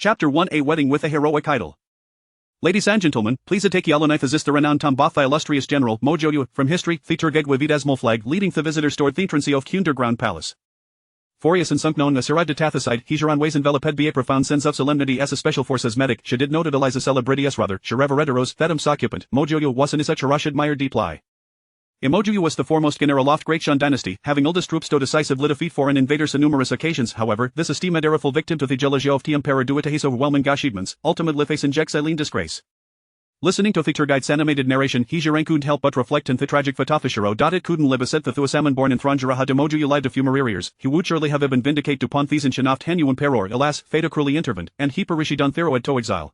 Chapter 1: A Wedding with a Heroic Idol. Ladies and gentlemen, please take yellowknife as the renowned Tombath illustrious general Mo Jiuye from history the Turgegwe flag leading the visitors toward the entrance of underground palace. Furious and sunk known as arrived at Tathicide, He Zhi Ran ways enveloped by a profound sense of solemnity as a special forces medic, she did noted Eliza celebrity as rather, she revereros, that occupant, Mo Jiuye was in such a rush admired deply. Mo Jiuye was the foremost general of Great Shan dynasty, having oldest troops to decisively defeat foreign invaders on numerous occasions. However, this esteemed era full victim to the jealousy of the emperor due to his overwhelming achievements, ultimately facing Exile disgrace. Listening to the tour guide's animated narration, He Zhi Ran couldn't help but reflect on the tragic fatafishiro. It couldn't live asset the Thuasaman born in Thranjaraha de Mo Jiuye lived a few more years. He would surely have been vindicate to Ponthis and Shanaft Henu Emperor. Alas, fate cruelly intervened, and he perishi done Theroed to exile.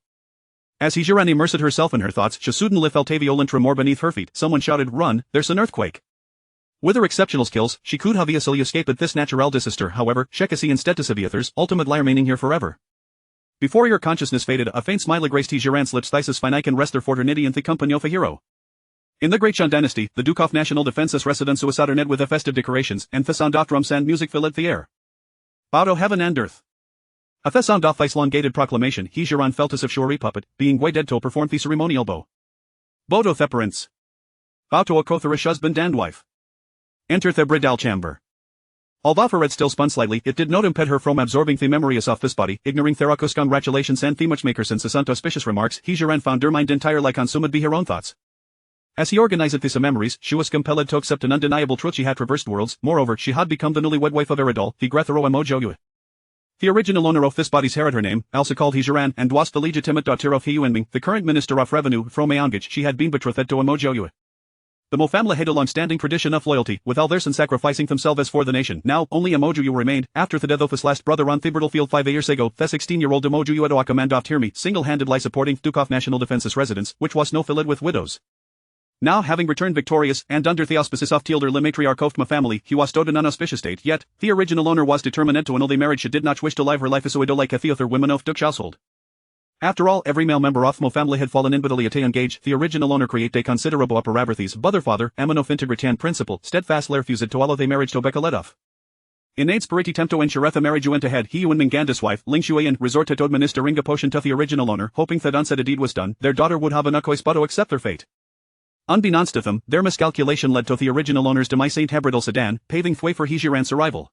As He Zhi Ran immersed herself in her thoughts, she suddenly felt Taviolant more beneath her feet. Someone shouted, "Run, there's an earthquake." With her exceptional skills, she could have easily escaped this natural disaster. However, Shekasi instead to ultimately remaining here forever. Before her consciousness faded, a faint smile graced He Zhi Ran's lips. Thysis fine can rest their fraternity in the company of a hero. In the Great Shan dynasty, the Duke of National Defense's residence was adorned with festive decorations, and the sound of drums and music filled the air. Bow to heaven and earth. A the sound of this elongated proclamation, He Zhi Ran felt as if she were a puppet, being dead to perform the ceremonial bow. Bow to the prince. Bow to a Kotharish husband and wife. Enter the bridal chamber. Although her head still spun slightly, it did not impede her from absorbing the memories of this body, ignoring Therako's congratulations and the matchmaker's incessant auspicious remarks. He Zhi Ran found her mind entirely consumed by her own thoughts. As he organized these memories, she was compelled to accept an undeniable truth: she had traversed worlds. Moreover, she had become the newlywed wife of Eridol, the Grethero Mo Jiuye. The original owner of this body's had her name, also called He Zhi Ran, and was the legitimate daughter of He Yuanming, the current minister of revenue from Meongage. She had been betrothed to Mo Jiuye. The Mo family had a long-standing tradition of loyalty, with all their sons sacrificing themselves for the nation. Now, only a Mo Jiuye remained. After the death of his last brother on the battlefield 5 years ago, the 16-year-old Mo Jiuye to a command of Tirmi, single-handedly supporting Duke of National Defense's residence, which was no filled with widows. Now, having returned victorious, and under the auspices of the elderly matriarch of Ma family, he was stowed in an auspicious state. Yet, the original owner was determined to annul the marriage. She did not wish to live her life as a widow like a other women of Duke's household. After all, every male member of Mo family had fallen in bitterly to engage. The original owner created a considerable uproar. But their father, Emin of Integritan principle, steadfastly refused to allow the marriage to Becca Ledov. In aid spiriti tempto and Sharetha marriage went ahead. He Yuanming Gandhis wife, Ling Shuai, and resorted to administer a potion to the original owner, hoping that once a deed was done, their daughter would have a choice but to accept their fate. Unbeknownst to them, their miscalculation led to the original owner's demise. Saint Hebridal Sedan, paving the way for He Zhi Ran's arrival.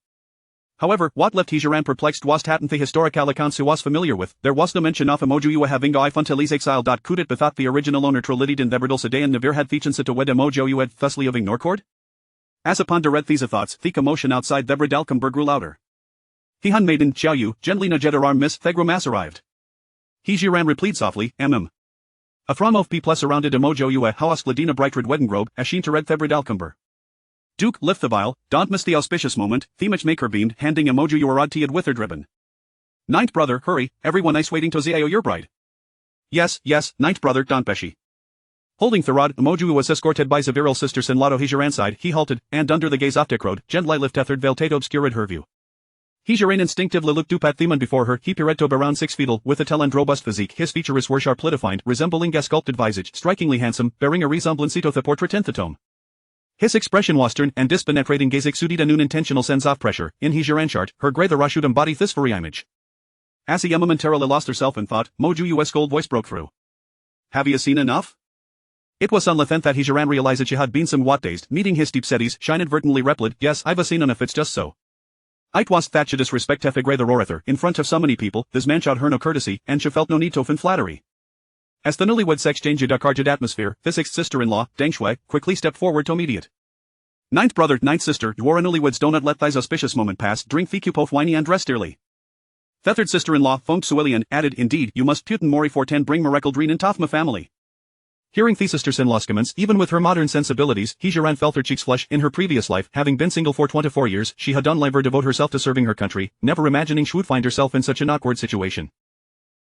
However, what left He Zhi Ran perplexed was that in the historical accounts he was familiar with, there was no mention of Mo Jiuye having gone until his exile. Could it be thought the original owner Trolidid in Hebridal Sedan Navir had feature to wed Mo Jiuye thusly of Ignorecord? As upon read these thoughts, the commotion outside the bridal chamber grew louder. He handmaiden, Xiaoyu, gently nudged her arm. Miss Thegromas arrived. He Zhi Ran replied softly, A throng of people surrounded Mo Jiuye, how Ladina bright-red wedding robe, as she to read the bridal chamber. Duke, lift the vial, don't miss the auspicious moment. The matchmaker beamed, handing Mo Jiuye a rod tied with her ribbon. Ninth brother, hurry, everyone is waiting to see your bride. Yes, ninth brother, don't beshi. Holding the rod, Mo Jiuye was escorted by his virile sister-in-law to He Zhi Ran's side. He halted, and under the gaze of Decrode, gently lifted her veil to obscured her view. He Zhi Ran instinctively looked up at the man before her. He appeared to be around 6 feet tall, with a tall and robust physique. His features were sharply defined, resembling a sculpted visage, strikingly handsome, bearing a resemblance to the portrait in the tome. His expression was stern, and this penetrating gaze exuded an unintentional sense of pressure. In He Zhi Ran's chart, her grey the should embody this very image. As he momentarily lost herself in thought, Mo Jiuye's cold voice broke through. Have you seen enough? It was only then that He Zhi Ran realized that she had been somewhat dazed. Meeting his deep setties, she inadvertently replied, Yes, I've seen enough, it's just so. It was that she disrespect the grey the roarether. In front of so many people, this man showed her no courtesy, and she felt no need to offend flattery. As the newlyweds exchanged a carged atmosphere, the sixth sister-in-law, Deng Shui, quickly stepped forward to mediate. Ninth brother, ninth sister, Dwara newlyweds do not let these auspicious moment pass. Drink the cup winey and rest dearly. The third sister-in-law, Feng Suelian, added, Indeed, you must Putin Mori Forten bring miracle green in Tofma family. Hearing the sister-in-law's comments, even with her modern sensibilities, He Zhi Ran felt her cheeks flush. In her previous life, having been single for 24 years, she had done never devote herself to serving her country, never imagining she would find herself in such an awkward situation.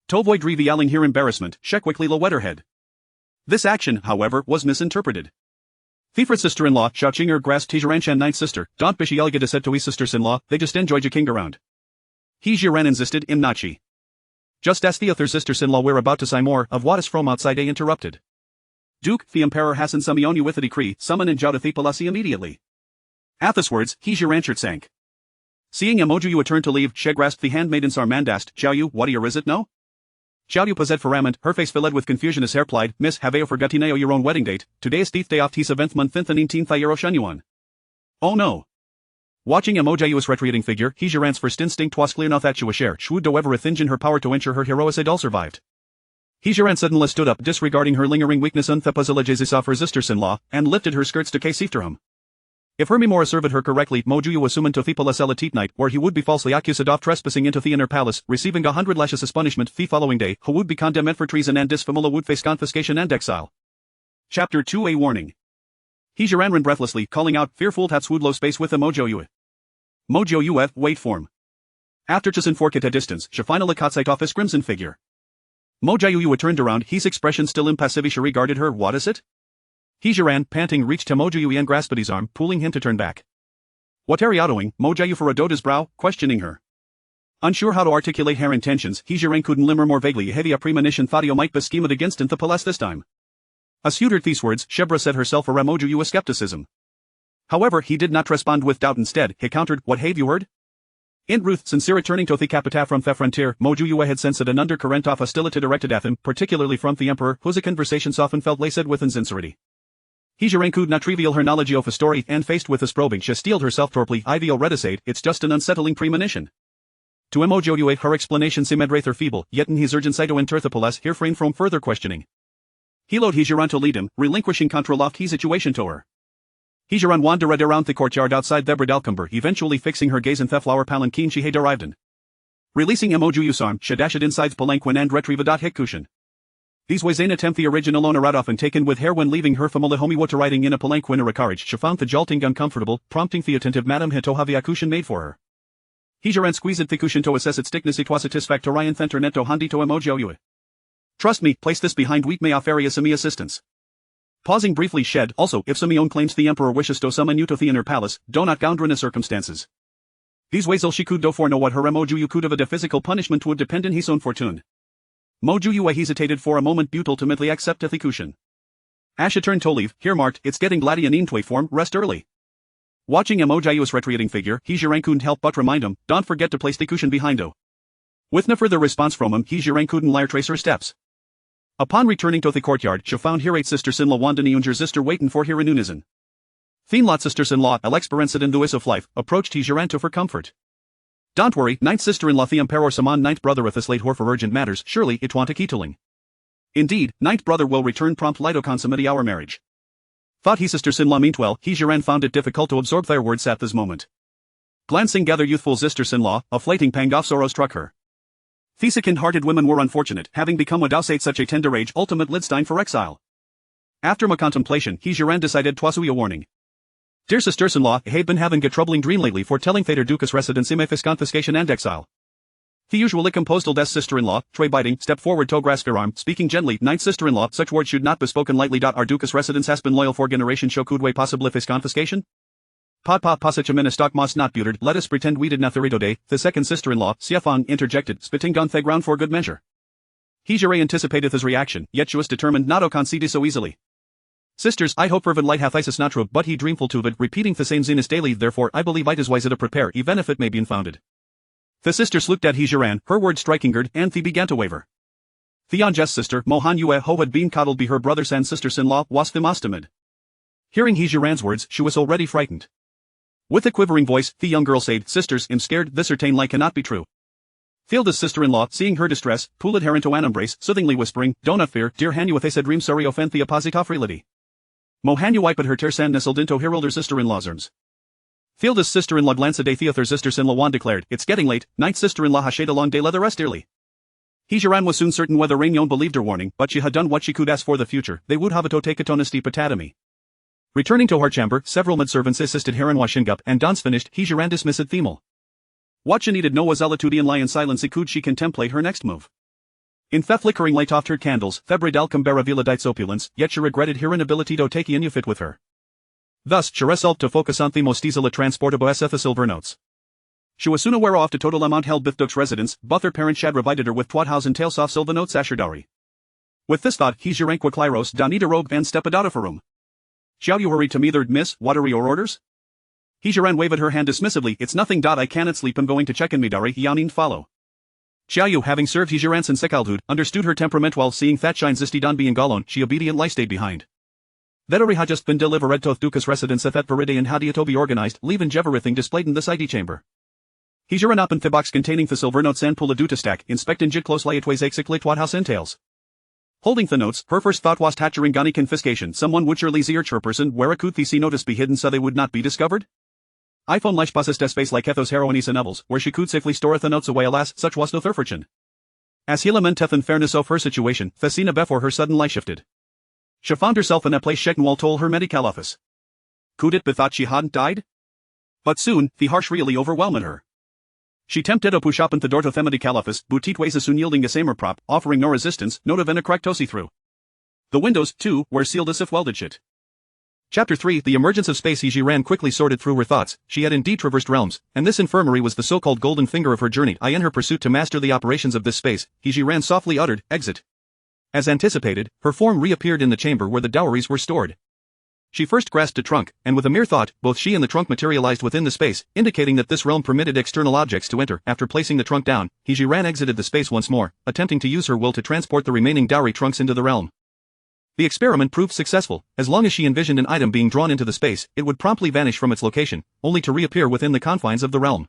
To avoid revealing her embarrassment, she quickly lowered her head. This action, however, was misinterpreted. The first sister-in-law, Xiao Qing'er, grasped He Zhi Ran's ninth sister. Don't be she elegant said to his sisters-in-law, they just enjoyed joking around. He Zhi Ran insisted, Nachi. Just as the other sisters-in-law were about to say more, of what is from outside they interrupted. Duke, the emperor hasn't summoned you with a decree, summon and Jaudathi Palasi immediately. At these words, He Zhi Ran sank. Seeing Mo Jiuye turn to leave, she grasped the handmaiden's arm and asked, Xiaoyu, what is it no? Xiaoyu posed ferament, her face filled with confusion as hair plied, Miss, have you forgotten your own wedding date? Today is the day of the event month 19th Shunyuan. Oh no. Watching Mo Jiuye's retreating figure, He Zhi Ran's first instinct was clear enough that she was share would do everything in her power to ensure her heroic all survived. He Zhi Ran suddenly stood up, disregarding her lingering weakness on the puzzles of her sister-in-law, and lifted her skirts to case after him. If her memory served her correctly, Mo Jiuye was summoned to the palace at night, where he would be falsely accused of trespassing into the inner palace, receiving 100 lashes as punishment the following day, who would be condemned for treason and disfamila would face confiscation and exile. Chapter 2 A Warning. He Zhi Ran ran breathlessly, calling out, fearful that would low space with Mo Jiuye. Mo Jiuye, wait form. After just infork at a distance, she finally caught sight of his crimson figure. Mo Jiuye turned around, his expression still impassive. She regarded her. What is it? He Zhi Ran, panting, reached to Mo Jiuye and grasped his arm, pulling him to turn back. What are you doing? Mo Jiuye furrowed his brow, questioning her. Unsure how to articulate her intentions, He Zhi Ran couldn't limmer more vaguely heavy a premonition thought he might be schemed against in the palace this time. As he uttered these words, Shebra set herself around Mo Jiuye's skepticism. However, he did not respond with doubt. Instead, he countered, what have you heard? In Ruth, sincere turning to the capita from the frontier, Mo Jiuye had sensed an undercurrent of hostility directed at him, particularly from the emperor, whose conversations often felt laced with insincerity. He Zhi Ran could not reveal her knowledge of a story, and faced with this probing, she steeled herself torply. I'll reticate, it's just an unsettling premonition. To Mo Jiuye, her explanation seemed rather feeble, yet in his urgency to enter the palace, he refrained from further questioning. He allowed He Zhi Ran to lead him, relinquishing control of his situation to her. He Zhi Ran wandered around the courtyard outside the Bradalcumber, eventually fixing her gaze in the flower palanquin she had arrived in. Releasing Mo Jiuye's arm, she dashed inside the palanquin and retrieved his cushion. These was an attempt the original owner had often taken with her when leaving her family home to riding in a palanquin or a carriage. She found the jolting uncomfortable, prompting the attentive Madame to have a cushion made for her. He Zhi Ran squeezed the cushion to assess its thickness. It was satisfactory and then turned to handi to Mo Jiuye. Trust me, place this behind wheat may offer you some assistance. Pausing briefly, shed, also, if some own claims the emperor wishes to summon you to the inner palace, do not gounder in the circumstances. These ways all she could do for know what her Mo Jiuye could have a physical punishment would depend on his own fortune. Mo Jiuye hesitated for a moment but ultimately accepted the cushion. Asha turned to leave, here marked, it's getting bloody and in toy form, rest early. Watching Mo Jiuye's retreating figure, He Zhi Ran couldn't help but remind him, don't forget to place the cushion behind you. With no further response from him, He Zhi Ran couldn't retrace her steps. Upon returning to the courtyard, she found her 8 sisters-in-law Wandani and her sister waiting for her in unison. Thinlot sisters-in-law, Alex Berencid and Louis of Life, approached He Zhi Ran to for comfort. Don't worry, 9th sister-in-law the Emperor Saman 9th brother of this late whore for urgent matters, surely it want a keteling. Indeed, 9th brother will return prompt light to consummate our marriage. Thought his sisters-in-law meanwhile, He Zhi Ran found it difficult to absorb their words at this moment. Glancing gather youthful sisters-in-law, a flating pang of sorrow struck her. These kind-hearted women were unfortunate, having become without at such a tender age ultimate Lidstein for exile. After my contemplation, He Zhi Ran decided 'twas a warning. Dear sisters-in-law, I had been having a troubling dream lately foretelling Thader Ducas residence in face confiscation and exile. The usually composed oldest sister-in-law, tray biting, stepped forward to grasp her arm, speaking gently, 9th sister-in-law, such words should not be spoken lightly. Our Ducas residence has been loyal for generations, show could way possibly face confiscation? Pod passage a stock must not buttered, let us pretend we did not day. The second sister-in-law, Siafang, interjected, spitting on the ground for good measure. He Zhi Ran anticipated his reaction, yet she was determined not to concede so easily. Sisters, I hope fervid light hath Isis not true, but he dreamful to it, repeating the same zinus daily, therefore I believe it is wiser to prepare, even if it may be unfounded. The sisters looked at He Zhi Ran, her words striking her, and the began to waver. The unjust sister, Mo Jiuye, who had been coddled by her brothers and sisters-in-law, was the most timid. Hearing He Zhi Ran's words, she was already frightened. With a quivering voice, the young girl said, sisters, I'm scared, this certain lie cannot be true. Thilda's sister-in-law, seeing her distress, pulled her into an embrace, soothingly whispering, do not fear, dear Hanuathe said dream sorry offend the opposite reality. Mo Jiuye wiped her tears and nestled into her older sister-in-law's arms. Thilda's sister-in-law glanced at Theother's sister-in-law Wan declared, it's getting late, 9th sister-in-law has shade a long day let the rest early. He Zhi Ran was soon certain whether Rainyon believed her warning, but she had done what she could ask for the future, they would have to take it on a steep academy. Returning to her chamber, several maidservants assisted her in washing up, and once finished, He Zhi Ran dismissed Themel. What she needed no was zealitude and lie in silence could she contemplate her next move. In the flickering light of her candles, Thebredal Cambera Viladites opulence, yet she regretted her inability to take any fit with her. Thus, she resolved to focus on the most easily transportable SF the silver notes. She was soon aware of the total amount held Bithduck's residence, but her parents had provided her with 2000 taels of silver notes as her dowry. With this thought, He Zhi Ran quickly rose, donita robe and stepped out of her room. Shall you hurry to me there, miss, what are your orders? He Zhi Ran waved her hand dismissively, it's nothing. I cannot sleep, I'm going to check in me dowry, yawning follow. Xiaoyu, having served He Zhi Ran since childhood, understood her temperament. While seeing that Shine Zistidan being galon, she obediently stayed behind. Veteri had just been delivered to Dukas residence at that Viridian Hadiatobi organized, leaving everything displayed in this ID chamber. He Zhi Ran opened the box containing the silver notes and pull a duta stack, inspecting jit close liatways exiclit what house entails. Holding the notes, her first thought was hatchering gani confiscation. Someone would surely see her chairperson where could the notice be hidden so they would not be discovered? iPhone lish passes to space like ethos heroines and novels, where she could safely store the notes away. Alas, such was no their fortune. As he lamented fairness of her situation, Thesina before her sudden life shifted. She found herself in a place Shekenwal told her medical office. Could it be thought she hadn't died? But soon, the harsh really overwhelmed her. She tempted to push open the door to the medical office, but it was soon yielding a samer prop, offering no resistance, not even a crack to see through. The windows, too, were sealed as if welded shut. Chapter 3 The emergence of space. He Zhi Ran quickly sorted through her thoughts. She had indeed traversed realms, and this infirmary was the so-called golden finger of her journey. In her pursuit to master the operations of this space, He Zhi Ran softly uttered, exit. As anticipated, her form reappeared in the chamber where the dowries were stored. She first grasped a trunk, and with a mere thought, both she and the trunk materialized within the space, indicating that this realm permitted external objects to enter. After placing the trunk down, He Zhi Ran exited the space once more, attempting to use her will to transport the remaining dowry trunks into the realm. The experiment proved successful. As long as she envisioned an item being drawn into the space, it would promptly vanish from its location, only to reappear within the confines of the realm.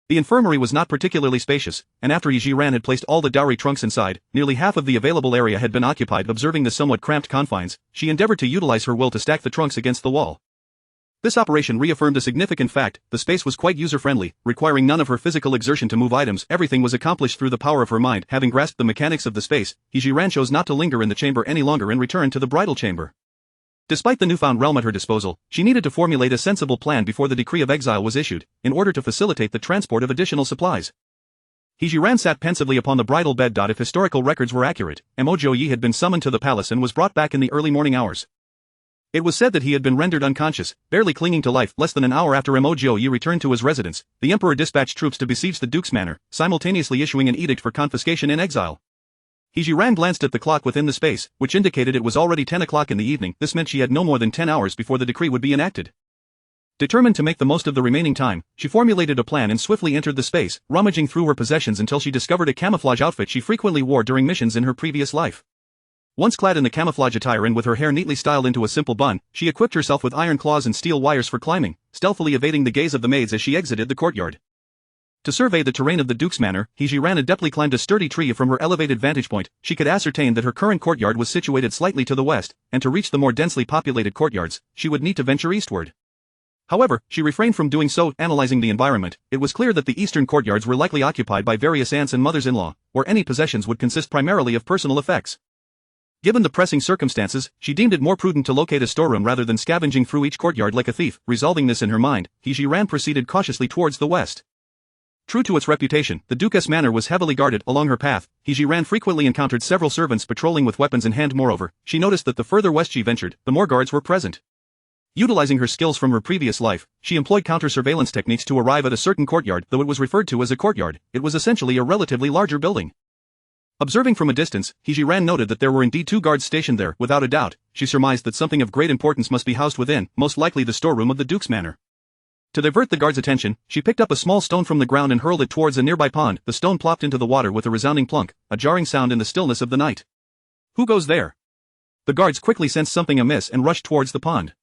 The infirmary was not particularly spacious, and after He Zhi Ran had placed all the dowry trunks inside, nearly half of the available area had been occupied. Observing the somewhat cramped confines, she endeavored to utilize her will to stack the trunks against the wall. This operation reaffirmed a significant fact: the space was quite user-friendly, requiring none of her physical exertion to move items. Everything was accomplished through the power of her mind. Having grasped the mechanics of the space, He Zhi Ran chose not to linger in the chamber any longer and returned to the bridal chamber. Despite the newfound realm at her disposal, she needed to formulate a sensible plan before the decree of exile was issued, in order to facilitate the transport of additional supplies. He Zhi Ran sat pensively upon the bridal bed. If historical records were accurate, Mo Jiuye had been summoned to the palace and was brought back in the early morning hours. It was said that he had been rendered unconscious, barely clinging to life. Less than an hour after Mo Jiuye returned to his residence, the emperor dispatched troops to besiege the duke's manor, simultaneously issuing an edict for confiscation and exile. He Zhi Ran glanced at the clock within the space, which indicated it was already 10 o'clock in the evening. This meant she had no more than 10 hours before the decree would be enacted. Determined to make the most of the remaining time, she formulated a plan and swiftly entered the space, rummaging through her possessions until she discovered a camouflage outfit she frequently wore during missions in her previous life. Once clad in the camouflage attire and with her hair neatly styled into a simple bun, she equipped herself with iron claws and steel wires for climbing, stealthily evading the gaze of the maids as she exited the courtyard. To survey the terrain of the Duke's manor, He Zhi Ran adeptly climbed a sturdy tree. From her elevated vantage point, she could ascertain that her current courtyard was situated slightly to the west, and to reach the more densely populated courtyards, she would need to venture eastward. However, she refrained from doing so. Analyzing the environment, it was clear that the eastern courtyards were likely occupied by various aunts and mothers-in-law, where any possessions would consist primarily of personal effects. Given the pressing circumstances, she deemed it more prudent to locate a storeroom rather than scavenging through each courtyard like a thief. Resolving this in her mind, He Zhi Ran proceeded cautiously towards the west. True to its reputation, the Duke's manor was heavily guarded. Along her path, He Zhi Ran frequently encountered several servants patrolling with weapons in hand. Moreover, she noticed that the further west she ventured, the more guards were present. Utilizing her skills from her previous life, she employed counter-surveillance techniques to arrive at a certain courtyard. Though it was referred to as a courtyard, it was essentially a relatively larger building. Observing from a distance, He Zhi Ran noted that there were indeed 2 guards stationed there. Without a doubt, she surmised that something of great importance must be housed within, most likely the storeroom of the Duke's manor. To divert the guard's attention, she picked up a small stone from the ground and hurled it towards a nearby pond. The stone plopped into the water with a resounding plunk, a jarring sound in the stillness of the night. Who goes there? The guards quickly sensed something amiss and rushed towards the pond.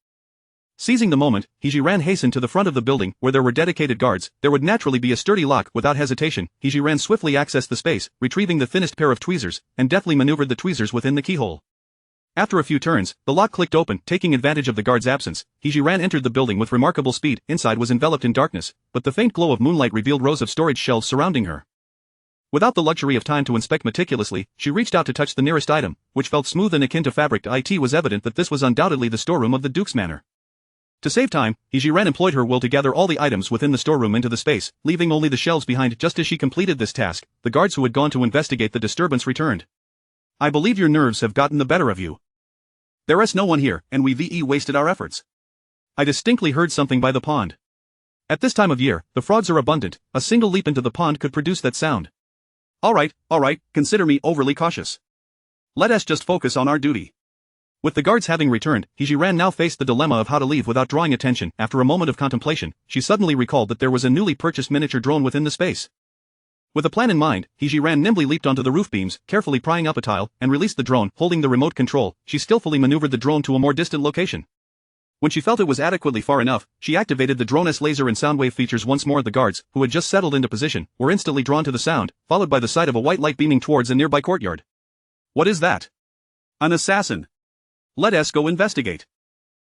Seizing the moment, He Zhi Ran hastened to the front of the building, where there were dedicated guards. There would naturally be a sturdy lock. Without hesitation, He Zhi Ran swiftly accessed the space, retrieving the thinnest pair of tweezers, and deftly maneuvered the tweezers within the keyhole. After a few turns, the lock clicked open. Taking advantage of the guard's absence, He Zhi Ran entered the building with remarkable speed. Inside was enveloped in darkness, but the faint glow of moonlight revealed rows of storage shelves surrounding her. Without the luxury of time to inspect meticulously, she reached out to touch the nearest item, which felt smooth and akin to fabric. It was evident that this was undoubtedly the storeroom of the Duke's manor. To save time, He Zhi Ran employed her will to gather all the items within the storeroom into the space, leaving only the shelves behind. Just as she completed this task, the guards who had gone to investigate the disturbance returned. I believe your nerves have gotten the better of you. There is no one here, and we've wasted our efforts. I distinctly heard something by the pond. At this time of year, the frogs are abundant. A single leap into the pond could produce that sound. All right, consider me overly cautious. Let us just focus on our duty. With the guards having returned, He Zhi Ran now faced the dilemma of how to leave without drawing attention. After a moment of contemplation, she suddenly recalled that there was a newly purchased miniature drone within the space. With a plan in mind, He Zhi Ran nimbly leaped onto the roof beams, carefully prying up a tile, and released the drone. Holding the remote control, she skillfully maneuvered the drone to a more distant location. When she felt it was adequately far enough, she activated the drone's laser and soundwave features once more. The guards, who had just settled into position, were instantly drawn to the sound, followed by the sight of a white light beaming towards a nearby courtyard. What is that? An assassin. Let us go investigate.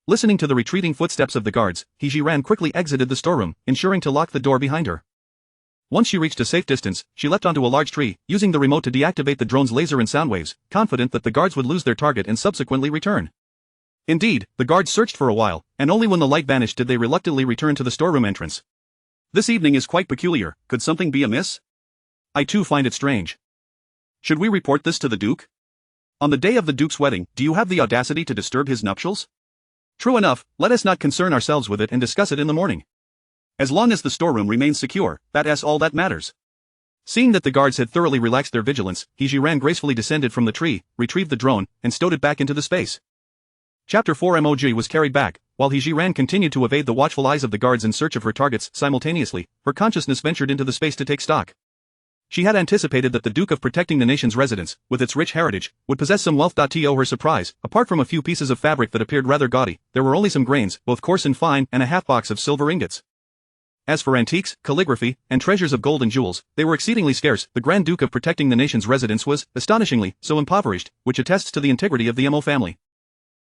Listening to the retreating footsteps of the guards, He Zhi Ran quickly exited the storeroom, ensuring to lock the door behind her. Once she reached a safe distance, she leapt onto a large tree, using the remote to deactivate the drone's laser and sound waves, confident that the guards would lose their target and subsequently return. Indeed, the guards searched for a while, and only when the light vanished did they reluctantly return to the storeroom entrance. This evening is quite peculiar. Could something be amiss? I too find it strange. Should we report this to the Duke? On the day of the Duke's wedding, do you have the audacity to disturb his nuptials? True enough, let us not concern ourselves with it and discuss it in the morning. As long as the storeroom remains secure, that is all that matters. Seeing that the guards had thoroughly relaxed their vigilance, He Zhi Ran gracefully descended from the tree, retrieved the drone, and stowed it back into the space. Chapter 4 Mo Jiuye was carried back, while He Zhi Ran continued to evade the watchful eyes of the guards in search of her targets. Simultaneously, her consciousness ventured into the space to take stock. She had anticipated that the Duke of protecting the nation's residence, with its rich heritage, would possess some wealth. To her surprise, apart from a few pieces of fabric that appeared rather gaudy, there were only some grains, both coarse and fine, and a half-box of silver ingots. As for antiques, calligraphy, and treasures of gold and jewels, they were exceedingly scarce. The Grand Duke of protecting the nation's residence was, astonishingly, so impoverished, which attests to the integrity of the Mo family.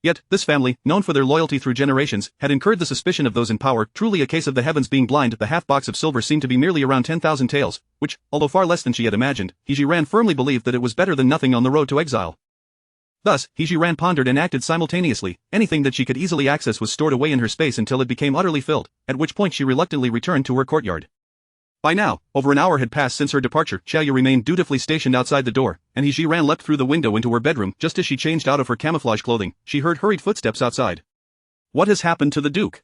Yet, this family, known for their loyalty through generations, had incurred the suspicion of those in power. Truly a case of the heavens being blind. The half-box of silver seemed to be merely around 10,000 taels, which, although far less than she had imagined, He Zhi Ran firmly believed that it was better than nothing on the road to exile. Thus, He Zhi Ran pondered and acted simultaneously. Anything that she could easily access was stored away in her space until it became utterly filled, at which point she reluctantly returned to her courtyard. By now, over an hour had passed since her departure. Xiaoyu remained dutifully stationed outside the door, and He Zhi Ran leapt through the window into her bedroom. Just as she changed out of her camouflage clothing, she heard hurried footsteps outside. What has happened to the Duke?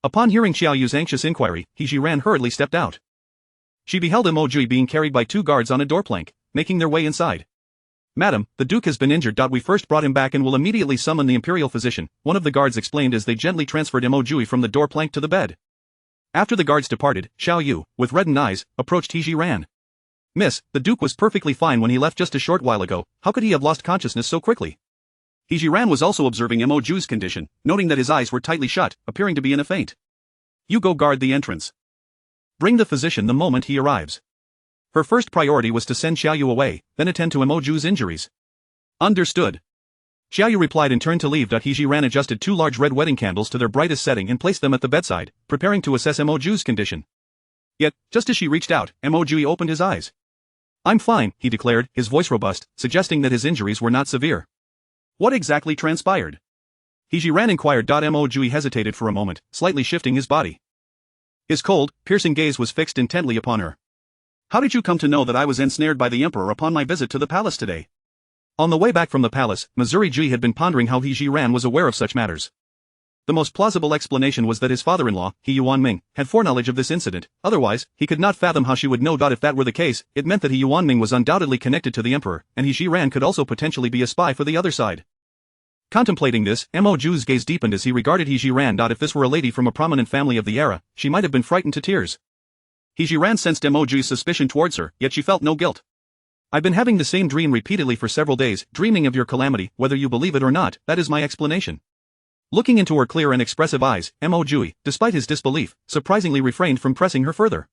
Upon hearing Xiaoyu's anxious inquiry, He Zhi Ran hurriedly stepped out. She beheld Mo Jiuye being carried by two guards on a door plank, making their way inside. Madam, the Duke has been injured. We first brought him back and will immediately summon the imperial physician, one of the guards explained as they gently transferred Mo Jiuye from the door plank to the bed. After the guards departed, Xiaoyu, with reddened eyes, approached He Zhi Ran. Miss, the Duke was perfectly fine when he left just a short while ago. How could he have lost consciousness so quickly? He Zhi Ran was also observing Mo Jiuye's condition, noting that his eyes were tightly shut, appearing to be in a faint. You go guard the entrance. Bring the physician the moment he arrives. Her first priority was to send Xiaoyu away, then attend to Mo Jiuye's injuries. Understood. Xiaoyu replied and turned to leave. He Zhi Ran adjusted two large red wedding candles to their brightest setting and placed them at the bedside, preparing to assess Mo Jiuye's condition. Yet, just as she reached out, Mo Jiuye opened his eyes. I'm fine, he declared, his voice robust, suggesting that his injuries were not severe. What exactly transpired? He Zhi Ran inquired. Mo Jiuye hesitated for a moment, slightly shifting his body. His cold, piercing gaze was fixed intently upon her. How did you come to know that I was ensnared by the Emperor upon my visit to the palace today? On the way back from the palace, Mo Jiuye had been pondering how He Zhi Ran was aware of such matters. The most plausible explanation was that his father-in-law, He Yuanming, had foreknowledge of this incident. Otherwise, he could not fathom how she would know. If that were the case, it meant that He Yuanming was undoubtedly connected to the Emperor, and He Zhi Ran could also potentially be a spy for the other side. Contemplating this, Mo Jiuye's gaze deepened as he regarded He Zhi Ran. If this were a lady from a prominent family of the era, she might have been frightened to tears. He Zhi Ran sensed Mo Jiuye's suspicion towards her, yet she felt no guilt. I've been having the same dream repeatedly for several days, dreaming of your calamity. Whether you believe it or not, that is my explanation. Looking into her clear and expressive eyes, Mo Jiuye, despite his disbelief, surprisingly refrained from pressing her further.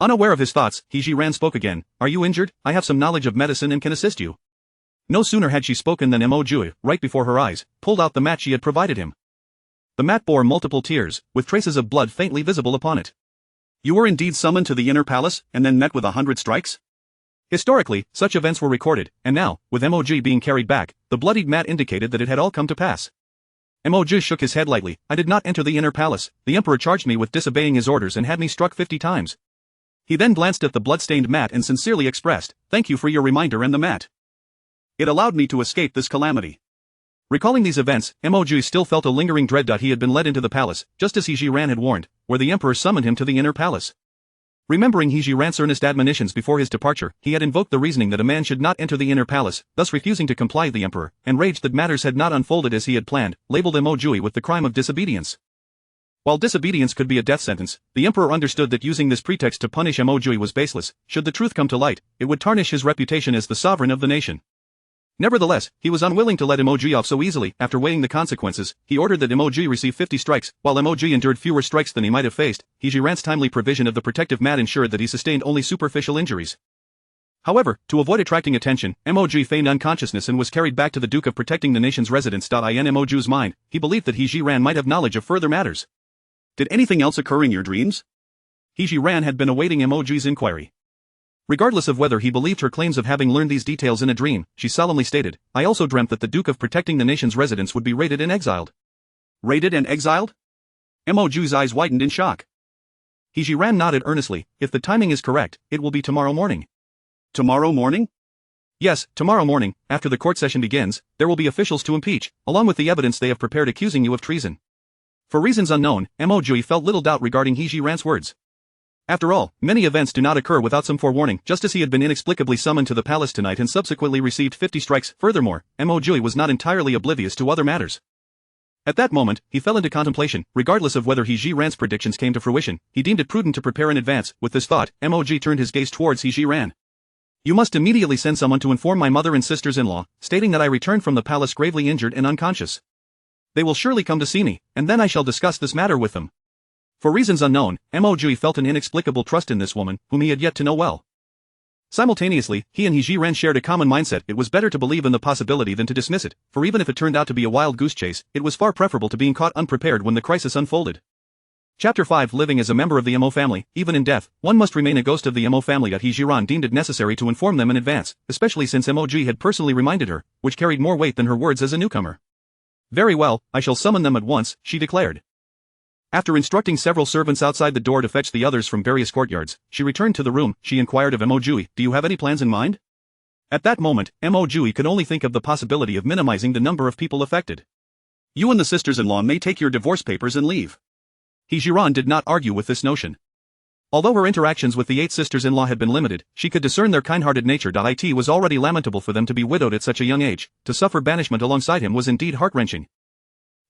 Unaware of his thoughts, He Zhi Ran spoke again. Are you injured? I have some knowledge of medicine and can assist you. No sooner had she spoken than Mo Jiuye, right before her eyes, pulled out the mat she had provided him. The mat bore multiple tears, with traces of blood faintly visible upon it. You were indeed summoned to the inner palace, and then met with 100 strikes? Historically, such events were recorded, and now, with Mo Jiuye being carried back, the bloodied mat indicated that it had all come to pass. Mo Jiuye shook his head lightly. I did not enter the inner palace. The Emperor charged me with disobeying his orders and had me struck 50 times. He then glanced at the blood-stained mat and sincerely expressed, thank you for your reminder and the mat. It allowed me to escape this calamity. Recalling these events, Mo Jiuye still felt a lingering dread. He had been led into the palace, just as He Zhi Ran had warned, where the Emperor summoned him to the inner palace. Remembering He Zhi Ran's earnest admonitions before his departure, he had invoked the reasoning that a man should not enter the inner palace, thus refusing to comply with the Emperor, enraged that matters had not unfolded as he had planned, labeled Mo Jiuye with the crime of disobedience. While disobedience could be a death sentence, the emperor understood that using this pretext to punish Mo Jiuye was baseless. Should the truth come to light, it would tarnish his reputation as the sovereign of the nation. Nevertheless, he was unwilling to let Mo Jiuye off so easily. After weighing the consequences, he ordered that Mo Jiuye receive 50 strikes. While Mo Jiuye endured fewer strikes than he might have faced, He Zhi Ran's timely provision of the protective mat ensured that he sustained only superficial injuries. However, to avoid attracting attention, Mo Jiuye feigned unconsciousness and was carried back to the Duke of protecting the nation's residence. In Mo Jiuye's mind, he believed that He Zhi Ran might have knowledge of further matters. Did anything else occur in your dreams? He Zhi Ran had been awaiting Mo Jiuye's inquiry. Regardless of whether he believed her claims of having learned these details in a dream, she solemnly stated, I also dreamt that the Duke of protecting the nation's residence would be raided and exiled. Raided and exiled? Mo Jiuye's eyes widened in shock. He Zhi Ran nodded earnestly. If the timing is correct, it will be tomorrow morning. Tomorrow morning? Yes, tomorrow morning, after the court session begins, there will be officials to impeach, along with the evidence they have prepared accusing you of treason. For reasons unknown, Mo Jiuye felt little doubt regarding He Zhi Ran's words. After all, many events do not occur without some forewarning. Just as he had been inexplicably summoned to the palace tonight and subsequently received 50 strikes. Furthermore, Mo Jiuye was not entirely oblivious to other matters. At that moment, he fell into contemplation. Regardless of whether He Zhi Ran's predictions came to fruition, he deemed it prudent to prepare in advance. With this thought, Mo Jiuye turned his gaze towards He Zhi Ran. You must immediately send someone to inform my mother and sisters-in-law, stating that I returned from the palace gravely injured and unconscious. They will surely come to see me, and then I shall discuss this matter with them. For reasons unknown, Mo Jiuye felt an inexplicable trust in this woman, whom he had yet to know well. Simultaneously, he and He Zhi Ran shared a common mindset. It was better to believe in the possibility than to dismiss it, for even if it turned out to be a wild goose chase, it was far preferable to being caught unprepared when the crisis unfolded. Chapter 5 Living as a member of the Mo family, even in death, one must remain a ghost of the Mo family. He Zhi Ran deemed it necessary to inform them in advance, especially since Mo Jiuye had personally reminded her, which carried more weight than her words as a newcomer. Very well, I shall summon them at once, she declared. After instructing several servants outside the door to fetch the others from various courtyards, she returned to the room. She inquired of Mo Jiuye, do you have any plans in mind? At that moment, Mo Jiuye could only think of the possibility of minimizing the number of people affected. You and the sisters-in-law may take your divorce papers and leave. He Zhi Ran did not argue with this notion. Although her interactions with the 8 sisters-in-law had been limited, she could discern their kind-hearted nature. It was already lamentable for them to be widowed at such a young age. To suffer banishment alongside him was indeed heart-wrenching.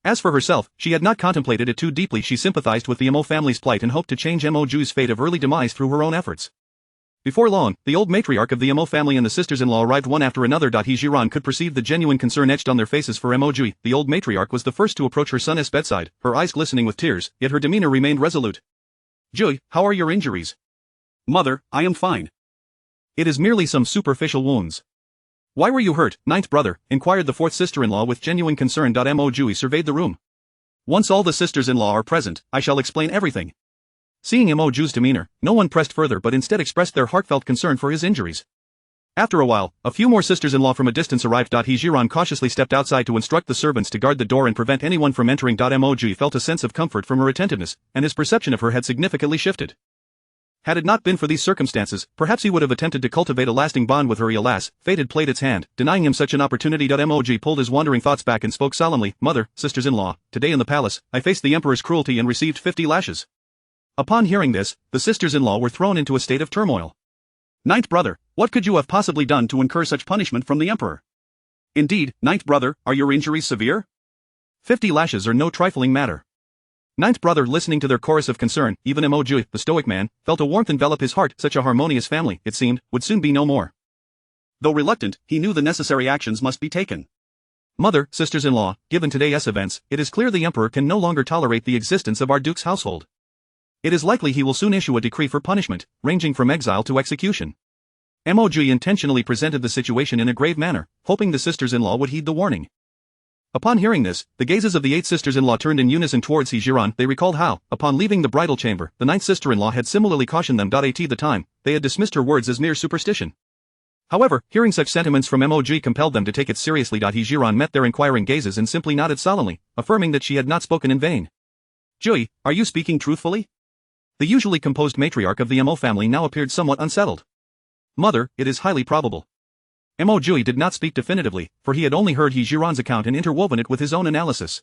As for herself, she had not contemplated it too deeply. She sympathized with the Mo family's plight and hoped to change Mo Jiuye's fate of early demise through her own efforts. Before long, the old matriarch of the Mo family and the sisters-in-law arrived one after another. He Zhi Ran could perceive the genuine concern etched on their faces for Mo Jiuye. The old matriarch was the first to approach her son's bedside, her eyes glistening with tears, yet her demeanor remained resolute. Jiuye, how are your injuries? Mother, I am fine. It is merely some superficial wounds. Why were you hurt, ninth brother? Inquired the fourth sister-in-law with genuine concern. Mo Jiuye surveyed the room. Once all the sisters-in-law are present, I shall explain everything. Seeing Mo Jiuye's demeanor, no one pressed further but instead expressed their heartfelt concern for his injuries. After a while, a few more sisters-in-law from a distance arrived. He Zhi Ran cautiously stepped outside to instruct the servants to guard the door and prevent anyone from entering. Mo Jiuye felt a sense of comfort from her attentiveness, and his perception of her had significantly shifted. Had it not been for these circumstances, perhaps he would have attempted to cultivate a lasting bond with her. Alas, fate had played its hand, denying him such an opportunity. Mo Jiuye pulled his wandering thoughts back and spoke solemnly, Mother, sisters-in-law, today in the palace, I faced the emperor's cruelty and received 50 lashes. Upon hearing this, the sisters-in-law were thrown into a state of turmoil. Ninth brother, what could you have possibly done to incur such punishment from the emperor? Indeed, ninth brother, are your injuries severe? 50 lashes are no trifling matter. Ninth brother, listening to their chorus of concern, even Mo Jiuye, the stoic man, felt a warmth envelop his heart. Such a harmonious family, it seemed, would soon be no more. Though reluctant, he knew the necessary actions must be taken. Mother, sisters-in-law, given today's events, it is clear the emperor can no longer tolerate the existence of our duke's household. It is likely he will soon issue a decree for punishment, ranging from exile to execution. Mo Jiuye intentionally presented the situation in a grave manner, hoping the sisters-in-law would heed the warning. Upon hearing this, the gazes of the 8 sisters-in-law turned in unison towards He Zhi Ran. They recalled how, upon leaving the bridal chamber, the 9th sister-in-law had similarly cautioned them. At the time, they had dismissed her words as mere superstition. However, hearing such sentiments from Mo Jiuye compelled them to take it seriously. He Zhi Ran met their inquiring gazes and simply nodded solemnly, affirming that she had not spoken in vain. Jiuye, are you speaking truthfully? The usually composed matriarch of the Mo family now appeared somewhat unsettled. Mother, it is highly probable. Mo Jiuye did not speak definitively, for he had only heard He Zhi Ran's account and interwoven it with his own analysis.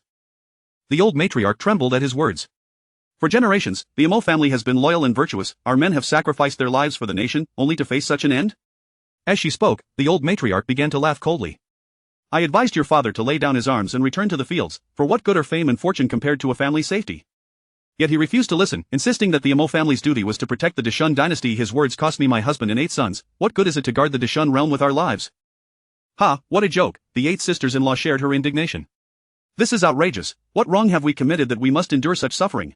The old matriarch trembled at his words. For generations, the Mo family has been loyal and virtuous. Our men have sacrificed their lives for the nation, only to face such an end? As she spoke, the old matriarch began to laugh coldly. I advised your father to lay down his arms and return to the fields, for what good are fame and fortune compared to a family's safety? Yet he refused to listen, insisting that the Mo family's duty was to protect the Deshun dynasty. His words cost me my husband and 8 sons. What good is it to guard the Deshun realm with our lives? Ha, what a joke, the 8 sisters-in-law shared her indignation. This is outrageous. What wrong have we committed that we must endure such suffering?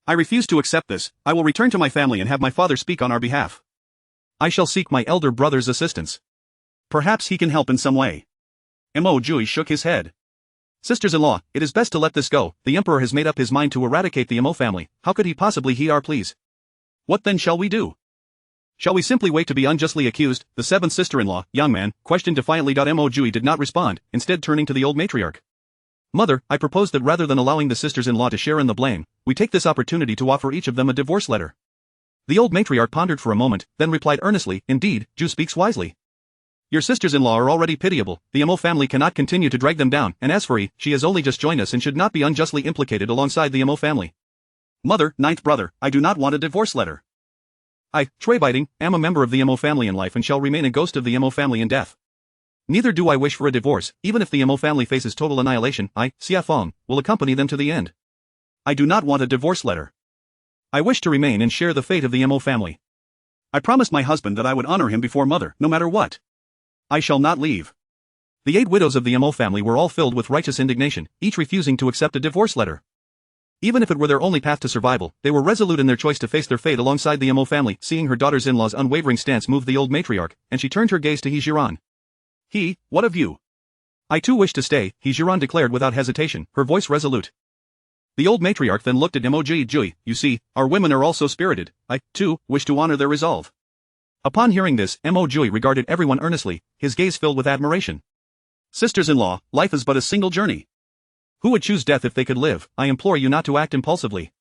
I refuse to accept this. I will return to my family and have my father speak on our behalf. I shall seek my elder brother's assistance. Perhaps he can help in some way. Mo Jiuye shook his head. Sisters-in-law, it is best to let this go. The emperor has made up his mind to eradicate the Mo family. How could he possibly heed our pleas? What then shall we do? Shall we simply wait to be unjustly accused? The 7th sister-in-law, young man, questioned defiantly. Mo Jiuye did not respond, instead turning to the old matriarch. Mother, I propose that rather than allowing the sisters-in-law to share in the blame, we take this opportunity to offer each of them a divorce letter. The old matriarch pondered for a moment, then replied earnestly, indeed, Jiuye speaks wisely. Your sisters-in-law are already pitiable, the Mo family cannot continue to drag them down, and as for He, she has only just joined us and should not be unjustly implicated alongside the Mo family. Mother, 9th brother, I do not want a divorce letter. I, Biting, am a member of the Mo family in life and shall remain a ghost of the Mo family in death. Neither do I wish for a divorce, even if the Mo family faces total annihilation. I, Feng, will accompany them to the end. I do not want a divorce letter. I wish to remain and share the fate of the Mo family. I promised my husband that I would honor him before mother, no matter what. I shall not leave. The 8 widows of the Mo family were all filled with righteous indignation, each refusing to accept a divorce letter. Even if it were their only path to survival, they were resolute in their choice to face their fate alongside the Mo family. Seeing her daughters-in-law's unwavering stance moved the old matriarch, and she turned her gaze to He Zhi Ran. What of you? I too wish to stay, He Zhi Ran declared without hesitation, her voice resolute. The old matriarch then looked at Mo Jiuye. You see, our women are also spirited. I, too, wish to honor their resolve. Upon hearing this, Mo Jiuye regarded everyone earnestly, his gaze filled with admiration. Sisters-in-law, life is but a single journey. Who would choose death if they could live? I implore you not to act impulsively.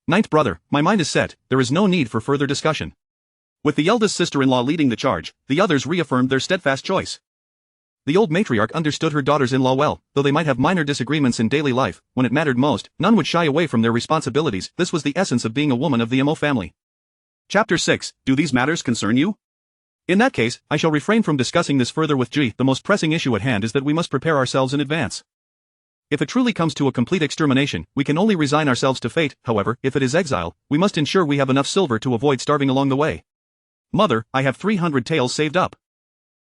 9th brother, my mind is set, there is no need for further discussion. With the eldest sister-in-law leading the charge, the others reaffirmed their steadfast choice. The old matriarch understood her daughters-in-law well, though they might have minor disagreements in daily life, when it mattered most, none would shy away from their responsibilities. This was the essence of being a woman of the Mo family. Chapter 6, Do these matters concern you? In that case, I shall refrain from discussing this further with Jiuye. The most pressing issue at hand is that we must prepare ourselves in advance. If it truly comes to a complete extermination, we can only resign ourselves to fate. However, if it is exile, we must ensure we have enough silver to avoid starving along the way. Mother, I have 300 taels saved up.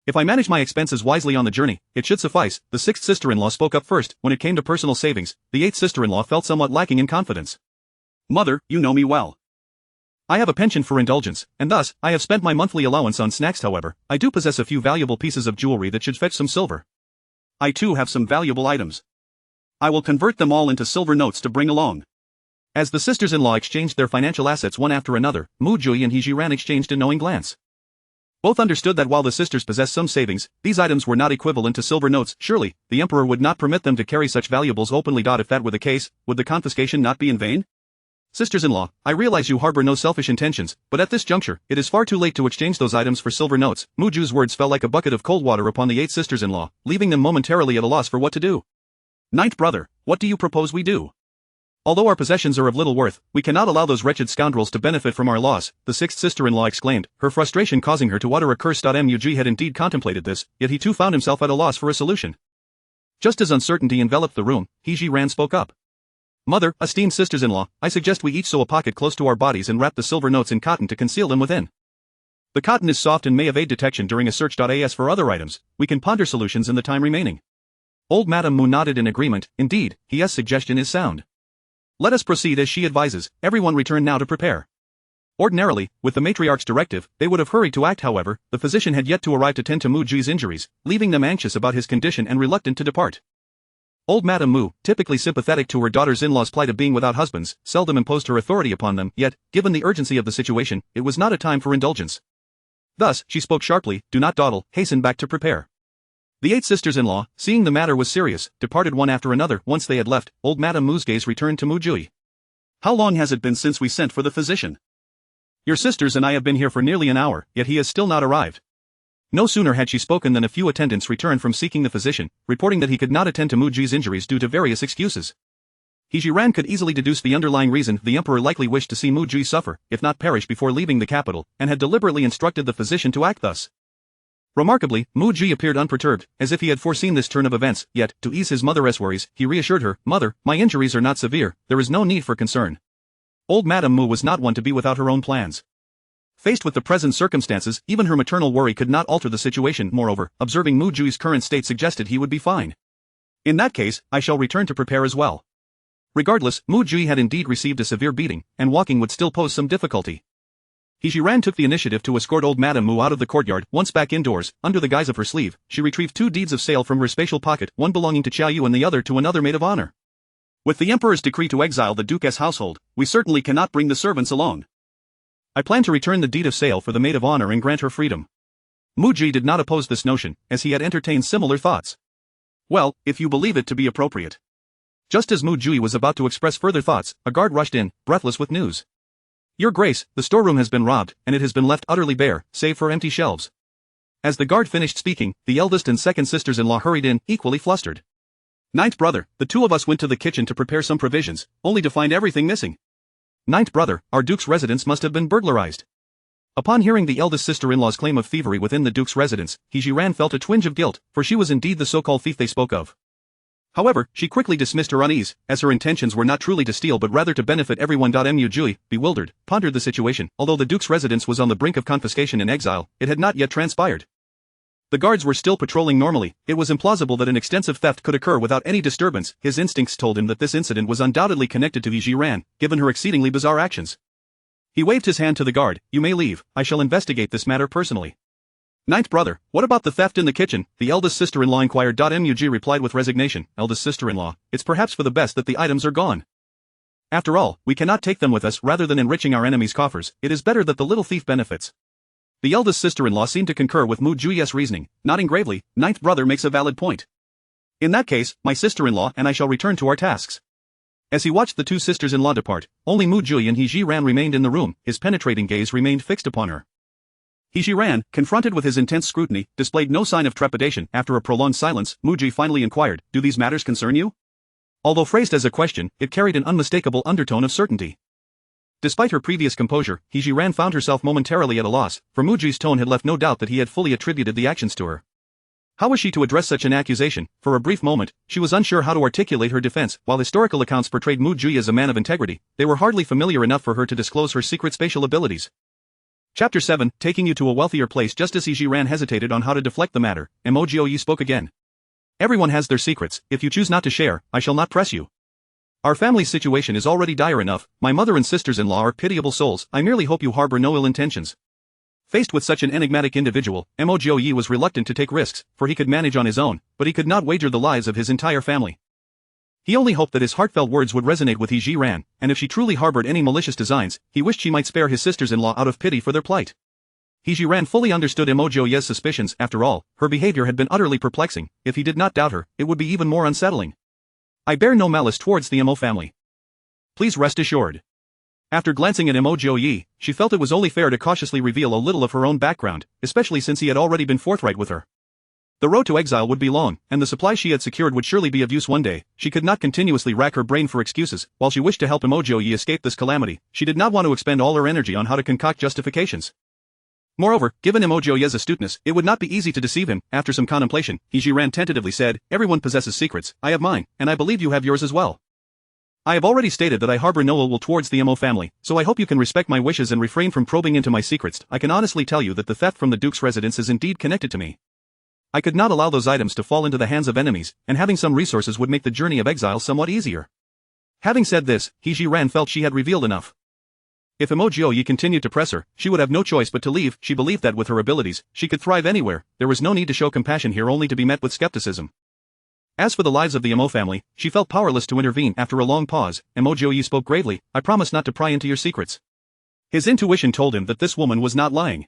If I manage my expenses wisely on the journey, it should suffice. The 6th sister-in-law spoke up first. When it came to personal savings, the 8th sister-in-law felt somewhat lacking in confidence. Mother, you know me well. I have a penchant for indulgence, and thus, I have spent my monthly allowance on snacks. However, I do possess a few valuable pieces of jewelry that should fetch some silver. I too have some valuable items. I will convert them all into silver notes to bring along. As the sisters-in-law exchanged their financial assets one after another, Mo Jiuye and He Zhi Ran exchanged a knowing glance. Both understood that while the sisters possessed some savings, these items were not equivalent to silver notes. Surely, the emperor would not permit them to carry such valuables openly. If that were the case, would the confiscation not be in vain? Sisters-in-law, I realize you harbor no selfish intentions, but at this juncture, it is far too late to exchange those items for silver notes. Mo Jiuye's words fell like a bucket of cold water upon the 8 sisters-in-law, leaving them momentarily at a loss for what to do. 9th brother, what do you propose we do? Although our possessions are of little worth, we cannot allow those wretched scoundrels to benefit from our loss, the 6th sister-in-law exclaimed, her frustration causing her to utter a curse. Mo Jiuye had indeed contemplated this, yet he too found himself at a loss for a solution. Just as uncertainty enveloped the room, He Zhi Ran spoke up. Mother, esteemed sisters-in-law, I suggest we each sew a pocket close to our bodies and wrap the silver notes in cotton to conceal them within. The cotton is soft and may evade detection during a search. As for other items, we can ponder solutions in the time remaining. Old Madame Mu nodded in agreement. Indeed, He's suggestion is sound. Let us proceed as she advises. Everyone return now to prepare. Ordinarily, with the matriarch's directive, they would have hurried to act. However, the physician had yet to arrive to tend to Mo Jiuye's injuries, leaving them anxious about his condition and reluctant to depart. Old Madame Mu, typically sympathetic to her daughters-in-law's plight of being without husbands, seldom imposed her authority upon them, yet, given the urgency of the situation, it was not a time for indulgence. Thus, she spoke sharply, do not dawdle, hasten back to prepare. The 8 sisters-in-law, seeing the matter was serious, departed one after another. Once they had left, old Madame Mu's gaze returned to Mo Jiuye. How long has it been since we sent for the physician? Your sisters and I have been here for nearly an hour, yet he has still not arrived. No sooner had she spoken than a few attendants returned from seeking the physician, reporting that he could not attend to Mo Jiuye's injuries due to various excuses. He Zhi Ran could easily deduce the underlying reason. The emperor likely wished to see Mo Jiuye suffer, if not perish before leaving the capital, and had deliberately instructed the physician to act thus. Remarkably, Mo Jiuye appeared unperturbed, as if he had foreseen this turn of events, yet, to ease his mother's worries, he reassured her, Mother, my injuries are not severe, there is no need for concern. Old Madame Mu was not one to be without her own plans. Faced with the present circumstances, even her maternal worry could not alter the situation. Moreover, observing Mo Jiuye's current state suggested he would be fine. In that case, I shall return to prepare as well. Regardless, Mo Jiuye had indeed received a severe beating, and walking would still pose some difficulty. He Zhi Ran took the initiative to escort old Madame Mu out of the courtyard. Once back indoors, under the guise of her sleeve, she retrieved 2 deeds of sale from her spatial pocket, one belonging to Qiao Yu and the other to another maid of honor. With the Emperor's decree to exile the Duke's household, we certainly cannot bring the servants along. I plan to return the deed of sale for the maid of honor and grant her freedom. Mo Jiuye did not oppose this notion, as he had entertained similar thoughts. Well, if you believe it to be appropriate. Just as Mo Jiuye was about to express further thoughts, a guard rushed in, breathless with news. Your Grace, the storeroom has been robbed, and it has been left utterly bare, save for empty shelves. As the guard finished speaking, the eldest and second sisters-in-law hurried in, equally flustered. Ninth brother, the 2 of us went to the kitchen to prepare some provisions, only to find everything missing. Ninth brother, our Duke's residence must have been burglarized. Upon hearing the eldest sister-in-law's claim of thievery within the Duke's residence, He Zhi Ran felt a twinge of guilt, for she was indeed the so-called thief they spoke of. However, she quickly dismissed her unease, as her intentions were not truly to steal but rather to benefit everyone. Mo Jiuye, bewildered, pondered the situation. Although the Duke's residence was on the brink of confiscation and exile, it had not yet transpired. The guards were still patrolling normally. It was implausible that an extensive theft could occur without any disturbance. His instincts told him that this incident was undoubtedly connected to He Zhi Ran, given her exceedingly bizarre actions. He waved his hand to the guard. You may leave, I shall investigate this matter personally. Ninth brother, what about the theft in the kitchen? The eldest sister-in-law inquired. Mo Jiuye replied with resignation. Eldest sister-in-law, it's perhaps for the best that the items are gone. After all, we cannot take them with us. Rather than enriching our enemies' coffers, it is better that the little thief benefits. The eldest sister-in-law seemed to concur with Mo Jiuye's reasoning, nodding gravely. Ninth brother makes a valid point. In that case, my sister-in-law and I shall return to our tasks. As he watched the 2 sisters-in-law depart, only Mo Jiuye and He Zhi Ran remained in the room. His penetrating gaze remained fixed upon her. He Zhi Ran, confronted with his intense scrutiny, displayed no sign of trepidation. After a prolonged silence, Mo Jiuye finally inquired, do these matters concern you? Although phrased as a question, it carried an unmistakable undertone of certainty. Despite her previous composure, He Zhi Ran found herself momentarily at a loss, for Mo Jiuye's tone had left no doubt that he had fully attributed the actions to her. How was she to address such an accusation? For a brief moment, she was unsure how to articulate her defense. While historical accounts portrayed Mo Jiuye as a man of integrity, they were hardly familiar enough for her to disclose her secret spatial abilities. Chapter 7, taking you to a wealthier place. Just as He Zhi Ran hesitated on how to deflect the matter, Mo Jiuye spoke again. Everyone has their secrets. If you choose not to share, I shall not press you. Our family's situation is already dire enough. My mother and sisters-in-law are pitiable souls. I merely hope you harbor no ill intentions. Faced with such an enigmatic individual, Mo Jiuye was reluctant to take risks, for he could manage on his own, but he could not wager the lives of his entire family. He only hoped that his heartfelt words would resonate with He Zhi Ran, and if she truly harbored any malicious designs, he wished she might spare his sisters-in-law out of pity for their plight. He Zhi Ran fully understood Mo Jiuye's suspicions. After all, her behavior had been utterly perplexing. If he did not doubt her, it would be even more unsettling. I bear no malice towards the Mo family. Please rest assured. After glancing at Mo Jiuye, she felt it was only fair to cautiously reveal a little of her own background, especially since he had already been forthright with her. The road to exile would be long, and the supplies she had secured would surely be of use one day. She could not continuously rack her brain for excuses. While she wished to help Mo Jiuye escape this calamity, she did not want to expend all her energy on how to concoct justifications. Moreover, given Mo Jiuye's astuteness, it would not be easy to deceive him. After some contemplation, He Zhi Ran tentatively said, everyone possesses secrets. I have mine, and I believe you have yours as well. I have already stated that I harbor no ill will towards the Mo family, so I hope you can respect my wishes and refrain from probing into my secrets. I can honestly tell you that the theft from the Duke's residence is indeed connected to me. I could not allow those items to fall into the hands of enemies, and having some resources would make the journey of exile somewhat easier. Having said this, He Zhi Ran felt she had revealed enough. If Mo Jiuye continued to press her, she would have no choice but to leave. She believed that with her abilities, she could thrive anywhere. There was no need to show compassion here, only to be met with skepticism. As for the lives of the Mo family, she felt powerless to intervene. After a long pause, Mo Jiuye spoke gravely, I promise not to pry into your secrets. His intuition told him that this woman was not lying.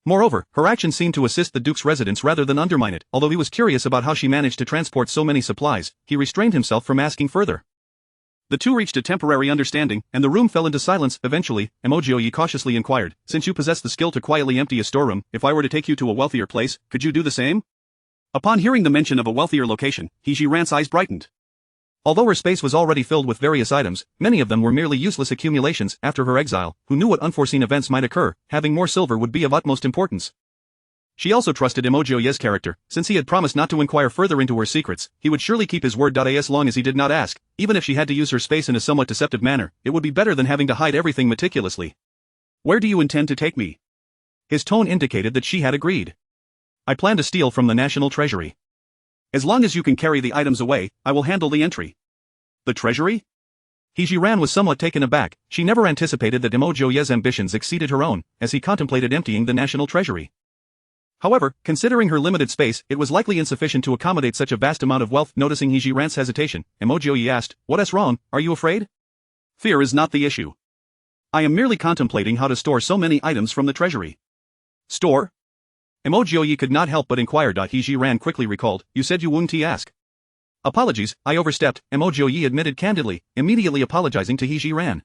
Moreover, her actions seemed to assist the Duke's residence rather than undermine it. Although he was curious about how she managed to transport so many supplies, he restrained himself from asking further. The two reached a temporary understanding, and the room fell into silence. Eventually, Mo Jiuye cautiously inquired, since you possess the skill to quietly empty a storeroom, if I were to take you to a wealthier place, could you do the same? Upon hearing the mention of a wealthier location, He Zhi Ran's eyes brightened. Although her space was already filled with various items, many of them were merely useless accumulations. After her exile, who knew what unforeseen events might occur, having more silver would be of utmost importance. She also trusted Mo Jiuye's character, since he had promised not to inquire further into her secrets, he would surely keep his word. As long as he did not ask, even if she had to use her space in a somewhat deceptive manner, it would be better than having to hide everything meticulously. Where do you intend to take me? His tone indicated that she had agreed. I plan to steal from the National Treasury. As long as you can carry the items away, I will handle the entry. The treasury? He Zhi Ran was somewhat taken aback. She never anticipated that Mo Jiuye's ambitions exceeded her own, as he contemplated emptying the National Treasury. However, considering her limited space, it was likely insufficient to accommodate such a vast amount of wealth. Noticing He Zhi Ran's hesitation, Mo Jiuye asked, "What's wrong, are you afraid?" Fear is not the issue. I am merely contemplating how to store so many items from the treasury. Store? Mo Jiuye could not help but inquire. He Zhi Ran quickly recalled, "You said you wouldn't ask." Apologies, I overstepped, Mo Jiuye admitted candidly, immediately apologizing to He Zhi Ran.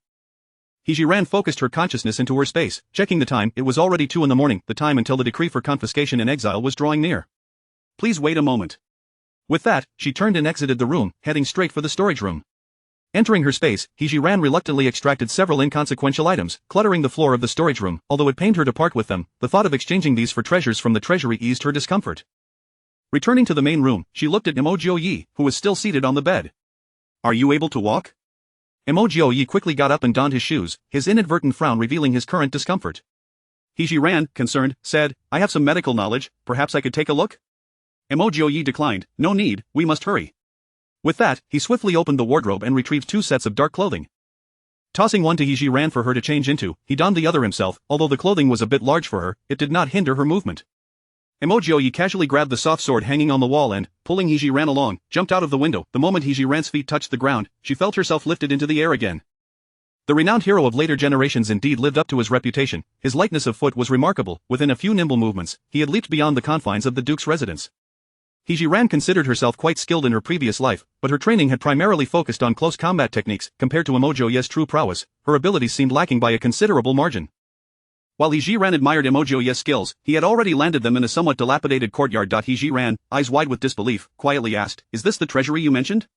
He Zhi Ran focused her consciousness into her space, checking the time. It was already 2 in the morning, the time until the decree for confiscation and exile was drawing near. Please wait a moment. With that, she turned and exited the room, heading straight for the storage room. Entering her space, He Zhi Ran reluctantly extracted several inconsequential items, cluttering the floor of the storage room. Although it pained her to part with them, the thought of exchanging these for treasures from the treasury eased her discomfort. Returning to the main room, she looked at Mo Jiuye, who was still seated on the bed. Are you able to walk? Mo Jiuye quickly got up and donned his shoes, his inadvertent frown revealing his current discomfort. He Zhi Ran, concerned, said, I have some medical knowledge, perhaps I could take a look? Mo Jiuye declined, no need, we must hurry. With that, he swiftly opened the wardrobe and retrieved 2 sets of dark clothing. Tossing one to He Zhi Ran for her to change into, he donned the other himself. Although the clothing was a bit large for her, it did not hinder her movement. Mo Jiuye casually grabbed the soft sword hanging on the wall and, pulling He Zhi Ran along, jumped out of the window. The moment He Zhi Ran's feet touched the ground, she felt herself lifted into the air again. The renowned hero of later generations indeed lived up to his reputation. His lightness of foot was remarkable. Within a few nimble movements, he had leaped beyond the confines of the Duke's residence. He Zhi Ran considered herself quite skilled in her previous life, but her training had primarily focused on close combat techniques. Compared to Mo Jiuye's true prowess, her abilities seemed lacking by a considerable margin. While He Zhi Ran admired Mo Jiuye's skills, he had already landed them in a somewhat dilapidated courtyard. He Zhi Ran, eyes wide with disbelief, quietly asked, Is this the treasury you mentioned?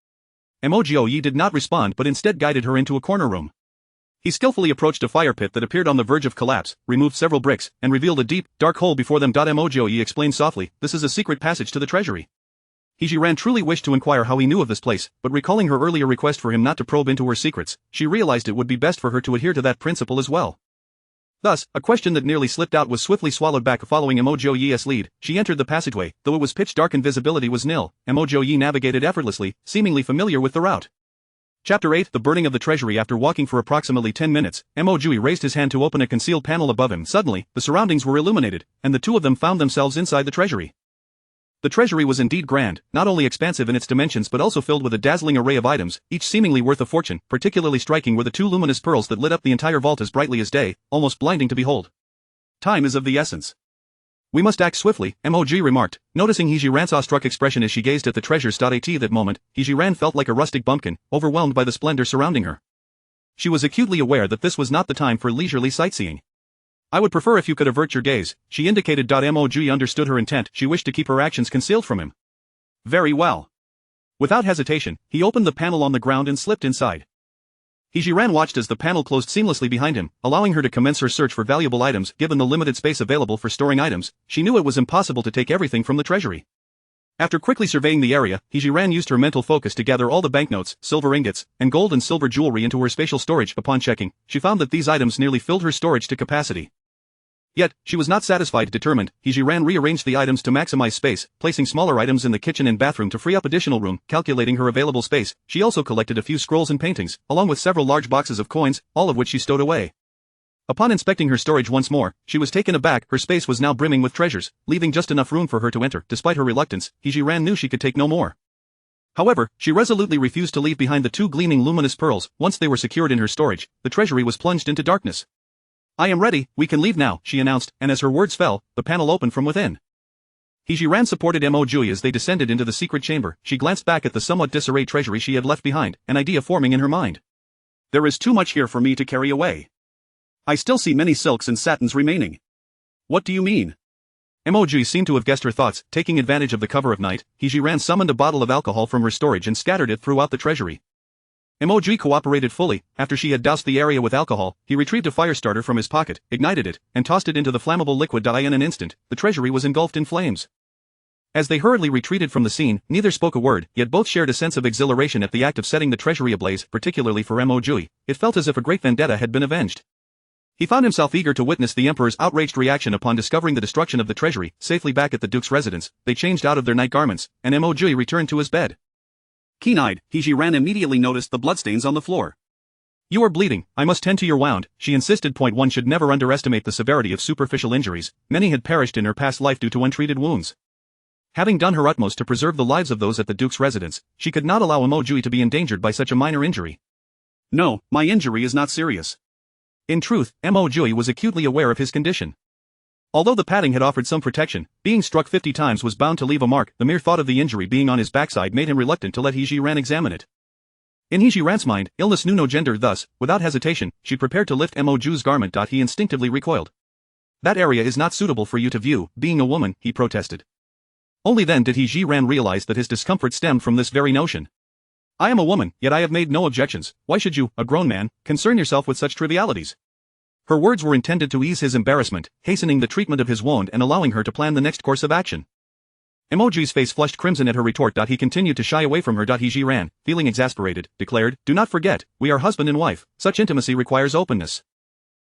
Mo Jiuye did not respond but instead guided her into a corner room. He skillfully approached a fire pit that appeared on the verge of collapse, removed several bricks, and revealed a deep, dark hole before them. Mo Jiuye explained softly, this is a secret passage to the treasury. He Zhi Ran truly wished to inquire how he knew of this place, but recalling her earlier request for him not to probe into her secrets, she realized it would be best for her to adhere to that principle as well. Thus, a question that nearly slipped out was swiftly swallowed back. Following Mo Jiuye's lead, she entered the passageway. Though it was pitch dark and visibility was nil, Mo Jiuye navigated effortlessly, seemingly familiar with the route. Chapter 8: The Burning of the Treasury. After walking for approximately 10 minutes, Mo Jiuye raised his hand to open a concealed panel above him. Suddenly, the surroundings were illuminated, and the two of them found themselves inside the treasury. The treasury was indeed grand, not only expansive in its dimensions but also filled with a dazzling array of items, each seemingly worth a fortune. Particularly striking were the 2 luminous pearls that lit up the entire vault as brightly as day, almost blinding to behold. Time is of the essence. We must act swiftly, Mo Jiuye remarked, noticing He Zhi Ran's awestruck expression as she gazed at the treasures. At that moment, He Zhi Ran felt like a rustic bumpkin, overwhelmed by the splendor surrounding her. She was acutely aware that this was not the time for leisurely sightseeing. I would prefer if you could avert your gaze, she indicated. Mo Jiuye understood her intent. She wished to keep her actions concealed from him. Very well. Without hesitation, he opened the panel on the ground and slipped inside. He Zhi Ran watched as the panel closed seamlessly behind him, allowing her to commence her search for valuable items. Given the limited space available for storing items, she knew it was impossible to take everything from the treasury. After quickly surveying the area, He Zhi Ran used her mental focus to gather all the banknotes, silver ingots, and gold and silver jewelry into her spatial storage. Upon checking, she found that these items nearly filled her storage to capacity. Yet, she was not satisfied. Determined, He Zhi Ran rearranged the items to maximize space, placing smaller items in the kitchen and bathroom to free up additional room. Calculating her available space, she also collected a few scrolls and paintings, along with several large boxes of coins, all of which she stowed away. Upon inspecting her storage once more, she was taken aback. Her space was now brimming with treasures, leaving just enough room for her to enter. Despite her reluctance, He Zhi Ran knew she could take no more. However, she resolutely refused to leave behind the 2 gleaming luminous pearls. Once they were secured in her storage, the treasury was plunged into darkness. I am ready, we can leave now, she announced, and as her words fell, the panel opened from within. He Zhi Ran supported Mo Jiuye as they descended into the secret chamber. She glanced back at the somewhat disarrayed treasury she had left behind, an idea forming in her mind. There is too much here for me to carry away. I still see many silks and satins remaining. What do you mean? Mo Jiuye seemed to have guessed her thoughts. Taking advantage of the cover of night, He Zhi Ran summoned a bottle of alcohol from her storage and scattered it throughout the treasury. Mo Jiuye cooperated fully. After she had doused the area with alcohol, he retrieved a fire starter from his pocket, ignited it, and tossed it into the flammable liquid. In an instant, the treasury was engulfed in flames. As they hurriedly retreated from the scene, neither spoke a word, yet both shared a sense of exhilaration at the act of setting the treasury ablaze, particularly for Mo Jiuye. It felt as if a great vendetta had been avenged. He found himself eager to witness the emperor's outraged reaction upon discovering the destruction of the treasury. Safely back at the duke's residence, they changed out of their night garments, and Mo Jiuye returned to his bed. Keen-eyed, He Zhi Ran immediately noticed the bloodstains on the floor. "You are bleeding, I must tend to your wound," she insisted. One should never underestimate the severity of superficial injuries. Many had perished in her past life due to untreated wounds. Having done her utmost to preserve the lives of those at the duke's residence, she could not allow Mo Jiuye to be endangered by such a minor injury. "No, my injury is not serious." In truth, Mo Jiuye was acutely aware of his condition. Although the padding had offered some protection, being struck 50 times was bound to leave a mark. The mere thought of the injury being on his backside made him reluctant to let He Zhi Ran examine it. In He Zhi Ran's mind, illness knew no gender. Thus, without hesitation, she prepared to lift Mo Jiuye's garment. He instinctively recoiled. "That area is not suitable for you to view, being a woman," he protested. Only then did He Zhi Ran realize that his discomfort stemmed from this very notion. "I am a woman, yet I have made no objections. Why should you, a grown man, concern yourself with such trivialities?" Her words were intended to ease his embarrassment, hastening the treatment of his wound and allowing her to plan the next course of action. Mo Jiuye's face flushed crimson at her retort. He continued to shy away from her. He Zhi Ran, feeling exasperated, declared, "Do not forget, we are husband and wife. Such intimacy requires openness."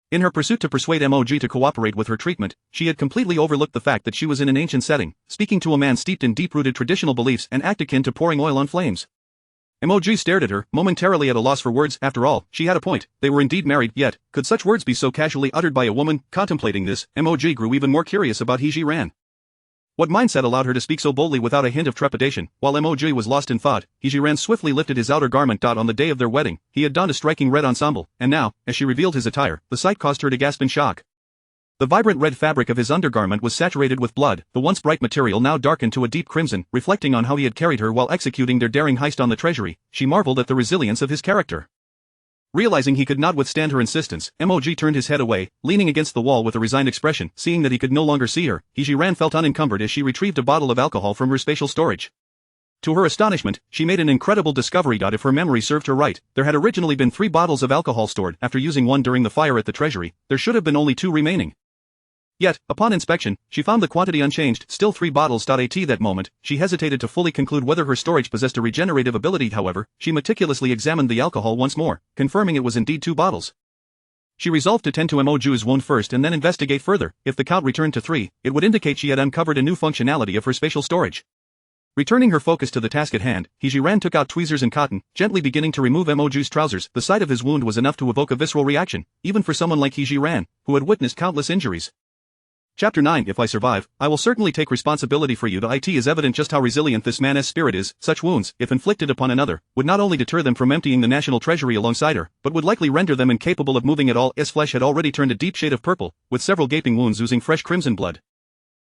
In her pursuit to persuade Mo Jiuye to cooperate with her treatment, she had completely overlooked the fact that she was in an ancient setting, speaking to a man steeped in deep-rooted traditional beliefs and act akin to pouring oil on flames. Mo Jiuye stared at her, momentarily at a loss for words. After all, she had a point. They were indeed married, yet, could such words be so casually uttered by a woman? Contemplating this, Mo Jiuye grew even more curious about He Zhi Ran. What mindset allowed her to speak so boldly without a hint of trepidation? While Mo Jiuye was lost in thought, He Zhi Ran swiftly lifted his outer garment. On the day of their wedding, he had donned a striking red ensemble, and now, as she revealed his attire, the sight caused her to gasp in shock. The vibrant red fabric of his undergarment was saturated with blood, the once bright material now darkened to a deep crimson. Reflecting on how he had carried her while executing their daring heist on the treasury, she marveled at the resilience of his character. Realizing he could not withstand her insistence, Mo Jiuye turned his head away, leaning against the wall with a resigned expression. Seeing that he could no longer see her, He Zhi Ran felt unencumbered as she retrieved a bottle of alcohol from her spatial storage. To her astonishment, she made an incredible discovery. If her memory served her right, there had originally been 3 bottles of alcohol stored. After using one during the fire at the treasury, there should have been only 2 remaining. Yet, upon inspection, she found the quantity unchanged, still 3 bottles. At that moment, she hesitated to fully conclude whether her storage possessed a regenerative ability. However, she meticulously examined the alcohol once more, confirming it was indeed 2 bottles. She resolved to tend to Mo Jiuye's wound first and then investigate further. If the count returned to 3, it would indicate she had uncovered a new functionality of her spatial storage. Returning her focus to the task at hand, He Zhi Ran took out tweezers and cotton, gently beginning to remove Mo Jiuye's trousers. The sight of his wound was enough to evoke a visceral reaction, even for someone like He Zhi Ran, who had witnessed countless injuries. Chapter 9. If I survive, I will certainly take responsibility for you. It is evident just how resilient this man's spirit is. Such wounds, if inflicted upon another, would not only deter them from emptying the national treasury alongside her, but would likely render them incapable of moving at all. His flesh had already turned a deep shade of purple, with several gaping wounds oozing fresh crimson blood.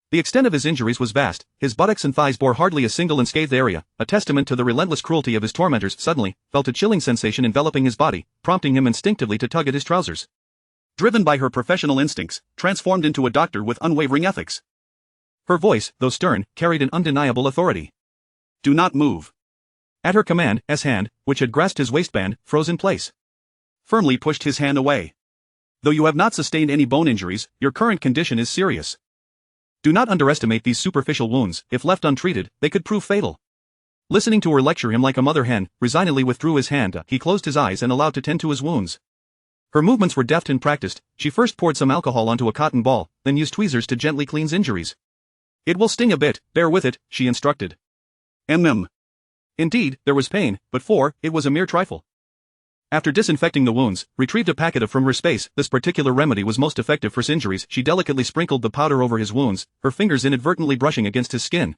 The extent of his injuries was vast. His buttocks and thighs bore hardly a single unscathed area, a testament to the relentless cruelty of his tormentors. Suddenly, felt a chilling sensation enveloping his body, prompting him instinctively to tug at his trousers. Driven by her professional instincts, transformed into a doctor with unwavering ethics. Her voice, though stern, carried an undeniable authority. "Do not move." At her command, S hand, which had grasped his waistband, froze in place. Firmly pushed his hand away. "Though you have not sustained any bone injuries, your current condition is serious. Do not underestimate these superficial wounds. If left untreated, they could prove fatal." Listening to her lecture him like a mother hen, resignedly withdrew his hand. He closed his eyes and allowed to tend to his wounds. Her movements were deft and practiced. She first poured some alcohol onto a cotton ball, then used tweezers to gently cleanse injuries. "It will sting a bit, bear with it," she instructed. Indeed, there was pain, but it was a mere trifle. After disinfecting the wounds, retrieved a packet from her space. This particular remedy was most effective for injuries. She delicately sprinkled the powder over his wounds, her fingers inadvertently brushing against his skin.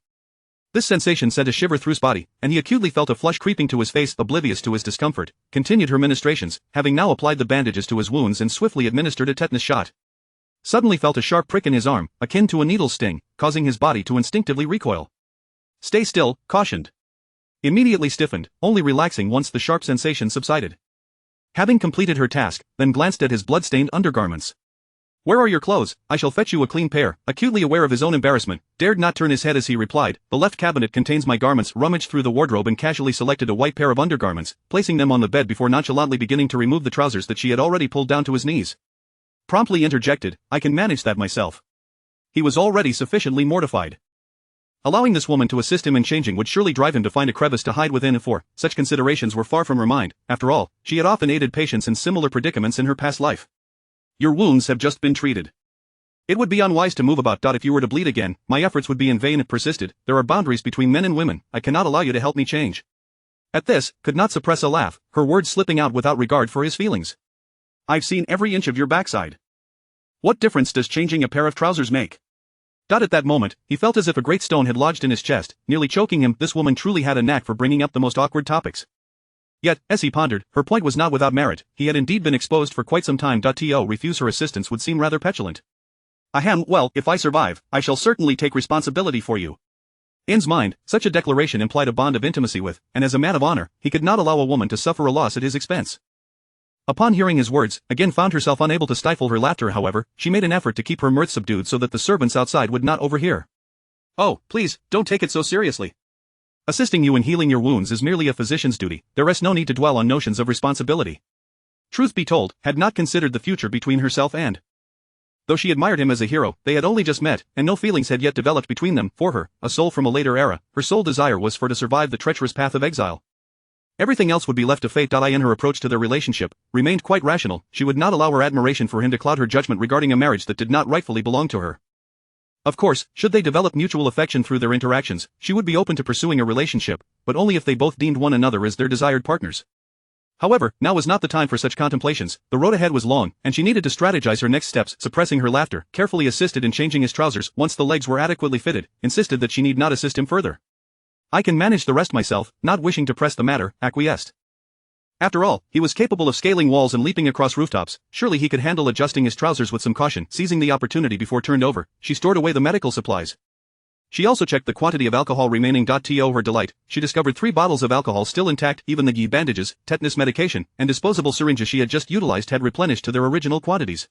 This sensation sent a shiver through his body, and he acutely felt a flush creeping to his face. Oblivious to his discomfort, continued her ministrations, having now applied the bandages to his wounds and swiftly administered a tetanus shot. Suddenly felt a sharp prick in his arm, akin to a needle sting, causing his body to instinctively recoil. "Stay still," cautioned. Immediately stiffened, only relaxing once the sharp sensation subsided. Having completed her task, then glanced at his blood-stained undergarments. Where are your clothes? I shall fetch you a clean pair. Acutely aware of his own embarrassment, dared not turn his head as he replied, the left cabinet contains my garments. Rummaged through the wardrobe and casually selected a white pair of undergarments, placing them on the bed before nonchalantly beginning to remove the trousers that she had already pulled down to his knees. Promptly interjected, I can manage that myself. He was already sufficiently mortified. Allowing this woman to assist him in changing would surely drive him to find a crevice to hide within, for such considerations were far from her mind. After all, she had often aided patients in similar predicaments in her past life. Your wounds have just been treated. It would be unwise to move about. If you were to bleed again, my efforts would be in vain. It persisted. There are boundaries between men and women. I cannot allow you to help me change. At this, could not suppress a laugh, her words slipping out without regard for his feelings. I've seen every inch of your backside. What difference does changing a pair of trousers make? At that moment, he felt as if a great stone had lodged in his chest, nearly choking him. This woman truly had a knack for bringing up the most awkward topics. Yet, as he pondered, her point was not without merit. He had indeed been exposed for quite some time. To refuse her assistance would seem rather petulant. Well, if I survive, I shall certainly take responsibility for you. In's mind, such a declaration implied a bond of intimacy with, and as a man of honor, he could not allow a woman to suffer a loss at his expense. Upon hearing his words, again found herself unable to stifle her laughter. However, she made an effort to keep her mirth subdued so that the servants outside would not overhear. Oh, please, don't take it so seriously. Assisting you in healing your wounds is merely a physician's duty. There rests no need to dwell on notions of responsibility. Truth be told, had not considered the future between herself and. Though she admired him as a hero, they had only just met, and no feelings had yet developed between them. For her, a soul from a later era, her sole desire was for to survive the treacherous path of exile. Everything else would be left to fate. In her approach to their relationship, remained quite rational. She would not allow her admiration for him to cloud her judgment regarding a marriage that did not rightfully belong to her. Of course, should they develop mutual affection through their interactions, she would be open to pursuing a relationship, but only if they both deemed one another as their desired partners. However, now was not the time for such contemplations. The road ahead was long, and she needed to strategize her next steps. Suppressing her laughter, carefully assisted in changing his trousers. Once the legs were adequately fitted, insisted that she need not assist him further. I can manage the rest myself. Not wishing to press the matter, acquiesced. After all, he was capable of scaling walls and leaping across rooftops. Surely he could handle adjusting his trousers with some caution. Seizing the opportunity before turned over, she stored away the medical supplies. She also checked the quantity of alcohol remaining. To her delight, she discovered 3 bottles of alcohol still intact. Even the bandages, tetanus medication, and disposable syringes she had just utilized had replenished to their original quantities.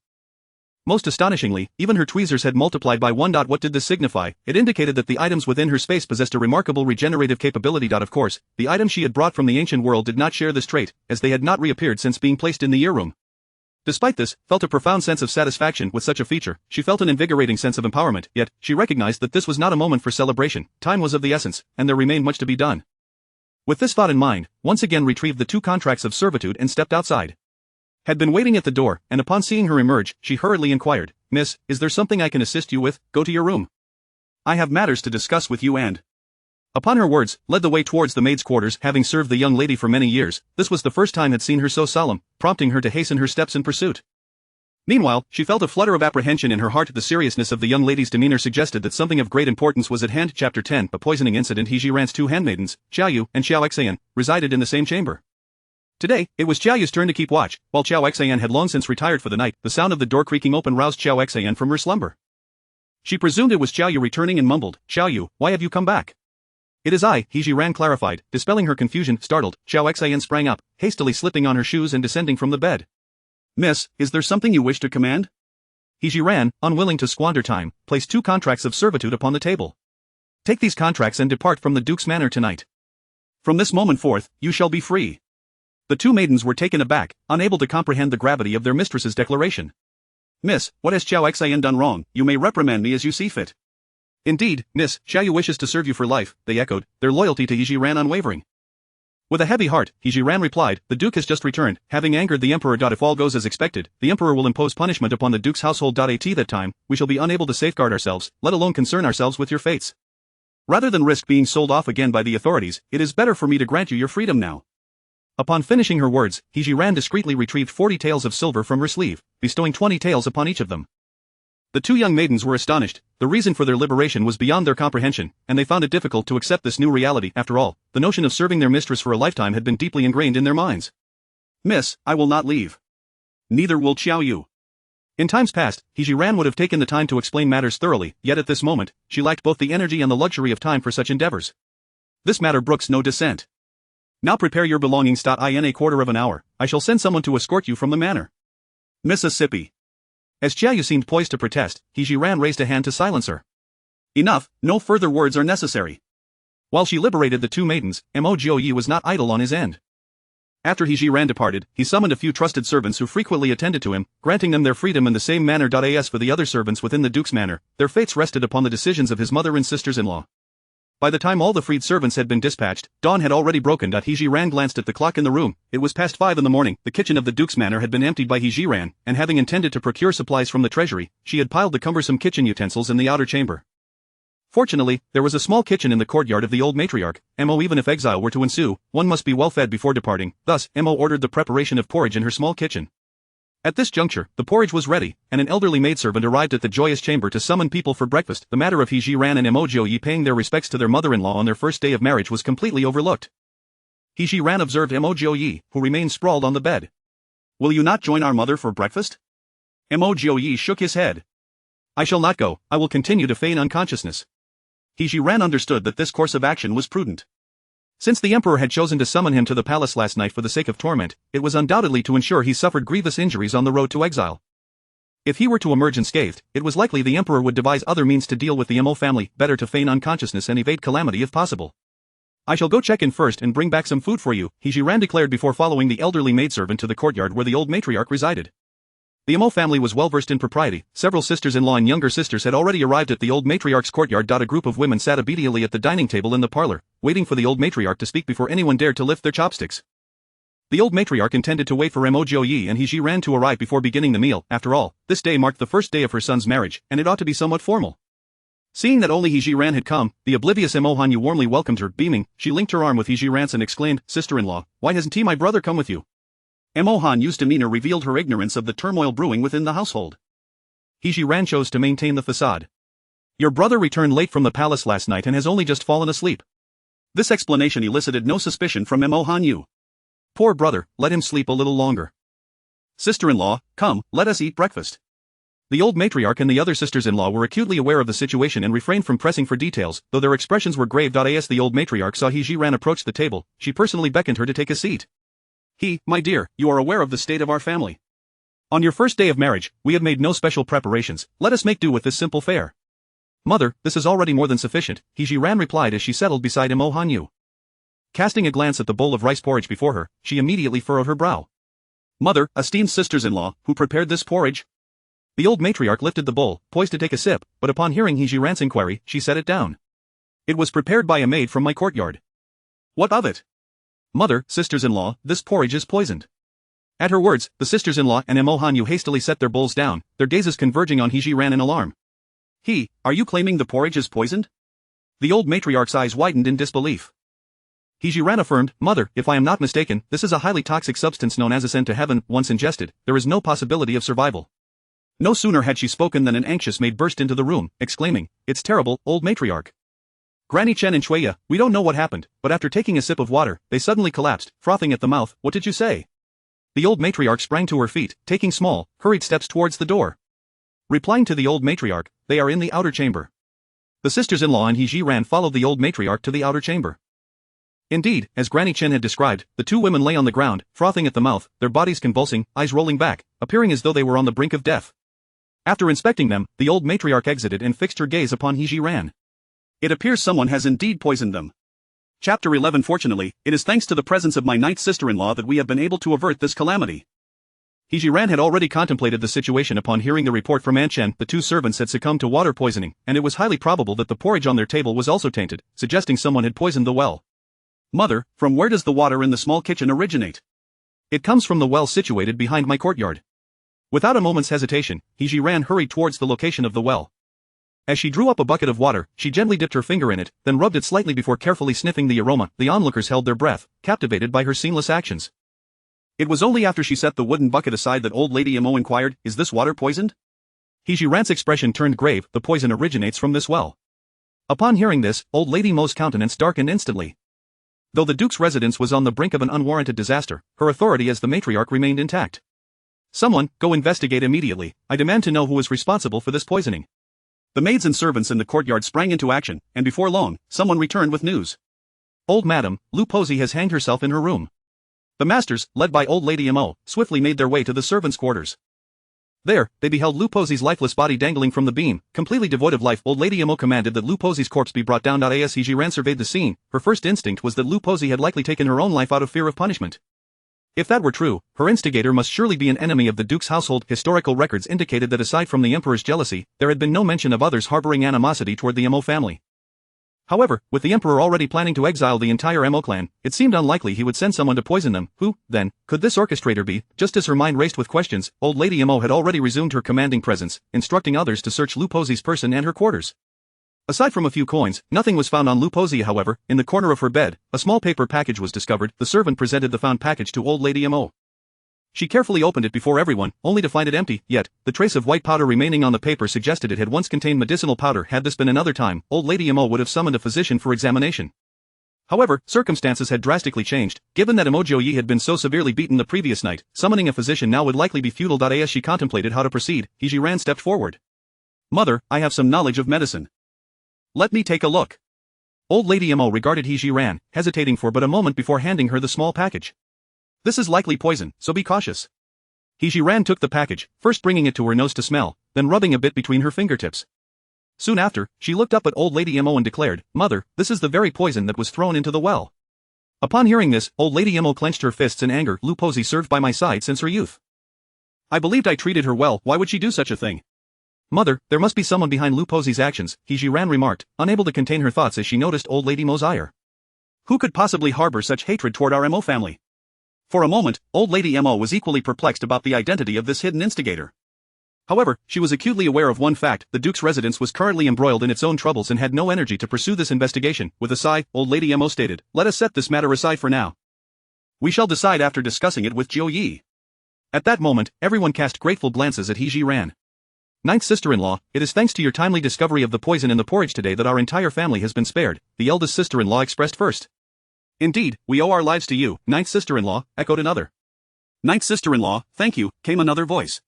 Most astonishingly, even her tweezers had multiplied by 1. What did this signify? It indicated that the items within her space possessed a remarkable regenerative capability. Of course, the items she had brought from the ancient world did not share this trait, as they had not reappeared since being placed in the ear room. Despite this, felt a profound sense of satisfaction with such a feature. She felt an invigorating sense of empowerment, yet, she recognized that this was not a moment for celebration. Time was of the essence, and there remained much to be done. With this thought in mind, once again retrieved the 2 contracts of servitude and stepped outside. Had been waiting at the door, and upon seeing her emerge, she hurriedly inquired, Miss, is there something I can assist you with? Go to your room. I have matters to discuss with you and. Upon her words, led the way towards the maid's quarters. Having served the young lady for many years, this was the first time had seen her so solemn, prompting her to hasten her steps in pursuit. Meanwhile, she felt a flutter of apprehension in her heart. The seriousness of the young lady's demeanor suggested that something of great importance was at hand. Chapter 10. A poisoning incident. He Zhi Ran's 2 handmaidens, Xiaoyu and Xiao Exile, resided in the same chamber. Today, it was Xiaoyu's turn to keep watch. While Xiao Exile had long since retired for the night, the sound of the door creaking open roused Xiao Exile from her slumber. She presumed it was Xiaoyu returning and mumbled, Xiaoyu, why have you come back? It is I, He Zhi Ran clarified, dispelling her confusion. Startled, Xiao Exile sprang up, hastily slipping on her shoes and descending from the bed. Miss, is there something you wish to command? He Zhi Ran, unwilling to squander time, placed 2 contracts of servitude upon the table. Take these contracts and depart from the Duke's manor tonight. From this moment forth, you shall be free. The 2 maidens were taken aback, unable to comprehend the gravity of their mistress's declaration. Miss, what has Xiao Exile done wrong? You may reprimand me as you see fit. Indeed, Miss, Xiaoyu wishes to serve you for life, they echoed, their loyalty to He Zhi Ran unwavering. With a heavy heart, He Zhi Ran replied, the Duke has just returned, having angered the Emperor. If all goes as expected, the Emperor will impose punishment upon the Duke's household. At that time, we shall be unable to safeguard ourselves, let alone concern ourselves with your fates. Rather than risk being sold off again by the authorities, it is better for me to grant you your freedom now. Upon finishing her words, He Zhi Ran discreetly retrieved 40 taels of silver from her sleeve, bestowing 20 taels upon each of them. The 2 young maidens were astonished. The reason for their liberation was beyond their comprehension, and they found it difficult to accept this new reality. After all, the notion of serving their mistress for a lifetime had been deeply ingrained in their minds. Miss, I will not leave. Neither will Xiaoyu. In times past, He Zhi Ran would have taken the time to explain matters thoroughly, yet at this moment, she lacked both the energy and the luxury of time for such endeavors. This matter brooks no dissent. Now prepare your belongings. In a quarter of an hour, I shall send someone to escort you from the manor. Mississippi. As Jiayu seemed poised to protest, He Zhi Ran raised a hand to silence her. Enough, no further words are necessary. While she liberated the two maidens, Mo Jiuye was not idle on his end. After He Zhi Ran departed, he summoned a few trusted servants who frequently attended to him, granting them their freedom in the same manner. As for the other servants within the duke's manor, their fates rested upon the decisions of his mother and sisters-in-law. By the time all the freed servants had been dispatched, dawn had already broken. He Zhi Ran glanced at the clock in the room. It was past 5 in the morning. The kitchen of the duke's manor had been emptied by He Zhi Ran, and having intended to procure supplies from the treasury, she had piled the cumbersome kitchen utensils in the outer chamber. Fortunately, there was a small kitchen in the courtyard of the old matriarch. Even if exile were to ensue, one must be well fed before departing. Thus, ordered the preparation of porridge in her small kitchen. At this juncture, the porridge was ready, and an elderly maidservant arrived at the joyous chamber to summon people for breakfast. The matter of He Zhi Ran and Mo Jiuye paying their respects to their mother-in-law on their first day of marriage was completely overlooked. He Zhi Ran observed Mo Jiuye, who remained sprawled on the bed. "Will you not join our mother for breakfast?" Mo Jiuye shook his head. "I shall not go, I will continue to feign unconsciousness." He Zhi Ran understood that this course of action was prudent. Since the emperor had chosen to summon him to the palace last night for the sake of torment, it was undoubtedly to ensure he suffered grievous injuries on the road to exile. If he were to emerge unscathed, it was likely the emperor would devise other means to deal with the Mo family. Better to feign unconsciousness and evade calamity if possible. "I shall go check in first and bring back some food for you," He Zhi Ran declared before following the elderly maidservant to the courtyard where the old matriarch resided. The Mo family was well versed in propriety. Several sisters-in-law and younger sisters had already arrived at the old matriarch's courtyard. A group of women sat obediently at the dining table in the parlor, waiting for the old matriarch to speak before anyone dared to lift their chopsticks. The old matriarch intended to wait for Mo Jiuye and He Zhi Ran to arrive before beginning the meal. After all, this day marked the first day of her son's marriage, and it ought to be somewhat formal. Seeing that only He Zhi Ran had come, the oblivious Mo Hanyu warmly welcomed her. Beaming, she linked her arm with He Zhi Ran's and exclaimed, "Sister-in-law, why hasn't he, my brother, come with you?" Mo Hanyu's demeanor revealed her ignorance of the turmoil brewing within the household. He Zhi Ran chose to maintain the facade. "Your brother returned late from the palace last night and has only just fallen asleep." This explanation elicited no suspicion from Mo Hanyu. "Poor brother, let him sleep a little longer." "Sister-in-law, come, let us eat breakfast." The old matriarch and the other sisters-in-law were acutely aware of the situation and refrained from pressing for details, though their expressions were grave. As the old matriarch saw He Zhi Ran approach the table, she personally beckoned her to take a seat. "My dear, you are aware of the state of our family. On your first day of marriage, we have made no special preparations. Let us make do with this simple fare." "Mother, this is already more than sufficient," He Zhi Ran replied as she settled beside Mo Hanyu. Casting a glance at the bowl of rice porridge before her, she immediately furrowed her brow. "Mother, esteemed sisters-in-law, who prepared this porridge?" The old matriarch lifted the bowl, poised to take a sip, but upon hearing He Zhi Ran's inquiry, she set it down. "It was prepared by a maid from my courtyard." "What of it?" "Mother, sisters-in-law, this porridge is poisoned." At her words, the sisters-in-law and Mo Hanyu hastily set their bowls down, their gazes converging on He Zhi Ran in alarm. Are you claiming the porridge is poisoned?" The old matriarch's eyes widened in disbelief. He Zhi Ran affirmed, "Mother, if I am not mistaken, this is a highly toxic substance known as ascend to heaven. Once ingested, there is no possibility of survival." No sooner had she spoken than an anxious maid burst into the room, exclaiming, "It's terrible, old matriarch. Granny Chen and Shuya, we don't know what happened, but after taking a sip of water, they suddenly collapsed, frothing at the mouth. What did you say?" The old matriarch sprang to her feet, taking small, hurried steps towards the door. Replying to the old matriarch, "They are in the outer chamber." The sisters-in-law and He Zhi Ran followed the old matriarch to the outer chamber. Indeed, as Granny Chen had described, the two women lay on the ground, frothing at the mouth, their bodies convulsing, eyes rolling back, appearing as though they were on the brink of death. After inspecting them, the old matriarch exited and fixed her gaze upon He Zhi Ran. "It appears someone has indeed poisoned them." Chapter 11. Fortunately, it is thanks to the presence of my ninth sister-in-law that we have been able to avert this calamity. He Zhi Ran had already contemplated the situation upon hearing the report from An Chen. The two servants had succumbed to water poisoning, and it was highly probable that the porridge on their table was also tainted, suggesting someone had poisoned the well. "Mother, from where does the water in the small kitchen originate?" "It comes from the well situated behind my courtyard." Without a moment's hesitation, He Zhi Ran hurried towards the location of the well. As she drew up a bucket of water, she gently dipped her finger in it, then rubbed it slightly before carefully sniffing the aroma. The onlookers held their breath, captivated by her seamless actions. It was only after she set the wooden bucket aside that old Lady Mo inquired, "Is this water poisoned?" He Zhi Ran's expression turned grave. "The poison originates from this well." Upon hearing this, old Lady Mo's countenance darkened instantly. Though the duke's residence was on the brink of an unwarranted disaster, her authority as the matriarch remained intact. "Someone, go investigate immediately. I demand to know who is responsible for this poisoning." The maids and servants in the courtyard sprang into action, and before long, someone returned with news. "Old Madam, Lu Posey has hanged herself in her room." The masters, led by old Lady Mo, swiftly made their way to the servants' quarters. There, they beheld Lu Pozi's lifeless body dangling from the beam, completely devoid of life. Old Lady Mo commanded that Lu Pozi's corpse be brought down. As He Zhi Ran surveyed the scene, her first instinct was that Lu Pozi had likely taken her own life out of fear of punishment. If that were true, her instigator must surely be an enemy of the Duke's household. Historical records indicated that aside from the Emperor's jealousy, there had been no mention of others harboring animosity toward the Mo family. However, with the Emperor already planning to exile the entire Mo clan, it seemed unlikely he would send someone to poison them. Who, then, could this orchestrator be? Just as her mind raced with questions, old Lady Mo had already resumed her commanding presence, instructing others to search Lu Pozi's person and her quarters. Aside from a few coins, nothing was found on Lu Pozi. However, in the corner of her bed, a small paper package was discovered. The servant presented the found package to old Lady Mo. She carefully opened it before everyone, only to find it empty, yet, the trace of white powder remaining on the paper suggested it had once contained medicinal powder. Had this been another time, old Lady Mo would have summoned a physician for examination. However, circumstances had drastically changed. Given that Mo Jiuye had been so severely beaten the previous night, summoning a physician now would likely be futile. As she contemplated how to proceed, He Zhi Ran stepped forward. "Mother, I have some knowledge of medicine. Let me take a look." Old Lady Mo regarded He Zhi Ran, hesitating for but a moment before handing her the small package. "This is likely poison, so be cautious." He Zhi Ran took the package, first bringing it to her nose to smell, then rubbing a bit between her fingertips. Soon after, she looked up at old Lady Mo and declared, "Mother, this is the very poison that was thrown into the well." Upon hearing this, old Lady Mo clenched her fists in anger. "Lu Pozi served by my side since her youth. I believed I treated her well. Why would she do such a thing?" "Mother, there must be someone behind Lu Pozi's actions," He Zhi Ran remarked, unable to contain her thoughts as she noticed old Lady Mo's ire. "Who could possibly harbor such hatred toward our Mo family?" For a moment, old Lady Mo was equally perplexed about the identity of this hidden instigator. However, she was acutely aware of one fact: the Duke's residence was currently embroiled in its own troubles and had no energy to pursue this investigation. With a sigh, old Lady Mo stated, "Let us set this matter aside for now. We shall decide after discussing it with Jiuye." At that moment, everyone cast grateful glances at He Zhi Ran. "Ninth sister-in-law, it is thanks to your timely discovery of the poison in the porridge today that our entire family has been spared," the eldest sister-in-law expressed first. "Indeed, we owe our lives to you, ninth sister-in-law," echoed another. "Ninth sister-in-law, thank you," came another voice.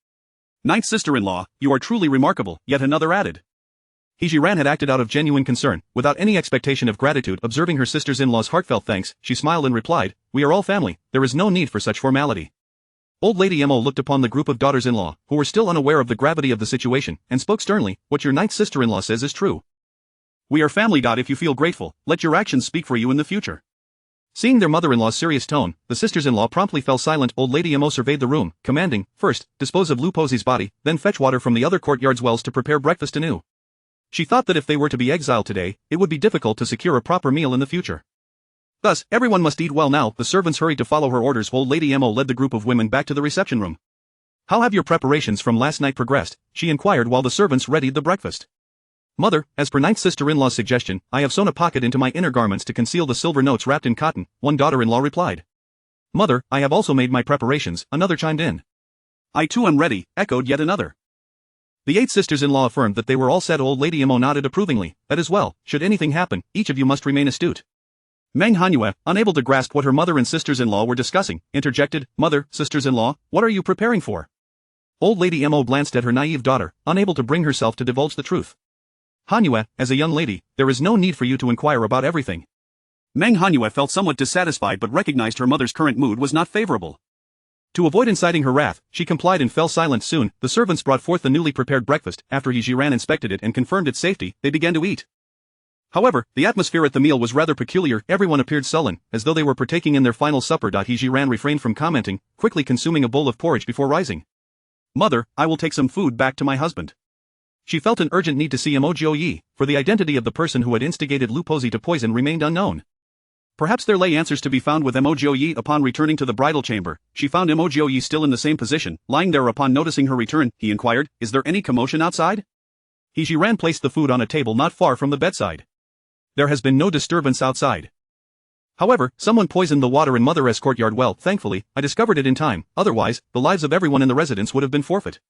"Ninth sister-in-law, you are truly remarkable," yet another added. He Zhi Ran had acted out of genuine concern, without any expectation of gratitude. Observing her sister's-in-law's heartfelt thanks, she smiled and replied, "We are all family, there is no need for such formality." Old Lady Mo looked upon the group of daughters-in-law, who were still unaware of the gravity of the situation, and spoke sternly, "What your ninth sister-in-law says is true. We are family. If you feel grateful, let your actions speak for you in the future." Seeing their mother-in-law's serious tone, the sisters-in-law promptly fell silent. Old Lady Mo surveyed the room, commanding, "First, dispose of Lu Pozi's body, then fetch water from the other courtyard's wells to prepare breakfast anew." She thought that if they were to be exiled today, it would be difficult to secure a proper meal in the future. Thus, everyone must eat well now. The servants hurried to follow her orders. Old Lady Mo led the group of women back to the reception room. "How have your preparations from last night progressed?" she inquired while the servants readied the breakfast. "Mother, as per ninth sister-in-law's suggestion, I have sewn a pocket into my inner garments to conceal the silver notes wrapped in cotton," one daughter-in-law replied. "Mother, I have also made my preparations," another chimed in. "I too am ready," echoed yet another. The 8 sisters-in-law affirmed that they were all set. Old Lady Mo nodded approvingly, "That is well, should anything happen, each of you must remain astute." Meng Hanyue, unable to grasp what her mother and sisters-in-law were discussing, interjected, "Mother, sisters-in-law, what are you preparing for?" Old Lady Mo glanced at her naive daughter, unable to bring herself to divulge the truth. "Hanyue, as a young lady, there is no need for you to inquire about everything." Meng Hanyue felt somewhat dissatisfied but recognized her mother's current mood was not favorable. To avoid inciting her wrath, she complied and fell silent. Soon, the servants brought forth the newly prepared breakfast. After He Zhi Ran inspected it and confirmed its safety, they began to eat. However, the atmosphere at the meal was rather peculiar. Everyone appeared sullen, as though they were partaking in their final supper. He Zhi Ran refrained from commenting, quickly consuming a bowl of porridge before rising. "Mother, I will take some food back to my husband." She felt an urgent need to see Mo Jiuye, for the identity of the person who had instigated Lu Pozi to poison remained unknown. Perhaps there lay answers to be found with Mo Jiuye. Upon returning to the bridal chamber, she found Mo Jiuye still in the same position, lying there. Upon noticing her return, he inquired, "Is there any commotion outside?" He Zhi Ran placed the food on a table not far from the bedside. "There has been no disturbance outside. However, someone poisoned the water in Mother's courtyard well. Thankfully, I discovered it in time, otherwise, the lives of everyone in the residence would have been forfeit."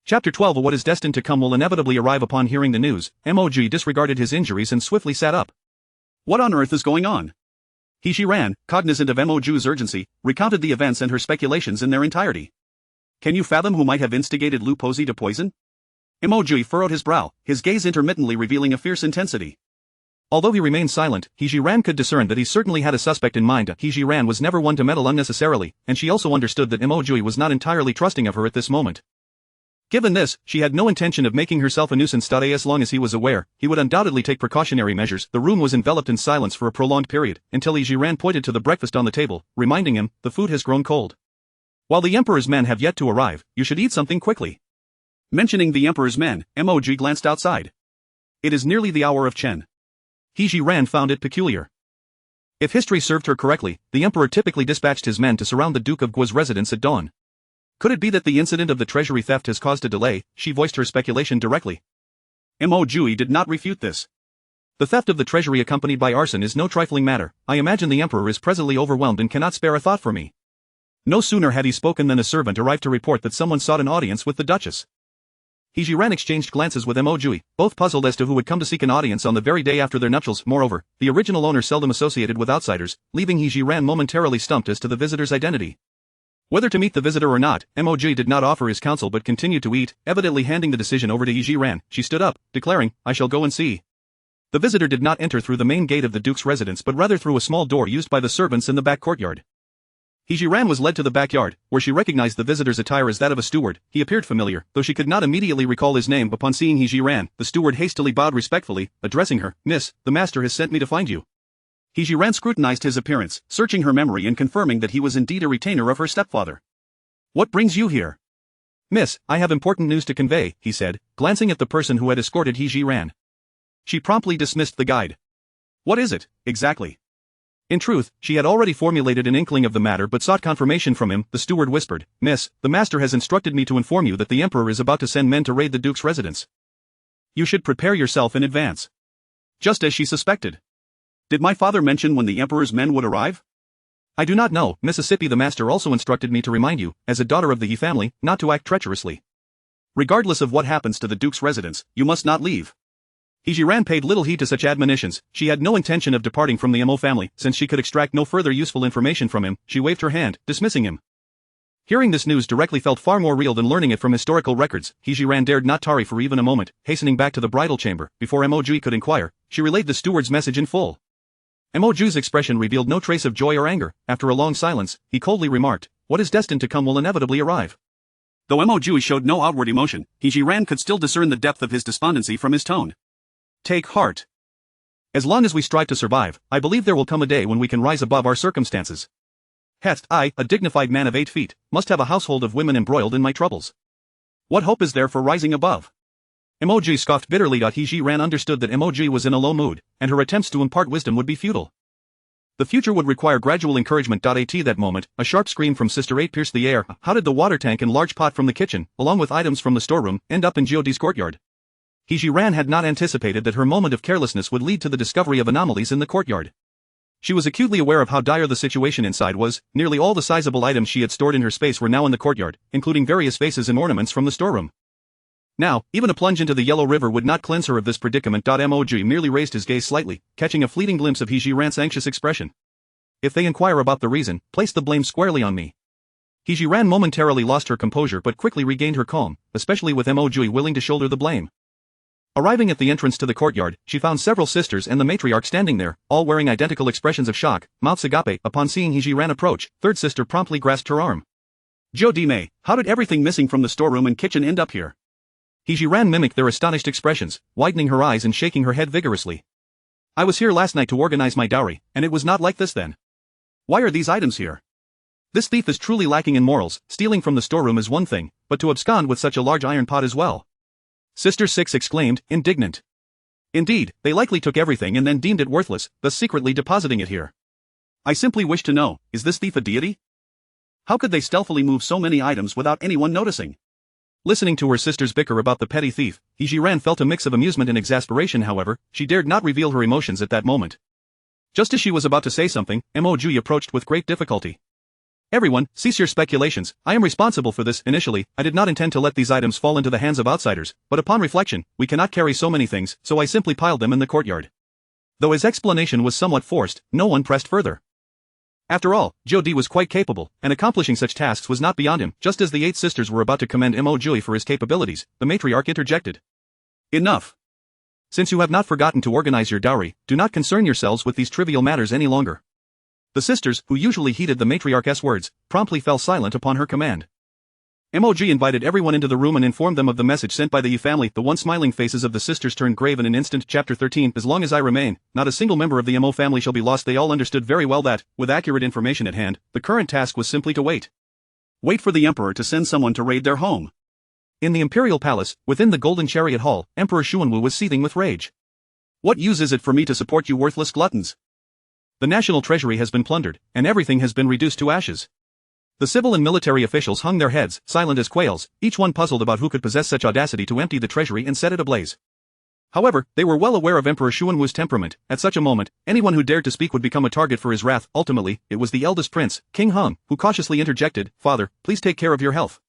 Chapter 12. What is destined to come will inevitably arrive. Upon hearing the news, Mo Jiuye disregarded his injuries and swiftly sat up. "What on earth is going on?" He Zhi Ran, cognizant of Mo Jiuye's urgency, recounted the events and her speculations in their entirety. "Can you fathom who might have instigated Lu Pozi to poison?" Mo Jiuye furrowed his brow, his gaze intermittently revealing a fierce intensity. Although he remained silent, He Zhi Ran could discern that he certainly had a suspect in mind. He Zhi Ran was never one to meddle unnecessarily, and she also understood that Mo Jiuye was not entirely trusting of her at this moment. Given this, she had no intention of making herself a nuisance. As long as he was aware, he would undoubtedly take precautionary measures. The room was enveloped in silence for a prolonged period, until He Zhi Ran pointed to the breakfast on the table, reminding him, the food has grown cold. While the Emperor's men have yet to arrive, you should eat something quickly. Mentioning the Emperor's men, Mo Jiuye glanced outside. It is nearly the hour of Chen. He Zhi Ran found it peculiar. If history served her correctly, the Emperor typically dispatched his men to surround the Duke of Guo's residence at dawn. Could it be that the incident of the treasury theft has caused a delay? She voiced her speculation directly. Mo Jiuye did not refute this. The theft of the treasury accompanied by arson is no trifling matter. I imagine the Emperor is presently overwhelmed and cannot spare a thought for me. No sooner had he spoken than a servant arrived to report that someone sought an audience with the Duchess. He Zhi Ran exchanged glances with Mo Jiuye, both puzzled as to who would come to seek an audience on the very day after their nuptials. Moreover, the original owner seldom associated with outsiders, leaving He Zhi Ran momentarily stumped as to the visitor's identity. Whether to meet the visitor or not, Mo Jiuye did not offer his counsel but continued to eat, evidently handing the decision over to He Zhi Ran. She stood up, declaring, I shall go and see. The visitor did not enter through the main gate of the Duke's residence but rather through a small door used by the servants in the back courtyard. He Zhi Ran was led to the backyard, where she recognized the visitor's attire as that of a steward. He appeared familiar, though she could not immediately recall his name. Upon seeing He Zhi Ran, the steward hastily bowed respectfully, addressing her, Miss, the master has sent me to find you. He Zhi Ran scrutinized his appearance, searching her memory and confirming that he was indeed a retainer of her stepfather. What brings you here? Miss, I have important news to convey, he said, glancing at the person who had escorted He Zhi Ran. She promptly dismissed the guide. What is it, exactly? In truth, she had already formulated an inkling of the matter but sought confirmation from him. The steward whispered, Miss, the master has instructed me to inform you that the Emperor is about to send men to raid the Duke's residence. You should prepare yourself in advance. Just as she suspected. Did my father mention when the Emperor's men would arrive? I do not know. Mississippi. The master also instructed me to remind you, as a daughter of the He family, not to act treacherously. Regardless of what happens to the Duke's residence, you must not leave. He Zhi Ran paid little heed to such admonitions. She had no intention of departing from the Mo family. Since she could extract no further useful information from him, she waved her hand, dismissing him. Hearing this news directly felt far more real than learning it from historical records. He Zhi Ran dared not tarry for even a moment, hastening back to the bridal chamber. Before Mo Jiuye could inquire, she relayed the steward's message in full. Mo Jiuye's expression revealed no trace of joy or anger. After a long silence, he coldly remarked, what is destined to come will inevitably arrive. Though Mo Jiuye showed no outward emotion, He Zhi Ran could still discern the depth of his despondency from his tone. Take heart. As long as we strive to survive, I believe there will come a day when we can rise above our circumstances. Hest, I, a dignified man of 8 feet, must have a household of women embroiled in my troubles. What hope is there for rising above? Mo Jiuye scoffed bitterly. He Zhi Ran understood that Mo Jiuye was in a low mood, and her attempts to impart wisdom would be futile. The future would require gradual encouragement. At that moment, a sharp scream from Sister 8 pierced the air. How did the water tank and large pot from the kitchen, along with items from the storeroom, end up in Jiuye's courtyard? He Zhi Ran had not anticipated that her moment of carelessness would lead to the discovery of anomalies in the courtyard. She was acutely aware of how dire the situation inside was. Nearly all the sizable items she had stored in her space were now in the courtyard, including various vases and ornaments from the storeroom. Now, even a plunge into the Yellow River would not cleanse her of this predicament. Mo Jiuye merely raised his gaze slightly, catching a fleeting glimpse of He Zhi Ran's anxious expression. If they inquire about the reason, place the blame squarely on me. He Zhi Ran momentarily lost her composure but quickly regained her calm, especially with Mo Jiuye willing to shoulder the blame. Arriving at the entrance to the courtyard, she found several sisters and the matriarch standing there, all wearing identical expressions of shock, mouths agape. Upon seeing He Zhi Ran approach, third sister promptly grasped her arm. Jiuye, how did everything missing from the storeroom and kitchen end up here? He Zhi Ran mimicked their astonished expressions, widening her eyes and shaking her head vigorously. I was here last night to organize my dowry, and it was not like this then. Why are these items here? This thief is truly lacking in morals. Stealing from the storeroom is one thing, but to abscond with such a large iron pot as well. Sister 6 exclaimed, indignant. Indeed, they likely took everything and then deemed it worthless, thus secretly depositing it here. I simply wish to know, is this thief a deity? How could they stealthily move so many items without anyone noticing? Listening to her sisters bicker about the petty thief, He Zhi Ran felt a mix of amusement and exasperation. However, she dared not reveal her emotions at that moment. Just as she was about to say something, Mo Jiuye approached with great difficulty. Everyone, cease your speculations. I am responsible for this. Initially, I did not intend to let these items fall into the hands of outsiders, but upon reflection, we cannot carry so many things, so I simply piled them in the courtyard. Though his explanation was somewhat forced, no one pressed further. After all, Jiuye was quite capable, and accomplishing such tasks was not beyond him. Just as the 8 sisters were about to commend Mo Jiuye for his capabilities, the matriarch interjected. Enough. Since you have not forgotten to organize your dowry, do not concern yourselves with these trivial matters any longer. The sisters, who usually heeded the matriarch's words, promptly fell silent upon her command. Mo Jiuye invited everyone into the room and informed them of the message sent by the Yi family. The one smiling faces of the sisters turned grave in an instant. Chapter 13. As long as I remain, not a single member of the Mo family shall be lost. They all understood very well that, with accurate information at hand, the current task was simply to wait. Wait for the emperor to send someone to raid their home. In the imperial palace, within the golden chariot hall, Emperor Xuanwu was seething with rage. What use is it for me to support you worthless gluttons? The national treasury has been plundered, and everything has been reduced to ashes. The civil and military officials hung their heads, silent as quails, each one puzzled about who could possess such audacity to empty the treasury and set it ablaze. However, they were well aware of Emperor Xuanwu's temperament. At such a moment, anyone who dared to speak would become a target for his wrath. Ultimately, it was the eldest prince, King Heng, who cautiously interjected, "Father, please take care of your health.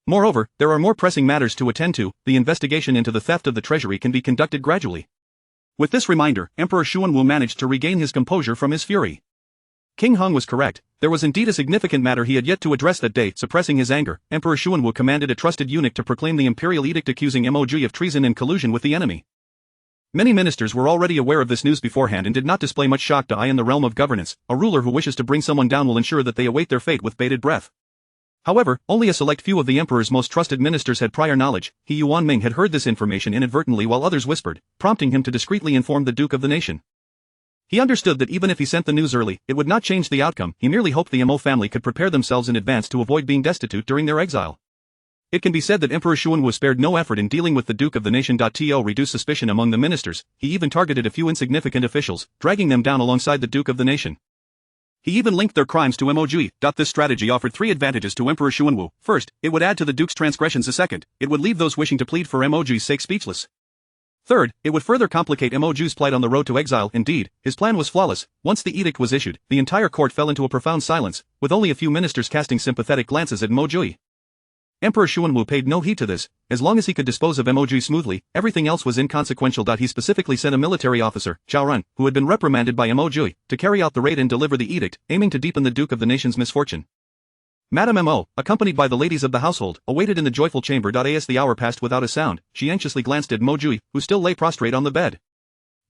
Moreover, there are more pressing matters to attend to. The investigation into the theft of the treasury can be conducted gradually." With this reminder, Emperor Xuanwu managed to regain his composure from his fury. King Heng was correct. There was indeed a significant matter he had yet to address that day. Suppressing his anger, Emperor Xuanwu commanded a trusted eunuch to proclaim the imperial edict accusing Mo Jiuye of treason and collusion with the enemy. Many ministers were already aware of this news beforehand and did not display much shock. In the realm of governance, a ruler who wishes to bring someone down will ensure that they await their fate with bated breath. However, only a select few of the emperor's most trusted ministers had prior knowledge. He Yuanming had heard this information inadvertently while others whispered, prompting him to discreetly inform the Duke of the nation. He understood that even if he sent the news early, it would not change the outcome. He merely hoped the Mo family could prepare themselves in advance to avoid being destitute during their exile. It can be said that Emperor Xuanwu spared no effort in dealing with the Duke of the nation. To reduce suspicion among the ministers, he even targeted a few insignificant officials, dragging them down alongside the Duke of the nation. He even linked their crimes to Mo Jiuye. This strategy offered three advantages to Emperor Xuanwu. First, it would add to the Duke's transgressions. Second, it would leave those wishing to plead for Mo Jiuye's sake speechless. Third, it would further complicate Mo Jiuye's plight on the road to exile. Indeed, his plan was flawless. Once the edict was issued, the entire court fell into a profound silence, with only a few ministers casting sympathetic glances at Mo Jiuye. Emperor Xuanwu paid no heed to this. As long as he could dispose of Mo Jiuye smoothly, everything else was inconsequential. He specifically sent a military officer, Zhi Ran, who had been reprimanded by Mo Jiuye, to carry out the raid and deliver the edict, aiming to deepen the Duke of the nation's misfortune. Madame Mo, accompanied by the ladies of the household, awaited in the joyful chamber. As the hour passed without a sound, she anxiously glanced at Mo Jiuye, who still lay prostrate on the bed.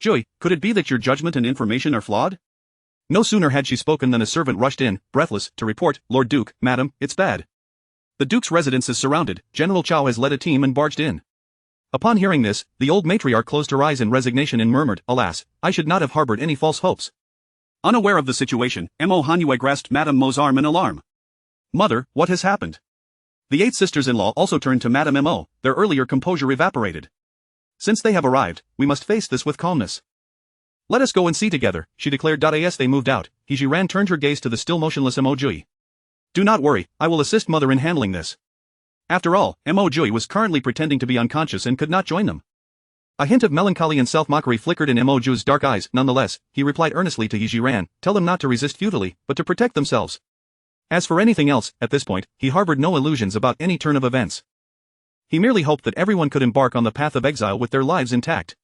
"Jiuye, could it be that your judgment and information are flawed?" No sooner had she spoken than a servant rushed in, breathless, to report, "Lord Duke, Madam, it's bad. The Duke's residence is surrounded. General Chao has led a team and barged in." Upon hearing this, the old matriarch closed her eyes in resignation and murmured, "Alas, I should not have harbored any false hopes." Unaware of the situation, Mo Jiuye grasped Madame Mo's arm in alarm. "Mother, what has happened?" The 8 sisters-in-law also turned to Madame Mo, their earlier composure evaporated. "Since they have arrived, we must face this with calmness. Let us go and see together," she declared. As they moved out, He Zhi Ran turned her gaze to the still motionless Mo Jiuye. "Do not worry, I will assist Mother in handling this." After all, Mo Jiuye was currently pretending to be unconscious and could not join them. A hint of melancholy and self-mockery flickered in Mo Jiuye's dark eyes. Nonetheless, he replied earnestly to He Zhi Ran, "Tell them not to resist futilely, but to protect themselves." As for anything else, at this point, he harbored no illusions about any turn of events. He merely hoped that everyone could embark on the path of exile with their lives intact.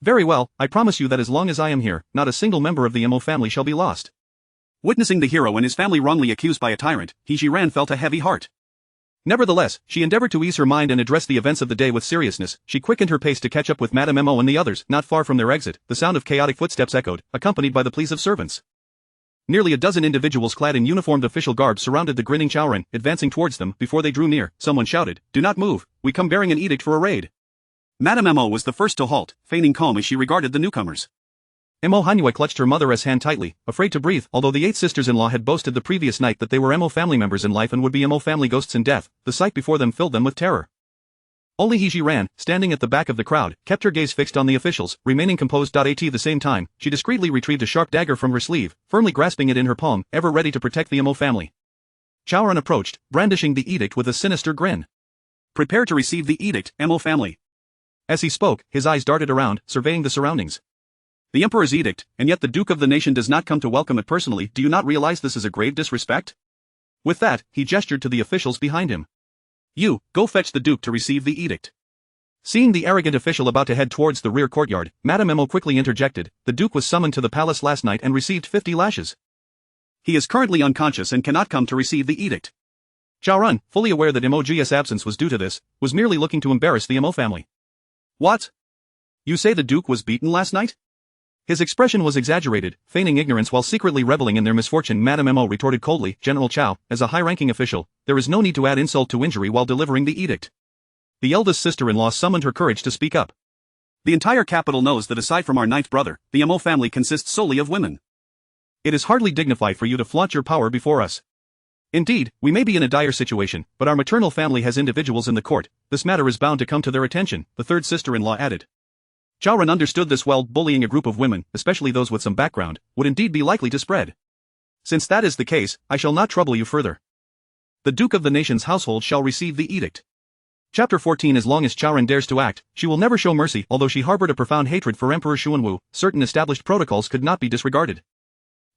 "Very well, I promise you that as long as I am here, not a single member of the Mo family shall be lost." Witnessing the hero and his family wrongly accused by a tyrant, He Zhi Ran felt a heavy heart. Nevertheless, she endeavored to ease her mind and address the events of the day with seriousness. She quickened her pace to catch up with Madame Mo and the others. Not far from their exit, the sound of chaotic footsteps echoed, accompanied by the pleas of servants. Nearly a dozen individuals clad in uniformed official garb surrounded the grinning Zhi Ran. Advancing towards them, before they drew near, someone shouted, "Do not move, we come bearing an edict for a raid." Madame Mo was the first to halt, feigning calm as she regarded the newcomers. Mo Jiuye clutched her mother's hand tightly, afraid to breathe. Although the 8 sisters-in-law had boasted the previous night that they were Mo family members in life and would be Mo family ghosts in death, the sight before them filled them with terror. Only He Zhi Ran, standing at the back of the crowd, kept her gaze fixed on the officials, remaining composed. At the same time, she discreetly retrieved a sharp dagger from her sleeve, firmly grasping it in her palm, ever ready to protect the Mo family. Zhi Ran approached, brandishing the edict with a sinister grin. "Prepare to receive the edict, Mo family." As he spoke, his eyes darted around, surveying the surroundings. "The Emperor's edict, and yet the Duke of the nation does not come to welcome it personally. Do you not realize this is a grave disrespect?" With that, he gestured to the officials behind him. "You, go fetch the Duke to receive the edict." Seeing the arrogant official about to head towards the rear courtyard, Madame Mo quickly interjected, "The Duke was summoned to the palace last night and received 50 lashes. He is currently unconscious and cannot come to receive the edict." Zhi Ran, fully aware that Mo Jiuye's absence was due to this, was merely looking to embarrass the Mo family. "What? You say the Duke was beaten last night?" His expression was exaggerated, feigning ignorance while secretly reveling in their misfortune. Madame Mo retorted coldly, "General Chao, as a high-ranking official, there is no need to add insult to injury while delivering the edict. The eldest sister-in-law summoned her courage to speak up. The entire capital knows that aside from our ninth brother, the Mo family consists solely of women. It is hardly dignified for you to flaunt your power before us. Indeed, we may be in a dire situation, but our maternal family has individuals in the court. This matter is bound to come to their attention, the third sister-in-law added. Zhao Ren understood this well. Bullying a group of women, especially those with some background, would indeed be likely to spread. Since that is the case, I shall not trouble you further. The Duke of the nation's household shall receive the edict. Chapter 14. As long as Zhao Ren dares to act, she will never show mercy. Although she harbored a profound hatred for Emperor Xuanwu, certain established protocols could not be disregarded.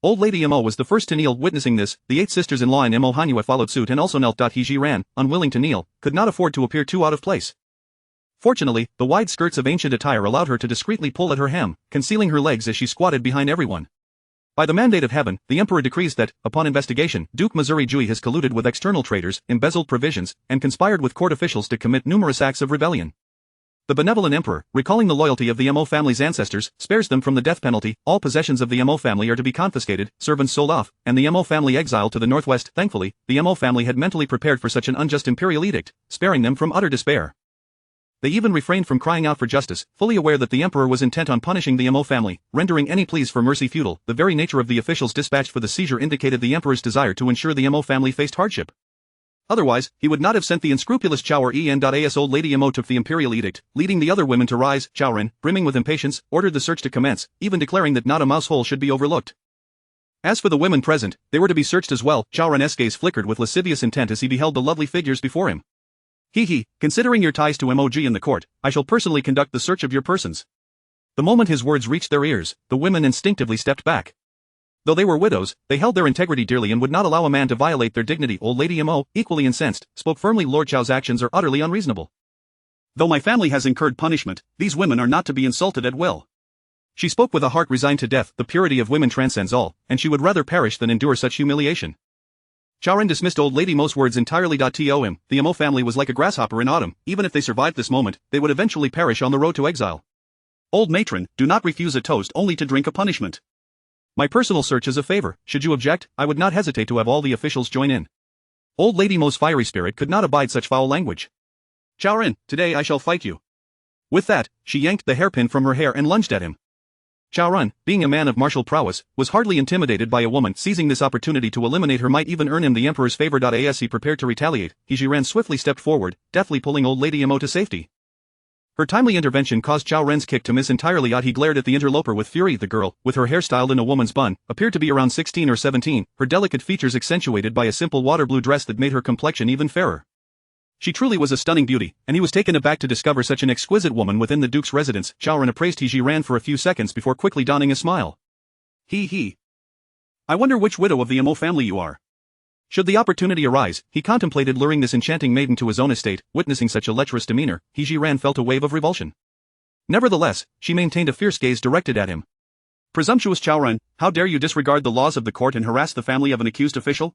Old Lady Mo was the first to kneel. Witnessing this, the 8 sisters-in-law and Mo Jiuye followed suit and also knelt. He Zhi Ran, unwilling to kneel, could not afford to appear too out of place. Fortunately, the wide skirts of ancient attire allowed her to discreetly pull at her hem, concealing her legs as she squatted behind everyone. By the mandate of heaven, the emperor decrees that, upon investigation, Duke Mo Jiuye has colluded with external traitors, embezzled provisions, and conspired with court officials to commit numerous acts of rebellion. The benevolent emperor, recalling the loyalty of the Mo family's ancestors, spares them from the death penalty. All possessions of the Mo family are to be confiscated, servants sold off, and the Mo family exiled to the northwest. Thankfully, the Mo family had mentally prepared for such an unjust imperial edict, sparing them from utter despair. They even refrained from crying out for justice, fully aware that the emperor was intent on punishing the Mo family, rendering any pleas for mercy futile. The very nature of the officials dispatched for the seizure indicated the emperor's desire to ensure the Mo family faced hardship. Otherwise, he would not have sent the unscrupulous Zhao Ren. Old Lady Mo took the imperial edict, leading the other women to rise. Zhao Ren, brimming with impatience, ordered the search to commence, even declaring that not a mouse hole should be overlooked. As for the women present, they were to be searched as well. Zhao Ren's gaze flickered with lascivious intent as he beheld the lovely figures before him. Considering your ties to Mo Jiuye in the court, I shall personally conduct the search of your persons. The moment his words reached their ears, the women instinctively stepped back. Though they were widows, they held their integrity dearly and would not allow a man to violate their dignity. Old Lady Mo, equally incensed, spoke firmly. Lord Chao's actions are utterly unreasonable. Though my family has incurred punishment, these women are not to be insulted at will. She spoke with a heart resigned to death. The purity of women transcends all, and she would rather perish than endure such humiliation. Zhao Ren dismissed Old Lady Mo's words entirely. The Mo family was like a grasshopper in autumn. Even if they survived this moment, they would eventually perish on the road to exile. Old matron, do not refuse a toast only to drink a punishment. My personal search is a favor. Should you object, I would not hesitate to have all the officials join in. Old Lady Mo's fiery spirit could not abide such foul language. Zhao Ren, today I shall fight you. With that, she yanked the hairpin from her hair and lunged at him. Zhao Ren, being a man of martial prowess, was hardly intimidated by a woman. Seizing this opportunity to eliminate her might even earn him the emperor's favor. As he prepared to retaliate, He Zhi Ran swiftly stepped forward, deftly pulling Old Lady Mo to safety. Her timely intervention caused Zhao Ren's kick to miss entirely. He glared at the interloper with fury. The girl, with her hair styled in a woman's bun, appeared to be around 16 or 17, her delicate features accentuated by a simple water blue dress that made her complexion even fairer. She truly was a stunning beauty, and he was taken aback to discover such an exquisite woman within the Duke's residence. Zhao Ren appraised He Zhi Ran for a few seconds before quickly donning a smile. I wonder which widow of the Mo family you are. Should the opportunity arise, he contemplated luring this enchanting maiden to his own estate. Witnessing such a lecherous demeanor, He Zhi Ran felt a wave of revulsion. Nevertheless, she maintained a fierce gaze directed at him. Presumptuous Zhao Ren, how dare you disregard the laws of the court and harass the family of an accused official?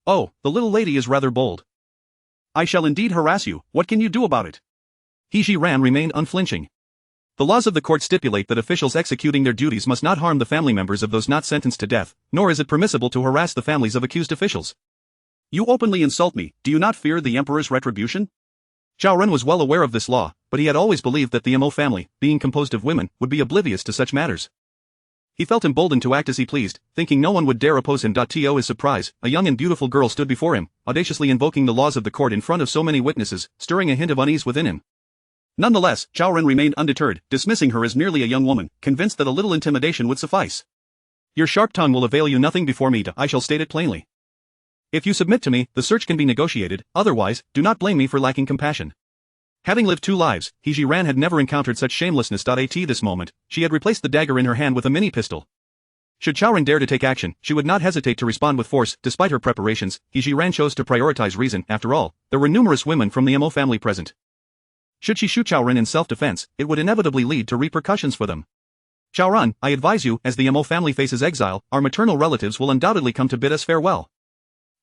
Oh, the little lady is rather bold. I shall indeed harass you. What can you do about it? He Zhi Ran remained unflinching. The laws of the court stipulate that officials executing their duties must not harm the family members of those not sentenced to death, nor is it permissible to harass the families of accused officials. You openly insult me. Do you not fear the emperor's retribution? Zhao Ren was well aware of this law, but he had always believed that the Mo family, being composed of women, would be oblivious to such matters. He felt emboldened to act as he pleased, thinking no one would dare oppose him. To his surprise, a young and beautiful girl stood before him, audaciously invoking the laws of the court in front of so many witnesses, stirring a hint of unease within him. Nonetheless, Zhao Ren remained undeterred, dismissing her as merely a young woman, convinced that a little intimidation would suffice. Your sharp tongue will avail you nothing before me. I shall state it plainly. If you submit to me, the search can be negotiated. Otherwise, do not blame me for lacking compassion. Having lived 2 lives, He Zhi Ran had never encountered such shamelessness. At this moment, she had replaced the dagger in her hand with a mini pistol. Should Zhao Ren dare to take action, she would not hesitate to respond with force. Despite her preparations, He Zhi Ran chose to prioritize reason. After all, there were numerous women from the Mo family present. Should she shoot Zhao Ren in self-defense, it would inevitably lead to repercussions for them. Zhao Ren, I advise you, as the Mo family faces exile, our maternal relatives will undoubtedly come to bid us farewell.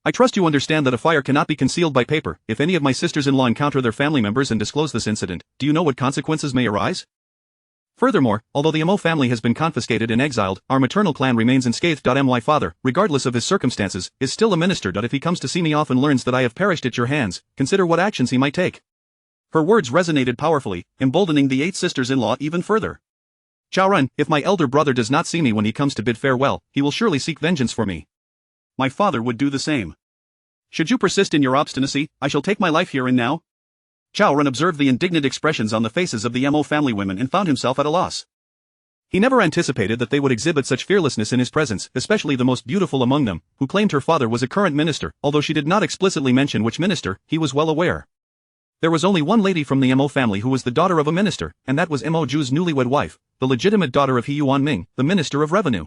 I trust you understand that a fire cannot be concealed by paper. If any of my sisters-in-law encounter their family members and disclose this incident, do you know what consequences may arise? Furthermore, although the Mo family has been confiscated and exiled, our maternal clan remains unscathed. My father, regardless of his circumstances, is still a minister. If he comes to see me off and learns that I have perished at your hands, consider what actions he might take. Her words resonated powerfully, emboldening the 8 sisters-in-law even further. Zhi Ran, if my elder brother does not see me when he comes to bid farewell, he will surely seek vengeance for me. My father would do the same. Should you persist in your obstinacy, I shall take my life here and now. Zhi Ran observed the indignant expressions on the faces of the Mo family women and found himself at a loss. He never anticipated that they would exhibit such fearlessness in his presence, especially the most beautiful among them, who claimed her father was a current minister, although she did not explicitly mention which minister, he was well aware. There was only one lady from the Mo family who was the daughter of a minister, and that was Mo Jiuye's newlywed wife, the legitimate daughter of He Yuanming, the Minister of Revenue.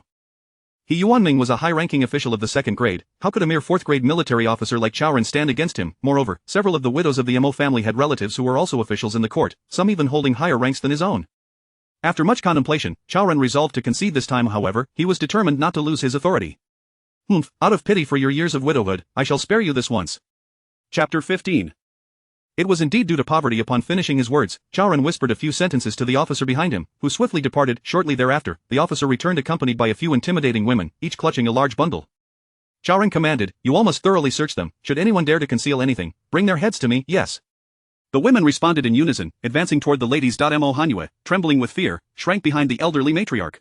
He Yuanming was a high-ranking official of the 2nd grade. How could a mere 4th-grade military officer like Zhi Ran stand against him? Moreover, several of the widows of the Mo family had relatives who were also officials in the court, some even holding higher ranks than his own. After much contemplation, Zhi Ran resolved to concede this time. However, he was determined not to lose his authority. Out of pity for your years of widowhood, I shall spare you this once. Chapter 15. It was indeed due to poverty. Upon finishing his words, Zhi Ran whispered a few sentences to the officer behind him, who swiftly departed. Shortly thereafter, the officer returned accompanied by a few intimidating women, each clutching a large bundle. Zhi Ran commanded, "You all must thoroughly search them. Should anyone dare to conceal anything, bring their heads to me." Yes. The women responded in unison, advancing toward the ladies. Mo Jiuye, trembling with fear, shrank behind the elderly matriarch.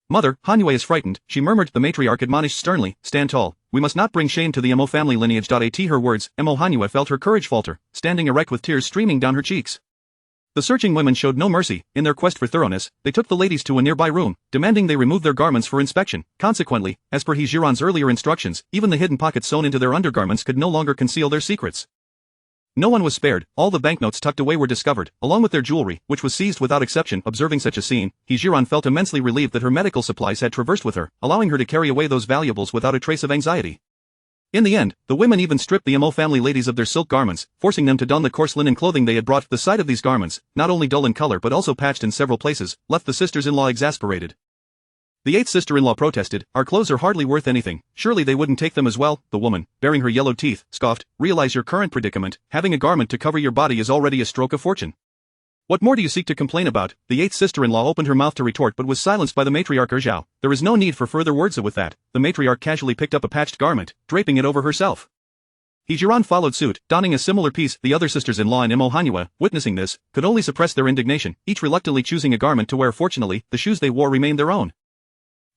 "Mother, Jiuye is frightened," she murmured. The matriarch admonished sternly, "Stand tall. We must not bring shame to the Mo family lineage." At her words, Mo Jiuye felt her courage falter, standing erect with tears streaming down her cheeks. The searching women showed no mercy. In their quest for thoroughness, they took the ladies to a nearby room, demanding they remove their garments for inspection. Consequently, as per He Zhi Ran's earlier instructions, even the hidden pockets sewn into their undergarments could no longer conceal their secrets. No one was spared. All the banknotes tucked away were discovered, along with their jewelry, which was seized without exception. Observing such a scene, He Zhi Ran felt immensely relieved that her medical supplies had traversed with her, allowing her to carry away those valuables without a trace of anxiety. In the end, the women even stripped the Mo family ladies of their silk garments, forcing them to don the coarse linen clothing they had brought. The sight of these garments, not only dull in color but also patched in several places, left the sisters-in-law exasperated. The 8th sister-in-law protested, "Our clothes are hardly worth anything, surely they wouldn't take them as well." The woman, baring her yellowed teeth, scoffed, "Realize your current predicament. Having a garment to cover your body is already a stroke of fortune. What more do you seek to complain about?" The 8th sister-in-law opened her mouth to retort but was silenced by the matriarch Zhao. There is no need for further words. With that, the matriarch casually picked up a patched garment, draping it over herself. He Zhi Ran followed suit, donning a similar piece. The other sisters-in-law and Mo Jiuye, witnessing this, could only suppress their indignation, each reluctantly choosing a garment to wear. Fortunately, the shoes they wore remained their own.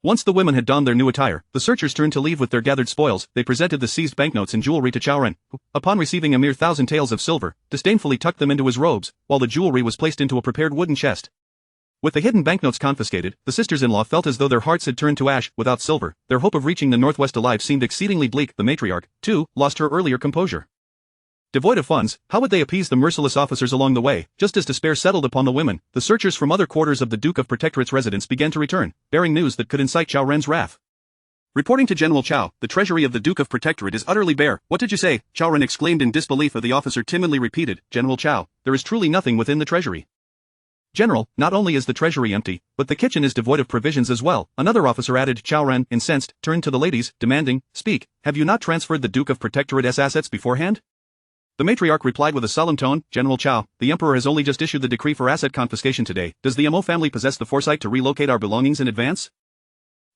Once the women had donned their new attire, the searchers turned to leave with their gathered spoils. They presented the seized banknotes and jewelry to Zhi Ran, who, upon receiving a mere 1,000 taels of silver, disdainfully tucked them into his robes, while the jewelry was placed into a prepared wooden chest. With the hidden banknotes confiscated, the sisters-in-law felt as though their hearts had turned to ash. Without silver, their hope of reaching the northwest alive seemed exceedingly bleak. The matriarch, too, lost her earlier composure. Devoid of funds, how would they appease the merciless officers along the way? Just as despair settled upon the women, the searchers from other quarters of the Duke of Protectorate's residence began to return, bearing news that could incite Zhi Ran's wrath. Reporting to General Zhao, the treasury of the Duke of Protectorate is utterly bare. What did you say? Zhi Ran exclaimed in disbelief. The officer timidly repeated, General Zhao, there is truly nothing within the treasury. General, not only is the treasury empty, but the kitchen is devoid of provisions as well. Another officer added. Zhi Ran, incensed, turned to the ladies, demanding, speak, have you not transferred the Duke of Protectorate's assets beforehand? The matriarch replied with a solemn tone, General Zhao, the Emperor has only just issued the decree for asset confiscation today. Does the Mo family possess the foresight to relocate our belongings in advance?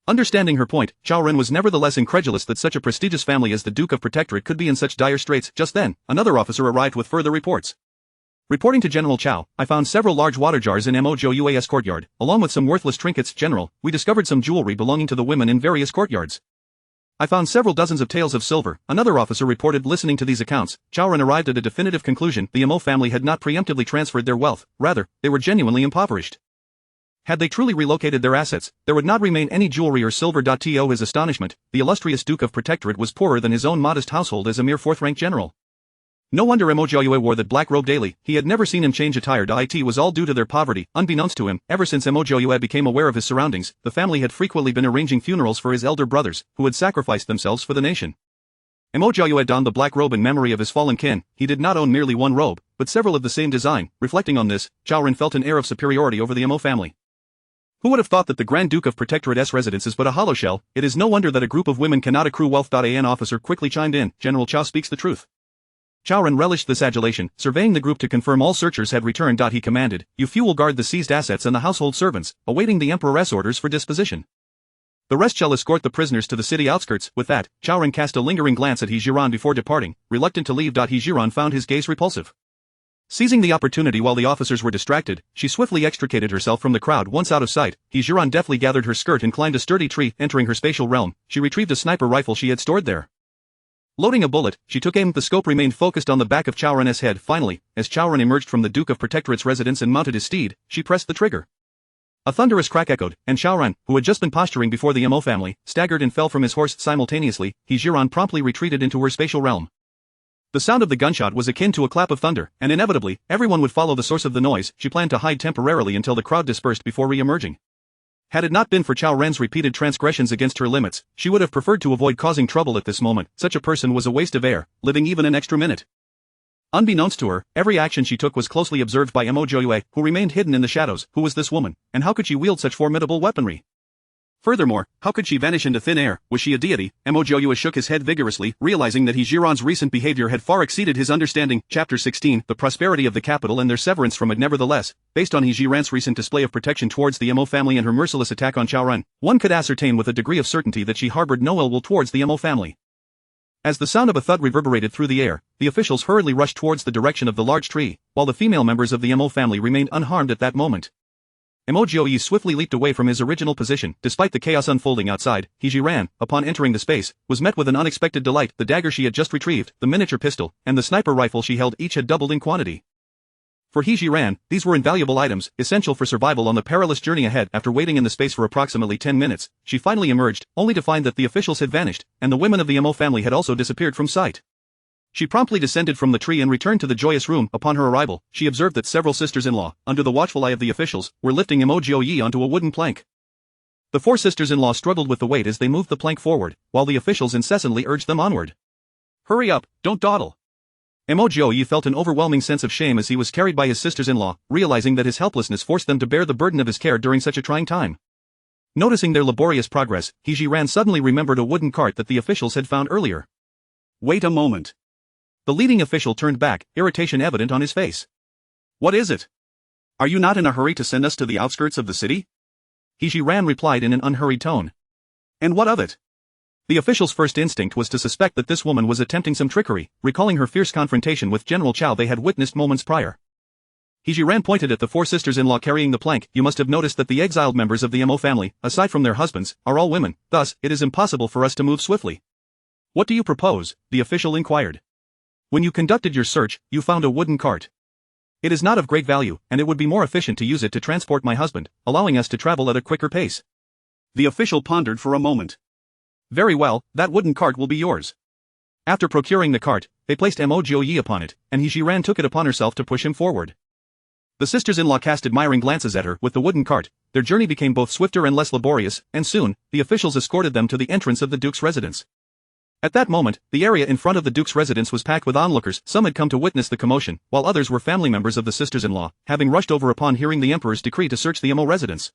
Understanding her point, Zhi Ran was nevertheless incredulous that such a prestigious family as the Duke of Protectorate could be in such dire straits. Just then, another officer arrived with further reports. Reporting to General Zhao, I found several large water jars in Mo Jiuye's courtyard, along with some worthless trinkets. General, we discovered some jewelry belonging to the women in various courtyards. I found several dozens of taels of silver, another officer reported. Listening to these accounts, Zhi Ran arrived at a definitive conclusion. The Mo family had not preemptively transferred their wealth, rather, they were genuinely impoverished. Had they truly relocated their assets, there would not remain any jewelry or silver. To his astonishment, the illustrious Duke of Protectorate was poorer than his own modest household as a mere fourth-rank general. No wonder Mo Jiuye wore that black robe daily. He had never seen him change attire. It was all due to their poverty. Unbeknownst to him, ever since Mo Jiuye became aware of his surroundings, the family had frequently been arranging funerals for his elder brothers, who had sacrificed themselves for the nation. Mo Jiuye donned the black robe in memory of his fallen kin. He did not own merely one robe, but several of the same design. Reflecting on this, Zhi Ran felt an air of superiority over the Mo family. Who would have thought that the Grand Duke of Protectorate's residence is but a hollow shell? It is no wonder that a group of women cannot accrue wealth. An officer quickly chimed in, General Zhao speaks the truth. Zhao Ran relished this adulation, surveying the group to confirm all searchers had returned. He commanded, "You few will guard the seized assets and the household servants, awaiting the Emperor's orders for disposition. The rest shall escort the prisoners to the city outskirts." With that, Zhao Ran cast a lingering glance at He Zhi Ran before departing, reluctant to leave. He Zhi Ran found his gaze repulsive. Seizing the opportunity while the officers were distracted, she swiftly extricated herself from the crowd. Once out of sight, He Zhi Ran deftly gathered her skirt and climbed a sturdy tree. Entering her spatial realm, she retrieved a sniper rifle she had stored there. Loading a bullet, she took aim. The scope remained focused on the back of Zhao Ran's head. Finally, as Zhao Ran emerged from the Duke of Protectorate's residence and mounted his steed, she pressed the trigger. A thunderous crack echoed, and Zhao Ran, who had just been posturing before the Mo family, staggered and fell from his horse. Simultaneously, He Zhi Ran promptly retreated into her spatial realm. The sound of the gunshot was akin to a clap of thunder, and inevitably, everyone would follow the source of the noise. She planned to hide temporarily until the crowd dispersed before re-emerging. Had it not been for Zhao Ran's repeated transgressions against her limits, she would have preferred to avoid causing trouble at this moment. Such a person was a waste of air, living even an extra minute. Unbeknownst to her, every action she took was closely observed by Mo Jiuye, who remained hidden in the shadows. Who was this woman, and how could she wield such formidable weaponry? Furthermore, how could she vanish into thin air? Was she a deity? Mo Jiuye shook his head vigorously, realizing that He Zhi Ran's recent behavior had far exceeded his understanding. Chapter 16, The prosperity of the capital and their severance from it. Nevertheless, based on He Zhi Ran's recent display of protection towards the Mo family and her merciless attack on Zhao Ran, one could ascertain with a degree of certainty that she harbored no ill will towards the Mo family. As the sound of a thud reverberated through the air, the officials hurriedly rushed towards the direction of the large tree, while the female members of the Mo family remained unharmed at that moment. Mo Jiuye swiftly leaped away from his original position. Despite the chaos unfolding outside, He Zhi Ran, upon entering the space, was met with an unexpected delight. The dagger she had just retrieved, the miniature pistol, and the sniper rifle she held each had doubled in quantity. For He Zhi Ran, these were invaluable items, essential for survival on the perilous journey ahead. After waiting in the space for approximately 10 minutes, she finally emerged, only to find that the officials had vanished, and the women of the Mo family had also disappeared from sight. She promptly descended from the tree and returned to the joyous room. Upon her arrival, she observed that several sisters-in-law, under the watchful eye of the officials, were lifting Mo Jiuye onto a wooden plank. The four sisters-in-law struggled with the weight as they moved the plank forward, while the officials incessantly urged them onward. "Hurry up, don't dawdle." Mo Jiuye felt an overwhelming sense of shame as he was carried by his sisters-in-law, realizing that his helplessness forced them to bear the burden of his care during such a trying time. Noticing their laborious progress, He Zhi Ran suddenly remembered a wooden cart that the officials had found earlier. "Wait a moment." The leading official turned back, irritation evident on his face. "What is it? Are you not in a hurry to send us to the outskirts of the city?" He Zhi Ran replied in an unhurried tone. "And what of it?" The official's first instinct was to suspect that this woman was attempting some trickery, recalling her fierce confrontation with General Chao they had witnessed moments prior. He Zhi Ran pointed at the four sisters-in-law carrying the plank. "You must have noticed that the exiled members of the Mo family, aside from their husbands, are all women, thus, it is impossible for us to move swiftly." "What do you propose?" the official inquired. "When you conducted your search, you found a wooden cart. It is not of great value, and it would be more efficient to use it to transport my husband, allowing us to travel at a quicker pace." The official pondered for a moment. "Very well, that wooden cart will be yours." After procuring the cart, they placed Mo Jiuye upon it, and He Zhi Ran took it upon herself to push him forward. The sisters-in-law cast admiring glances at her. With the wooden cart, their journey became both swifter and less laborious, and soon, the officials escorted them to the entrance of the Duke's residence. At that moment, the area in front of the Duke's residence was packed with onlookers. Some had come to witness the commotion, while others were family members of the sisters-in-law, having rushed over upon hearing the Emperor's decree to search the Mo residence.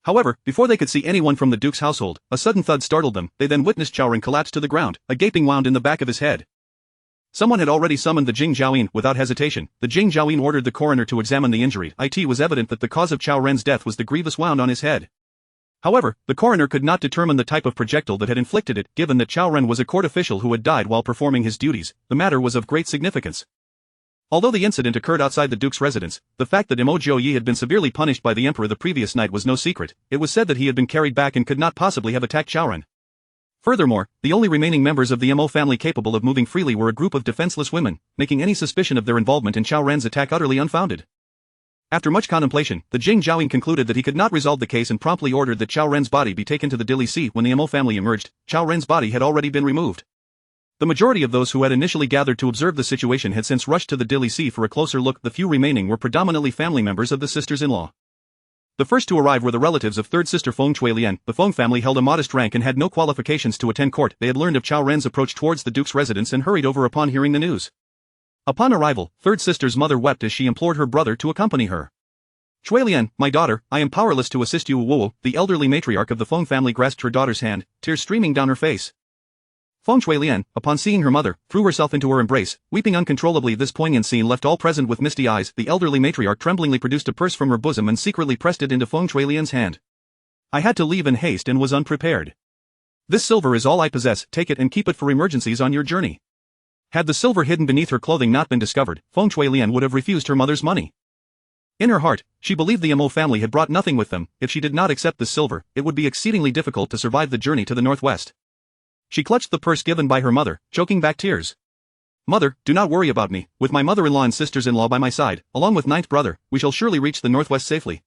However, before they could see anyone from the Duke's household, a sudden thud startled them. They then witnessed Zhao Ran collapse to the ground, a gaping wound in the back of his head. Someone had already summoned the Jing Zhaoyin. Without hesitation, the Jing Zhaoyin ordered the coroner to examine the injury. It was evident that the cause of Zhao Ran's death was the grievous wound on his head. However, the coroner could not determine the type of projectile that had inflicted it. Given that Zhao Ran was a court official who had died while performing his duties, the matter was of great significance. Although the incident occurred outside the Duke's residence, the fact that Mo Jiuye had been severely punished by the Emperor the previous night was no secret. It was said that he had been carried back and could not possibly have attacked Zhao Ran. Furthermore, the only remaining members of the Mo family capable of moving freely were a group of defenseless women, making any suspicion of their involvement in Zhao Ran's attack utterly unfounded. After much contemplation, the Jing Zhaoyin concluded that he could not resolve the case and promptly ordered that Zhao Ran's body be taken to the Dili Sea. When the Mo family emerged, Zhao Ran's body had already been removed. The majority of those who had initially gathered to observe the situation had since rushed to the Dili Sea for a closer look. The few remaining were predominantly family members of the sisters-in-law. The first to arrive were the relatives of third sister Feng Chuilian. The Feng family held a modest rank and had no qualifications to attend court. They had learned of Zhao Ran's approach towards the Duke's residence and hurried over upon hearing the news. Upon arrival, third sister's mother wept as she implored her brother to accompany her. "Chuilian, my daughter, I am powerless to assist you." Wu, the elderly matriarch of the Feng family, grasped her daughter's hand, tears streaming down her face. Feng Shuilian, upon seeing her mother, threw herself into her embrace, weeping uncontrollably. This poignant scene left all present with misty eyes. The elderly matriarch tremblingly produced a purse from her bosom and secretly pressed it into Feng Shuilian's hand. I had to leave in haste and was unprepared. This silver is all I possess, take it and keep it for emergencies on your journey. Had the silver hidden beneath her clothing not been discovered, Feng Shuilian would have refused her mother's money. In her heart, she believed the Mo family had brought nothing with them. If she did not accept this silver, it would be exceedingly difficult to survive the journey to the northwest. She clutched the purse given by her mother, choking back tears. Mother, do not worry about me. With my mother-in-law and sisters-in-law by my side, along with ninth brother, we shall surely reach the northwest safely.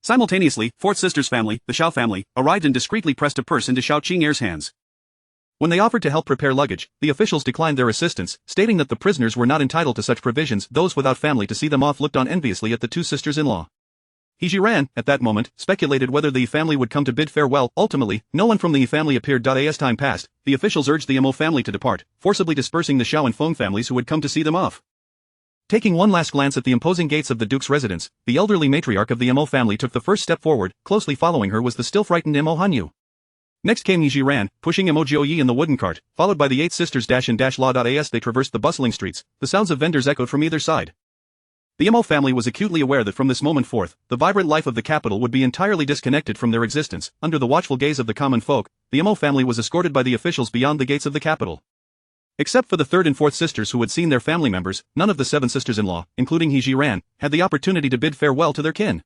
Simultaneously, fourth sister's family, the Xiao family, arrived and discreetly pressed a purse into Xiao Qing'er's hands. When they offered to help prepare luggage, the officials declined their assistance, stating that the prisoners were not entitled to such provisions. Those without family to see them off looked on enviously at the two sisters-in-law. He Zhi Ran, at that moment, speculated whether the family would come to bid farewell. Ultimately, no one from the family appeared. As time passed, the officials urged the Mo family to depart, forcibly dispersing the Xiao and Feng families who had come to see them off. Taking one last glance at the imposing gates of the duke's residence, the elderly matriarch of the Mo family took the first step forward. Closely following her was the still frightened Mo Hanyu. Next came He Zhi Ran, pushing Mo Jiuye in the wooden cart, followed by the 8 sisters. Law. As they traversed the bustling streets, the sounds of vendors echoed from either side. The Mo family was acutely aware that from this moment forth, the vibrant life of the capital would be entirely disconnected from their existence. Under the watchful gaze of the common folk, the Mo family was escorted by the officials beyond the gates of the capital. Except for the third and fourth sisters who had seen their family members, none of the 7 sisters-in-law, including He Zhi Ran, had the opportunity to bid farewell to their kin.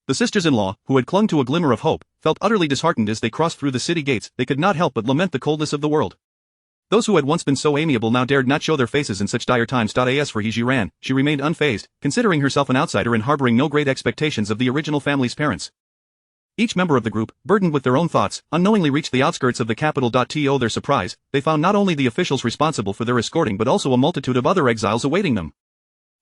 The sisters-in-law, who had clung to a glimmer of hope, felt utterly disheartened as they crossed through the city gates. They could not help but lament the coldness of the world. Those who had once been so amiable now dared not show their faces in such dire times. As for He Zhi Ran, she remained unfazed, considering herself an outsider and harboring no great expectations of the original family's parents. Each member of the group, burdened with their own thoughts, unknowingly reached the outskirts of the capital. To their surprise, they found not only the officials responsible for their escorting but also a multitude of other exiles awaiting them.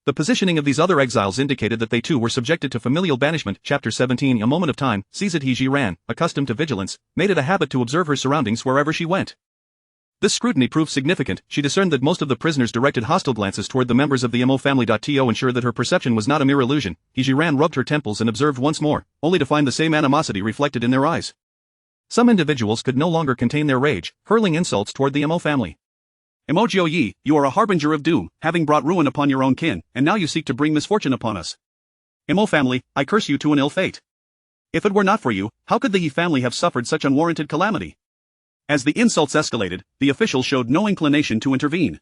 The positioning of these other exiles indicated that they too were subjected to familial banishment. Chapter 17. A moment of time, seized He Zhi Ran, accustomed to vigilance, made it a habit to observe her surroundings wherever she went. This scrutiny proved significant. She discerned that most of the prisoners directed hostile glances toward the members of the Mo family. To ensure that her perception was not a mere illusion, He Zhi Ran rubbed her temples and observed once more, only to find the same animosity reflected in their eyes. Some individuals could no longer contain their rage, hurling insults toward the Mo family. Mo Jiuye, you are a harbinger of doom, having brought ruin upon your own kin, and now you seek to bring misfortune upon us. Mo family, I curse you to an ill fate. If it were not for you, how could the He family have suffered such unwarranted calamity? As the insults escalated, the officials showed no inclination to intervene.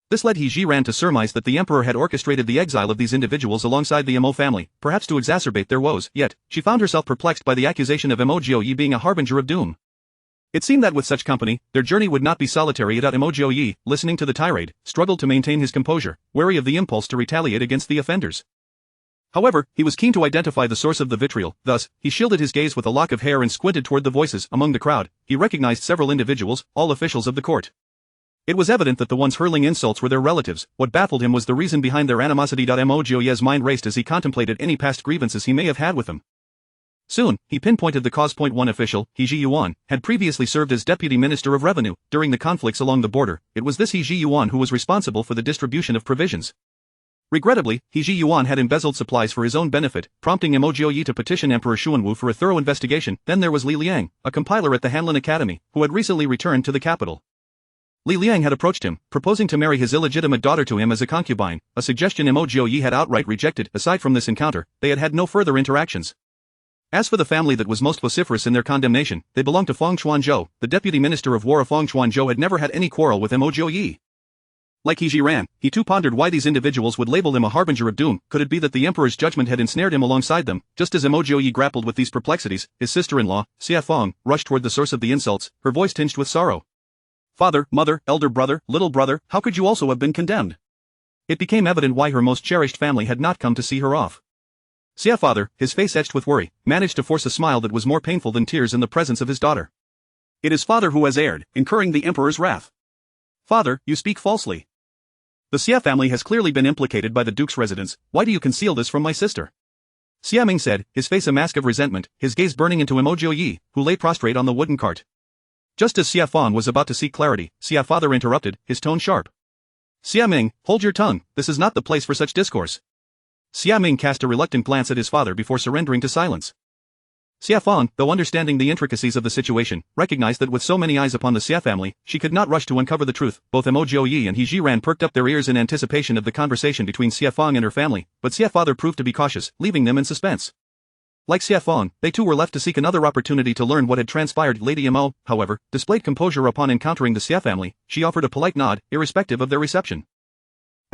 This led He Zhi Ran to surmise that the emperor had orchestrated the exile of these individuals alongside the Mo family, perhaps to exacerbate their woes. Yet, she found herself perplexed by the accusation of Mo Jiuye being a harbinger of doom. It seemed that with such company, their journey would not be solitary. Mo Jiuye, listening to the tirade, struggled to maintain his composure, wary of the impulse to retaliate against the offenders. However, he was keen to identify the source of the vitriol. Thus, he shielded his gaze with a lock of hair and squinted toward the voices. Among the crowd, he recognized several individuals, all officials of the court. It was evident that the ones hurling insults were their relatives. What baffled him was the reason behind their animosity. Mo Jiuye's mind raced as he contemplated any past grievances he may have had with them. Soon, he pinpointed the cause. One official, He Zhi Yuan, had previously served as deputy minister of revenue. During the conflicts along the border, it was this He Zhi Yuan who was responsible for the distribution of provisions. Regrettably, He Zhi Yuan had embezzled supplies for his own benefit, prompting Mo Jiuye to petition Emperor Xuanwu for a thorough investigation. Then there was Li Liang, a compiler at the Hanlin Academy, who had recently returned to the capital. Li Liang had approached him, proposing to marry his illegitimate daughter to him as a concubine, a suggestion Mo Jiuye had outright rejected. Aside from this encounter, they had had no further interactions. As for the family that was most vociferous in their condemnation, they belonged to Feng Xuanzhou, the deputy minister of war. Feng Xuanzhou had never had any quarrel with Mo Jiuye. Like He Zhi Ran, he too pondered why these individuals would label him a harbinger of doom. Could it be that the emperor's judgment had ensnared him alongside them? Just as Mo Jiuye grappled with these perplexities, his sister-in-law, Xia Feng, rushed toward the source of the insults, her voice tinged with sorrow. Father, mother, elder brother, little brother, how could you also have been condemned? It became evident why her most cherished family had not come to see her off. Xia father, his face etched with worry, managed to force a smile that was more painful than tears in the presence of his daughter. It is father who has erred, incurring the emperor's wrath. Father, you speak falsely. The Xia family has clearly been implicated by the duke's residence. Why do you conceal this from my sister? Xia Ming said, his face a mask of resentment, his gaze burning into Mo Jiuye, who lay prostrate on the wooden cart. Just as Xia Feng was about to seek clarity, Xia father interrupted, his tone sharp. Xia Ming, hold your tongue, this is not the place for such discourse. Xia Ming cast a reluctant glance at his father before surrendering to silence. Xie Fang, though understanding the intricacies of the situation, recognized that with so many eyes upon the Xie family, she could not rush to uncover the truth. Both Mo Jiuye and He Zhi Ran perked up their ears in anticipation of the conversation between Xie Fang and her family, but Xie father proved to be cautious, leaving them in suspense. Like Xie Fang, they too were left to seek another opportunity to learn what had transpired. Lady Mo, however, displayed composure upon encountering the Xie family. She offered a polite nod, irrespective of their reception.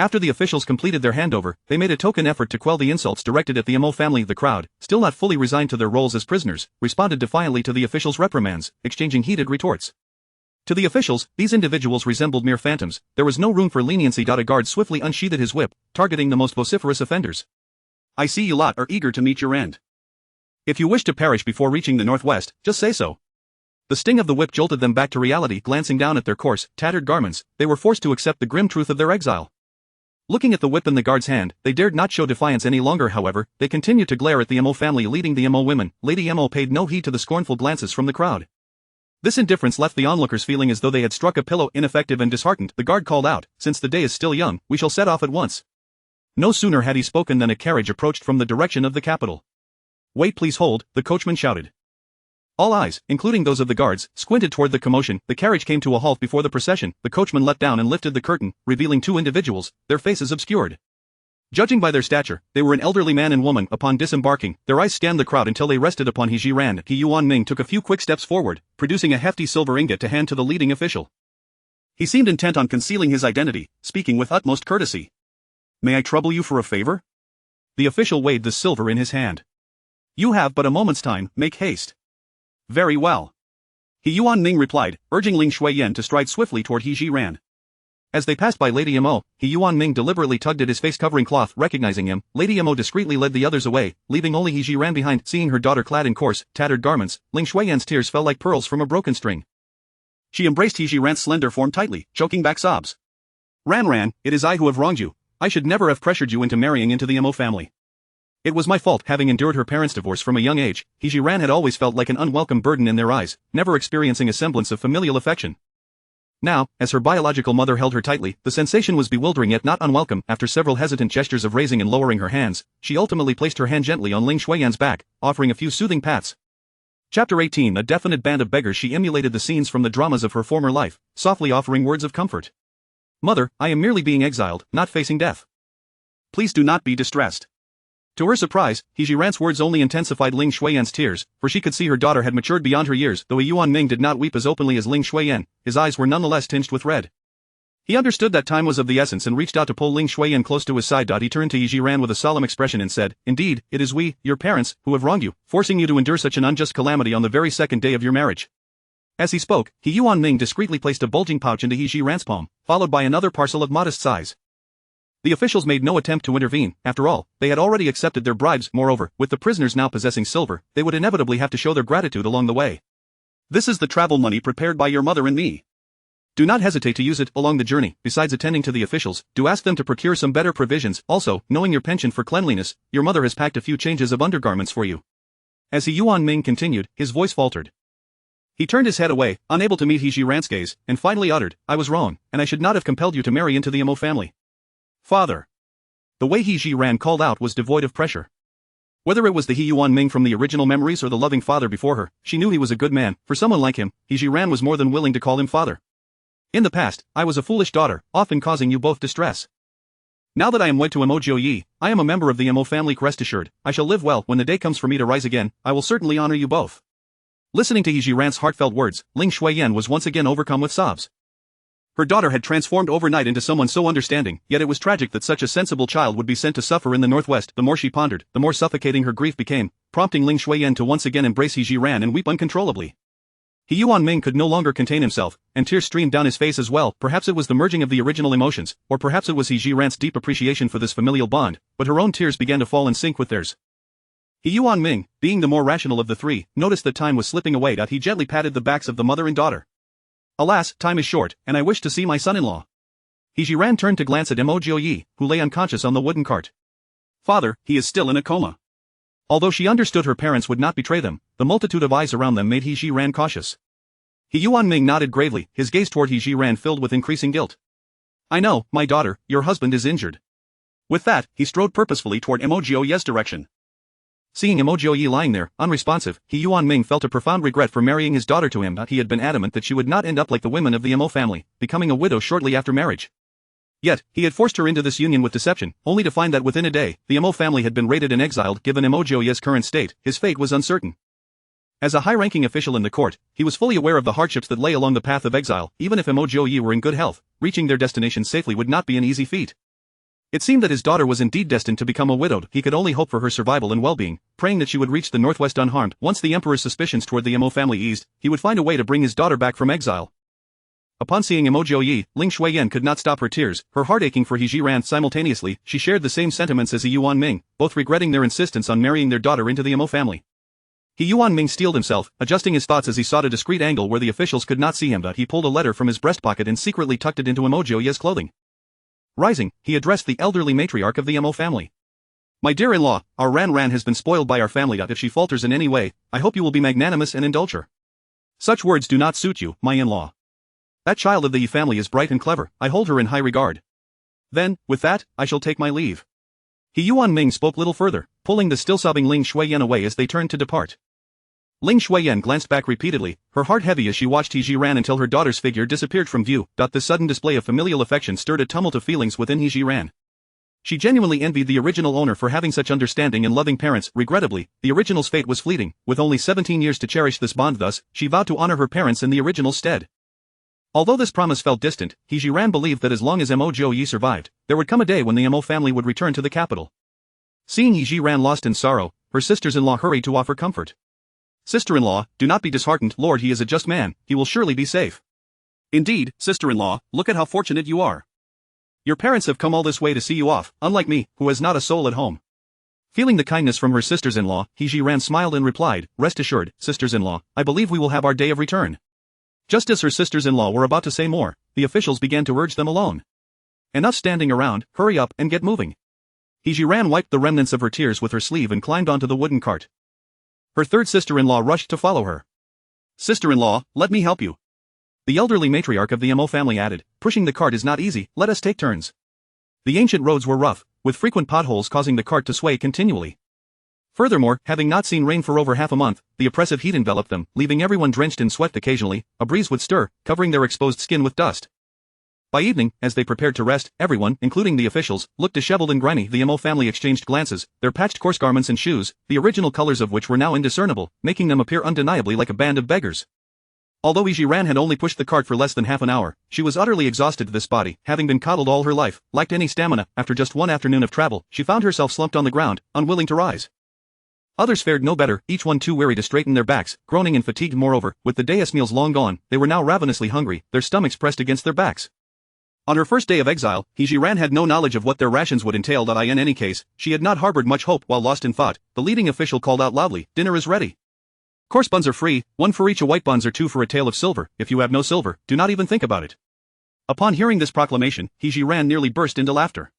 After the officials completed their handover, they made a token effort to quell the insults directed at the Mo family. The crowd, still not fully resigned to their roles as prisoners, responded defiantly to the officials' reprimands, exchanging heated retorts. To the officials, these individuals resembled mere phantoms. There was no room for leniency. A guard swiftly unsheathed his whip, targeting the most vociferous offenders. I see you lot are eager to meet your end. If you wish to perish before reaching the northwest, just say so. The sting of the whip jolted them back to reality. Glancing down at their coarse, tattered garments, they were forced to accept the grim truth of their exile. Looking at the whip in the guard's hand, they dared not show defiance any longer. However, they continued to glare at the Mo family leading the Mo women. Lady Mo paid no heed to the scornful glances from the crowd. This indifference left the onlookers feeling as though they had struck a pillow. Ineffective and disheartened, the guard called out, "Since the day is still young, we shall set off at once." No sooner had he spoken than a carriage approached from the direction of the capital. "Wait, please hold," the coachman shouted. All eyes, including those of the guards, squinted toward the commotion. The carriage came to a halt before the procession. The coachman let down and lifted the curtain, revealing two individuals, their faces obscured. Judging by their stature, they were an elderly man and woman. Upon disembarking, their eyes scanned the crowd until they rested upon He Zhi Ran. He Yuanming took a few quick steps forward, producing a hefty silver ingot to hand to the leading official. He seemed intent on concealing his identity, speaking with utmost courtesy. "May I trouble you for a favor?" The official weighed the silver in his hand. "You have but a moment's time, make haste." "Very well." He Yuanming replied, urging Ling Shuiyan to stride swiftly toward He Zhi Ran. As they passed by Lady Mo, He Yuanming deliberately tugged at his face-covering cloth. Recognizing him, Lady Mo discreetly led the others away, leaving only He Zhi Ran behind. Seeing her daughter clad in coarse, tattered garments, Ling Shuiyan's tears fell like pearls from a broken string. She embraced He Zhi Ran's slender form tightly, choking back sobs. Ran, it is I who have wronged you. I should never have pressured you into marrying into the Mo family. It was my fault. Having endured her parents' divorce from a young age, He Zhi Ran had always felt like an unwelcome burden in their eyes, never experiencing a semblance of familial affection. Now, as her biological mother held her tightly, the sensation was bewildering yet not unwelcome. After several hesitant gestures of raising and lowering her hands, she ultimately placed her hand gently on Ling Shuiyan's back, offering a few soothing pats. Chapter 18. A definite band of beggars. She emulated the scenes from the dramas of her former life, softly offering words of comfort. "Mother, I am merely being exiled, not facing death. Please do not be distressed." To her surprise, He Zhi Ran's words only intensified Ling Shuiyan's tears, for she could see her daughter had matured beyond her years. Though Yuanming did not weep as openly as Ling Shuiyan, his eyes were nonetheless tinged with red. He understood that time was of the essence and reached out to pull Ling Shuiyan close to his side. He turned to He Zhi Ran with a solemn expression and said, "Indeed, it is we, your parents, who have wronged you, forcing you to endure such an unjust calamity on the very second day of your marriage." As he spoke, He Yuanming discreetly placed a bulging pouch into He Zhi Ran's palm, followed by another parcel of modest size. The officials made no attempt to intervene. After all, they had already accepted their bribes. Moreover, with the prisoners now possessing silver, they would inevitably have to show their gratitude along the way. "This is the travel money prepared by your mother and me. Do not hesitate to use it along the journey." Besides attending to the officials, do ask them to procure some better provisions. Also, knowing your penchant for cleanliness, your mother has packed a few changes of undergarments for you. As He Yuanming continued, his voice faltered. He turned his head away, unable to meet He Zhi Ran's gaze, and finally uttered, "I was wrong, and I should not have compelled you to marry into the Mo family. Father." The way He Zhi Ran called out was devoid of pressure. Whether it was the He Yuanming from the original memories or the loving father before her, she knew he was a good man. For someone like him, He Zhi Ran was more than willing to call him father. "In the past, I was a foolish daughter, often causing you both distress. Now that I am wed to Mo Jiuye, I am a member of the Mo family. Rest assured, I shall live well. When the day comes for me to rise again, I will certainly honor you both." Listening to He Zhi Ran's heartfelt words, Ling Shuiyan was once again overcome with sobs. Her daughter had transformed overnight into someone so understanding, yet it was tragic that such a sensible child would be sent to suffer in the northwest. The more she pondered, the more suffocating her grief became, prompting Ling Shuiyan to once again embrace He Zhi Ran and weep uncontrollably. He Yuanming could no longer contain himself, and tears streamed down his face as well. Perhaps it was the merging of the original emotions, or perhaps it was He Zhi Ran's deep appreciation for this familial bond, but her own tears began to fall in sync with theirs. He Yuanming, being the more rational of the three, noticed that time was slipping away. He gently patted the backs of the mother and daughter. "Alas, time is short, and I wish to see my son-in-law." He Zhi Ran turned to glance at Mo Jiuye, who lay unconscious on the wooden cart. "Father, he is still in a coma." Although she understood her parents would not betray them, the multitude of eyes around them made He Zhi Ran cautious. He Yuanming nodded gravely, his gaze toward He Zhi Ran filled with increasing guilt. "I know, my daughter, your husband is injured." With that, he strode purposefully toward Mo Jiuye's direction. Seeing Mo Jiuye lying there, unresponsive, He Yuanming felt a profound regret for marrying his daughter to him. He had been adamant that she would not end up like the women of the Mo family, becoming a widow shortly after marriage. Yet, he had forced her into this union with deception, only to find that within a day, the Mo family had been raided and exiled. Given Mo Jiuye's current state, his fate was uncertain. As a high-ranking official in the court, he was fully aware of the hardships that lay along the path of exile. Even if Mo Jiuye were in good health, reaching their destination safely would not be an easy feat. It seemed that his daughter was indeed destined to become a widowed. He could only hope for her survival and well-being, praying that she would reach the northwest unharmed. Once the emperor's suspicions toward the Mo family eased, he would find a way to bring his daughter back from exile. Upon seeing Mo Jiuye, Ling Shuiyan could not stop her tears, her heart aching for He Zhi Ran. Simultaneously, she shared the same sentiments as He Yuanming, both regretting their insistence on marrying their daughter into the Mo family. He Yuanming steeled himself, adjusting his thoughts as he sought a discreet angle where the officials could not see him. But he pulled a letter from his breast pocket and secretly tucked it into Mo Jiuye's clothing. Rising, he addressed the elderly matriarch of the Mo family. My dear in-law, our Ran has been spoiled by our family. If she falters in any way, I hope you will be magnanimous and indulge her. Such words do not suit you, my in-law. That child of the Yi family is bright and clever, I hold her in high regard. Then, with that, I shall take my leave. He Yuanming spoke little further, pulling the still-sobbing Ling Shuiyan away as they turned to depart. Ling Shuiyan glanced back repeatedly, her heart heavy as she watched He Zhi Ran until her daughter's figure disappeared from view. This sudden display of familial affection stirred a tumult of feelings within He Zhi Ran. She genuinely envied the original owner for having such understanding and loving parents. Regrettably, the original's fate was fleeting, with only 17 years to cherish this bond. Thus, she vowed to honor her parents in the original's stead. Although this promise felt distant, He Zhi Ran believed that as long as Mo Jiuye survived, there would come a day when the Mo family would return to the capital. Seeing He Zhi Ran lost in sorrow, her sisters-in-law hurried to offer comfort. Sister-in-law, do not be disheartened. Lord, he is a just man, he will surely be safe. Indeed, sister-in-law, look at how fortunate you are. Your parents have come all this way to see you off, unlike me, who has not a soul at home. Feeling the kindness from her sisters-in-law, He Zhi Ran smiled and replied, rest assured, sisters-in-law, I believe we will have our day of return. Just as her sisters-in-law were about to say more, the officials began to urge them alone. Enough standing around, hurry up and get moving. He Zhi Ran wiped the remnants of her tears with her sleeve and climbed onto the wooden cart. Her third sister-in-law rushed to follow her. Sister-in-law, let me help you. The elderly matriarch of the Mo family added, pushing the cart is not easy, let us take turns. The ancient roads were rough, with frequent potholes causing the cart to sway continually. Furthermore, having not seen rain for over half a month, the oppressive heat enveloped them, leaving everyone drenched in sweat. Occasionally, a breeze would stir, covering their exposed skin with dust. By evening, as they prepared to rest, everyone, including the officials, looked disheveled and grimy. The Mo family exchanged glances, their patched coarse garments and shoes, the original colors of which were now indiscernible, making them appear undeniably like a band of beggars. Although He Zhi Ran had only pushed the cart for less than half an hour, she was utterly exhausted. This body, having been coddled all her life, lacked any stamina. After just one afternoon of travel, she found herself slumped on the ground, unwilling to rise. Others fared no better, each one too weary to straighten their backs, groaning and fatigued. Moreover, with the day's meals long gone, they were now ravenously hungry, their stomachs pressed against their backs. On her first day of exile, He Zhi Ran had no knowledge of what their rations would entail. In any case, she had not harbored much hope. While lost in thought, the leading official called out loudly, dinner is ready. Coarse buns are free, one for each, a white buns or two for a tael of silver. If you have no silver, do not even think about it. Upon hearing this proclamation, He Zhi Ran nearly burst into laughter.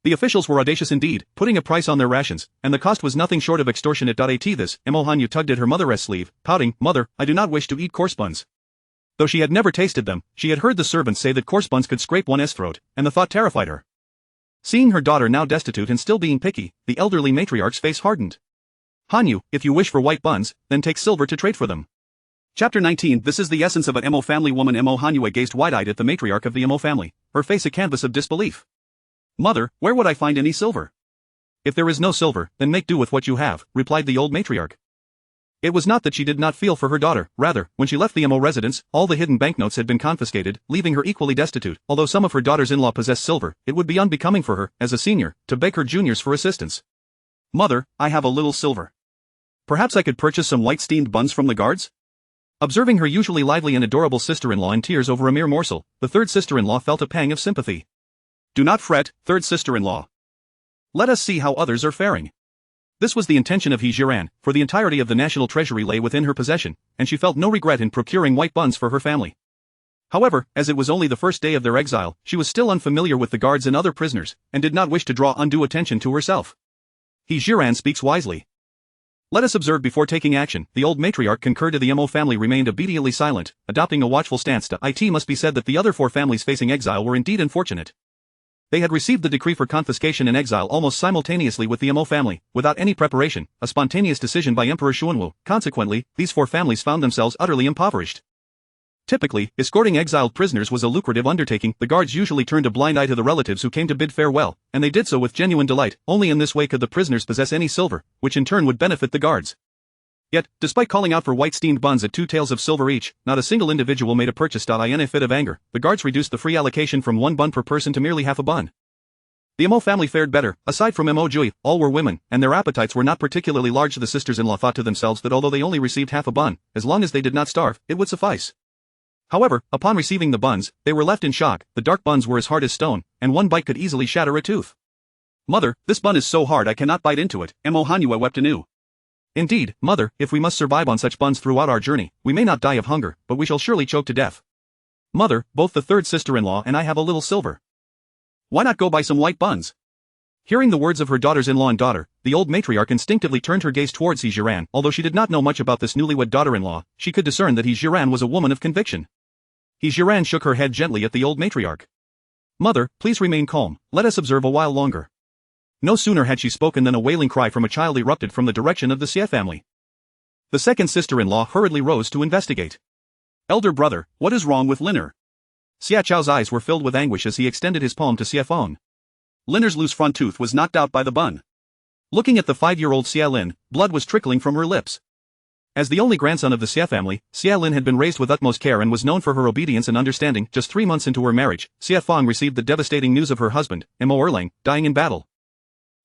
The officials were audacious indeed, putting a price on their rations, and the cost was nothing short of extortionate. At this, Mo Hanyu tugged at her mother's sleeve, pouting, Mother, I do not wish to eat coarse buns. Though she had never tasted them, she had heard the servants say that coarse buns could scrape one's throat, and the thought terrified her. Seeing her daughter now destitute and still being picky, the elderly matriarch's face hardened. Hanyu, if you wish for white buns, then take silver to trade for them. Chapter 19. This is the essence of an Mo family woman. Mo Hanyu gazed wide-eyed at the matriarch of the Mo family, her face a canvas of disbelief. Mother, where would I find any silver? If there is no silver, then make do with what you have, replied the old matriarch. It was not that she did not feel for her daughter, rather, when she left the Mo residence, all the hidden banknotes had been confiscated, leaving her equally destitute. Although some of her daughters-in-law possessed silver, it would be unbecoming for her, as a senior, to beg her juniors for assistance. Mother, I have a little silver. Perhaps I could purchase some white steamed buns from the guards? Observing her usually lively and adorable sister-in-law in tears over a mere morsel, the third sister-in-law felt a pang of sympathy. Do not fret, third sister-in-law. Let us see how others are faring. This was the intention of He Zhi Ran, for the entirety of the national treasury lay within her possession, and she felt no regret in procuring white buns for her family. However, as it was only the first day of their exile, she was still unfamiliar with the guards and other prisoners, and did not wish to draw undue attention to herself. He Zhi Ran speaks wisely. Let us observe before taking action. The old matriarch concurred. The Mo family remained obediently silent, adopting a watchful stance. It must be said that the other four families facing exile were indeed unfortunate. They had received the decree for confiscation and exile almost simultaneously with the Mo family, without any preparation, a spontaneous decision by Emperor Xuanwu. Consequently, these four families found themselves utterly impoverished. Typically, escorting exiled prisoners was a lucrative undertaking. The guards usually turned a blind eye to the relatives who came to bid farewell, and they did so with genuine delight. Only in this way could the prisoners possess any silver, which in turn would benefit the guards. Yet, despite calling out for white steamed buns at 2 taels of silver each, not a single individual made a purchase. In a fit of anger, the guards reduced the free allocation from 1 bun per person to merely half a bun. The Mo family fared better. Aside from Mo Jiuye, all were women, and their appetites were not particularly large. The sisters-in-law thought to themselves that although they only received half a bun, as long as they did not starve, it would suffice. However, upon receiving the buns, they were left in shock. The dark buns were as hard as stone, and one bite could easily shatter a tooth. "Mother, this bun is so hard I cannot bite into it," Mo Jiuye wept anew. "Indeed, mother, if we must survive on such buns throughout our journey, we may not die of hunger, but we shall surely choke to death. Mother, both the third sister-in-law and I have a little silver. Why not go buy some white buns?" Hearing the words of her daughters-in-law and daughter, the old matriarch instinctively turned her gaze towards He Zhi Ran. Although she did not know much about this newlywed daughter-in-law, she could discern that He Zhi Ran was a woman of conviction. He Zhi Ran shook her head gently at the old matriarch. "Mother, please remain calm, let us observe a while longer." No sooner had she spoken than a wailing cry from a child erupted from the direction of the Xie family. The second sister-in-law hurriedly rose to investigate. "Elder brother, what is wrong with Liner?" Xia Chao's eyes were filled with anguish as he extended his palm to Xie Feng. Liner's loose front tooth was knocked out by the bun. Looking at the 5-year-old Xia Lin, blood was trickling from her lips. As the only grandson of the Xie family, Xia Lin had been raised with utmost care and was known for her obedience and understanding. Just 3 months into her marriage, Xie Feng received the devastating news of her husband, Mo Erlang, dying in battle.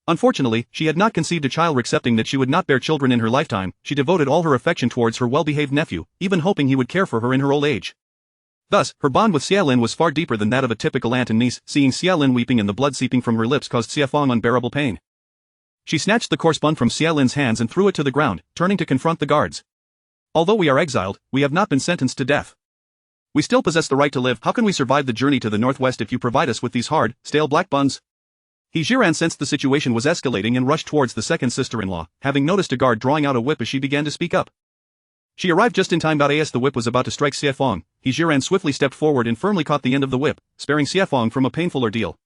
Unfortunately, she had not conceived a child. Accepting that she would not bear children in her lifetime, she devoted all her affection towards her well-behaved nephew, even hoping he would care for her in her old age. Thus, her bond with Xia Lin was far deeper than that of a typical aunt and niece. Seeing Xia Lin weeping and the blood seeping from her lips caused Xie Feng unbearable pain. She snatched the coarse bun from Xia Lin's hands and threw it to the ground, turning to confront the guards. "Although we are exiled, we have not been sentenced to death. We still possess the right to live. How can we survive the journey to the northwest if you provide us with these hard, stale black buns?" He Zhi Ran sensed the situation was escalating and rushed towards the second sister-in-law, having noticed a guard drawing out a whip as she began to speak up. She arrived just in time. As the whip was about to strike Xie Feng, He Zhi Ran swiftly stepped forward and firmly caught the end of the whip, sparing Xie Feng from a painful ordeal.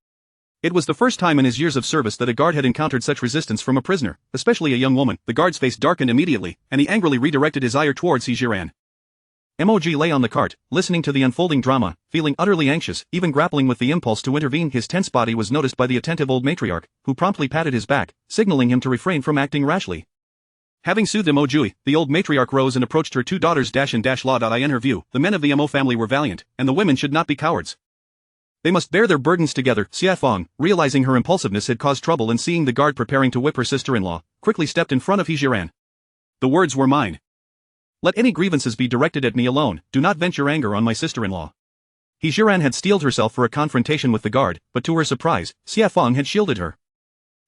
It was the first time in his years of service that a guard had encountered such resistance from a prisoner, especially a young woman. The guard's face darkened immediately, and he angrily redirected his ire towards He Zhi Ran. Mo Jiuye lay on the cart, listening to the unfolding drama, feeling utterly anxious, even grappling with the impulse to intervene. His tense body was noticed by the attentive old matriarch, who promptly patted his back, signaling him to refrain from acting rashly. Having soothed Mo Jiuye, the old matriarch rose and approached her 2 daughters. In her view, the men of the Mo family were valiant, and the women should not be cowards. They must bear their burdens together. Xie Feng, realizing her impulsiveness had caused trouble and seeing the guard preparing to whip her sister-in-law, quickly stepped in front of He Zhi Ran. "The words were mine. Let any grievances be directed at me alone, do not vent your anger on my sister-in-law." He Zhi Ran had steeled herself for a confrontation with the guard, but to her surprise, Xie Feng had shielded her.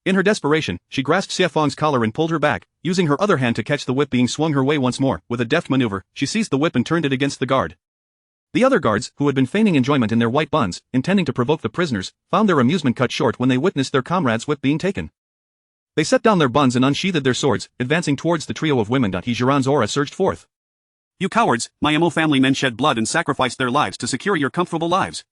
In her desperation, she grasped Xie Feng's collar and pulled her back, using her other hand to catch the whip being swung her way once more. With a deft maneuver, she seized the whip and turned it against the guard. The other guards, who had been feigning enjoyment in their white buns, intending to provoke the prisoners, found their amusement cut short when they witnessed their comrade's whip being taken. They set down their buns and unsheathed their swords, advancing towards the trio of women. He Zhi Ran's aura surged forth. "You cowards, my Mo family men shed blood and sacrificed their lives to secure your comfortable lives.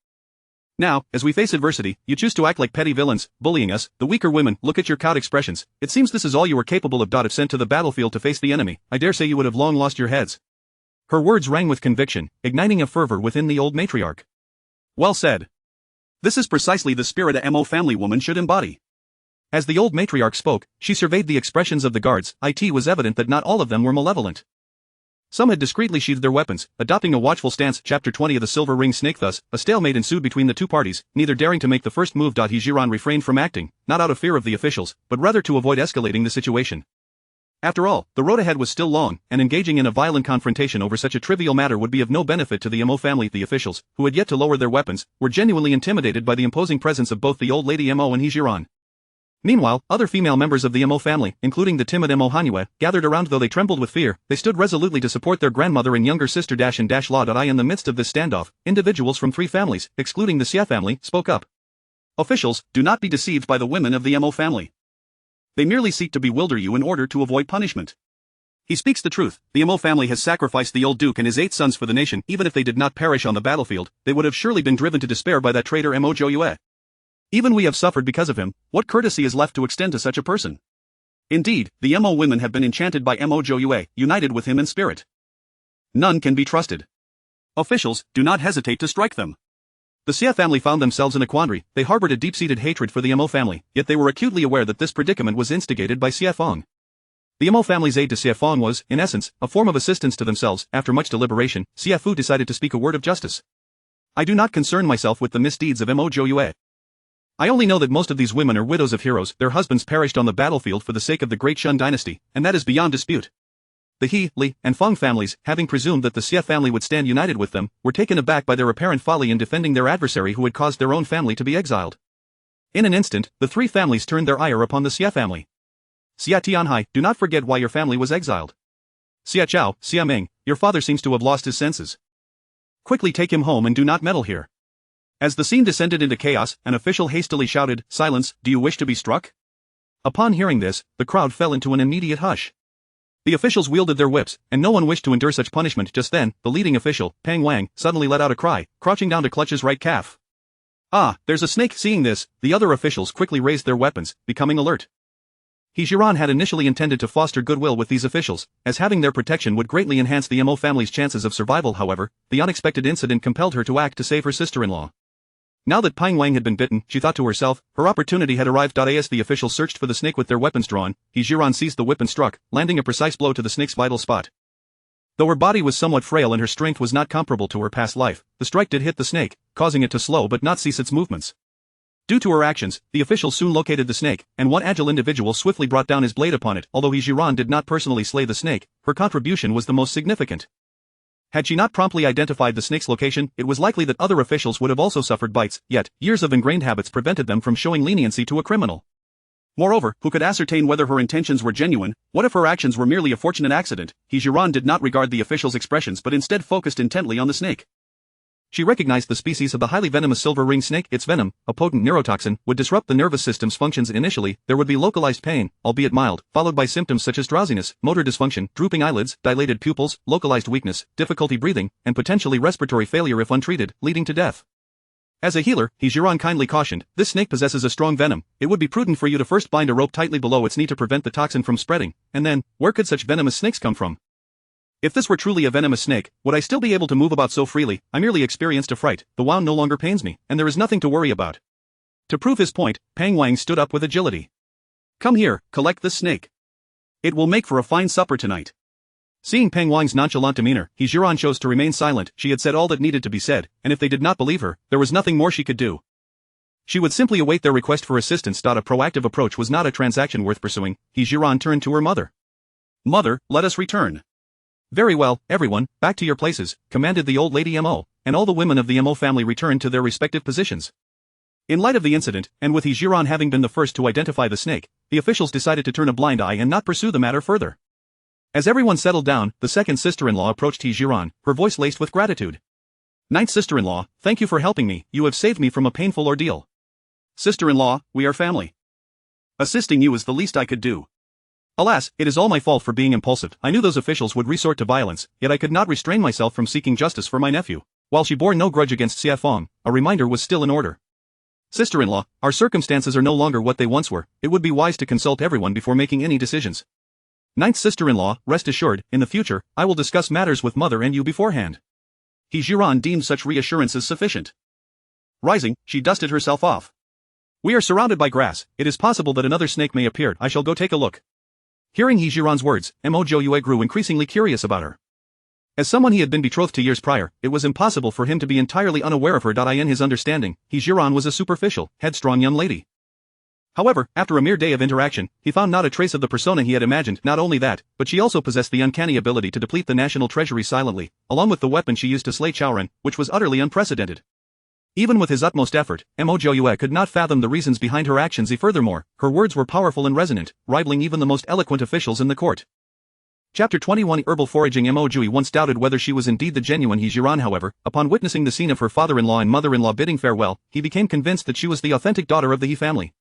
Now, as we face adversity, you choose to act like petty villains, bullying us, the weaker women. Look at your cowed expressions. It seems this is all you were capable of. If sent to the battlefield to face the enemy, I dare say you would have long lost your heads." Her words rang with conviction, igniting a fervor within the old matriarch. "Well said. This is precisely the spirit a Mo family woman should embody." As the old matriarch spoke, she surveyed the expressions of the guards. It was evident that not all of them were malevolent. Some had discreetly sheathed their weapons, adopting a watchful stance. Chapter 20 of the Silver Ring Snake. Thus, a stalemate ensued between the two parties, neither daring to make the first move. He Zhi Ran refrained from acting, not out of fear of the officials, but rather to avoid escalating the situation. After all, the road ahead was still long, and engaging in a violent confrontation over such a trivial matter would be of no benefit to the Mo family. The officials, who had yet to lower their weapons, were genuinely intimidated by the imposing presence of both the old lady Mo and He Zhi Ran. Meanwhile, other female members of the Mo family, including the timid Mo Jiuye, gathered around. Though they trembled with fear, they stood resolutely to support their grandmother and younger sister. In the midst of this standoff, individuals from 3 families, excluding the Xie family, spoke up. "Officials, do not be deceived by the women of the Mo family. They merely seek to bewilder you in order to avoid punishment. He speaks the truth. The Mo family has sacrificed the old duke and his 8 sons for the nation. Even if they did not perish on the battlefield, they would have surely been driven to despair by that traitor Mo Jiuye. Even we have suffered because of him, what courtesy is left to extend to such a person? Indeed, the Mo women have been enchanted by Mo Jiuye, united with him in spirit. None can be trusted. Officials, do not hesitate to strike them. The Xie family found themselves in a quandary. They harbored a deep-seated hatred for the Mo family, yet they were acutely aware that this predicament was instigated by Xie Feng. The Mo family's aid to Xie Feng was, in essence, a form of assistance to themselves. After much deliberation, Xie Fu decided to speak a word of justice. I do not concern myself with the misdeeds of Mo Jiuye. I only know that most of these women are widows of heroes. Their husbands perished on the battlefield for the sake of the great Shun dynasty, and that is beyond dispute. The He, Li, and Feng families, having presumed that the Xie family would stand united with them, were taken aback by their apparent folly in defending their adversary who had caused their own family to be exiled. In an instant, the three families turned their ire upon the Xie family. Xia Tianhai, do not forget why your family was exiled. Xia Chao, Xia Ming, your father seems to have lost his senses. Quickly take him home and do not meddle here. As the scene descended into chaos, an official hastily shouted, "Silence, do you wish to be struck?" Upon hearing this, the crowd fell into an immediate hush. The officials wielded their whips, and no one wished to endure such punishment. Just then, the leading official, Pang Wang, suddenly let out a cry, crouching down to clutch his right calf. Ah, there's a snake. Seeing this, the other officials quickly raised their weapons, becoming alert. He Zhi Ran had initially intended to foster goodwill with these officials, as having their protection would greatly enhance the Mo family's chances of survival. However, the unexpected incident compelled her to act to save her sister-in-law. Now that Pang Wang had been bitten, she thought to herself, her opportunity had arrived. As the officials searched for the snake with their weapons drawn, He Zhi Ran seized the whip and struck, landing a precise blow to the snake's vital spot. Though her body was somewhat frail and her strength was not comparable to her past life, the strike did hit the snake, causing it to slow but not cease its movements. Due to her actions, the officials soon located the snake, and one agile individual swiftly brought down his blade upon it. Although He Zhi Ran did not personally slay the snake, her contribution was the most significant. Had she not promptly identified the snake's location, it was likely that other officials would have also suffered bites, yet, years of ingrained habits prevented them from showing leniency to a criminal. Moreover, who could ascertain whether her intentions were genuine? What if her actions were merely a fortunate accident? He Zhi Ran did not regard the officials' expressions but instead focused intently on the snake. She recognized the species of the highly venomous silver ring snake. Its venom, a potent neurotoxin, would disrupt the nervous system's functions. Initially, there would be localized pain, albeit mild, followed by symptoms such as drowsiness, motor dysfunction, drooping eyelids, dilated pupils, localized weakness, difficulty breathing, and potentially respiratory failure if untreated, leading to death. As a healer, He Zhi Ran kindly cautioned, this snake possesses a strong venom. It would be prudent for you to first bind a rope tightly below its knee to prevent the toxin from spreading, and then, where could such venomous snakes come from? If this were truly a venomous snake, would I still be able to move about so freely? I merely experienced a fright, the wound no longer pains me, and there is nothing to worry about. To prove his point, Pang Wang stood up with agility. Come here, collect this snake. It will make for a fine supper tonight. Seeing Pang Wang's nonchalant demeanor, He Zhi Ran chose to remain silent. She had said all that needed to be said, and if they did not believe her, there was nothing more she could do. She would simply await their request for assistance. A proactive approach was not a transaction worth pursuing. He Zhi Ran turned to her mother. Mother, let us return. Very well, everyone, back to your places, commanded the old lady Mo, and all the women of the Mo family returned to their respective positions. In light of the incident, and with He Zhi Ran having been the first to identify the snake, the officials decided to turn a blind eye and not pursue the matter further. As everyone settled down, the second sister-in-law approached He Zhi Ran, her voice laced with gratitude. Ninth sister-in-law, thank you for helping me. You have saved me from a painful ordeal. Sister-in-law, we are family. Assisting you is the least I could do. Alas, it is all my fault for being impulsive. I knew those officials would resort to violence, yet I could not restrain myself from seeking justice for my nephew. While she bore no grudge against Xie Feng, a reminder was still in order. Sister-in-law, our circumstances are no longer what they once were. It would be wise to consult everyone before making any decisions. Ninth sister-in-law, rest assured, in the future, I will discuss matters with mother and you beforehand. He Zhi Ran deemed such reassurances sufficient. Rising, she dusted herself off. We are surrounded by grass. It is possible that another snake may appear. I shall go take a look. Hearing He Zhi Ran's words, Mo Jiuye grew increasingly curious about her. As someone he had been betrothed to years prior, it was impossible for him to be entirely unaware of her. In his understanding, He Zhi Ran was a superficial, headstrong young lady. However, after a mere day of interaction, he found not a trace of the persona he had imagined. Not only that, but she also possessed the uncanny ability to deplete the national treasury silently, along with the weapon she used to slay Chaoran, which was utterly unprecedented. Even with his utmost effort, Mo Jiuye could not fathom the reasons behind her actions. Furthermore, her words were powerful and resonant, rivaling even the most eloquent officials in the court. Chapter 21 Herbal Foraging. Mo Jiuye once doubted whether she was indeed the genuine He Zhi Ran. However, upon witnessing the scene of her father-in-law and mother-in-law bidding farewell, he became convinced that she was the authentic daughter of the He family.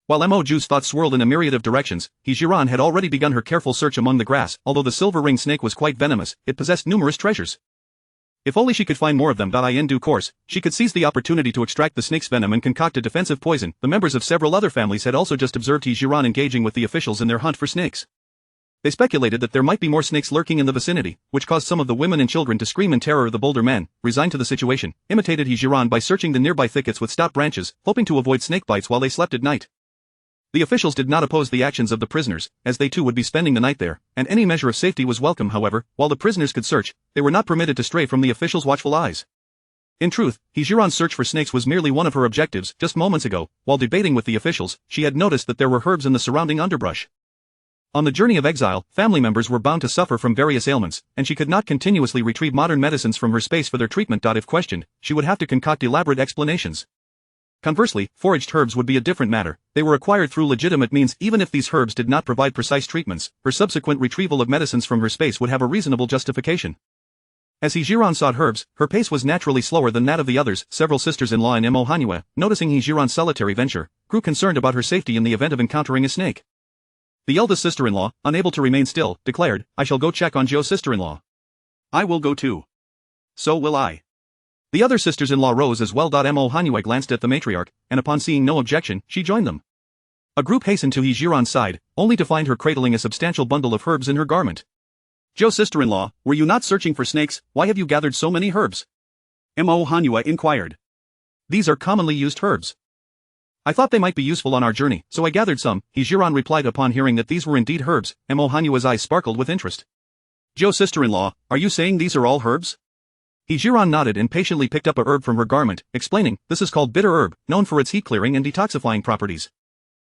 While Mo Jiuye's thoughts swirled in a myriad of directions, He Zhi Ran had already begun her careful search among the grass. Although the silver ring snake was quite venomous, it possessed numerous treasures. If only she could find more of them. In due course, she could seize the opportunity to extract the snake's venom and concoct a defensive poison. The members of several other families had also just observed He Zhi Ran engaging with the officials in their hunt for snakes. They speculated that there might be more snakes lurking in the vicinity, which caused some of the women and children to scream in terror. The bolder men, resigned to the situation, imitated He Zhi Ran by searching the nearby thickets with stout branches, hoping to avoid snake bites while they slept at night. The officials did not oppose the actions of the prisoners, as they too would be spending the night there, and any measure of safety was welcome. However, while the prisoners could search, they were not permitted to stray from the officials' watchful eyes. In truth, He Zhi Ran's search for snakes was merely one of her objectives. Just moments ago, while debating with the officials, she had noticed that there were herbs in the surrounding underbrush. On the journey of exile, family members were bound to suffer from various ailments, and she could not continuously retrieve modern medicines from her space for their treatment. If questioned, she would have to concoct elaborate explanations. Conversely, foraged herbs would be a different matter. They were acquired through legitimate means. Even if these herbs did not provide precise treatments, her subsequent retrieval of medicines from her space would have a reasonable justification. As He Zhi Ran sought herbs, her pace was naturally slower than that of the others. Several sisters-in-law in Mo Jiuye, noticing He Zhi Ran's solitary venture, grew concerned about her safety in the event of encountering a snake. The eldest sister-in-law, unable to remain still, declared, "I shall go check on Joe's sister-in-law." "I will go too." "So will I." The other sisters-in-law rose as well. Mo Jiuye glanced at the matriarch, and upon seeing no objection, she joined them. A group hastened to He Zhi Ran's side, only to find her cradling a substantial bundle of herbs in her garment. "Joe's sister-in-law, were you not searching for snakes? Why have you gathered so many herbs?" Mo Jiuye inquired. "These are commonly used herbs. I thought they might be useful on our journey, so I gathered some," He Zhi Ran replied. Upon hearing that these were indeed herbs, Mo Jiuye's eyes sparkled with interest. "Joe's sister-in-law, are you saying these are all herbs?" He Zhi Ran nodded and patiently picked up a herb from her garment, explaining, "This is called bitter herb, known for its heat-clearing and detoxifying properties.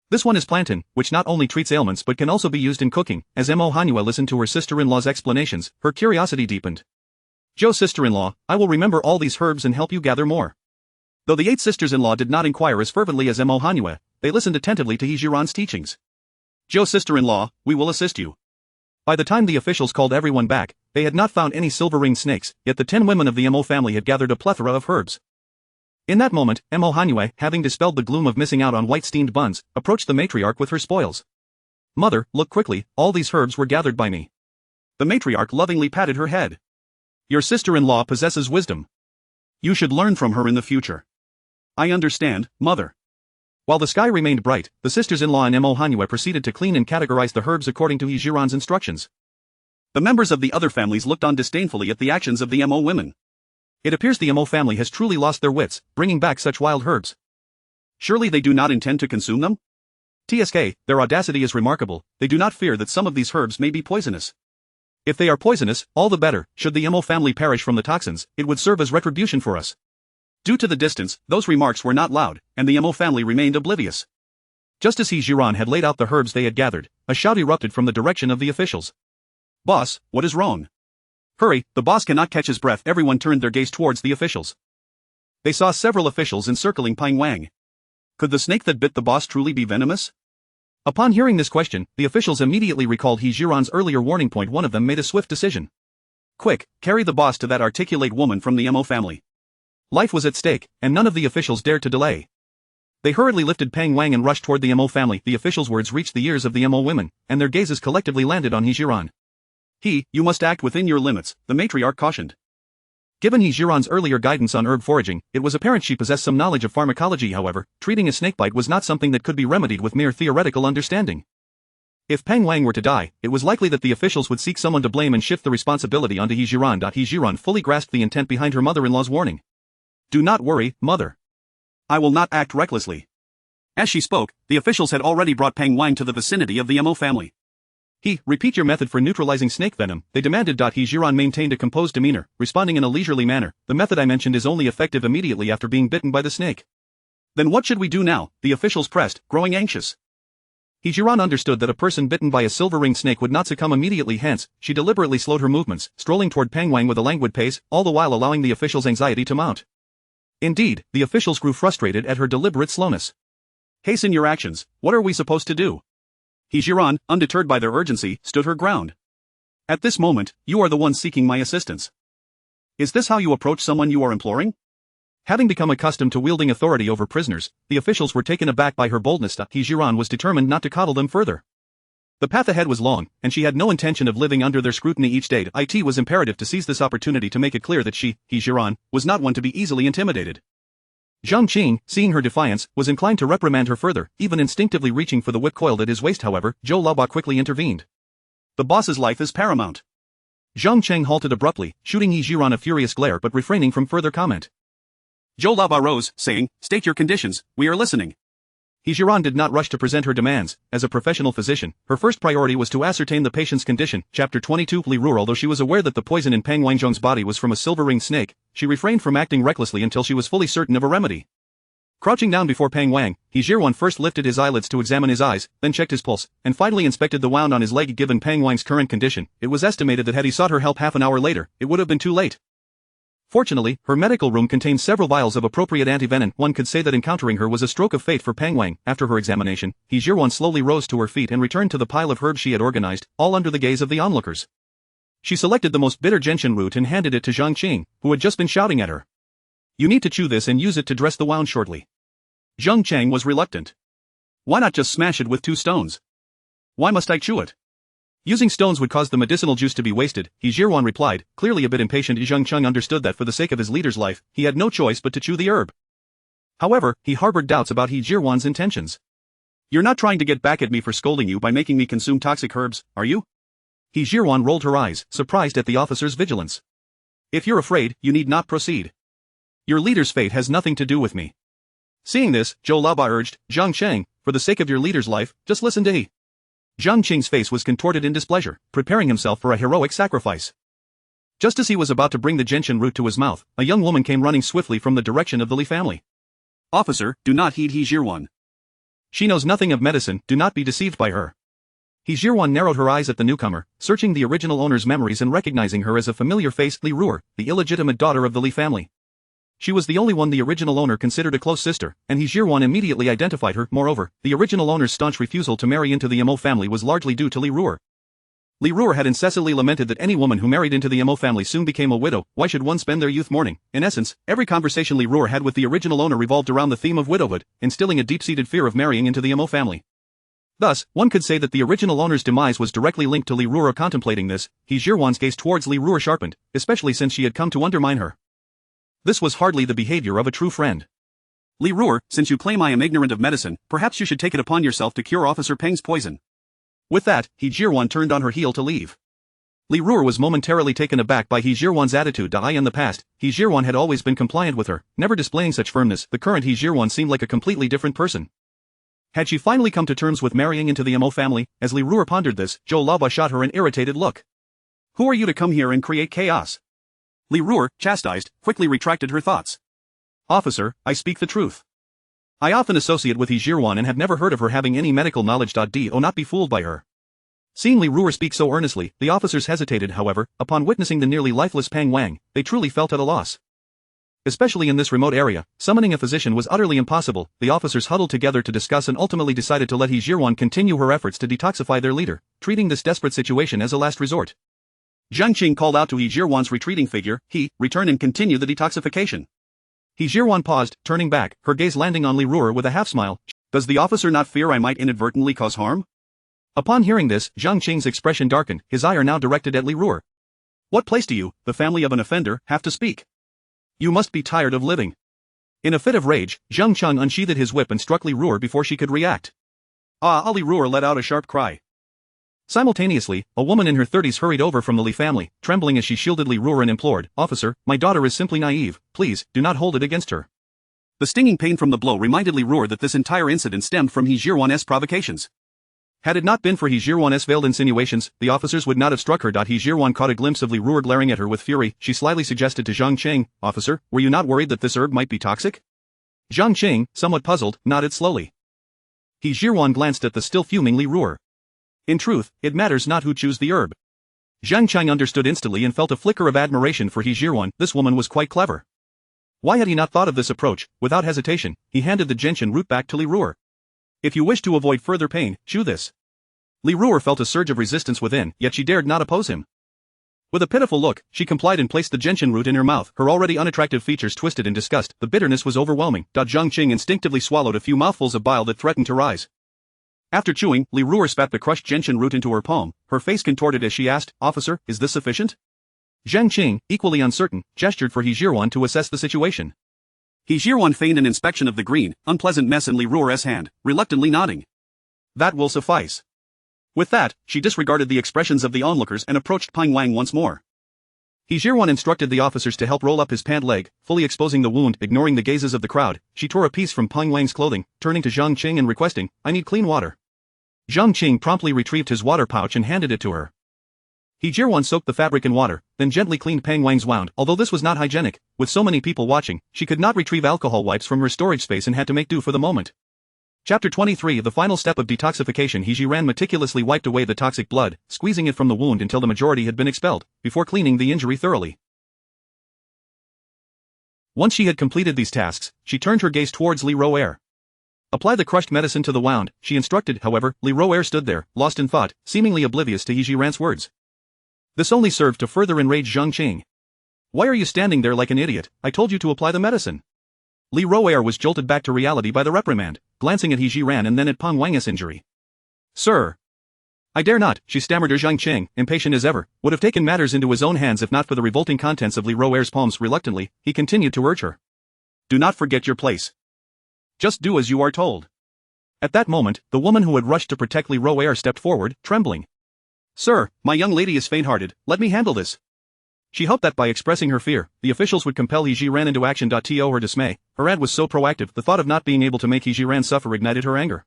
This one is plantain, which not only treats ailments but can also be used in cooking." As Mo Jiuye listened to her sister-in-law's explanations, her curiosity deepened. "Joe's sister-in-law, I will remember all these herbs and help you gather more." Though the 8 sisters-in-law did not inquire as fervently as Mo Jiuye, they listened attentively to He Zhi Ran's teachings. "Joe's sister-in-law, we will assist you." By the time the officials called everyone back, they had not found any silver-ringed snakes, yet the 10 women of the Mo family had gathered a plethora of herbs. In that moment, Mo Jiuye, having dispelled the gloom of missing out on white steamed buns, approached the matriarch with her spoils. "Mother, look quickly, all these herbs were gathered by me." The matriarch lovingly patted her head. "Your sister-in-law possesses wisdom. You should learn from her in the future." "I understand, mother." While the sky remained bright, the sisters-in-law in Mo Jiuye proceeded to clean and categorize the herbs according to He Zhi Ran's instructions. The members of the other families looked on disdainfully at the actions of the Mo women. It appears the Mo family has truly lost their wits, bringing back such wild herbs. Surely they do not intend to consume them? TSK, their audacity is remarkable. They do not fear that some of these herbs may be poisonous. If they are poisonous, all the better. Should the Mo family perish from the toxins, it would serve as retribution for us. Due to the distance, those remarks were not loud, and the Mo family remained oblivious. Just as He Zhi Ran had laid out the herbs they had gathered, a shout erupted from the direction of the officials. "Boss, what is wrong? Hurry, the boss cannot catch his breath." Everyone turned their gaze towards the officials. They saw several officials encircling Pang Wang. Could the snake that bit the boss truly be venomous? Upon hearing this question, the officials immediately recalled He Zhi Ran's earlier warning point. One of them made a swift decision. "Quick, carry the boss to that articulate woman from the Mo family." Life was at stake, and none of the officials dared to delay. They hurriedly lifted Pang Wang and rushed toward the Mo family. The officials' words reached the ears of the Mo women, and their gazes collectively landed on He Zhi Ran. You must act within your limits," the matriarch cautioned. Given He Zhi Ran's earlier guidance on herb foraging, it was apparent she possessed some knowledge of pharmacology. However, treating a snakebite was not something that could be remedied with mere theoretical understanding. If Pang Wang were to die, it was likely that the officials would seek someone to blame and shift the responsibility onto He Zhi Ran. He Zhi Ran fully grasped the intent behind her mother-in-law's warning. "Do not worry, mother. I will not act recklessly." As she spoke, the officials had already brought Pang Wang to the vicinity of the Mo family. Repeat your method for neutralizing snake venom," they demanded. He Zhi Ran maintained a composed demeanor, responding in a leisurely manner. "The method I mentioned is only effective immediately after being bitten by the snake." "Then what should we do now?" the officials pressed, growing anxious. He Zhi Ran understood that a person bitten by a silver-ringed snake would not succumb immediately. Hence, she deliberately slowed her movements, strolling toward Pang Wang with a languid pace, all the while allowing the officials' anxiety to mount. Indeed, the officials grew frustrated at her deliberate slowness. "Hasten your actions. What are we supposed to do?" He Zhi Ran, undeterred by their urgency, stood her ground. "At this moment, you are the one seeking my assistance. Is this how you approach someone you are imploring?" Having become accustomed to wielding authority over prisoners, the officials were taken aback by her boldness. He Zhi Ran was determined not to coddle them further. The path ahead was long, and she had no intention of living under their scrutiny each day. It was imperative to seize this opportunity to make it clear that she, He Zhi Ran, was not one to be easily intimidated. Zhang Qing, seeing her defiance, was inclined to reprimand her further, even instinctively reaching for the whip coiled at his waist. However, Zhou Laoba quickly intervened. The boss's life is paramount. Zhang Cheng halted abruptly, shooting He Zhi Ran a furious glare but refraining from further comment. Zhou Laoba rose, saying, "State your conditions, we are listening." He Zhi Ran did not rush to present her demands. As a professional physician, her first priority was to ascertain the patient's condition. Chapter 22 Li Ruo. Although she was aware that the poison in Peng Wangzhong's body was from a silver-ringed snake, she refrained from acting recklessly until she was fully certain of a remedy. Crouching down before Peng Wang, He Zhi Ran first lifted his eyelids to examine his eyes, then checked his pulse, and finally inspected the wound on his leg. Given Peng Wang's current condition, it was estimated that had he sought her help half an hour later, it would have been too late. Fortunately, her medical room contained several vials of appropriate antivenom. One could say that encountering her was a stroke of fate for Peng Wang. After her examination, He Zhi Ran slowly rose to her feet and returned to the pile of herbs she had organized, all under the gaze of the onlookers. She selected the most bitter gentian root and handed it to Zhang Qing, who had just been shouting at her. "You need to chew this and use it to dress the wound shortly." Zhang Cheng was reluctant. "Why not just smash it with 2 stones? Why must I chew it? Using stones would cause the medicinal juice to be wasted," He Zhi Ran replied, clearly a bit impatient. Zhang Cheng understood that for the sake of his leader's life, he had no choice but to chew the herb. However, he harbored doubts about He Zhi Ran's intentions. "You're not trying to get back at me for scolding you by making me consume toxic herbs, are you?" He Zhi Ran rolled her eyes, surprised at the officer's vigilance. "If you're afraid, you need not proceed. Your leader's fate has nothing to do with me." Seeing this, Zhou Laoba urged, "Zhang Cheng, for the sake of your leader's life, just listen to He." Zhang Qing's face was contorted in displeasure, preparing himself for a heroic sacrifice. Just as he was about to bring the gentian root to his mouth, a young woman came running swiftly from the direction of the Li family. "Officer, do not heed He Zhi Ran. She knows nothing of medicine, do not be deceived by her." He Zhi Ran narrowed her eyes at the newcomer, searching the original owner's memories and recognizing her as a familiar face. Li Ruo, the illegitimate daughter of the Li family. She was the only one the original owner considered a close sister, and He Zhi Ran immediately identified her. Moreover, the original owner's staunch refusal to marry into the Mo family was largely due to Li Ruo. Li Ruo had incessantly lamented that any woman who married into the Mo family soon became a widow. Why should one spend their youth mourning? In essence, every conversation Li Ruo had with the original owner revolved around the theme of widowhood, instilling a deep-seated fear of marrying into the Mo family. Thus, one could say that the original owner's demise was directly linked to Li Ruo. Contemplating this, He Zhi Ran's gaze towards Li Ruo sharpened, especially since she had come to undermine her. This was hardly the behavior of a true friend. "Li Ruo, since you claim I am ignorant of medicine, perhaps you should take it upon yourself to cure Officer Peng's poison." With that, He Zhi Ran turned on her heel to leave. Li Ruo was momentarily taken aback by He Zhi Ran's attitude. In the past, He Zhi Ran had always been compliant with her, never displaying such firmness. The current He Zhi Ran seemed like a completely different person. Had she finally come to terms with marrying into the Mo family? As Li Ruo pondered this, Zhou Laoba shot her an irritated look. "Who are you to come here and create chaos?" Li Ruo, chastised, quickly retracted her thoughts. "Officer, I speak the truth. I often associate with He Zhi Ran and have never heard of her having any medical knowledge. Do not be fooled by her." Seeing Li Ruo speak so earnestly, the officers hesitated. However, upon witnessing the nearly lifeless Peng Wang, they truly felt at a loss. Especially in this remote area, summoning a physician was utterly impossible. The officers huddled together to discuss and ultimately decided to let He Zhi Ran continue her efforts to detoxify their leader, treating this desperate situation as a last resort. Zhang Qing called out to He Zhi Ran's retreating figure, "Return and continue the detoxification." He Zhi Ran paused, turning back, her gaze landing on Li Ruo with a half-smile. "Does the officer not fear I might inadvertently cause harm?" Upon hearing this, Zhang Qing's expression darkened, his eye are now directed at Li Ruo. "What place do you, the family of an offender, have to speak? You must be tired of living." In a fit of rage, Zhang Cheng unsheathed his whip and struck Li Ruo before she could react. Li Ruo let out a sharp cry. Simultaneously, a woman in her 30s hurried over from the Li family, trembling as she shielded Li Ruo and implored, "Officer, my daughter is simply naive, please, do not hold it against her." The stinging pain from the blow reminded Li Ruo that this entire incident stemmed from He Zhi Ran's provocations. Had it not been for He Zhi Ran's veiled insinuations, the officers would not have struck her. He Zhi Ran caught a glimpse of Li Ruo glaring at her with fury. She slyly suggested to Zhang Qing, "Officer, were you not worried that this herb might be toxic?" Zhang Qing, somewhat puzzled, nodded slowly. He Zhi Ran glanced at the still fuming Li Ruo. "In truth, it matters not who chews the herb." Zhang Qing understood instantly and felt a flicker of admiration for He Zhi Ran. This woman was quite clever. Why had he not thought of this approach? Without hesitation, he handed the gentian root back to Li Ruo. "If you wish to avoid further pain, chew this." Li Ruo felt a surge of resistance within, yet she dared not oppose him. With a pitiful look, she complied and placed the gentian root in her mouth, her already unattractive features twisted in disgust. The bitterness was overwhelming. Zhang Qing instinctively swallowed a few mouthfuls of bile that threatened to rise. After chewing, Li Ruer spat the crushed gentian root into her palm, her face contorted as she asked, "Officer, is this sufficient?" Zhang Qing, equally uncertain, gestured for He Zhi Ran to assess the situation. He Zhi Ran feigned an inspection of the green, unpleasant mess in Li Ruer's hand, reluctantly nodding. "That will suffice." With that, she disregarded the expressions of the onlookers and approached Peng Wang once more. He Zhi Ran instructed the officers to help roll up his pant leg, fully exposing the wound. Ignoring the gazes of the crowd, she tore a piece from Peng Wang's clothing, turning to Zhang Qing and requesting, "I need clean water." Zhang Qing promptly retrieved his water pouch and handed it to her. He Zhi Ran soaked the fabric in water, then gently cleaned Peng Wang's wound. Although this was not hygienic, with so many people watching, she could not retrieve alcohol wipes from her storage space and had to make do for the moment. Chapter 23 The final step of detoxification. He Zhi Ran meticulously wiped away the toxic blood, squeezing it from the wound until the majority had been expelled, before cleaning the injury thoroughly. Once she had completed these tasks, she turned her gaze towards Li Ruer. "Apply the crushed medicine to the wound," she instructed. However, Li Ruer stood there, lost in thought, seemingly oblivious to He Zhi Ran's words. This only served to further enrage Zhang Qing. "Why are you standing there like an idiot? I told you to apply the medicine." Li Ruer was jolted back to reality by the reprimand, glancing at He Zhi Ran and then at Peng Wang's injury. "Sir, I dare not," she stammered. Zhang Qing, impatient as ever, would have taken matters into his own hands if not for the revolting contents of Li Ruer's palms. Reluctantly, he continued to urge her. "Do not forget your place. Just do as you are told." At that moment, the woman who had rushed to protect Li Ruer stepped forward, trembling. "Sir, my young lady is faint-hearted, let me handle this." She hoped that by expressing her fear, the officials would compel He Zhi Ran into action. To her dismay, her ad was so proactive, the thought of not being able to make He Zhi Ran suffer ignited her anger.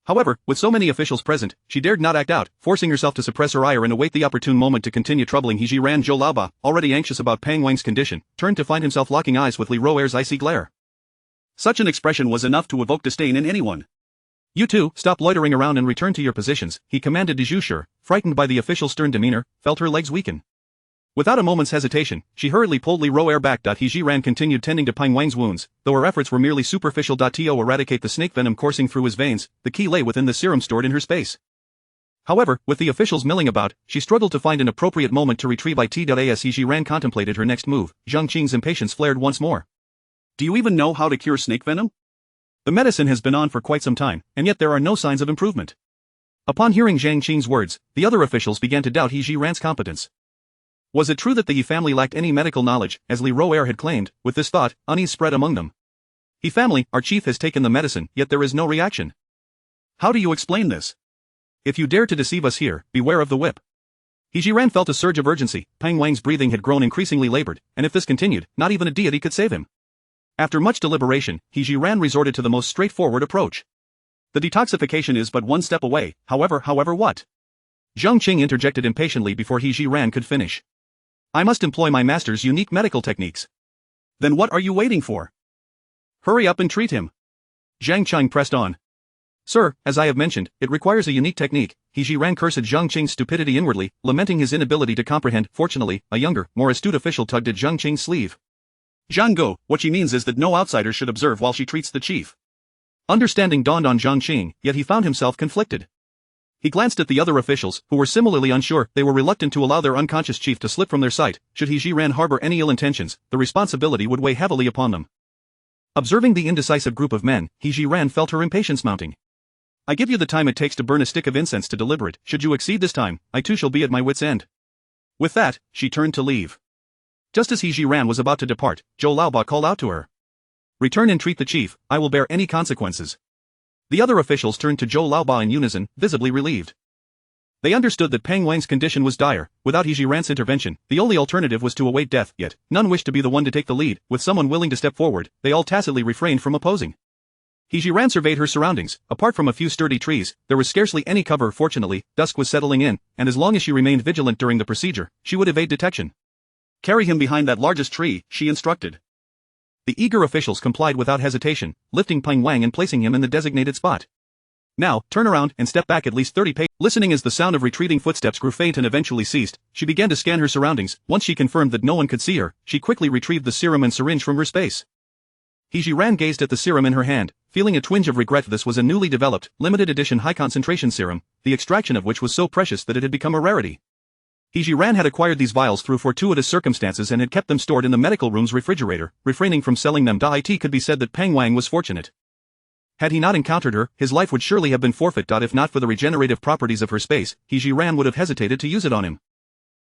However, with so many officials present, she dared not act out, forcing herself to suppress her ire and await the opportune moment to continue troubling He Zhi Ran. Zhou Laoba, already anxious about Peng Wang's condition, turned to find himself locking eyes with Li Ruer's icy glare. Such an expression was enough to evoke disdain in anyone. "You two, stop loitering around and return to your positions," he commanded. Zhu Shi, frightened by the official's stern demeanor, felt her legs weaken. Without a moment's hesitation, she hurriedly pulled Li Ruer back. He Zhi Ran continued tending to Peng Wang's wounds, though her efforts were merely superficial. To eradicate the snake venom coursing through his veins, the key lay within the serum stored in her space. However, with the officials milling about, she struggled to find an appropriate moment to retrieve it. As He Zhi Ran contemplated her next move, Zhang Qing's impatience flared once more. "Do you even know how to cure snake venom? The medicine has been on for quite some time, and yet there are no signs of improvement." Upon hearing Zhang Qing's words, the other officials began to doubt He Zhi Ran's competence. Was it true that the He family lacked any medical knowledge, as Li Ruer had claimed? With this thought, unease spread among them. "He family, our chief has taken the medicine, yet there is no reaction. How do you explain this? If you dare to deceive us here, beware of the whip." He Zhi Ran felt a surge of urgency. Peng Wang's breathing had grown increasingly labored, and if this continued, not even a deity could save him. After much deliberation, He Zhi Ran resorted to the most straightforward approach. "The detoxification is but one step away, however what?" Zhang Qing interjected impatiently before He Zhi Ran could finish. "I must employ my master's unique medical techniques." "Then what are you waiting for? Hurry up and treat him." Zhang Qing pressed on. "Sir, as I have mentioned, it requires a unique technique." He Zhi Ran cursed Zhang Qing's stupidity inwardly, lamenting his inability to comprehend. Fortunately, a younger, more astute official tugged at Zhang Qing's sleeve. "Zhang Go, what she means is that no outsiders should observe while she treats the chief." Understanding dawned on Zhang Qing, yet he found himself conflicted. He glanced at the other officials, who were similarly unsure. They were reluctant to allow their unconscious chief to slip from their sight. Should He Zhi Ran harbor any ill intentions, the responsibility would weigh heavily upon them. Observing the indecisive group of men, He Zhi Ran felt her impatience mounting. "I give you the time it takes to burn a stick of incense to deliberate. Should you exceed this time, I too shall be at my wit's end." With that, she turned to leave. Just as He Zhi Ran was about to depart, Zhou Laoba called out to her. "Return and treat the chief, I will bear any consequences." The other officials turned to Zhou Laoba in unison, visibly relieved. They understood that Peng Wang's condition was dire. Without He Zhi Ran's intervention, the only alternative was to await death, yet none wished to be the one to take the lead. With someone willing to step forward, they all tacitly refrained from opposing. He Zhi Ran surveyed her surroundings. Apart from a few sturdy trees, there was scarcely any cover. Fortunately, dusk was settling in, and as long as she remained vigilant during the procedure, she would evade detection. "Carry him behind that largest tree," she instructed. The eager officials complied without hesitation, lifting Peng Wang and placing him in the designated spot. "Now, turn around and step back at least 30 paces." Listening as the sound of retreating footsteps grew faint and eventually ceased, she began to scan her surroundings. Once she confirmed that no one could see her, she quickly retrieved the serum and syringe from her space. He Zhi Ran gazed at the serum in her hand, feeling a twinge of regret. This was a newly developed, limited edition high-concentration serum, the extraction of which was so precious that it had become a rarity. He Zhi Ran had acquired these vials through fortuitous circumstances and had kept them stored in the medical room's refrigerator, refraining from selling them. It could be said that Peng Wang was fortunate. Had he not encountered her, his life would surely have been forfeit. If not for the regenerative properties of her space, He Zhi Ran would have hesitated to use it on him.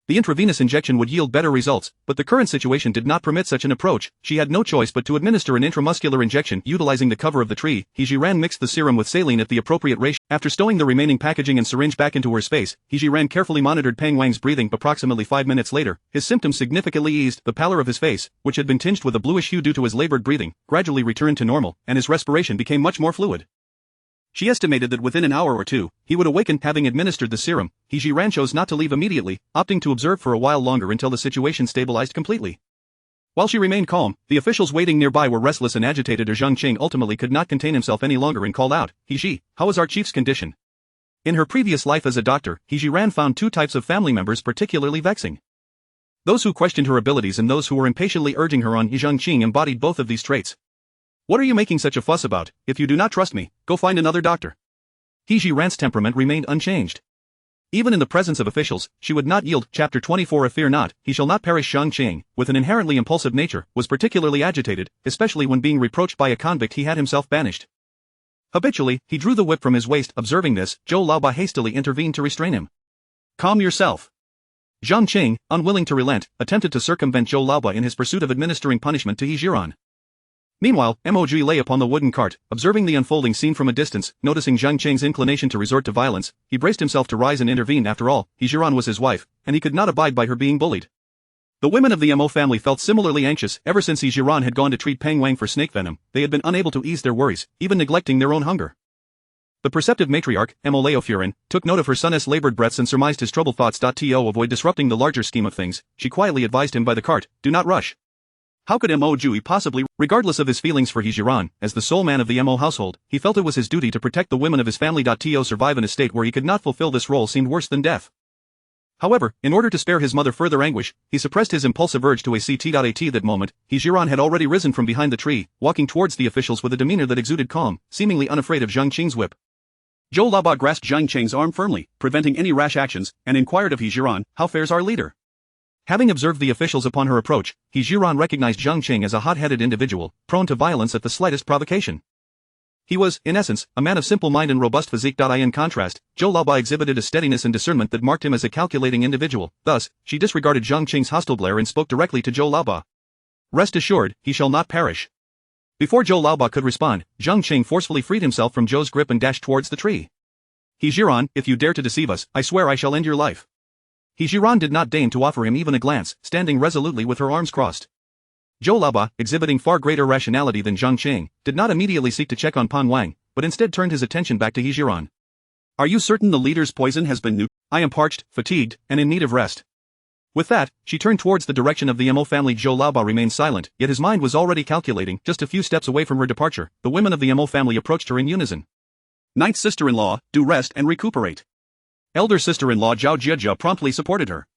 The intravenous injection would yield better results, but the current situation did not permit such an approach. She had no choice but to administer an intramuscular injection. Utilizing the cover of the tree, He Zhi Ran mixed the serum with saline at the appropriate ratio. After stowing the remaining packaging and syringe back into her space, He Zhi Ran carefully monitored Peng Wang's breathing. Approximately 5 minutes later, his symptoms significantly eased. The pallor of his face, which had been tinged with a bluish hue due to his labored breathing, gradually returned to normal, and his respiration became much more fluid. She estimated that within an hour or two, he would awaken. Having administered the serum, He Zhi Ran chose not to leave immediately, opting to observe for a while longer until the situation stabilized completely. While she remained calm, the officials waiting nearby were restless and agitated. Zhang Qing ultimately could not contain himself any longer and called out, "He Zhi, how is our chief's condition?" In her previous life as a doctor, He Zhi Ran found two types of family members particularly vexing. Those who questioned her abilities and those who were impatiently urging her on. Zhang Qing embodied both of these traits. "What are you making such a fuss about? If you do not trust me, go find another doctor." He Zhi Ran's temperament remained unchanged. Even in the presence of officials, she would not yield. Chapter 24 Fear not, he shall not perish. Zhang Qing, with an inherently impulsive nature, was particularly agitated, especially when being reproached by a convict he had himself banished. Habitually, he drew the whip from his waist. Observing this, Zhou Laoba hastily intervened to restrain him. "Calm yourself." Zhang Qing, unwilling to relent, attempted to circumvent Zhou Laoba in his pursuit of administering punishment to He Zhi Ran. Meanwhile, Mo Jiuye lay upon the wooden cart, observing the unfolding scene from a distance. Noticing Zhang Qing's inclination to resort to violence, he braced himself to rise and intervene. After all, He Zhi Ran was his wife, and he could not abide by her being bullied. The women of the Mo family felt similarly anxious. Ever since He Zhi Ran had gone to treat Peng Wang for snake venom, they had been unable to ease their worries, even neglecting their own hunger. The perceptive matriarch, Mo Jiuye, took note of her son's labored breaths and surmised his troubled thoughts. To avoid disrupting the larger scheme of things, she quietly advised him by the cart, "Do not rush." How could Mo Jiuye possibly, regardless of his feelings for He Zhi Ran, as the sole man of the Mo household, he felt it was his duty to protect the women of his family. To survive in a state where he could not fulfill this role seemed worse than death. However, in order to spare his mother further anguish, he suppressed his impulsive urge to at that moment. He Zhi Ran had already risen from behind the tree, walking towards the officials with a demeanor that exuded calm, seemingly unafraid of Zhang Qing's whip. Zhou Laoba grasped Zhang Qing's arm firmly, preventing any rash actions, and inquired of He Zhi Ran, "How fares our leader?" Having observed the officials upon her approach, He Zhi Ran recognized Zhang Qing as a hot-headed individual, prone to violence at the slightest provocation. He was, in essence, a man of simple mind and robust physique. In contrast, Zhou Laoba exhibited a steadiness and discernment that marked him as a calculating individual. Thus, she disregarded Zhang Qing's hostile glare and spoke directly to Zhou Laoba. "Rest assured, he shall not perish." Before Zhou Laoba could respond, Zhang Qing forcefully freed himself from Zhou's grip and dashed towards the tree. "He Zhi Ran, if you dare to deceive us, I swear I shall end your life." He Zhi Ran did not deign to offer him even a glance, standing resolutely with her arms crossed. Zhou Laoba, exhibiting far greater rationality than Zhang Qing, did not immediately seek to check on Peng Wang, but instead turned his attention back to He Zhi Ran. "Are you certain the leader's poison has been I am parched, fatigued, and in need of rest." With that, she turned towards the direction of the Mo family. Zhou Laoba remained silent, yet his mind was already calculating. Just a few steps away from her departure, the women of the Mo family approached her in unison. "Ninth sister-in-law, do rest and recuperate." Elder sister-in-law Zhao Jieja promptly supported her.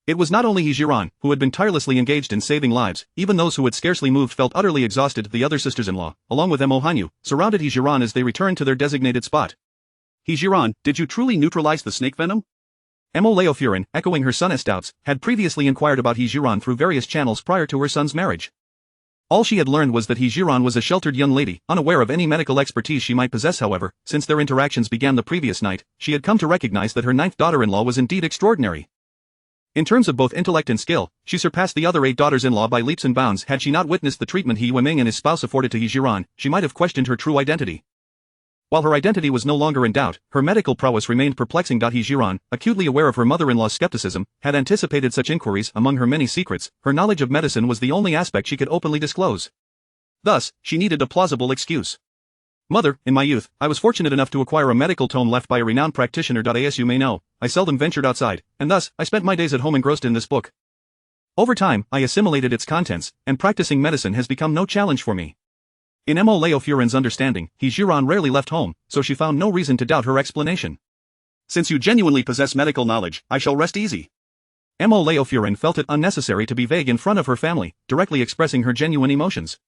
It was not only He Zhi Ran, who had been tirelessly engaged in saving lives, even those who had scarcely moved felt utterly exhausted. The other sisters-in-law, along with Mo Hanyu, surrounded He Zhi Ran as they returned to their designated spot. "He Zhi Ran, did you truly neutralize the snake venom?" Mo Jiuye, echoing her son's doubts, had previously inquired about He Zhi Ran through various channels prior to her son's marriage. All she had learned was that He Zhi Ran was a sheltered young lady, unaware of any medical expertise she might possess. However, since their interactions began the previous night, she had come to recognize that her ninth daughter-in-law was indeed extraordinary. In terms of both intellect and skill, she surpassed the other 8 daughters-in-law by leaps and bounds. Had she not witnessed the treatment He Weiming and his spouse afforded to He Zhi Ran, she might have questioned her true identity. While her identity was no longer in doubt, her medical prowess remained perplexing. He Zhi Ran, acutely aware of her mother-in-law's skepticism, had anticipated such inquiries. Among her many secrets, her knowledge of medicine was the only aspect she could openly disclose. Thus, she needed a plausible excuse. "Mother, in my youth, I was fortunate enough to acquire a medical tome left by a renowned practitioner. As you may know, I seldom ventured outside, and thus, I spent my days at home engrossed in this book. Over time, I assimilated its contents, and practicing medicine has become no challenge for me." In Mo Jiuye's understanding, He Zhi Ran rarely left home, so she found no reason to doubt her explanation. "Since you genuinely possess medical knowledge, I shall rest easy." Mo Jiuye felt it unnecessary to be vague in front of her family, directly expressing her genuine emotions.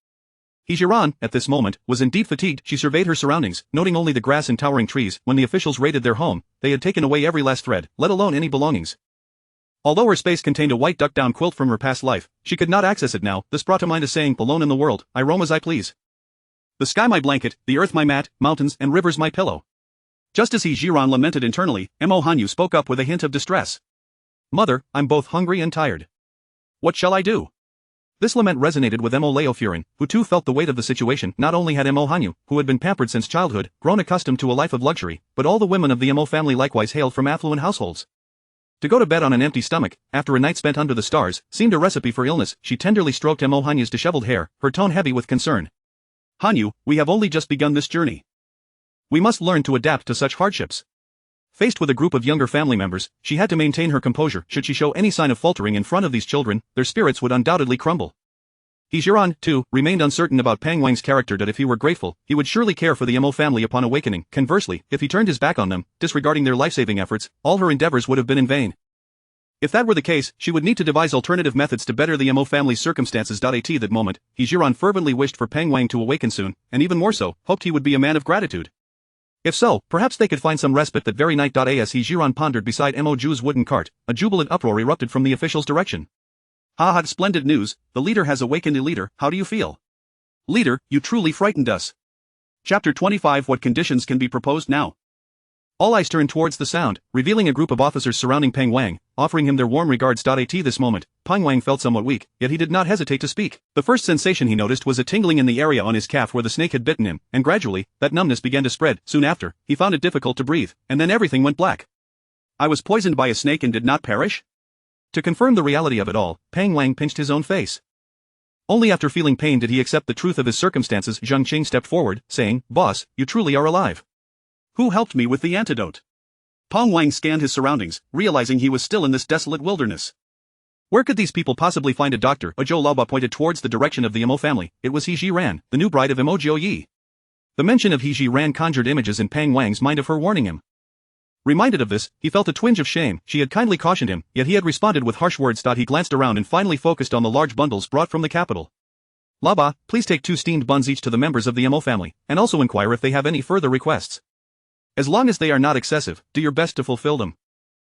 He Zhi Ran, at this moment, was indeed fatigued. She surveyed her surroundings, noting only the grass and towering trees. When the officials raided their home, they had taken away every last thread, let alone any belongings. Although her space contained a white duck-down quilt from her past life, she could not access it now. This brought to mind a saying, "Alone in the world, I roam as I please." The sky my blanket, the earth my mat, mountains and rivers my pillow. Just as He Zhi Ran lamented internally, Mo Jiuye spoke up with a hint of distress. Mother, I'm both hungry and tired. What shall I do? This lament resonated with Mo Jiuye, who too felt the weight of the situation. Not only had Mo Jiuye, who had been pampered since childhood, grown accustomed to a life of luxury, but all the women of the Mo family likewise hailed from affluent households. To go to bed on an empty stomach, after a night spent under the stars, seemed a recipe for illness. She tenderly stroked Mo Jiuye's disheveled hair, her tone heavy with concern. Jiuye, we have only just begun this journey. We must learn to adapt to such hardships. Faced with a group of younger family members, she had to maintain her composure. Should she show any sign of faltering in front of these children, their spirits would undoubtedly crumble. He Zhi Ran, too, remained uncertain about Pang Wang's character. That if he were grateful, he would surely care for the Mo family upon awakening. Conversely, if he turned his back on them, disregarding their life-saving efforts, all her endeavors would have been in vain. If that were the case, she would need to devise alternative methods to better the Mo family's circumstances. At that moment, He Zhi Ran fervently wished for Pang Wang to awaken soon, and even more so, hoped he would be a man of gratitude. If so, perhaps they could find some respite that very night. As He Zhi Ran pondered beside Mo Jiuye's wooden cart, a jubilant uproar erupted from the official's direction. Ha ha, splendid news, the leader has awakened. Leader, how do you feel? Leader, you truly frightened us. Chapter 25. What conditions can be proposed now? All eyes turned towards the sound, revealing a group of officers surrounding Pang Wang, offering him their warm regards. At this moment, Pang Wang felt somewhat weak, yet he did not hesitate to speak. The first sensation he noticed was a tingling in the area on his calf where the snake had bitten him, and gradually, that numbness began to spread. Soon after, he found it difficult to breathe, and then everything went black. I was poisoned by a snake and did not perish? To confirm the reality of it all, Pang Wang pinched his own face. Only after feeling pain did he accept the truth of his circumstances. Zhang Qing stepped forward, saying, Boss, you truly are alive. Who helped me with the antidote? Pang Wang scanned his surroundings, realizing he was still in this desolate wilderness. Where could these people possibly find a doctor? Zhou Laoba pointed towards the direction of the Mo family. It was He Zhi Ran, the new bride of Mo Jiuye. The mention of He Zhi Ran conjured images in Pang Wang's mind of her warning him. Reminded of this, he felt a twinge of shame. She had kindly cautioned him, yet he had responded with harsh words. He glanced around and finally focused on the large bundles brought from the capital. Laoba, please take 2 steamed buns each to the members of the Mo family, and also inquire if they have any further requests. As long as they are not excessive, do your best to fulfill them.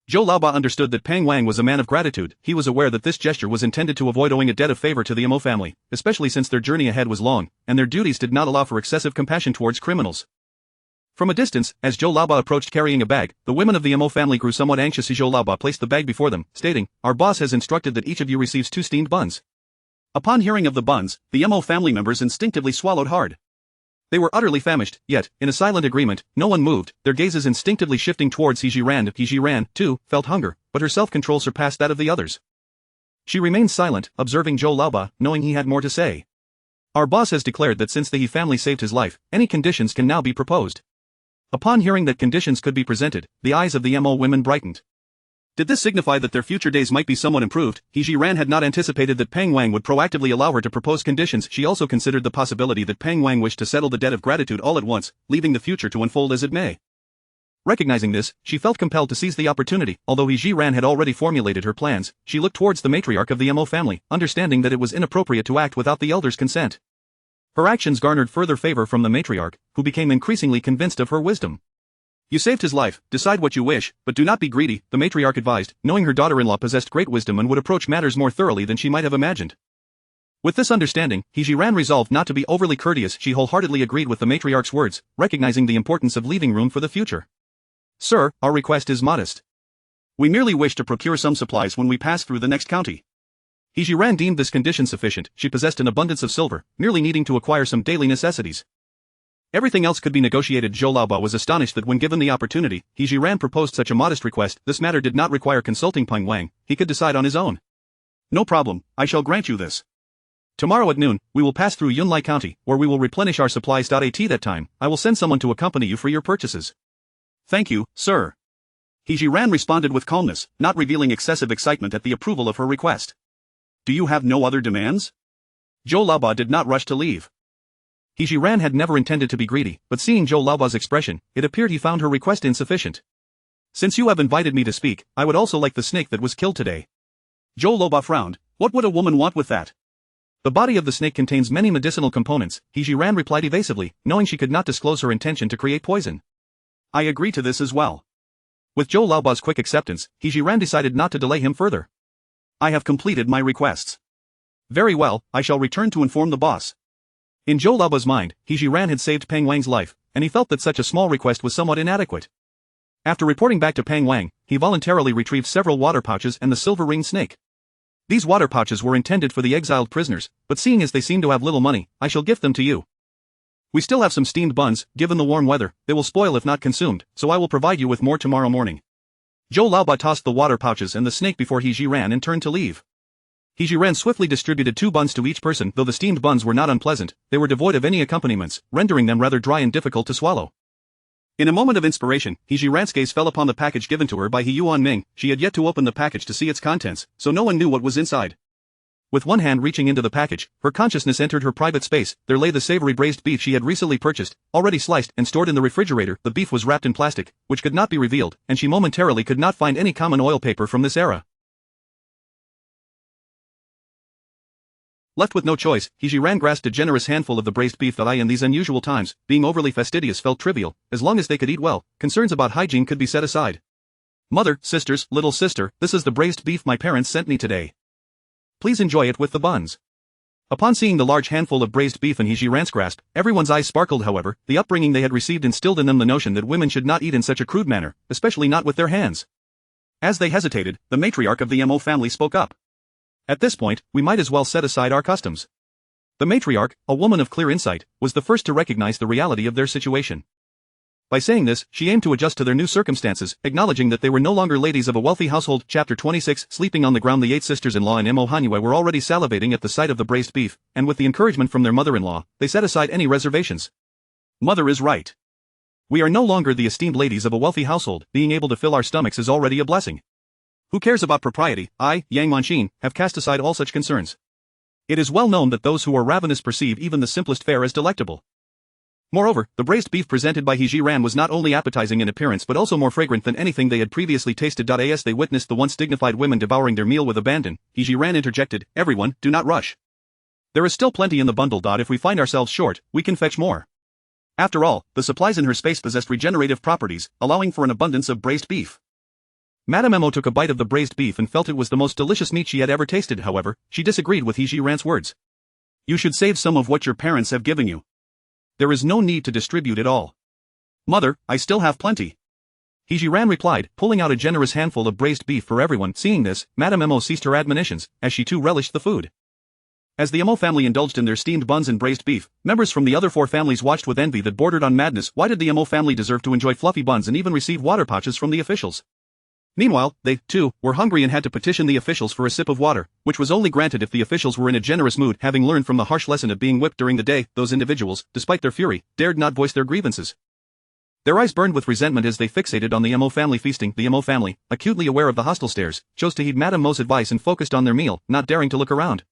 Zhou Laoba understood that Pang Wang was a man of gratitude. He was aware that this gesture was intended to avoid owing a debt of favor to the Mo family, especially since their journey ahead was long, and their duties did not allow for excessive compassion towards criminals. From a distance, as Zhou Laoba approached carrying a bag, the women of the Mo family grew somewhat anxious. Zhou Laoba placed the bag before them, stating, Our boss has instructed that each of you receives 2 steamed buns. Upon hearing of the buns, the Mo family members instinctively swallowed hard. They were utterly famished, yet, in a silent agreement, no one moved, their gazes instinctively shifting towards He Zhi Ran. He Zhi Ran, too, felt hunger, but her self-control surpassed that of the others. She remained silent, observing Zhou Laoba, knowing he had more to say. Our boss has declared that since the He family saved his life, any conditions can now be proposed. Upon hearing that conditions could be presented, the eyes of the Mo women brightened. Did this signify that their future days might be somewhat improved? He Zhi Ran had not anticipated that Pang Wang would proactively allow her to propose conditions. She also considered the possibility that Pang Wang wished to settle the debt of gratitude all at once, leaving the future to unfold as it may. Recognizing this, she felt compelled to seize the opportunity. Although He Zhi Ran had already formulated her plans, she looked towards the matriarch of the Mo family, understanding that it was inappropriate to act without the elders' consent. Her actions garnered further favor from the matriarch, who became increasingly convinced of her wisdom. You saved his life, decide what you wish, but do not be greedy, the matriarch advised, knowing her daughter-in-law possessed great wisdom and would approach matters more thoroughly than she might have imagined. With this understanding, He Zhi Ran resolved not to be overly courteous. She wholeheartedly agreed with the matriarch's words, recognizing the importance of leaving room for the future. Sir, our request is modest. We merely wish to procure some supplies when we pass through the next county. He Zhi Ran deemed this condition sufficient. She possessed an abundance of silver, merely needing to acquire some daily necessities. Everything else could be negotiated. Zhou Laoba was astonished that when given the opportunity, He Zhi Ran proposed such a modest request. This matter did not require consulting Pang Wang, he could decide on his own. No problem, I shall grant you this. Tomorrow at noon, we will pass through Yunlai County, where we will replenish our supplies. At that time, I will send someone to accompany you for your purchases. Thank you, sir. He Zhi Ran responded with calmness, not revealing excessive excitement at the approval of her request. Do you have no other demands? Zhou Laoba did not rush to leave. He Zhi Ran had never intended to be greedy, but seeing Zhou Laoba's expression, it appeared he found her request insufficient. Since you have invited me to speak, I would also like the snake that was killed today. Zhou Laoba frowned. What would a woman want with that? The body of the snake contains many medicinal components, He Zhi Ran replied evasively, knowing she could not disclose her intention to create poison. I agree to this as well. With Zhou Laoba's quick acceptance, He Zhi Ran decided not to delay him further. I have completed my requests. Very well, I shall return to inform the boss. In Zhou Laoba's mind, He Zhi Ran had saved Peng Wang's life, and he felt that such a small request was somewhat inadequate. After reporting back to Peng Wang, he voluntarily retrieved several water pouches and the silver-ringed snake. These water pouches were intended for the exiled prisoners, but seeing as they seem to have little money, I shall gift them to you. We still have some steamed buns, given the warm weather, they will spoil if not consumed, so I will provide you with more tomorrow morning. Zhou Laoba tossed the water pouches and the snake before He Zhi Ran and turned to leave. He Zhi Ran swiftly distributed 2 buns to each person. Though the steamed buns were not unpleasant, they were devoid of any accompaniments, rendering them rather dry and difficult to swallow. In a moment of inspiration, He Zhi Ran's gaze fell upon the package given to her by He Yuan Ming. She had yet to open the package to see its contents, so no one knew what was inside. With one hand reaching into the package, her consciousness entered her private space. There lay the savory braised beef she had recently purchased, already sliced and stored in the refrigerator. The beef was wrapped in plastic, which could not be revealed, and she momentarily could not find any common oil paper from this era. Left with no choice, He Zhi Ran grasped a generous handful of the braised beef that in these unusual times, being overly fastidious felt trivial. As long as they could eat well, concerns about hygiene could be set aside. Mother, sisters, little sister, this is the braised beef my parents sent me today. Please enjoy it with the buns. Upon seeing the large handful of braised beef in He Zhi Ran's grasp, everyone's eyes sparkled. However, the upbringing they had received instilled in them the notion that women should not eat in such a crude manner, especially not with their hands. As they hesitated, the matriarch of the Mo family spoke up. At this point, we might as well set aside our customs. The matriarch, a woman of clear insight, was the first to recognize the reality of their situation. By saying this, she aimed to adjust to their new circumstances, acknowledging that they were no longer ladies of a wealthy household. Chapter 26. Sleeping on the ground. The 8 sisters-in-law in Mo Jiuye were already salivating at the sight of the braised beef, and with the encouragement from their mother-in-law, they set aside any reservations. Mother is right. We are no longer the esteemed ladies of a wealthy household. Being able to fill our stomachs is already a blessing. Who cares about propriety? I, Yang Manxin, have cast aside all such concerns. It is well known that those who are ravenous perceive even the simplest fare as delectable. Moreover, the braised beef presented by He Zhi Ran was not only appetizing in appearance but also more fragrant than anything they had previously tasted. As they witnessed the once dignified women devouring their meal with abandon, He Zhi Ran interjected, "Everyone, do not rush. There is still plenty in the bundle. If we find ourselves short, we can fetch more." After all, the supplies in her space possessed regenerative properties, allowing for an abundance of braised beef. Madame Mo took a bite of the braised beef and felt it was the most delicious meat she had ever tasted. However, she disagreed with He Zhi Ran's words. You should save some of what your parents have given you. There is no need to distribute it all. Mother, I still have plenty. He Zhi Ran replied, pulling out a generous handful of braised beef for everyone. Seeing this, Madame Mo ceased her admonitions, as she too relished the food. As the Mo family indulged in their steamed buns and braised beef, members from the other 4 families watched with envy that bordered on madness. Why did the Mo family deserve to enjoy fluffy buns and even receive water pouches from the officials? Meanwhile, they, too, were hungry and had to petition the officials for a sip of water, which was only granted if the officials were in a generous mood. Having learned from the harsh lesson of being whipped during the day, those individuals, despite their fury, dared not voice their grievances. Their eyes burned with resentment as they fixated on the Mo family feasting. The Mo family, acutely aware of the hostile stares, chose to heed Madame Mo's advice and focused on their meal, not daring to look around.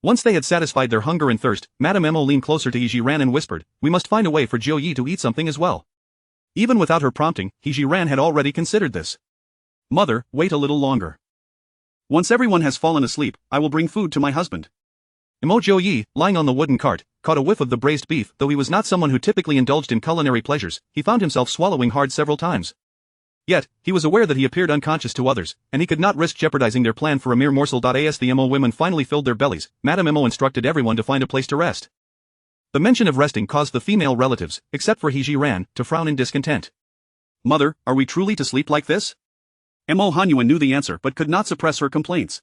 Once they had satisfied their hunger and thirst, Madame Mo leaned closer to He Zhi Ran and whispered, "We must find a way for Jiuye to eat something as well." Even without her prompting, He Zhi Ran had already considered this. Mother, wait a little longer. Once everyone has fallen asleep, I will bring food to my husband. Mo Jiuye, lying on the wooden cart, caught a whiff of the braised beef. Though he was not someone who typically indulged in culinary pleasures, he found himself swallowing hard several times. Yet, he was aware that he appeared unconscious to others, and he could not risk jeopardizing their plan for a mere morsel. As the Mo women finally filled their bellies, Madame Mo instructed everyone to find a place to rest. The mention of resting caused the female relatives, except for He Zhi Ran, to frown in discontent. Mother, are we truly to sleep like this? Mo Jiuye knew the answer but could not suppress her complaints.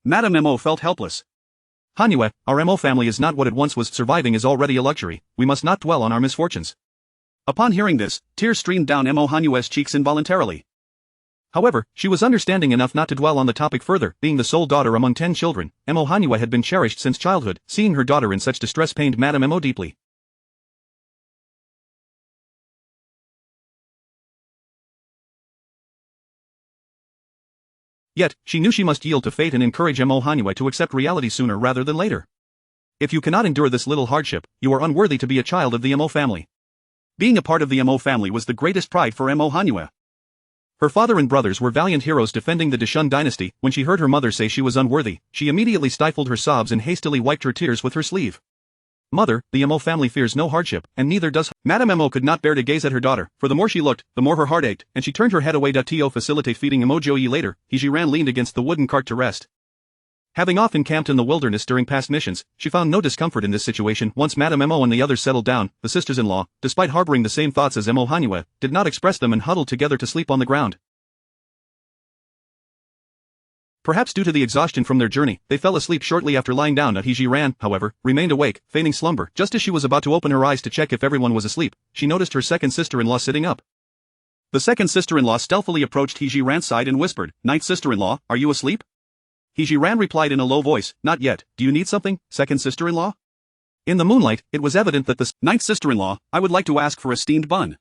Madame Mo felt helpless. Jiuye, our Mo family is not what it once was. Surviving is already a luxury, we must not dwell on our misfortunes. Upon hearing this, tears streamed down Mo Jiuye's cheeks involuntarily. However, she was understanding enough not to dwell on the topic further. Being the sole daughter among 10 children, Mo Jiuye had been cherished since childhood. Seeing her daughter in such distress pained Madame Mo deeply. Yet, she knew she must yield to fate and encourage Mo Jiuye to accept reality sooner rather than later. If you cannot endure this little hardship, you are unworthy to be a child of the Mo family. Being a part of the Mo family was the greatest pride for Mo Jiuye. Her father and brothers were valiant heroes defending the Deshun dynasty. When she heard her mother say she was unworthy, she immediately stifled her sobs and hastily wiped her tears with her sleeve. Mother, the Mo family fears no hardship, and neither does Madame Mo could not bear to gaze at her daughter, for the more she looked, the more her heart ached, and she turned her head away. To facilitate feeding Mo Jiuye later, He Zhi Ran leaned against the wooden cart to rest. Having often camped in the wilderness during past missions, she found no discomfort in this situation. Once Madame Mo and the others settled down, the sisters-in-law, despite harboring the same thoughts as Mo Jiuye, did not express them and huddled together to sleep on the ground. Perhaps due to the exhaustion from their journey, they fell asleep shortly after lying down. He Zhi Ran, however, remained awake, feigning slumber. Just as she was about to open her eyes to check if everyone was asleep, she noticed her second sister-in-law sitting up. The second sister-in-law stealthily approached He Zhi Ran's side and whispered, "Ninth sister-in-law, are you asleep?" He Zhi Ran replied in a low voice, "Not yet. Do you need something, second sister-in-law?" In the moonlight, it was evident that the ninth sister-in-law, "I would like to ask for a steamed bun."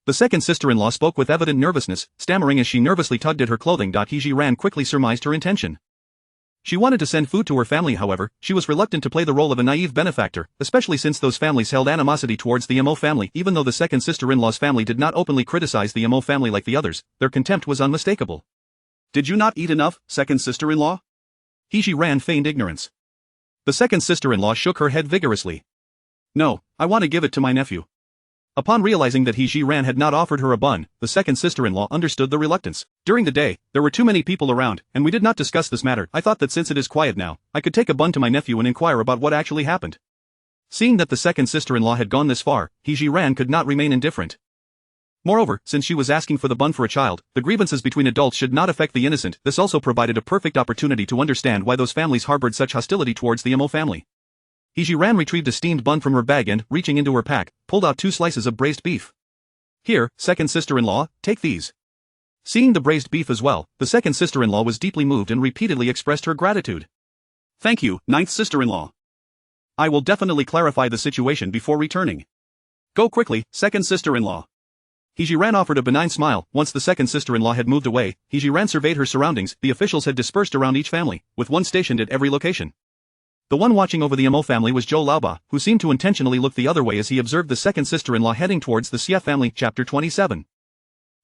The second sister-in-law spoke with evident nervousness, stammering as she nervously tugged at her clothing. He Zhi Ran quickly surmised her intention. She wanted to send food to her family. However, she was reluctant to play the role of a naive benefactor, especially since those families held animosity towards the Mo family. Even though the second sister-in-law's family did not openly criticize the Mo family like the others, their contempt was unmistakable. "Did you not eat enough, second sister-in-law?" He Zhi Ran feigned ignorance. The second sister-in-law shook her head vigorously. "No, I want to give it to my nephew." Upon realizing that He Zhi Ran had not offered her a bun, the second sister-in-law understood the reluctance. "During the day, there were too many people around, and we did not discuss this matter. I thought that since it is quiet now, I could take a bun to my nephew and inquire about what actually happened." Seeing that the second sister-in-law had gone this far, He Zhi Ran could not remain indifferent. Moreover, since she was asking for the bun for a child, the grievances between adults should not affect the innocent. This also provided a perfect opportunity to understand why those families harbored such hostility towards the Mo family. He Zhi Ran retrieved a steamed bun from her bag and, reaching into her pack, pulled out 2 slices of braised beef. "Here, second sister-in-law, take these." Seeing the braised beef as well, the second sister-in-law was deeply moved and repeatedly expressed her gratitude. "Thank you, ninth sister-in-law. I will definitely clarify the situation before returning. Go quickly, second sister-in-law." He Zhi Ran offered a benign smile. Once the second sister-in-law had moved away, He Zhi Ran surveyed her surroundings. The officials had dispersed around each family, with one stationed at every location. The one watching over the Mo family was Zhou Laoba, who seemed to intentionally look the other way as he observed the second sister-in-law heading towards the Xie family. Chapter 27.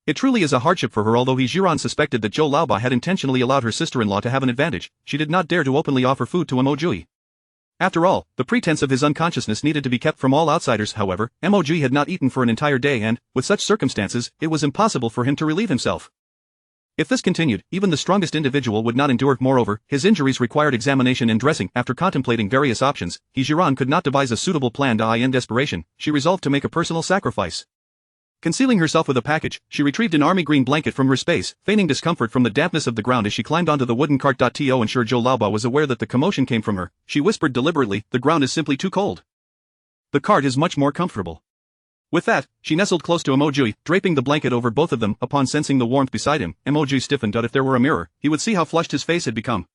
It truly is a hardship for her. Although He Zhi Ran suspected that Zhou Laoba had intentionally allowed her sister-in-law to have an advantage, she did not dare to openly offer food to Mo Jiuye. After all, the pretense of his unconsciousness needed to be kept from all outsiders. However, Mo Jiuye had not eaten for an entire day and, with such circumstances, it was impossible for him to relieve himself. If this continued, even the strongest individual would not endure. Moreover, his injuries required examination and dressing. After contemplating various options, He Zhi Ran could not devise a suitable plan. In desperation, she resolved to make a personal sacrifice. Concealing herself with a package, she retrieved an army green blanket from her space, feigning discomfort from the dampness of the ground as she climbed onto the wooden cart. To ensure Zhou Laoba was aware that the commotion came from her, she whispered deliberately, "The ground is simply too cold. The cart is much more comfortable." With that, she nestled close to Mo Jiuye, draping the blanket over both of them. Upon sensing the warmth beside him, Mo Jiuye stiffened. If there were a mirror, he would see how flushed his face had become.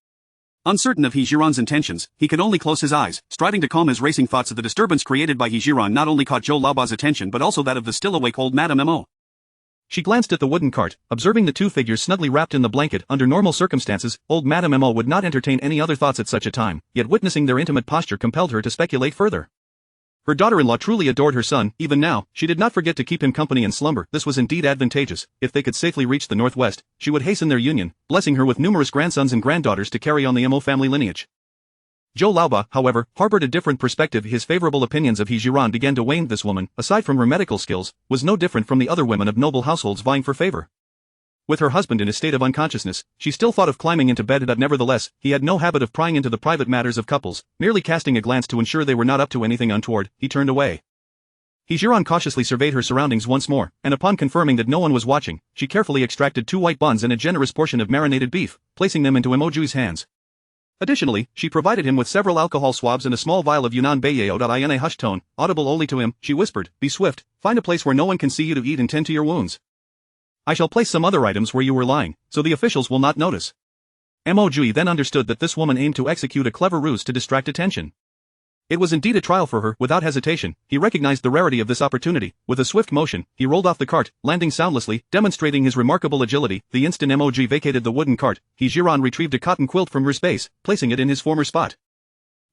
Uncertain of He Zhi Ran's intentions, he could only close his eyes, striving to calm his racing thoughts. The disturbance created by He Zhi Ran not only caught Zhou Laoba's attention but also that of the still-awake old Madame Mo. She glanced at the wooden cart, observing the 2 figures snugly wrapped in the blanket. Under normal circumstances, old Madame Mo would not entertain any other thoughts at such a time, yet witnessing their intimate posture compelled her to speculate further. Her daughter-in-law truly adored her son. Even now, she did not forget to keep him company in slumber. This was indeed advantageous. If they could safely reach the northwest, she would hasten their union, blessing her with numerous grandsons and granddaughters to carry on the Mo family lineage. Zhou Laoba, however, harbored a different perspective. His favorable opinions of He Zhi Ran began to wane. This woman, aside from her medical skills, was no different from the other women of noble households vying for favor. With her husband in a state of unconsciousness, she still thought of climbing into bed. Nevertheless, he had no habit of prying into the private matters of couples. Merely casting a glance to ensure they were not up to anything untoward, he turned away. He Zhi Ran cautiously surveyed her surroundings once more, and upon confirming that no one was watching, she carefully extracted 2 white buns and a generous portion of marinated beef, placing them into Mo Jiuye's hands. Additionally, she provided him with several alcohol swabs and a small vial of Yunnan Beiyao. In a hushed tone, audible only to him, she whispered, "Be swift, find a place where no one can see you to eat and tend to your wounds. I shall place some other items where you were lying, so the officials will not notice." Mo Jiuye then understood that this woman aimed to execute a clever ruse to distract attention. It was indeed a trial for her. Without hesitation, he recognized the rarity of this opportunity. With a swift motion, he rolled off the cart, landing soundlessly, demonstrating his remarkable agility. The instant Mo Jiuye vacated the wooden cart, He Zhi Ran retrieved a cotton quilt from her space, placing it in his former spot.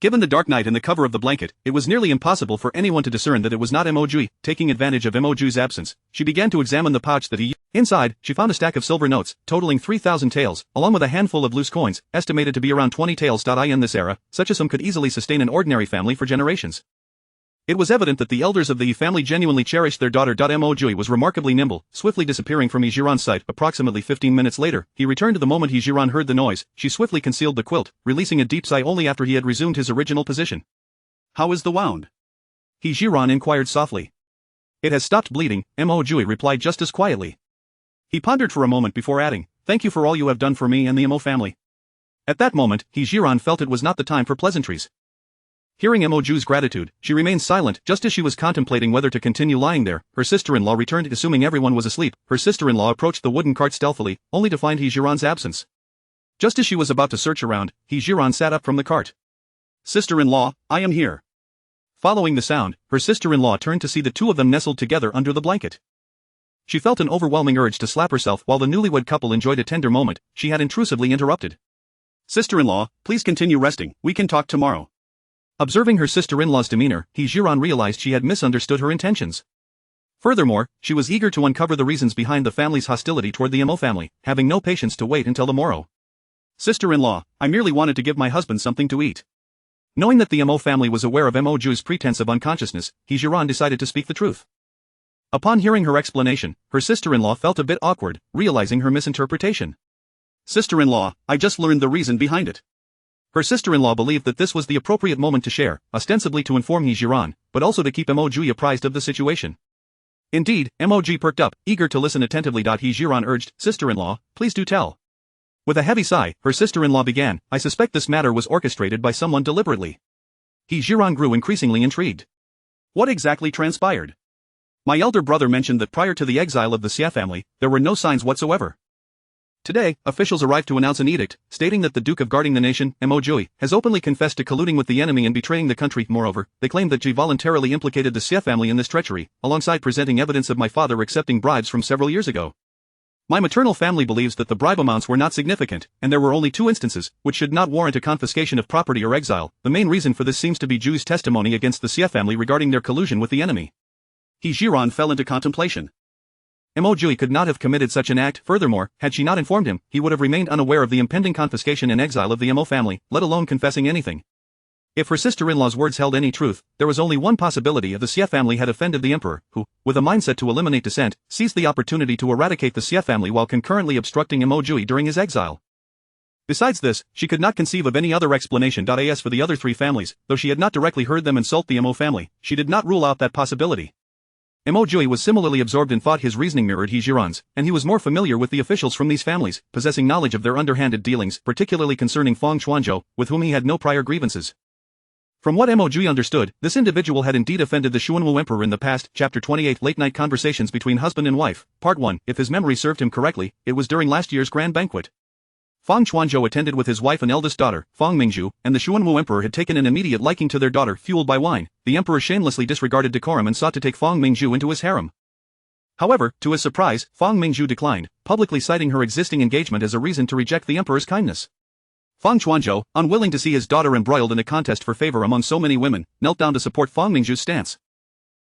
Given the dark night and the cover of the blanket, it was nearly impossible for anyone to discern that it was not Mo Jiuye. Taking advantage of Mo Jiuye's absence, she began to examine the pouch that he used. Inside, she found a stack of silver notes, totaling 3,000 taels, along with a handful of loose coins, estimated to be around 20 taels. In this era, such a sum could easily sustain an ordinary family for generations. It was evident that the elders of the He family genuinely cherished their daughter. Mo Jiuye was remarkably nimble, swiftly disappearing from He Zhi Ran's sight. Approximately 15 minutes later, he returned the moment He Zhi Ran heard the noise. She swiftly concealed the quilt, releasing a deep sigh only after he had resumed his original position. "How is the wound?" He Zhi Ran inquired softly. "It has stopped bleeding," Mo Jiuye replied just as quietly. He pondered for a moment before adding, "Thank you for all you have done for me and the Mo family." At that moment, He Zhi Ran felt it was not the time for pleasantries. Hearing Mo Jiuye's gratitude, she remained silent. Just as she was contemplating whether to continue lying there, her sister-in-law returned. Assuming everyone was asleep, her sister-in-law approached the wooden cart stealthily, only to find He Zhi Ran's absence. Just as she was about to search around, He Zhi Ran sat up from the cart. "Sister-in-law, I am here." Following the sound, her sister-in-law turned to see the two of them nestled together under the blanket. She felt an overwhelming urge to slap herself. While the newlywed couple enjoyed a tender moment, she had intrusively interrupted. "Sister-in-law, please continue resting, we can talk tomorrow." Observing her sister-in-law's demeanor, He Zhi Ran realized she had misunderstood her intentions. Furthermore, she was eager to uncover the reasons behind the family's hostility toward the Mo family, having no patience to wait until the morrow. "Sister-in-law, I merely wanted to give my husband something to eat." Knowing that the Mo family was aware of Mo Jiuye's pretense of unconsciousness, He Zhi Ran decided to speak the truth. Upon hearing her explanation, her sister-in-law felt a bit awkward, realizing her misinterpretation. "Sister-in-law, I just learned the reason behind it." Her sister-in-law believed that this was the appropriate moment to share, ostensibly to inform He Zhi Ran, but also to keep Mo Jiuye apprised of the situation. Indeed, Mo Jiuye perked up, eager to listen attentively. He Zhi Ran urged, "Sister-in-law, please do tell." With a heavy sigh, her sister-in-law began, "I suspect this matter was orchestrated by someone deliberately." He Zhi Ran grew increasingly intrigued. "What exactly transpired?" "My elder brother mentioned that prior to the exile of the Xie family, there were no signs whatsoever. Today, officials arrived to announce an edict, stating that the Duke of Guarding the Nation, Mo Jiuye, has openly confessed to colluding with the enemy and betraying the country. Moreover, they claim that Ji voluntarily implicated the Xie family in this treachery, alongside presenting evidence of my father accepting bribes from several years ago. My maternal family believes that the bribe amounts were not significant, and there were only 2 instances, which should not warrant a confiscation of property or exile. The main reason for this seems to be Jiuye's testimony against the Xie family regarding their collusion with the enemy." He Zhi Ran fell into contemplation. Mo Jiuye could not have committed such an act. Furthermore, had she not informed him, he would have remained unaware of the impending confiscation and exile of the Mo family, let alone confessing anything. If her sister-in-law's words held any truth, there was only one possibility: if the Xie family had offended the emperor, who, with a mindset to eliminate dissent, seized the opportunity to eradicate the Xie family while concurrently obstructing Mo Jiuye during his exile. Besides this, she could not conceive of any other explanation. As for the other 3 families, though she had not directly heard them insult the Mo family, she did not rule out that possibility. Mo Jiuye was similarly absorbed in thought. His reasoning mirrored He Zhi Ran's, and he was more familiar with the officials from these families, possessing knowledge of their underhanded dealings, particularly concerning Feng Chuanzhou, with whom he had no prior grievances. From what Mo Jiuye understood, this individual had indeed offended the Xuanwu emperor in the past. Chapter 28 Late-night conversations between husband and wife, Part 1. If his memory served him correctly, it was during last year's grand banquet. Feng Chuanzhou attended with his wife and eldest daughter, Feng Mingzhu, and the Xuanwu emperor had taken an immediate liking to their daughter. Fueled by wine, the emperor shamelessly disregarded decorum and sought to take Feng Mingzhu into his harem. However, to his surprise, Feng Mingzhu declined, publicly citing her existing engagement as a reason to reject the emperor's kindness. Feng Chuanzhou, unwilling to see his daughter embroiled in a contest for favor among so many women, knelt down to support Feng Mingzhu's stance.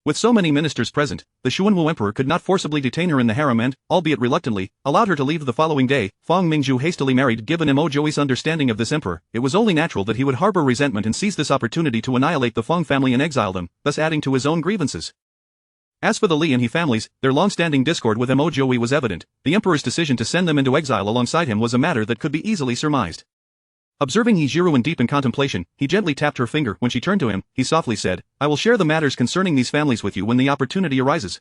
With so many ministers present, the Xuanwu emperor could not forcibly detain her in the harem and, albeit reluctantly, allowed her to leave the following day. Feng Mingzhu hastily married. Given Mo Jiuye's understanding of this emperor, it was only natural that he would harbor resentment and seize this opportunity to annihilate the Feng family and exile them, thus adding to his own grievances. As for the Li and He families, their long-standing discord with Mo Jiuye was evident. The emperor's decision to send them into exile alongside him was a matter that could be easily surmised. Observing He Zhi Ran deep in contemplation, he gently tapped her finger. When she turned to him, he softly said, "I will share the matters concerning these families with you when the opportunity arises."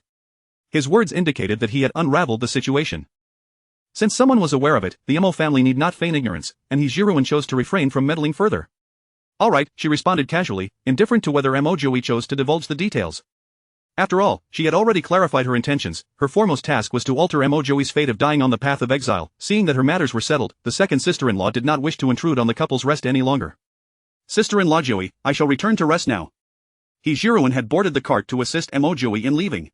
His words indicated that he had unraveled the situation. Since someone was aware of it, the Mo family need not feign ignorance, and He Zhi Ran chose to refrain from meddling further. "All right," she responded casually, indifferent to whether Mo Jiuye chose to divulge the details. After all, she had already clarified her intentions. Her foremost task was to alter Mo Jiuye's fate of dying on the path of exile. Seeing that her matters were settled, the second sister-in-law did not wish to intrude on the couple's rest any longer. "Sister-in-law Jiuye, I shall return to rest now." He Zhi Ran had boarded the cart to assist Mo Jiuye in leaving.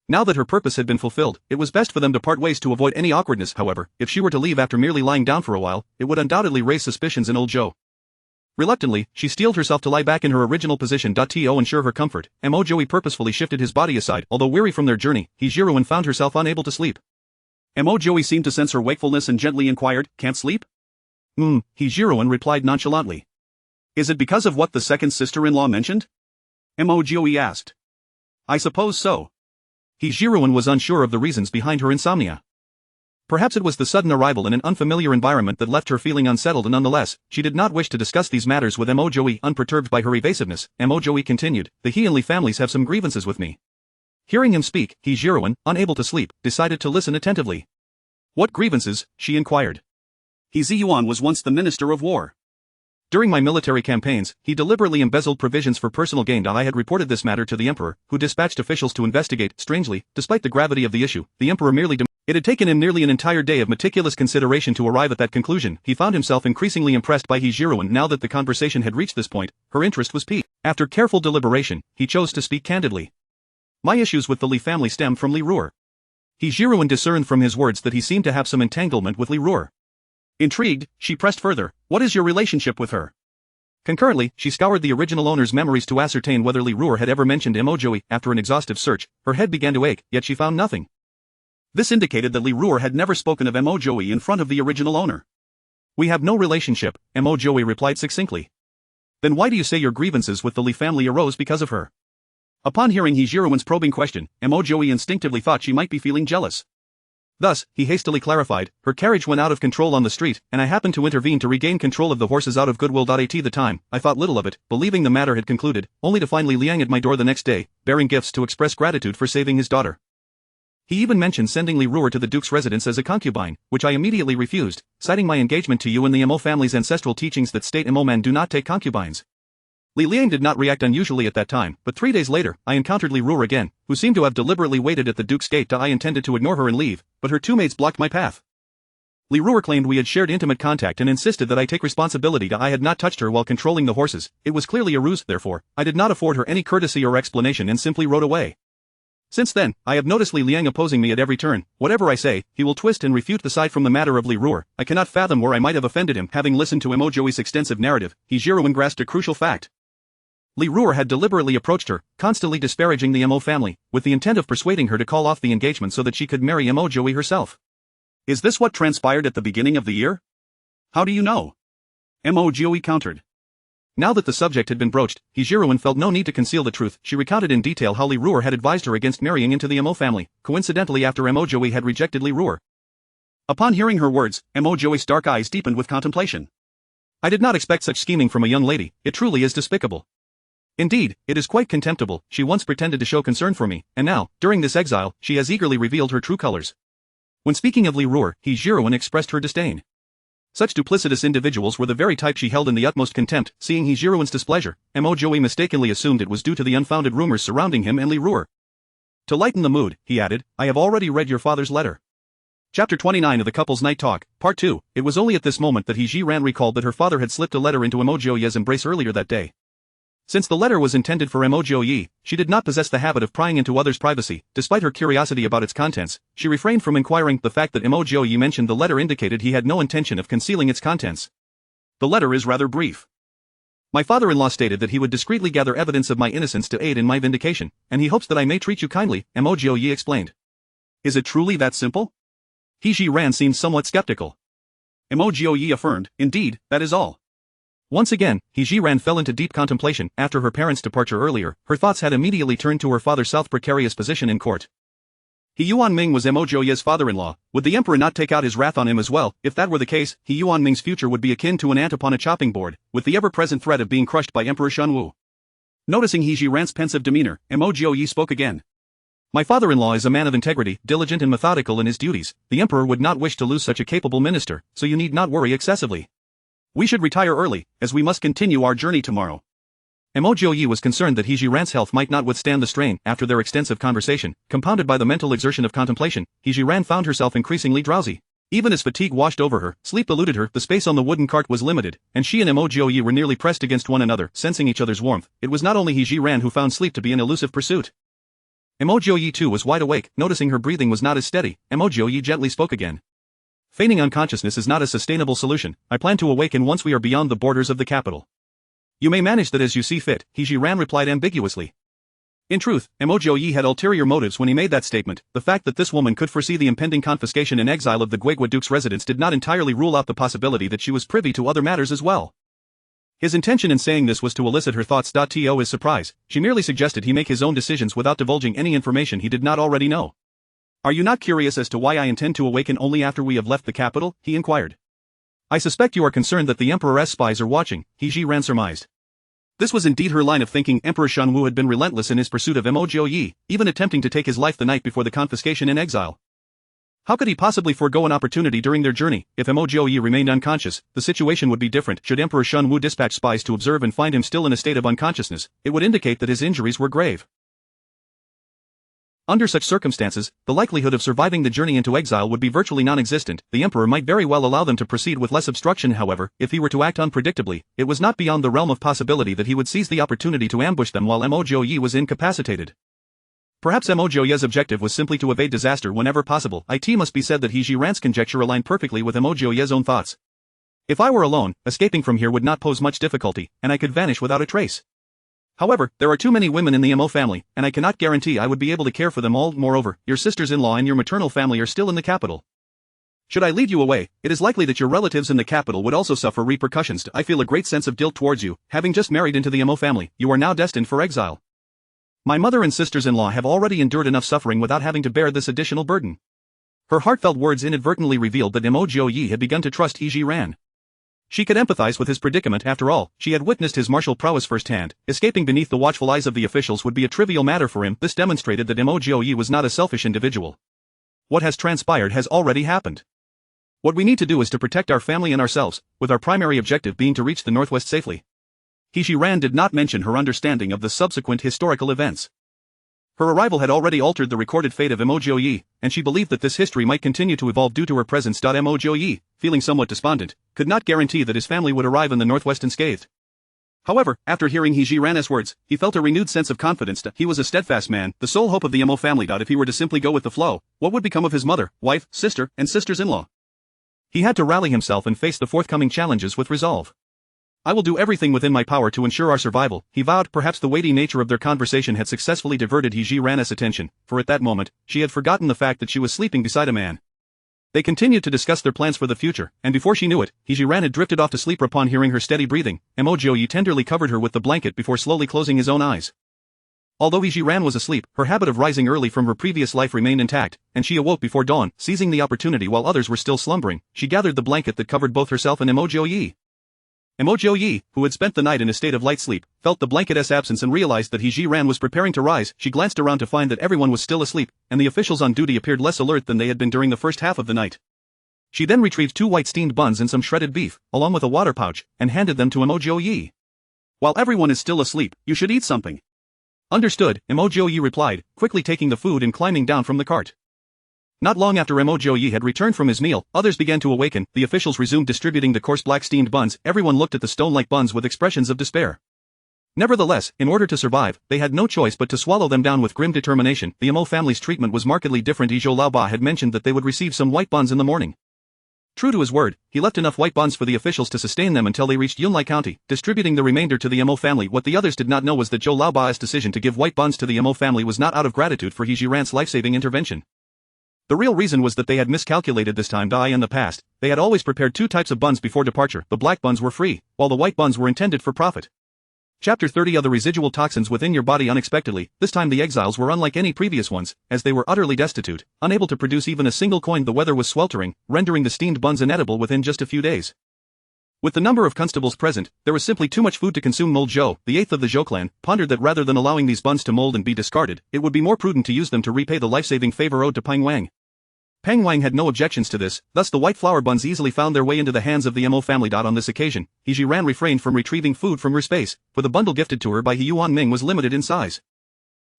Now that her purpose had been fulfilled, it was best for them to part ways to avoid any awkwardness. However, if she were to leave after merely lying down for a while, it would undoubtedly raise suspicions in old Zhou. Reluctantly, she steeled herself to lie back in her original position. To ensure her comfort, Mo Jiuye purposefully shifted his body aside. Although weary from their journey, He Zhi Ran found herself unable to sleep. Mo Jiuye seemed to sense her wakefulness and gently inquired, "Can't sleep?" He Zhi Ran replied nonchalantly. "Is it because of what the second sister-in-law mentioned?" Mo Jiuye asked. I suppose so. He Zhi Ran was unsure of the reasons behind her insomnia. Perhaps it was the sudden arrival in an unfamiliar environment that left her feeling unsettled, and nonetheless, she did not wish to discuss these matters with Mo Jiuye. Unperturbed by her evasiveness, Mo Jiuye continued, the He and Li families have some grievances with me. Hearing him speak, He Zhi Ran, unable to sleep, decided to listen attentively. What grievances? She inquired. He Zhi Ran was once the Minister of War. During my military campaigns, he deliberately embezzled provisions for personal gain. I had reported this matter to the emperor, who dispatched officials to investigate. Strangely, despite the gravity of the issue, the emperor merely It had taken him nearly an entire day of meticulous consideration to arrive at that conclusion. He found himself increasingly impressed by He Zhi Ran. Now that the conversation had reached this point, her interest was piqued. After careful deliberation, he chose to speak candidly. My issues with the Li family stem from Li Ruer. He Zhi Ran discerned from his words that he seemed to have some entanglement with Li Ruer. Intrigued, she pressed further, what is your relationship with her? Concurrently, she scoured the original owner's memories to ascertain whether Li Ruer had ever mentioned Mo Jiuye. After an exhaustive search, her head began to ache, yet she found nothing. This indicated that Li Ruer had never spoken of Mo Jiuye in front of the original owner. We have no relationship, Mo Jiuye replied succinctly. Then why do you say your grievances with the Li family arose because of her? Upon hearing He Zhi Ran's probing question, Mo Jiuye instinctively thought she might be feeling jealous. Thus, he hastily clarified, her carriage went out of control on the street, and I happened to intervene to regain control of the horses out of goodwill. At the time, I thought little of it, believing the matter had concluded, only to find Li Liang at my door the next day, bearing gifts to express gratitude for saving his daughter. He even mentioned sending Li Ruer to the Duke's residence as a concubine, which I immediately refused, citing my engagement to you and the Mo family's ancestral teachings that state Mo men do not take concubines. Li Liang did not react unusually at that time, but 3 days later, I encountered Li Ruer again, who seemed to have deliberately waited at the Duke's gate. I intended to ignore her and leave, but her two maids blocked my path. Li Ruer claimed we had shared intimate contact and insisted that I take responsibility. I had not touched her while controlling the horses. It was clearly a ruse, therefore, I did not afford her any courtesy or explanation and simply rode away. Since then, I have noticed Li Liang opposing me at every turn. Whatever I say, he will twist and refute. Aside from the matter of Li Ruer, I cannot fathom where I might have offended him. Having listened to Mo Jiuye's extensive narrative, He Zhi Ran grasped a crucial fact. Li Ruer had deliberately approached her, constantly disparaging the Mo family, with the intent of persuading her to call off the engagement so that she could marry Mo Jiuye herself. Is this what transpired at the beginning of the year? How do you know? Mo Jiuye countered. Now that the subject had been broached, He Zhi Ran felt no need to conceal the truth. She recounted in detail how Li Ruer had advised her against marrying into the Mo family, coincidentally after Mo Jiuye had rejected Li Ruer. Upon hearing her words, Mo Jiuye's dark eyes deepened with contemplation. I did not expect such scheming from a young lady. It truly is despicable. Indeed, it is quite contemptible. She once pretended to show concern for me, and now, during this exile, she has eagerly revealed her true colors. When speaking of Li Ruer, He Zhi Ran expressed her disdain. Such duplicitous individuals were the very type she held in the utmost contempt. Seeing He Zhi Ran's displeasure, Mo Jiuye mistakenly assumed it was due to the unfounded rumors surrounding him and Li Ruer. To lighten the mood, he added, I have already read your father's letter. Chapter 29 of the Couple's Night Talk, Part 2. It was only at this moment that He Zhi Ran recalled that her father had slipped a letter into Mo Jiuye's embrace earlier that day. Since the letter was intended for Mo Jiuye, she did not possess the habit of prying into others' privacy. Despite her curiosity about its contents, she refrained from inquiring. The fact that Mo Jiuye mentioned the letter indicated he had no intention of concealing its contents. The letter is rather brief. My father-in-law stated that he would discreetly gather evidence of my innocence to aid in my vindication, and he hopes that I may treat you kindly, Mo Jiuye explained. Is it truly that simple? He Zhi Ran seemed somewhat skeptical. Mo Jiuye affirmed, indeed, that is all. Once again, He Zhi Ran fell into deep contemplation. After her parents' departure earlier, her thoughts had immediately turned to her father's precarious position in court. He Yuanming was Mo Jiuye's father-in-law. Would the emperor not take out his wrath on him as well? If that were the case, He Yuanming's future would be akin to an ant upon a chopping board, with the ever-present threat of being crushed by Emperor Shenwu. Noticing He Zhi Ran's pensive demeanor, Mo Jiuye spoke again. My father-in-law is a man of integrity, diligent and methodical in his duties. The emperor would not wish to lose such a capable minister, so you need not worry excessively. We should retire early, as we must continue our journey tomorrow. Mo Jiuye was concerned that He Zhi Ran's health might not withstand the strain. After their extensive conversation, compounded by the mental exertion of contemplation, He Zhi Ran found herself increasingly drowsy. Even as fatigue washed over her, sleep eluded her. The space on the wooden cart was limited, and she and Mo Jiuye were nearly pressed against one another, sensing each other's warmth. It was not only He Zhi Ran who found sleep to be an elusive pursuit. Mo Jiuye too was wide awake. Noticing her breathing was not as steady, Mo Jiuye gently spoke again. Feigning unconsciousness is not a sustainable solution. I plan to awaken once we are beyond the borders of the capital. You may manage that as you see fit, He Zhi Ran replied ambiguously. In truth, Mo Jiuye had ulterior motives when he made that statement. The fact that this woman could foresee the impending confiscation and exile of the Guigua Duke's residence did not entirely rule out the possibility that she was privy to other matters as well. His intention in saying this was to elicit her thoughts. To his surprise, she merely suggested he make his own decisions without divulging any information he did not already know. Are you not curious as to why I intend to awaken only after we have left the capital? He inquired. I suspect you are concerned that the Emperor's spies are watching, He Zhi Ran surmised. This was indeed her line of thinking. Emperor Shanwu had been relentless in his pursuit of Mo Jiuye, even attempting to take his life the night before the confiscation in exile. How could he possibly forego an opportunity during their journey? If Mo Jiuye remained unconscious, the situation would be different. Should Emperor Shanwu dispatch spies to observe and find him still in a state of unconsciousness, it would indicate that his injuries were grave. Under such circumstances, the likelihood of surviving the journey into exile would be virtually non-existent. The emperor might very well allow them to proceed with less obstruction. However, if he were to act unpredictably, it was not beyond the realm of possibility that he would seize the opportunity to ambush them while Mo Jiuye was incapacitated. Perhaps Mo Jiuye's objective was simply to evade disaster whenever possible. It must be said that He Zhi Ran's conjecture aligned perfectly with Mo Jiuye's own thoughts. If I were alone, escaping from here would not pose much difficulty, and I could vanish without a trace. However, there are too many women in the Mo family, and I cannot guarantee I would be able to care for them all. Moreover, your sisters-in-law and your maternal family are still in the capital. Should I lead you away, it is likely that your relatives in the capital would also suffer repercussions. I feel a great sense of guilt towards you, having just married into the Mo family. You are now destined for exile. My mother and sisters-in-law have already endured enough suffering without having to bear this additional burden. Her heartfelt words inadvertently revealed that Mo Jiuye had begun to trust He Zhi Ran. She could empathize with his predicament. After all, she had witnessed his martial prowess firsthand. Escaping beneath the watchful eyes of the officials would be a trivial matter for him. This demonstrated that Mo Jiuye was not a selfish individual. What has transpired has already happened. What we need to do is to protect our family and ourselves, with our primary objective being to reach the northwest safely. He Zhi Ran did not mention her understanding of the subsequent historical events. Her arrival had already altered the recorded fate of Mo Jiuye, and she believed that this history might continue to evolve due to her presence. Mo Jiuye, feeling somewhat despondent, could not guarantee that his family would arrive in the northwest unscathed. However, after hearing He Zhi Ran's words, he felt a renewed sense of confidence. He was a steadfast man, the sole hope of the Mo family. If he were to simply go with the flow, what would become of his mother, wife, sister, and sisters-in-law? He had to rally himself and face the forthcoming challenges with resolve. I will do everything within my power to ensure our survival, he vowed. Perhaps the weighty nature of their conversation had successfully diverted He Zhi Ran's attention, for at that moment, she had forgotten the fact that she was sleeping beside a man. They continued to discuss their plans for the future, and before she knew it, He Zhi Ran had drifted off to sleep. Upon hearing her steady breathing, Mo Jiuye tenderly covered her with the blanket before slowly closing his own eyes. Although He Zhi Ran was asleep, her habit of rising early from her previous life remained intact, and she awoke before dawn. Seizing the opportunity while others were still slumbering, she gathered the blanket that covered both herself and Mo Jiuye. Mo Jiuye, who had spent the night in a state of light sleep, felt the blanket's absence and realized that He Zhi Ran was preparing to rise. She glanced around to find that everyone was still asleep, and the officials on duty appeared less alert than they had been during the first half of the night. She then retrieved 2 white steamed buns and some shredded beef, along with a water pouch, and handed them to Mo Jiuye. While everyone is still asleep, you should eat something. Understood, Mo Jiuye replied, quickly taking the food and climbing down from the cart. Not long after Mo Jiuye had returned from his meal, others began to awaken. The officials resumed distributing the coarse black steamed buns. Everyone looked at the stone-like buns with expressions of despair. Nevertheless, in order to survive, they had no choice but to swallow them down with grim determination. The Mo family's treatment was markedly different. Zhou Laoba had mentioned that they would receive some white buns in the morning. True to his word, he left enough white buns for the officials to sustain them until they reached Yunlai County, distributing the remainder to the Mo family. What the others did not know was that Zhou Laoba's decision to give white buns to the Mo family was not out of gratitude for He Zhi Ran's life-saving intervention. The real reason was that they had miscalculated this time. In the past, they had always prepared 2 types of buns before departure. The black buns were free, while the white buns were intended for profit. Chapter 30 of the residual toxins within your body. Unexpectedly, this time the exiles were unlike any previous ones, as they were utterly destitute, unable to produce even a single coin. The weather was sweltering, rendering the steamed buns inedible within just a few days. With the number of constables present, there was simply too much food to consume. Mo Zhou, the 8th of the Zhou clan, pondered that rather than allowing these buns to mold and be discarded, it would be more prudent to use them to repay the life-saving favor owed to Pang Wang. Pang Wang had no objections to this, thus the white flour buns easily found their way into the hands of the Mo family. On this occasion, He Zhi Ran refrained from retrieving food from her space, for the bundle gifted to her by He Yuan Ming was limited in size.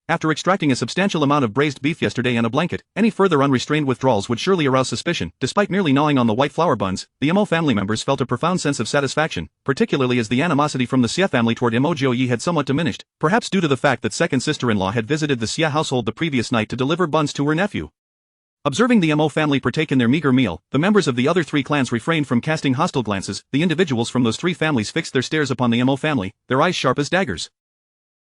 After extracting a substantial amount of braised beef yesterday and a blanket, any further unrestrained withdrawals would surely arouse suspicion. Despite merely gnawing on the white flour buns, the Mo family members felt a profound sense of satisfaction, particularly as the animosity from the Xia family toward Mo Jiuye had somewhat diminished, perhaps due to the fact that second sister-in-law had visited the Xia household the previous night to deliver buns to her nephew. Observing the Mo family partake in their meager meal, the members of the other 3 clans refrained from casting hostile glances. The individuals from those 3 families fixed their stares upon the Mo family, their eyes sharp as daggers.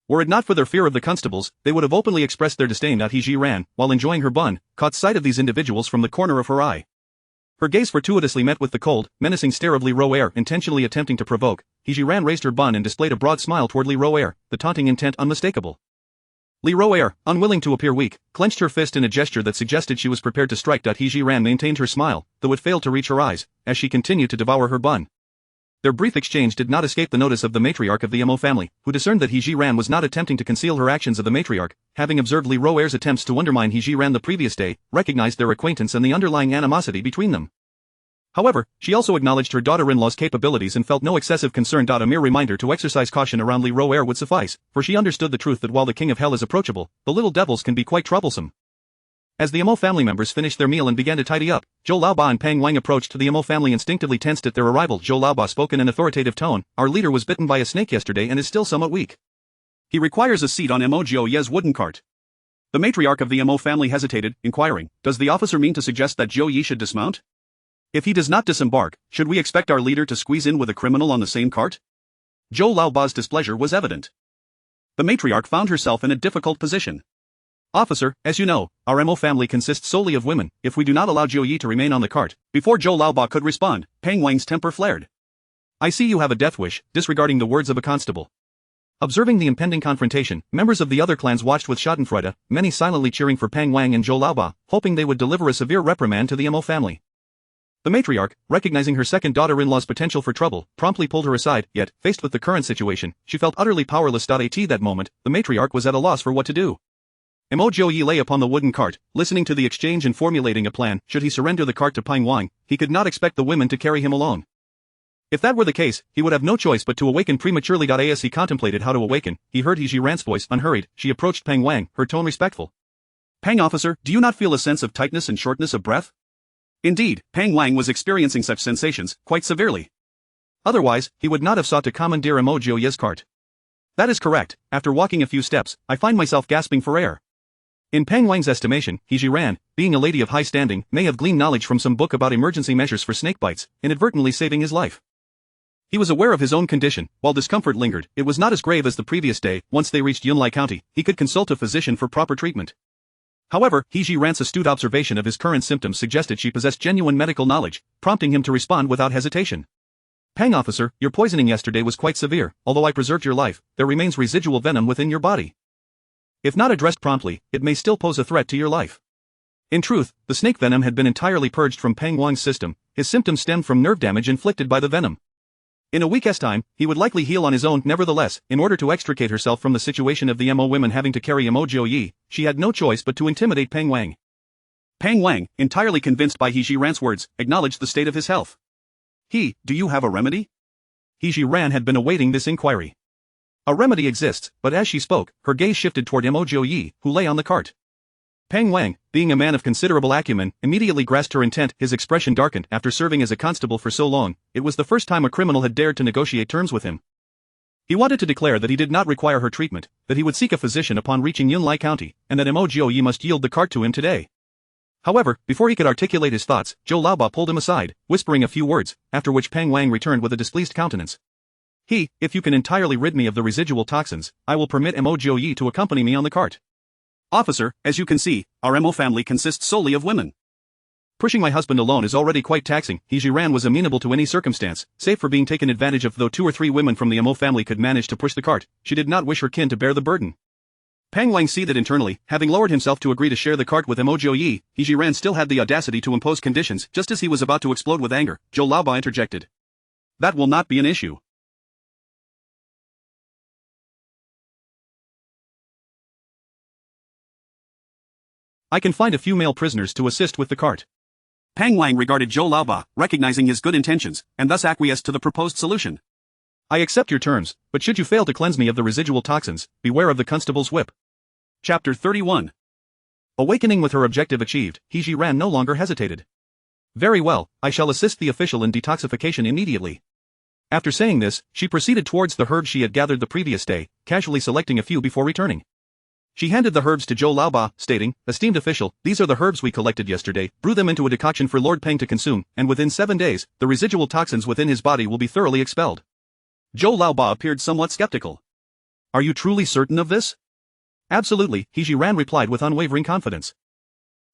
Were it not for their fear of the constables, they would have openly expressed their disdain. He Zhi Ran, while enjoying her bun, caught sight of these individuals from the corner of her eye. Her gaze fortuitously met with the cold, menacing stare of Li Roer, intentionally attempting to provoke, He Zhi Ran raised her bun and displayed a broad smile toward Li Roer, the taunting intent unmistakable. Li Roer, unwilling to appear weak, clenched her fist in a gesture that suggested she was prepared to strike. He Zhi Ran maintained her smile, though it failed to reach her eyes, as she continued to devour her bun. Their brief exchange did not escape the notice of the matriarch of the Mo family, who discerned that He Zhi Ran was not attempting to conceal her actions of the matriarch, having observed Li Roer's attempts to undermine He Zhi Ran the previous day, recognized their acquaintance and the underlying animosity between them. However, she also acknowledged her daughter-in-law's capabilities and felt no excessive concern. A mere reminder to exercise caution around Li Roer would suffice, for she understood the truth that while the King of Hell is approachable, the little devils can be quite troublesome. As the Mo family members finished their meal and began to tidy up, Zhou Laoba and Peng Wang approached. The Mo family instinctively tensed at their arrival. Zhou Laoba spoke in an authoritative tone, "Our leader was bitten by a snake yesterday and is still somewhat weak. He requires a seat on Mo Jiuye's wooden cart." The matriarch of the Mo family hesitated, inquiring, "Does the officer mean to suggest that Jiuye should dismount? If he does not disembark, should we expect our leader to squeeze in with a criminal on the same cart?" Zhou Laoba's displeasure was evident. The matriarch found herself in a difficult position. "Officer, as you know, our Mo family consists solely of women. If we do not allow Jiuye to remain on the cart..." Before Zhou Laoba could respond, Peng Wang's temper flared. "I see you have a death wish," disregarding the words of a constable. Observing the impending confrontation, members of the other clans watched with schadenfreude, many silently cheering for Peng Wang and Zhou Laoba, hoping they would deliver a severe reprimand to the Mo family. The matriarch, recognizing her second daughter-in-law's potential for trouble, promptly pulled her aside, yet, faced with the current situation, she felt utterly powerless. At that moment, the matriarch was at a loss for what to do. Mo Jiuye lay upon the wooden cart, listening to the exchange and formulating a plan. Should he surrender the cart to Peng Wang, he could not expect the women to carry him alone. If that were the case, he would have no choice but to awaken prematurely. As he contemplated how to awaken, he heard He Zhi Ran's voice. Unhurried, she approached Peng Wang, her tone respectful. "Peng officer, do you not feel a sense of tightness and shortness of breath?" Indeed, Peng Wang was experiencing such sensations, quite severely. Otherwise, he would not have sought to commandeer Mo Jiuye's cart. "That is correct. After walking a few steps, I find myself gasping for air." In Peng Wang's estimation, He Zhi Ran, being a lady of high standing, may have gleaned knowledge from some book about emergency measures for snake bites, inadvertently saving his life. He was aware of his own condition. While discomfort lingered, it was not as grave as the previous day. Once they reached Yunlai County, he could consult a physician for proper treatment. However, He Zhi Ran's astute observation of his current symptoms suggested she possessed genuine medical knowledge, prompting him to respond without hesitation. "Peng officer, your poisoning yesterday was quite severe. Although I preserved your life, there remains residual venom within your body. If not addressed promptly, it may still pose a threat to your life." In truth, the snake venom had been entirely purged from Peng Wang's system. His symptoms stemmed from nerve damage inflicted by the venom. In a week's time, he would likely heal on his own. Nevertheless, in order to extricate herself from the situation of the Mo women having to carry Mo Jiuye, she had no choice but to intimidate Peng Wang. Peng Wang, entirely convinced by He Zhi Ran's words, acknowledged the state of his health. "Do you have a remedy?" He Zhi Ran had been awaiting this inquiry. "A remedy exists," but as she spoke, her gaze shifted toward Mo Jiuye, who lay on the cart. Peng Wang, being a man of considerable acumen, immediately grasped her intent. His expression darkened. After serving as a constable for so long, it was the first time a criminal had dared to negotiate terms with him. He wanted to declare that he did not require her treatment, that he would seek a physician upon reaching Yunlai County, and that Mo Jiuye must yield the cart to him today. However, before he could articulate his thoughts, Zhou Laoba pulled him aside, whispering a few words, after which Peng Wang returned with a displeased countenance. "If you can entirely rid me of the residual toxins, I will permit Mo Jiuye to accompany me on the cart." "Officer, as you can see, our Mo family consists solely of women. Pushing my husband alone is already quite taxing." He Zhi Ran was amenable to any circumstance, save for being taken advantage of. Though 2 or 3 women from the Mo family could manage to push the cart, she did not wish her kin to bear the burden. Peng Wang seethed internally. Having lowered himself to agree to share the cart with Mo Jiuye, He Zhi Ran still had the audacity to impose conditions. Just as he was about to explode with anger, Zhou Laoba interjected. "That will not be an issue. I can find a few male prisoners to assist with the cart." Peng Wang regarded Zhou Laoba, recognizing his good intentions, and thus acquiesced to the proposed solution. "I accept your terms, but should you fail to cleanse me of the residual toxins, beware of the constable's whip." Chapter 31. Awakening with her objective achieved, He Zhi Ran no longer hesitated. "Very well, I shall assist the official in detoxification immediately." After saying this, she proceeded towards the herbs she had gathered the previous day, casually selecting a few before returning. She handed the herbs to Zhou Laoba, stating, "Esteemed official, these are the herbs we collected yesterday. Brew them into a decoction for Lord Peng to consume, and within 7 days, the residual toxins within his body will be thoroughly expelled." Zhou Laoba appeared somewhat skeptical. "Are you truly certain of this?" "Absolutely," He Zhi Ran replied with unwavering confidence.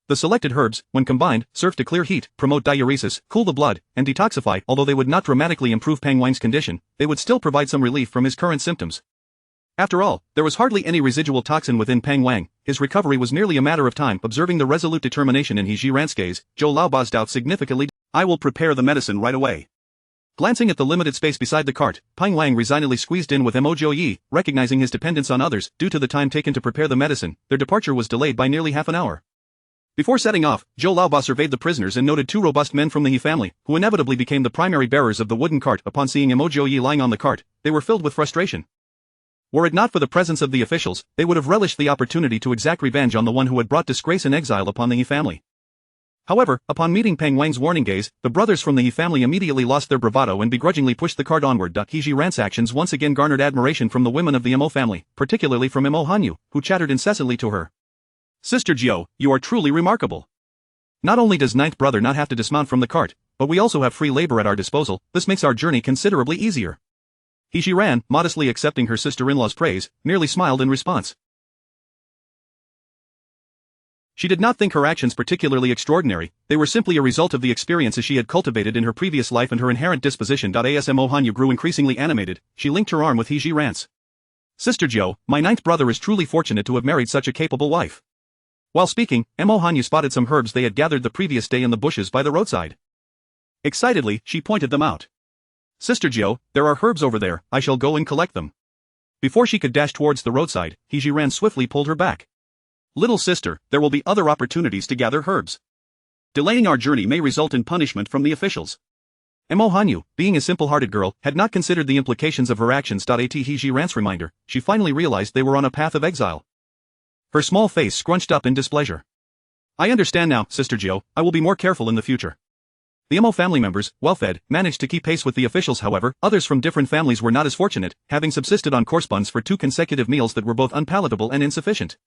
The selected herbs, when combined, serve to clear heat, promote diuresis, cool the blood, and detoxify. Although they would not dramatically improve Pang Wang's condition, they would still provide some relief from his current symptoms. After all, there was hardly any residual toxin within Pang Wang. His recovery was merely a matter of time. Observing the resolute determination in He Zhi Ran's gaze, Zhou Laoba's doubt significantly. I will prepare the medicine right away. Glancing at the limited space beside the cart, Pang Wang resignedly squeezed in with Mo Jiuye, recognizing his dependence on others. Due to the time taken to prepare the medicine, their departure was delayed by nearly half an hour. Before setting off, Zhou Laoba surveyed the prisoners and noted two robust men from the He family, who inevitably became the primary bearers of the wooden cart. Upon seeing Mo Jiuye lying on the cart, they were filled with frustration. Were it not for the presence of the officials, they would have relished the opportunity to exact revenge on the one who had brought disgrace and exile upon the He family. However, upon meeting Pang Wang's warning gaze, the brothers from the He family immediately lost their bravado and begrudgingly pushed the cart onward. He Zhi Ran's actions once again garnered admiration from the women of the Mo family, particularly from Mo Hanyu, who chattered incessantly to her. Sister Jiu, you are truly remarkable. Not only does ninth brother not have to dismount from the cart, but we also have free labor at our disposal. This makes our journey considerably easier. He Zhi Ran, modestly accepting her sister-in-law's praise, merely smiled in response. She did not think her actions particularly extraordinary, they were simply a result of the experiences she had cultivated in her previous life and her inherent disposition. As Mo Hanyu grew increasingly animated, she linked her arm with He Zhi Ran's. Sister Jiu, my ninth brother is truly fortunate to have married such a capable wife. While speaking, Mo Hanyu spotted some herbs they had gathered the previous day in the bushes by the roadside. Excitedly, she pointed them out. Sister Jiu, there are herbs over there, I shall go and collect them. Before she could dash towards the roadside, He Zhi Ran swiftly pulled her back. Little sister, there will be other opportunities to gather herbs. Delaying our journey may result in punishment from the officials. Mo Hanyu, being a simple-hearted girl, had not considered the implications of her actions. At He Zhi Ran's reminder, she finally realized they were on a path of exile. Her small face scrunched up in displeasure. I understand now, Sister Jiu, I will be more careful in the future. The Mo family members, well-fed, managed to keep pace with the officials. However, others from different families were not as fortunate, having subsisted on coarse buns for 2 consecutive meals that were both unpalatable and insufficient.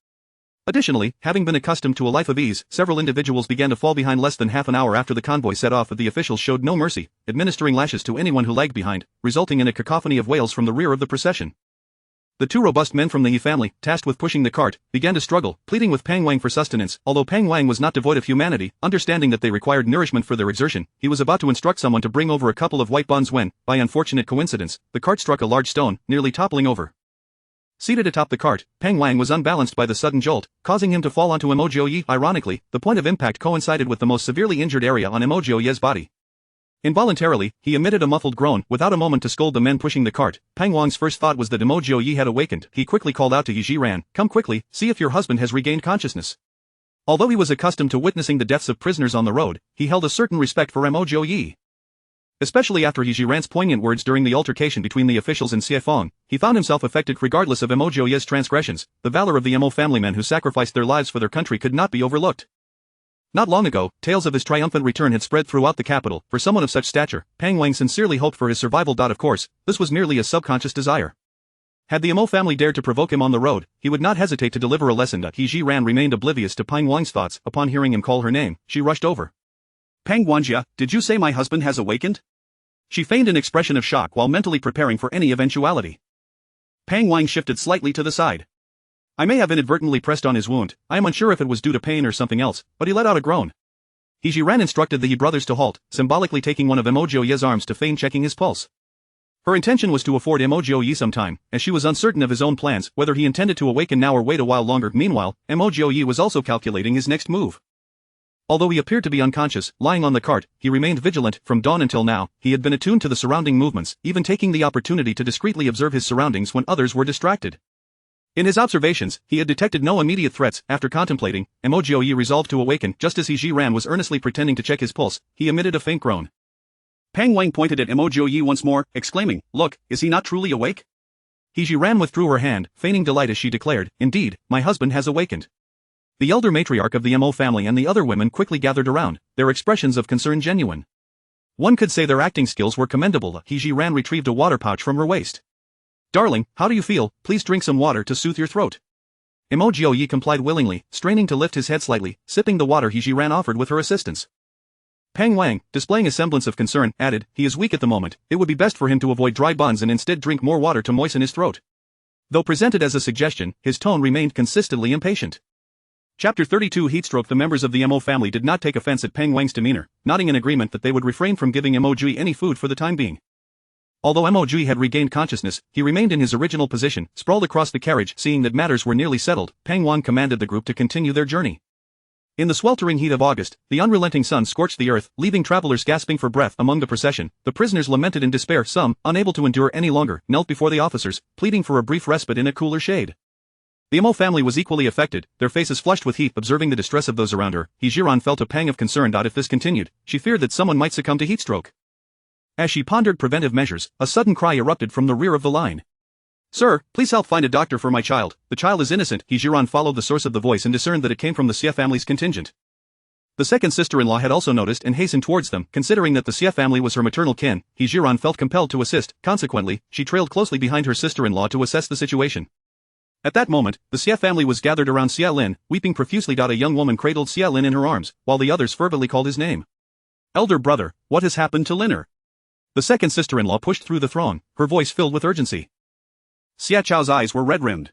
Additionally, having been accustomed to a life of ease, several individuals began to fall behind. Less than half an hour after the convoy set off, the officials showed no mercy, administering lashes to anyone who lagged behind, resulting in a cacophony of wails from the rear of the procession. The two robust men from the He family, tasked with pushing the cart, began to struggle, pleading with Pang Wang for sustenance. Although Pang Wang was not devoid of humanity, understanding that they required nourishment for their exertion, he was about to instruct someone to bring over a couple of white buns when, by unfortunate coincidence, the cart struck a large stone, nearly toppling over. Seated atop the cart, Pang Wang was unbalanced by the sudden jolt, causing him to fall onto Mo Jiuye. Ironically, the point of impact coincided with the most severely injured area on Mo Jiuye's body. Involuntarily, he emitted a muffled groan. Without a moment to scold the men pushing the cart, Pang Wang's first thought was that Mo Jiuye had awakened. He quickly called out to He Zhi Ran, come quickly, see if your husband has regained consciousness. Although he was accustomed to witnessing the deaths of prisoners on the road, he held a certain respect for Mo Jiuye. Especially after He Zhi Ran's poignant words during the altercation between the officials and Xiefeng, he found himself affected. Regardless of Mo Jiuye's transgressions, the valor of the Mo family men who sacrificed their lives for their country could not be overlooked. Not long ago, tales of his triumphant return had spread throughout the capital. For someone of such stature, Pang Wang sincerely hoped for his survival. Of course, this was merely a subconscious desire. Had the Mo family dared to provoke him on the road, he would not hesitate to deliver a lesson. He Zhi Ran remained oblivious to Pang Wang's thoughts. Upon hearing him call her name, she rushed over. Pang Wanjia, did you say my husband has awakened? She feigned an expression of shock while mentally preparing for any eventuality. Pang Wang shifted slightly to the side. I may have inadvertently pressed on his wound, I am unsure if it was due to pain or something else, but he let out a groan. He Zhi Ran instructed the He brothers to halt, symbolically taking one of Mo Jiuye's arms to feign checking his pulse. Her intention was to afford Mo Jiuye some time, as she was uncertain of his own plans, whether he intended to awaken now or wait a while longer. Meanwhile, Mo Jiuye was also calculating his next move. Although he appeared to be unconscious, lying on the cart, he remained vigilant. From dawn until now, he had been attuned to the surrounding movements, even taking the opportunity to discreetly observe his surroundings when others were distracted. In his observations, he had detected no immediate threats. After contemplating, Mo Jiuye resolved to awaken. Just as He Zhi Ran was earnestly pretending to check his pulse, he emitted a faint groan. Pang Wang pointed at Mo Jiuye once more, exclaiming, "Look, is he not truly awake?" He Zhi Ran withdrew her hand, feigning delight as she declared, "Indeed, my husband has awakened." The elder matriarch of the Mo family and the other women quickly gathered around, their expressions of concern genuine. One could say their acting skills were commendable. He Zhi Ran retrieved a water pouch from her waist. "Darling, how do you feel? Please drink some water to soothe your throat." Mo Jiuye complied willingly, straining to lift his head slightly, sipping the water He Zhi Ran offered with her assistance. Pang Wang, displaying a semblance of concern, added, "He is weak at the moment, it would be best for him to avoid dry buns and instead drink more water to moisten his throat." Though presented as a suggestion, his tone remained consistently impatient. Chapter 32 Heatstroke. The members of the Mo family did not take offense at Peng Wang's demeanor, nodding in agreement that they would refrain from giving Mo Jiuye any food for the time being. Although Mo Jiuye had regained consciousness, he remained in his original position, sprawled across the carriage. Seeing that matters were nearly settled, Peng Wang commanded the group to continue their journey. In the sweltering heat of August, the unrelenting sun scorched the earth, leaving travelers gasping for breath. Among the procession, the prisoners lamented in despair. Some, unable to endure any longer, knelt before the officers, pleading for a brief respite in a cooler shade. The Mo family was equally affected, their faces flushed with heat. Observing the distress of those around her, He Zhi Ran felt a pang of concern. If this continued, she feared that someone might succumb to heatstroke. As she pondered preventive measures, a sudden cry erupted from the rear of the line. "Sir, please help find a doctor for my child. The child is innocent." He Zhi Ran followed the source of the voice and discerned that it came from the Xie family's contingent. The second sister-in-law had also noticed and hastened towards them. Considering that the Xie family was her maternal kin, He Zhi Ran felt compelled to assist. Consequently, she trailed closely behind her sister-in-law to assess the situation. At that moment, the Xie family was gathered around Xie Lin, weeping profusely. A young woman cradled Xie Lin in her arms, while the others fervently called his name. "Elder brother, what has happened to Liner?" The second sister-in-law pushed through the throng, her voice filled with urgency. Xia Chao's eyes were red-rimmed.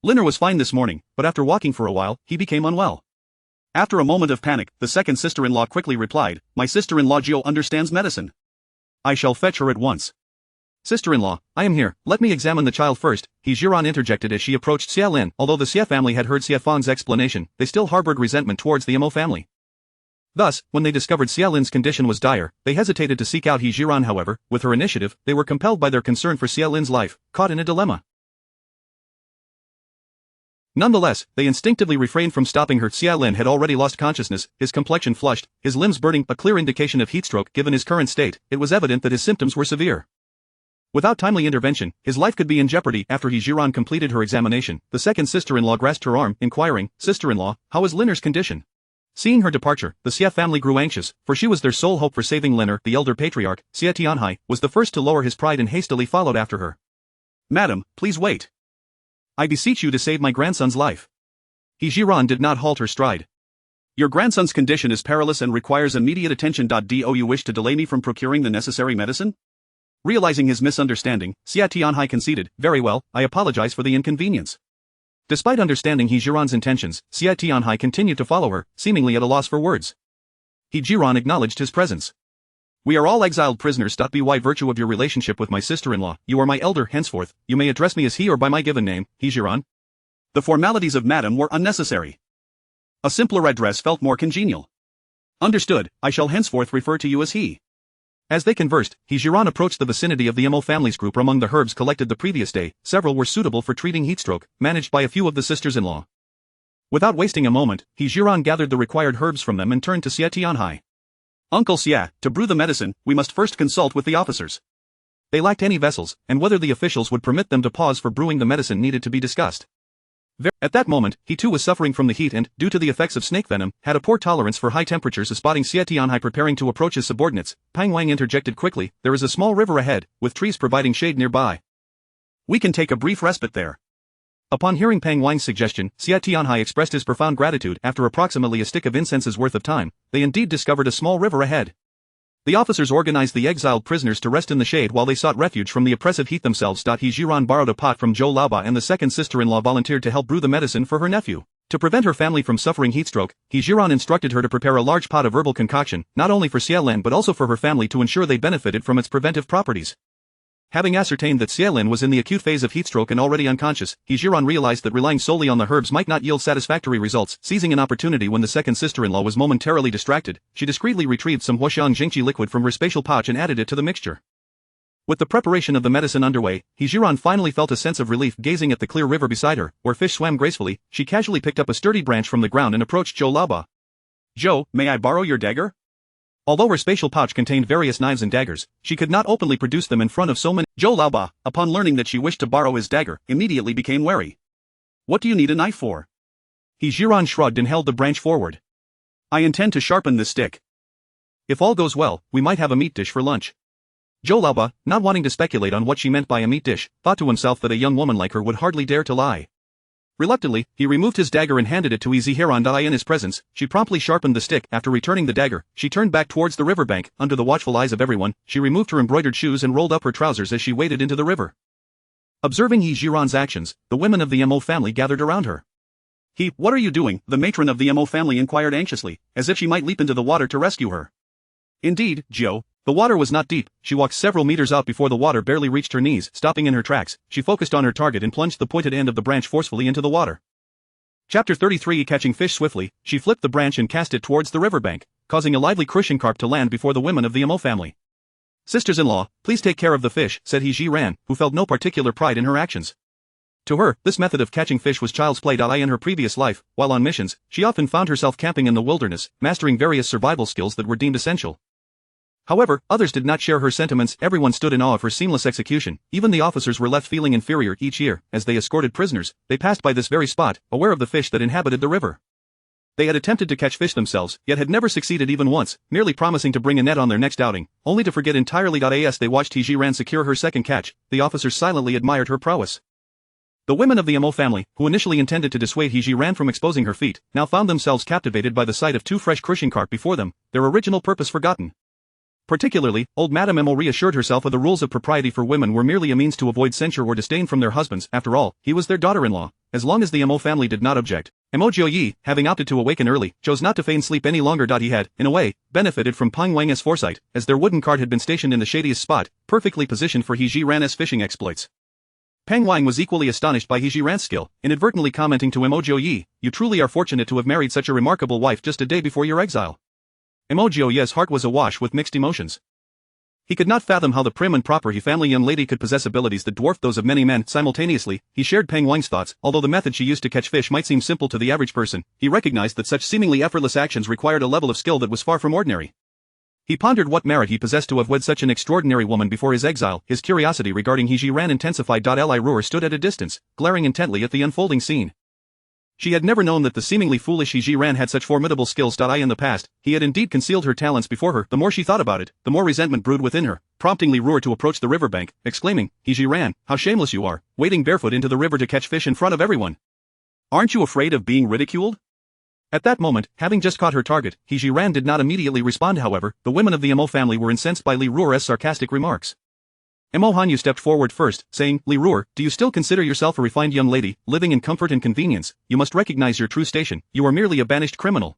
"Liner was fine this morning, but after walking for a while, he became unwell." After a moment of panic, the second sister-in-law quickly replied, "My sister-in-law Jiu understands medicine. I shall fetch her at once." "Sister-in-law, I am here, let me examine the child first," He Zhi Ran interjected as she approached Xie Lin. Although the Xie family had heard Xie Fang's explanation, they still harbored resentment towards the Mo family. Thus, when they discovered Xie Lin's condition was dire, they hesitated to seek out He Zhi Ran. However, with her initiative, they were compelled by their concern for Xie Lin's life, caught in a dilemma. Nonetheless, they instinctively refrained from stopping her. Xie Lin had already lost consciousness, his complexion flushed, his limbs burning, a clear indication of heatstroke. Given his current state, it was evident that his symptoms were severe. Without timely intervention, his life could be in jeopardy. After He Zhi Ran completed her examination, the second sister-in-law grasped her arm, inquiring, "Sister-in-law, how is Liner's condition?" Seeing her departure, the Xie family grew anxious, for she was their sole hope for saving Liner. The elder patriarch, Xie Tianhai, was the first to lower his pride and hastily followed after her. "Madam, please wait. I beseech you to save my grandson's life." He Zhi Ran did not halt her stride. "Your grandson's condition is perilous and requires immediate attention. Do you wish to delay me from procuring the necessary medicine?" Realizing his misunderstanding, Xie Tianhai conceded, "Very well, I apologize for the inconvenience." Despite understanding He Zhi Ran's intentions, Xie Tianhai continued to follow her, seemingly at a loss for words. He Zhi Ran acknowledged his presence. "We are all exiled prisoners. By virtue of your relationship with my sister-in-law, you are my elder. Henceforth, you may address me as he or by my given name, He Zhi Ran." The formalities of madam were unnecessary. A simpler address felt more congenial. "Understood, I shall henceforth refer to you as he." As they conversed, He Zhi Ran approached the vicinity of the Mo family's group. Among the herbs collected the previous day, several were suitable for treating heatstroke, managed by a few of the sisters-in-law. Without wasting a moment, He Zhi Ran gathered the required herbs from them and turned to Xie Tianhai. "Uncle Xie, to brew the medicine, we must first consult with the officers." They lacked any vessels, and whether the officials would permit them to pause for brewing the medicine needed to be discussed. At that moment, he too was suffering from the heat and, due to the effects of snake venom, had a poor tolerance for high temperatures. Spotting Xie Tianhai preparing to approach his subordinates, Peng Wang interjected quickly, "There is a small river ahead, with trees providing shade nearby. We can take a brief respite there." Upon hearing Peng Wang's suggestion, Xie Tianhai expressed his profound gratitude. After approximately a stick of incense's worth of time, they indeed discovered a small river ahead. The officers organized the exiled prisoners to rest in the shade while they sought refuge from the oppressive heat themselves. He Zhi Ran borrowed a pot from Zhou Laoba and the second sister-in-law volunteered to help brew the medicine for her nephew. To prevent her family from suffering heatstroke, He Zhi Ran instructed her to prepare a large pot of herbal concoction, not only for Xie Lin but also for her family to ensure they benefited from its preventive properties. Having ascertained that Xie Lin was in the acute phase of heatstroke and already unconscious, He Zhi Ran realized that relying solely on the herbs might not yield satisfactory results. Seizing an opportunity when the second sister-in-law was momentarily distracted, she discreetly retrieved some Huoxiang Jingqi liquid from her spatial pouch and added it to the mixture. With the preparation of the medicine underway, He Zhi Ran finally felt a sense of relief. Gazing at the clear river beside her, where fish swam gracefully, she casually picked up a sturdy branch from the ground and approached Zhou Laoba. "Zhou, may I borrow your dagger?" Although her spatial pouch contained various knives and daggers, she could not openly produce them in front of so many. Zhou Laoba, upon learning that she wished to borrow his dagger, immediately became wary. "What do you need a knife for?" He Zhi Ran shrugged and held the branch forward. "I intend to sharpen this stick. If all goes well, we might have a meat dish for lunch." Zhou Laoba, not wanting to speculate on what she meant by a meat dish, thought to himself that a young woman like her would hardly dare to lie. Reluctantly, he removed his dagger and handed it to He Zhi Ran. In his presence, she promptly sharpened the stick. After returning the dagger, she turned back towards the riverbank. Under the watchful eyes of everyone, she removed her embroidered shoes and rolled up her trousers as she waded into the river. Observing He Zhi Ran's actions, the women of the Mo family gathered around her. What are you doing? The matron of the Mo family inquired anxiously, as if she might leap into the water to rescue her. Indeed, Jiu. The water was not deep. She walked several meters out before the water barely reached her knees. Stopping in her tracks, she focused on her target and plunged the pointed end of the branch forcefully into the water. Chapter 33. Catching fish swiftly, she flipped the branch and cast it towards the riverbank, causing a lively crushing carp to land before the women of the Mo family. Sisters-in-law, please take care of the fish, said He Zhi Ran, who felt no particular pride in her actions. To her, this method of catching fish was child's play. In her previous life, while on missions, she often found herself camping in the wilderness, mastering various survival skills that were deemed essential. However, others did not share her sentiments. Everyone stood in awe of her seamless execution. Even the officers were left feeling inferior each year. As they escorted prisoners, they passed by this very spot, aware of the fish that inhabited the river. They had attempted to catch fish themselves, yet had never succeeded even once, merely promising to bring a net on their next outing, only to forget entirely. As they watched He Zhi Ran secure her second catch, the officers silently admired her prowess. The women of the Mo family, who initially intended to dissuade He Zhi Ran from exposing her feat, now found themselves captivated by the sight of two fresh crushing carp before them, their original purpose forgotten. Particularly, old Madame Mo reassured herself of the rules of propriety for women were merely a means to avoid censure or disdain from their husbands. After all, he was their daughter-in-law. As long as the Mo family did not object, Mo Jiuye, having opted to awaken early, chose not to feign sleep any longer. He had, in a way, benefited from Peng Wang's foresight, as their wooden cart had been stationed in the shadiest spot, perfectly positioned for He Zhi Ran's fishing exploits. Peng Wang was equally astonished by He Zhi Ran's skill, inadvertently commenting to Mo Jiuye, "You truly are fortunate to have married such a remarkable wife just a day before your exile." Mo Jiuye's heart was awash with mixed emotions. He could not fathom how the prim and proper He family young lady could possess abilities that dwarfed those of many men. Simultaneously, he shared Peng Wang's thoughts. Although the method she used to catch fish might seem simple to the average person, he recognized that such seemingly effortless actions required a level of skill that was far from ordinary. He pondered what merit he possessed to have wed such an extraordinary woman before his exile. His curiosity regarding He Zhi Ran intensified. Li Ruer stood at a distance, glaring intently at the unfolding scene. She had never known that the seemingly foolish He Zhi Ran had such formidable skills. In the past, he had indeed concealed her talents before her. The more she thought about it, the more resentment brewed within her, prompting Li Ruer to approach the riverbank, exclaiming, "He Zhi Ran, how shameless you are, wading barefoot into the river to catch fish in front of everyone. Aren't you afraid of being ridiculed?" At that moment, having just caught her target, He Zhi Ran did not immediately respond. However, the women of the Mo family were incensed by Li Ruer's sarcastic remarks. Mo Hanyu stepped forward first, saying, "Li Ruer, do you still consider yourself a refined young lady, living in comfort and convenience? You must recognize your true station. You are merely a banished criminal.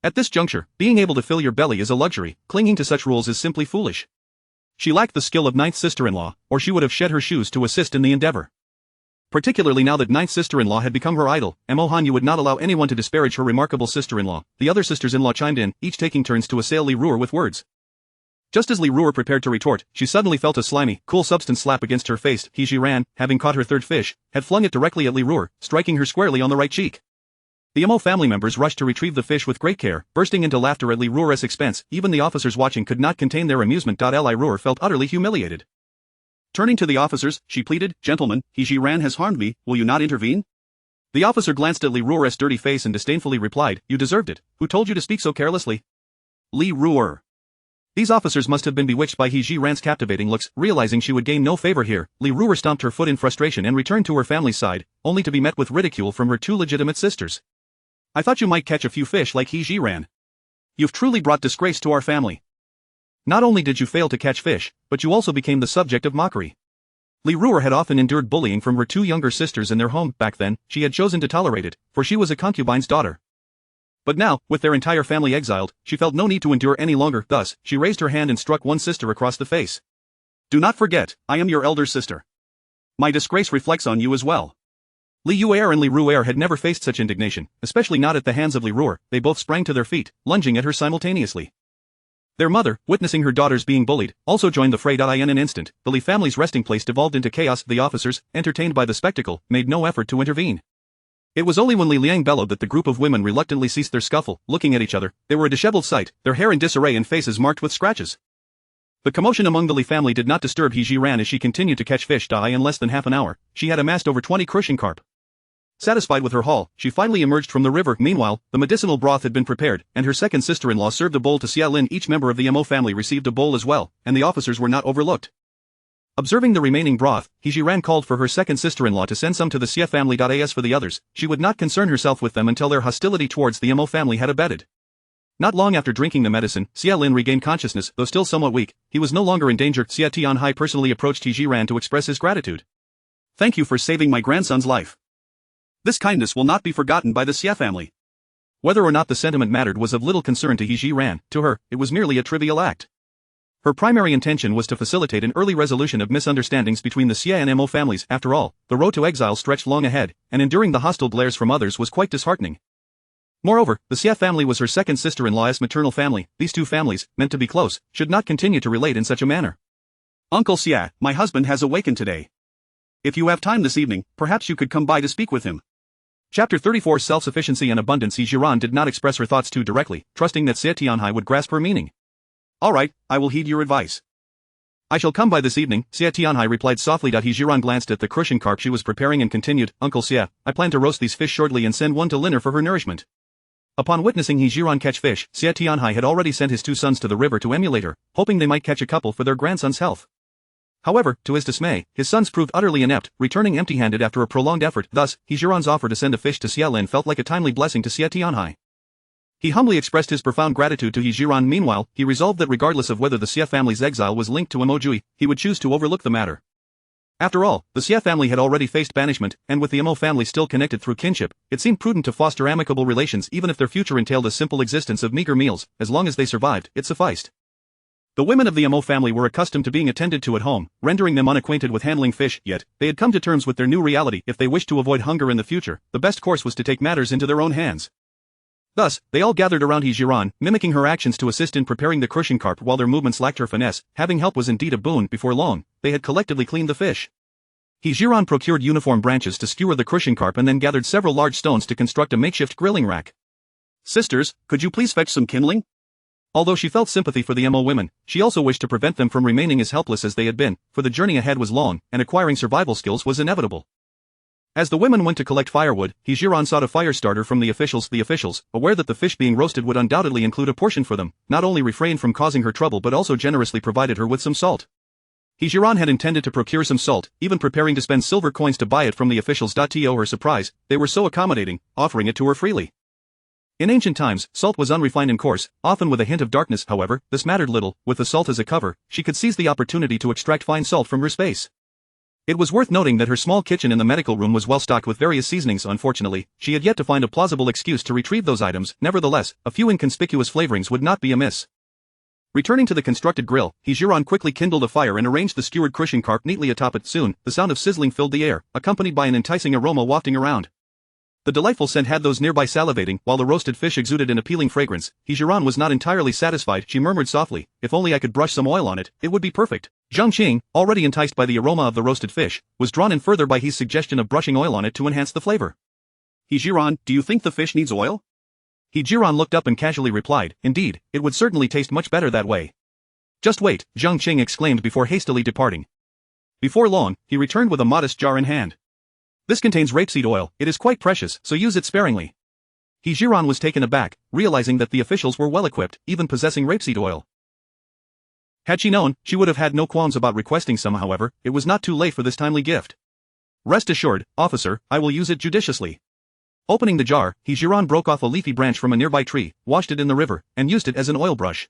At this juncture, being able to fill your belly is a luxury. Clinging to such rules is simply foolish." She lacked the skill of ninth sister-in-law, or she would have shed her shoes to assist in the endeavor. Particularly now that ninth sister-in-law had become her idol, Mo Hanyu would not allow anyone to disparage her remarkable sister-in-law. The other sisters-in-law chimed in, each taking turns to assail Li Ruer with words. Just as Li Ruer prepared to retort, she suddenly felt a slimy, cool substance slap against her face. He Zhi Ran, having caught her third fish, had flung it directly at Li Ruer, striking her squarely on the right cheek. The Mo family members rushed to retrieve the fish with great care, bursting into laughter at Li Ruer's expense. Even the officers watching could not contain their amusement. Li Ruer felt utterly humiliated. Turning to the officers, she pleaded, "Gentlemen, He Zhi Ran has harmed me, will you not intervene?" The officer glanced at Li Ruer's dirty face and disdainfully replied, "You deserved it. Who told you to speak so carelessly?" Li Ruer. These officers must have been bewitched by He Zhi Ran's captivating looks. Realizing she would gain no favor here, Li Ruer stomped her foot in frustration and returned to her family's side, only to be met with ridicule from her two legitimate sisters. "I thought you might catch a few fish like He Zhi Ran. You've truly brought disgrace to our family. Not only did you fail to catch fish, but you also became the subject of mockery." Li Ruer had often endured bullying from her two younger sisters in their home. Back then, she had chosen to tolerate it, for she was a concubine's daughter. But now, with their entire family exiled, she felt no need to endure any longer. Thus, she raised her hand and struck one sister across the face. "Do not forget, I am your elder sister. My disgrace reflects on you as well." Li Yuer and Li Ruer had never faced such indignation, especially not at the hands of Li Ruer. They both sprang to their feet, lunging at her simultaneously. Their mother, witnessing her daughters being bullied, also joined the fray. In an instant, the Li family's resting place devolved into chaos. The officers, entertained by the spectacle, made no effort to intervene. It was only when Li Liang bellowed that the group of women reluctantly ceased their scuffle. Looking at each other, they were a disheveled sight, their hair in disarray and faces marked with scratches. The commotion among the Li family did not disturb He Zhi Ran as she continued to catch fish. In less than half an hour, she had amassed over 20 crushing carp. Satisfied with her haul, she finally emerged from the river. Meanwhile, the medicinal broth had been prepared, and her second sister-in-law served a bowl to Xia Lin. Each member of the Mo family received a bowl as well, and the officers were not overlooked. Observing the remaining broth, He Zhi Ran called for her second sister-in-law to send some to the Xia family. As for the others, she would not concern herself with them until their hostility towards the Mo family had abated. Not long after drinking the medicine, Xia Lin regained consciousness. Though still somewhat weak, he was no longer in danger. Xia Tianhai personally approached He Zhi Ran to express his gratitude. "Thank you for saving my grandson's life. This kindness will not be forgotten by the Xie family. Whether or not the sentiment mattered was of little concern to He Zhi Ran. To her, it was merely a trivial act. Her primary intention was to facilitate an early resolution of misunderstandings between the Xie and Mo families. After all, the road to exile stretched long ahead, and enduring the hostile glares from others was quite disheartening. Moreover, the Xie family was her second sister-in-law's maternal family. These two families, meant to be close, should not continue to relate in such a manner. Uncle Xie, my husband has awakened today. If you have time this evening, perhaps you could come by to speak with him. Chapter 34 Self-Sufficiency and Abundance. He Zhi Ran did not express her thoughts too directly, trusting that Xie Tianhai would grasp her meaning. All right, I will heed your advice. I shall come by this evening, Xie Tianhai replied softly. He Zhi Ran glanced at the crushing carp she was preparing and continued, Uncle Xie, I plan to roast these fish shortly and send one to Liner for her nourishment. Upon witnessing He Zhi Ran catch fish, Xie Tianhai had already sent his two sons to the river to emulate her, hoping they might catch a couple for their grandson's health. However, to his dismay, his sons proved utterly inept, returning empty-handed after a prolonged effort. Thus, He Zhi Ran's offer to send a fish to Xie Lin felt like a timely blessing to Xie Tianhai. He humbly expressed his profound gratitude to He Zhi Ran. Meanwhile, he resolved that regardless of whether the Xie family's exile was linked to Mo Jiuye, he would choose to overlook the matter. After all, the Xie family had already faced banishment, and with the Mo family still connected through kinship, it seemed prudent to foster amicable relations even if their future entailed a simple existence of meager meals. As long as they survived, it sufficed. The women of the Mo family were accustomed to being attended to at home, rendering them unacquainted with handling fish, yet, they had come to terms with their new reality. If they wished to avoid hunger in the future, the best course was to take matters into their own hands. Thus, they all gathered around He Zhi Ran, mimicking her actions to assist in preparing the crushing carp while their movements lacked her finesse. Having help was indeed a boon. Before long, they had collectively cleaned the fish. He Zhi Ran procured uniform branches to skewer the crushing carp and then gathered several large stones to construct a makeshift grilling rack. Sisters, could you please fetch some kindling? Although she felt sympathy for the Mo women, she also wished to prevent them from remaining as helpless as they had been, for the journey ahead was long, and acquiring survival skills was inevitable. As the women went to collect firewood, He Zhi Ran sought a fire starter from the officials. The officials, aware that the fish being roasted would undoubtedly include a portion for them, not only refrained from causing her trouble but also generously provided her with some salt. He Zhi Ran had intended to procure some salt, even preparing to spend silver coins to buy it from the officials. To her surprise, they were so accommodating, offering it to her freely. In ancient times, salt was unrefined and coarse, often with a hint of darkness. However, this mattered little. With the salt as a cover, she could seize the opportunity to extract fine salt from her space. It was worth noting that her small kitchen in the medical room was well stocked with various seasonings. Unfortunately, she had yet to find a plausible excuse to retrieve those items. Nevertheless, a few inconspicuous flavorings would not be amiss. Returning to the constructed grill, He Zhi Ran quickly kindled a fire and arranged the skewered crushing carp neatly atop it. Soon, the sound of sizzling filled the air, accompanied by an enticing aroma wafting around. The delightful scent had those nearby salivating, while the roasted fish exuded an appealing fragrance. He Zhi Ran was not entirely satisfied. She murmured softly, if only I could brush some oil on it, it would be perfect. Zhang Qing, already enticed by the aroma of the roasted fish, was drawn in further by his suggestion of brushing oil on it to enhance the flavor. He Zhi Ran, do you think the fish needs oil? He Zhi Ran looked up and casually replied, indeed, it would certainly taste much better that way. Just wait, Zhang Qing exclaimed before hastily departing. Before long, he returned with a modest jar in hand. This contains rapeseed oil, it is quite precious, so use it sparingly. He Zhi Ran was taken aback, realizing that the officials were well equipped, even possessing rapeseed oil. Had she known, she would have had no qualms about requesting some. However, it was not too late for this timely gift. Rest assured, officer, I will use it judiciously. Opening the jar, He Zhi Ran broke off a leafy branch from a nearby tree, washed it in the river, and used it as an oil brush.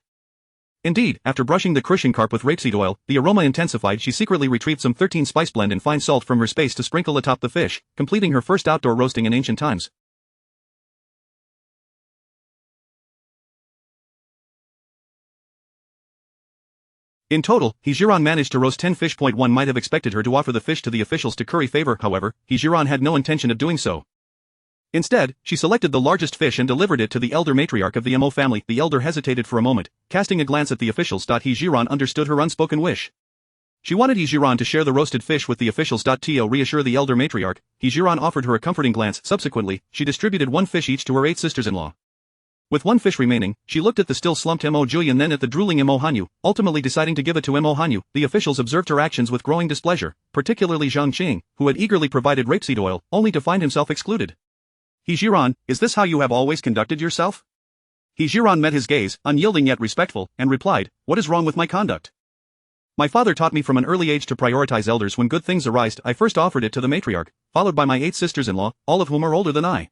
Indeed, after brushing the crushing carp with rapeseed oil, the aroma intensified. She secretly retrieved some 13 spice blend and fine salt from her space to sprinkle atop the fish, completing her first outdoor roasting in ancient times. In total, He Zhi Ran managed to roast 10 fish. One might have expected her to offer the fish to the officials to curry favor. However, He Zhi Ran had no intention of doing so. Instead, she selected the largest fish and delivered it to the elder matriarch of the Mo family. The elder hesitated for a moment, casting a glance at the officials. He Zhi Ran understood her unspoken wish. She wanted He Zhi Ran to share the roasted fish with the officials. To reassure the elder matriarch, He Zhi Ran offered her a comforting glance. Subsequently, she distributed one fish each to her 8 sisters-in-law. With one fish remaining, she looked at the still slumped Mo Jiuye and then at the drooling Mo Hanyu, ultimately deciding to give it to Mo Hanyu. The officials observed her actions with growing displeasure, particularly Zhang Qing, who had eagerly provided rapeseed oil, only to find himself excluded. He Zhi Ran, is this how you have always conducted yourself? He Zhi Ran met his gaze, unyielding yet respectful, and replied, what is wrong with my conduct? My father taught me from an early age to prioritize elders. When good things arised, I first offered it to the matriarch, followed by my 8 sisters-in-law, all of whom are older than I.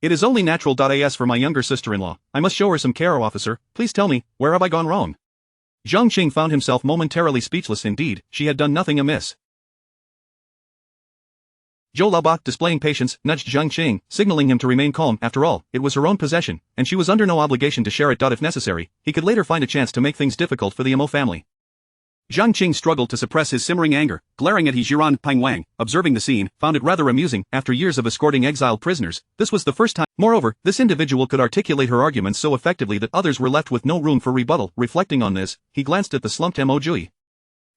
It is only natural. As for my younger sister-in-law, I must show her some care. Officer, please tell me, where have I gone wrong? Zhang Qing found himself momentarily speechless. Indeed, she had done nothing amiss. Zhou Laoba, displaying patience, nudged Zhang Qing, signaling him to remain calm. After all, it was her own possession, and she was under no obligation to share it. If necessary, he could later find a chance to make things difficult for the Mo family. Zhang Qing struggled to suppress his simmering anger, glaring at He Zhi Ran. Pang Wang, observing the scene, found it rather amusing. After years of escorting exiled prisoners, this was the first time. Moreover, this individual could articulate her arguments so effectively that others were left with no room for rebuttal. Reflecting on this, he glanced at the slumped Mo Jiuye.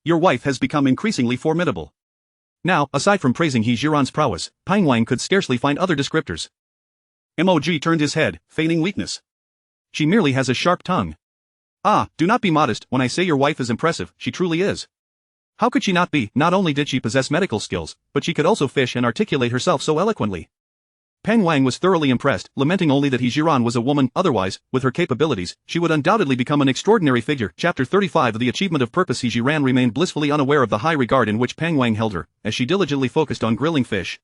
Your wife has become increasingly formidable. Now, aside from praising He Zhi Ran's prowess, Pang Wang could scarcely find other descriptors. Mo Jiuye turned his head, feigning weakness. She merely has a sharp tongue. Ah, do not be modest. When I say your wife is impressive, she truly is. How could she not be? Not only did she possess medical skills, but she could also fish and articulate herself so eloquently. Pang Wang was thoroughly impressed, lamenting only that He Zhi Ran was a woman. Otherwise, with her capabilities, she would undoubtedly become an extraordinary figure. Chapter 35. The Achievement of Purpose. He Zhi Ran remained blissfully unaware of the high regard in which Pang Wang held her, as she diligently focused on grilling fish.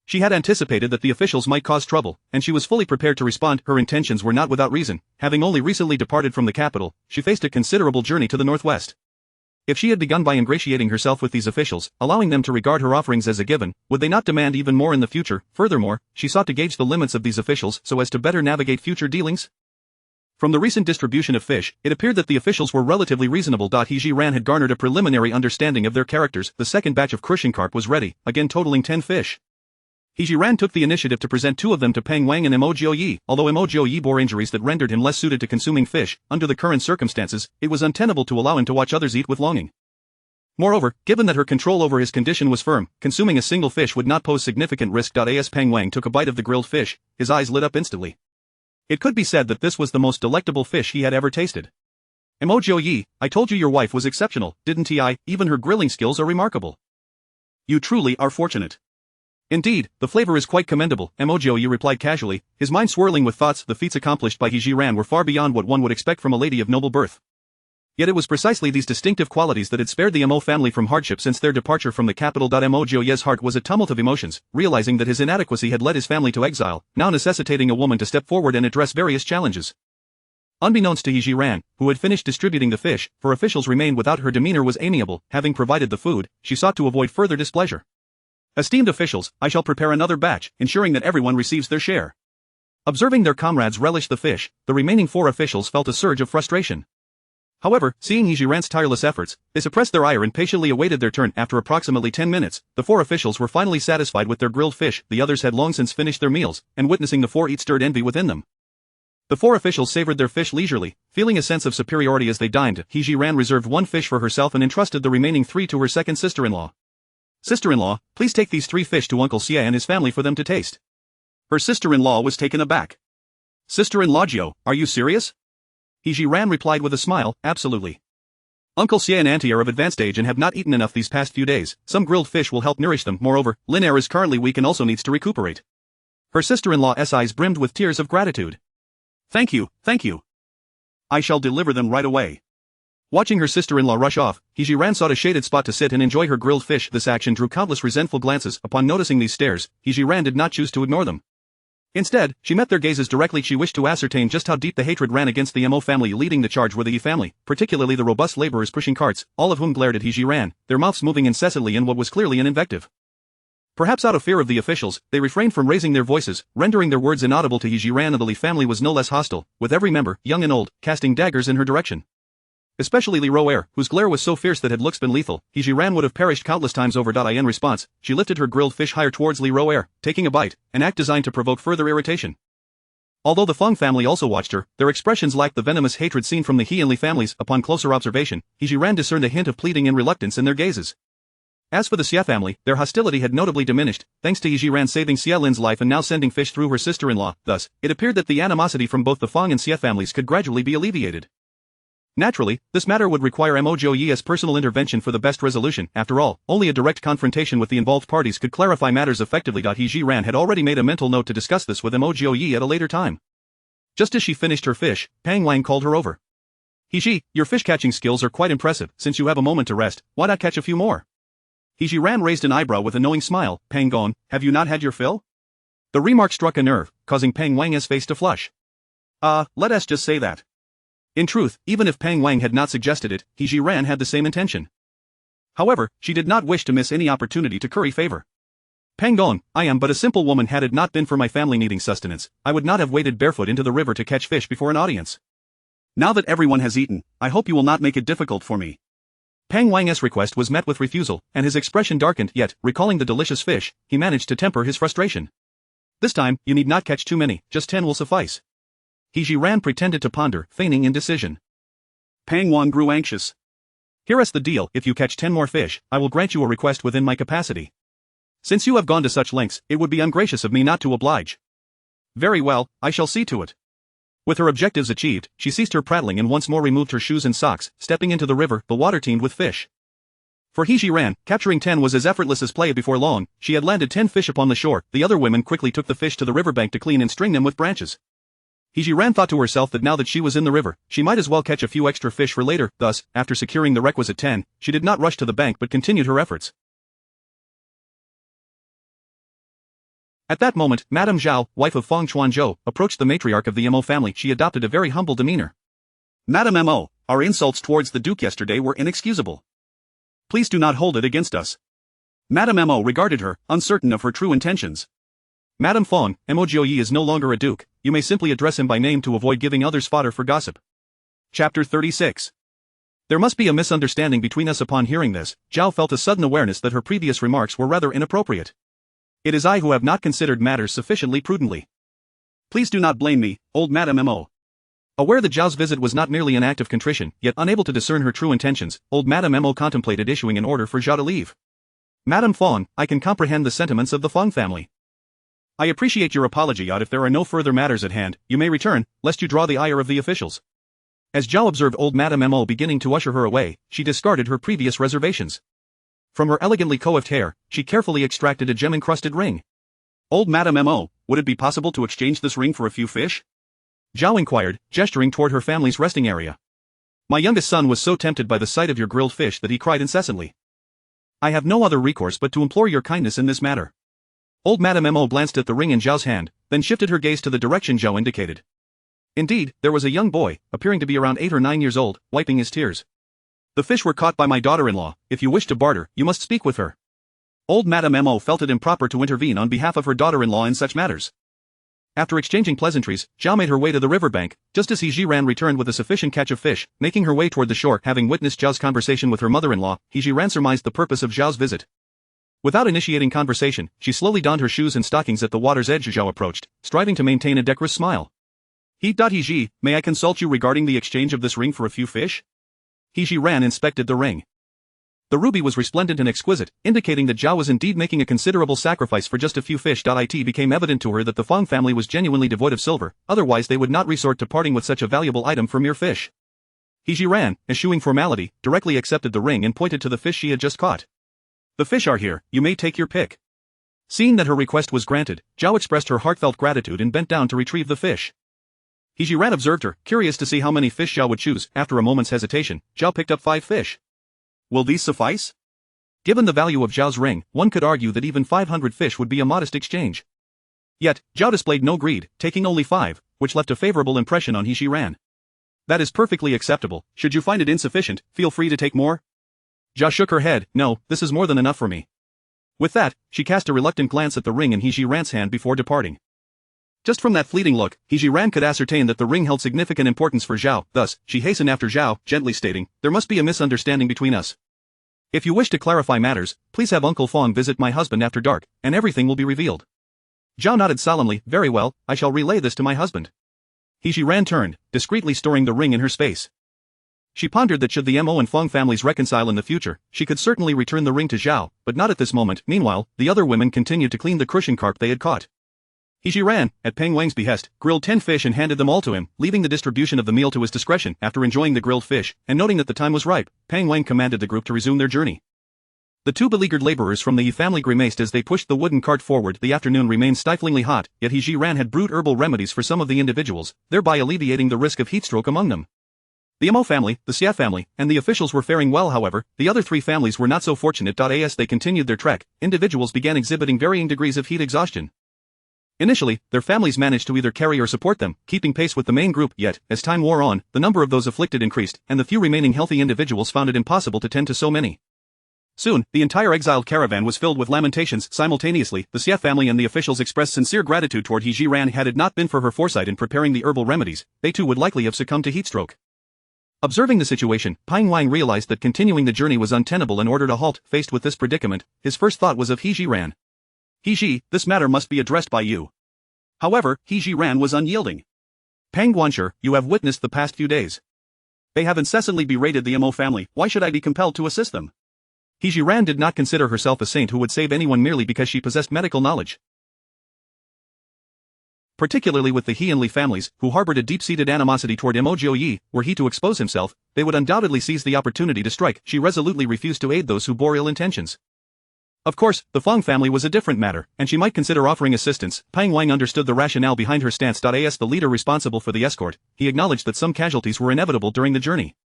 She had anticipated that the officials might cause trouble, and she was fully prepared to respond. Her intentions were not without reason. Having only recently departed from the capital, she faced a considerable journey to the northwest. If she had begun by ingratiating herself with these officials, allowing them to regard her offerings as a given, would they not demand even more in the future? Furthermore, she sought to gauge the limits of these officials so as to better navigate future dealings. From the recent distribution of fish, it appeared that the officials were relatively reasonable. He Zhi Ran had garnered a preliminary understanding of their characters. The second batch of crucian carp was ready, again totaling 10 fish. He Zhi Ran took the initiative to present 2 of them to Pang Wang and Mo Jiuye. Although Mo Jiuye bore injuries that rendered him less suited to consuming fish, under the current circumstances, it was untenable to allow him to watch others eat with longing. Moreover, given that her control over his condition was firm, consuming a single fish would not pose significant risk. As Pang Wang took a bite of the grilled fish, his eyes lit up instantly. It could be said that this was the most delectable fish he had ever tasted. Mo Jiuye, I told you your wife was exceptional, didn't I? Even her grilling skills are remarkable. You truly are fortunate. Indeed, the flavor is quite commendable, Mo Jiuye replied casually, his mind swirling with thoughts. The feats accomplished by He Zhi Ran were far beyond what one would expect from a lady of noble birth. Yet it was precisely these distinctive qualities that had spared the Mo family from hardship since their departure from the capital. Mo Jiuye's heart was a tumult of emotions, realizing that his inadequacy had led his family to exile, now necessitating a woman to step forward and address various challenges. Unbeknownst to He Zhi Ran, who had finished distributing the fish, for officials remained without. Her demeanor was amiable. Having provided the food, she sought to avoid further displeasure. Esteemed officials, I shall prepare another batch, ensuring that everyone receives their share. Observing their comrades relish the fish, the remaining 4 officials felt a surge of frustration. However, seeing He Zhi Ran's tireless efforts, they suppressed their ire and patiently awaited their turn. After approximately 10 minutes, the 4 officials were finally satisfied with their grilled fish. The others had long since finished their meals, and witnessing the 4 eat stirred envy within them. The 4 officials savored their fish leisurely, feeling a sense of superiority as they dined. He Zhi Ran reserved 1 fish for herself and entrusted the remaining 3 to her second sister-in-law. Sister-in-law, please take these 3 fish to Uncle Xie and his family for them to taste. Her sister-in-law was taken aback. Sister-in-law Jiu, are you serious? He Zhi Ran replied with a smile, absolutely. Uncle Xie and Auntie are of advanced age and have not eaten enough these past few days. Some grilled fish will help nourish them. Moreover, Lin Er is currently weak and also needs to recuperate. Her sister-in-law's eyes brimmed with tears of gratitude. Thank you, thank you. I shall deliver them right away. Watching her sister-in-law rush off, He Zhi Ran sought a shaded spot to sit and enjoy her grilled fish. This action drew countless resentful glances. Upon noticing these stares, He Zhi Ran did not choose to ignore them. Instead, she met their gazes directly. She wished to ascertain just how deep the hatred ran against the Mo family. Leading the charge were the He family, particularly the robust laborers pushing carts, all of whom glared at He Zhi Ran, their mouths moving incessantly in what was clearly an invective. Perhaps out of fear of the officials, they refrained from raising their voices, rendering their words inaudible to He Zhi Ran. The Li family was no less hostile, with every member, young and old, casting daggers in her direction. Especially Li Roer, whose glare was so fierce that had looks been lethal, He Zhi Ran would have perished countless times over. In response, she lifted her grilled fish higher towards Li Roer, taking a bite, an act designed to provoke further irritation. Although the Feng family also watched her, their expressions lacked the venomous hatred seen from the He and Li families. Upon closer observation, He Zhi Ran discerned a hint of pleading and reluctance in their gazes. As for the Xie family, their hostility had notably diminished, thanks to He Zhi Ran saving Xie Lin's life and now sending fish through her sister-in-law. Thus, it appeared that the animosity from both the Feng and Xie families could gradually be alleviated. Naturally, this matter would require Mo Jiuye's personal intervention for the best resolution. After all, only a direct confrontation with the involved parties could clarify matters effectively. He Zhi Ran had already made a mental note to discuss this with Mo Jiuye at a later time. Just as she finished her fish, Pang Wang called her over. He Zhi, your fish-catching skills are quite impressive. Since you have a moment to rest, why not catch a few more? He Zhi Ran raised an eyebrow with a knowing smile. Pang Gong, have you not had your fill? The remark struck a nerve, causing Pang Wang's face to flush. Let us just say that. In truth, even if Pang Wang had not suggested it, He Zhi Ran had the same intention. However, she did not wish to miss any opportunity to curry favor. Pang Gong, I am but a simple woman. Had it not been for my family needing sustenance, I would not have waded barefoot into the river to catch fish before an audience. Now that everyone has eaten, I hope you will not make it difficult for me. Pang Wang's request was met with refusal, and his expression darkened, yet, recalling the delicious fish, he managed to temper his frustration. This time, you need not catch too many, just 10 will suffice. He Zhi Ran pretended to ponder, feigning indecision. Pang Wang grew anxious. Here's the deal, if you catch 10 more fish, I will grant you a request within my capacity. Since you have gone to such lengths, it would be ungracious of me not to oblige. Very well, I shall see to it. With her objectives achieved, she ceased her prattling and once more removed her shoes and socks, stepping into the river, the water teemed with fish. For He Zhi Ran, capturing 10 was as effortless as play. Before long, she had landed 10 fish upon the shore. The other women quickly took the fish to the riverbank to clean and string them with branches. He Zhi Ran thought to herself that now that she was in the river, she might as well catch a few extra fish for later. Thus, after securing the requisite 10, she did not rush to the bank but continued her efforts. At that moment, Madame Zhao, wife of Feng Chuanzhou, approached the matriarch of the Mo family. She adopted a very humble demeanor. Madame Mo, our insults towards the Duke yesterday were inexcusable. Please do not hold it against us. Madame Mo regarded her, uncertain of her true intentions. Madame Feng, Mo Jiuye is no longer a duke, you may simply address him by name to avoid giving others fodder for gossip. Chapter 36. There must be a misunderstanding between us. Upon hearing this, Zhao felt a sudden awareness that her previous remarks were rather inappropriate. It is I who have not considered matters sufficiently prudently. Please do not blame me, old Madame Mo. Aware that Zhao's visit was not merely an act of contrition, yet unable to discern her true intentions, old Madame Mo contemplated issuing an order for Zhao to leave. Madame Feng, I can comprehend the sentiments of the Feng family. I appreciate your apology. If there are no further matters at hand, you may return, lest you draw the ire of the officials. As Zhao observed old Madame Mo beginning to usher her away, she discarded her previous reservations. From her elegantly coiffed hair, she carefully extracted a gem-encrusted ring. Old Madame Mo, would it be possible to exchange this ring for a few fish? Zhao inquired, gesturing toward her family's resting area. My youngest son was so tempted by the sight of your grilled fish that he cried incessantly. I have no other recourse but to implore your kindness in this matter. Old Madame Mo glanced at the ring in Zhao's hand, then shifted her gaze to the direction Zhao indicated. Indeed, there was a young boy, appearing to be around 8 or 9 years old, wiping his tears. The fish were caught by my daughter-in-law. If you wish to barter, you must speak with her. Old Madame Mo felt it improper to intervene on behalf of her daughter-in-law in such matters. After exchanging pleasantries, Zhao made her way to the riverbank, just as He Zhi Ran returned with a sufficient catch of fish. Making her way toward the shore, having witnessed Zhao's conversation with her mother-in-law, He Zhi Ran surmised the purpose of Zhao's visit. Without initiating conversation, she slowly donned her shoes and stockings at the water's edge. Zhao approached, striving to maintain a decorous smile. He Zhi, may I consult you regarding the exchange of this ring for a few fish? He Zhi Ran inspected the ring. The ruby was resplendent and exquisite, indicating that Zhao was indeed making a considerable sacrifice for just a few fish. It became evident to her that the Feng family was genuinely devoid of silver, otherwise they would not resort to parting with such a valuable item for mere fish. He Zhi Ran, eschewing formality, directly accepted the ring and pointed to the fish she had just caught. The fish are here, you may take your pick. Seeing that her request was granted, Zhao expressed her heartfelt gratitude and bent down to retrieve the fish. He Zhi Ran observed her, curious to see how many fish Zhao would choose. After a moment's hesitation, Zhao picked up 5 fish. Will these suffice? Given the value of Zhao's ring, one could argue that even 500 fish would be a modest exchange. Yet, Zhao displayed no greed, taking only 5, which left a favorable impression on He Zhi Ran. That is perfectly acceptable. Should you find it insufficient, feel free to take more. Zhao shook her head. No, this is more than enough for me. With that, she cast a reluctant glance at the ring in He Zhi Ran's hand before departing. Just from that fleeting look, He Zhi Ran could ascertain that the ring held significant importance for Zhao. Thus, she hastened after Zhao, gently stating, there must be a misunderstanding between us. If you wish to clarify matters, please have Uncle Feng visit my husband after dark, and everything will be revealed. Zhao nodded solemnly. Very well, I shall relay this to my husband. He Zhi Ran turned, discreetly storing the ring in her space. She pondered that should the Mo and Feng families reconcile in the future, she could certainly return the ring to Zhao, but not at this moment. Meanwhile, the other women continued to clean the crucian carp they had caught. He Zhi Ran, at Peng Wang's behest, grilled 10 fish and handed them all to him, leaving the distribution of the meal to his discretion. After enjoying the grilled fish, and noting that the time was ripe, Peng Wang commanded the group to resume their journey. The 2 beleaguered laborers from the Yi family grimaced as they pushed the wooden cart forward. The afternoon remained stiflingly hot, yet He Zhi Ran had brewed herbal remedies for some of the individuals, thereby alleviating the risk of heatstroke among them. The Mo family, the Xia family, and the officials were faring well. However, the other 3 families were not so fortunate. As they continued their trek, individuals began exhibiting varying degrees of heat exhaustion. Initially, their families managed to either carry or support them, keeping pace with the main group. Yet, as time wore on, the number of those afflicted increased, and the few remaining healthy individuals found it impossible to tend to so many. Soon, the entire exiled caravan was filled with lamentations. Simultaneously, the Xie family and the officials expressed sincere gratitude toward He Zhi Ran. Had it not been for her foresight in preparing the herbal remedies, they too would likely have succumbed to heatstroke. Observing the situation, Pang Wang realized that continuing the journey was untenable and ordered a halt. Faced with this predicament, his first thought was of He Zhi Ran. He Zhi, this matter must be addressed by you. However, He Zhi Ran was unyielding. Pang Guanshi, you have witnessed the past few days. They have incessantly berated the Mo family. Why should I be compelled to assist them? He Zhi Ran did not consider herself a saint who would save anyone merely because she possessed medical knowledge. Particularly with the He and Li families, who harbored a deep-seated animosity toward Mo Jiuye, were he to expose himself, they would undoubtedly seize the opportunity to strike. She resolutely refused to aid those who bore ill intentions. Of course, the Feng family was a different matter, and she might consider offering assistance. Pang Wang understood the rationale behind her stance. As the leader responsible for the escort, he acknowledged that some casualties were inevitable during the journey.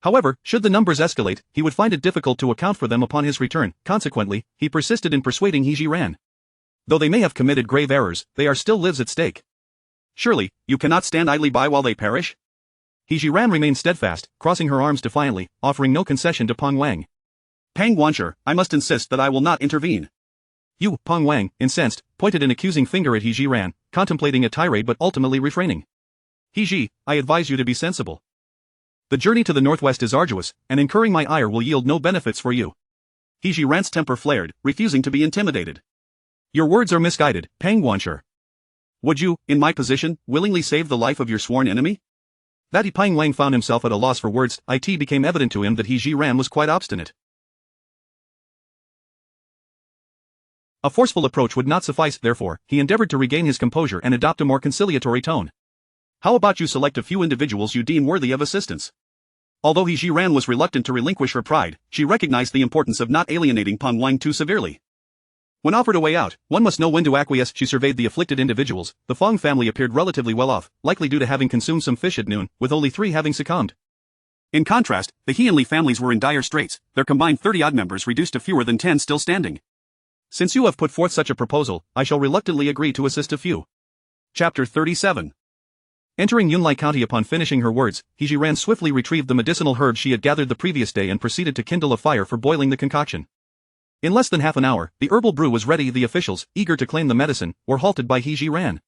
However, should the numbers escalate, he would find it difficult to account for them upon his return. Consequently, he persisted in persuading He Zhi Ran. Though they may have committed grave errors, they are still lives at stake. Surely, you cannot stand idly by while they perish? He Zhi Ran remained steadfast, crossing her arms defiantly, offering no concession to Pang Wang. Pang Guanshi, I must insist that I will not intervene. You, Pang Wang, incensed, pointed an accusing finger at He Zhi Ran, contemplating a tirade but ultimately refraining. He Zhi, I advise you to be sensible. The journey to the northwest is arduous, and incurring my ire will yield no benefits for you. He Zhi Ran's temper flared, refusing to be intimidated. Your words are misguided, Pang Guanshi. Would you, in my position, willingly save the life of your sworn enemy? That Pang Wang found himself at a loss for words. It became evident to him that He Zhi Ran was quite obstinate. A forceful approach would not suffice. Therefore, he endeavored to regain his composure and adopt a more conciliatory tone. How about you select a few individuals you deem worthy of assistance? Although He Zhi Ran was reluctant to relinquish her pride, she recognized the importance of not alienating Pang Wang too severely. When offered a way out, one must know when to acquiesce. She surveyed the afflicted individuals. The Feng family appeared relatively well off, likely due to having consumed some fish at noon, with only 3 having succumbed. In contrast, the He and Li families were in dire straits, their combined 30-odd members reduced to fewer than 10 still standing. Since you have put forth such a proposal, I shall reluctantly agree to assist a few. Chapter 37. Entering Yunlai County. Upon finishing her words, He Zhi Ran swiftly retrieved the medicinal herbs she had gathered the previous day and proceeded to kindle a fire for boiling the concoction. In less than half an hour, the herbal brew was ready. The officials, eager to claim the medicine, were halted by He Zhi Ran.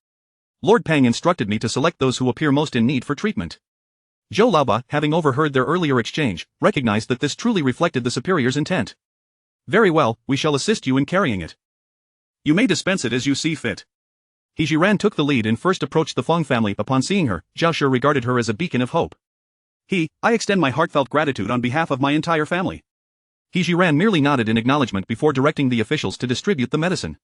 Lord Pang instructed me to select those who appear most in need for treatment. Zhou Laoba, having overheard their earlier exchange, recognized that this truly reflected the superior's intent. Very well, we shall assist you in carrying it. You may dispense it as you see fit. He Zhi Ran took the lead and first approached the Feng family. Upon seeing her, Zhao Shi regarded her as a beacon of hope. I extend my heartfelt gratitude on behalf of my entire family. He Zhi Ran merely nodded in acknowledgement before directing the officials to distribute the medicine.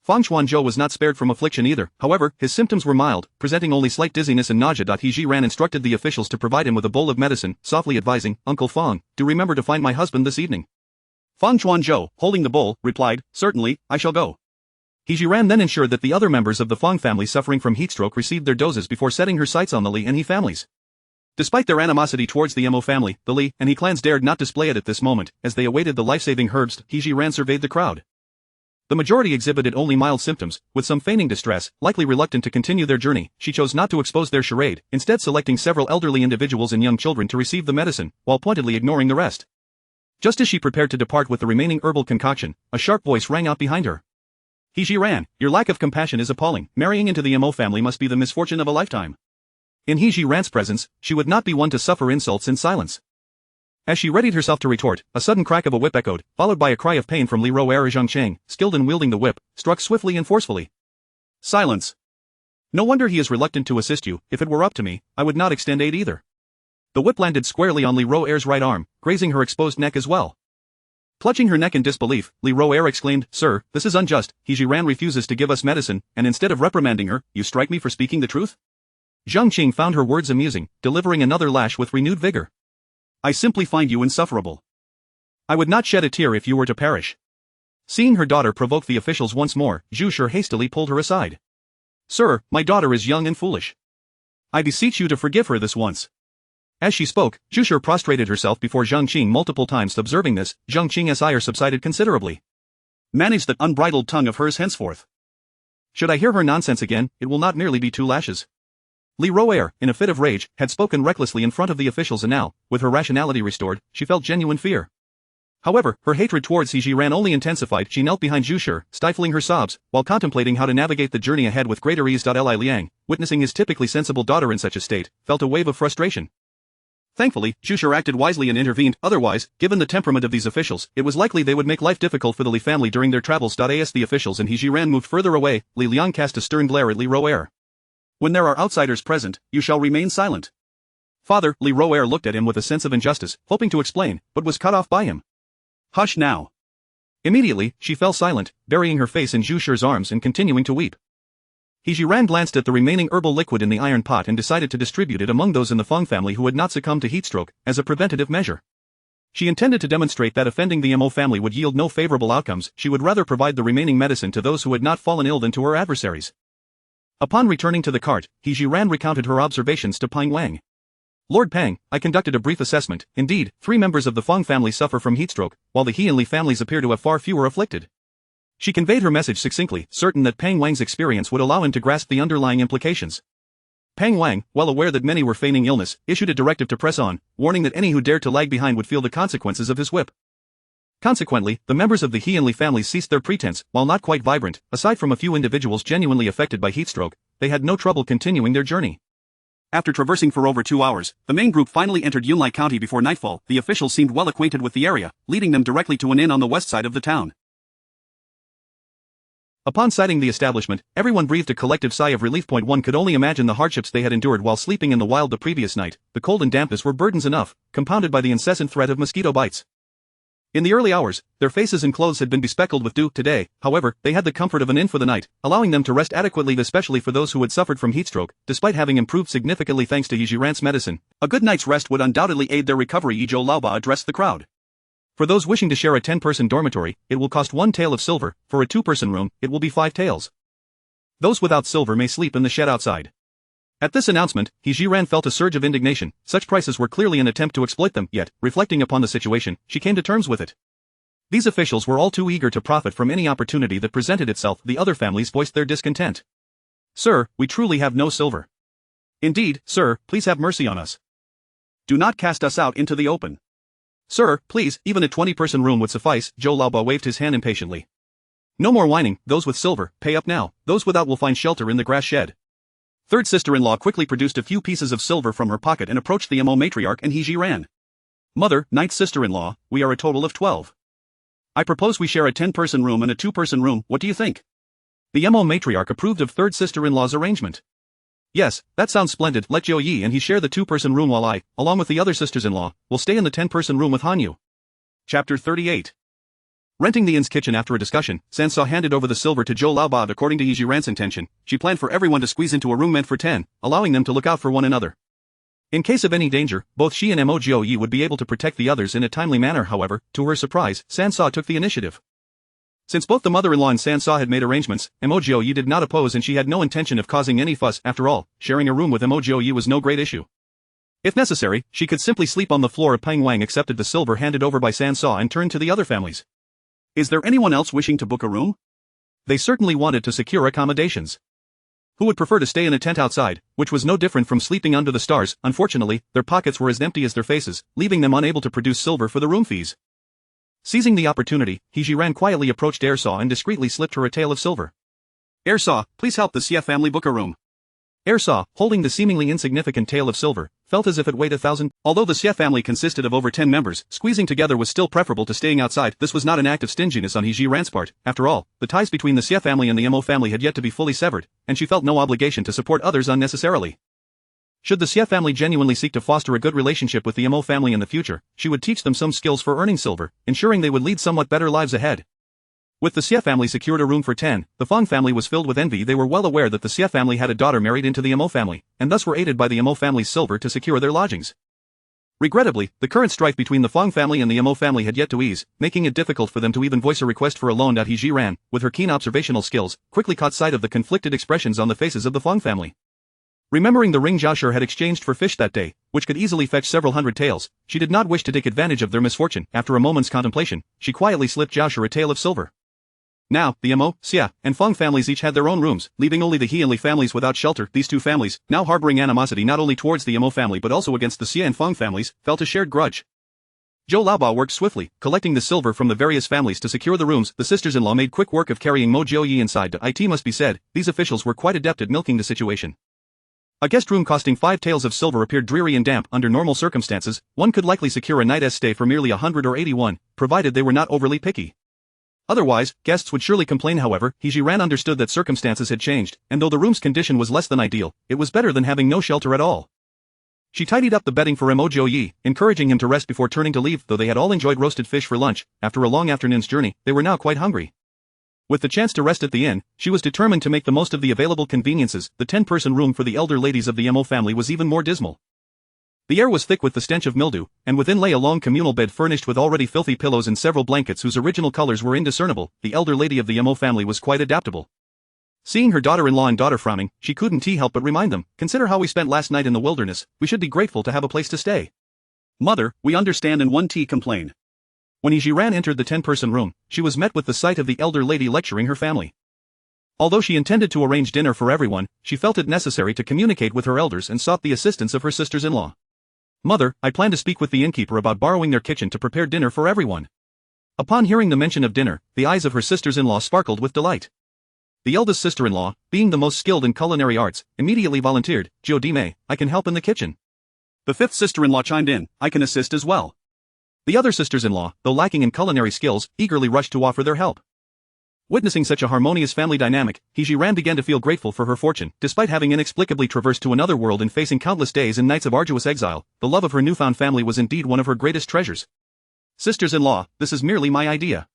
Fang Xuanzhou was not spared from affliction either. However, his symptoms were mild, presenting only slight dizziness and nausea. He Zhi Ran instructed the officials to provide him with a bowl of medicine, softly advising, Uncle Fang, do remember to find my husband this evening. Fang Xuanzhou, holding the bowl, replied, certainly, I shall go. He Zhi Ran then ensured that the other members of the Fang family suffering from heatstroke received their doses before setting her sights on the Li and He families. Despite their animosity towards the Mo family, the Li and He clans dared not display it at this moment. As they awaited the life-saving herbs, He Zhi Ran surveyed the crowd. The majority exhibited only mild symptoms, with some feigning distress, likely reluctant to continue their journey. She chose not to expose their charade, instead selecting several elderly individuals and young children to receive the medicine, while pointedly ignoring the rest. Just as she prepared to depart with the remaining herbal concoction, a sharp voice rang out behind her. He Zhi Ran, your lack of compassion is appalling. Marrying into the Mo family must be the misfortune of a lifetime. In He Zhi Ran's presence, she would not be one to suffer insults in silence. As she readied herself to retort, a sudden crack of a whip echoed, followed by a cry of pain from Li Rouer. Zhang Cheng, skilled in wielding the whip, struck swiftly and forcefully. Silence. No wonder he is reluctant to assist you. If it were up to me, I would not extend aid either. The whip landed squarely on Li Rouer's right arm, grazing her exposed neck as well. Clutching her neck in disbelief, Li Rouer exclaimed, Sir, this is unjust. He Zhi Ran refuses to give us medicine, and instead of reprimanding her, you strike me for speaking the truth? Zhang Qing found her words amusing, delivering another lash with renewed vigor. I simply find you insufferable. I would not shed a tear if you were to perish. Seeing her daughter provoke the officials once more, Zhu Shi hastily pulled her aside. Sir, my daughter is young and foolish. I beseech you to forgive her this once. As she spoke, Zhu Shi prostrated herself before Zhang Qing multiple times. Observing this, Zhang Qing's ire subsided considerably. Manage that unbridled tongue of hers henceforth. Should I hear her nonsense again, it will not merely be 2 lashes. Li Rouer, in a fit of rage, had spoken recklessly in front of the officials, and now, with her rationality restored, she felt genuine fear. However, her hatred towards He Zhi Ran only intensified. She knelt behind Zhu Shi, stifling her sobs, while contemplating how to navigate the journey ahead with greater ease. Li Liang, witnessing his typically sensible daughter in such a state, felt a wave of frustration. Thankfully, Zhu Shi acted wisely and intervened. Otherwise, given the temperament of these officials, it was likely they would make life difficult for the Li family during their travels. As the officials and He Zhi Ran moved further away, Li Liang cast a stern glare at Li Roer. When there are outsiders present, you shall remain silent. Father, Li Roer looked at him with a sense of injustice, hoping to explain, but was cut off by him. Hush now. Immediately, she fell silent, burying her face in Zhu Shi's arms and continuing to weep. He Zhi Ran glanced at the remaining herbal liquid in the iron pot and decided to distribute it among those in the Feng family who had not succumbed to heatstroke, as a preventative measure. She intended to demonstrate that offending the Mo family would yield no favorable outcomes. She would rather provide the remaining medicine to those who had not fallen ill than to her adversaries. Upon returning to the cart, He Zhi Ran recounted her observations to Pang Wang. Lord Pang, I conducted a brief assessment. Indeed, 3 members of the Feng family suffer from heatstroke, while the He and Li families appear to have far fewer afflicted. She conveyed her message succinctly, certain that Pang Wang's experience would allow him to grasp the underlying implications. Pang Wang, well aware that many were feigning illness, issued a directive to press on, warning that any who dared to lag behind would feel the consequences of his whip. Consequently, the members of the He and Li families ceased their pretense. While not quite vibrant, aside from a few individuals genuinely affected by heatstroke, they had no trouble continuing their journey. After traversing for over 2 hours, the main group finally entered Yunlai County before nightfall. The officials seemed well acquainted with the area, leading them directly to an inn on the west side of the town. Upon sighting the establishment, everyone breathed a collective sigh of relief. One could only imagine the hardships they had endured while sleeping in the wild the previous night. The cold and dampness were burdens enough, compounded by the incessant threat of mosquito bites. In the early hours, their faces and clothes had been bespeckled with dew. Today, however, they had the comfort of an inn for the night, allowing them to rest adequately, especially for those who had suffered from heatstroke. Despite having improved significantly thanks to He Zhi Ran's medicine, a good night's rest would undoubtedly aid their recovery. Zhou Laoba addressed the crowd. For those wishing to share a 10-person dormitory, it will cost 1 tael of silver. For a 2-person room, it will be 5 taels. Those without silver may sleep in the shed outside. At this announcement, He Zhi Ran felt a surge of indignation. Such prices were clearly an attempt to exploit them, yet, reflecting upon the situation, she came to terms with it. These officials were all too eager to profit from any opportunity that presented itself. The other families voiced their discontent. Sir, we truly have no silver. Indeed, sir, please have mercy on us. Do not cast us out into the open. Sir, please, even a 20-person room would suffice. Zhou Laoba waved his hand impatiently. No more whining. Those with silver, pay up now. Those without will find shelter in the grass shed. Third sister-in-law quickly produced a few pieces of silver from her pocket and approached the Mo matriarch and He Zhi Ran. Mother, ninth sister-in-law, we are a total of 12. I propose we share a 10-person room and a 2-person room. What do you think? The Mo matriarch approved of third sister-in-law's arrangement. Yes, that sounds splendid. Let Jiuye and he share the 2-person room while I, along with the other sisters-in-law, will stay in the 10-person room with Hanyu. Chapter 38. Renting the inn's kitchen. After a discussion, Sansa handed over the silver to Zhou Laoba. According to He Zhi Ran's intention, she planned for everyone to squeeze into a room meant for 10, allowing them to look out for one another. In case of any danger, both she and Mo Jiuye would be able to protect the others in a timely manner. However, to her surprise, Sansa took the initiative. Since both the mother-in-law and Sansa had made arrangements, Mo Jiuye did not oppose and she had no intention of causing any fuss. After all, sharing a room with Mo Jiuye was no great issue. If necessary, she could simply sleep on the floor. Pang Wang accepted the silver handed over by Sansa and turned to the other families. Is there anyone else wishing to book a room? They certainly wanted to secure accommodations. Who would prefer to stay in a tent outside, which was no different from sleeping under the stars? Unfortunately, their pockets were as empty as their faces, leaving them unable to produce silver for the room fees. Seizing the opportunity, He Zhi Ran quietly approached Ersaw and discreetly slipped her a tael of silver. Ersaw, please help the Xie family book a room. Ersaw, holding the seemingly insignificant tael of silver, felt as if it weighed 1,000. Although the Xie family consisted of over 10 members, squeezing together was still preferable to staying outside. This was not an act of stinginess on He Zhi Ran's part. After all, the ties between the Xie family and the Mo family had yet to be fully severed, and she felt no obligation to support others unnecessarily. Should the Xie family genuinely seek to foster a good relationship with the Mo family in the future, she would teach them some skills for earning silver, ensuring they would lead somewhat better lives ahead. With the Xie family secured a room for 10, the Feng family was filled with envy. They were well aware that the Xie family had a daughter married into the Mo family, and thus were aided by the Mo family's silver to secure their lodgings. Regrettably, the current strife between the Feng family and the Mo family had yet to ease, making it difficult for them to even voice a request for a loan. He Zhi Ran, with her keen observational skills, quickly caught sight of the conflicted expressions on the faces of the Feng family. Remembering the ring Zhao had exchanged for fish that day, which could easily fetch several hundred taels, she did not wish to take advantage of their misfortune. After a moment's contemplation, she quietly slipped Zhao a tael of silver. Now, the Mo, Xia, and Feng families each had their own rooms, leaving only the He and Li families without shelter. These two families, now harboring animosity not only towards the Mo family but also against the Xia and Feng families, felt a shared grudge. Zhou Laobao worked swiftly, collecting the silver from the various families to secure the rooms. The sisters-in-law made quick work of carrying Mo Jiuye inside. It must be said, these officials were quite adept at milking the situation. A guest room costing 5 taels of silver appeared dreary and damp. Under normal circumstances, one could likely secure a night's stay for merely 100 or 81, provided they were not overly picky. Otherwise, guests would surely complain. However, He Zhi Ran understood that circumstances had changed, and though the room's condition was less than ideal, it was better than having no shelter at all. She tidied up the bedding for Mo Jiuye, encouraging him to rest before turning to leave. Though they had all enjoyed roasted fish for lunch, after a long afternoon's journey, they were now quite hungry. With the chance to rest at the inn, she was determined to make the most of the available conveniences. The 10-person room for the elder ladies of the Mo family was even more dismal. The air was thick with the stench of mildew, and within lay a long communal bed furnished with already filthy pillows and several blankets whose original colors were indiscernible. The elder lady of the Mo family was quite adaptable. Seeing her daughter-in-law and daughter frowning, she couldn't help but remind them, "Consider how we spent last night in the wilderness, we should be grateful to have a place to stay." "Mother, we understand," and one complained. When He Zhi Ran entered the 10-person room, she was met with the sight of the elder lady lecturing her family. Although she intended to arrange dinner for everyone, she felt it necessary to communicate with her elders and sought the assistance of her sisters-in-law. "Mother, I plan to speak with the innkeeper about borrowing their kitchen to prepare dinner for everyone." Upon hearing the mention of dinner, the eyes of her sisters-in-law sparkled with delight. The eldest sister-in-law, being the most skilled in culinary arts, immediately volunteered, "Jiuye, I can help in the kitchen." The 5th sister-in-law chimed in, "I can assist as well." The other sisters-in-law, though lacking in culinary skills, eagerly rushed to offer their help. Witnessing such a harmonious family dynamic, He Zhi Ran began to feel grateful for her fortune. Despite having inexplicably traversed to another world and facing countless days and nights of arduous exile, the love of her newfound family was indeed one of her greatest treasures. "Sisters-in-law, this is merely my idea.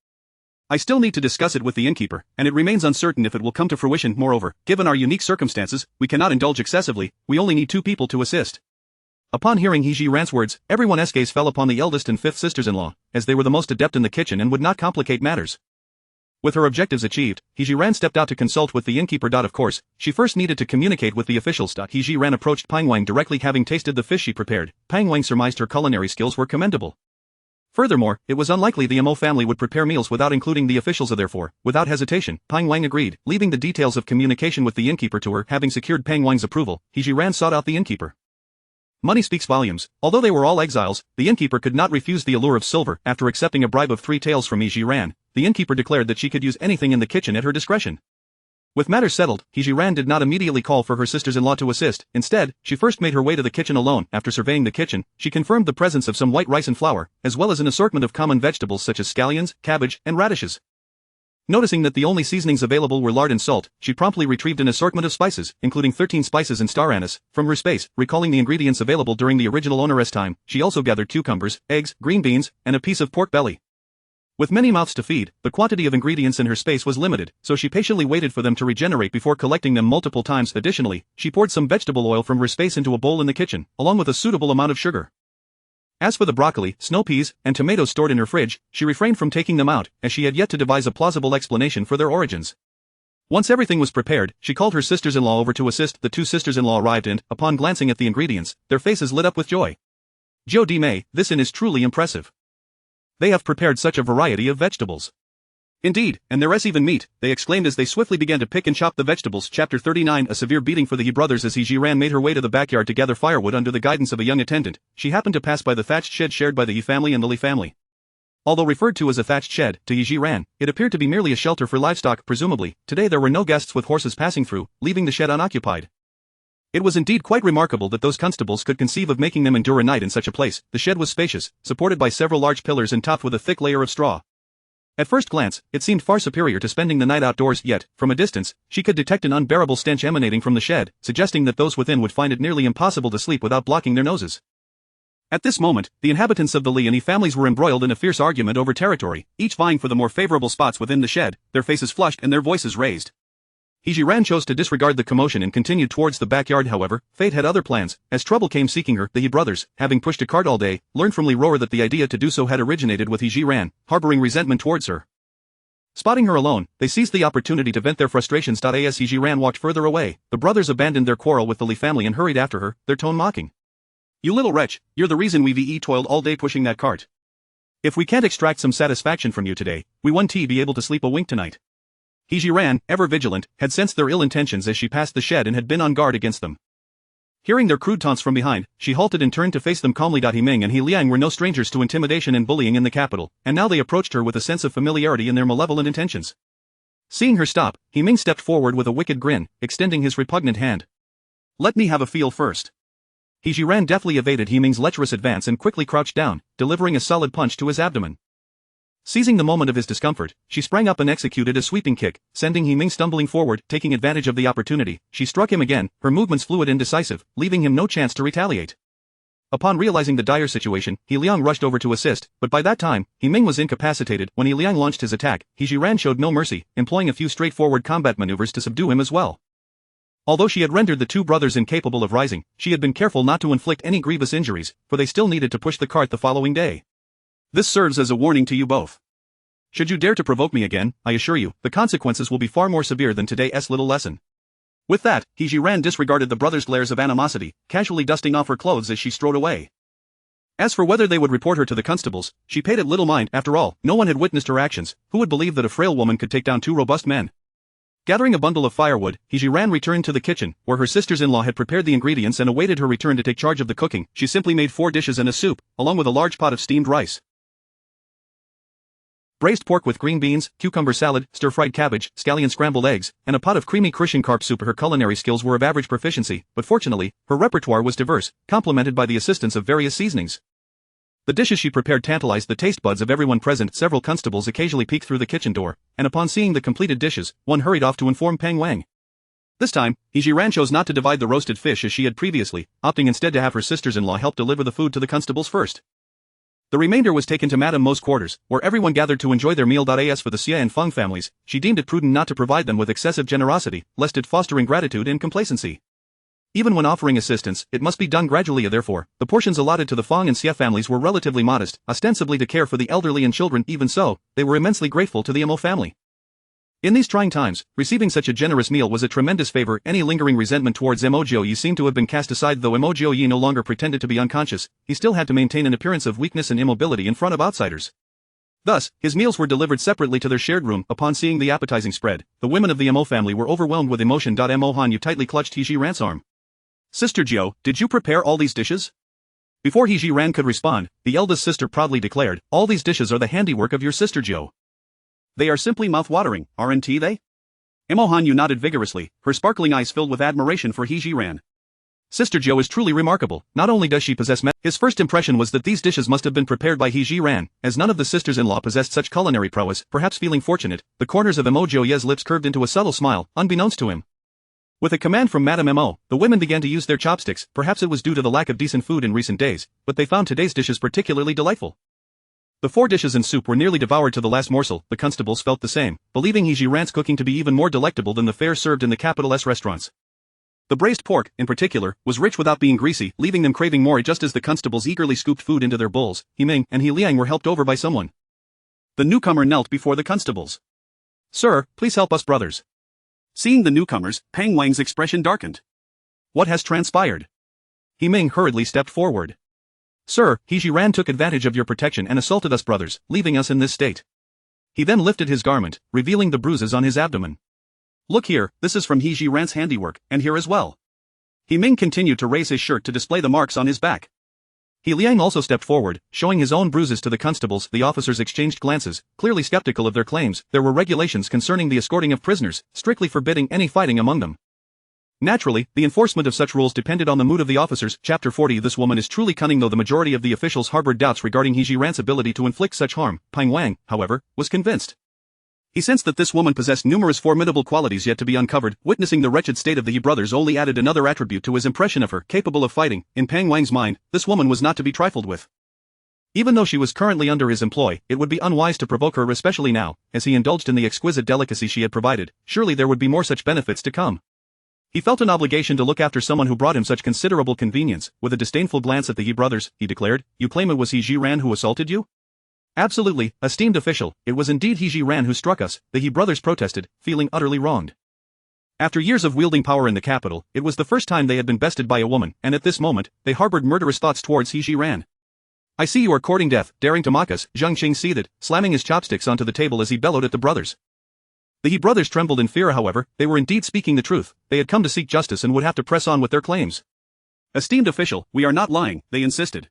I still need to discuss it with the innkeeper, and it remains uncertain if it will come to fruition. Moreover, given our unique circumstances, we cannot indulge excessively, we only need 2 people to assist." Upon hearing He Zhi Ran's words, everyone's gaze fell upon the eldest and 5th sisters-in-law, as they were the most adept in the kitchen and would not complicate matters. With her objectives achieved, He Zhi Ran stepped out to consult with the innkeeper. Of course, she first needed to communicate with the officials. He Zhi Ran approached Pang Wang directly. Having tasted the fish she prepared, Pang Wang surmised her culinary skills were commendable. Furthermore, it was unlikely the Mo family would prepare meals without including the officials. Therefore, without hesitation, Pang Wang agreed, leaving the details of communication with the innkeeper to her. Having secured Pang Wang's approval, He Zhi Ran sought out the innkeeper. Money speaks volumes. Although they were all exiles, the innkeeper could not refuse the allure of silver. After accepting a bribe of 3 taels from He Zhi Ran, the innkeeper declared that she could use anything in the kitchen at her discretion. With matters settled, He Zhi Ran did not immediately call for her sisters-in-law to assist. Instead, she first made her way to the kitchen alone. After surveying the kitchen, she confirmed the presence of some white rice and flour, as well as an assortment of common vegetables such as scallions, cabbage, and radishes. Noticing that the only seasonings available were lard and salt, she promptly retrieved an assortment of spices, including 13 spices and star anise, from her space. Recalling the ingredients available during the original owner's time, she also gathered cucumbers, eggs, green beans, and a piece of pork belly. With many mouths to feed, the quantity of ingredients in her space was limited, so she patiently waited for them to regenerate before collecting them multiple times. Additionally, she poured some vegetable oil from her space into a bowl in the kitchen, along with a suitable amount of sugar. As for the broccoli, snow peas, and tomatoes stored in her fridge, she refrained from taking them out, as she had yet to devise a plausible explanation for their origins. Once everything was prepared, she called her sisters-in-law over to assist. The 2 sisters-in-law arrived and, upon glancing at the ingredients, their faces lit up with joy. "Jiuye, this inn is truly impressive. They have prepared such a variety of vegetables." "Indeed, and there is even meat," they exclaimed as they swiftly began to pick and chop the vegetables. Chapter 39 A severe beating for the He brothers. As He Zhi Ran made her way to the backyard to gather firewood under the guidance of a young attendant, she happened to pass by the thatched shed shared by the He family and the Li family. Although referred to as a thatched shed, to He Zhi Ran, it appeared to be merely a shelter for livestock. Presumably, today there were no guests with horses passing through, leaving the shed unoccupied. It was indeed quite remarkable that those constables could conceive of making them endure a night in such a place. The shed was spacious, supported by several large pillars and topped with a thick layer of straw. At first glance, it seemed far superior to spending the night outdoors, yet, from a distance, she could detect an unbearable stench emanating from the shed, suggesting that those within would find it nearly impossible to sleep without blocking their noses. At this moment, the inhabitants of the Li and He families were embroiled in a fierce argument over territory, each vying for the more favorable spots within the shed, their faces flushed and their voices raised. He Zhi Ran chose to disregard the commotion and continued towards the backyard. However, fate had other plans. As trouble came seeking her, the He brothers, having pushed a cart all day, learned from Li Roer that the idea to do so had originated with He Zhi Ran, harboring resentment towards her. Spotting her alone, they seized the opportunity to vent their frustrations. As He Zhi Ran walked further away, the brothers abandoned their quarrel with the Li family and hurried after her, their tone mocking. "You little wretch, you're the reason we've toiled all day pushing that cart. If we can't extract some satisfaction from you today, we won't be able to sleep a wink tonight." He Zhi Ran, ever vigilant, had sensed their ill intentions as she passed the shed and had been on guard against them. Hearing their crude taunts from behind, she halted and turned to face them calmly. He Ming and He Liang were no strangers to intimidation and bullying in the capital, and now they approached her with a sense of familiarity in their malevolent intentions. Seeing her stop, He Ming stepped forward with a wicked grin, extending his repugnant hand. "Let me have a feel first." He Zhi Ran deftly evaded He Ming's lecherous advance and quickly crouched down, delivering a solid punch to his abdomen. Seizing the moment of his discomfort, she sprang up and executed a sweeping kick, sending He Ming stumbling forward. Taking advantage of the opportunity, she struck him again, her movements fluid and decisive, leaving him no chance to retaliate. Upon realizing the dire situation, He Liang rushed over to assist, but by that time, He Ming was incapacitated. When He Liang launched his attack, He Zhi Ran showed no mercy, employing a few straightforward combat maneuvers to subdue him as well. Although she had rendered the two brothers incapable of rising, she had been careful not to inflict any grievous injuries, for they still needed to push the cart the following day. "This serves as a warning to you both. Should you dare to provoke me again, I assure you, the consequences will be far more severe than today's little lesson." With that, He Zhi Ran disregarded the brothers' glares of animosity, casually dusting off her clothes as she strode away. As for whether they would report her to the constables, she paid it little mind. After all, no one had witnessed her actions. Who would believe that a frail woman could take down two robust men? Gathering a bundle of firewood, He Zhi Ran returned to the kitchen, where her sisters-in-law had prepared the ingredients and awaited her return to take charge of the cooking. She simply made 4 dishes and a soup, along with a large pot of steamed rice. Braised pork with green beans, cucumber salad, stir-fried cabbage, scallion scrambled eggs, and a pot of creamy Christian carp soup. Her culinary skills were of average proficiency, but fortunately, her repertoire was diverse, complemented by the assistance of various seasonings. The dishes she prepared tantalized the taste buds of everyone present. Several constables occasionally peeked through the kitchen door, and upon seeing the completed dishes, one hurried off to inform Peng Wang. This time, He Zhi Ran chose not to divide the roasted fish as she had previously, opting instead to have her sisters-in-law help deliver the food to the constables first. The remainder was taken to Madame Mo's quarters, where everyone gathered to enjoy their meal. As for the Xie and Feng families, she deemed it prudent not to provide them with excessive generosity, lest it foster ingratitude and complacency. Even when offering assistance, it must be done gradually. Therefore, the portions allotted to the Feng and Xie families were relatively modest, ostensibly to care for the elderly and children. Even so, they were immensely grateful to the Mo family. In these trying times, receiving such a generous meal was a tremendous favor. Any lingering resentment towards Mo Jiuye seemed to have been cast aside. Though Mo Jiuye no longer pretended to be unconscious, he still had to maintain an appearance of weakness and immobility in front of outsiders. Thus, his meals were delivered separately to their shared room. Upon seeing the appetizing spread, the women of the Mo family were overwhelmed with emotion. Mo Han Yu tightly clutched He Zhi Ran's arm. "Sister Jiu, did you prepare all these dishes?" Before He Zhi Ran could respond, the eldest sister proudly declared, "All these dishes are the handiwork of your sister Jiu. They are simply mouth-watering, aren't they?" Mo Han Yu nodded vigorously, her sparkling eyes filled with admiration for He Zhi Ran. "Sister Jiu is truly remarkable. Not only does she possess His first impression was that these dishes must have been prepared by He Zhi Ran, as none of the sisters-in-law possessed such culinary prowess. Perhaps feeling fortunate, the corners of Mo Jiuye's lips curved into a subtle smile, unbeknownst to him. With a command from Madame Mo, the women began to use their chopsticks. Perhaps it was due to the lack of decent food in recent days, but they found today's dishes particularly delightful. The 4 dishes and soup were nearly devoured to the last morsel. The constables felt the same, believing He Zhi Ran's cooking to be even more delectable than the fare served in the capital's restaurants. The braised pork, in particular, was rich without being greasy, leaving them craving more. Just as the constables eagerly scooped food into their bowls, He Ming and He Liang were helped over by someone. The newcomer knelt before the constables. "Sir, please help us brothers." Seeing the newcomers, Peng Wang's expression darkened. "What has transpired?" He Ming hurriedly stepped forward. "Sir, He Zhi Ran took advantage of your protection and assaulted us brothers, leaving us in this state." He then lifted his garment, revealing the bruises on his abdomen. "Look here, this is from He Zhi Ran's handiwork, and here as well." He Ming continued to raise his shirt to display the marks on his back. He Liang also stepped forward, showing his own bruises to the constables. The officers exchanged glances, clearly skeptical of their claims. There were regulations concerning the escorting of prisoners, strictly forbidding any fighting among them. Naturally, the enforcement of such rules depended on the mood of the officers. Chapter 40. This woman is truly cunning. Though the majority of the officials harbored doubts regarding He Zhi Ran's ability to inflict such harm, Peng Wang, however, was convinced. He sensed that this woman possessed numerous formidable qualities yet to be uncovered. Witnessing the wretched state of the He brothers only added another attribute to his impression of her, capable of fighting. In Peng Wang's mind, this woman was not to be trifled with. Even though she was currently under his employ, it would be unwise to provoke her, especially now, as he indulged in the exquisite delicacy she had provided. Surely there would be more such benefits to come. He felt an obligation to look after someone who brought him such considerable convenience. With a disdainful glance at the He brothers, he declared, "You claim it was He Zhi Ran who assaulted you?" "Absolutely, esteemed official, it was indeed He Zhi Ran who struck us," the He brothers protested, feeling utterly wronged. After years of wielding power in the capital, it was the first time they had been bested by a woman, and at this moment, they harbored murderous thoughts towards He Zhi Ran. "I see you are courting death, daring to mock us," Zhang Qing seethed, slamming his chopsticks onto the table as he bellowed at the brothers. The He brothers trembled in fear. However, they were indeed speaking the truth. They had come to seek justice and would have to press on with their claims. Esteemed official, we are not lying, they insisted.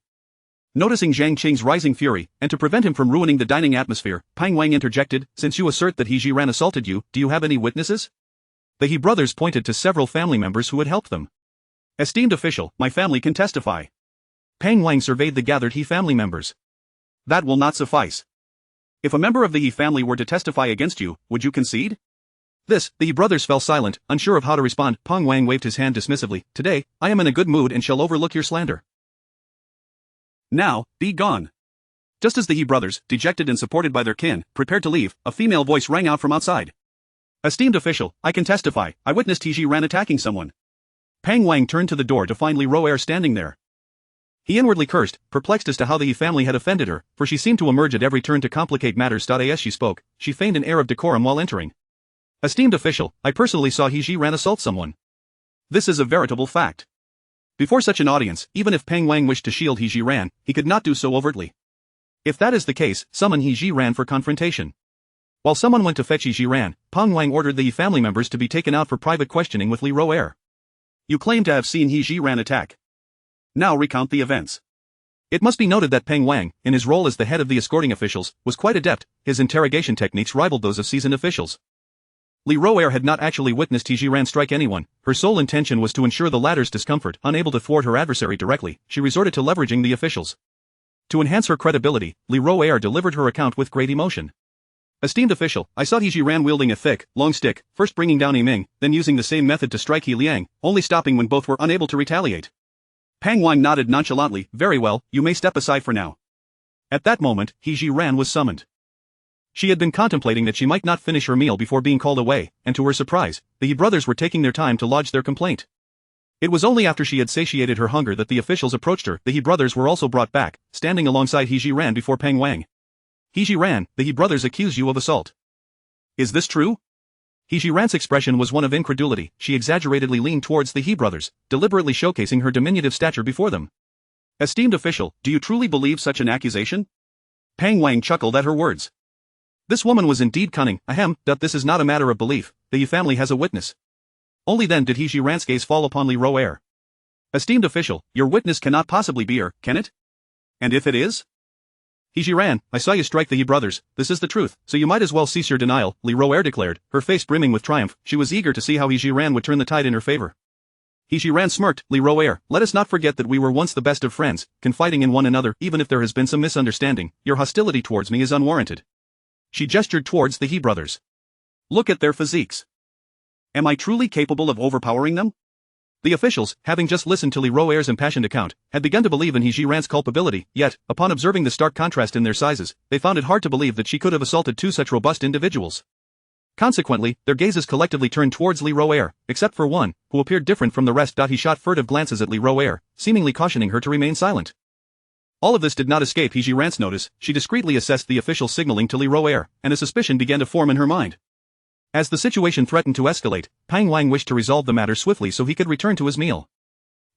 Noticing Zhang Qing's rising fury, and to prevent him from ruining the dining atmosphere, Pang Wang interjected, since you assert that He Zhi Ran assaulted you, do you have any witnesses? The He brothers pointed to several family members who had helped them. Esteemed official, my family can testify. Pang Wang surveyed the gathered He family members. That will not suffice. If a member of the He family were to testify against you, would you concede? The He brothers fell silent, unsure of how to respond. Pang Wang waved his hand dismissively. Today, I am in a good mood and shall overlook your slander. Now, be gone. Just as the He brothers, dejected and supported by their kin, prepared to leave, a female voice rang out from outside. Esteemed official, I can testify, I witnessed He Zhi Ran attacking someone. Pang Wang turned to the door to find Li Ro'er standing there. He inwardly cursed, perplexed as to how the He family had offended her, for she seemed to emerge at every turn to complicate matters. As she spoke, she feigned an air of decorum while entering. Esteemed official, I personally saw He Zhi Ran assault someone. This is a veritable fact. Before such an audience, even if Pang Wang wished to shield He Zhi Ran, he could not do so overtly. If that is the case, summon He Zhi Ran for confrontation. While someone went to fetch He Zhi Ran, Pang Wang ordered the He family members to be taken out for private questioning with Li Ro'er. You claim to have seen He Zhi Ran attack. Now recount the events. It must be noted that Pang Wang, in his role as the head of the escorting officials, was quite adept. His interrogation techniques rivaled those of seasoned officials. Li Ro'er had not actually witnessed He Zhi Ran strike anyone. Her sole intention was to ensure the latter's discomfort. Unable to thwart her adversary directly, she resorted to leveraging the officials. To enhance her credibility, Li Ro'er delivered her account with great emotion. Esteemed official, I saw He Zhi Ran wielding a thick, long stick, first bringing down Yiming, then using the same method to strike He Liang, only stopping when both were unable to retaliate. Pang Wang nodded nonchalantly. Very well, you may step aside for now. At that moment, He Zhi Ran was summoned. She had been contemplating that she might not finish her meal before being called away, and to her surprise, the He brothers were taking their time to lodge their complaint. It was only after she had satiated her hunger that the officials approached her. The He brothers were also brought back, standing alongside He Zhi Ran before Pang Wang. He Zhi Ran, the He brothers accuse you of assault. Is this true? He Zhi Ran's expression was one of incredulity. She exaggeratedly leaned towards the He brothers, deliberately showcasing her diminutive stature before them. Esteemed official, do you truly believe such an accusation? Pang Wang chuckled at her words. This woman was indeed cunning. Ahem, this is not a matter of belief. The He family has a witness. Only then did He Zhi Ran's gaze fall upon Li Ro'er. Esteemed official, your witness cannot possibly be her, can it? And if it is? He Zhi Ran, I saw you strike the He brothers. This is the truth, so you might as well cease your denial, Li Ro'er declared, her face brimming with triumph. She was eager to see how He Zhi Ran would turn the tide in her favor. He Zhi Ran smirked. Li Ro'er, let us not forget that we were once the best of friends, confiding in one another. Even if there has been some misunderstanding, your hostility towards me is unwarranted. She gestured towards the He brothers. Look at their physiques. Am I truly capable of overpowering them? The officials, having just listened to Li Ro'er's impassioned account, had begun to believe in He Zhi Ran's culpability, yet, upon observing the stark contrast in their sizes, they found it hard to believe that she could have assaulted two such robust individuals. Consequently, their gazes collectively turned towards Li Ro'er, except for one, who appeared different from the rest. He shot furtive glances at Li Ro'er, seemingly cautioning her to remain silent. All of this did not escape He Zhi Ran's notice. She discreetly assessed the official signaling to Li Ro'er, and a suspicion began to form in her mind. As the situation threatened to escalate, Pang Wang wished to resolve the matter swiftly so he could return to his meal.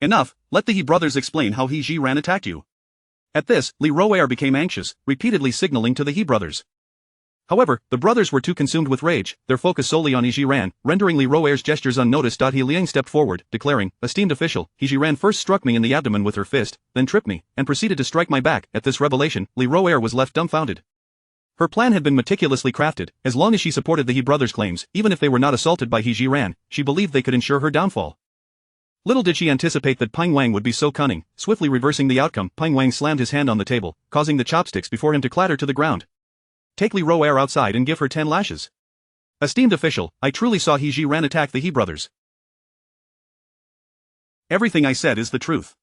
Enough, let the He brothers explain how He Zhi Ran attacked you. At this, Li Ro'er became anxious, repeatedly signaling to the He brothers. However, the brothers were too consumed with rage, their focus solely on He Zhi Ran, rendering Li Ro'er's gestures unnoticed. He Liang stepped forward, declaring, esteemed official, He Zhi Ran first struck me in the abdomen with her fist, then tripped me, and proceeded to strike my back. At this revelation, Li Ro'er was left dumbfounded. Her plan had been meticulously crafted. As long as she supported the He brothers' claims, even if they were not assaulted by He Zhi Ran, she believed they could ensure her downfall. Little did she anticipate that Pang Wang would be so cunning. Swiftly reversing the outcome, Pang Wang slammed his hand on the table, causing the chopsticks before him to clatter to the ground. Take Li Ro'er outside and give her 10 lashes. Esteemed official, I truly saw He Zhi Ran attack the He brothers. Everything I said is the truth.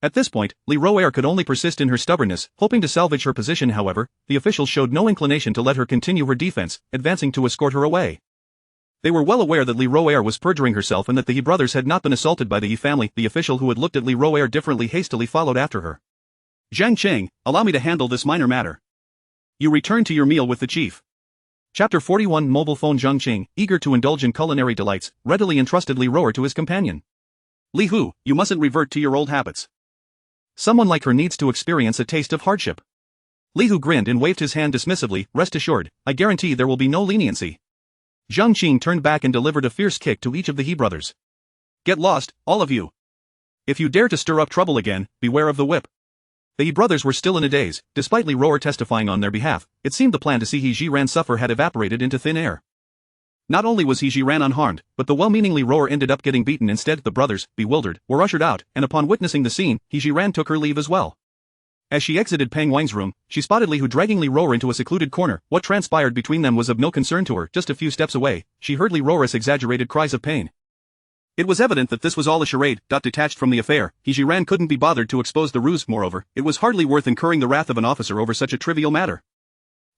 At this point, Li Ro'er could only persist in her stubbornness, hoping to salvage her position. However, the officials showed no inclination to let her continue her defense, advancing to escort her away. They were well aware that Li Ro'er was perjuring herself and that the He brothers had not been assaulted by the He family. The official who had looked at Li Ro'er differently hastily followed after her. Zhang Qing, allow me to handle this minor matter. You return to your meal with the chief. Chapter 41 Mobile phone. Zhang Qing, eager to indulge in culinary delights, readily entrusted Li Ro'er to his companion. Li Hu, you mustn't revert to your old habits. Someone like her needs to experience a taste of hardship. Li Hu grinned and waved his hand dismissively. Rest assured, I guarantee there will be no leniency. Zhang Qing turned back and delivered a fierce kick to each of the He brothers. Get lost, all of you. If you dare to stir up trouble again, beware of the whip. The He brothers were still in a daze, despite Li Roer testifying on their behalf. It seemed the plan to see He Zhi Ran suffer had evaporated into thin air. Not only was He Zhi Ran unharmed, but the well-meaning Li Roer ended up getting beaten instead. The brothers, bewildered, were ushered out, and upon witnessing the scene, He Zhi Ran took her leave as well. As she exited Peng Wang's room, she spotted Li Hu dragging Li Roer into a secluded corner. What transpired between them was of no concern to her. Just a few steps away, she heard Li Roer's exaggerated cries of pain. It was evident that this was all a charade. Detached from the affair, He Zhi Ran couldn't be bothered to expose the ruse. Moreover, it was hardly worth incurring the wrath of an officer over such a trivial matter.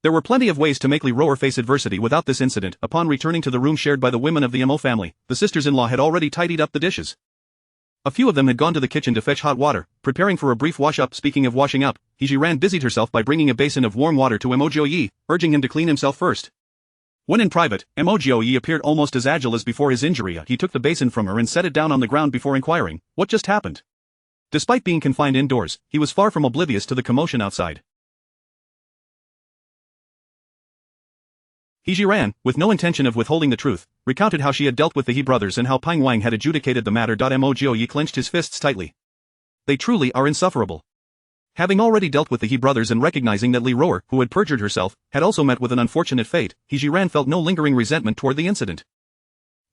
There were plenty of ways to make Li Roer face adversity without this incident. Upon returning to the room shared by the women of the Mo family, the sisters-in-law had already tidied up the dishes. A few of them had gone to the kitchen to fetch hot water, preparing for a brief wash-up. Speaking of washing up, He Zhi Ran busied herself by bringing a basin of warm water to Mo Jiuye, urging him to clean himself first. When in private, Mo Jiuye appeared almost as agile as before his injury. He took the basin from her and set it down on the ground before inquiring, "What just happened?" Despite being confined indoors, he was far from oblivious to the commotion outside. He Zhi Ran, with no intention of withholding the truth, recounted how she had dealt with the He brothers and how Peng Wang had adjudicated the matter. Mo Jiuye clenched his fists tightly. They truly are insufferable. Having already dealt with the He brothers and recognizing that Li Roer, who had perjured herself, had also met with an unfortunate fate, He Zhi Ran felt no lingering resentment toward the incident.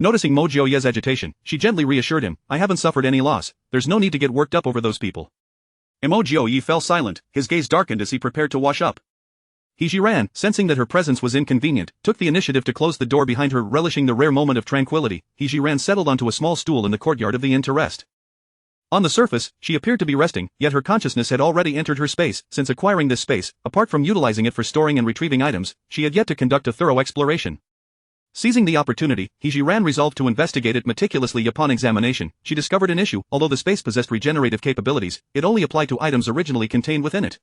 Noticing Mo Jiuye's agitation, she gently reassured him, "I haven't suffered any loss, there's no need to get worked up over those people." Mo Jiuye fell silent, his gaze darkened as he prepared to wash up. He Zhi Ran, sensing that her presence was inconvenient, took the initiative to close the door behind her. Relishing the rare moment of tranquility, He Zhi Ran settled onto a small stool in the courtyard of the inn to rest. On the surface, she appeared to be resting, yet her consciousness had already entered her space. Since acquiring this space, apart from utilizing it for storing and retrieving items, she had yet to conduct a thorough exploration. Seizing the opportunity, He Zhi Ran resolved to investigate it meticulously. Upon examination, she discovered an issue. Although the space possessed regenerative capabilities, it only applied to items originally contained within it.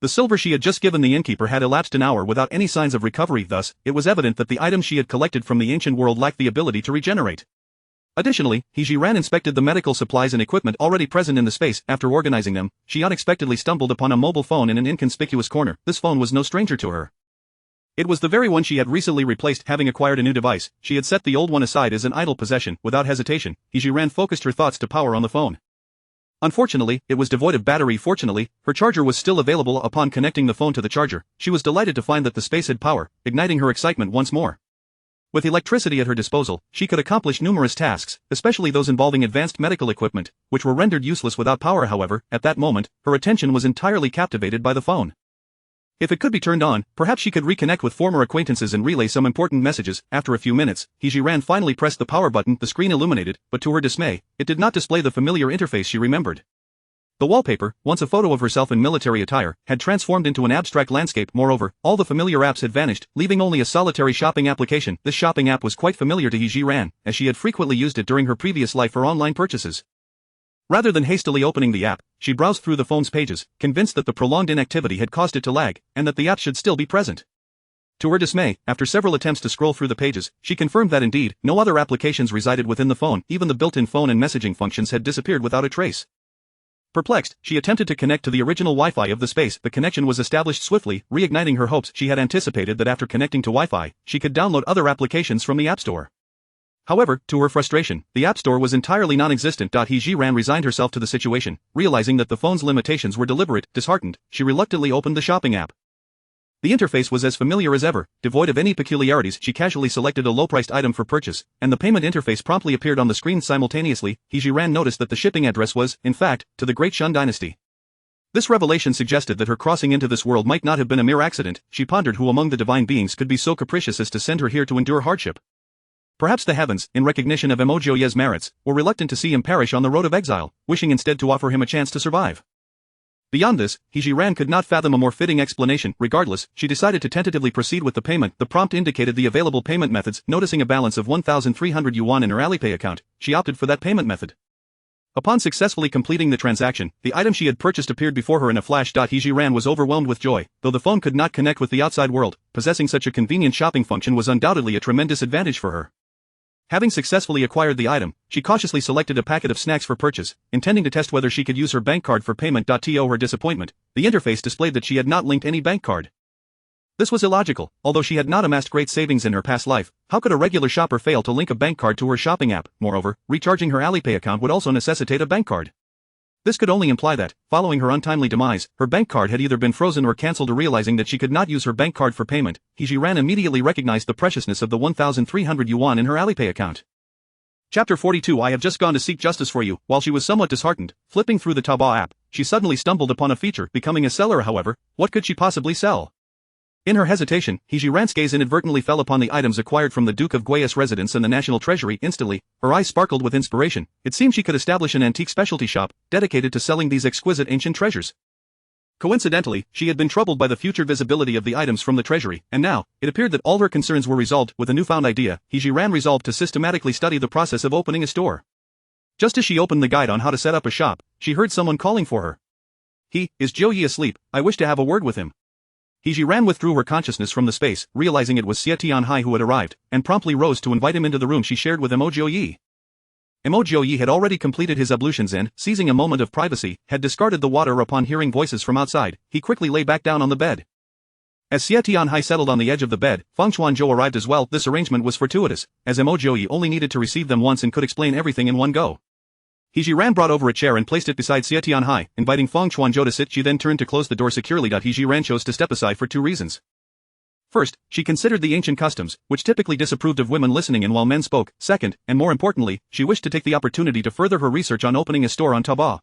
The silver she had just given the innkeeper had elapsed an hour without any signs of recovery. Thus, it was evident that the items she had collected from the ancient world lacked the ability to regenerate. Additionally, He Zhi Ran inspected the medical supplies and equipment already present in the space. After organizing them, she unexpectedly stumbled upon a mobile phone in an inconspicuous corner. This phone was no stranger to her. It was the very one she had recently replaced. Having acquired a new device, she had set the old one aside as an idle possession. Without hesitation, He Zhi Ran focused her thoughts to power on the phone. Unfortunately, it was devoid of battery. Fortunately, her charger was still available. Upon connecting the phone to the charger, she was delighted to find that the space had power, igniting her excitement once more. With electricity at her disposal, she could accomplish numerous tasks, especially those involving advanced medical equipment, which were rendered useless without power. However, at that moment, her attention was entirely captivated by the phone. If it could be turned on, perhaps she could reconnect with former acquaintances and relay some important messages. After a few minutes, He Zhi Ran finally pressed the power button. The screen illuminated, but to her dismay, it did not display the familiar interface she remembered. The wallpaper, once a photo of herself in military attire, had transformed into an abstract landscape. Moreover, all the familiar apps had vanished, leaving only a solitary shopping application. This shopping app was quite familiar to He Zhi Ran, as she had frequently used it during her previous life for online purchases. Rather than hastily opening the app, she browsed through the phone's pages, convinced that the prolonged inactivity had caused it to lag, and that the app should still be present. To her dismay, after several attempts to scroll through the pages, she confirmed that indeed, no other applications resided within the phone. Even the built-in phone and messaging functions had disappeared without a trace. Perplexed, she attempted to connect to the original Wi-Fi of the space. The connection was established swiftly, reigniting her hopes. She had anticipated that after connecting to Wi-Fi, she could download other applications from the App Store. However, to her frustration, the App Store was entirely non-existent. He Zhi Ran resigned herself to the situation, realizing that the phone's limitations were deliberate. Disheartened, she reluctantly opened the shopping app. The interface was as familiar as ever, devoid of any peculiarities. She casually selected a low-priced item for purchase, and the payment interface promptly appeared on the screen simultaneously. He Zhi Ran noticed that the shipping address was, in fact, to the Great Shun dynasty. This revelation suggested that her crossing into this world might not have been a mere accident. She pondered who among the divine beings could be so capricious as to send her here to endure hardship. Perhaps the heavens, in recognition of Mo Jiuye's merits, were reluctant to see him perish on the road of exile, wishing instead to offer him a chance to survive. Beyond this, He Zhi Ran could not fathom a more fitting explanation. Regardless, she decided to tentatively proceed with the payment. The prompt indicated the available payment methods. Noticing a balance of 1,300 yuan in her Alipay account, she opted for that payment method. Upon successfully completing the transaction, the item she had purchased appeared before her in a flash. He Zhi Ran was overwhelmed with joy. Though the phone could not connect with the outside world, possessing such a convenient shopping function was undoubtedly a tremendous advantage for her. Having successfully acquired the item, she cautiously selected a packet of snacks for purchase, intending to test whether she could use her bank card for payment. To her disappointment, the interface displayed that she had not linked any bank card. This was illogical. Although she had not amassed great savings in her past life, how could a regular shopper fail to link a bank card to her shopping app? Moreover, recharging her Alipay account would also necessitate a bank card. This could only imply that, following her untimely demise, her bank card had either been frozen or cancelled. Realizing that she could not use her bank card for payment, He Zhi Ran immediately recognized the preciousness of the 1,300 yuan in her Alipay account. Chapter 42 I have just gone to seek justice for you. While she was somewhat disheartened, flipping through the Taobao app, she suddenly stumbled upon a feature. Becoming a seller. However, what could she possibly sell? In her hesitation, He Zhi Ran's gaze inadvertently fell upon the items acquired from the Duke of Guayas' residence and the National Treasury. Instantly, her eyes sparkled with inspiration. It seemed she could establish an antique specialty shop, dedicated to selling these exquisite ancient treasures. Coincidentally, she had been troubled by the future visibility of the items from the treasury, and now, it appeared that all her concerns were resolved. With a newfound idea, He Zhi Ran resolved to systematically study the process of opening a store. Just as she opened the guide on how to set up a shop, she heard someone calling for her. Is Jiuye asleep? I wish to have a word with him. He Zhi Ran withdrew her consciousness from the space, realizing it was Xie Tianhai who had arrived, and promptly rose to invite him into the room she shared with Mo Jiuye. Mo Jiuye had already completed his ablutions and, seizing a moment of privacy, had discarded the water. Upon hearing voices from outside, he quickly lay back down on the bed. As Xie Tianhai settled on the edge of the bed, Feng Chuanzhou arrived as well. This arrangement was fortuitous, as Mo Jiuye only needed to receive them once and could explain everything in one go. He Zhi Ran brought over a chair and placed it beside Xie Tianhai, inviting Feng Chuanzhou to sit. She then turned to close the door securely. He Zhi Ran chose to step aside for two reasons. First, she considered the ancient customs, which typically disapproved of women listening in while men spoke. Second, and more importantly, she wished to take the opportunity to further her research on opening a store on Taobao.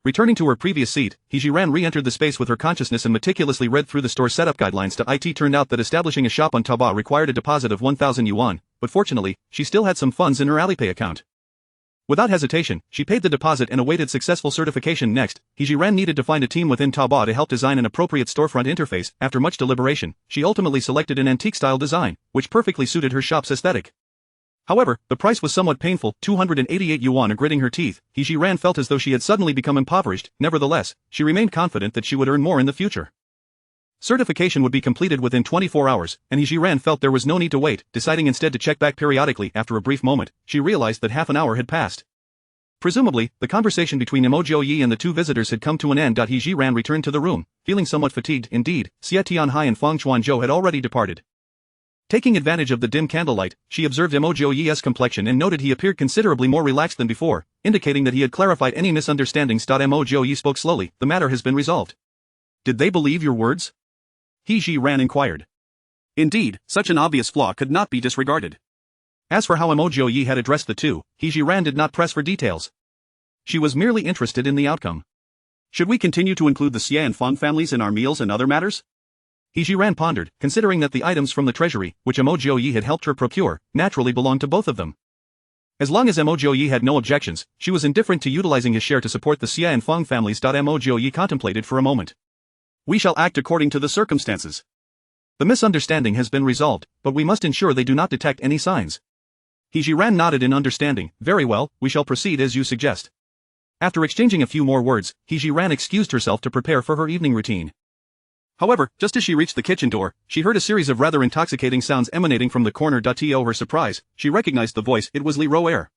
Returning to her previous seat, He Zhi Ran re-entered the space with her consciousness and meticulously read through the store setup guidelines. It turned out that establishing a shop on Taobao required a deposit of 1,000 yuan, but fortunately, she still had some funds in her Alipay account. Without hesitation, she paid the deposit and awaited successful certification. Next, He Zhi Ran needed to find a team within Taobao to help design an appropriate storefront interface. After much deliberation, she ultimately selected an antique-style design, which perfectly suited her shop's aesthetic. However, the price was somewhat painful, 288 yuan. Gritting her teeth, He Zhi Ran felt as though she had suddenly become impoverished. Nevertheless, she remained confident that she would earn more in the future. Certification would be completed within 24 hours, and He Zhi Ran felt there was no need to wait, deciding instead to check back periodically. After a brief moment, she realized that half an hour had passed. Presumably, the conversation between Mo Jiuye and the two visitors had come to an end. He Zhi Ran returned to the room, feeling somewhat fatigued. Indeed, Xie Tianhai and Feng Chuanzhou had already departed. Taking advantage of the dim candlelight, she observed Mo Jiuye's complexion and noted he appeared considerably more relaxed than before, indicating that he had clarified any misunderstandings. Mo Jiuye spoke slowly. The matter has been resolved. Did they believe your words? He Zhi Ran inquired. Indeed, such an obvious flaw could not be disregarded. As for how Mo Jiuye had addressed the two, He Zhi Ran did not press for details. She was merely interested in the outcome. Should we continue to include the Xie and Feng families in our meals and other matters? He Zhi Ran pondered, considering that the items from the treasury, which Mo Jiuye had helped her procure, naturally belonged to both of them. As long as Mo Jiuye had no objections, she was indifferent to utilizing his share to support the Xie and Feng families. Mo Jiuye contemplated for a moment. We shall act according to the circumstances. The misunderstanding has been resolved, but we must ensure they do not detect any signs. He Zhi Ran nodded in understanding. Very well, we shall proceed as you suggest. After exchanging a few more words, He Zhi Ran excused herself to prepare for her evening routine. However, just as she reached the kitchen door, she heard a series of rather intoxicating sounds emanating from the corner. To her surprise, she recognized the voice. It was Li Roer.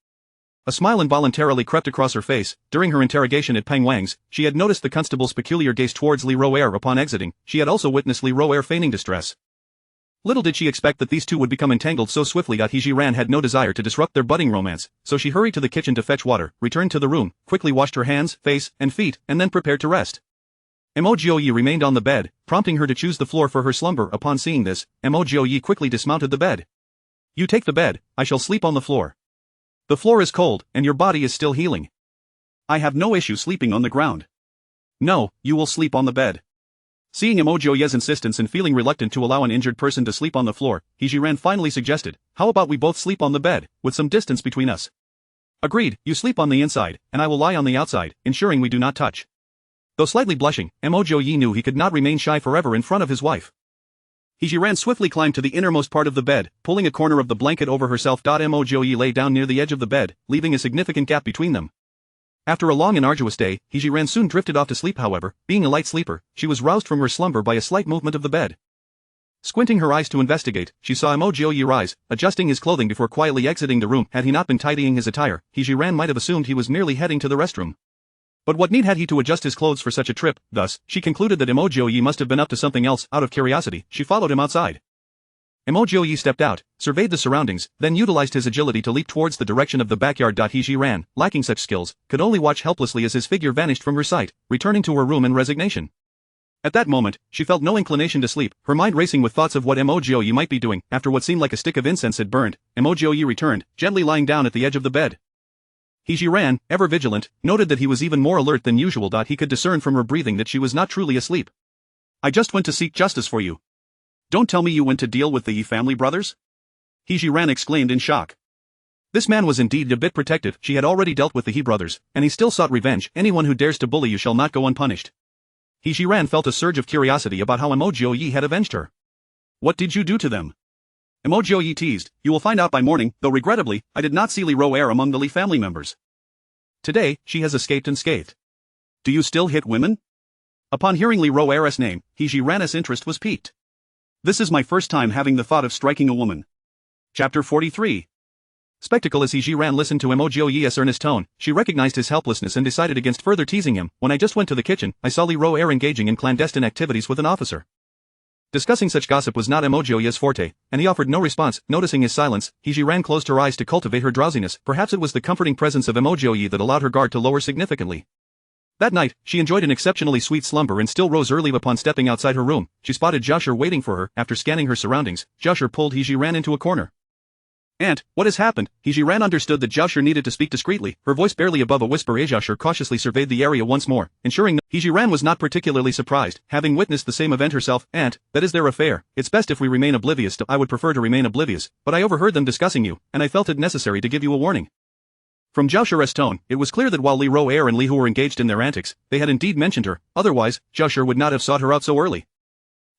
A smile involuntarily crept across her face. During her interrogation at Peng Wang's, she had noticed the constable's peculiar gaze towards Li Roer upon exiting. She had also witnessed Li Roer feigning distress. Little did she expect that these two would become entangled so swiftly. He Zhi Ran had no desire to disrupt their budding romance, so she hurried to the kitchen to fetch water, returned to the room, quickly washed her hands, face, and feet, and then prepared to rest. Mo Jiuye remained on the bed, prompting her to choose the floor for her slumber. Upon seeing this, Mo Jiuye quickly dismounted the bed. You take the bed, I shall sleep on the floor. The floor is cold, and your body is still healing. I have no issue sleeping on the ground. No, you will sleep on the bed. Seeing Mo Jiuye's insistence and feeling reluctant to allow an injured person to sleep on the floor, He Zhi Ran finally suggested, how about we both sleep on the bed, with some distance between us? Agreed, you sleep on the inside, and I will lie on the outside, ensuring we do not touch. Though slightly blushing, Mo Jiuye knew he could not remain shy forever in front of his wife. He Zhi Ran swiftly climbed to the innermost part of the bed, pulling a corner of the blanket over herself. Mo Jiuye lay down near the edge of the bed, leaving a significant gap between them. After a long and arduous day, He Zhi Ran soon drifted off to sleep. However, being a light sleeper, she was roused from her slumber by a slight movement of the bed. Squinting her eyes to investigate, she saw Mo Jiuye rise, adjusting his clothing before quietly exiting the room. Had he not been tidying his attire, He Zhi Ran might have assumed he was merely heading to the restroom. But what need had he to adjust his clothes for such a trip? Thus, she concluded that Mo Jiuye must have been up to something else. Out of curiosity, she followed him outside. Mo Jiuye stepped out, surveyed the surroundings, then utilized his agility to leap towards the direction of the backyard. He Zhi Ran, lacking such skills, could only watch helplessly as his figure vanished from her sight, returning to her room in resignation. At that moment, she felt no inclination to sleep, her mind racing with thoughts of what Mo Jiuye might be doing. After what seemed like a stick of incense had burned, Mo Jiuye returned, gently lying down at the edge of the bed. He Zhi Ran, ever vigilant, noted that he was even more alert than usual. He could discern from her breathing that she was not truly asleep. "I just went to seek justice for you. Don't tell me you went to deal with the Yi family brothers?" He Zhi Ran exclaimed in shock. This man was indeed a bit protective. She had already dealt with the He brothers, and he still sought revenge. Anyone who dares to bully you shall not go unpunished. He Zhi Ran felt a surge of curiosity about how Mo Jiuye had avenged her. "What did you do to them?" Mo Jiuye teased. "You will find out by morning, though regrettably, I did not see Li Ro'er among the Li family members. Today, she has escaped unscathed." "Do you still hit women?" Upon hearing Li Ro'er's name, He Zhi Ran's interest was piqued. "This is my first time having the thought of striking a woman." Chapter 43. Spectacle. As He Zhi Ran listened to Mo Jiuye's earnest tone, she recognized his helplessness and decided against further teasing him. "When I just went to the kitchen, I saw Li Ro'er engaging in clandestine activities with an officer." Discussing such gossip was not Mo Jiuye's forte, and he offered no response. Noticing his silence, He Zhi Ran closed her eyes to cultivate her drowsiness. Perhaps it was the comforting presence of Mo Jiuye that allowed her guard to lower significantly. That night, she enjoyed an exceptionally sweet slumber and still rose early. Upon stepping outside her room, she spotted Jiashi waiting for her. After scanning her surroundings, Jiashi pulled He Zhi Ran into a corner. "Aunt, what has happened?" He Zhi Ran understood that Jiashi needed to speak discreetly, her voice barely above a whisper. Jiashi cautiously surveyed the area once more, ensuring He Zhi Ran was not particularly surprised, having witnessed the same event herself. "Aunt, that is their affair. It's best if we remain oblivious to. I would prefer to remain oblivious, but I overheard them discussing you, and I felt it necessary to give you a warning." From Jiashi's tone, it was clear that while Li Ro'er and Li Hu were engaged in their antics, they had indeed mentioned her. Otherwise, Jiashi would not have sought her out so early.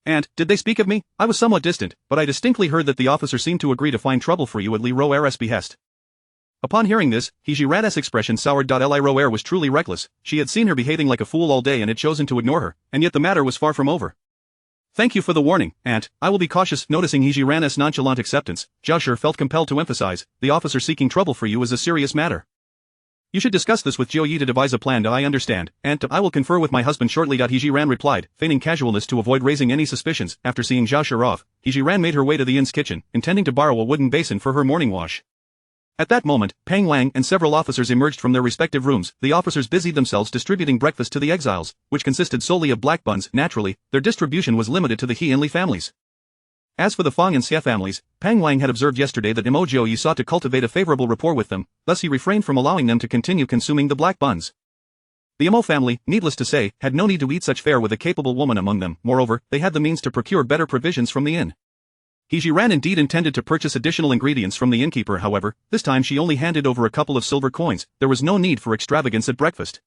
"And, did they speak of me?" "I was somewhat distant, but I distinctly heard that the officer seemed to agree to find trouble for you at Li Ro'er's behest." Upon hearing this, He Zhi Ran's expression soured. Li Ro'er was truly reckless. She had seen her behaving like a fool all day and had chosen to ignore her, and yet the matter was far from over. "Thank you for the warning, Aunt. I will be cautious." Noticing He Zhi Ran's nonchalant acceptance, Jiashi felt compelled to emphasize, "The officer seeking trouble for you is a serious matter. You should discuss this with Jiuye to devise a plan. I understand, and I will confer with my husband shortly." He Zhi Ran replied, feigning casualness to avoid raising any suspicions. After seeing Jiashi off, He Zhi Ran made her way to the inn's kitchen, intending to borrow a wooden basin for her morning wash. At that moment, Peng Wang and several officers emerged from their respective rooms. The officers busied themselves distributing breakfast to the exiles, which consisted solely of black buns. Naturally, their distribution was limited to the He and Li families. As for the Fang and Xie families, Peng Wang had observed yesterday that Mo Jiuye sought to cultivate a favorable rapport with them, thus he refrained from allowing them to continue consuming the black buns. The Mo family, needless to say, had no need to eat such fare with a capable woman among them. Moreover, they had the means to procure better provisions from the inn. He Zhi Ran indeed intended to purchase additional ingredients from the innkeeper. However, this time she only handed over a couple of silver coins. There was no need for extravagance at breakfast.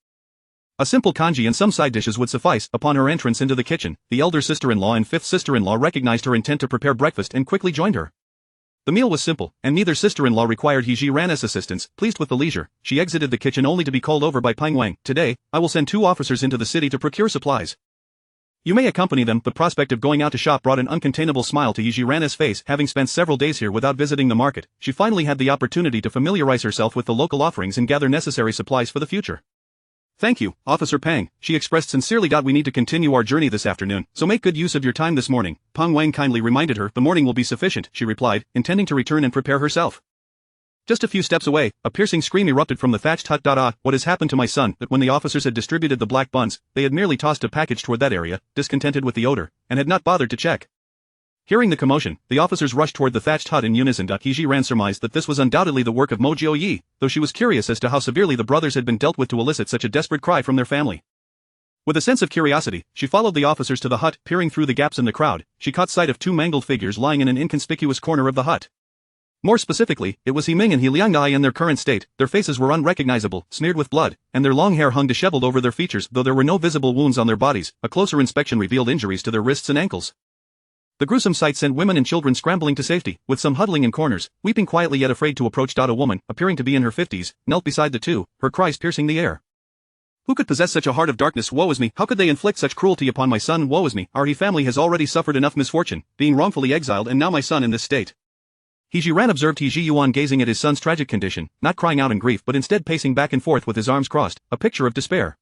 A simple congee and some side dishes would suffice. Upon her entrance into the kitchen, the elder sister-in-law and fifth sister-in-law recognized her intent to prepare breakfast and quickly joined her. The meal was simple, and neither sister-in-law required He Zhi Ran's assistance. Pleased with the leisure, she exited the kitchen only to be called over by Peng Wang. "Today, I will send 2 officers into the city to procure supplies. You may accompany them." The prospect of going out to shop brought an uncontainable smile to He Zhi Ran's face. Having spent several days here without visiting the market, she finally had the opportunity to familiarize herself with the local offerings and gather necessary supplies for the future. "Thank you, Officer Peng," she expressed sincerely. "We need to continue our journey this afternoon, so make good use of your time this morning." Peng Wang kindly reminded her. "The morning will be sufficient," she replied, intending to return and prepare herself. Just a few steps away, a piercing scream erupted from the thatched hut. What has happened to my son?" That when the officers had distributed the black buns, they had merely tossed a package toward that area, discontented with the odor, and had not bothered to check. Hearing the commotion, the officers rushed toward the thatched hut in unison. He Zhi Ran surmised that this was undoubtedly the work of Mo Jiuye, though she was curious as to how severely the brothers had been dealt with to elicit such a desperate cry from their family. With a sense of curiosity, she followed the officers to the hut. Peering through the gaps in the crowd, she caught sight of 2 mangled figures lying in an inconspicuous corner of the hut. More specifically, it was He Ming and He Liangai in their current state. Their faces were unrecognizable, smeared with blood, and their long hair hung disheveled over their features. Though there were no visible wounds on their bodies, a closer inspection revealed injuries to their wrists and ankles. The gruesome sight sent women and children scrambling to safety, with some huddling in corners, weeping quietly yet afraid to approach. A woman, appearing to be in her 50s, knelt beside the 2, her cries piercing the air. "Who could possess such a heart of darkness? Woe is me! How could they inflict such cruelty upon my son? Woe is me! Our He family has already suffered enough misfortune, being wrongfully exiled, and now my son in this state." He Zhi Ran observed He Zhi Yuan gazing at his son's tragic condition, not crying out in grief but instead pacing back and forth with his arms crossed, a picture of despair.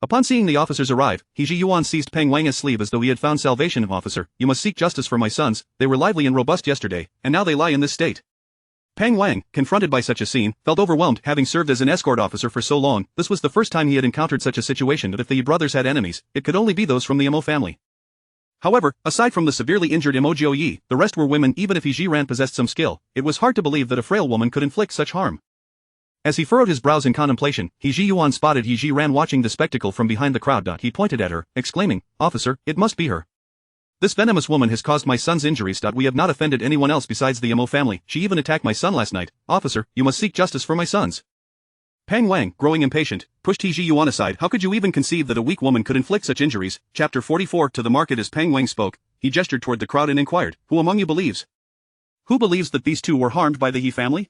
Upon seeing the officers arrive, He Zhi Ran seized Peng Wang's sleeve as though he had found salvation. Officer, you must seek justice for my sons, they were lively and robust yesterday, and now they lie in this state. Peng Wang, confronted by such a scene, felt overwhelmed. Having served as an escort officer for so long, this was the first time he had encountered such a situation. That if the He brothers had enemies, it could only be those from the Mo family. However, aside from the severely injured Mo Jiuye, the rest were women. Even if He Zhi Ran possessed some skill, it was hard to believe that a frail woman could inflict such harm. As he furrowed his brows in contemplation, He Zhi Ran spotted He Zhi Ran watching the spectacle from behind the crowd. He pointed at her, exclaiming, "Officer, it must be her. This venomous woman has caused my son's injuries. We have not offended anyone else besides the Mo family. She even attacked my son last night. Officer, you must seek justice for my sons." Peng Wang, growing impatient, pushed He Zhi Ran aside. How could you even conceive that a weak woman could inflict such injuries? Chapter 44. To the market. As Peng Wang spoke, he gestured toward the crowd and inquired, "Who among you believes? Who believes that these two were harmed by the He family?"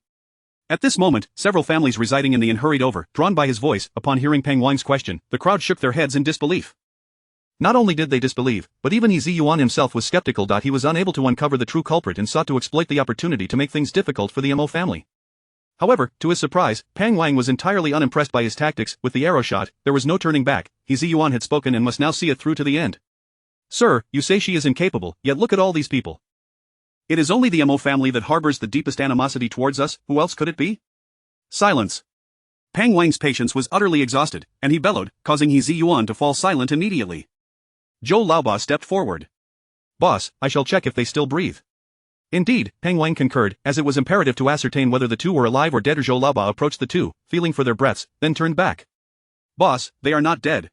At this moment, several families residing in the inn hurried over. Drawn by his voice, upon hearing Peng Wang's question, the crowd shook their heads in disbelief. Not only did they disbelieve, but even He Zhi Ran himself was skeptical. He was unable to uncover the true culprit and sought to exploit the opportunity to make things difficult for the Mo family. However, to his surprise, Peng Wang was entirely unimpressed by his tactics. With the arrow shot, there was no turning back. He Zhi Ran had spoken and must now see it through to the end. "Sir, you say she is incapable, yet look at all these people. It is only the Mo family that harbors the deepest animosity towards us. Who else could it be?" Silence. Peng Wang's patience was utterly exhausted, and he bellowed, causing He Zhi Ran to fall silent immediately. Zhou Laoba stepped forward. "Boss, I shall check if they still breathe." Indeed, Peng Wang concurred, as it was imperative to ascertain whether the two were alive or dead. Zhou Laoba approached the two, feeling for their breaths, then turned back. "Boss, they are not dead."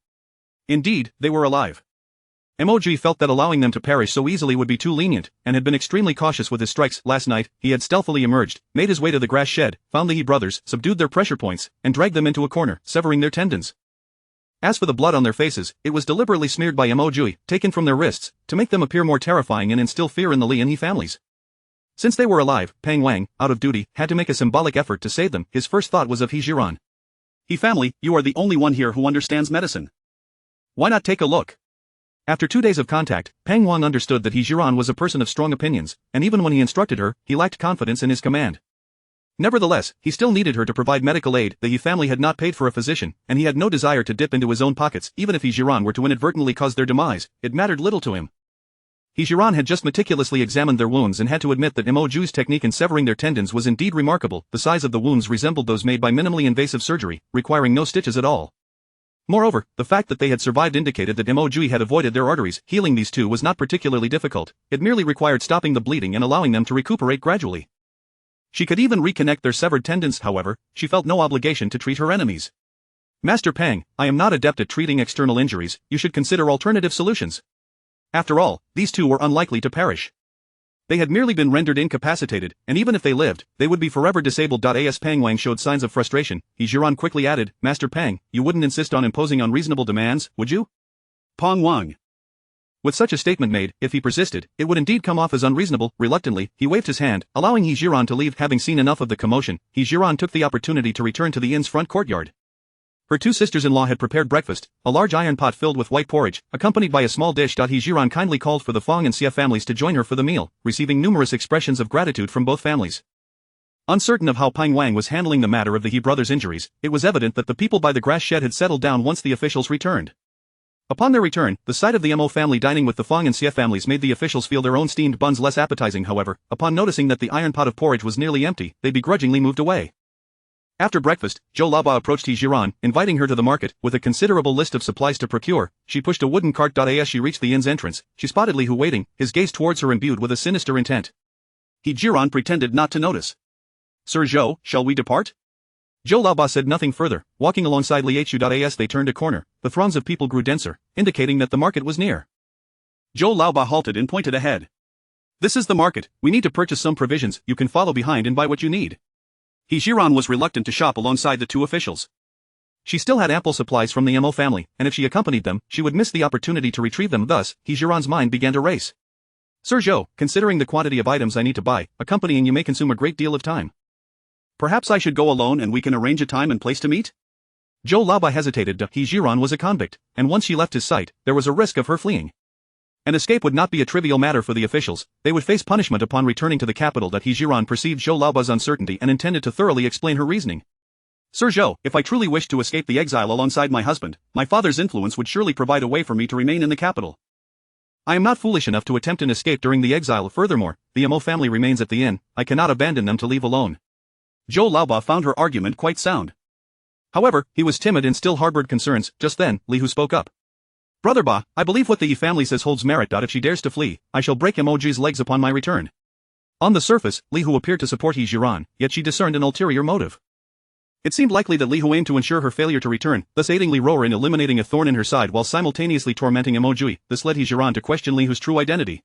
Indeed, they were alive. Mo Jiuye felt that allowing them to perish so easily would be too lenient, and had been extremely cautious with his strikes. Last night, he had stealthily emerged, made his way to the grass shed, found the He brothers, subdued their pressure points, and dragged them into a corner, severing their tendons. As for the blood on their faces, it was deliberately smeared by Mo Jiuye, taken from their wrists, to make them appear more terrifying and instill fear in the Li and He families. Since they were alive, Peng Wang, out of duty, had to make a symbolic effort to save them. His first thought was of He Zhi Ran. "He family, you are the only one here who understands medicine. Why not take a look?" After 2 days of contact, Peng Wang understood that He Zhi Ran was a person of strong opinions, and even when he instructed her, he lacked confidence in his command. Nevertheless, he still needed her to provide medical aid. The He family had not paid for a physician, and he had no desire to dip into his own pockets. Even if He Zhi Ran were to inadvertently cause their demise, it mattered little to him. He Zhi Ran had just meticulously examined their wounds and had to admit that Mo Jiuye's technique in severing their tendons was indeed remarkable. The size of the wounds resembled those made by minimally invasive surgery, requiring no stitches at all. Moreover, the fact that they had survived indicated that Mo Jiuye had avoided their arteries. Healing these two was not particularly difficult, it merely required stopping the bleeding and allowing them to recuperate gradually. She could even reconnect their severed tendons. However, she felt no obligation to treat her enemies. "Master Peng, I am not adept at treating external injuries, you should consider alternative solutions. After all, these two were unlikely to perish. They had merely been rendered incapacitated, and even if they lived, they would be forever disabled." As Peng Wang showed signs of frustration, He Zhi Ran quickly added, "Master Peng, you wouldn't insist on imposing unreasonable demands, would you?" Peng Wang. With such a statement made, if he persisted, it would indeed come off as unreasonable. Reluctantly, he waved his hand, allowing He Zhi Ran to leave. Having seen enough of the commotion, He Zhi Ran took the opportunity to return to the inn's front courtyard. Her two sisters-in-law had prepared breakfast, a large iron pot filled with white porridge, accompanied by a small dish. He Zhi Ran kindly called for the Fong and Xia families to join her for the meal, receiving numerous expressions of gratitude from both families. Uncertain of how Peng Wang was handling the matter of the He brothers' injuries, it was evident that the people by the grass shed had settled down once the officials returned. Upon their return, the sight of the Mo family dining with the Fong and Xia families made the officials feel their own steamed buns less appetizing. However, upon noticing that the iron pot of porridge was nearly empty, they begrudgingly moved away. After breakfast, Zhou Laoba approached He Zhi Ran, inviting her to the market. With a considerable list of supplies to procure, she pushed a wooden cart. As she reached the inn's entrance, she spotted Li Hu waiting, his gaze towards her imbued with a sinister intent. He Zhi Ran pretended not to notice. "Sir Zhou, shall we depart?" Zhou Laoba said nothing further. Walking alongside Li Hu. As they turned a corner, the throngs of people grew denser, indicating that the market was near. Zhou Laoba halted and pointed ahead. "This is the market, we need to purchase some provisions, you can follow behind and buy what you need." He Zhi Ran was reluctant to shop alongside the two officials. She still had ample supplies from the Mo family, and if she accompanied them, she would miss the opportunity to retrieve them. Thus, He Zhi Ran's mind began to race. "Sir Zhou, considering the quantity of items I need to buy, accompanying you may consume a great deal of time. Perhaps I should go alone and we can arrange a time and place to meet?" Zhou Laoba hesitated. He Zhi Ran was a convict, and once she left his sight, there was a risk of her fleeing. An escape would not be a trivial matter for the officials, they would face punishment upon returning to the capital. He Zhi Ran perceived Zhou Laoba's uncertainty and intended to thoroughly explain her reasoning. Sir Zhou, if I truly wished to escape the exile alongside my husband, my father's influence would surely provide a way for me to remain in the capital. I am not foolish enough to attempt an escape during the exile. Furthermore, the Mo family remains at the inn, I cannot abandon them to leave alone. Zhou Laoba found her argument quite sound. However, he was timid and still harbored concerns. Just then, Li Hu spoke up. Brother Ba, I believe what the Yi family says holds merit. If she dares to flee, I shall break Mo Jiuye's legs upon my return. On the surface, Li Hu appeared to support He Zhi Ran, yet she discerned an ulterior motive. It seemed likely that Li Hu aimed to ensure her failure to return, thus aiding Li Roer in eliminating a thorn in her side while simultaneously tormenting Mo Jiuye. This led He Zhi Ran to question Li Hu's true identity.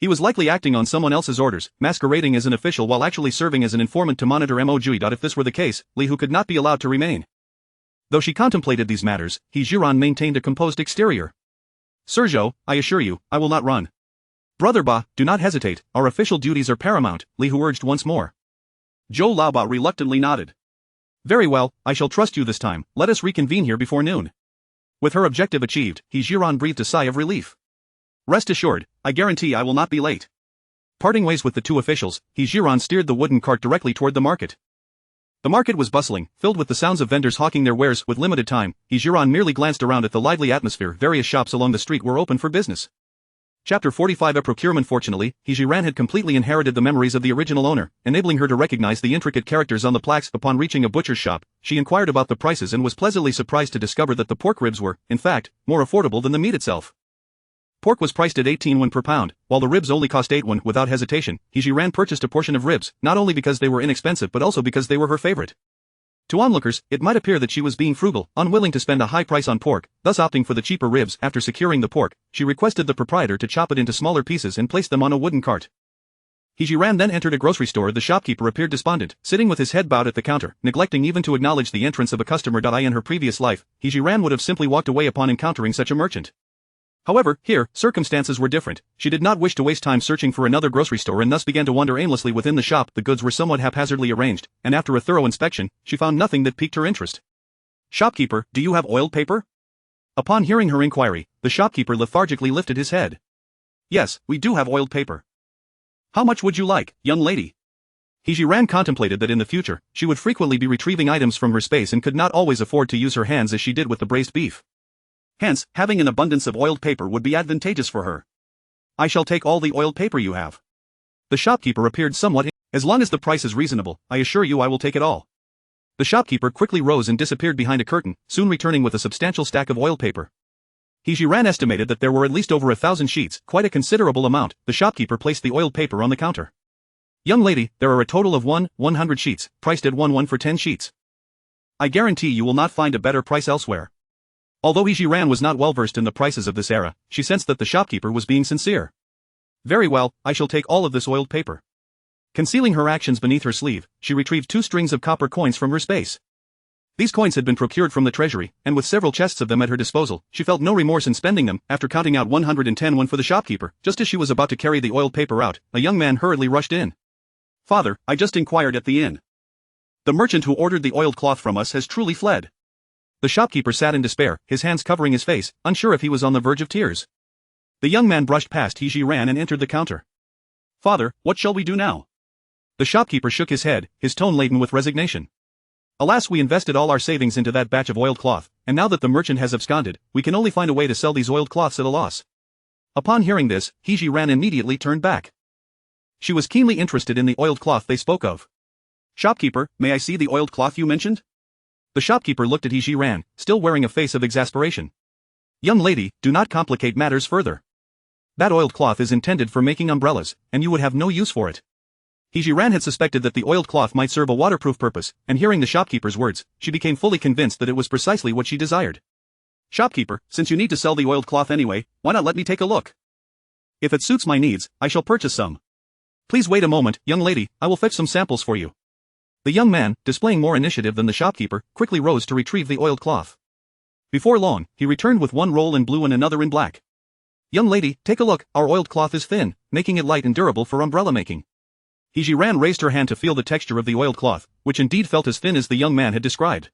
He was likely acting on someone else's orders, masquerading as an official while actually serving as an informant to monitor Mo Jiuye. If this were the case, Li Hu could not be allowed to remain. Though she contemplated these matters, He Zhi Ran maintained a composed exterior. Sir Zhou, I assure you, I will not run. Brother Ba, do not hesitate, our official duties are paramount, Li Hu urged once more. Zhou Laoba reluctantly nodded. Very well, I shall trust you this time, let us reconvene here before noon. With her objective achieved, He Zhi Ran breathed a sigh of relief. Rest assured, I guarantee I will not be late. Parting ways with the two officials, He Zhi Ran steered the wooden cart directly toward the market. The market was bustling, filled with the sounds of vendors hawking their wares. With limited time, He Zhi Ran merely glanced around at the lively atmosphere. Various shops along the street were open for business. Chapter 45 A Procurement. Fortunately, He Zhi Ran had completely inherited the memories of the original owner, enabling her to recognize the intricate characters on the plaques. Upon reaching a butcher's shop, she inquired about the prices and was pleasantly surprised to discover that the pork ribs were, in fact, more affordable than the meat itself. Pork was priced at 18 won per pound, while the ribs only cost 8 won. Without hesitation, He Zhi Ran purchased a portion of ribs, not only because they were inexpensive but also because they were her favorite. To onlookers, it might appear that she was being frugal, unwilling to spend a high price on pork, thus opting for the cheaper ribs. After securing the pork, she requested the proprietor to chop it into smaller pieces and place them on a wooden cart. He Zhi Ran then entered a grocery store. The shopkeeper appeared despondent, sitting with his head bowed at the counter, neglecting even to acknowledge the entrance of a customer. In her previous life, He Zhi Ran would have simply walked away upon encountering such a merchant. However, here, circumstances were different. She did not wish to waste time searching for another grocery store and thus began to wander aimlessly within the shop. The goods were somewhat haphazardly arranged, and after a thorough inspection, she found nothing that piqued her interest. Shopkeeper, do you have oiled paper? Upon hearing her inquiry, the shopkeeper lethargically lifted his head. Yes, we do have oiled paper. How much would you like, young lady? He Zhi Ran contemplated that in the future, she would frequently be retrieving items from her space and could not always afford to use her hands as she did with the braised beef. Hence, having an abundance of oiled paper would be advantageous for her. I shall take all the oiled paper you have. The shopkeeper appeared somewhat. As long as the price is reasonable, I assure you I will take it all. The shopkeeper quickly rose and disappeared behind a curtain, soon returning with a substantial stack of oiled paper. He Zhi Ran estimated that there were at least over 1,000 sheets, quite a considerable amount. The shopkeeper placed the oiled paper on the counter. Young lady, there are a total of 100 sheets, priced at 1 won for 10 sheets. I guarantee you will not find a better price elsewhere. Although He Zhi Ran was not well versed in the prices of this era, she sensed that the shopkeeper was being sincere. Very well, I shall take all of this oiled paper. Concealing her actions beneath her sleeve, she retrieved 2 strings of copper coins from her space. These coins had been procured from the treasury, and with several chests of them at her disposal, she felt no remorse in spending them. After counting out 110 won for the shopkeeper, just as she was about to carry the oiled paper out, a young man hurriedly rushed in. Father, I just inquired at the inn. The merchant who ordered the oiled cloth from us has truly fled. The shopkeeper sat in despair, his hands covering his face, unsure if he was on the verge of tears. The young man brushed past He Zhi Ran and entered the counter. Father, what shall we do now? The shopkeeper shook his head, his tone laden with resignation. Alas, we invested all our savings into that batch of oiled cloth, and now that the merchant has absconded, we can only find a way to sell these oiled cloths at a loss. Upon hearing this, He Zhi Ran immediately turned back. She was keenly interested in the oiled cloth they spoke of. Shopkeeper, may I see the oiled cloth you mentioned? The shopkeeper looked at He Zhi Ran, still wearing a face of exasperation. Young lady, do not complicate matters further. That oiled cloth is intended for making umbrellas, and you would have no use for it. He Zhi Ran had suspected that the oiled cloth might serve a waterproof purpose, and hearing the shopkeeper's words, she became fully convinced that it was precisely what she desired. Shopkeeper, since you need to sell the oiled cloth anyway, why not let me take a look? If it suits my needs, I shall purchase some. Please wait a moment, young lady, I will fetch some samples for you. The young man, displaying more initiative than the shopkeeper, quickly rose to retrieve the oiled cloth. Before long, he returned with one roll in blue and another in black. Young lady, take a look, our oiled cloth is thin, making it light and durable for umbrella making. He Zhi Ran raised her hand to feel the texture of the oiled cloth, which indeed felt as thin as the young man had described.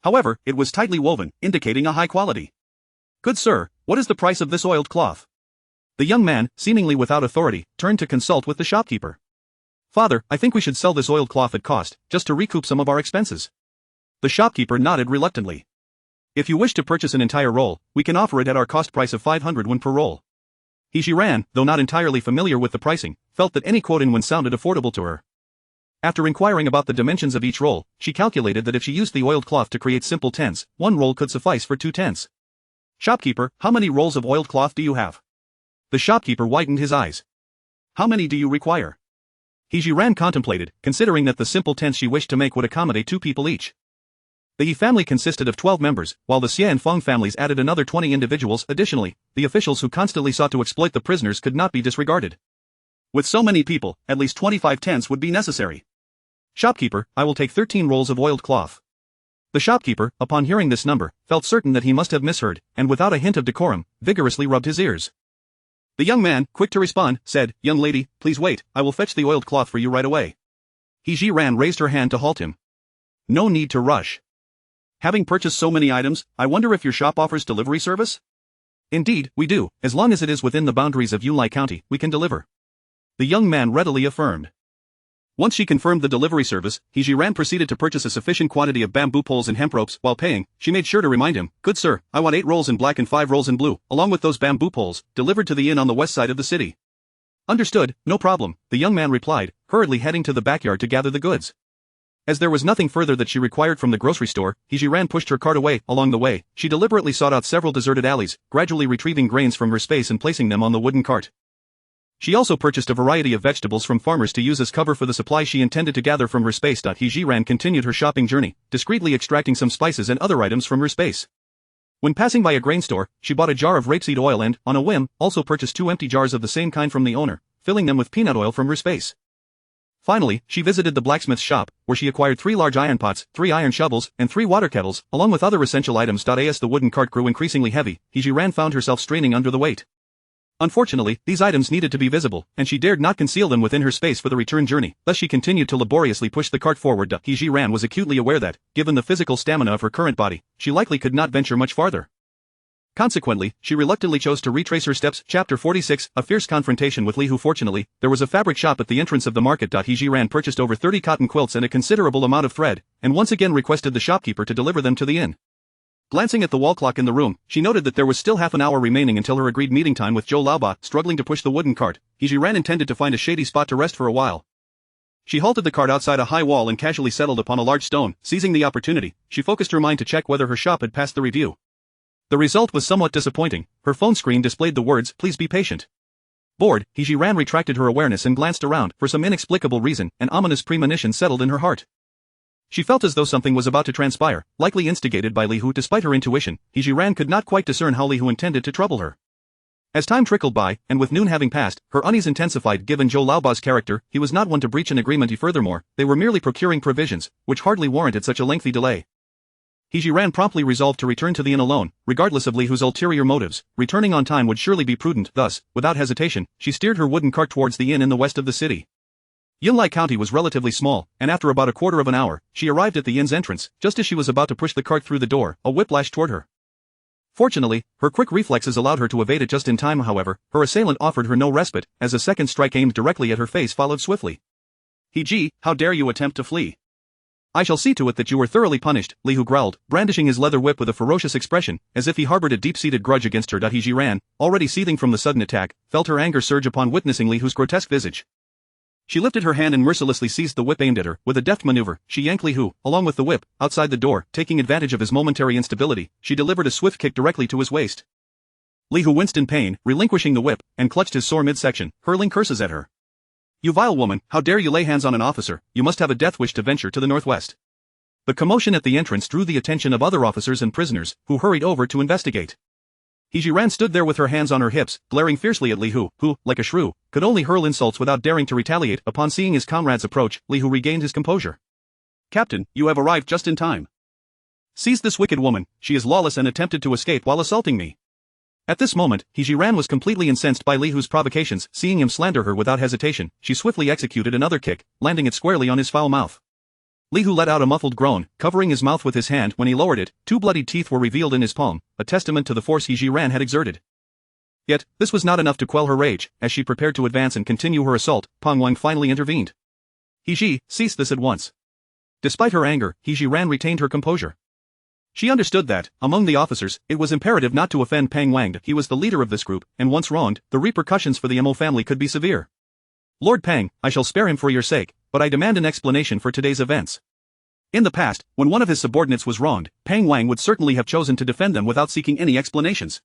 However, it was tightly woven, indicating a high quality. Good sir, what is the price of this oiled cloth? The young man, seemingly without authority, turned to consult with the shopkeeper. Father, I think we should sell this oiled cloth at cost, just to recoup some of our expenses. The shopkeeper nodded reluctantly. If you wish to purchase an entire roll, we can offer it at our cost price of 500 won per roll. He Zhi Ran, though not entirely familiar with the pricing, felt that any quote in won sounded affordable to her. After inquiring about the dimensions of each roll, she calculated that if she used the oiled cloth to create simple tents, one roll could suffice for 2 tents. Shopkeeper, how many rolls of oiled cloth do you have? The shopkeeper widened his eyes. How many do you require? He Zhi Ran contemplated, considering that the simple tents she wished to make would accommodate 2 people each. The He family consisted of 12 members, while the Xie and Feng families added another 20 individuals. Additionally, the officials who constantly sought to exploit the prisoners could not be disregarded. With so many people, at least 25 tents would be necessary. Shopkeeper, I will take 13 rolls of oiled cloth. The shopkeeper, upon hearing this number, felt certain that he must have misheard, and without a hint of decorum, vigorously rubbed his ears. The young man, quick to respond, said, Young lady, please wait, I will fetch the oiled cloth for you right away. He Zhi Ran raised her hand to halt him. No need to rush. Having purchased so many items, I wonder if your shop offers delivery service? Indeed, we do, as long as it is within the boundaries of Yunlai County, we can deliver. The young man readily affirmed. Once she confirmed the delivery service, He Zhi Ran proceeded to purchase a sufficient quantity of bamboo poles and hemp ropes. While paying, she made sure to remind him, Good sir, I want 8 rolls in black and 5 rolls in blue, along with those bamboo poles, delivered to the inn on the west side of the city. Understood, no problem, the young man replied, hurriedly heading to the backyard to gather the goods. As there was nothing further that she required from the grocery store, He Zhi Ran pushed her cart away. Along the way, she deliberately sought out several deserted alleys, gradually retrieving grains from her space and placing them on the wooden cart. She also purchased a variety of vegetables from farmers to use as cover for the supply she intended to gather from her space. He Zhi Ran continued her shopping journey, discreetly extracting some spices and other items from her space. When passing by a grain store, she bought a jar of rapeseed oil and, on a whim, also purchased 2 empty jars of the same kind from the owner, filling them with peanut oil from her space. Finally, she visited the blacksmith's shop, where she acquired 3 large iron pots, 3 iron shovels, and 3 water kettles, along with other essential items. As the wooden cart grew increasingly heavy, He Zhi Ran found herself straining under the weight. Unfortunately, these items needed to be visible, and she dared not conceal them within her space for the return journey, thus she continued to laboriously push the cart forward. He Zhi Ran was acutely aware that, given the physical stamina of her current body, she likely could not venture much farther. Consequently, she reluctantly chose to retrace her steps. Chapter 46, A Fierce Confrontation with Li Hu. Fortunately, there was a fabric shop at the entrance of the market. He Zhi Ran purchased over 30 cotton quilts and a considerable amount of thread, and once again requested the shopkeeper to deliver them to the inn. Glancing at the wall clock in the room, she noted that there was still half an hour remaining until her agreed meeting time with Zhou Laoba. Struggling to push the wooden cart, He Zhi Ran intended to find a shady spot to rest for a while. She halted the cart outside a high wall and casually settled upon a large stone. Seizing the opportunity, she focused her mind to check whether her shop had passed the review. The result was somewhat disappointing. Her phone screen displayed the words, Please be patient. Bored, He Zhi Ran retracted her awareness and glanced around. For some inexplicable reason, an ominous premonition settled in her heart. She felt as though something was about to transpire, likely instigated by Li Hu. Despite her intuition, He Zhi Ran could not quite discern how Li Hu intended to trouble her. As time trickled by, and with noon having passed, her unease intensified. Given Zhou Laoba's character, he was not one to breach an agreement. Furthermore, they were merely procuring provisions, which hardly warranted such a lengthy delay. He Zhi Ran promptly resolved to return to the inn alone, regardless of Li Hu's ulterior motives. Returning on time would surely be prudent. Thus, without hesitation, she steered her wooden cart towards the inn in the west of the city. Yunlai County was relatively small, and after about a quarter of an hour, she arrived at the inn's entrance. Just as she was about to push the cart through the door, a whip lashed toward her. Fortunately, her quick reflexes allowed her to evade it just in time. However, her assailant offered her no respite, as a second strike aimed directly at her face followed swiftly. He Zhi, how dare you attempt to flee? I shall see to it that you are thoroughly punished, Li Hu growled, brandishing his leather whip with a ferocious expression, as if he harbored a deep-seated grudge against her. He Zhi Ran, already seething from the sudden attack, felt her anger surge upon witnessing Li Hu's grotesque visage. She lifted her hand and mercilessly seized the whip aimed at her. With a deft maneuver, she yanked Li Hu, along with the whip, outside the door. Taking advantage of his momentary instability, she delivered a swift kick directly to his waist. Li Hu winced in pain, relinquishing the whip, and clutched his sore midsection, hurling curses at her. You vile woman, how dare you lay hands on an officer? You must have a death wish to venture to the northwest. The commotion at the entrance drew the attention of other officers and prisoners, who hurried over to investigate. He Zhi Ran stood there with her hands on her hips, glaring fiercely at Li Hu, who, like a shrew, could only hurl insults without daring to retaliate. Upon seeing his comrades approach, Li Hu regained his composure. Captain, you have arrived just in time. Seize this wicked woman, she is lawless and attempted to escape while assaulting me. At this moment, He Zhi Ran was completely incensed by Li Hu's provocations. Seeing him slander her without hesitation, she swiftly executed another kick, landing it squarely on his foul mouth. Li Hu let out a muffled groan, covering his mouth with his hand. When he lowered it, 2 bloodied teeth were revealed in his palm, a testament to the force He Zhi Ran had exerted. Yet, this was not enough to quell her rage. As she prepared to advance and continue her assault, Peng Wang finally intervened. He Zhi, cease this at once. Despite her anger, He Zhi Ran retained her composure. She understood that, among the officers, it was imperative not to offend Peng Wang. He was the leader of this group, and once wronged, the repercussions for the Mo family could be severe. Lord Peng, I shall spare him for your sake, but I demand an explanation for today's events. In the past, when one of his subordinates was wronged, Peng Wang would certainly have chosen to defend them without seeking any explanations.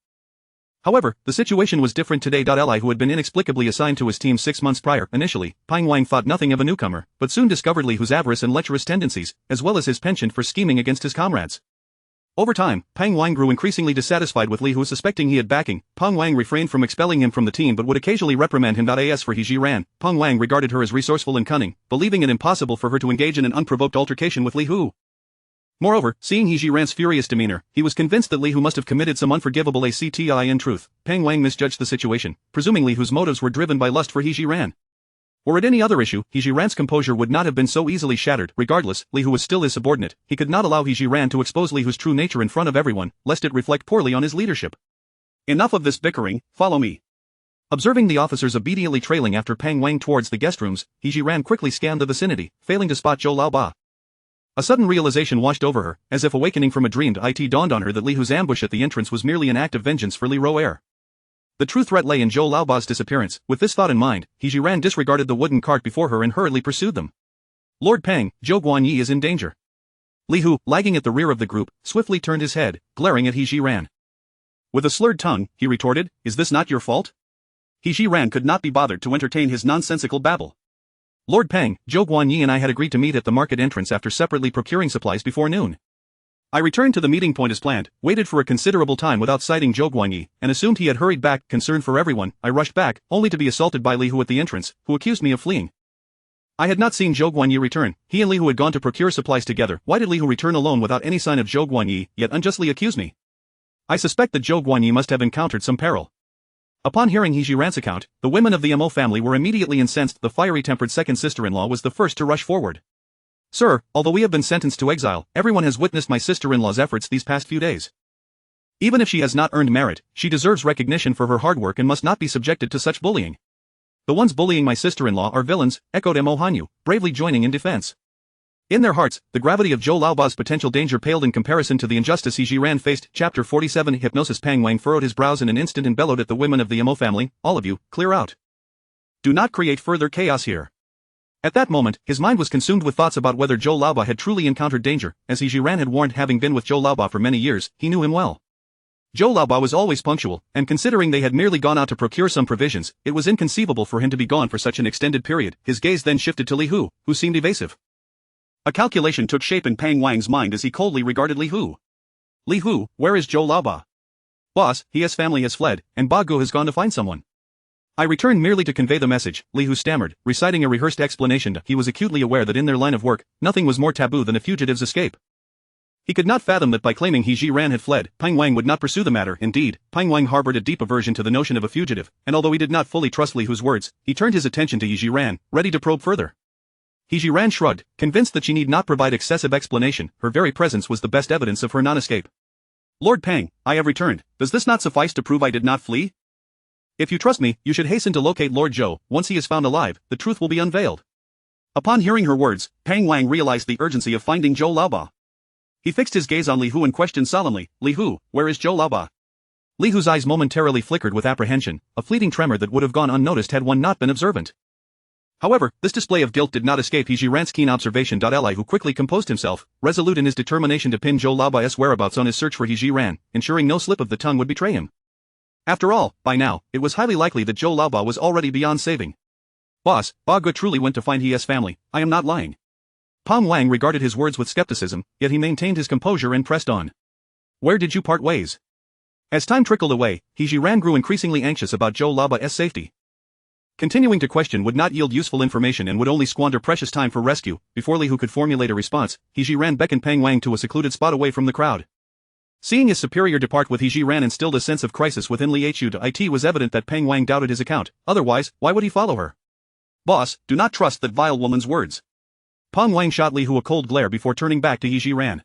However, the situation was different today. Li, who had been inexplicably assigned to his team 6 months prior, initially, Peng Wang thought nothing of a newcomer, but soon discovered Li Hu's avarice and lecherous tendencies, as well as his penchant for scheming against his comrades. Over time, Peng Wang grew increasingly dissatisfied with Li Hu. Suspecting he had backing, Peng Wang refrained from expelling him from the team but would occasionally reprimand him. As for He Zhi Ran, Peng Wang regarded her as resourceful and cunning, believing it impossible for her to engage in an unprovoked altercation with Li Hu. Moreover, seeing He Zhi Ran's furious demeanor, he was convinced that Li Hu must have committed some unforgivable act. In truth, Peng Wang misjudged the situation, presuming Li Hu's motives were driven by lust for He Zhi Ran. Were it any other issue, He Zhi Ran's composure would not have been so easily shattered. Regardless, Li Hu was still his subordinate. He could not allow He Zhi Ran to expose Li Hu's true nature in front of everyone, lest it reflect poorly on his leadership. Enough of this bickering, follow me. Observing the officers obediently trailing after Peng Wang towards the guest rooms, He Zhi Ran quickly scanned the vicinity, failing to spot Zhou Laoba. A sudden realization washed over her, as if awakening from a dream. It dawned on her that Li Hu's ambush at the entrance was merely an act of vengeance for Li Roer. The true threat lay in Zhou Laoba's disappearance. With this thought in mind, He Zhi Ran disregarded the wooden cart before her and hurriedly pursued them. Lord Peng, Zhou Guanyi is in danger. Li Hu, lagging at the rear of the group, swiftly turned his head, glaring at He Zhi Ran. With a slurred tongue, he retorted, "Is this not your fault?" He Zhi Ran could not be bothered to entertain his nonsensical babble. Lord Peng, Zhou Guanyi and I had agreed to meet at the market entrance after separately procuring supplies before noon. I returned to the meeting point as planned, waited for a considerable time without sighting Zhou Guanyi, and assumed he had hurried back. Concerned for everyone, I rushed back, only to be assaulted by Li Hu at the entrance, who accused me of fleeing. I had not seen Zhou Guanyi return. He and Li Hu had gone to procure supplies together. Why did Li Hu return alone without any sign of Zhou Guanyi, yet unjustly accuse me? I suspect that Zhou Guanyi must have encountered some peril. Upon hearing He Zhi Ran's account, the women of the Mo family were immediately incensed. The fiery-tempered second sister-in-law was the first to rush forward. "Sir, although we have been sentenced to exile, everyone has witnessed my sister-in-law's efforts these past few days. Even if she has not earned merit, she deserves recognition for her hard work and must not be subjected to such bullying." "The ones bullying my sister-in-law are villains," echoed Mo Hanyu, bravely joining in defense. In their hearts, the gravity of Zhou Laoba's potential danger paled in comparison to the injustice He Zhi Ran faced. Chapter 47 Hypnosis. Peng Wang furrowed his brows in an instant and bellowed at the women of the Mo family, "All of you, clear out. Do not create further chaos here." At that moment, his mind was consumed with thoughts about whether Zhou Laoba had truly encountered danger, as He Zhi Ran had warned. Having been with Zhou Laoba for many years, he knew him well. Zhou Laoba was always punctual, and considering they had merely gone out to procure some provisions, it was inconceivable for him to be gone for such an extended period. His gaze then shifted to Li Hu, who seemed evasive. A calculation took shape in Peng Wang's mind as he coldly regarded Li Hu. "Li Hu, where is Zhou Laoba?" "Boss, his family has fled, and Ba Gu has gone to find someone." "I returned merely to convey the message," Li Hu stammered, reciting a rehearsed explanation. He was acutely aware that in their line of work, nothing was more taboo than a fugitive's escape. He could not fathom that by claiming He Zhi Ran had fled, Peng Wang would not pursue the matter. Indeed, Peng Wang harbored a deep aversion to the notion of a fugitive, and although he did not fully trust Li Hu's words, he turned his attention to He Zhi Ran, ready to probe further. He Zhi Ran shrugged, convinced that she need not provide excessive explanation. Her very presence was the best evidence of her non-escape. "Lord Peng, I have returned. Does this not suffice to prove I did not flee? If you trust me, you should hasten to locate Lord Zhou. Once he is found alive, the truth will be unveiled." Upon hearing her words, Peng Wang realized the urgency of finding Zhou Laoba. He fixed his gaze on Li Hu and questioned solemnly, "Li Hu, where is Zhou Laoba?" Li Hu's eyes momentarily flickered with apprehension, a fleeting tremor that would have gone unnoticed had one not been observant. However, this display of guilt did not escape He Zhi Ran's keen observation. Li Hu quickly composed himself, resolute in his determination to pin Zhou Laoba's whereabouts on his search for He Zhi Ran, ensuring no slip of the tongue would betray him. After all, by now, it was highly likely that Zhou Laoba was already beyond saving. "Boss, Ba Gu truly went to find his family, I am not lying." Peng Wang regarded his words with skepticism, yet he maintained his composure and pressed on. "Where did you part ways?" As time trickled away, He Zhi Ran grew increasingly anxious about Zhou Laoba's safety. Continuing to question would not yield useful information and would only squander precious time for rescue. Before Li Hu could formulate a response, He Zhi Ran beckoned Peng Wang to a secluded spot away from the crowd. Seeing his superior depart with He Zhi Ran instilled a sense of crisis within Li Hu. It was evident that Peng Wang doubted his account, otherwise, why would he follow her? "Boss, do not trust that vile woman's words." Peng Wang shot Li Hu a cold glare before turning back to He Zhi Ran.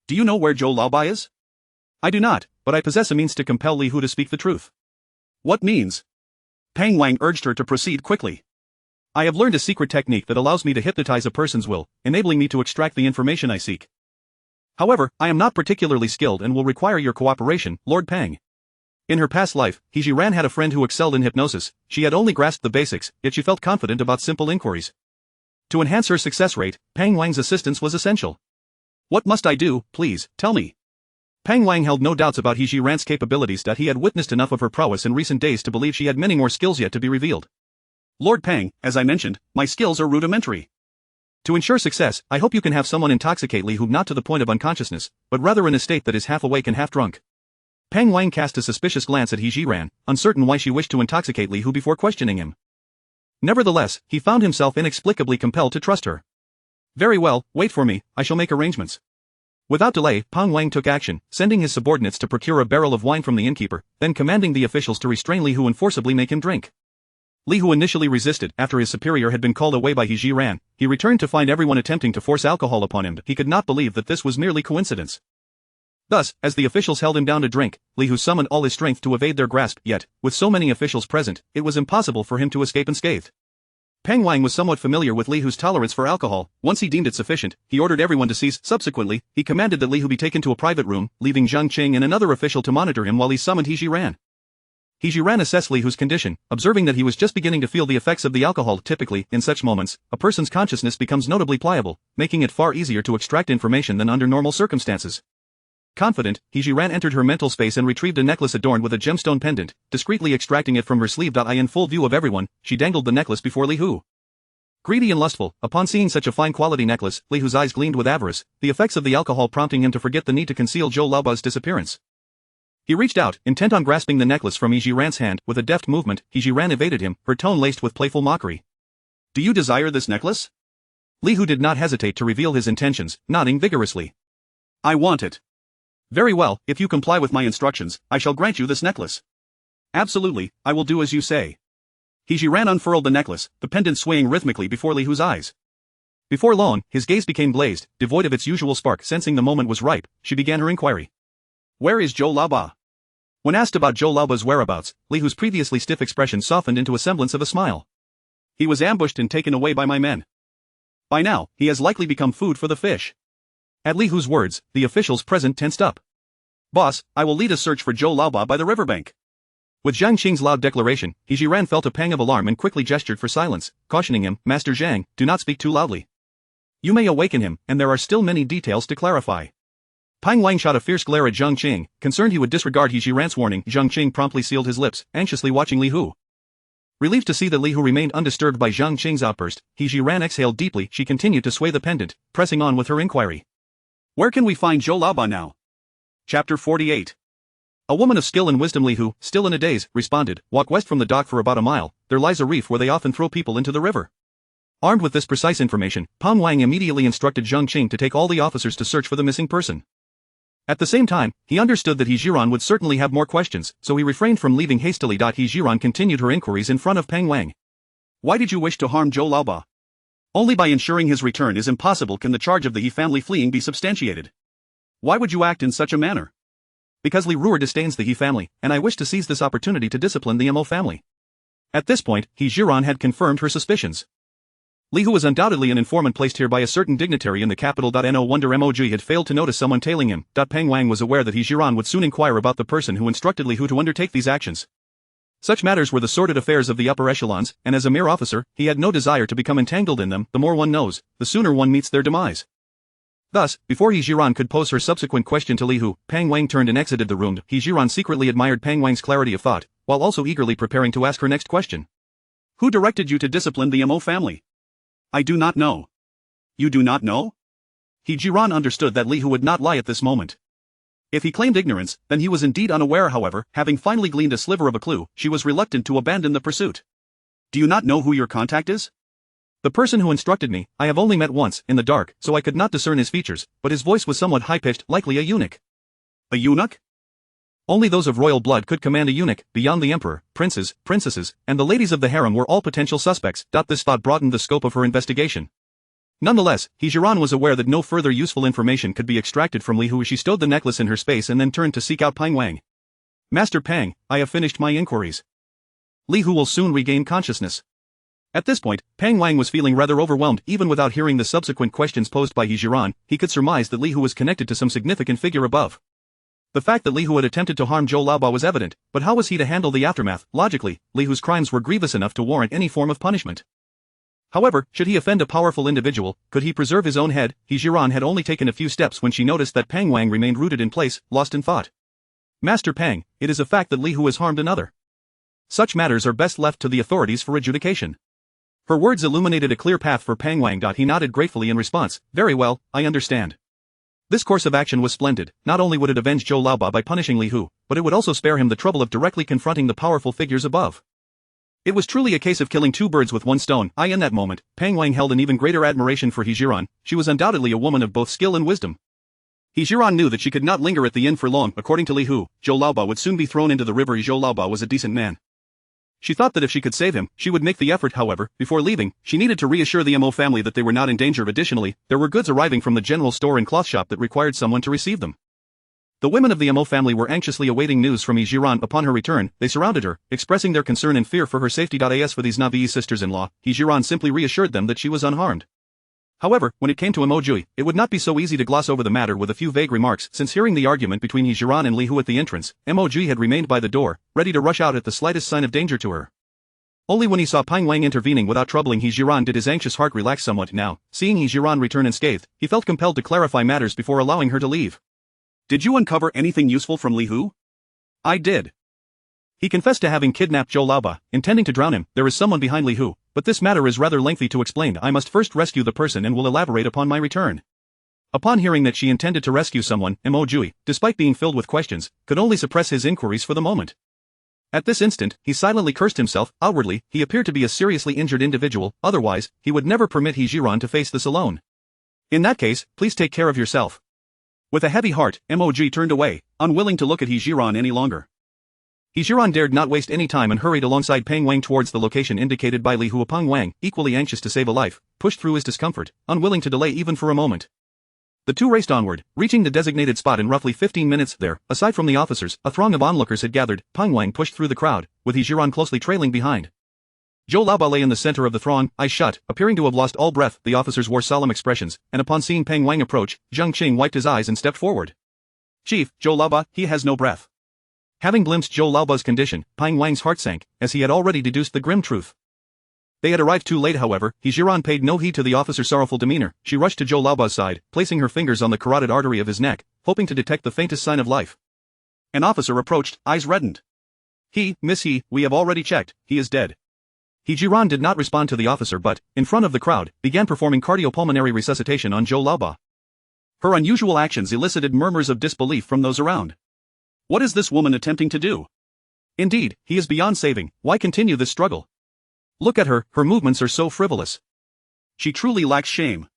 "Do you know where Zhou Laoba is?" "I do not, but I possess a means to compel Li Hu to speak the truth." "What means?" Peng Wang urged her to proceed quickly. I have learned a secret technique that allows me to hypnotize a person's will, enabling me to extract the information I seek. However, I am not particularly skilled and will require your cooperation, Lord Pang. In her past life, He Zhi Ran had a friend who excelled in hypnosis. She had only grasped the basics, yet she felt confident about simple inquiries. To enhance her success rate, Pang Wang's assistance was essential. What must I do, please, tell me? Pang Wang held no doubts about He Zhi Ran's capabilities. He had witnessed enough of her prowess in recent days to believe she had many more skills yet to be revealed. Lord Pang, as I mentioned, my skills are rudimentary. To ensure success, I hope you can have someone intoxicate Li Hu not to the point of unconsciousness, but rather in a state that is half awake and half drunk. Pang Wang cast a suspicious glance at He Zhi Ran, uncertain why she wished to intoxicate Li Hu before questioning him. Nevertheless, he found himself inexplicably compelled to trust her. Very well, wait for me, I shall make arrangements. Without delay, Pang Wang took action, sending his subordinates to procure a barrel of wine from the innkeeper, then commanding the officials to restrain Li Hu and forcibly make him drink. Li Hu initially resisted. After his superior had been called away by He Zhi Ran, he returned to find everyone attempting to force alcohol upon him. He could not believe that this was merely coincidence. Thus, as the officials held him down to drink, Li Hu summoned all his strength to evade their grasp, yet, with so many officials present, it was impossible for him to escape unscathed. Pang Wang was somewhat familiar with Li Hu's tolerance for alcohol. Once he deemed it sufficient, he ordered everyone to cease. Subsequently, he commanded that Li Hu be taken to a private room, leaving Zhang Qing and another official to monitor him while he summoned He Zhi Ran. He Zhi Ran assessed Li Hu's condition, observing that he was just beginning to feel the effects of the alcohol. Typically, in such moments, a person's consciousness becomes notably pliable, making it far easier to extract information than under normal circumstances. Confident, He Zhi Ran entered her mental space and retrieved a necklace adorned with a gemstone pendant, discreetly extracting it from her sleeve. In full view of everyone, she dangled the necklace before Li Hu. Greedy and lustful, upon seeing such a fine-quality necklace, Li Hu's eyes gleamed with avarice, the effects of the alcohol prompting him to forget the need to conceal Zhou Laoba's disappearance. He reached out, intent on grasping the necklace from He Zhi Ran's hand. With a deft movement, He Zhi Ran evaded him, her tone laced with playful mockery. Do you desire this necklace? Li Hu did not hesitate to reveal his intentions, nodding vigorously. I want it. Very well, if you comply with my instructions, I shall grant you this necklace. Absolutely, I will do as you say. He Zhi Ran unfurled the necklace, the pendant swaying rhythmically before Li Hu's eyes. Before long, his gaze became glazed, devoid of its usual spark. Sensing the moment was ripe, she began her inquiry. Where is Zhou Laoba? When asked about Zhou Laoba's whereabouts, Li Hu's previously stiff expression softened into a semblance of a smile. He was ambushed and taken away by my men. By now, he has likely become food for the fish. At Li Hu's words, the officials present tensed up. Boss, I will lead a search for Zhou Laoba by the riverbank. With Zhang Qing's loud declaration, He Zhi Ran felt a pang of alarm and quickly gestured for silence, cautioning him, Master Zhang, do not speak too loudly. You may awaken him, and there are still many details to clarify. Pang Wang shot a fierce glare at Zhang Qing, concerned he would disregard He Zhi Ran's warning. Zhang Qing promptly sealed his lips, anxiously watching Li Hu. Relieved to see that Li Hu remained undisturbed by Zhang Qing's outburst, He Zhi Ran exhaled deeply. She continued to sway the pendant, pressing on with her inquiry. Where can we find Zhou Laoba now? Chapter 48. A woman of skill and wisdom. Li Hu, still in a daze, responded, walk west from the dock for about a mile, there lies a reef where they often throw people into the river. Armed with this precise information, Pang Wang immediately instructed Zhang Qing to take all the officers to search for the missing person. At the same time, he understood that He Zhi Ran would certainly have more questions, so he refrained from leaving hastily. He Zhi Ran continued her inquiries in front of Pang Wang. Why did you wish to harm Zhou Laoba? Only by ensuring his return is impossible can the charge of the He family fleeing be substantiated. Why would you act in such a manner? Because Li Ruer disdains the He family, and I wish to seize this opportunity to discipline the Mo family. At this point, He Zhi Ran had confirmed her suspicions. Li Hu was undoubtedly an informant placed here by a certain dignitary in the capital. No wonder Mo Jiuye had failed to notice someone tailing him. Pang Wang was aware that He Zhi Ran would soon inquire about the person who instructed Li Hu to undertake these actions. Such matters were the sordid affairs of the upper echelons, and as a mere officer, he had no desire to become entangled in them. The more one knows, the sooner one meets their demise. Thus, before He Zhi Ran could pose her subsequent question to Li Hu, Pang Wang turned and exited the room. He Zhi Ran secretly admired Pang Wang's clarity of thought, while also eagerly preparing to ask her next question. Who directed you to discipline the Mo family? I do not know. You do not know? He Zhi Ran understood that Li Hu would not lie at this moment. If he claimed ignorance, then he was indeed unaware. However, having finally gleaned a sliver of a clue, she was reluctant to abandon the pursuit. Do you not know who your contact is? The person who instructed me, I have only met once, in the dark, so I could not discern his features, but his voice was somewhat high-pitched, likely a eunuch. A eunuch? Only those of royal blood could command a eunuch. Beyond the emperor, princes, princesses, and the ladies of the harem were all potential suspects. This thought broadened the scope of her investigation. Nonetheless, He Zhi Ran was aware that no further useful information could be extracted from Li Hu. She stowed the necklace in her space and then turned to seek out Pang Wang. Master Pang, I have finished my inquiries. Li Hu will soon regain consciousness. At this point, Pang Wang was feeling rather overwhelmed. Even without hearing the subsequent questions posed by He Zhi Ran, he could surmise that Li Hu was connected to some significant figure above. The fact that Li Hu had attempted to harm Zhou Laoba was evident, but how was he to handle the aftermath? Logically, Li Hu's crimes were grievous enough to warrant any form of punishment. However, should he offend a powerful individual, could he preserve his own head? He Zhi Ran had only taken a few steps when she noticed that Pang Wang remained rooted in place, lost in thought. Master Pang, it is a fact that Li Hu has harmed another. Such matters are best left to the authorities for adjudication. Her words illuminated a clear path for Pang Wang. He nodded gratefully in response. Very well, I understand. This course of action was splendid. Not only would it avenge Zhou Laoba by punishing Li Hu, but it would also spare him the trouble of directly confronting the powerful figures above. It was truly a case of killing two birds with one stone. In that moment, Pang Wang held an even greater admiration for He Zhi Ran. She was undoubtedly a woman of both skill and wisdom. He Zhi Ran knew that she could not linger at the inn for long. According to Li Hu, Zhou Laoba would soon be thrown into the river. Zhou Laoba was a decent man. She thought that if she could save him, she would make the effort. However, before leaving, she needed to reassure the Mo family that they were not in danger. Additionally, there were goods arriving from the general store and cloth shop that required someone to receive them. The women of the Mo family were anxiously awaiting news from He Zhi Ran. Upon her return, they surrounded her, expressing their concern and fear for her safety. As for these Navi sisters-in-law, He Zhi Ran simply reassured them that she was unharmed. However, when it came to Mo Jiuye, it would not be so easy to gloss over the matter with a few vague remarks. Since hearing the argument between He Zhi Ran and Li Hu at the entrance, Mo Jiuye had remained by the door, ready to rush out at the slightest sign of danger to her. Only when he saw Pang Wang intervening without troubling He Zhi Ran did his anxious heart relax somewhat. Now, seeing He Zhi Ran return unscathed, he felt compelled to clarify matters before allowing her to leave. Did you uncover anything useful from Li Hu? I did. He confessed to having kidnapped Zhou Laoba, intending to drown him. There is someone behind Li Hu, but this matter is rather lengthy to explain. I must first rescue the person and will elaborate upon my return. Upon hearing that she intended to rescue someone, Mo Jiuye, despite being filled with questions, could only suppress his inquiries for the moment. At this instant, he silently cursed himself. Outwardly, he appeared to be a seriously injured individual. Otherwise, he would never permit He Zhi Ran to face this alone. In that case, please take care of yourself. With a heavy heart, Mo Jiuye turned away, unwilling to look at He Zhi Ran any longer. He Zhi Ran dared not waste any time and hurried alongside Pang Wang towards the location indicated by Li Hu. Pang Wang, equally anxious to save a life, pushed through his discomfort, unwilling to delay even for a moment. The two raced onward, reaching the designated spot in roughly 15 minutes. There, aside from the officers, a throng of onlookers had gathered. Pang Wang pushed through the crowd, with He Zhi Ran closely trailing behind. Zhou Laoba lay in the center of the throng, eyes shut, appearing to have lost all breath. The officers wore solemn expressions, and upon seeing Pang Wang approach, Zhang Qing wiped his eyes and stepped forward. Chief, Zhou Laoba, he has no breath. Having glimpsed Zhou Laoba's condition, Pang Wang's heart sank, as he had already deduced the grim truth. They had arrived too late. However, He Zhi Ran paid no heed to the officer's sorrowful demeanor. She rushed to Zhou Laoba's side, placing her fingers on the carotid artery of his neck, hoping to detect the faintest sign of life. An officer approached, eyes reddened. Miss He, we have already checked, he is dead. He Zhi Ran did not respond to the officer but, in front of the crowd, began performing cardiopulmonary resuscitation on Zhou Laoba. Her unusual actions elicited murmurs of disbelief from those around. What is this woman attempting to do? Indeed, he is beyond saving. Why continue this struggle? Look at her, her movements are so frivolous. She truly lacks shame.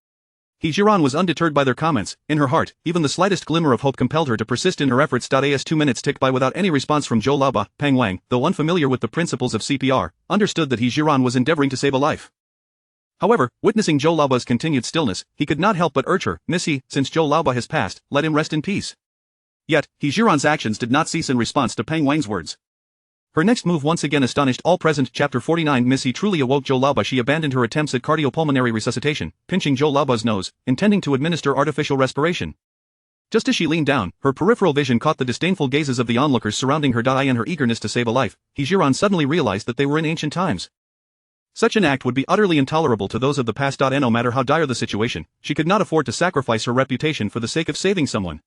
He Zhi Ran was undeterred by their comments. In her heart, even the slightest glimmer of hope compelled her to persist in her efforts. As 2 minutes ticked by without any response from Zhou Laoba, Pang Wang, though unfamiliar with the principles of CPR, understood that He Zhi Ran was endeavoring to save a life. However, witnessing Zhou Laoba's continued stillness, he could not help but urge her, Miss He, since Zhou Laoba has passed, let him rest in peace. Yet, He Zhi Ran's actions did not cease in response to Pang Wang's words. Her next move once again astonished all present. Chapter 49. Miss He truly awoke Zhou Laoba. She abandoned her attempts at cardiopulmonary resuscitation, pinching Zhou Laoba's nose, intending to administer artificial respiration. Just as she leaned down, her peripheral vision caught the disdainful gazes of the onlookers surrounding her. In her eagerness to save a life, He Zhi Ran suddenly realized that they were in ancient times. Such an act would be utterly intolerable to those of the past. No matter how dire the situation, she could not afford to sacrifice her reputation for the sake of saving someone.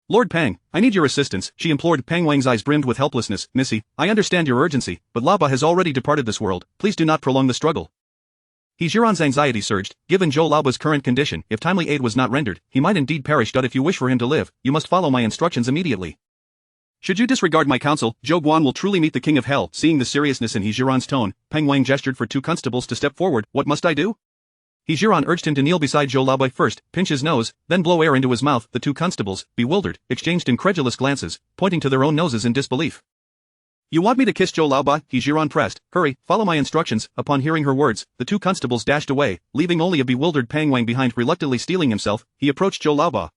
Lord Pang, I need your assistance, she implored. Pang Wang's eyes brimmed with helplessness. Missy, I understand your urgency, but Laoba has already departed this world, please do not prolong the struggle. He Zhi Ran's anxiety surged. Given Zhou Laoba's current condition, if timely aid was not rendered, he might indeed perish. If you wish for him to live, you must follow my instructions immediately. Should you disregard my counsel, Zhou Guan will truly meet the king of hell. Seeing the seriousness in He Zhi Ran's tone, Pang Wang gestured for two constables to step forward. What must I do? He Zhi Ran urged him to kneel beside Zhou Laoba. First, pinch his nose, then blow air into his mouth. The two constables, bewildered, exchanged incredulous glances, pointing to their own noses in disbelief. You want me to kiss Zhou Laoba? He Zhi Ran pressed. Hurry, follow my instructions. Upon hearing her words, the two constables dashed away, leaving only a bewildered Pang Wang behind. Reluctantly steeling himself, he approached Zhou Laoba.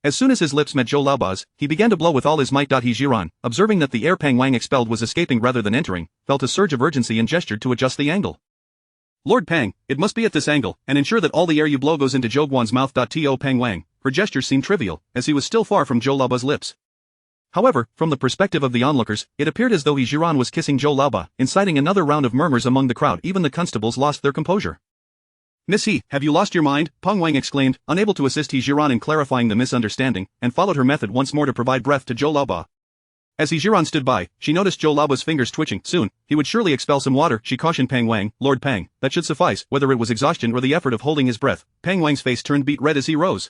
As soon as his lips met Zhou Laoba's, he began to blow with all his might. He Zhi Ran, observing that the air Pang Wang expelled was escaping rather than entering, felt a surge of urgency and gestured to adjust the angle. Lord Pang, it must be at this angle, and ensure that all the air you blow goes into Zhou Guan's mouth. To Pang Wang, her gestures seemed trivial, as he was still far from Zhou Laoba's lips. However, from the perspective of the onlookers, it appeared as though He Zhi Ran was kissing Zhou Laoba, inciting another round of murmurs among the crowd. Even the constables lost their composure. Miss He, have you lost your mind? Pang Wang exclaimed, unable to assist He Zhi Ran in clarifying the misunderstanding, and followed her method once more to provide breath to Zhou Laoba. As He Zhi Ran stood by, she noticed Zhou Laoba's fingers twitching. Soon, he would surely expel some water, she cautioned Pang Wang. Lord Pang, that should suffice. Whether it was exhaustion or the effort of holding his breath, Pang Wang's face turned beet red as he rose.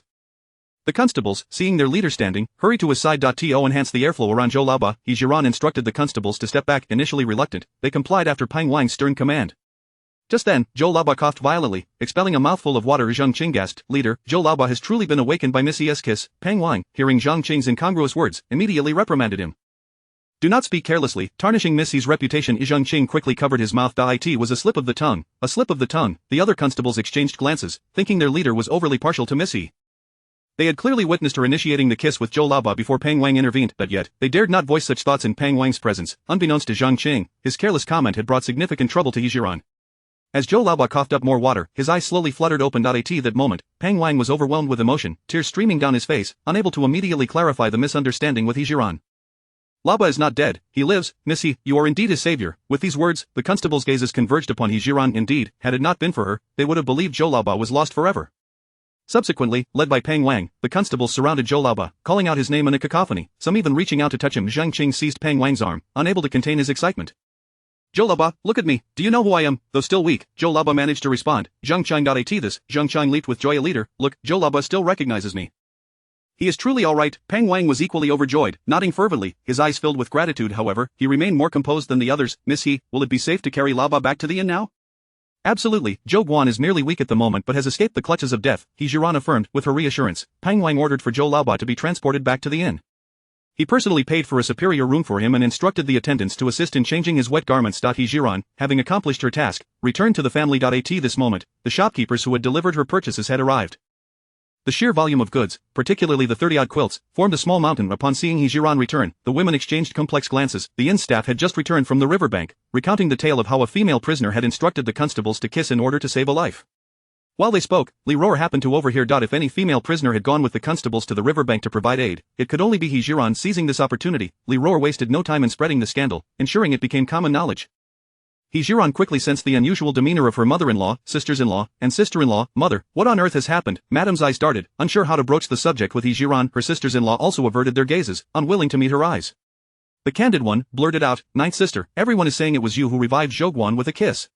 The constables, seeing their leader standing, hurried to his side. To enhance the airflow around Zhou Laoba, He Zhi Ran instructed the constables to step back. Initially reluctant, they complied after Pang Wang's stern command. Just then, Zhou Laoba coughed violently, expelling a mouthful of water. Zhang Qing gasped, "Leader, Zhou Laoba has truly been awakened by Miss He's kiss." Pang Wang, hearing Zhang Qing's incongruous words, immediately reprimanded him. "Do not speak carelessly, tarnishing Miss He's reputation." Zhang Qing quickly covered his mouth. It was a slip of the tongue, a slip of the tongue. The other constables exchanged glances, thinking their leader was overly partial to Miss He. They had clearly witnessed her initiating the kiss with Zhou Laoba before Pang Wang intervened, but yet, they dared not voice such thoughts in Pang Wang's presence. Unbeknownst to Zhang Qing, his careless comment had brought significant trouble to He Zhi Ran. As Zhou Laoba coughed up more water, his eyes slowly fluttered open. At that moment, Pang Wang was overwhelmed with emotion, tears streaming down his face, unable to immediately clarify the misunderstanding with He Zhi Ran. "Laoba is not dead, he lives, Miss He, you are indeed his savior." With these words, the constables' gazes converged upon He Zhi Ran. Indeed, had it not been for her, they would have believed Zhou Laoba was lost forever. Subsequently, led by Pang Wang, the constables surrounded Zhou Laoba, calling out his name in a cacophony, some even reaching out to touch him. Zhang Qing seized Pang Wang's arm, unable to contain his excitement. "Zhou Laoba, look at me, do you know who I am?" Though still weak, Zhou Laoba managed to respond. Zhang Qing. This, Zhang Qing leaped with joy. "Leader, look, Zhou Laoba still recognizes me. He is truly all right." Pang Wang was equally overjoyed, nodding fervently, his eyes filled with gratitude. However, he remained more composed than the others. "Miss He, will it be safe to carry Laoba back to the inn now?" "Absolutely, Zhou Guan is merely weak at the moment but has escaped the clutches of death," He Zhi Ran affirmed. With her reassurance, Pang Wang ordered for Zhou Laoba to be transported back to the inn. He personally paid for a superior room for him and instructed the attendants to assist in changing his wet garments. He Zhi Ran, having accomplished her task, returned to the family. At this moment, the shopkeepers who had delivered her purchases had arrived. The sheer volume of goods, particularly the 30-odd quilts, formed a small mountain. Upon seeing He Zhi Ran return, the women exchanged complex glances. The inn staff had just returned from the riverbank, recounting the tale of how a female prisoner had instructed the constables to kiss in order to save a life. While they spoke, Li Roer happened to overhear. If any female prisoner had gone with the constables to the riverbank to provide aid, it could only be He Zhi Ran. Seizing this opportunity, Li Roer wasted no time in spreading the scandal, ensuring it became common knowledge. He Zhi Ran quickly sensed the unusual demeanor of her mother-in-law, sisters-in-law, and sister-in-law. "Mother, what on earth has happened?" Madame's eyes darted, unsure how to broach the subject with He Zhi Ran. Her sisters-in-law also averted their gazes, unwilling to meet her eyes. The candid one blurted out, "Ninth sister, everyone is saying it was you who revived Zhou Guan with a kiss."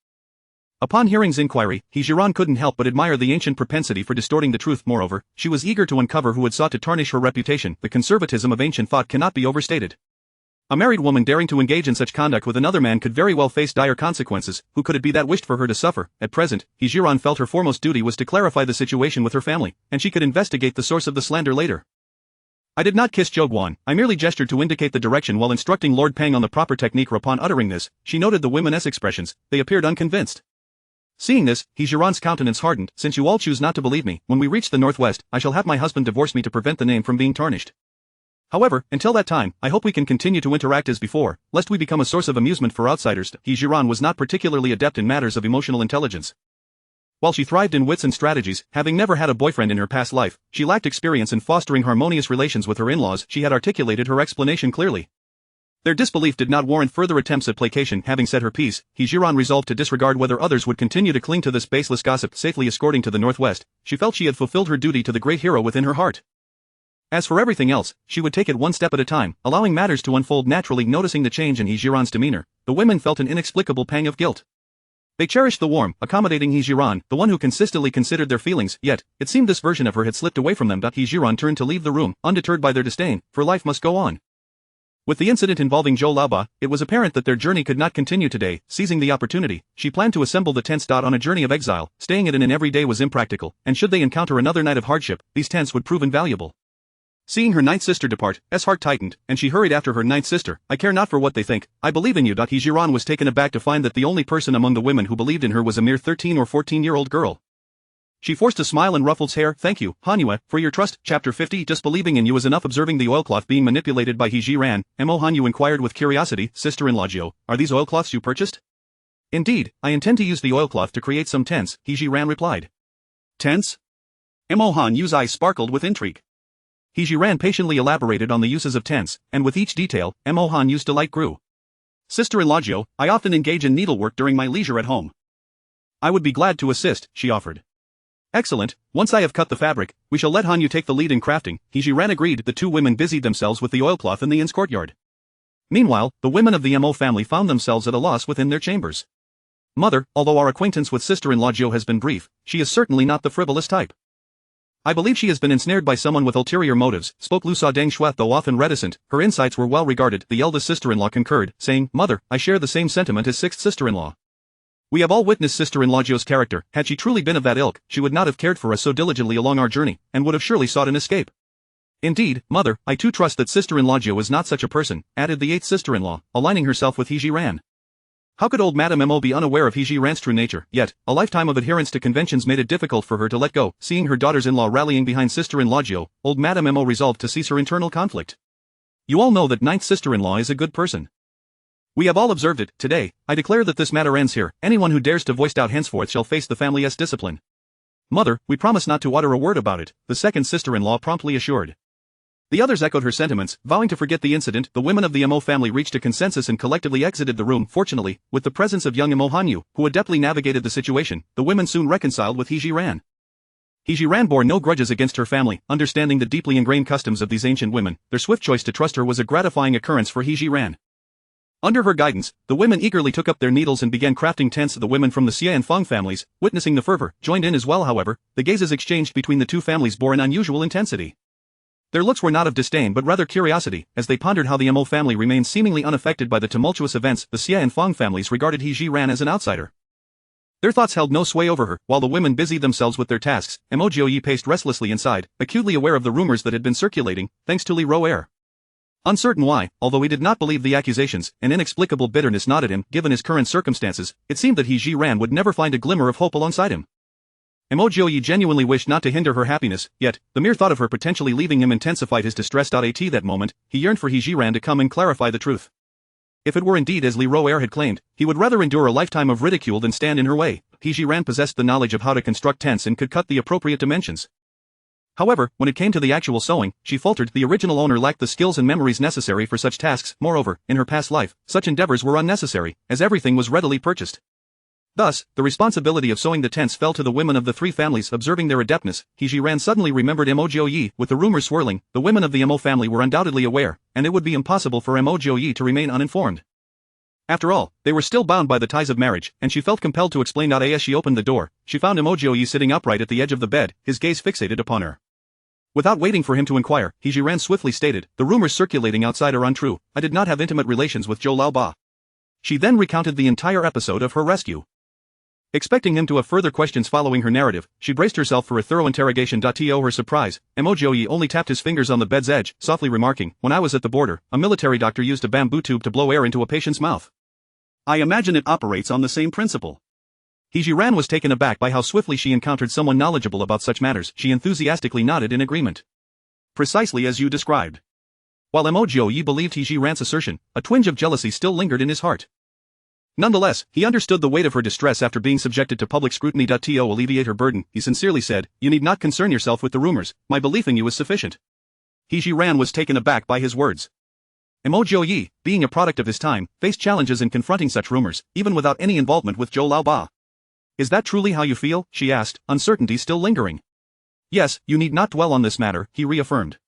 Upon hearing's inquiry, He Zhi Ran couldn't help but admire the ancient propensity for distorting the truth. Moreover, she was eager to uncover who had sought to tarnish her reputation. The conservatism of ancient thought cannot be overstated. A married woman daring to engage in such conduct with another man could very well face dire consequences. Who could it be that wished for her to suffer? At present, He Zhi Ran felt her foremost duty was to clarify the situation with her family, and she could investigate the source of the slander later. "I did not kiss Zhou Guan, I merely gestured to indicate the direction while instructing Lord Pang on the proper technique." Upon uttering this, she noted the women's expressions. They appeared unconvinced. Seeing this, He Zhi Ran's countenance hardened. "Since you all choose not to believe me, when we reach the northwest, I shall have my husband divorce me to prevent the name from being tarnished. However, until that time, I hope we can continue to interact as before, lest we become a source of amusement for outsiders." He Zhi Ran was not particularly adept in matters of emotional intelligence. While she thrived in wits and strategies, having never had a boyfriend in her past life, she lacked experience in fostering harmonious relations with her in-laws. She had articulated her explanation clearly. Their disbelief did not warrant further attempts at placation. Having said her piece, He Zhi Ran resolved to disregard whether others would continue to cling to this baseless gossip. Safely escorting to the northwest, she felt she had fulfilled her duty to the great hero within her heart. As for everything else, she would take it one step at a time, allowing matters to unfold naturally. Noticing the change in He Zhi Ran's demeanor, the women felt an inexplicable pang of guilt. They cherished the warm, accommodating He Zhi Ran, the one who consistently considered their feelings, yet, it seemed this version of her had slipped away from them. He Zhi Ran turned to leave the room, undeterred by their disdain, for life must go on. With the incident involving Zhou Laoba, it was apparent that their journey could not continue today. Seizing the opportunity, she planned to assemble the tents. On a journey of exile, staying at an inn every day was impractical, and should they encounter another night of hardship, these tents would prove invaluable. Seeing her ninth sister depart, S heart tightened, and she hurried after her ninth sister. "I care not for what they think, I believe in you." He Zhi Ran was taken aback to find that the only person among the women who believed in her was a mere 13 or 14-year-old girl. She forced a smile and ruffled hair. "Thank you, Han Yue, for your trust." Chapter 50. Just believing in you is enough. Observing the oilcloth being manipulated by He Zhi Ran, Mo Han Yu inquired with curiosity, "Sister-in-law Jiu, are these oilcloths you purchased?" Indeed, I intend to use the oilcloth to create some tents, He Zhi Ran replied. Tents? Mo Jiuye's eyes sparkled with intrigue. He Zhi Ran patiently elaborated on the uses of tents, and with each detail, Mo Jiuye's delight grew. Sister-in-law Jiu, I often engage in needlework during my leisure at home. I would be glad to assist, she offered. Excellent, once I have cut the fabric, we shall let Hanyu take the lead in crafting, He Zhi Ran agreed. The two women busied themselves with the oilcloth in the inn's courtyard. Meanwhile, the women of the Mo family found themselves at a loss within their chambers. Mother, although our acquaintance with sister-in-law Jiu has been brief, she is certainly not the frivolous type. I believe she has been ensnared by someone with ulterior motives, spoke Lu Sa Deng Shuat. Though often reticent, her insights were well regarded. The eldest sister-in-law concurred, saying, Mother, I share the same sentiment as sixth sister-in-law. We have all witnessed sister-in-law Jiu's character. Had she truly been of that ilk, she would not have cared for us so diligently along our journey, and would have surely sought an escape. Indeed, Mother, I too trust that sister-in-law Jiu is not such a person, added the eighth sister-in-law, aligning herself with He Zhi Ran. How could old Madame Mo be unaware of He Zhi Ran's true nature? Yet, a lifetime of adherence to conventions made it difficult for her to let go. Seeing her daughters-in-law rallying behind sister-in-law Jiu, old Madame Mo resolved to cease her internal conflict. You all know that ninth sister-in-law is a good person. We have all observed it. Today, I declare that this matter ends here. Anyone who dares to voice doubt henceforth shall face the family's discipline. Mother, we promise not to utter a word about it, the second sister-in-law promptly assured. The others echoed her sentiments, vowing to forget the incident. The women of the Mo family reached a consensus and collectively exited the room. Fortunately, with the presence of young Mo Jiuye, who adeptly navigated the situation, the women soon reconciled with He Zhi Ran. He Zhi Ran bore no grudges against her family, understanding the deeply ingrained customs of these ancient women. Their swift choice to trust her was a gratifying occurrence for He Zhi Ran. Under her guidance, the women eagerly took up their needles and began crafting tents. The women from the Xie and Feng families, witnessing the fervor, joined in as well. However, the gazes exchanged between the two families bore an unusual intensity. Their looks were not of disdain but rather curiosity, as they pondered how the Mo family remained seemingly unaffected by the tumultuous events. The Xie and Feng families regarded He Zhi Ran as an outsider. Their thoughts held no sway over her. While the women busied themselves with their tasks, Mo Jiuye paced restlessly inside, acutely aware of the rumors that had been circulating, thanks to Li Ro'er. Uncertain why, although he did not believe the accusations, an inexplicable bitterness gnawed him. Given his current circumstances, it seemed that He Zhi Ran would never find a glimmer of hope alongside him. Mo Jiuye genuinely wished not to hinder her happiness, yet, the mere thought of her potentially leaving him intensified his distress. At that moment, he yearned for He Zhi Ran to come and clarify the truth. If it were indeed as Li Ro'er had claimed, he would rather endure a lifetime of ridicule than stand in her way. He Zhi Ran possessed the knowledge of how to construct tents and could cut the appropriate dimensions. However, when it came to the actual sewing, she faltered. The original owner lacked the skills and memories necessary for such tasks. Moreover, in her past life, such endeavors were unnecessary, as everything was readily purchased. Thus, the responsibility of sewing the tents fell to the women of the three families. Observing their adeptness, He Zhi Ran suddenly remembered Mo Jiuye. With the rumors swirling, the women of the Mo family were undoubtedly aware, and it would be impossible for Mo Jiuye to remain uninformed. After all, they were still bound by the ties of marriage, and she felt compelled to explain. As she opened the door, she found Mo Jiuye sitting upright at the edge of the bed, his gaze fixated upon her. Without waiting for him to inquire, He Zhi Ran swiftly stated, the rumors circulating outside are untrue. I did not have intimate relations with Zhou Laoba. She then recounted the entire episode of her rescue. Expecting him to have further questions following her narrative, she braced herself for a thorough interrogation. To her surprise, Mo Jiuye only tapped his fingers on the bed's edge, softly remarking, when I was at the border, a military doctor used a bamboo tube to blow air into a patient's mouth. I imagine it operates on the same principle. He Zhi Ran was taken aback by how swiftly she encountered someone knowledgeable about such matters. She enthusiastically nodded in agreement. Precisely as you described. While Mo Jiuye believed He Zhi Ran's assertion, a twinge of jealousy still lingered in his heart. Nonetheless, he understood the weight of her distress after being subjected to public scrutiny. To alleviate her burden, he sincerely said, you need not concern yourself with the rumors, my belief in you is sufficient. He Zhi Ran was taken aback by his words. Mo Jiuye, being a product of his time, faced challenges in confronting such rumors, even without any involvement with Zhou Laoba. Is that truly how you feel? She asked, uncertainty still lingering. Yes, you need not dwell on this matter, he reaffirmed.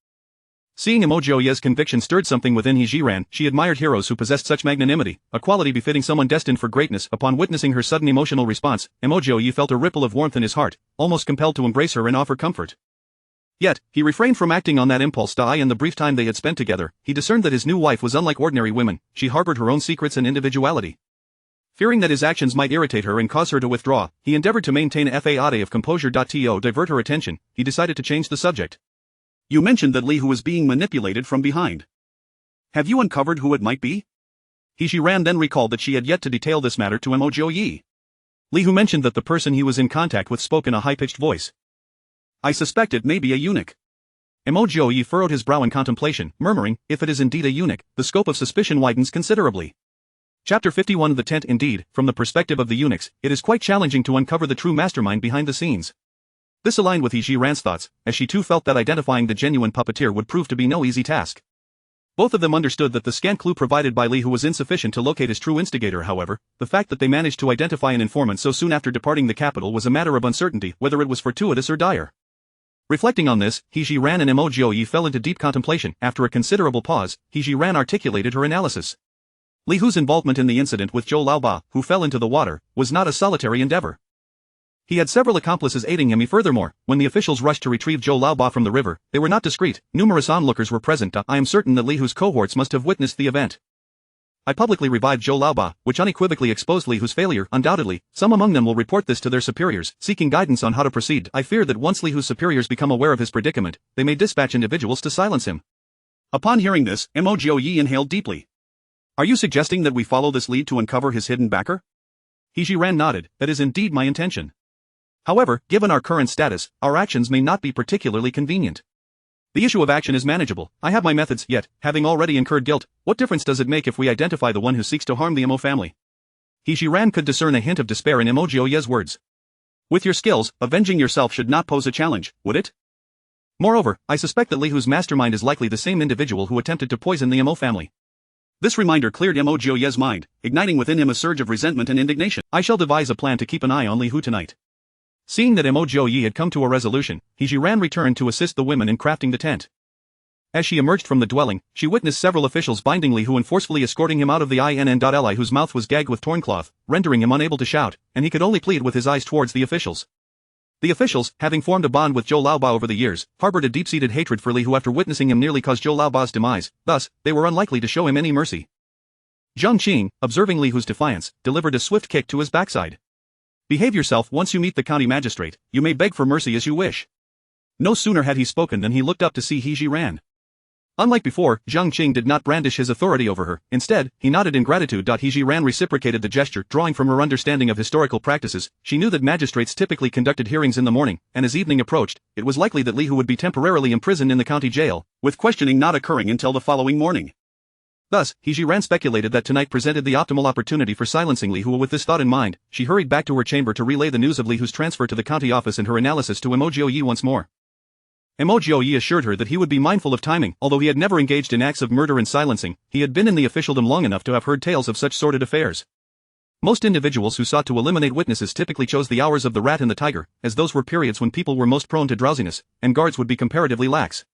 Seeing Mo Jiuye's conviction stirred something within He Zhi Ran, she admired heroes who possessed such magnanimity, a quality befitting someone destined for greatness. Upon witnessing her sudden emotional response, Mo Jiuye felt a ripple of warmth in his heart, almost compelled to embrace her and offer comfort. Yet, he refrained from acting on that impulse. In the brief time they had spent together, he discerned that his new wife was unlike ordinary women. She harbored her own secrets and individuality. Fearing that his actions might irritate her and cause her to withdraw, he endeavored to maintain a facade of composure. To divert her attention, he decided to change the subject. You mentioned that Li Hu was being manipulated from behind. Have you uncovered who it might be? He Zhi Ran then recalled that she had yet to detail this matter to Mo Jiuye. Li Hu mentioned that the person he was in contact with spoke in a high-pitched voice. I suspect it may be a eunuch. Mo Jiuye furrowed his brow in contemplation, murmuring, if it is indeed a eunuch, the scope of suspicion widens considerably. Chapter 51. The tent. Indeed, from the perspective of the eunuchs, it is quite challenging to uncover the true mastermind behind the scenes. This aligned with He Zhi Ran's thoughts, as she too felt that identifying the genuine puppeteer would prove to be no easy task. Both of them understood that the scant clue provided by Li Hu was insufficient to locate his true instigator. However, the fact that they managed to identify an informant so soon after departing the capital was a matter of uncertainty whether it was fortuitous or dire. Reflecting on this, He Zhi Ran and Mo Jiuye fell into deep contemplation. After a considerable pause, He Zhi Ran articulated her analysis. Li Hu's involvement in the incident with Zhou Laoba, who fell into the water, was not a solitary endeavor. He had several accomplices aiding him. Furthermore, when the officials rushed to retrieve Zhou Laoba from the river, they were not discreet. Numerous onlookers were present. I am certain that Li Hu's cohorts must have witnessed the event. I publicly revived Zhou Laoba, which unequivocally exposed Li Hu's failure. Undoubtedly, some among them will report this to their superiors, seeking guidance on how to proceed. I fear that once Li Hu's superiors become aware of his predicament, they may dispatch individuals to silence him. Upon hearing this, Mo Jiuye inhaled deeply. Are you suggesting that we follow this lead to uncover his hidden backer? He Zhi Ran nodded. That is indeed my intention. However, given our current status, our actions may not be particularly convenient. The issue of action is manageable. I have my methods, yet, having already incurred guilt, what difference does it make if we identify the one who seeks to harm the Mo family? He Zhi Ran could discern a hint of despair in Mo Jiuye's words. With your skills, avenging yourself should not pose a challenge, would it? Moreover, I suspect that Li Hu's mastermind is likely the same individual who attempted to poison the Mo family. This reminder cleared Mo Jiuye's mind, igniting within him a surge of resentment and indignation. I shall devise a plan to keep an eye on Li Hu tonight. Seeing that Mo Jiuye had come to a resolution, He Zhi Ran returned to assist the women in crafting the tent. As she emerged from the dwelling, she witnessed several officials binding Li Hu and forcefully escorting him out of the inn. Whose mouth was gagged with torn cloth, rendering him unable to shout, and he could only plead with his eyes towards the officials. The officials, having formed a bond with Zhou Laoba over the years, harbored a deep-seated hatred for Li Hu after witnessing him nearly cause Zhou Laoba's demise. Thus, they were unlikely to show him any mercy. Zhang Qing, observing Li Hu's defiance, delivered a swift kick to his backside. Behave yourself. Once you meet the county magistrate, you may beg for mercy as you wish. No sooner had he spoken than he looked up to see He Zhi Ran. Unlike before, Zhang Qing did not brandish his authority over her. Instead, he nodded in gratitude. He Zhi Ran reciprocated the gesture. Drawing from her understanding of historical practices, she knew that magistrates typically conducted hearings in the morning, and as evening approached, it was likely that Li Hu would be temporarily imprisoned in the county jail, with questioning not occurring until the following morning. Thus, He Zhi Ran speculated that tonight presented the optimal opportunity for silencing Li Hu. With this thought in mind, she hurried back to her chamber to relay the news of Li Hu's transfer to the county office and her analysis to Mo Jiuye once more. Mo Jiuye assured her that he would be mindful of timing. Although he had never engaged in acts of murder and silencing, he had been in the officialdom long enough to have heard tales of such sordid affairs. Most individuals who sought to eliminate witnesses typically chose the hours of the rat and the tiger, as those were periods when people were most prone to drowsiness, and guards would be comparatively lax.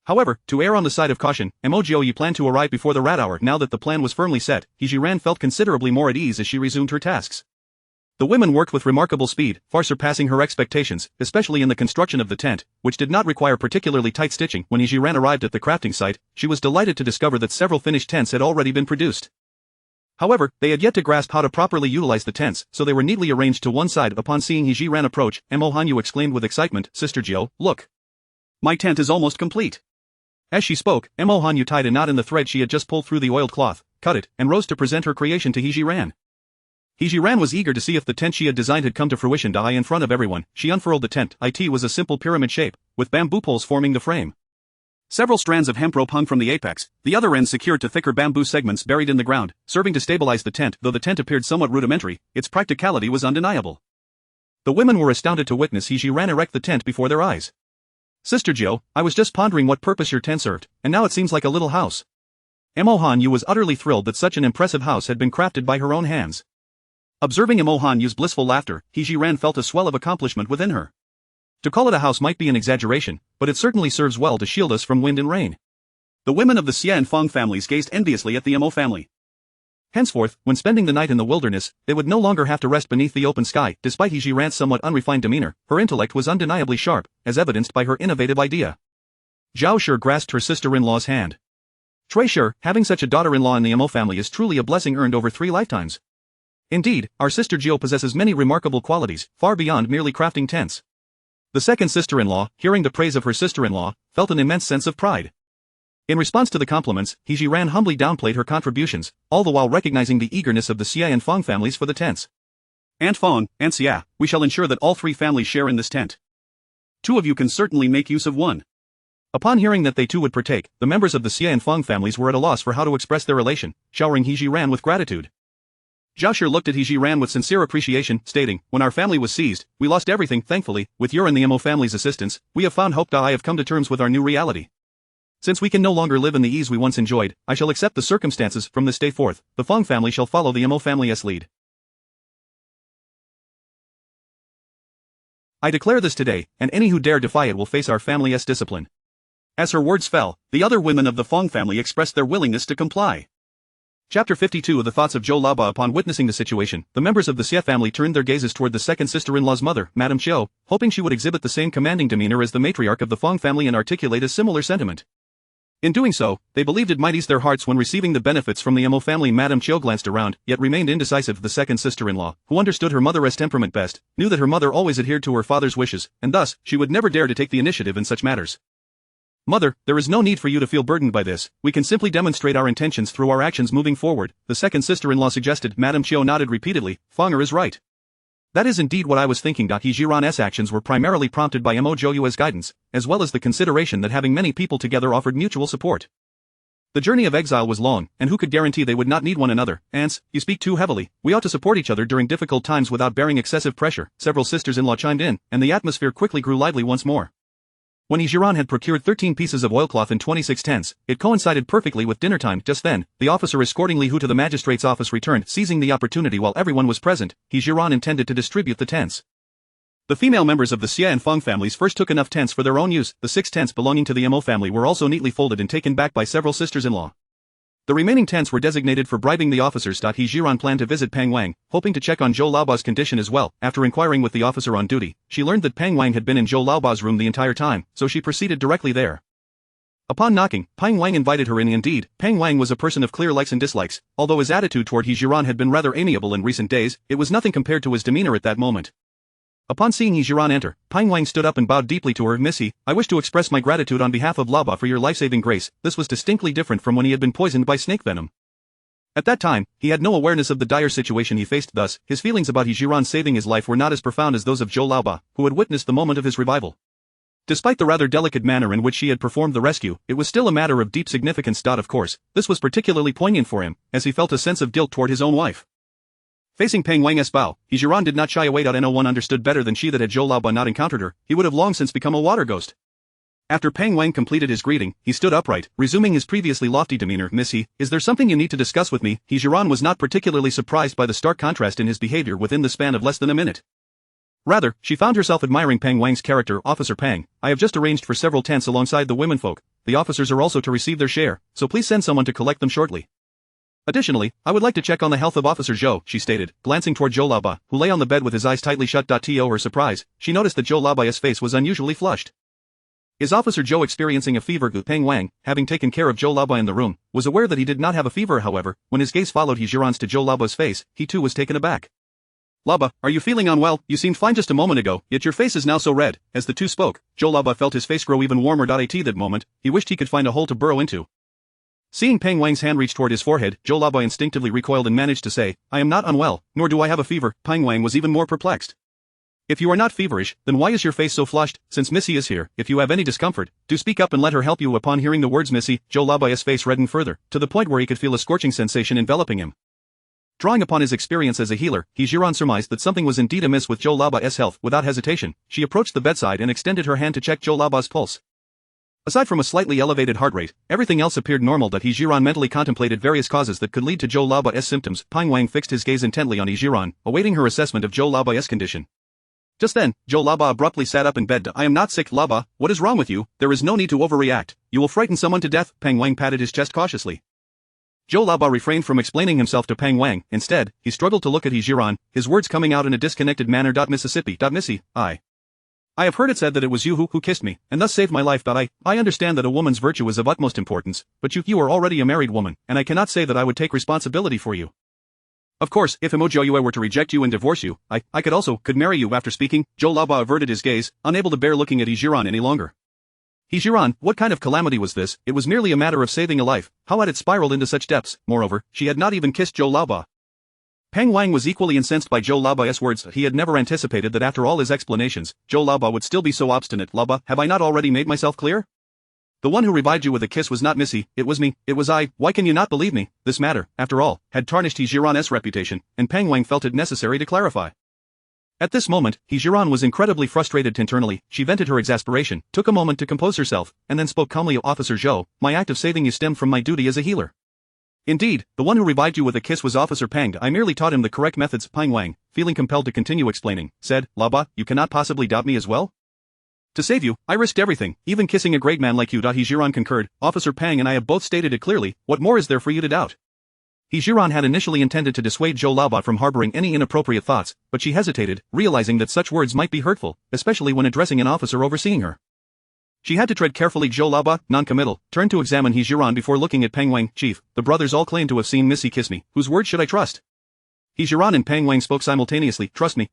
However, to err on the side of caution, Mo Jiuye planned to arrive before the rat hour. Now that the plan was firmly set, He Zhi Ran felt considerably more at ease as she resumed her tasks. The women worked with remarkable speed, far surpassing her expectations, especially in the construction of the tent, which did not require particularly tight stitching. When He Zhi Ran arrived at the crafting site, she was delighted to discover that several finished tents had already been produced. However, they had yet to grasp how to properly utilize the tents, so they were neatly arranged to one side. Upon seeing He Zhi Ran approach, Mo Hanyu exclaimed with excitement, "Sister Jiu, look! My tent is almost complete." As she spoke, Mo Hanyu tied a knot in the thread she had just pulled through the oiled cloth, cut it, and rose to present her creation to He Zhi Ran. He Zhi Ran was eager to see if the tent she had designed had come to fruition. In front of everyone, she unfurled the tent. It was a simple pyramid shape, with bamboo poles forming the frame. Several strands of hemp rope hung from the apex, the other ends secured to thicker bamboo segments buried in the ground, serving to stabilize the tent. Though the tent appeared somewhat rudimentary, its practicality was undeniable. The women were astounded to witness He Zhi Ran erect the tent before their eyes. "Sister Jiu, I was just pondering what purpose your tent served, and now it seems like a little house." Mo Hanyu was utterly thrilled that such an impressive house had been crafted by her own hands. Observing Mo Hanyu's blissful laughter, He Zhi Ran felt a swell of accomplishment within her. To call it a house might be an exaggeration, but it certainly serves well to shield us from wind and rain. The women of the Xie and Feng families gazed enviously at the Mo family. Henceforth, when spending the night in the wilderness, they would no longer have to rest beneath the open sky. Despite He Zhi Ran's somewhat unrefined demeanor, her intellect was undeniably sharp, as evidenced by her innovative idea. Zhao Shi grasped her sister-in-law's hand. "Trui Shi, having such a daughter-in-law in the Mo family is truly a blessing earned over 3 lifetimes. Indeed, our sister Jiu possesses many remarkable qualities, far beyond merely crafting tents." The second sister-in-law, hearing the praise of her sister-in-law, felt an immense sense of pride. In response to the compliments, He Zhi Ran humbly downplayed her contributions, all the while recognizing the eagerness of the Xie and Feng families for the tents. "Aunt Feng, Aunt Xie, we shall ensure that all 3 families share in this tent. 2 of you can certainly make use of one. Upon hearing that they too would partake, the members of the Xie and Feng families were at a loss for how to express their relation, showering He Zhi Ran with gratitude. Zhao Shi looked at He Zhi Ran with sincere appreciation, stating, "When our family was seized, we lost everything. Thankfully, with your and the Mo family's assistance, we have found hope. I have come to terms with our new reality. Since we can no longer live in the ease we once enjoyed, I shall accept the circumstances. From this day forth, the Feng family shall follow the Mo family's lead. I declare this today, and any who dare defy it will face our family's discipline." As her words fell, the other women of the Feng family expressed their willingness to comply. Chapter 52 of the thoughts of Zhou Laoba. Upon witnessing the situation, the members of the Xie family turned their gazes toward the second sister-in-law's mother, Madame Xiao, hoping she would exhibit the same commanding demeanor as the matriarch of the Feng family and articulate a similar sentiment. In doing so, they believed it might ease their hearts when receiving the benefits from the Mo family. Madame Xiao glanced around, yet remained indecisive. The second sister-in-law, who understood her mother's temperament best, knew that her mother always adhered to her father's wishes, and thus, she would never dare to take the initiative in such matters. "Mother, there is no need for you to feel burdened by this. We can simply demonstrate our intentions through our actions moving forward," the second sister-in-law suggested. Madame Xiao nodded repeatedly. "Fenger is right. That is indeed what I was thinking." He Zhi Ran's actions were primarily prompted by Mo Jiuye's guidance, as well as the consideration that having many people together offered mutual support. The journey of exile was long, and who could guarantee they would not need one another? "Aunts, you speak too heavily. We ought to support each other during difficult times without bearing excessive pressure." Several sisters-in-law chimed in, and the atmosphere quickly grew lively once more. When He Zhi Ran had procured 13 pieces of oilcloth and 26 tents, it coincided perfectly with dinner time. Just then, the officer escorting Li Hu to the magistrate's office returned. Seizing the opportunity while everyone was present, He Zhi Ran intended to distribute the tents. The female members of the Xie and Feng families first took enough tents for their own use. The 6 tents belonging to the Mo family were also neatly folded and taken back by several sisters-in-law. The remaining tents were designated for bribing the officers. He Zhi Ran planned to visit Pang Wang, hoping to check on Zhou Laoba's condition as well. After inquiring with the officer on duty, she learned that Pang Wang had been in Zhou Laoba's room the entire time, so she proceeded directly there. Upon knocking, Pang Wang invited her in. Indeed, Pang Wang was a person of clear likes and dislikes. Although his attitude toward He Zhi Ran had been rather amiable in recent days, it was nothing compared to his demeanor at that moment. Upon seeing He Zhi Ran enter, Pang Wang stood up and bowed deeply to her. "Miss He, I wish to express my gratitude on behalf of Laoba for your life-saving grace." This was distinctly different from when he had been poisoned by snake venom. At that time, he had no awareness of the dire situation he faced. Thus, his feelings about He Zhi Ran saving his life were not as profound as those of Zhou Laoba, who had witnessed the moment of his revival. Despite the rather delicate manner in which she had performed the rescue, it was still a matter of deep significance. Of course, this was particularly poignant for him, as he felt a sense of guilt toward his own wife. Facing Pang Wang's bow, He Zhi Ran did not shy away. No one understood better than she that had Zhou Laoba not encountered her, he would have long since become a water ghost. After Pang Wang completed his greeting, he stood upright, resuming his previously lofty demeanor. "Miss He, is there something you need to discuss with me?" He Zhi Ran was not particularly surprised by the stark contrast in his behavior within the span of less than a minute. Rather, she found herself admiring Pang Wang's character. "Officer Pang, I have just arranged for several tents alongside the womenfolk. The officers are also to receive their share, so please send someone to collect them shortly. Additionally, I would like to check on the health of Officer Zhou," she stated, glancing toward Zhou Laoba, who lay on the bed with his eyes tightly shut. To her surprise, she noticed that Zhou Laoba's face was unusually flushed. Is Officer Zhou experiencing a fever? Pang Wang, having taken care of Zhou Laoba in the room, was aware that he did not have a fever. However, when his gaze followed He Zhi Ran's to Zhou Laoba's face, he too was taken aback. "Laoba, are you feeling unwell? You seemed fine just a moment ago, yet your face is now so red." As the two spoke, Zhou Laoba felt his face grow even warmer. At that moment, he wished he could find a hole to burrow into. Seeing Pang Wang's hand reach toward his forehead, Zhou Laoba instinctively recoiled and managed to say, "I am not unwell, nor do I have a fever." Pang Wang was even more perplexed. "If you are not feverish, then why is your face so flushed? Since Missy is here, if you have any discomfort, do speak up and let her help you." Upon hearing the words Missy, Zhou Laoba's face reddened further, to the point where he could feel a scorching sensation enveloping him. Drawing upon his experience as a healer, He Zhi Ran surmised that something was indeed amiss with Zhou Laoba's health. Without hesitation, she approached the bedside and extended her hand to check Zhou Laoba's pulse. Aside from a slightly elevated heart rate, everything else appeared normal. He Zhi Ran mentally contemplated various causes that could lead to Zhou Laoba's symptoms. Pang Wang fixed his gaze intently on He Zhi Ran, awaiting her assessment of Zhou Laoba's condition. Just then, Zhou Laoba abruptly sat up in bed. "I am not sick, Laoba. What is wrong with you? There is no need to overreact. You will frighten someone to death." Pang Wang patted his chest cautiously. Zhou Laoba refrained from explaining himself to Pang Wang. Instead, he struggled to look at He Zhi Ran, his words coming out in a disconnected manner. "Mississippi. Missy, I have heard it said that it was you who kissed me, and thus saved my life. I understand that a woman's virtue is of utmost importance, but you are already a married woman, and I cannot say that I would take responsibility for you. Of course, if Mo Jiuye were to reject you and divorce you, I could marry you." After speaking, Zhou Laoba averted his gaze, unable to bear looking at He Zhi Ran any longer. He Zhi Ran, what kind of calamity was this? It was merely a matter of saving a life. How had it spiraled into such depths? Moreover, she had not even kissed Zhou Laoba. Pang Wang was equally incensed by Zhou Laoba's words. He had never anticipated that after all his explanations, Zhou Laoba would still be so obstinate. "Laoba, have I not already made myself clear? The one who revived you with a kiss was not Missy, it was me, it was I. Why can you not believe me? This matter, after all, had tarnished He Zhi Ran's reputation, and Peng Wang felt it necessary to clarify. At this moment, He Zhi Ran was incredibly frustrated internally. She vented her exasperation, took a moment to compose herself, and then spoke calmly. Officer Zhou, my act of saving you stemmed from my duty as a healer. Indeed, the one who revived you with a kiss was Officer Peng. I merely taught him the correct methods. Peng Wang, feeling compelled to continue explaining, said, Laba, you cannot possibly doubt me as well? To save you, I risked everything, even kissing a great man like you. He Zhi Ran concurred. Officer Peng and I have both stated it clearly. What more is there for you to doubt? He Zhi Ran had initially intended to dissuade Zhou Laoba from harboring any inappropriate thoughts, but she hesitated, realizing that such words might be hurtful, especially when addressing an officer overseeing her. She had to tread carefully. Zhou Laoba, non-committal, turned to examine He Zhi Ran before looking at Peng Wang. Chief, the brothers all claim to have seen Missy kiss me. Whose word should I trust? He Zhi Ran and Peng Wang spoke simultaneously. Trust me,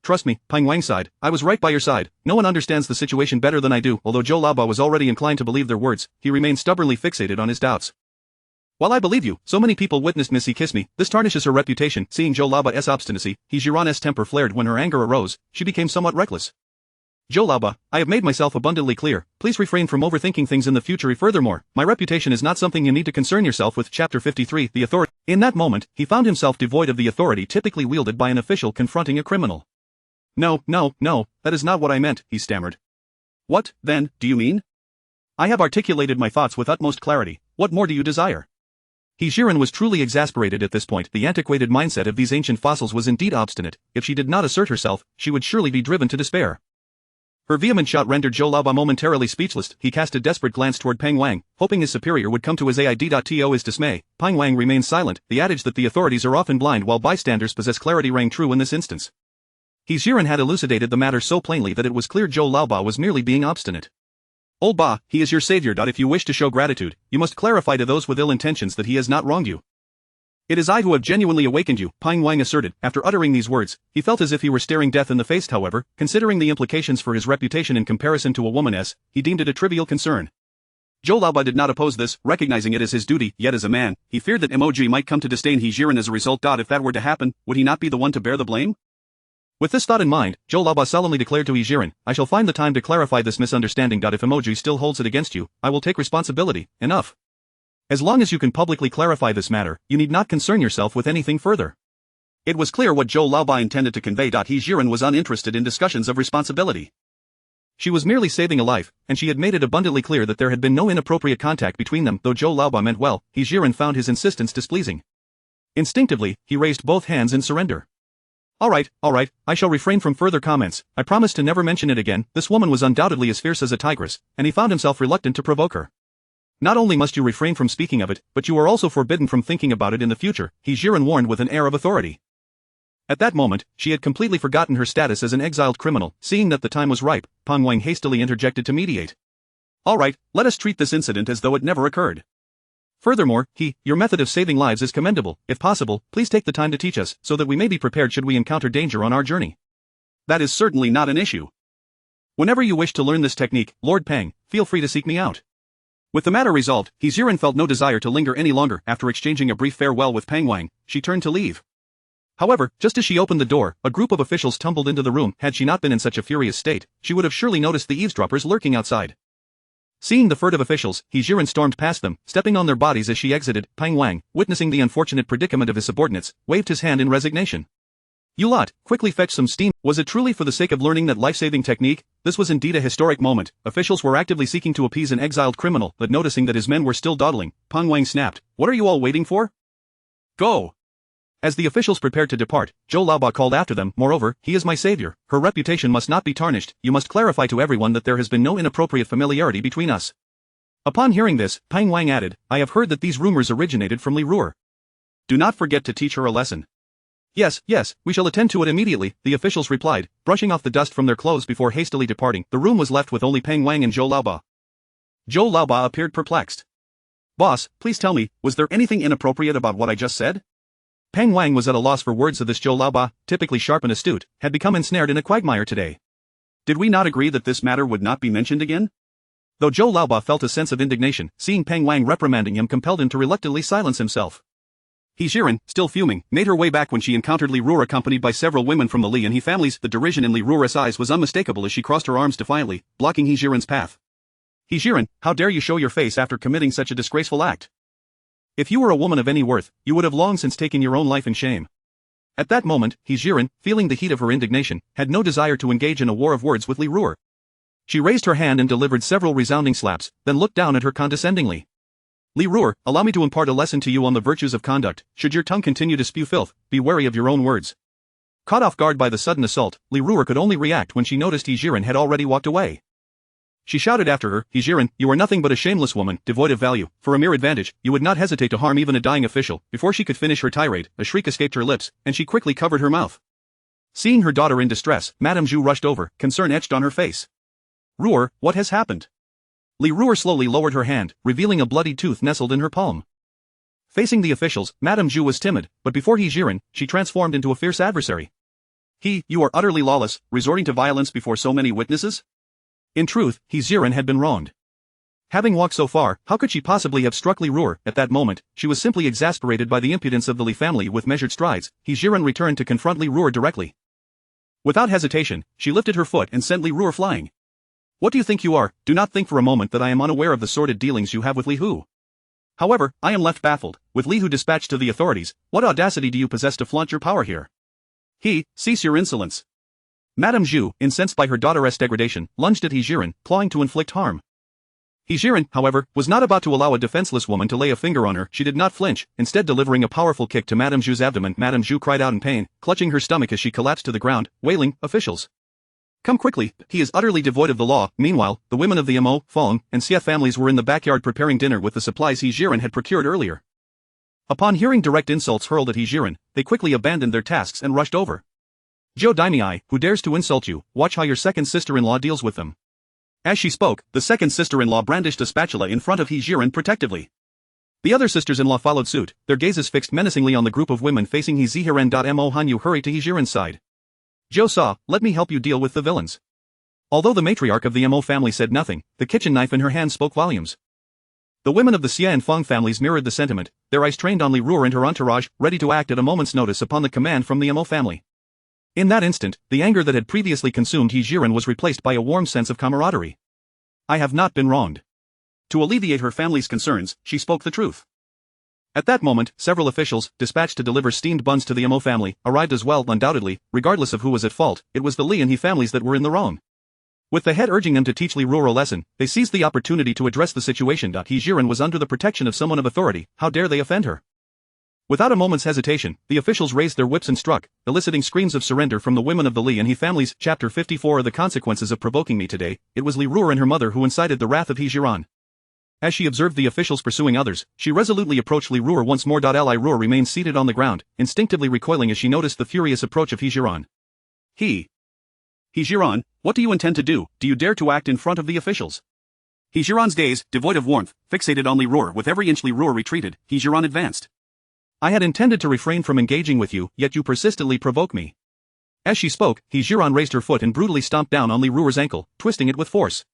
Peng Wang sighed. I was right by your side. No one understands the situation better than I do. Although Zhou Laoba was already inclined to believe their words, he remained stubbornly fixated on his doubts. While I believe you, so many people witnessed Missy kiss me, this tarnishes her reputation. Seeing Zhou Laoba's obstinacy, He Zhi Ran's temper flared. When her anger arose, she became somewhat reckless. Zhou Laoba, I have made myself abundantly clear. Please refrain from overthinking things in the future. Furthermore, my reputation is not something you need to concern yourself with. Chapter 53, The Authority. In that moment, he found himself devoid of the authority typically wielded by an official confronting a criminal. No, that is not what I meant, he stammered. What, then, do you mean? I have articulated my thoughts with utmost clarity. What more do you desire? He Zhi Ran was truly exasperated at this point. The antiquated mindset of these ancient fossils was indeed obstinate. If she did not assert herself, she would surely be driven to despair. Her vehement shout rendered Zhou Laoba momentarily speechless. He cast a desperate glance toward Peng Wang, hoping his superior would come to his aid. To his dismay, Peng Wang remained silent. The adage that the authorities are often blind while bystanders possess clarity rang true in this instance. He Zhi Ran had elucidated the matter so plainly that it was clear Zhou Laoba was merely being obstinate. Old Ba, he is your savior. If you wish to show gratitude, you must clarify to those with ill intentions that he has not wronged you. It is I who have genuinely awakened you, Peng Wang asserted. After uttering these words, he felt as if he were staring death in the face. However, considering the implications for his reputation in comparison to a woman's, he deemed it a trivial concern. Zhou Laoba did not oppose this, recognizing it as his duty, yet as a man, he feared that Mo Jiuye might come to disdain He Zhi Ran as a result. If that were to happen, would he not be the one to bear the blame? With this thought in mind, Zhou Laoba solemnly declared to He Zhi Ran, I shall find the time to clarify this misunderstanding. If Mo Jiuye still holds it against you, I will take responsibility. Enough. As long as you can publicly clarify this matter, you need not concern yourself with anything further. It was clear what Zhou Laoba intended to convey. He Zhi Ran was uninterested in discussions of responsibility. She was merely saving a life, and she had made it abundantly clear that there had been no inappropriate contact between them. Though Zhou Laoba meant well, He Zhi Ran found his insistence displeasing. Instinctively, he raised both hands in surrender. All right, I shall refrain from further comments. I promise to never mention it again. This woman was undoubtedly as fierce as a tigress, and he found himself reluctant to provoke her. Not only must you refrain from speaking of it, but you are also forbidden from thinking about it in the future, He Zhi Ran warned with an air of authority. At that moment, she had completely forgotten her status as an exiled criminal. Seeing that the time was ripe, Peng Wang hastily interjected to mediate. All right, let us treat this incident as though it never occurred. Furthermore, your method of saving lives is commendable. If possible, please take the time to teach us, so that we may be prepared should we encounter danger on our journey. That is certainly not an issue. Whenever you wish to learn this technique, Lord Peng, feel free to seek me out. With the matter resolved, He Zhi Ran felt no desire to linger any longer. After exchanging a brief farewell with Peng Wang, she turned to leave. However, just as she opened the door, a group of officials tumbled into the room. Had she not been in such a furious state, she would have surely noticed the eavesdroppers lurking outside. Seeing the furtive officials, He Zhi Ran stormed past them, stepping on their bodies as she exited. Peng Wang, witnessing the unfortunate predicament of his subordinates, waved his hand in resignation. You lot, quickly fetch some steam. Was it truly for the sake of learning that life-saving technique? This was indeed a historic moment. Officials were actively seeking to appease an exiled criminal, but noticing that his men were still dawdling, Peng Wang snapped, What are you all waiting for? Go! As the officials prepared to depart, Zhou Laoba called after them, Moreover, he is my savior. Her reputation must not be tarnished. You must clarify to everyone that there has been no inappropriate familiarity between us. Upon hearing this, Peng Wang added, I have heard that these rumors originated from Li Ruer. Do not forget to teach her a lesson. Yes, we shall attend to it immediately, the officials replied, brushing off the dust from their clothes before hastily departing. The room was left with only Peng Wang and Zhou Laoba. Zhou Laoba appeared perplexed. Boss, please tell me, was there anything inappropriate about what I just said? Peng Wang was at a loss for words of this. Zhou Laoba, typically sharp and astute, had become ensnared in a quagmire today. Did we not agree that this matter would not be mentioned again? Though Zhou Laoba felt a sense of indignation, seeing Peng Wang reprimanding him compelled him to reluctantly silence himself. He Zhi Ran, still fuming, made her way back when she encountered Li Ruer accompanied by several women from the Li and He families. The derision in Li Ruer's eyes was unmistakable as she crossed her arms defiantly, blocking He Zhi Ran's path. He Zhi Ran, how dare you show your face after committing such a disgraceful act? If you were a woman of any worth, you would have long since taken your own life in shame. At that moment, He Zhi Ran, feeling the heat of her indignation, had no desire to engage in a war of words with Li Ruer. She raised her hand and delivered several resounding slaps, then looked down at her condescendingly. Li Ruer, allow me to impart a lesson to you on the virtues of conduct. Should your tongue continue to spew filth, be wary of your own words. Caught off guard by the sudden assault, Li Ruer could only react when she noticed He Zhi Ran had already walked away. She shouted after her, He Zhi Ran, you are nothing but a shameless woman, devoid of value. For a mere advantage, you would not hesitate to harm even a dying official. Before she could finish her tirade, a shriek escaped her lips, and she quickly covered her mouth. Seeing her daughter in distress, Madame Zhu rushed over, concern etched on her face. Ruer, what has happened? Li Ruer slowly lowered her hand, revealing a bloody tooth nestled in her palm. Facing the officials, Madame Zhu was timid, but before He Zhi Ran, she transformed into a fierce adversary. You are utterly lawless, resorting to violence before so many witnesses? In truth, He Zhi Ran had been wronged. Having walked so far, how could she possibly have struck Li Ruer? At that moment, she was simply exasperated by the impudence of the Li family. With measured strides, He Zhi Ran returned to confront Li Ruer directly. Without hesitation, she lifted her foot and sent Li Ruer flying. What do you think you are? Do not think for a moment that I am unaware of the sordid dealings you have with Li Hu. However, I am left baffled. With Li Hu dispatched to the authorities, what audacity do you possess to flaunt your power here? Cease your insolence. Madame Zhu, incensed by her daughter's degradation, lunged at He Zhi Ran, clawing to inflict harm. He Zhi Ran, however, was not about to allow a defenseless woman to lay a finger on her. She did not flinch, instead delivering a powerful kick to Madame Zhu's abdomen. Madame Zhu cried out in pain, clutching her stomach as she collapsed to the ground, wailing, officials. Come quickly, he is utterly devoid of the law. Meanwhile, the women of the Mo, Fong, and Xie families were in the backyard preparing dinner with the supplies He Zhi Ran had procured earlier. Upon hearing direct insults hurled at He Zhi Ran, they quickly abandoned their tasks and rushed over. Zhou Daimai, who dares to insult you, watch how your second sister-in-law deals with them. As she spoke, the second sister-in-law brandished a spatula in front of He Zhi Ran protectively. The other sisters-in-law followed suit, their gazes fixed menacingly on the group of women facing He Zhi Ran. Mo Hanyu hurried to He Zhi Ran's side. Zhou Sa, let me help you deal with the villains. Although the matriarch of the Mo family said nothing, the kitchen knife in her hand spoke volumes. The women of the Xie and Feng families mirrored the sentiment, their eyes trained on Li Ruer and her entourage, ready to act at a moment's notice upon the command from the Mo family. In that instant, the anger that had previously consumed He Zhi Ran was replaced by a warm sense of camaraderie. I have not been wronged. To alleviate her family's concerns, she spoke the truth. At that moment, several officials, dispatched to deliver steamed buns to the Mo family, arrived as well. Undoubtedly, regardless of who was at fault, it was the Li and He families that were in the wrong. With the head urging them to teach Li Ruer a lesson, they seized the opportunity to address the situation. He Zhi Ran was under the protection of someone of authority, how dare they offend her? Without a moment's hesitation, the officials raised their whips and struck, eliciting screams of surrender from the women of the Li and He families. Chapter 54 The consequences of provoking me today. It was Li Ruer and her mother who incited the wrath of He Zhi Ran. As she observed the officials pursuing others, she resolutely approached Li Ruer once more. Li Ruer remained seated on the ground, instinctively recoiling as she noticed the furious approach of He Zhi Ran. He Zhi Ran, what do you intend to do? Do you dare to act in front of the officials? He Zhi Ran's gaze, devoid of warmth, fixated on Li Ruer. With every inch Li Ruer retreated, He Zhi Ran advanced. I had intended to refrain from engaging with you, yet you persistently provoke me. As she spoke, He Zhi Ran raised her foot and brutally stomped down on Li Ruer's ankle, twisting it with force.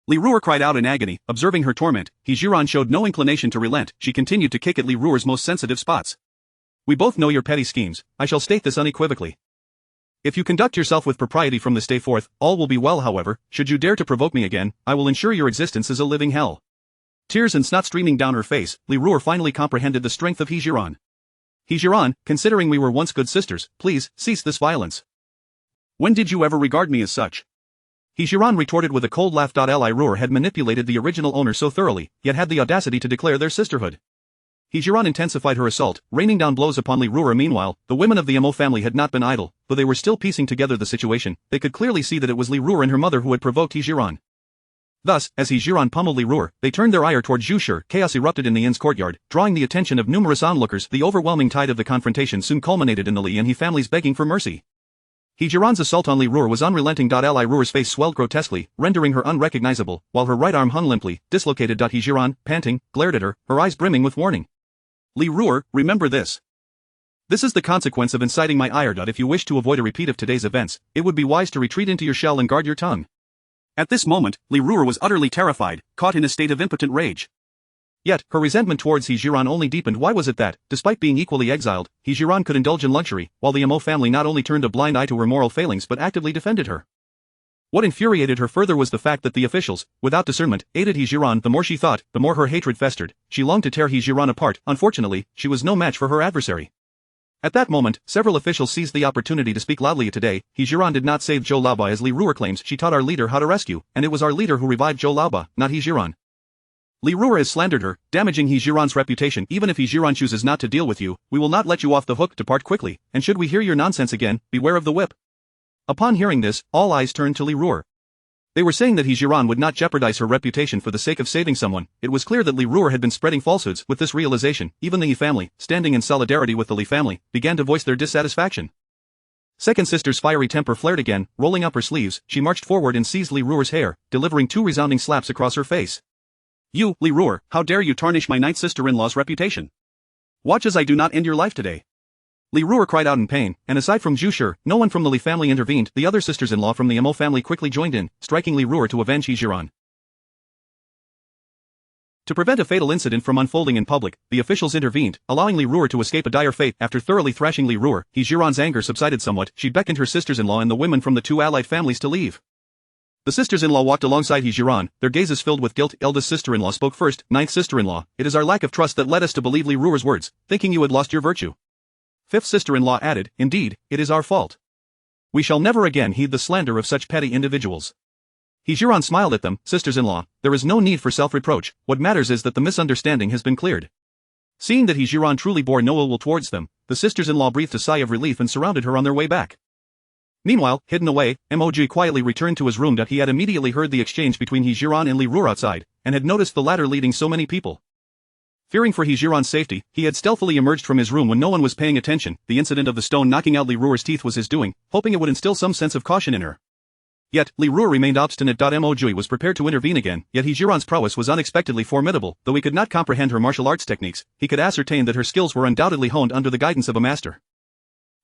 Li Ruer cried out in agony, observing her torment. He Zhi Ran showed no inclination to relent. She continued to kick at Li Ruer's most sensitive spots. We both know your petty schemes. I shall state this unequivocally. If you conduct yourself with propriety from this day forth, all will be well. However, should you dare to provoke me again, I will ensure your existence is a living hell. Tears and snot streaming down her face, Li Ruer finally comprehended the strength of He Zhi Ran. He Zhi Ran, considering we were once good sisters, please, cease this violence. When did you ever regard me as such? He Zhi Ran retorted with a cold laugh. Li Ruer had manipulated the original owner so thoroughly, yet had the audacity to declare their sisterhood. He Zhi Ran intensified her assault, raining down blows upon Li Ruer. Meanwhile, the women of the Mo family had not been idle, though they were still piecing together the situation. They could clearly see that it was Li Ruer and her mother who had provoked He Zhi Ran. Thus, as He Zhi Ran pummeled Li Ruer, they turned their ire toward Zhu Shi. Chaos erupted in the inn's courtyard, drawing the attention of numerous onlookers. The overwhelming tide of the confrontation soon culminated in the Li and He families begging for mercy. He Zhi Ran's assault on Li Ruer was unrelenting. Li Ruer's face swelled grotesquely, rendering her unrecognizable, while her right arm hung limply, dislocated. He Zhi Ran, panting, glared at her, her eyes brimming with warning. Li Ruer, remember this. This is the consequence of inciting my ire. If you wish to avoid a repeat of today's events, it would be wise to retreat into your shell and guard your tongue. At this moment, Li Ruer was utterly terrified, caught in a state of impotent rage. Yet, her resentment towards He Zhi Ran only deepened. Why was it that, despite being equally exiled, He Zhi Ran could indulge in luxury, while the Mo family not only turned a blind eye to her moral failings but actively defended her? What infuriated her further was the fact that the officials, without discernment, aided He Zhi Ran. The more she thought, the more her hatred festered. She longed to tear He Zhi Ran apart. Unfortunately, she was no match for her adversary. At that moment, several officials seized the opportunity to speak loudly. Today, He Zhi Ran did not save Zhou Laoba as Li Ruer claims. She taught our leader how to rescue, and it was our leader who revived Zhou Laoba, not He Zhi Ran. Li Ruer has slandered her, damaging He Zhi Ran's reputation. Even if He Zhi Ran chooses not to deal with you, we will not let you off the hook. Depart quickly, and should we hear your nonsense again, beware of the whip. Upon hearing this, all eyes turned to Li Ruer. They were saying that He Zhi Ran would not jeopardize her reputation for the sake of saving someone. It was clear that Li Ruer had been spreading falsehoods. With this realization, even the He family, standing in solidarity with the Li family, began to voice their dissatisfaction. Second sister's fiery temper flared again. Rolling up her sleeves, she marched forward and seized Li Ruer's hair, delivering 2 resounding slaps across her face. You, Li Ruer, how dare you tarnish my ninth sister-in-law's reputation? Watch as I do not end your life today. Li Ruer cried out in pain, and aside from Zhu Shi, no one from the Li family intervened. The other sisters-in-law from the Mo family quickly joined in, striking Li Ruer to avenge He Zhi Ran. To prevent a fatal incident from unfolding in public, the officials intervened, allowing Li Ruer to escape a dire fate. After thoroughly thrashing Li Ruer, He Zhi Ran's anger subsided somewhat. She beckoned her sisters-in-law and the women from the 2 allied families to leave. The sisters-in-law walked alongside He Zhi Ran, their gazes filled with guilt. Eldest sister-in-law spoke first. Ninth sister-in-law, it is our lack of trust that led us to believe Li Ruer's words, thinking you had lost your virtue. Fifth sister-in-law added, indeed, it is our fault. We shall never again heed the slander of such petty individuals. He Zhi Ran smiled at them. Sisters-in-law, there is no need for self-reproach, what matters is that the misunderstanding has been cleared. Seeing that He Zhi Ran truly bore no ill will towards them, the sisters-in-law breathed a sigh of relief and surrounded her on their way back. Meanwhile, hidden away, Mo Jiuye quietly returned to his room. He had immediately heard the exchange between He Zhi Ran and Li Ruer outside, and had noticed the latter leading so many people. Fearing for He Zhi Ran's safety, he had stealthily emerged from his room when no one was paying attention. The incident of the stone knocking out Li Ruer's teeth was his doing, hoping it would instill some sense of caution in her. Yet, Li Ruer remained obstinate. Mo Jiuye was prepared to intervene again, yet He Zhi Ran's prowess was unexpectedly formidable. Though he could not comprehend her martial arts techniques, he could ascertain that her skills were undoubtedly honed under the guidance of a master.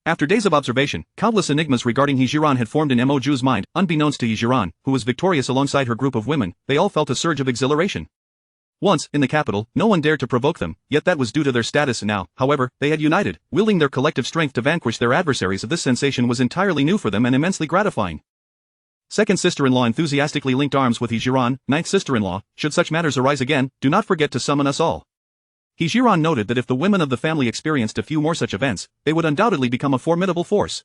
After days of observation, countless enigmas regarding He Zhi Ran had formed in Mo Jiuye's mind. Unbeknownst to He Zhi Ran, who was victorious alongside her group of women, they all felt a surge of exhilaration. Once, in the capital, no one dared to provoke them, yet that was due to their status. Now, however, they had united, wielding their collective strength to vanquish their adversaries. This sensation was entirely new for them and immensely gratifying. Second sister-in-law enthusiastically linked arms with He Zhi Ran. Ninth sister-in-law, should such matters arise again, do not forget to summon us all. He Zhi Ran noted that if the women of the family experienced a few more such events, they would undoubtedly become a formidable force.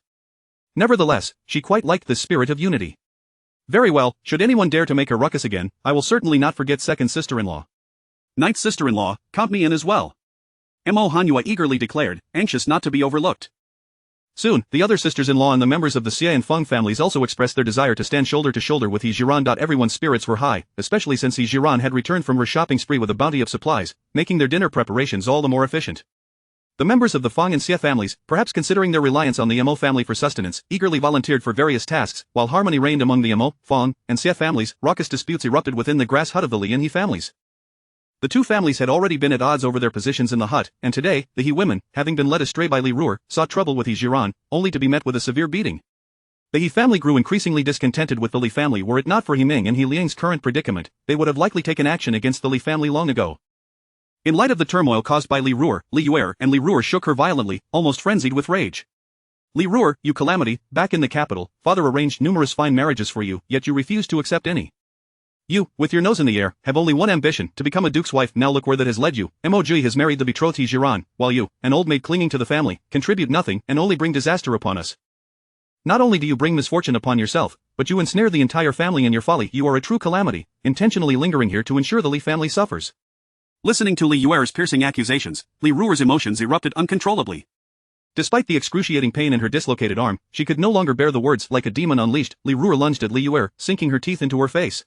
Nevertheless, she quite liked this spirit of unity. Very well, should anyone dare to make a ruckus again, I will certainly not forget second sister-in-law. Ninth sister-in-law, count me in as well. Mo Jiuye eagerly declared, anxious not to be overlooked. Soon, the other sisters-in-law and the members of the Xie and Feng families also expressed their desire to stand shoulder to shoulder with He Zhi Ran. Everyone's spirits were high, especially since He Zhi Ran had returned from her shopping spree with a bounty of supplies, making their dinner preparations all the more efficient. The members of the Feng and Xie families, perhaps considering their reliance on the Mo family for sustenance, eagerly volunteered for various tasks, while harmony reigned among the Mo, Feng, and Xie families. Raucous disputes erupted within the grass hut of the Li and He families. The two families had already been at odds over their positions in the hut, and today, the He women, having been led astray by Li Ruer, sought trouble with He Zhi Ran, only to be met with a severe beating. The He family grew increasingly discontented with the Li family. Were it not for He Ming and He Liang's current predicament, they would have likely taken action against the Li family long ago. In light of the turmoil caused by Li Ruer, Li Yuer and Li Ruer shook her violently, almost frenzied with rage. Li Ruer, you calamity, back in the capital, father arranged numerous fine marriages for you, yet you refuse to accept any. You, with your nose in the air, have only one ambition, to become a duke's wife. Now look where that has led you. Mo Jiuye has married the betrothed He Zhi Ran, while you, an old maid clinging to the family, contribute nothing and only bring disaster upon us. Not only do you bring misfortune upon yourself, but you ensnare the entire family in your folly. You are a true calamity, intentionally lingering here to ensure the Li family suffers. Listening to Li Yuer's piercing accusations, Li Ruer's emotions erupted uncontrollably. Despite the excruciating pain in her dislocated arm, she could no longer bear the words. Like a demon unleashed, Li Ruer lunged at Li Yuer, sinking her teeth into her face.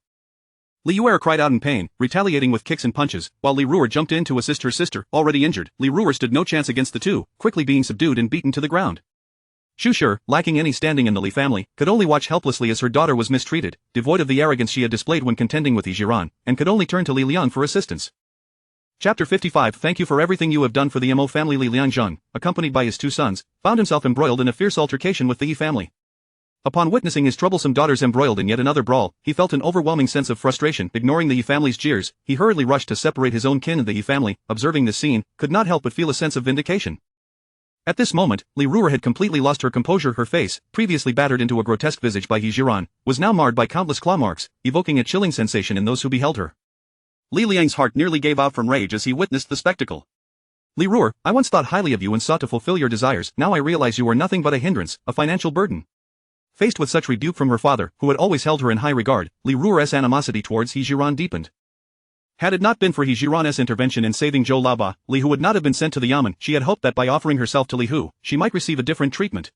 Li Yuer cried out in pain, retaliating with kicks and punches, while Li Ruer jumped in to assist her sister, already injured. Li Ruer stood no chance against the two, quickly being subdued and beaten to the ground. Zhu Shi, lacking any standing in the Li family, could only watch helplessly as her daughter was mistreated, devoid of the arrogance she had displayed when contending with He Zhi Ran, and could only turn to Li Liang for assistance. Chapter 55. Thank you for everything you have done for the Mo family. Li Liangzheng, accompanied by his two sons, found himself embroiled in a fierce altercation with the He family. Upon witnessing his troublesome daughters embroiled in yet another brawl, he felt an overwhelming sense of frustration. Ignoring the He family's jeers, he hurriedly rushed to separate his own kin and the He family. Observing this scene, could not help but feel a sense of vindication. At this moment, Li Ruer had completely lost her composure. Her face, previously battered into a grotesque visage by He Zhi Ran, was now marred by countless claw marks, evoking a chilling sensation in those who beheld her. Li Liang's heart nearly gave out from rage as he witnessed the spectacle. Li Ruer, I once thought highly of you and sought to fulfill your desires. Now I realize you are nothing but a hindrance, a financial burden. Faced with such rebuke from her father, who had always held her in high regard, Li Ruer's animosity towards He Zhi Ran deepened. Had it not been for He Zhi Ran's intervention in saving Zhou Laba, Li Hu would not have been sent to the Yamen. She had hoped that by offering herself to Li Hu, she might receive a different treatment.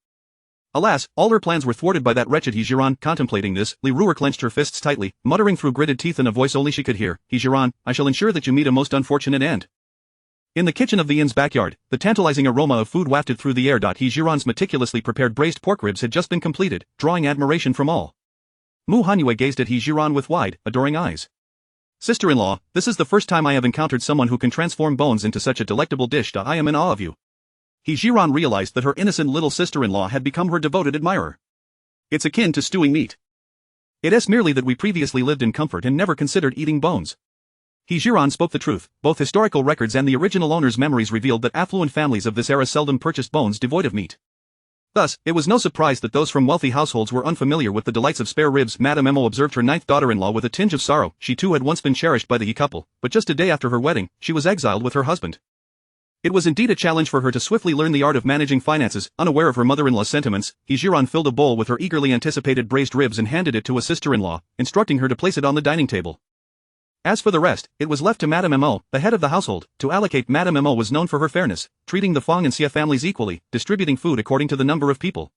Alas, all her plans were thwarted by that wretched He Zhi Ran. Contemplating this, Li Ruer clenched her fists tightly, muttering through gritted teeth in a voice only she could hear, He Zhi Ran, I shall ensure that you meet a most unfortunate end. In the kitchen of the inn's backyard, the tantalizing aroma of food wafted through the air. He Zhi Ran's meticulously prepared braised pork ribs had just been completed, drawing admiration from all. Mo Jiuye gazed at He Zhi Ran with wide, adoring eyes. Sister-in-law, this is the first time I have encountered someone who can transform bones into such a delectable dish. I am in awe of you. He Zhi Ran realized that her innocent little sister-in-law had become her devoted admirer. It's akin to stewing meat. It is merely that we previously lived in comfort and never considered eating bones. He Zhi Ran spoke the truth. Both historical records and the original owner's memories revealed that affluent families of this era seldom purchased bones devoid of meat. Thus, it was no surprise that those from wealthy households were unfamiliar with the delights of spare ribs. Madame Mo observed her ninth daughter-in-law with a tinge of sorrow. She too had once been cherished by the He couple, but just a day after her wedding, she was exiled with her husband. It was indeed a challenge for her to swiftly learn the art of managing finances. Unaware of her mother-in-law's sentiments, He Zhi Ran filled a bowl with her eagerly anticipated braised ribs and handed it to a sister-in-law, instructing her to place it on the dining table. As for the rest, it was left to Madame Mo, the head of the household, to allocate. Madame Mo was known for her fairness, treating the Fong and Xia families equally, distributing food according to the number of people.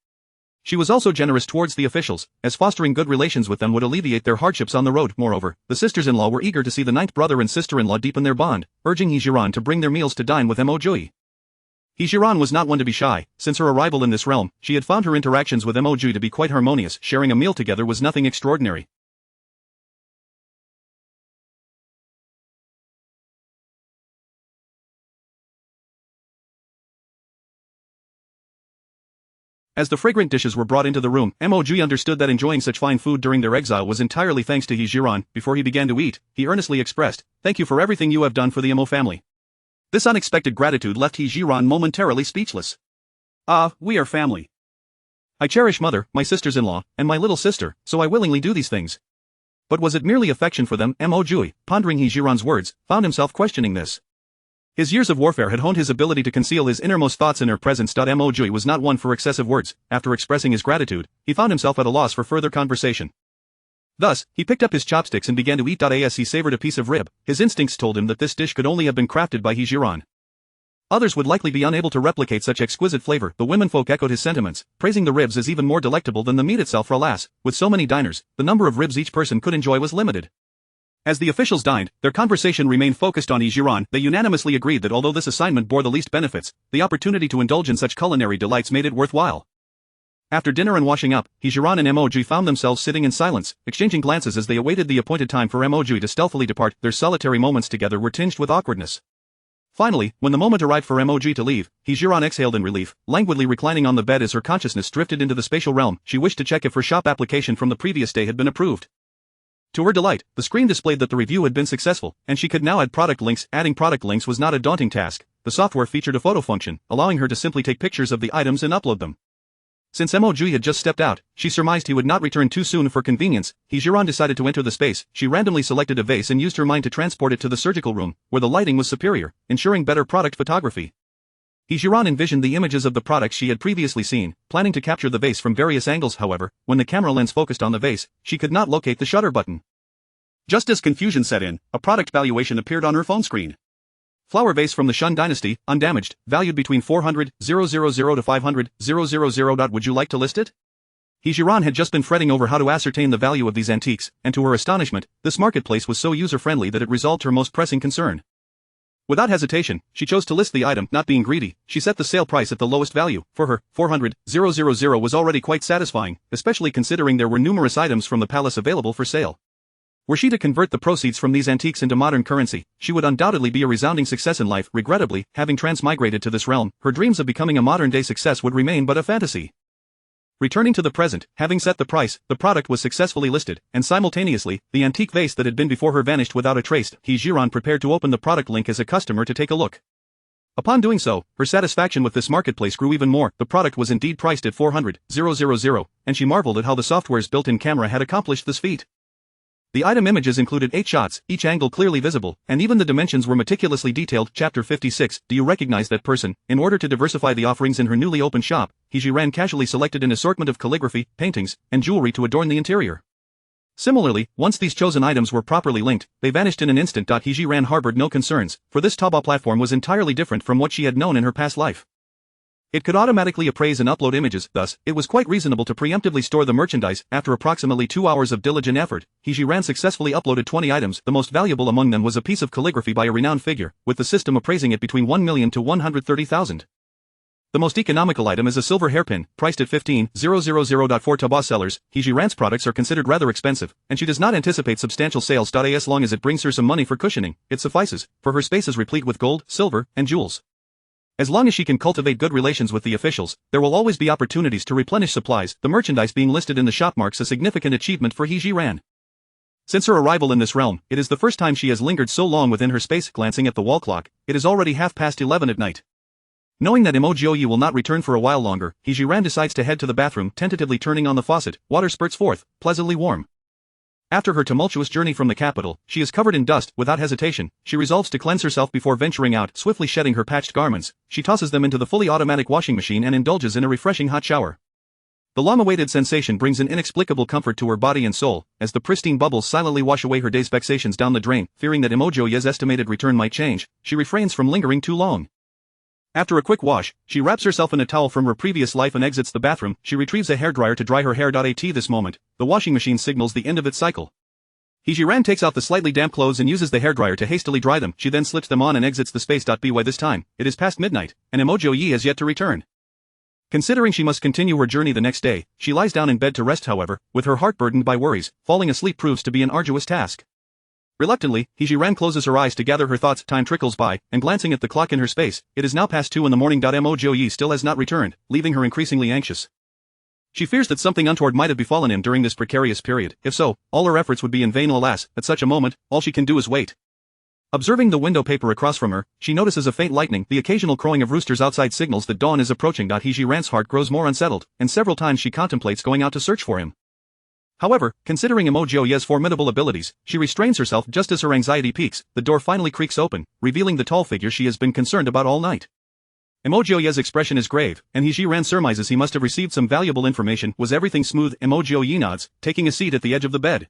She was also generous towards the officials, as fostering good relations with them would alleviate their hardships on the road. Moreover, the sisters-in-law were eager to see the ninth brother and sister-in-law deepen their bond, urging He Zhi Ran to bring their meals to dine with Mo Jiuye. He Zhi Ran was not one to be shy. Since her arrival in this realm, she had found her interactions with Mo Jiuye to be quite harmonious. Sharing a meal together was nothing extraordinary. As the fragrant dishes were brought into the room, Mo Jiuye understood that enjoying such fine food during their exile was entirely thanks to He Zhi Ran. Before he began to eat, he earnestly expressed, "Thank you for everything you have done for the Mo family." This unexpected gratitude left He Zhi Ran momentarily speechless. Ah, we are family. I cherish mother, my sisters-in-law, and my little sister, so I willingly do these things. But was it merely affection for them? Mo Jiuye, pondering He Zhi Ran's words, found himself questioning this. His years of warfare had honed his ability to conceal his innermost thoughts in her presence. Mo Jiuye was not one for excessive words. After expressing his gratitude, he found himself at a loss for further conversation. Thus, he picked up his chopsticks and began to eat. As he savored a piece of rib, his instincts told him that this dish could only have been crafted by He Zhi Ran. Others would likely be unable to replicate such exquisite flavor. The womenfolk echoed his sentiments, praising the ribs as even more delectable than the meat itself. Alas, with so many diners, the number of ribs each person could enjoy was limited. As the officials dined, their conversation remained focused on He Zhi Ran. They unanimously agreed that although this assignment bore the least benefits, the opportunity to indulge in such culinary delights made it worthwhile. After dinner and washing up, He Zhi Ran and Mo Jiuye found themselves sitting in silence, exchanging glances as they awaited the appointed time for Mo Jiuye to stealthily depart. Their solitary moments together were tinged with awkwardness. Finally, when the moment arrived for Mo Jiuye to leave, He Zhi Ran exhaled in relief, languidly reclining on the bed as her consciousness drifted into the spatial realm. She wished to check if her shop application from the previous day had been approved. To her delight, the screen displayed that the review had been successful, and she could now add product links. Adding product links was not a daunting task. The software featured a photo function, allowing her to simply take pictures of the items and upload them. Since Mo Jiuye had just stepped out, she surmised he would not return too soon. For convenience, He Zhi Ran decided to enter the space. She randomly selected a vase and used her mind to transport it to the surgical room, where the lighting was superior, ensuring better product photography. He Zhi Ran envisioned the images of the products she had previously seen, planning to capture the vase from various angles. However, when the camera lens focused on the vase, she could not locate the shutter button. Just as confusion set in, a product valuation appeared on her phone screen. Flower vase from the Shun dynasty, undamaged, valued between 400,000 to 500,000. Would you like to list it? He Zhi Ran had just been fretting over how to ascertain the value of these antiques, and to her astonishment, this marketplace was so user-friendly that it resolved her most pressing concern. Without hesitation, she chose to list the item. Not being greedy, she set the sale price at the lowest value. For her, 400,000 was already quite satisfying, especially considering there were numerous items from the palace available for sale. Were she to convert the proceeds from these antiques into modern currency, she would undoubtedly be a resounding success in life. Regrettably, having transmigrated to this realm, her dreams of becoming a modern-day success would remain but a fantasy. Returning to the present, having set the price, the product was successfully listed, and simultaneously, the antique vase that had been before her vanished without a trace. He Zhi Ran prepared to open the product link as a customer to take a look. Upon doing so, her satisfaction with this marketplace grew even more. The product was indeed priced at 400,000, and she marveled at how the software's built-in camera had accomplished this feat. The item images included 8 shots, each angle clearly visible, and even the dimensions were meticulously detailed. Chapter 56. Do you recognize that person? In order to diversify the offerings in her newly opened shop, He Zhi Ran casually selected an assortment of calligraphy, paintings, and jewelry to adorn the interior. Similarly, once these chosen items were properly linked, they vanished in an instant. He Zhi Ran harbored no concerns, for this Taobao platform was entirely different from what she had known in her past life. It could automatically appraise and upload images, thus, it was quite reasonable to preemptively store the merchandise. After approximately 2 hours of diligent effort, He Zhi Ran successfully uploaded 20 items. The most valuable among them was a piece of calligraphy by a renowned figure, with the system appraising it between 1 million to 130,000. The most economical item is a silver hairpin, priced at 15,000. For Taobao sellers, He Zhi Ran's products are considered rather expensive, and she does not anticipate substantial sales. As long as it brings her some money for cushioning, it suffices, for her space is replete with gold, silver, and jewels. As long as she can cultivate good relations with the officials, there will always be opportunities to replenish supplies. The merchandise being listed in the shop marks a significant achievement for He Zhi Ran. Since her arrival in this realm, it is the first time she has lingered so long within her space. Glancing at the wall clock, it is already 11:30 at night. Knowing that Mo Jiuye will not return for a while longer, He Zhi Ran decides to head to the bathroom, tentatively turning on the faucet. Water spurts forth, pleasantly warm. After her tumultuous journey from the capital, she is covered in dust. Without hesitation, she resolves to cleanse herself before venturing out. Swiftly shedding her patched garments, she tosses them into the fully automatic washing machine and indulges in a refreshing hot shower. The long-awaited sensation brings an inexplicable comfort to her body and soul, as the pristine bubbles silently wash away her day's vexations down the drain. Fearing that Mo Jiuye's estimated return might change, she refrains from lingering too long. After a quick wash, she wraps herself in a towel from her previous life and exits the bathroom. She retrieves a hairdryer to dry her hair. At this moment, the washing machine signals the end of its cycle. He Zhi Ran takes out the slightly damp clothes and uses the hairdryer to hastily dry them. She then slips them on and exits the space. By this time, it is past midnight, and Mo Jiuye has yet to return. Considering she must continue her journey the next day, she lies down in bed to rest. However, with her heart burdened by worries, falling asleep proves to be an arduous task. Reluctantly, He Zhi Ran closes her eyes to gather her thoughts. Time trickles by, and glancing at the clock in her space, it is now past 2 in the morning. Mo Jiuye still has not returned, leaving her increasingly anxious. She fears that something untoward might have befallen him during this precarious period. If so, all her efforts would be in vain. Alas, at such a moment, all she can do is wait. Observing the window paper across from her, she notices a faint lightning. The occasional crowing of roosters outside signals that dawn is approaching. He Zhi Ran's heart grows more unsettled, and several times she contemplates going out to search for him. However, considering Mo Jiuye's formidable abilities, she restrains herself. Just as her anxiety peaks, the door finally creaks open, revealing the tall figure she has been concerned about all night. Mo Jiuye's expression is grave, and He Zhi Ran surmises he must have received some valuable information. Was everything smooth? Mo Jiuye nods, taking a seat at the edge of the bed.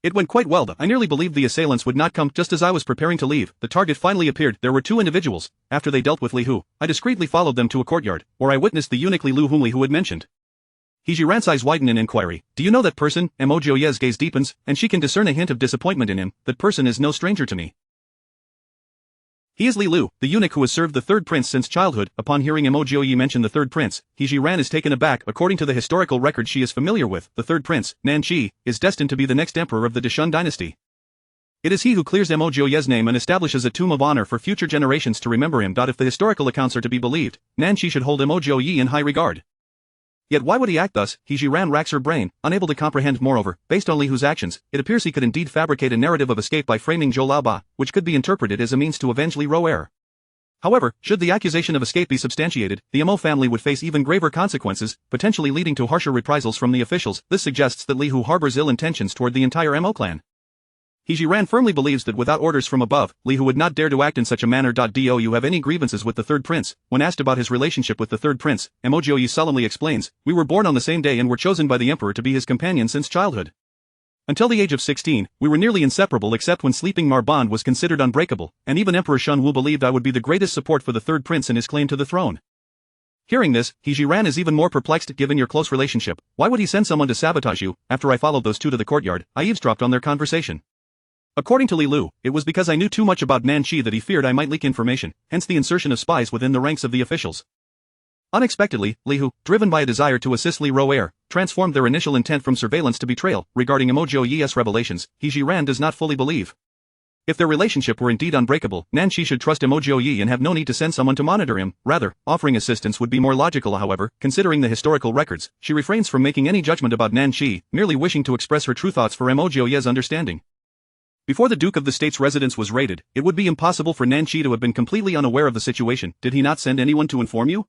It went quite well. I nearly believed the assailants would not come. Just as I was preparing to leave, the target finally appeared. There were 2 individuals. After they dealt with Li Hu, I discreetly followed them to a courtyard, where I witnessed the eunuch Li Hu had mentioned. He Zhi Ran's eyes widen in inquiry. Do you know that person? Mo Jiuye's gaze deepens, and she can discern a hint of disappointment in him. That person is no stranger to me. He is Li Lu, the eunuch who has served the third prince since childhood. Upon hearing Mo Jiuye mention the third prince, He Zhi Ran is taken aback. According to the historical record she is familiar with, the third prince, Nan Qi, is destined to be the next emperor of the Deshun dynasty. It is he who clears Mo Jiuye's name and establishes a tomb of honor for future generations to remember him. If the historical accounts are to be believed, Nan Qi should hold Mo Jiuye in high regard. Yet why would he act thus? He Zhi Ran racks her brain, unable to comprehend. Moreover, based on Li Hu's actions, it appears he could indeed fabricate a narrative of escape by framing Zhou Laoba, which could be interpreted as a means to avenge Li Ru'er. However, should the accusation of escape be substantiated, the Mo family would face even graver consequences, potentially leading to harsher reprisals from the officials. This suggests that Li Hu harbors ill intentions toward the entire Mo clan. He Zhi Ran firmly believes that without orders from above, Li Hu would not dare to act in such a manner. Do you have any grievances with the third prince? When asked about his relationship with the third prince, Mo Jiuye solemnly explains, we were born on the same day and were chosen by the emperor to be his companion since childhood. Until the age of 16, we were nearly inseparable except when sleeping. Our bond was considered unbreakable, and even Emperor Shun Wu believed I would be the greatest support for the third prince in his claim to the throne. Hearing this, He Zhi Ran is even more perplexed. Given your close relationship, why would he send someone to sabotage you? After I followed those 2 to the courtyard, I eavesdropped on their conversation. According to Li Lu, it was because I knew too much about Nan Qi that he feared I might leak information, hence the insertion of spies within the ranks of the officials. Unexpectedly, Li Hu, driven by a desire to assist Li Ru'er, transformed their initial intent from surveillance to betrayal. Regarding Mo Jiuye's revelations, He Zhi Ran does not fully believe. If their relationship were indeed unbreakable, Nan Qi should trust Mo Jiuye and have no need to send someone to monitor him. Rather, offering assistance would be more logical. However, considering the historical records, she refrains from making any judgment about Nan Qi, merely wishing to express her true thoughts for Mo Jiuye's understanding. Before the Duke of the State's residence was raided, it would be impossible for Nanqi to have been completely unaware of the situation. Did he not send anyone to inform you?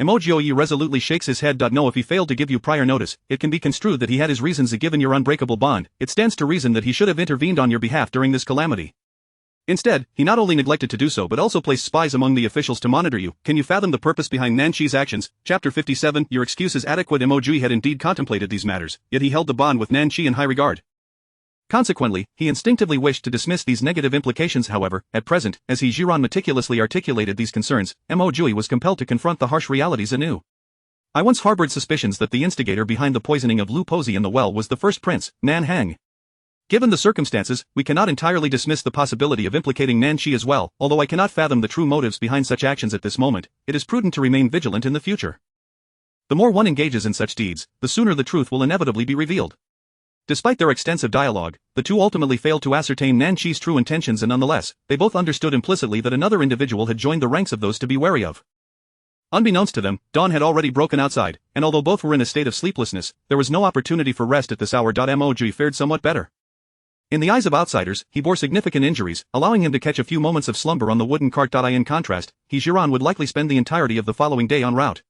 Mo Jiuye resolutely shakes his head. No, if he failed to give you prior notice, it can be construed that he had his reasons given your unbreakable bond. It stands to reason that he should have intervened on your behalf during this calamity. Instead, he not only neglected to do so but also placed spies among the officials to monitor you. Can you fathom the purpose behind Nanqi's actions? Chapter 57. Your excuse is adequate. Mo Jiuye had indeed contemplated these matters, yet he held the bond with Nanqi in high regard. Consequently, he instinctively wished to dismiss these negative implications. However, at present, as He Zhi Ran meticulously articulated these concerns, Mo Jiuye was compelled to confront the harsh realities anew. I once harbored suspicions that the instigator behind the poisoning of Lu Pozi in the well was the first prince, Nan Heng. Given the circumstances, we cannot entirely dismiss the possibility of implicating Nanqi as well. Although I cannot fathom the true motives behind such actions at this moment, it is prudent to remain vigilant in the future. The more one engages in such deeds, the sooner the truth will inevitably be revealed. Despite their extensive dialogue, the two ultimately failed to ascertain Nanqi's true intentions, and nonetheless, they both understood implicitly that another individual had joined the ranks of those to be wary of. Unbeknownst to them, dawn had already broken outside, and although both were in a state of sleeplessness, there was no opportunity for rest at this hour. Mo Jiuye fared somewhat better. In the eyes of outsiders, he bore significant injuries, allowing him to catch a few moments of slumber on the wooden cart. In contrast, He Zhi Ran would likely spend the entirety of the following day en route.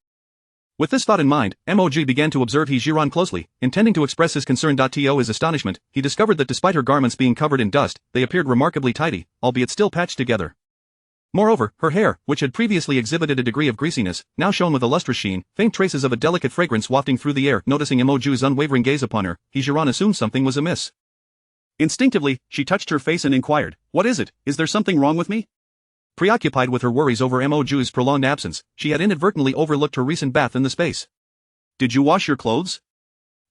With this thought in mind, Mo Jiuye began to observe He Zhi Ran closely, intending to express his concern. To his astonishment, he discovered that despite her garments being covered in dust, they appeared remarkably tidy, albeit still patched together. Moreover, her hair, which had previously exhibited a degree of greasiness, now shone with a lustrous sheen, faint traces of a delicate fragrance wafting through the air. Noticing Mo Jiuye's unwavering gaze upon her, He Zhi Ran assumed something was amiss. Instinctively, she touched her face and inquired, "What is it? Is there something wrong with me?" Preoccupied with her worries over Mo Jiuye's prolonged absence, she had inadvertently overlooked her recent bath in the space. "Did you wash your clothes?"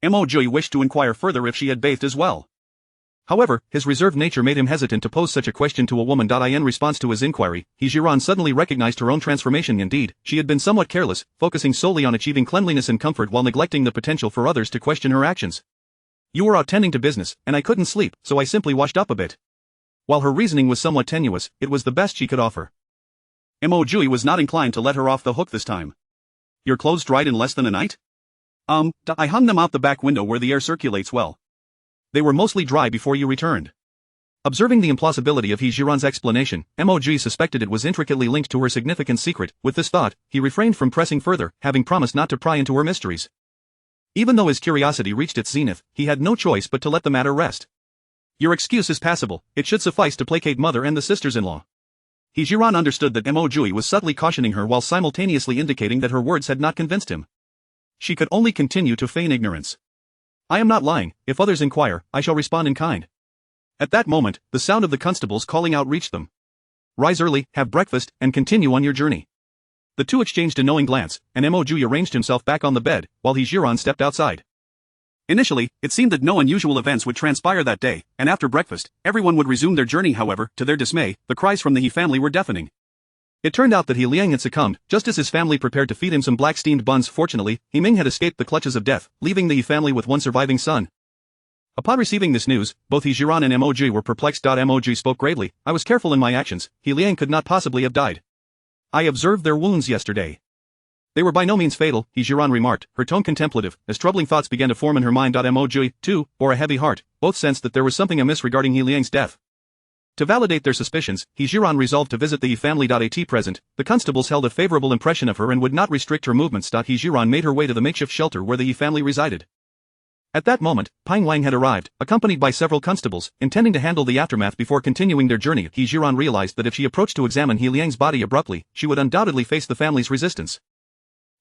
Mo Jiuye wished to inquire further if she had bathed as well. However, his reserved nature made him hesitant to pose such a question to a woman. In response to his inquiry, He Zhi Ran suddenly recognized her own transformation. Indeed, she had been somewhat careless, focusing solely on achieving cleanliness and comfort while neglecting the potential for others to question her actions. "You were out tending to business, and I couldn't sleep, so I simply washed up a bit." While her reasoning was somewhat tenuous, it was the best she could offer. Mo Jiuye was not inclined to let her off the hook this time. "Your clothes dried in less than a night?" I hung them out the back window where the air circulates well. "They were mostly dry before you returned." Observing the implausibility of He Zhi Ran's explanation, Mo Jiuye suspected it was intricately linked to her significant secret. With this thought, he refrained from pressing further, having promised not to pry into her mysteries. Even though his curiosity reached its zenith, he had no choice but to let the matter rest. "Your excuse is passable, it should suffice to placate mother and the sisters-in-law." He Zhi Ran understood that Mo Jiuye was subtly cautioning her while simultaneously indicating that her words had not convinced him. She could only continue to feign ignorance. "I am not lying, if others inquire, I shall respond in kind." At that moment, the sound of the constables calling out reached them. "Rise early, have breakfast, and continue on your journey." The two exchanged a knowing glance, and Mo Jiuye arranged himself back on the bed, while He Zhi Ran stepped outside. Initially, it seemed that no unusual events would transpire that day, and after breakfast, everyone would resume their journey. However, to their dismay, the cries from the He family were deafening. It turned out that He Liang had succumbed, just as his family prepared to feed him some black steamed buns. Fortunately, He Ming had escaped the clutches of death, leaving the He family with one surviving son. Upon receiving this news, both He Zhi Ran and Mo Jiuye were perplexed. Mo Jiuye spoke gravely, "I was careful in my actions, He Liang could not possibly have died. I observed their wounds yesterday. They were by no means fatal," He Zhi Ran remarked, her tone contemplative, as troubling thoughts began to form in her mind. Mo Jiuye, too, bore a heavy heart. Both sensed that there was something amiss regarding He Liang's death. To validate their suspicions, He Zhi Ran resolved to visit the He family. At present, the constables held a favorable impression of her and would not restrict her movements. He Zhi Ran made her way to the makeshift shelter where the He family resided. At that moment, Pang Wang had arrived, accompanied by several constables, intending to handle the aftermath before continuing their journey. He Zhi Ran realized that if she approached to examine He Liang's body abruptly, she would undoubtedly face the family's resistance.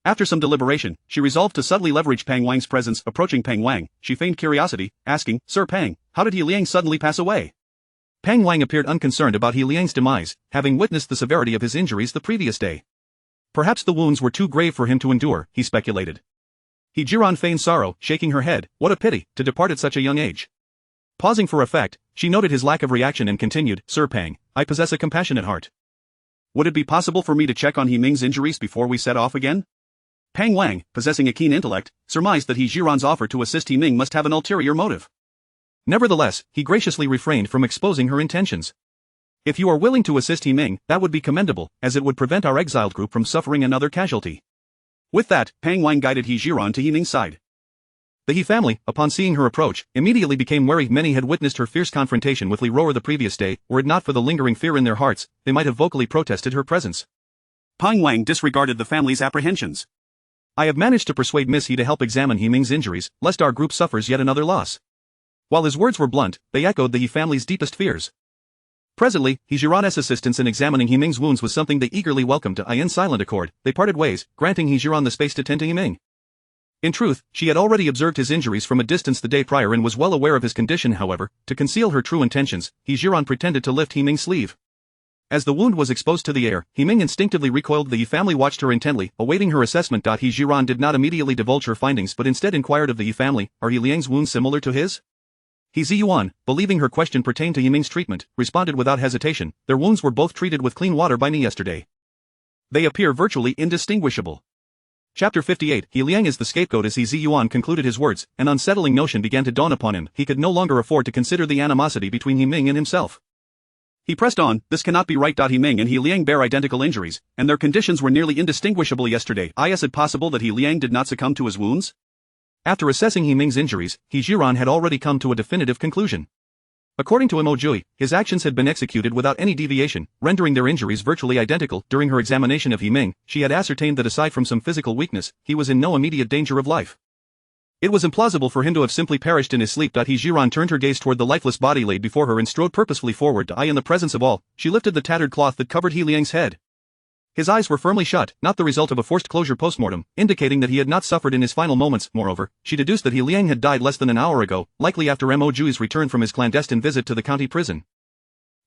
After some deliberation, she resolved to subtly leverage Pang Wang's presence. Approaching Pang Wang, she feigned curiosity, asking, "Sir Pang, how did He Liang suddenly pass away?" Pang Wang appeared unconcerned about He Liang's demise, having witnessed the severity of his injuries the previous day. Perhaps the wounds were too grave for him to endure, he speculated. He Zhi Ran feigned sorrow, shaking her head. "What a pity, to depart at such a young age." Pausing for effect, she noted his lack of reaction and continued, "Sir Pang, I possess a compassionate heart. Would it be possible for me to check on He Ming's injuries before we set off again?" Pang Wang, possessing a keen intellect, surmised that He Zhi Ran's offer to assist He Ming must have an ulterior motive. Nevertheless, he graciously refrained from exposing her intentions. "If you are willing to assist He Ming, that would be commendable, as it would prevent our exiled group from suffering another casualty." With that, Pang Wang guided He Zhi Ran to He Ming's side. The He family, upon seeing her approach, immediately became wary. Many had witnessed her fierce confrontation with Li Roer the previous day. Were it not for the lingering fear in their hearts, they might have vocally protested her presence. Pang Wang disregarded the family's apprehensions. I have managed to persuade Miss He to help examine He Ming's injuries, lest our group suffers yet another loss. While his words were blunt, they echoed the He family's deepest fears. Presently, He Zhi Ran's assistance in examining He Ming's wounds was something they eagerly welcomed. In silent accord, they parted ways, granting He Zhi Ran the space to tend to He Ming. In truth, she had already observed his injuries from a distance the day prior and was well aware of his condition. However, to conceal her true intentions, He Zhi Ran pretended to lift He Ming's sleeve. As the wound was exposed to the air, He Ming instinctively recoiled. The He family watched her intently, awaiting her assessment. He Zhi Ran did not immediately divulge her findings but instead inquired of the He family, "Are He Liang's wounds similar to his?" He Zhi Yuan, believing her question pertained to He Ming's treatment, responded without hesitation, "Their wounds were both treated with clean water by me yesterday. They appear virtually indistinguishable." Chapter 58. He Liang is the scapegoat. As He Zhi Yuan concluded his words, an unsettling notion began to dawn upon him. He could no longer afford to consider the animosity between He Ming and himself. He pressed on, "This cannot be right. He Ming and He Liang bear identical injuries, and their conditions were nearly indistinguishable yesterday. Is it possible that He Liang did not succumb to his wounds?" After assessing He Ming's injuries, He Zhi Ran had already come to a definitive conclusion. According to Mo Jiuye, his actions had been executed without any deviation, rendering their injuries virtually identical. During her examination of He Ming, she had ascertained that aside from some physical weakness, he was in no immediate danger of life. It was implausible for him to have simply perished in his sleep. He Zhi Ran turned her gaze toward the lifeless body laid before her and strode purposefully forward. In the presence of all, she lifted the tattered cloth that covered He Liang's head. His eyes were firmly shut, not the result of a forced closure postmortem, indicating that he had not suffered in his final moments. Moreover, she deduced that He Liang had died less than an hour ago, likely after Mo Jiuye's return from his clandestine visit to the county prison.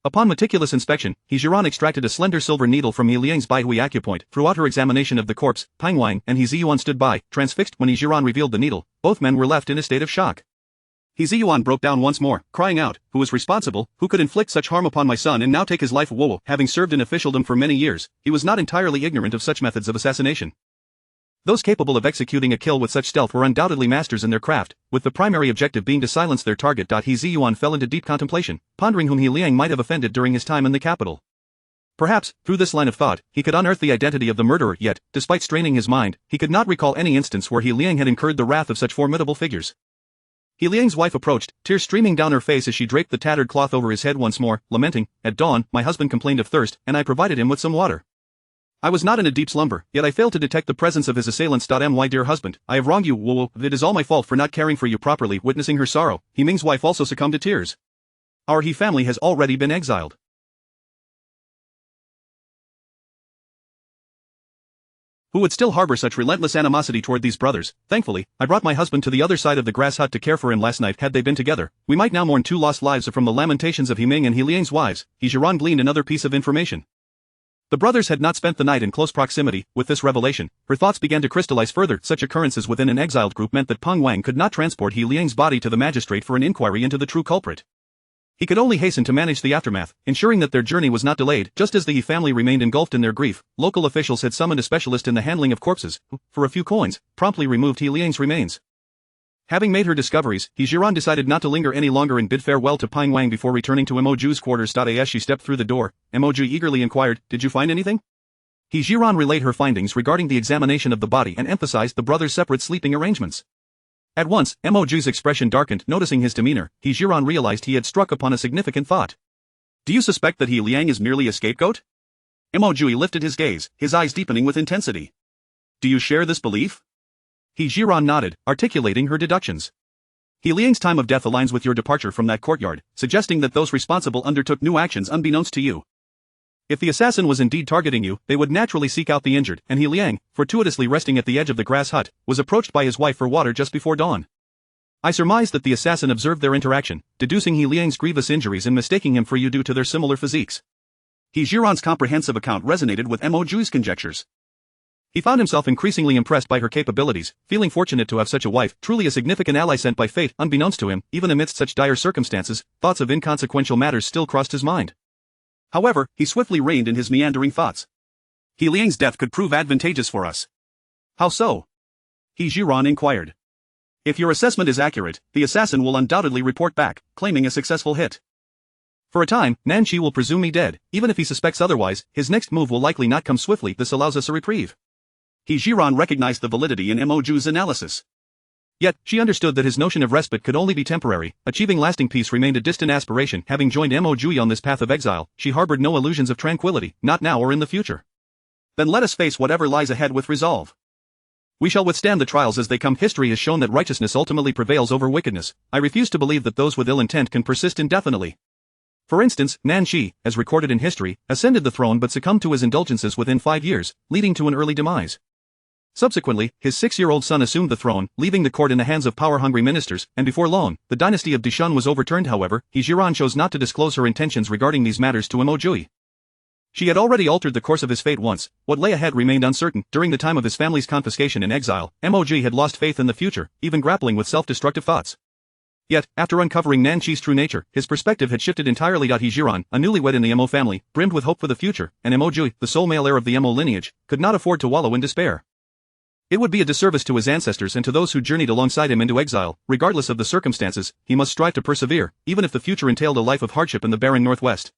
Upon meticulous inspection, He Zhi Ran extracted a slender silver needle from He Liang's Baihui acupoint. Throughout her examination of the corpse, Pang Wang and He Zhi Yuan stood by, transfixed. When He Zhi Ran revealed the needle, both men were left in a state of shock. He Zhi Yuan broke down once more, crying out, "Who is responsible? Who could inflict such harm upon my son and now take his life?" Wo, having served in officialdom for many years, he was not entirely ignorant of such methods of assassination. Those capable of executing a kill with such stealth were undoubtedly masters in their craft, with the primary objective being to silence their target. He Zhi Yuan fell into deep contemplation, pondering whom He Liang might have offended during his time in the capital. Perhaps, through this line of thought, he could unearth the identity of the murderer. Yet, despite straining his mind, he could not recall any instance where He Liang had incurred the wrath of such formidable figures. He Liang's wife approached, tears streaming down her face as she draped the tattered cloth over his head once more, lamenting, "At dawn, my husband complained of thirst, and I provided him with some water. I was not in a deep slumber, yet I failed to detect the presence of his assailants. My dear husband, I have wronged you. Wo, it is all my fault for not caring for you properly." Witnessing her sorrow, He Ming's wife also succumbed to tears. Our He family has already been exiled. Who would still harbor such relentless animosity toward these brothers? Thankfully, I brought my husband to the other side of the grass hut to care for him last night. Had they been together, we might now mourn 2 lost lives. From the lamentations of He Ming and He Liang's wives, He Zhi Ran gleaned another piece of information. The brothers had not spent the night in close proximity. With this revelation, her thoughts began to crystallize further. Such occurrences within an exiled group meant that Pang Wang could not transport He Liang's body to the magistrate for an inquiry into the true culprit. He could only hasten to manage the aftermath, ensuring that their journey was not delayed. Just as the He family remained engulfed in their grief, local officials had summoned a specialist in the handling of corpses, who, for a few coins, promptly removed He Liang's remains. Having made her discoveries, He Zhi Ran decided not to linger any longer and bid farewell to Pang Wang before returning to Mo Jiuye's quarters. As she stepped through the door, Mo Jiuye eagerly inquired, "Did you find anything?" He Zhi Ran relayed her findings regarding the examination of the body and emphasized the brothers' separate sleeping arrangements. At once, Mo Jiuye's expression darkened. Noticing his demeanor, He Zhi Ran realized he had struck upon a significant thought. "Do you suspect that He Liang is merely a scapegoat?" Mo Jiuye lifted his gaze, his eyes deepening with intensity. "Do you share this belief?" He Zhi Ran nodded, articulating her deductions. "He Liang's time of death aligns with your departure from that courtyard, suggesting that those responsible undertook new actions unbeknownst to you. If the assassin was indeed targeting you, they would naturally seek out the injured, and He Liang, fortuitously resting at the edge of the grass hut, was approached by his wife for water just before dawn. I surmise that the assassin observed their interaction, deducing He Liang's grievous injuries and mistaking him for you due to their similar physiques." He Zhi Ran's comprehensive account resonated with Mo Jiuye's conjectures. He found himself increasingly impressed by her capabilities, feeling fortunate to have such a wife, truly a significant ally sent by fate. Unbeknownst to him, even amidst such dire circumstances, thoughts of inconsequential matters still crossed his mind. However, he swiftly reined in his meandering thoughts. He Liang's death could prove advantageous for us. How so? He Zhi Ran inquired. If your assessment is accurate, the assassin will undoubtedly report back, claiming a successful hit. For a time, Nanchi will presume me dead. Even if he suspects otherwise, his next move will likely not come swiftly. This allows us a reprieve. He Zhi Ran recognized the validity in Mo Jiuye's analysis. Yet, she understood that his notion of respite could only be temporary. Achieving lasting peace remained a distant aspiration. Having joined Mo Jiuye on this path of exile, she harbored no illusions of tranquility, not now or in the future. Then let us face whatever lies ahead with resolve. We shall withstand the trials as they come. History has shown that righteousness ultimately prevails over wickedness. I refuse to believe that those with ill intent can persist indefinitely. For instance, Nan Shi, as recorded in history, ascended the throne but succumbed to his indulgences within 5 years, leading to an early demise. Subsequently, his 6-year-old son assumed the throne, leaving the court in the hands of power-hungry ministers, and before long, the dynasty of Dishun was overturned. However, He Zhi Ran chose not to disclose her intentions regarding these matters to Mo Jiuye. She had already altered the course of his fate once. What lay ahead remained uncertain. During the time of his family's confiscation and exile, Mo Jiuye had lost faith in the future, even grappling with self-destructive thoughts. Yet, after uncovering Nan Shi's true nature, his perspective had shifted entirely. He Zhi Ran, a newlywed in the Mo family, brimmed with hope for the future, and Mo Jiuye, the sole male heir of the Mo lineage, could not afford to wallow in despair. It would be a disservice to his ancestors and to those who journeyed alongside him into exile. Regardless of the circumstances, he must strive to persevere, even if the future entailed a life of hardship in the barren northwest.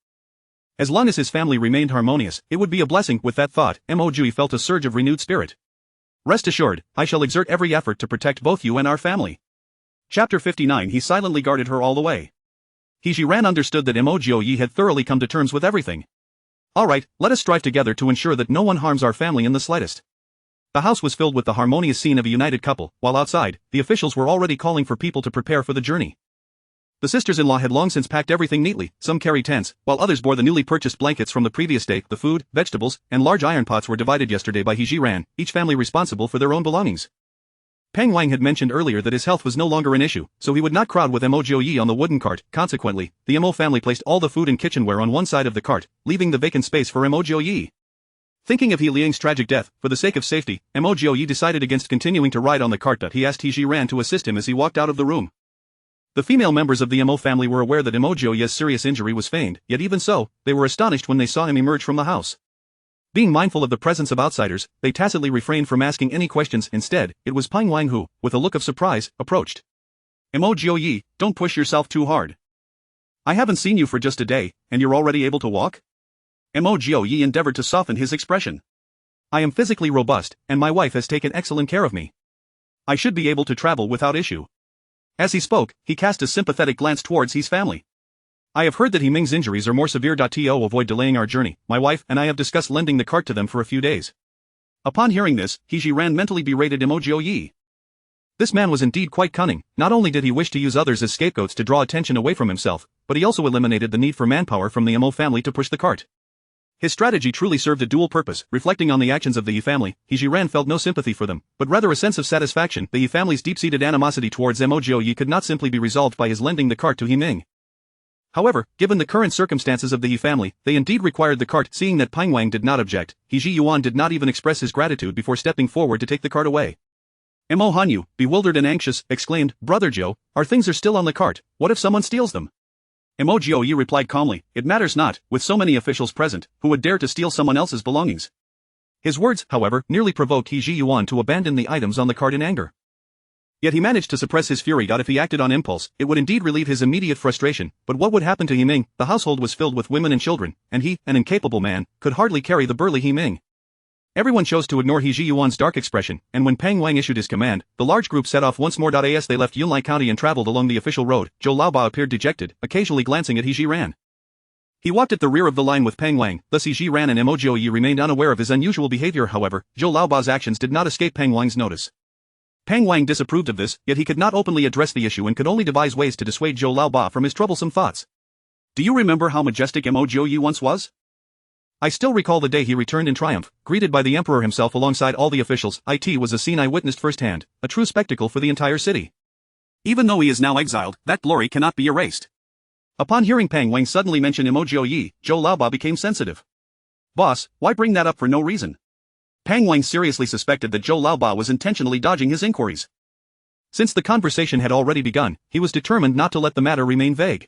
As long as his family remained harmonious, it would be a blessing. With that thought, Mo Jiuye felt a surge of renewed spirit. Rest assured, I shall exert every effort to protect both you and our family. Chapter 59. He silently guarded her all the way. He Zhi Ran understood that Mo Jiuye had thoroughly come to terms with everything. Alright, let us strive together to ensure that no one harms our family in the slightest. The house was filled with the harmonious scene of a united couple, while outside, the officials were already calling for people to prepare for the journey. The sisters-in-law had long since packed everything neatly. Some carried tents, while others bore the newly purchased blankets from the previous day. The food, vegetables, and large iron pots were divided yesterday by He Zhi Ran, each family responsible for their own belongings. Peng Wang had mentioned earlier that his health was no longer an issue, so he would not crowd with Mo Jiuye on the wooden cart. Consequently, the Mo family placed all the food and kitchenware on one side of the cart, leaving the vacant space for Mo Jiuye. Thinking of He Liang's tragic death, for the sake of safety, Mo Jiuye decided against continuing to ride on the cart. He asked He Zhi Ran to assist him as he walked out of the room. The female members of the Mo family were aware that Mo Jiuye's serious injury was feigned, yet even so, they were astonished when they saw him emerge from the house. Being mindful of the presence of outsiders, they tacitly refrained from asking any questions. Instead, it was Peng Wang who, with a look of surprise, approached. Mo Jiuye, don't push yourself too hard. I haven't seen you for just a day, and you're already able to walk? Mo Jiuye endeavored to soften his expression. I am physically robust, and my wife has taken excellent care of me. I should be able to travel without issue. As he spoke, he cast a sympathetic glance towards his family. I have heard that He Ming's injuries are more severe. To avoid delaying our journey, my wife and I have discussed lending the cart to them for a few days. Upon hearing this, He Zhi Ran mentally berated Mo Jiuye. This man was indeed quite cunning. Not only did he wish to use others as scapegoats to draw attention away from himself, but he also eliminated the need for manpower from the Mo family to push the cart. His strategy truly served a dual purpose. Reflecting on the actions of the He family, He Zhi Ran felt no sympathy for them, but rather a sense of satisfaction. The He family's deep-seated animosity towards Mo Jiuye could not simply be resolved by his lending the cart to He Ming. However, given the current circumstances of the He family, they indeed required the cart. Seeing that Peng Wang did not object, He Zhi Yuan did not even express his gratitude before stepping forward to take the cart away. Mo Hanyu, bewildered and anxious, exclaimed, Brother Zhou, our things are still on the cart. What if someone steals them? Mo Jiuye replied calmly, it matters not, with so many officials present, who would dare to steal someone else's belongings. His words, however, nearly provoked He Zhi Yuan to abandon the items on the cart in anger. Yet he managed to suppress his fury. If he acted on impulse, it would indeed relieve his immediate frustration, but what would happen to He Ming? The household was filled with women and children, and he, an incapable man, could hardly carry the burly He Ming. Everyone chose to ignore He Zhi Yuan's dark expression, and when Peng Wang issued his command, the large group set off once more. As they left Yunlai County and traveled along the official road, Zhou Laoba appeared dejected, occasionally glancing at He Zhi Ran. He walked at the rear of the line with Peng Wang, thus He Zhi Ran and Mo Jiuye remained unaware of his unusual behavior. However, Zhou Laoba's actions did not escape Peng Wang's notice. Peng Wang disapproved of this, yet he could not openly address the issue and could only devise ways to dissuade Zhou Laoba from his troublesome thoughts. Do you remember how majestic Mo Jiuye once was? I still recall the day he returned in triumph, greeted by the emperor himself alongside all the officials. It was a scene I witnessed firsthand, a true spectacle for the entire city. Even though he is now exiled, that glory cannot be erased. Upon hearing Peng Wang suddenly mention Mo Jiuye, Zhou Laoba became sensitive. Boss, why bring that up for no reason? Peng Wang seriously suspected that Zhou Laoba was intentionally dodging his inquiries. Since the conversation had already begun, he was determined not to let the matter remain vague.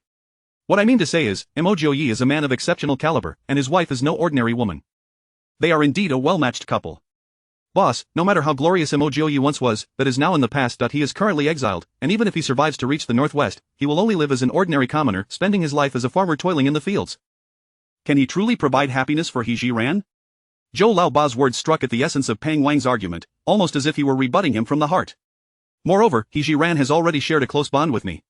What I mean to say is, Mo Jiuye is a man of exceptional caliber, and his wife is no ordinary woman. They are indeed a well-matched couple. Boss, no matter how glorious Mo Jiuye once was, that is now in the past. He is currently exiled, and even if he survives to reach the northwest, he will only live as an ordinary commoner, spending his life as a farmer toiling in the fields. Can he truly provide happiness for He Zhi Ran? Zhou Laoba's words struck at the essence of Peng Wang's argument, almost as if he were rebutting him from the heart. Moreover, He Zhi Ran has already shared a close bond with me.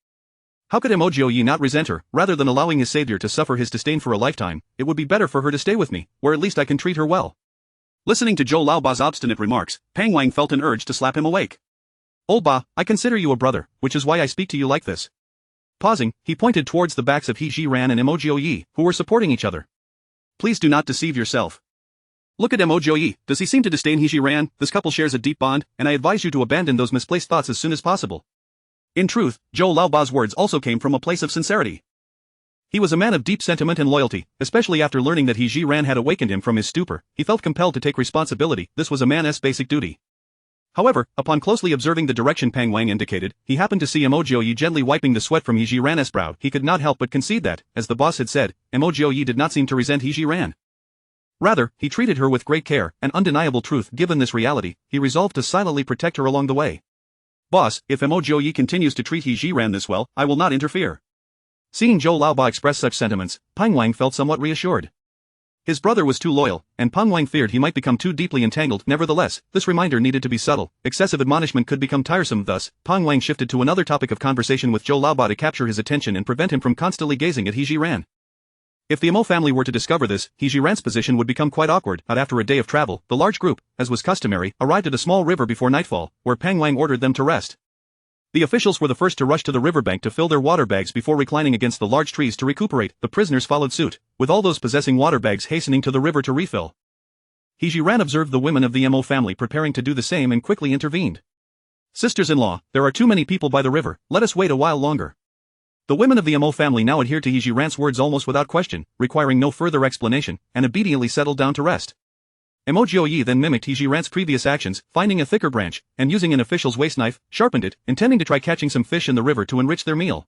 How could Mo Jiuye not resent her? Rather than allowing his savior to suffer his disdain for a lifetime, it would be better for her to stay with me, where at least I can treat her well. Listening to Zhou Laoba's obstinate remarks, Pang Wang felt an urge to slap him awake. Old Ba, I consider you a brother, which is why I speak to you like this. Pausing, he pointed towards the backs of He Zhi Ran and Mo Jiuye, who were supporting each other. Please do not deceive yourself. Look at Mo Jiuye, does he seem to disdain He Zhi Ran? This couple shares a deep bond, and I advise you to abandon those misplaced thoughts as soon as possible. In truth, Zhou Laoba's words also came from a place of sincerity. He was a man of deep sentiment and loyalty, especially after learning that He Zhi Ran had awakened him from his stupor. He felt compelled to take responsibility. This was a man's basic duty. However, upon closely observing the direction Pang Wang indicated, he happened to see Mo Jiuye gently wiping the sweat from He Zhi Ran's brow. He could not help but concede that, as the boss had said, Mo Jiuye did not seem to resent He Zhi Ran. Rather, he treated her with great care, an undeniable truth. Given this reality, he resolved to silently protect her along the way. Boss, if Mo Jiuye continues to treat He Zhi Ran this well, I will not interfere. Seeing Zhou Laoba express such sentiments, Pang Wang felt somewhat reassured. His brother was too loyal, and Pang Wang feared he might become too deeply entangled. Nevertheless, this reminder needed to be subtle. Excessive admonishment could become tiresome. Thus, Pang Wang shifted to another topic of conversation with Zhou Laoba to capture his attention and prevent him from constantly gazing at He Zhi Ran. If the Mo family were to discover this, He Zhi Ran's position would become quite awkward. Not after a day of travel, the large group, as was customary, arrived at a small river before nightfall, where Pang Wang ordered them to rest. The officials were the first to rush to the riverbank to fill their water bags before reclining against the large trees to recuperate. The prisoners followed suit, with all those possessing water bags hastening to the river to refill. He Zhi Ran observed the women of the Mo family preparing to do the same and quickly intervened. Sisters-in-law, there are too many people by the river, let us wait a while longer. The women of the Mo family now adhered to He Zhi Ran's words almost without question, requiring no further explanation, and obediently settled down to rest. Mo Jiuye then mimicked He Zhi Ran's previous actions, finding a thicker branch, and using an official's waste knife, sharpened it, intending to try catching some fish in the river to enrich their meal.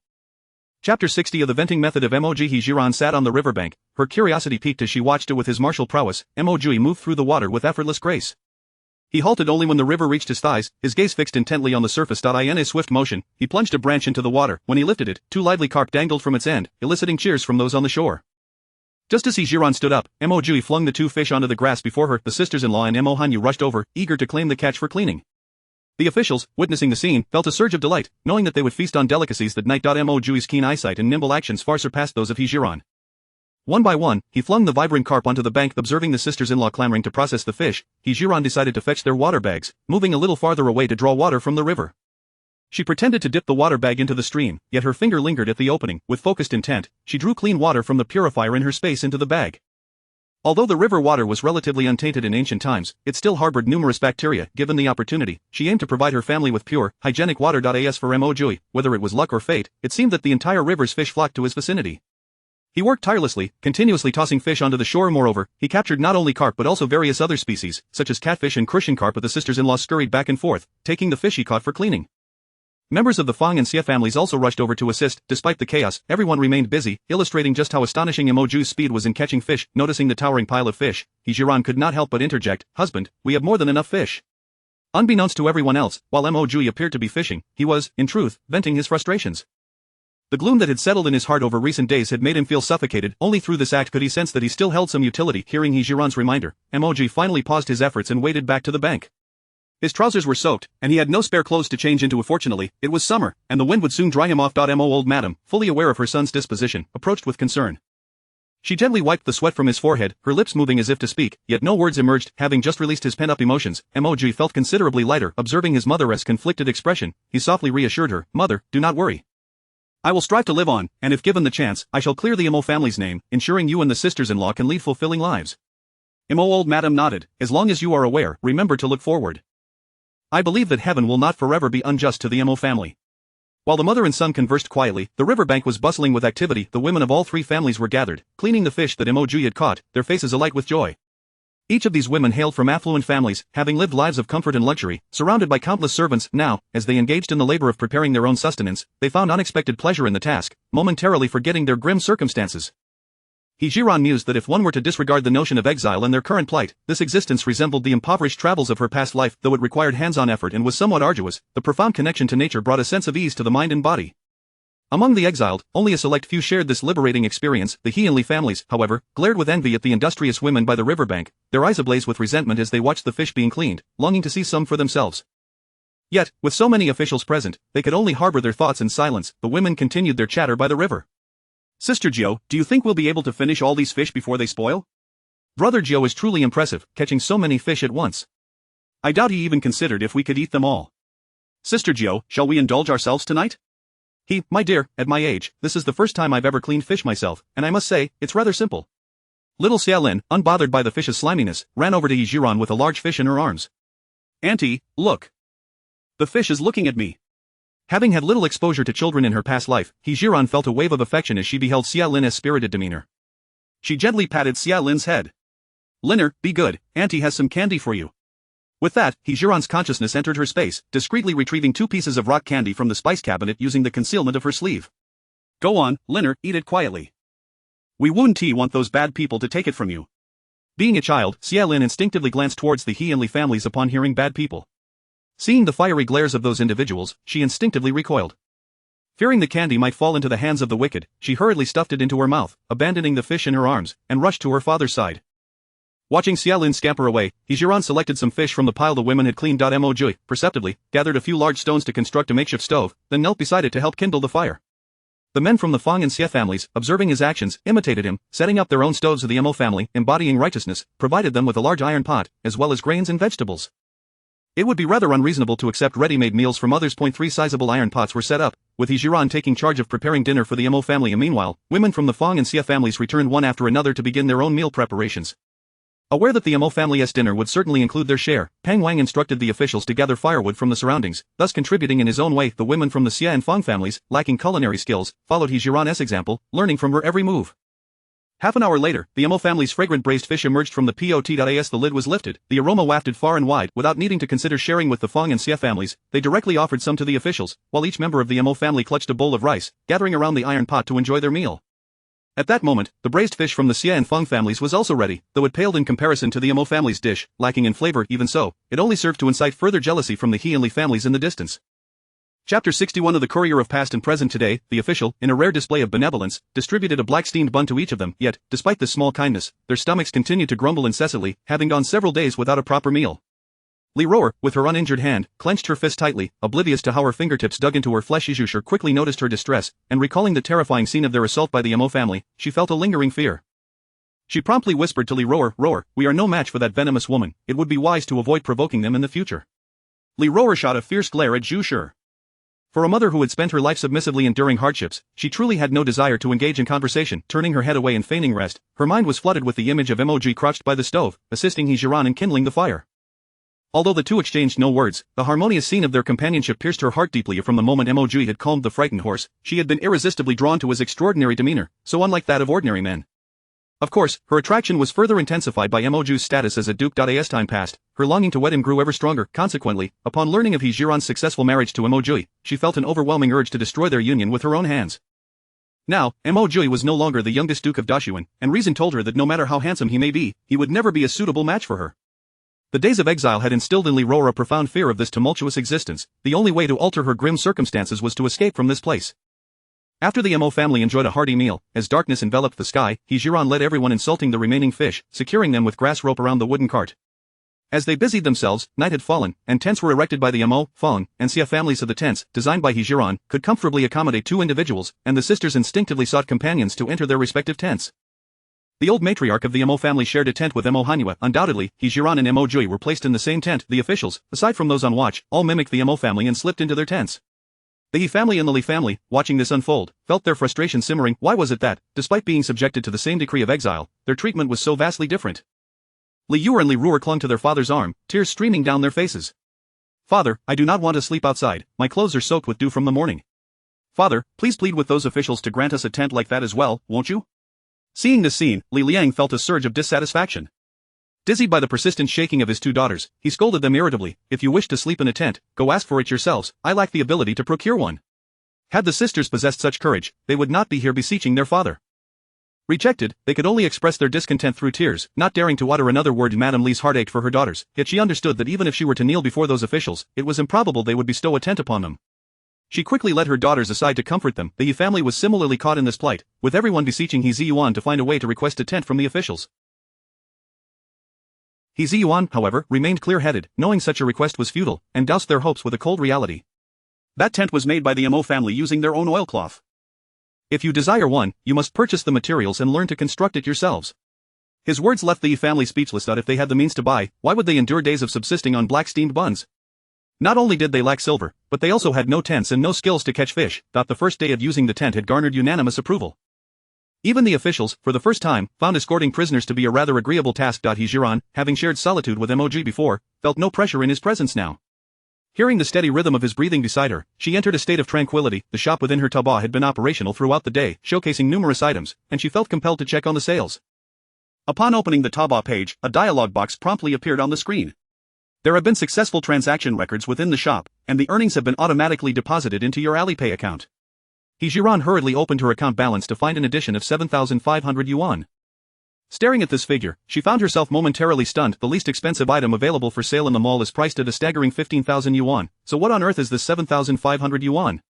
Chapter 60 of the venting method of Mo Jiuye. He Zhi Ran sat on the riverbank, her curiosity piqued as she watched it with his martial prowess. Mo Jiuye moved through the water with effortless grace. He halted only when the river reached his thighs, his gaze fixed intently on the surface. In a swift motion, he plunged a branch into the water. When he lifted it, two lively carp dangled from its end, eliciting cheers from those on the shore. Just as He Zhi Ran stood up, Mo Jiuye flung the two fish onto the grass before her. The sisters-in-law and Mo Hanyu rushed over, eager to claim the catch for cleaning. The officials, witnessing the scene, felt a surge of delight, knowing that they would feast on delicacies that night. Mo Jiuye's keen eyesight and nimble actions far surpassed those of He Zhi Ran. One by one, he flung the vibrant carp onto the bank. Observing the sisters-in-law clamoring to process the fish, He Zhi Ran decided to fetch their water bags, moving a little farther away to draw water from the river. She pretended to dip the water bag into the stream, yet her finger lingered at the opening. With focused intent, she drew clean water from the purifier in her space into the bag. Although the river water was relatively untainted in ancient times, it still harbored numerous bacteria. Given the opportunity, she aimed to provide her family with pure, hygienic water. As for Mo Jiuye, whether it was luck or fate, it seemed that the entire river's fish flocked to his vicinity. He worked tirelessly, continuously tossing fish onto the shore. Moreover, he captured not only carp but also various other species, such as catfish and crucian carp. The sisters-in-law scurried back and forth, taking the fish he caught for cleaning. Members of the Fang and Xie families also rushed over to assist. Despite the chaos, everyone remained busy, illustrating just how astonishing Mo Jiuye's speed was in catching fish. Noticing the towering pile of fish, He Zhi Ran could not help but interject, "Husband, we have more than enough fish." Unbeknownst to everyone else, while Mo Jiuye appeared to be fishing, he was, in truth, venting his frustrations. The gloom that had settled in his heart over recent days had made him feel suffocated. Only through this act could he sense that he still held some utility. Hearing He Zhi Ran's reminder, Mo Jiuye finally paused his efforts and waded back to the bank. His trousers were soaked, and he had no spare clothes to change into. Fortunately, it was summer, and the wind would soon dry him off. Mo old madam, fully aware of her son's disposition, approached with concern. She gently wiped the sweat from his forehead, her lips moving as if to speak, yet no words emerged. Having just released his pent-up emotions, Mo Jiuye felt considerably lighter. Observing his mother's conflicted expression, he softly reassured her, "Mother, do not worry. I will strive to live on, and if given the chance, I shall clear the Mo family's name, ensuring you and the sisters-in-law can lead fulfilling lives." Mo old madam nodded. "As long as you are aware, remember to look forward. I believe that heaven will not forever be unjust to the Mo family." While the mother and son conversed quietly, the riverbank was bustling with activity. The women of all three families were gathered, cleaning the fish that Mo Jiuye had caught, their faces alight with joy. Each of these women hailed from affluent families, having lived lives of comfort and luxury, surrounded by countless servants. Now, as they engaged in the labor of preparing their own sustenance, they found unexpected pleasure in the task, momentarily forgetting their grim circumstances. He Zhi Ran mused that if one were to disregard the notion of exile and their current plight, this existence resembled the impoverished travels of her past life. Though it required hands-on effort and was somewhat arduous, the profound connection to nature brought a sense of ease to the mind and body. Among the exiled, only a select few shared this liberating experience. The He and Li families, however, glared with envy at the industrious women by the riverbank, their eyes ablaze with resentment as they watched the fish being cleaned, longing to see some for themselves. Yet, with so many officials present, they could only harbor their thoughts in silence. The women continued their chatter by the river. Sister Jiuye, do you think we'll be able to finish all these fish before they spoil? Brother Jiuye is truly impressive, catching so many fish at once. I doubt he even considered if we could eat them all. Sister Jiuye, shall we indulge ourselves tonight? My dear, at my age, this is the first time I've ever cleaned fish myself, and I must say, it's rather simple. Little Xiaolin, unbothered by the fish's sliminess, ran over to He Zhi Ran with a large fish in her arms. Auntie, look. The fish is looking at me. Having had little exposure to children in her past life, He Zhi Ran felt a wave of affection as she beheld Xiaolin's spirited demeanor. She gently patted Xiaolin's head. Liner, be good, Auntie has some candy for you. With that, He Zhi Ran's consciousness entered her space, discreetly retrieving 2 pieces of rock candy from the spice cabinet using the concealment of her sleeve. Go on, Liner, eat it quietly. We wouldn't want those bad people to take it from you. Being a child, Xiaolin instinctively glanced towards the He and Li families upon hearing bad people. Seeing the fiery glares of those individuals, she instinctively recoiled. Fearing the candy might fall into the hands of the wicked, she hurriedly stuffed it into her mouth, abandoning the fish in her arms, and rushed to her father's side. Watching Xiaolin scamper away, He Zhi Ran selected some fish from the pile the women had cleaned. Mo Jiuye, perceptively, gathered a few large stones to construct a makeshift stove, then knelt beside it to help kindle the fire. The men from the Fang and Xie families, observing his actions, imitated him, setting up their own stoves of the Mo family, embodying righteousness, provided them with a large iron pot, as well as grains and vegetables. It would be rather unreasonable to accept ready-made meals from others. 3 sizable iron pots were set up, with He Zhi Ran taking charge of preparing dinner for the Mo family, and meanwhile, women from the Fang and Xie families returned one after another to begin their own meal preparations. Aware that the Mo family's dinner would certainly include their share, Pang Wang instructed the officials to gather firewood from the surroundings, thus contributing in his own way. The women from the Xie and Fang families, lacking culinary skills, followed He Zhi Ran's example, learning from her every move. Half an hour later, the Mo family's fragrant braised fish emerged from the pot. The lid was lifted, the aroma wafted far and wide. Without needing to consider sharing with the Fang and Xie families, they directly offered some to the officials, while each member of the Mo family clutched a bowl of rice, gathering around the iron pot to enjoy their meal. At that moment, the braised fish from the Xie and Fang families was also ready, though it paled in comparison to the Mo family's dish, lacking in flavor. Even so, it only served to incite further jealousy from the He and Li families in the distance. Chapter 61 of the Courier of Past and Present. Today, the official, in a rare display of benevolence, distributed a black steamed bun to each of them. Yet, despite this small kindness, their stomachs continued to grumble incessantly, having gone several days without a proper meal. Li Roer, with her uninjured hand, clenched her fist tightly, oblivious to how her fingertips dug into her flesh. Zhu quickly noticed her distress, and recalling the terrifying scene of their assault by the Mo family, she felt a lingering fear. She promptly whispered to Li Roer, we are no match for that venomous woman, it would be wise to avoid provoking them in the future. Li Roer shot a fierce glare at Zhu. For a mother who had spent her life submissively enduring hardships, she truly had no desire to engage in conversation. Turning her head away and feigning rest, her mind was flooded with the image of Mo Jiuye crouched by the stove, assisting He Zhi Ran in kindling the fire. Although the two exchanged no words, the harmonious scene of their companionship pierced her heart deeply. From the moment Mo Jiuye had calmed the frightened horse, she had been irresistibly drawn to his extraordinary demeanor, so unlike that of ordinary men. Of course, her attraction was further intensified by Mo Jiuye's status as a duke. As time passed, her longing to wed him grew ever stronger. Consequently, upon learning of He Zhi Ran's successful marriage to Mo Jiuye, she felt an overwhelming urge to destroy their union with her own hands. Now, Mo Jiuye was no longer the youngest Duke of Dashuan, and reason told her that no matter how handsome he may be, he would never be a suitable match for her. The days of exile had instilled in Li Roer a profound fear of this tumultuous existence. The only way to alter her grim circumstances was to escape from this place. After the Mo family enjoyed a hearty meal, as darkness enveloped the sky, He Zhi Ran led everyone insulting the remaining fish, securing them with grass rope around the wooden cart. As they busied themselves, night had fallen, and tents were erected by the Mo, Fang, and Xia families. Of the tents, designed by He Zhi Ran, could comfortably accommodate 2 individuals, and the sisters instinctively sought companions to enter their respective tents. The old matriarch of the Mo family shared a tent with Mo Jiuye. Undoubtedly, He Zhi Ran and Mo Jiuye were placed in the same tent. The officials, aside from those on watch, all mimicked the Mo family and slipped into their tents. The He family and the Li family, watching this unfold, felt their frustration simmering. Why was it that, despite being subjected to the same decree of exile, their treatment was so vastly different? Li Yu and Li Ruer clung to their father's arm, tears streaming down their faces. Father, I do not want to sleep outside, my clothes are soaked with dew from the morning. Father, please plead with those officials to grant us a tent like that as well, won't you? Seeing this scene, Li Liang felt a surge of dissatisfaction. Dizzied by the persistent shaking of his 2 daughters, he scolded them irritably. If you wish to sleep in a tent, go ask for it yourselves, I lack the ability to procure one. Had the sisters possessed such courage, they would not be here beseeching their father. Rejected, they could only express their discontent through tears, not daring to utter another word. Madame Li's heart ached for her daughters, yet she understood that even if she were to kneel before those officials, it was improbable they would bestow a tent upon them. She quickly led her daughters aside to comfort them. The He family was similarly caught in this plight, with everyone beseeching He Zhi Ran to find a way to request a tent from the officials. He Zhi Ran, however, remained clear-headed, knowing such a request was futile, and doused their hopes with a cold reality. That tent was made by the Mo family using their own oilcloth. If you desire one, you must purchase the materials and learn to construct it yourselves. His words left the Yi family speechless. If they had the means to buy, why would they endure days of subsisting on black steamed buns? Not only did they lack silver, but they also had no tents and no skills to catch fish. The first day of using the tent had garnered unanimous approval. Even the officials, for the first time, found escorting prisoners to be a rather agreeable task. He Zhi Ran, having shared solitude with Mo Jiuye before, felt no pressure in his presence now. Hearing the steady rhythm of his breathing beside her, she entered a state of tranquility. The shop within her tabac had been operational throughout the day, showcasing numerous items, and she felt compelled to check on the sales. Upon opening the tabac page, a dialog box promptly appeared on the screen. There have been successful transaction records within the shop, and the earnings have been automatically deposited into your Alipay account. He Zhi Ran hurriedly opened her account balance to find an addition of 7,500 yuan. Staring at this figure, she found herself momentarily stunned. The least expensive item available for sale in the mall is priced at a staggering 15,000 yuan, so what on earth is this 7,500 yuan?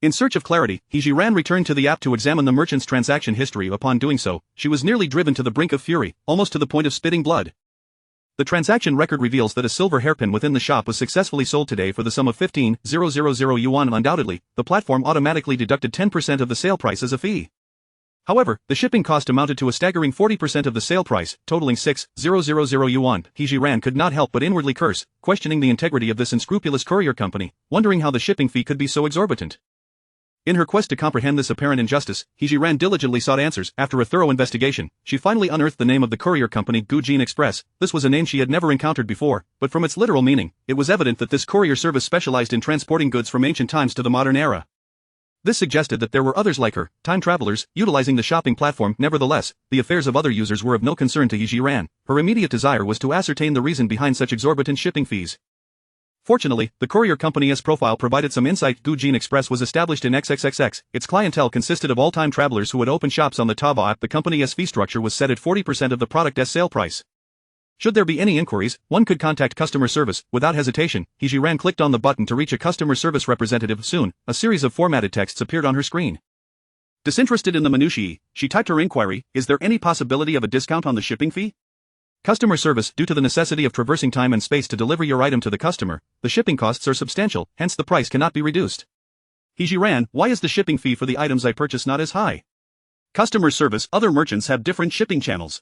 In search of clarity, He Zhi Ran returned to the app to examine the merchant's transaction history. Upon doing so, she was nearly driven to the brink of fury, almost to the point of spitting blood. The transaction record reveals that a silver hairpin within the shop was successfully sold today for the sum of 15,000 yuan. Undoubtedly, the platform automatically deducted 10% of the sale price as a fee. However, the shipping cost amounted to a staggering 40% of the sale price, totaling 6,000 yuan. He Zhi Ran could not help but inwardly curse, questioning the integrity of this unscrupulous courier company, wondering how the shipping fee could be so exorbitant. In her quest to comprehend this apparent injustice, He Zhi Ran diligently sought answers. After a thorough investigation, she finally unearthed the name of the courier company, Gujin Express. This was a name she had never encountered before, but from its literal meaning, it was evident that this courier service specialized in transporting goods from ancient times to the modern era. This suggested that there were others like her, time travelers, utilizing the shopping platform. Nevertheless, the affairs of other users were of no concern to He Zhi Ran. Her immediate desire was to ascertain the reason behind such exorbitant shipping fees. Fortunately, the courier company's profile provided some insight. Gujin Express was established in XXXX. Its clientele consisted of all time travelers who had opened shops on the Taobao app. The company's fee structure was set at 40% of the product's sale price. Should there be any inquiries, one could contact customer service. Without hesitation, He Zhi Ran clicked on the button to reach a customer service representative. Soon, a series of formatted texts appeared on her screen. Disinterested in the minutiae, she typed her inquiry: is there any possibility of a discount on the shipping fee? Customer service: due to the necessity of traversing time and space to deliver your item to the customer, the shipping costs are substantial, hence the price cannot be reduced. He Zhi Ran: why is the shipping fee for the items I purchase not as high? Customer service: other merchants have different shipping channels.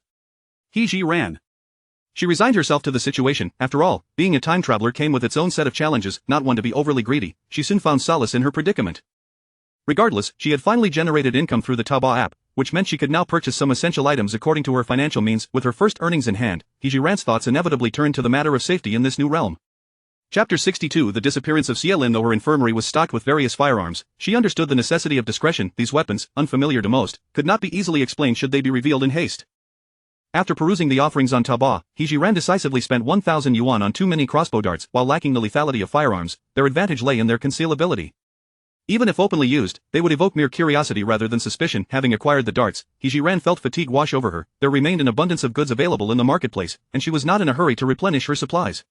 He Zhi Ran. She resigned herself to the situation. After all, being a time traveler came with its own set of challenges. Not one to be overly greedy, she soon found solace in her predicament. Regardless, she had finally generated income through the Taobao app, which meant she could now purchase some essential items according to her financial means. With her first earnings in hand, He Zhi Ran's thoughts inevitably turned to the matter of safety in this new realm. Chapter 62: The disappearance of Xielin. Though her infirmary was stocked with various firearms, she understood the necessity of discretion. These weapons, unfamiliar to most, could not be easily explained should they be revealed in haste. After perusing the offerings on Taobao, He Zhi Ran decisively spent 1,000 yuan on 2 mini crossbow darts. While lacking the lethality of firearms, their advantage lay in their concealability. Even if openly used, they would evoke mere curiosity rather than suspicion. Having acquired the darts, He Zhi Ran felt fatigue wash over her. There remained an abundance of goods available in the marketplace, and she was not in a hurry to replenish her supplies.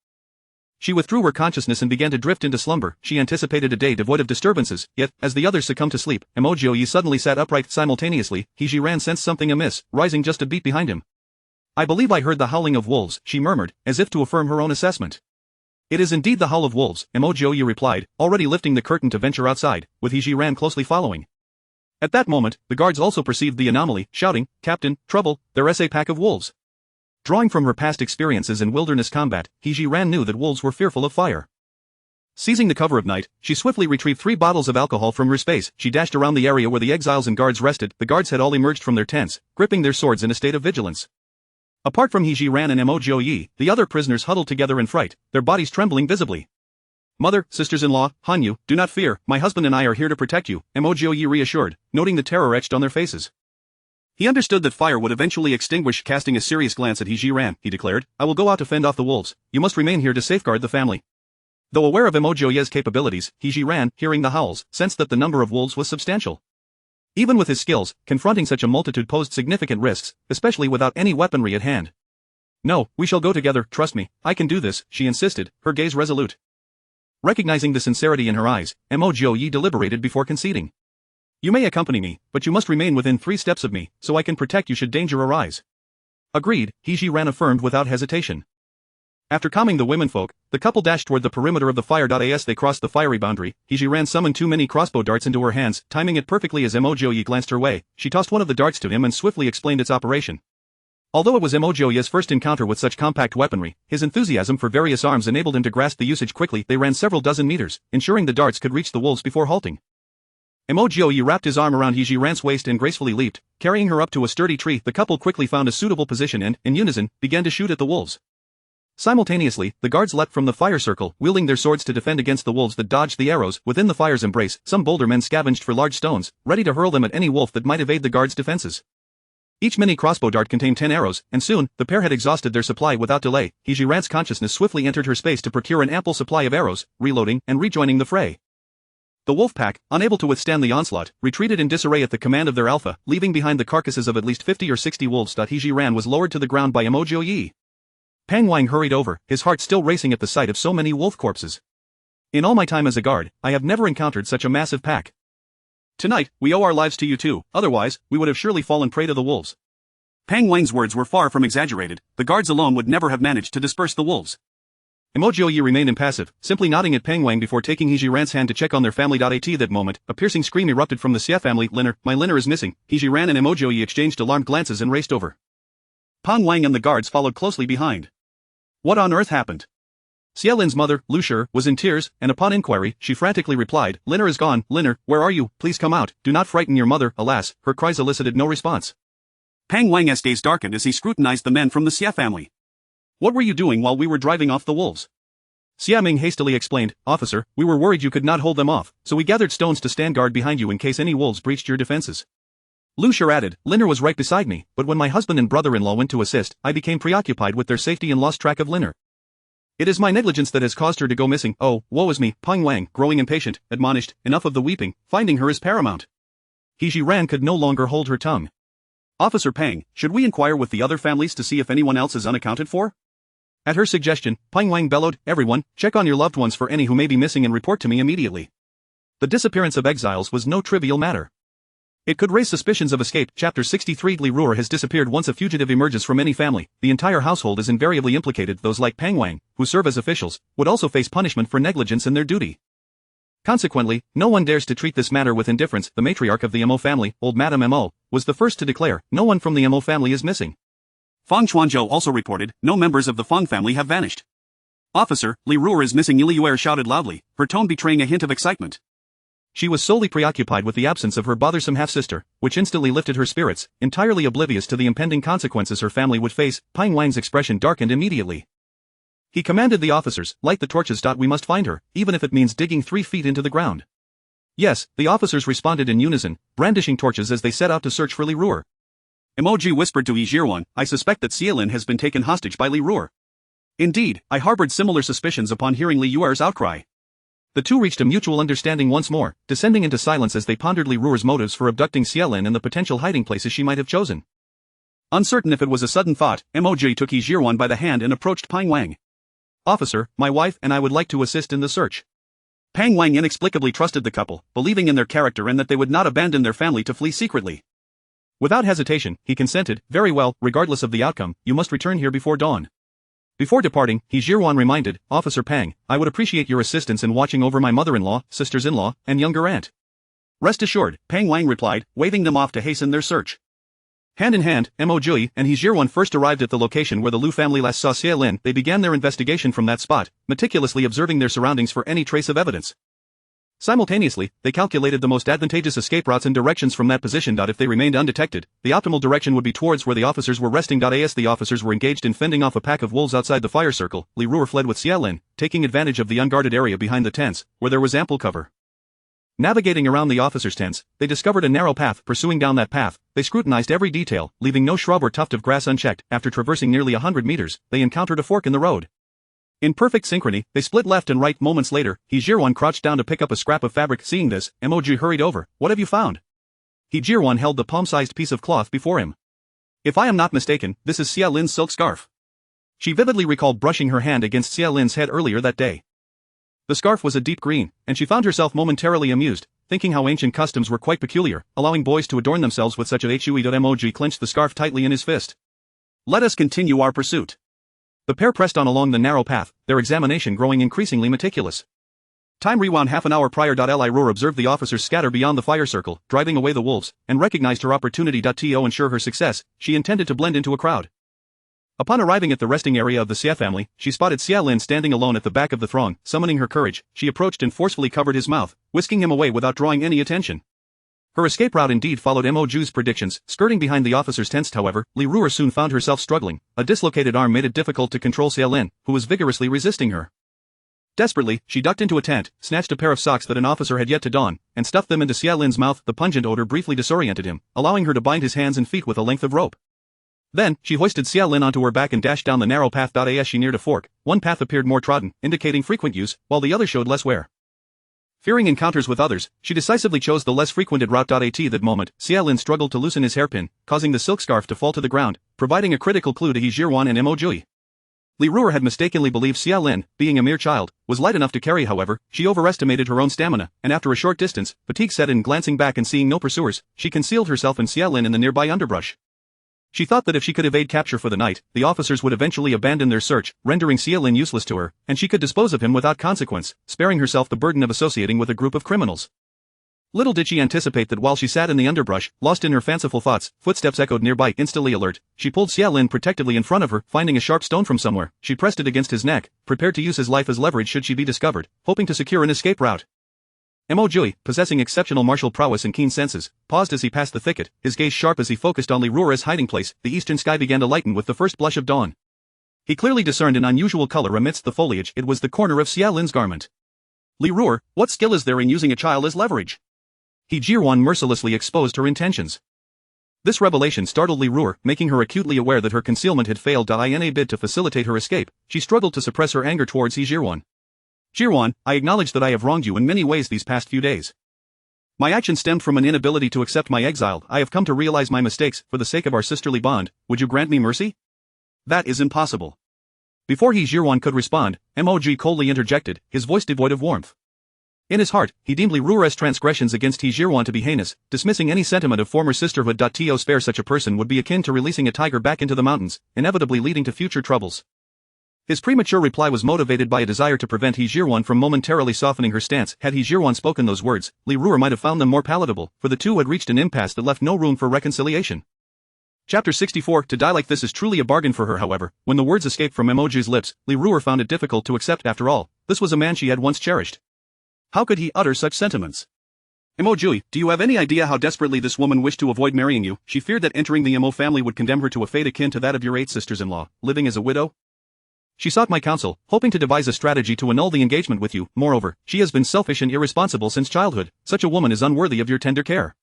She withdrew her consciousness and began to drift into slumber. She anticipated a day devoid of disturbances, yet, as the others succumbed to sleep, Mo Jiuye suddenly sat upright. Simultaneously, He Zhi Ran sensed something amiss, rising just a beat behind him. I believe I heard the howling of wolves, she murmured, as if to affirm her own assessment. It is indeed the howl of wolves, Mo Jiuye replied, already lifting the curtain to venture outside, with He Zhi Ran closely following. At that moment, the guards also perceived the anomaly, shouting, "Captain, trouble, there's a pack of wolves." Drawing from her past experiences in wilderness combat, He Zhi Ran knew that wolves were fearful of fire. Seizing the cover of night, she swiftly retrieved 3 bottles of alcohol from her space. She dashed around the area where the exiles and guards rested. The guards had all emerged from their tents, gripping their swords in a state of vigilance. Apart from He Zhi Ran and Mo Jiuye, the other prisoners huddled together in fright, their bodies trembling visibly. "Mother, sisters-in-law, Hanyu, do not fear, my husband and I are here to protect you," Mo Jiuye reassured, noting the terror etched on their faces. He understood that fire would eventually extinguish. Casting a serious glance at He Zhi Ran, he declared, "I will go out to fend off the wolves, you must remain here to safeguard the family." Though aware of Mo Jiuye's capabilities, He Zhi Ran, hearing the howls, sensed that the number of wolves was substantial. Even with his skills, confronting such a multitude posed significant risks, especially without any weaponry at hand. "No, we shall go together, trust me, I can do this," she insisted, her gaze resolute. Recognizing the sincerity in her eyes, Mo Jiuye deliberated before conceding. "You may accompany me, but you must remain within 3 steps of me, so I can protect you should danger arise." Agreed, He Zhi Ran affirmed without hesitation. After calming the womenfolk, the couple dashed toward the perimeter of the fire. As they crossed the fiery boundary, He Zhi Ran summoned too many crossbow darts into her hands, timing it perfectly as Mo Jiuye glanced her way. She tossed one of the darts to him and swiftly explained its operation. Although it was Mo Jiuye's first encounter with such compact weaponry, his enthusiasm for various arms enabled him to grasp the usage quickly. They ran several dozen meters, ensuring the darts could reach the wolves before halting. Mo Jiuye wrapped his arm around He Zhi Ran's waist and gracefully leaped, carrying her up to a sturdy tree. The couple quickly found a suitable position and, in unison, began to shoot at the wolves. Simultaneously, the guards leapt from the fire circle, wielding their swords to defend against the wolves that dodged the arrows. Within the fire's embrace, some bolder men scavenged for large stones, ready to hurl them at any wolf that might evade the guards' defenses. Each mini crossbow dart contained 10 arrows, and soon, the pair had exhausted their supply without delay. He Zhi Ran's consciousness swiftly entered her space to procure an ample supply of arrows, reloading and rejoining the fray. The wolf pack, unable to withstand the onslaught, retreated in disarray at the command of their alpha, leaving behind the carcasses of at least 50 or 60 wolves. He Zhi Ran was lowered to the ground by Mo Jiuye. Pang Wang hurried over, his heart still racing at the sight of so many wolf corpses. In all my time as a guard, I have never encountered such a massive pack. Tonight, we owe our lives to you too, otherwise, we would have surely fallen prey to the wolves. Pang Wang's words were far from exaggerated. The guards alone would never have managed to disperse the wolves. Mo Jiuye remained impassive, simply nodding at Pang Wang before taking He Zhi Ran's hand to check on their family. At that moment, a piercing scream erupted from the Xie family. "Liner, my Liner is missing." He Zhi Ran and Mo Jiuye exchanged alarmed glances and raced over. Pang Wang and the guards followed closely behind. What on earth happened? Xie Lin's mother, Lu Shi, was in tears, and upon inquiry, she frantically replied, "Liner is gone. Liner, where are you? Please come out. Do not frighten your mother." Alas, her cries elicited no response. Pang Wang's gaze darkened as he scrutinized the men from the Xie family. "What were you doing while we were driving off the wolves?" Xia Ming hastily explained, "Officer, we were worried you could not hold them off, so we gathered stones to stand guard behind you in case any wolves breached your defenses." Lu Shi added, "Liner was right beside me, but when my husband and brother-in-law went to assist, I became preoccupied with their safety and lost track of Liner. It is my negligence that has caused her to go missing. Oh, woe is me." Pang Wang, growing impatient, admonished, "Enough of the weeping, finding her is paramount." He Zhi Ran could no longer hold her tongue. "Officer Pang, should we inquire with the other families to see if anyone else is unaccounted for?" At her suggestion, Pang Wang bellowed, "Everyone, check on your loved ones for any who may be missing and report to me immediately." The disappearance of exiles was no trivial matter. It could raise suspicions of escape. Chapter 63 Li Ruer has disappeared. Once a fugitive emerges from any family, the entire household is invariably implicated. Those like Pang Wang, who serve as officials, would also face punishment for negligence in their duty. Consequently, no one dares to treat this matter with indifference. The matriarch of the Mo family, old Madame Mo, was the first to declare, "No one from the Mo family is missing." Fang Chuanzhou also reported, "No members of the Fang family have vanished." "Officer, Li Ruer is missing," Li Yuer shouted loudly, her tone betraying a hint of excitement. She was solely preoccupied with the absence of her bothersome half-sister, which instantly lifted her spirits, entirely oblivious to the impending consequences her family would face. Pang Wang's expression darkened immediately. He commanded the officers, "Light the torches. We must find her, even if it means digging 3 feet into the ground." Yes, the officers responded in unison, brandishing torches as they set out to search for Li Ruer. Emoji whispered to He Zhi Ran, "I suspect that Xie Lin has been taken hostage by Li Ruer." Indeed, I harbored similar suspicions upon hearing Li Yuer's outcry. The two reached a mutual understanding once more, descending into silence as they pondered Li Ruer's motives for abducting Xie Lin and the potential hiding places she might have chosen. Uncertain if it was a sudden thought, Emoji took He Zhi Ran by the hand and approached Pang Wang. "Officer, my wife and I would like to assist in the search." Pang Wang inexplicably trusted the couple, believing in their character and that they would not abandon their family to flee secretly. Without hesitation, he consented, "Very well, regardless of the outcome, you must return here before dawn." Before departing, He Zhi Ran reminded, "Officer Pang, I would appreciate your assistance in watching over my mother-in-law, sisters-in-law, and younger aunt." "Rest assured," Pang Wang replied, waving them off to hasten their search. Hand in hand, Mo Jiuye and He Zhi Ran first arrived at the location where the Lu family last saw Xie Lin. They began their investigation from that spot, meticulously observing their surroundings for any trace of evidence. Simultaneously, they calculated the most advantageous escape routes and directions from that position. If they remained undetected, the optimal direction would be towards where the officers were resting. As the officers were engaged in fending off a pack of wolves outside the fire circle, Li Ruer fled with Xie Lin, taking advantage of the unguarded area behind the tents, where there was ample cover. Navigating around the officers' tents, they discovered a narrow path. Pursuing down that path, they scrutinized every detail, leaving no shrub or tuft of grass unchecked. After traversing nearly 100 meters, they encountered a fork in the road. In perfect synchrony, they split left and right. Moments later, He Zhi Ran crouched down to pick up a scrap of fabric. Seeing this, Emoji hurried over. "What have you found?" He Zhi Ran held the palm-sized piece of cloth before him. "If I am not mistaken, this is Xie Lin's silk scarf." She vividly recalled brushing her hand against Xie Lin's head earlier that day. The scarf was a deep green, and she found herself momentarily amused, thinking how ancient customs were quite peculiar, allowing boys to adorn themselves with such a hue. Emoji clenched the scarf tightly in his fist. "Let us continue our pursuit." The pair pressed on along the narrow path, their examination growing increasingly meticulous. Time rewound half an hour prior. Li Ruer observed the officers scatter beyond the fire circle, driving away the wolves, and recognized her opportunity. To ensure her success, she intended to blend into a crowd. Upon arriving at the resting area of the Xie family, she spotted Xia Lin standing alone at the back of the throng. Summoning her courage, she approached and forcefully covered his mouth, whisking him away without drawing any attention. Her escape route indeed followed Mo Jiuye's predictions. Skirting behind the officers' tents, however, Li Ruer soon found herself struggling. A dislocated arm made it difficult to control Xia Lin, who was vigorously resisting her. Desperately, she ducked into a tent, snatched a pair of socks that an officer had yet to don, and stuffed them into Xia Lin's mouth. The pungent odor briefly disoriented him, allowing her to bind his hands and feet with a length of rope. Then, she hoisted Xia Lin onto her back and dashed down the narrow path. As she neared a fork, one path appeared more trodden, indicating frequent use, while the other showed less wear. Fearing encounters with others, she decisively chose the less frequented route. At that moment, Xia Lin struggled to loosen his hairpin, causing the silk scarf to fall to the ground, providing a critical clue to He Zhi Ran and Mo Jiuye. Li Ruer had mistakenly believed Xia Lin, being a mere child, was light enough to carry. However, she overestimated her own stamina, and after a short distance, fatigue set in. Glancing back and seeing no pursuers, she concealed herself and Xia Lin in the nearby underbrush. She thought that if she could evade capture for the night, the officers would eventually abandon their search, rendering Xia Lin useless to her, and she could dispose of him without consequence, sparing herself the burden of associating with a group of criminals. Little did she anticipate that while she sat in the underbrush, lost in her fanciful thoughts, footsteps echoed nearby. Instantly alert, she pulled Xia Lin protectively in front of her. Finding a sharp stone from somewhere, she pressed it against his neck, prepared to use his life as leverage should she be discovered, hoping to secure an escape route. Mo Jiuye, possessing exceptional martial prowess and keen senses, paused as he passed the thicket, his gaze sharp as he focused on Li Ruer's hiding place. The eastern sky began to lighten with the first blush of dawn. He clearly discerned an unusual color amidst the foliage. It was the corner of Xia Lin's garment. Li Ruer, what skill is there in using a child as leverage? He Zhi Ran mercilessly exposed her intentions. This revelation startled Li Ruer, making her acutely aware that her concealment had failed. In a bid to facilitate her escape, she struggled to suppress her anger towards He Zhi Ran. Zhi Ran, I acknowledge that I have wronged you in many ways these past few days. My action stemmed from an inability to accept my exile. I have come to realize my mistakes. For the sake of our sisterly bond, would you grant me mercy? That is impossible. Before He Zhi Ran could respond, Mo Jiuye coldly interjected, his voice devoid of warmth. In his heart, he deemed Li Ruer's transgressions against He Zhi Ran to be heinous, dismissing any sentiment of former sisterhood. To spare such a person would be akin to releasing a tiger back into the mountains, inevitably leading to future troubles. His premature reply was motivated by a desire to prevent He Zhi Ran from momentarily softening her stance. Had He Zhi Ran spoken those words, Li Ruer might have found them more palatable, for the two had reached an impasse that left no room for reconciliation. Chapter 64. To die like this is truly a bargain for her. However, when the words escaped from Mo Jiuye's lips, Li Ruer found it difficult to accept. After all, this was a man she had once cherished. How could he utter such sentiments? Mo Jiuye, do you have any idea how desperately this woman wished to avoid marrying you? She feared that entering the Mo family would condemn her to a fate akin to that of your 8 sisters-in-law, living as a widow. She sought my counsel, hoping to devise a strategy to annul the engagement with you. Moreover, she has been selfish and irresponsible since childhood. Such a woman is unworthy of your tender care.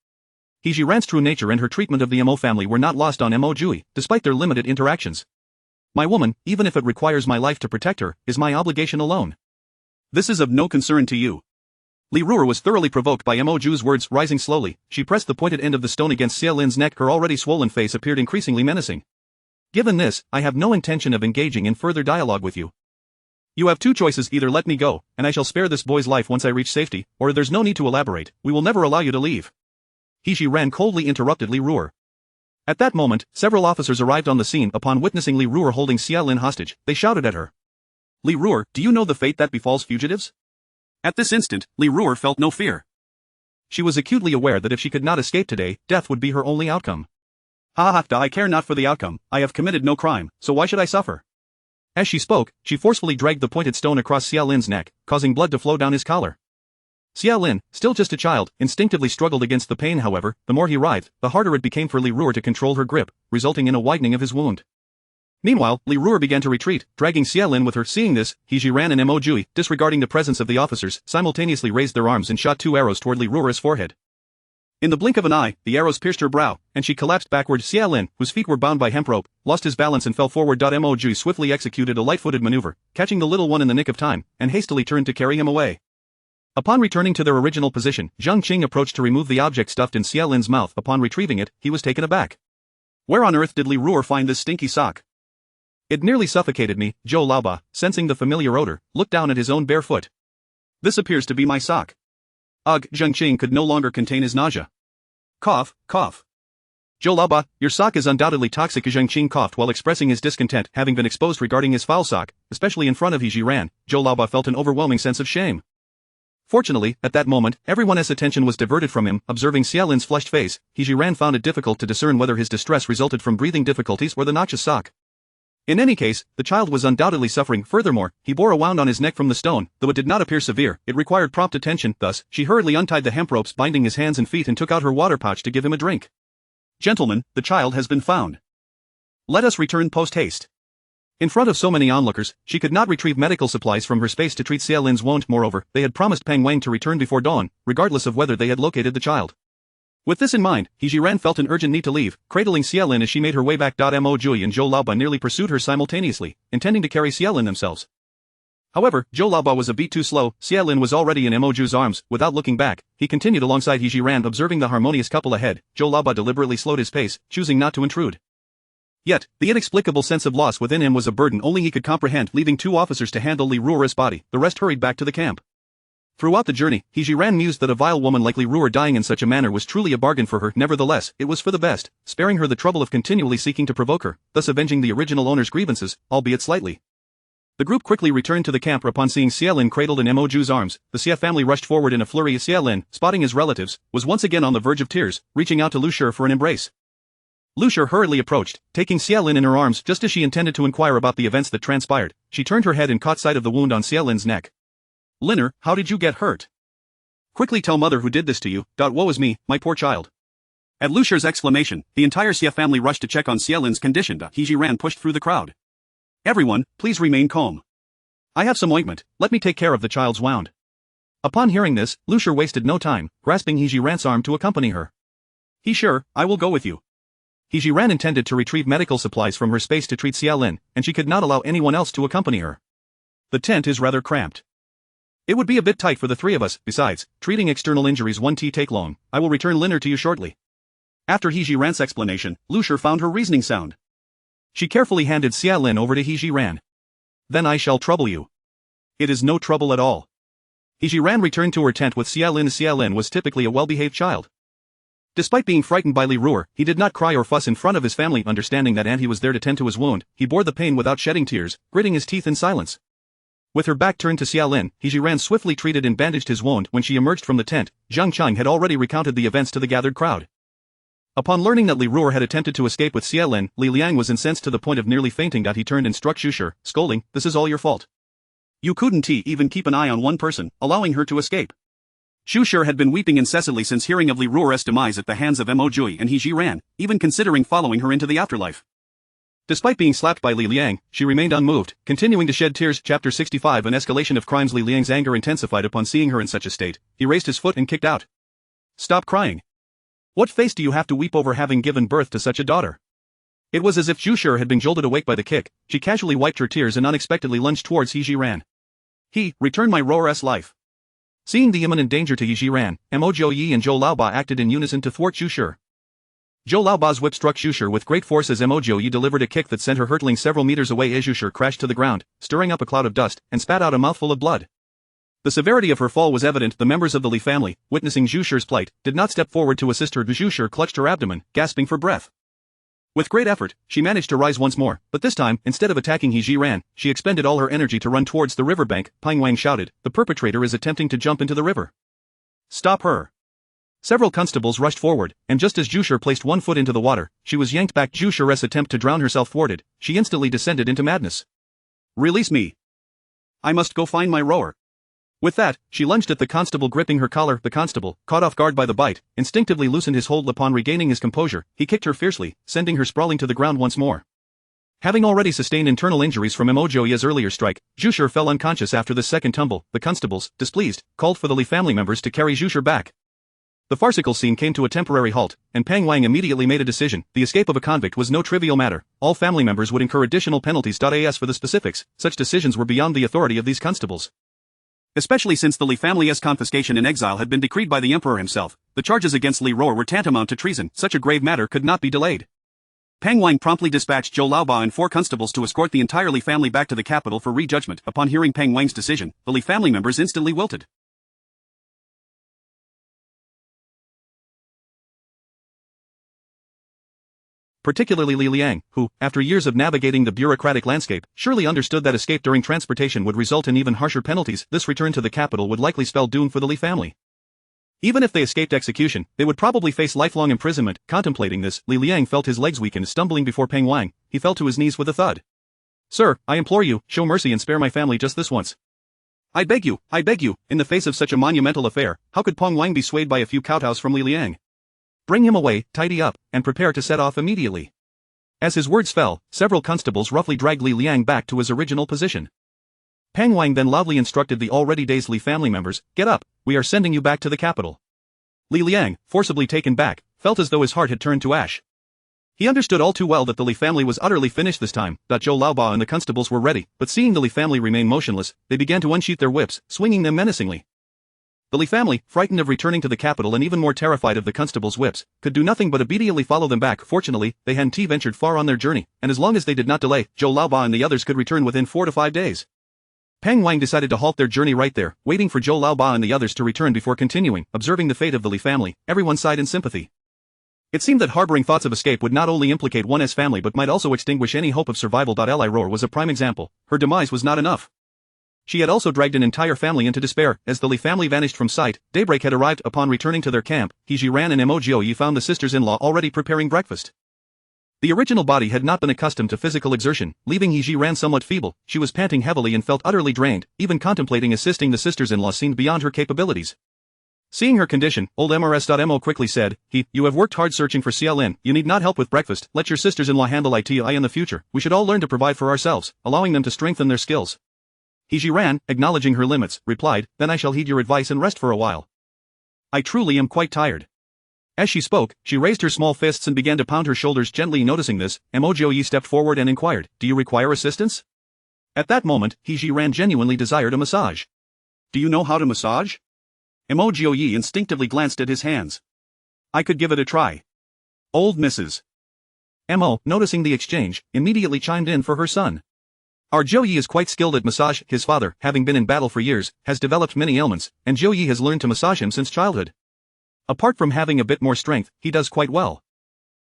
He Zhi Ran's true nature and her treatment of the Mo family were not lost on Mo Jiuye, despite their limited interactions. My woman, even if it requires my life to protect her, is my obligation alone. This is of no concern to you. Li Ruer was thoroughly provoked by Mo Jiuye's words. Rising slowly, she pressed the pointed end of the stone against Xia Lin's neck. Her already swollen face appeared increasingly menacing. Given this, I have no intention of engaging in further dialogue with you. You have 2 choices: either let me go, and I shall spare this boy's life once I reach safety, or there's no need to elaborate, we will never allow you to leave. He Zhi Ran coldly interrupted Li Ruer. At that moment, several officers arrived on the scene. Upon witnessing Li Ruer holding Xia Lin hostage, they shouted at her. Li Ruer, do you know the fate that befalls fugitives? At this instant, Li Ruer felt no fear. She was acutely aware that if she could not escape today, death would be her only outcome. I care not for the outcome. I have committed no crime, so why should I suffer? As she spoke, she forcefully dragged the pointed stone across Xia Lin's neck, causing blood to flow down his collar. Xia Lin, still just a child, instinctively struggled against the pain. However, the more he writhed, the harder it became for Li Ruer to control her grip, resulting in a widening of his wound. Meanwhile, Li Ruer began to retreat, dragging Xia Lin with her. Seeing this, He Zhi Ran and Mo Jiuye, disregarding the presence of the officers, simultaneously raised their arms and shot 2 arrows toward Li Ruer's forehead. In the blink of an eye, the arrows pierced her brow, and she collapsed backward. Xia Lin, whose feet were bound by hemp rope, lost his balance and fell forward. Mo Jiuye swiftly executed a light-footed maneuver, catching the little one in the nick of time, and hastily turned to carry him away. Upon returning to their original position, Zhang Qing approached to remove the object stuffed in Xia Lin's mouth. Upon retrieving it, he was taken aback. Where on earth did Li Ruer find this stinky sock? It nearly suffocated me. Zhou Laoba, sensing the familiar odor, looked down at his own bare foot. This appears to be my sock. Ugh, Zhang Qing could no longer contain his nausea. Cough, cough. Zhou Laoba, your sock is undoubtedly toxic. Zhang Qing coughed while expressing his discontent having been exposed regarding his foul sock, especially in front of He Zhi Ran. Zhou Laoba felt an overwhelming sense of shame. Fortunately, at that moment, everyone's attention was diverted from him. Observing Xiaolin's flushed face, He Zhi Ran found it difficult to discern whether his distress resulted from breathing difficulties or the noxious sock. In any case, the child was undoubtedly suffering. Furthermore, he bore a wound on his neck from the stone, though it did not appear severe. It required prompt attention. Thus, she hurriedly untied the hemp ropes binding his hands and feet and took out her water pouch to give him a drink. Gentlemen, the child has been found. Let us return post-haste. In front of so many onlookers, she could not retrieve medical supplies from her space to treat Xiaolin's wound. Moreover, they had promised Peng Wang to return before dawn, regardless of whether they had located the child. With this in mind, He Zhi Ran felt an urgent need to leave, cradling Xiaolin as she made her way back. Mo Jiuye and Zhou Laoba nearly pursued her simultaneously, intending to carry Xiaolin themselves. However, Zhou Laoba was a beat too slow. Xiaolin was already in Mo Jiuye's arms. Without looking back, he continued alongside He Zhi Ran. Observing the harmonious couple ahead, Zhou Laoba deliberately slowed his pace, choosing not to intrude. Yet, the inexplicable sense of loss within him was a burden only he could comprehend. Leaving 2 officers to handle Li Ruer's body, the rest hurried back to the camp. Throughout the journey, He Zhi Ran mused that a vile woman like Li Ruer dying in such a manner was truly a bargain for her. Nevertheless, it was for the best, sparing her the trouble of continually seeking to provoke her, thus avenging the original owner's grievances, albeit slightly. The group quickly returned to the camp upon seeing Xiaolin cradled in Mo Jiuye's arms. The Xia family rushed forward in a flurry. Xiaolin, spotting his relatives, was once again on the verge of tears, reaching out to Lu Shi for an embrace. Lu Shi hurriedly approached, taking Xiaolin in her arms. Just as she intended to inquire about the events that transpired, she turned her head and caught sight of the wound on Xiaolin's neck. Liner, how did you get hurt? Quickly tell mother who did this to you. Woe is me, my poor child. At Lu Shi's exclamation, the entire Xia family rushed to check on Xiaolin's condition. He Zhi Ran pushed through the crowd. Everyone, please remain calm. I have some ointment, let me take care of the child's wound. Upon hearing this, Lu Shi wasted no time, grasping He Zhi Ran's arm to accompany her. Sure, I will go with you. He Zhi Ran intended to retrieve medical supplies from her space to treat Xiaolin, and she could not allow anyone else to accompany her. The tent is rather cramped. It would be a bit tight for the 3 of us. Besides, treating external injuries won't take long. I will return Liner to you shortly. After He Zhi Ran's explanation, Lu Shi found her reasoning sound. She carefully handed Xiaolin over to He Zhi Ran. Then I shall trouble you. It is no trouble at all. He Zhi Ran returned to her tent with Xiaolin. Xiaolin was typically a well-behaved child. Despite being frightened by Li Ruer, he did not cry or fuss in front of his family. Understanding that he was there to tend to his wound, he bore the pain without shedding tears, gritting his teeth in silence. With her back turned to Xiaolin, He Zhi Ran swiftly treated and bandaged his wound. When she emerged from the tent, Zhang Chang had already recounted the events to the gathered crowd. Upon learning that Li Ruer had attempted to escape with Xiaolin, Li Liang was incensed to the point of nearly fainting. He turned and struck Zhu Shi, scolding, "This is all your fault. You couldn't even keep an eye on one person, allowing her to escape." Zhu Shi had been weeping incessantly since hearing of Li Ruer's demise at the hands of Mo Jiuye and He Zhi Ran, even considering following her into the afterlife. Despite being slapped by Li Liang, she remained unmoved, continuing to shed tears. Chapter 65 An escalation of crimes. Li Liang's anger intensified upon seeing her in such a state. He raised his foot and kicked out. Stop crying. What face do you have to weep over having given birth to such a daughter? It was as if Zhu Shi had been jolted awake by the kick. She casually wiped her tears and unexpectedly lunged towards He Zhi Ran. Return my Roar's life. Seeing the imminent danger to He Zhi Ran, Mo Jiuye and Zhou Laoba acted in unison to thwart Zhu Shi. Zhou Laoba's whip struck Zhu Shi with great force as Mo Jiuye delivered a kick that sent her hurtling several meters away as Zhu Shi crashed to the ground, stirring up a cloud of dust, and spat out a mouthful of blood. The severity of her fall was evident. The members of the Li family, witnessing Zhu Shi's plight, did not step forward to assist her. Zhu Shi clutched her abdomen, gasping for breath. With great effort, she managed to rise once more, but this time, instead of attacking He Zhi Ran, she expended all her energy to run towards the riverbank. Peng Wang shouted, "The perpetrator is attempting to jump into the river. Stop her." Several constables rushed forward, and just as Zhu Shi placed one foot into the water, she was yanked back. Zhu Shi's attempt to drown herself thwarted, she instantly descended into madness. Release me. I must go find my rower. With that, she lunged at the constable, gripping her collar. The constable, caught off guard by the bite, instinctively loosened his hold. Upon regaining his composure, he kicked her fiercely, sending her sprawling to the ground once more. Having already sustained internal injuries from Mo Jiuye's earlier strike, Zhu Shi fell unconscious after the second tumble. The constables, displeased, called for the Li family members to carry Zhu Shi back. The farcical scene came to a temporary halt, and Peng Wang immediately made a decision. The escape of a convict was no trivial matter. All family members would incur additional penalties. As for the specifics, such decisions were beyond the authority of these constables. Especially since the Li family's confiscation in exile had been decreed by the emperor himself, the charges against Li Ruer were tantamount to treason. Such a grave matter could not be delayed. Peng Wang promptly dispatched Zhou Laoba and 4 constables to escort the entire Li family back to the capital for re-judgment. Upon hearing Peng Wang's decision, the Li family members instantly wilted. Particularly Li Liang, who, after years of navigating the bureaucratic landscape, surely understood that escape during transportation would result in even harsher penalties. This return to the capital would likely spell doom for the Li family. Even if they escaped execution, they would probably face lifelong imprisonment. Contemplating this, Li Liang felt his legs weaken. Stumbling before Peng Wang, he fell to his knees with a thud. "Sir, I implore you, show mercy and spare my family just this once. I beg you." In the face of such a monumental affair, how could Peng Wang be swayed by a few kowtows from Li Liang? "Bring him away, tidy up, and prepare to set off immediately." As his words fell, several constables roughly dragged Li Liang back to his original position. Peng Wang then loudly instructed the already dazed Li family members, "Get up, we are sending you back to the capital." Li Liang, forcibly taken back, felt as though his heart had turned to ash. He understood all too well that the Li family was utterly finished this time. Zhou Laoba and the constables were ready, but seeing the Li family remain motionless, they began to unsheath their whips, swinging them menacingly. The Li family, frightened of returning to the capital and even more terrified of the constables' whips, could do nothing but obediently follow them back. Fortunately, they hadn't ventured far on their journey, and as long as they did not delay, Zhou Laoba and the others could return within 4 to 5 days. Peng Wang decided to halt their journey right there, waiting for Zhou Laoba and the others to return before continuing. Observing the fate of the Li family, everyone sighed in sympathy. It seemed that harboring thoughts of escape would not only implicate one's family but might also extinguish any hope of survival. Li Roar was a prime example. Her demise was not enough. She had also dragged an entire family into despair. As the Li family vanished from sight, daybreak had arrived. Upon returning to their camp, He Zhi Ran and Mo Jiuye found the sisters-in-law already preparing breakfast. The original body had not been accustomed to physical exertion, leaving He Zhi Ran somewhat feeble. She was panting heavily and felt utterly drained. Even contemplating assisting the sisters-in-law seemed beyond her capabilities. Seeing her condition, old Mo quickly said, "You have worked hard searching for Xiaolin. You need not help with breakfast. Let your sisters-in-law handle it in the future. We should all learn to provide for ourselves," allowing them to strengthen their skills. He Zhi Ran, acknowledging her limits, replied, "Then I shall heed your advice and rest for a while. I truly am quite tired." As she spoke, she raised her small fists and began to pound her shoulders gently. Noticing this, Mo Jiuye stepped forward and inquired, "Do you require assistance?" At that moment, He Zhi Ran genuinely desired a massage. "Do you know how to massage?" Mo Jiuye instinctively glanced at his hands. "I could give it a try." Old Mrs. Mo, noticing the exchange, immediately chimed in for her son. "Our Jiuye is quite skilled at massage. His father, having been in battle for years, has developed many ailments, and Jiuye has learned to massage him since childhood. Apart from having a bit more strength, he does quite well."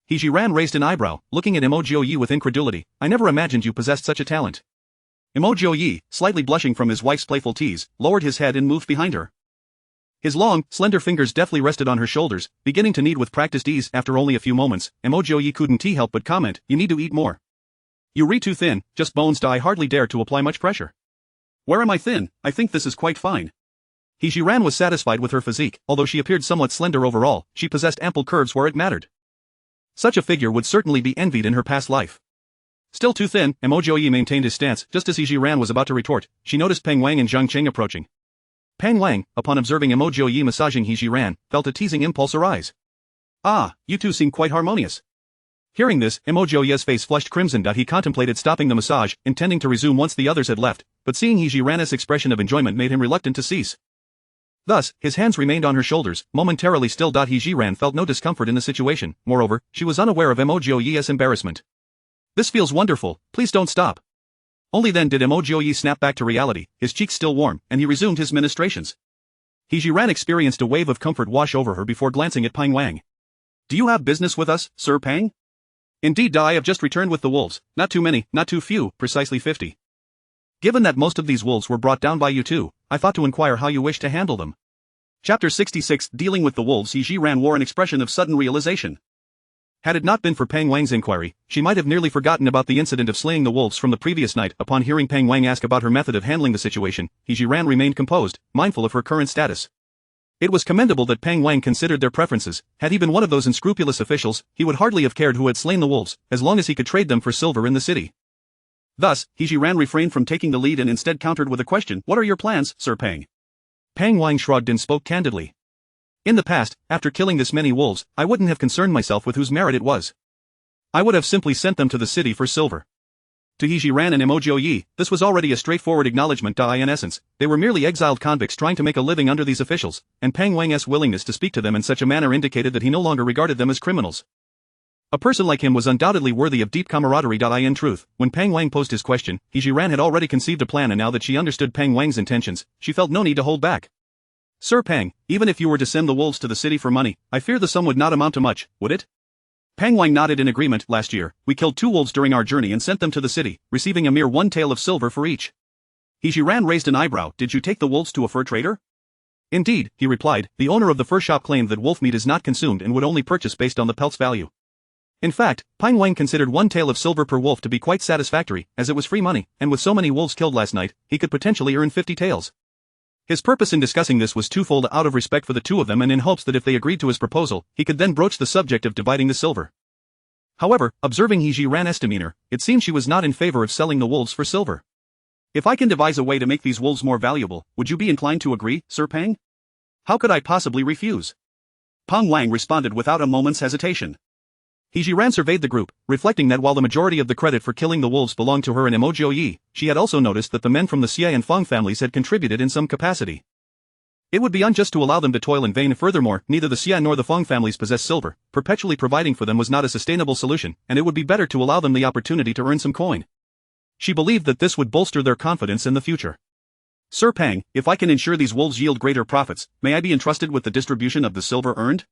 He Zhi Ran raised an eyebrow, looking at Mo Jiuye with incredulity. "I never imagined you possessed such a talent." Mo Jiuye, slightly blushing from his wife's playful tease, lowered his head and moved behind her. His long, slender fingers deftly rested on her shoulders, beginning to knead with practiced ease. After only a few moments, Mo Jiuye couldn't help but comment, "You need to eat more. You re too thin, just bones." I hardly dare to apply much pressure. "Where am I thin? I think this is quite fine." He Zhi Ran was satisfied with her physique. Although she appeared somewhat slender overall, she possessed ample curves where it mattered. Such a figure would certainly be envied in her past life. "Still too thin," Mo Jiuye maintained his stance. Just as He Zhi Ran was about to retort, she noticed Peng Wang and Zhang Qing approaching. Peng Wang, upon observing Mo Jiuye massaging He Zhi Ran, felt a teasing impulse arise. "Ah, you two seem quite harmonious." Hearing this, Mo Jiuye's face flushed crimson. He contemplated stopping the massage, intending to resume once the others had left, but seeing He Zhi Ran's expression of enjoyment made him reluctant to cease. Thus, his hands remained on her shoulders, momentarily still. He Zhi Ran felt no discomfort in the situation. Moreover, she was unaware of Mo Jiuye's embarrassment. "This feels wonderful, please don't stop." Only then did Mo Jiuye snap back to reality, his cheeks still warm, and he resumed his ministrations. He Zhi Ran experienced a wave of comfort wash over her before glancing at Peng Wang. "Do you have business with us, Sir Peng?" "Indeed, I have just returned with the wolves. Not too many, not too few, precisely 50. Given that most of these wolves were brought down by you two, I thought to inquire how you wish to handle them." Chapter 66, Dealing with the Wolves. He Zhi Ran wore an expression of sudden realization. Had it not been for Peng Wang's inquiry, she might have nearly forgotten about the incident of slaying the wolves from the previous night. Upon hearing Peng Wang ask about her method of handling the situation, He Zhi Ran remained composed, mindful of her current status. It was commendable that Peng Wang considered their preferences. Had he been one of those unscrupulous officials, he would hardly have cared who had slain the wolves, as long as he could trade them for silver in the city. Thus, He Zhi Ran refrained from taking the lead and instead countered with a question, "What are your plans, Sir Peng?" Peng Wang shrugged and spoke candidly. "In the past, after killing this many wolves, I wouldn't have concerned myself with whose merit it was. I would have simply sent them to the city for silver." To He Zhi Ran and Mo Jiuye, this was already a straightforward acknowledgement. In essence, they were merely exiled convicts trying to make a living under these officials, and Peng Wang's willingness to speak to them in such a manner indicated that he no longer regarded them as criminals. A person like him was undoubtedly worthy of deep camaraderie. In truth, when Peng Wang posed his question, He Zhi Ran had already conceived a plan, and now that she understood Peng Wang's intentions, she felt no need to hold back. "Sir Peng, even if you were to send the wolves to the city for money, I fear the sum would not amount to much, would it?" Pang Wang nodded in agreement. Last year, we killed 2 wolves during our journey and sent them to the city, receiving a mere 1 tael of silver for each. He Zhi Ran raised an eyebrow. Did you take the wolves to a fur trader? Indeed, he replied. The owner of the fur shop claimed that wolf meat is not consumed and would only purchase based on the pelt's value. In fact, Pang Wang considered 1 tael of silver per wolf to be quite satisfactory, as it was free money, and with so many wolves killed last night, he could potentially earn 50 taels. His purpose in discussing this was twofold: out of respect for the 2 of them and in hopes that if they agreed to his proposal, he could then broach the subject of dividing the silver. However, observing He Zhi Ran's demeanor, it seemed she was not in favor of selling the wolves for silver. If I can devise a way to make these wolves more valuable, would you be inclined to agree, Sir Pang? How could I possibly refuse? Pang Wang responded without a moment's hesitation. He Zhi Ran surveyed the group, reflecting that while the majority of the credit for killing the wolves belonged to her and Mo Jiuye, she had also noticed that the men from the Xie and Feng families had contributed in some capacity. It would be unjust to allow them to toil in vain. Furthermore, neither the Xie nor the Feng families possess silver. Perpetually providing for them was not a sustainable solution, and it would be better to allow them the opportunity to earn some coin. She believed that this would bolster their confidence in the future. Sir Pang, if I can ensure these wolves yield greater profits, may I be entrusted with the distribution of the silver earned?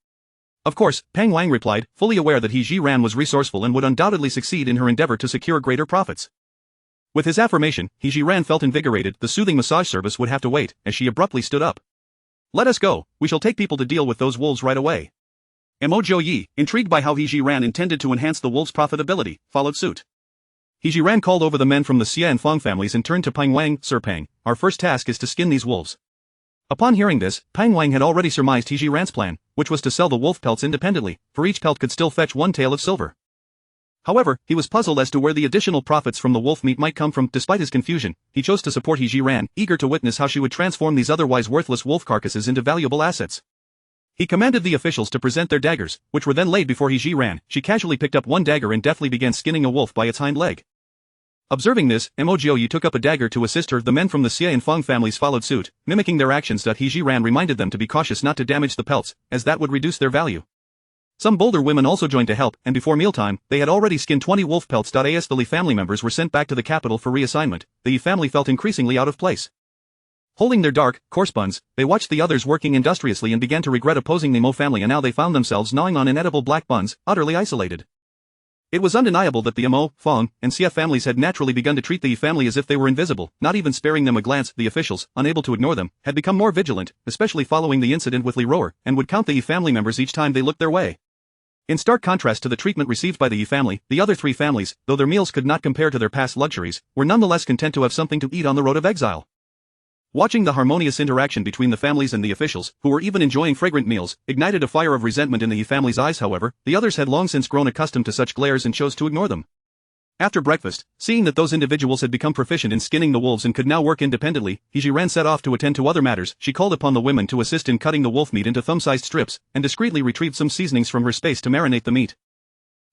Of course, Pang Wang replied, fully aware that He Zhi Ran was resourceful and would undoubtedly succeed in her endeavor to secure greater profits. With his affirmation, He Zhi Ran felt invigorated. The soothing massage service would have to wait, as she abruptly stood up. Let us go, we shall take people to deal with those wolves right away. Mo Jiuye, intrigued by how He Zhi Ran intended to enhance the wolves' profitability, followed suit. He Zhi Ran called over the men from the Xie and Feng families and turned to Pang Wang. Sir Pang, our first task is to skin these wolves. Upon hearing this, Pang Wang had already surmised He Zhi Ran's plan, which was to sell the wolf pelts independently, for each pelt could still fetch 1 tael of silver. However, he was puzzled as to where the additional profits from the wolf meat might come from. Despite his confusion, he chose to support He Zhi Ran, eager to witness how she would transform these otherwise worthless wolf carcasses into valuable assets. He commanded the officials to present their daggers, which were then laid before He Zhi Ran. She casually picked up one dagger and deftly began skinning a wolf by its hind leg. Observing this, Mo Jiuye took up a dagger to assist her. The men from the Xie and Feng families followed suit, mimicking their actions. He Zhi Ran reminded them to be cautious not to damage the pelts, as that would reduce their value. Some bolder women also joined to help, and before mealtime, they had already skinned 20 wolf pelts. As the Li family members were sent back to the capital for reassignment, the Yi family felt increasingly out of place. Holding their dark, coarse buns, they watched the others working industriously and began to regret opposing the Mo family, and now they found themselves gnawing on inedible black buns, utterly isolated. It was undeniable that the Mo, Feng, and Xie families had naturally begun to treat the Yi family as if they were invisible, not even sparing them a glance. The officials, unable to ignore them, had become more vigilant, especially following the incident with Li Roer, and would count the Yi family members each time they looked their way. In stark contrast to the treatment received by the Yi family, the other 3 families, though their meals could not compare to their past luxuries, were nonetheless content to have something to eat on the road of exile. Watching the harmonious interaction between the families and the officials, who were even enjoying fragrant meals, ignited a fire of resentment in the Yi family's eyes. However, the others had long since grown accustomed to such glares and chose to ignore them. After breakfast, seeing that those individuals had become proficient in skinning the wolves and could now work independently, He Zhi Ran set off to attend to other matters. She called upon the women to assist in cutting the wolf meat into thumb-sized strips, and discreetly retrieved some seasonings from her space to marinate the meat.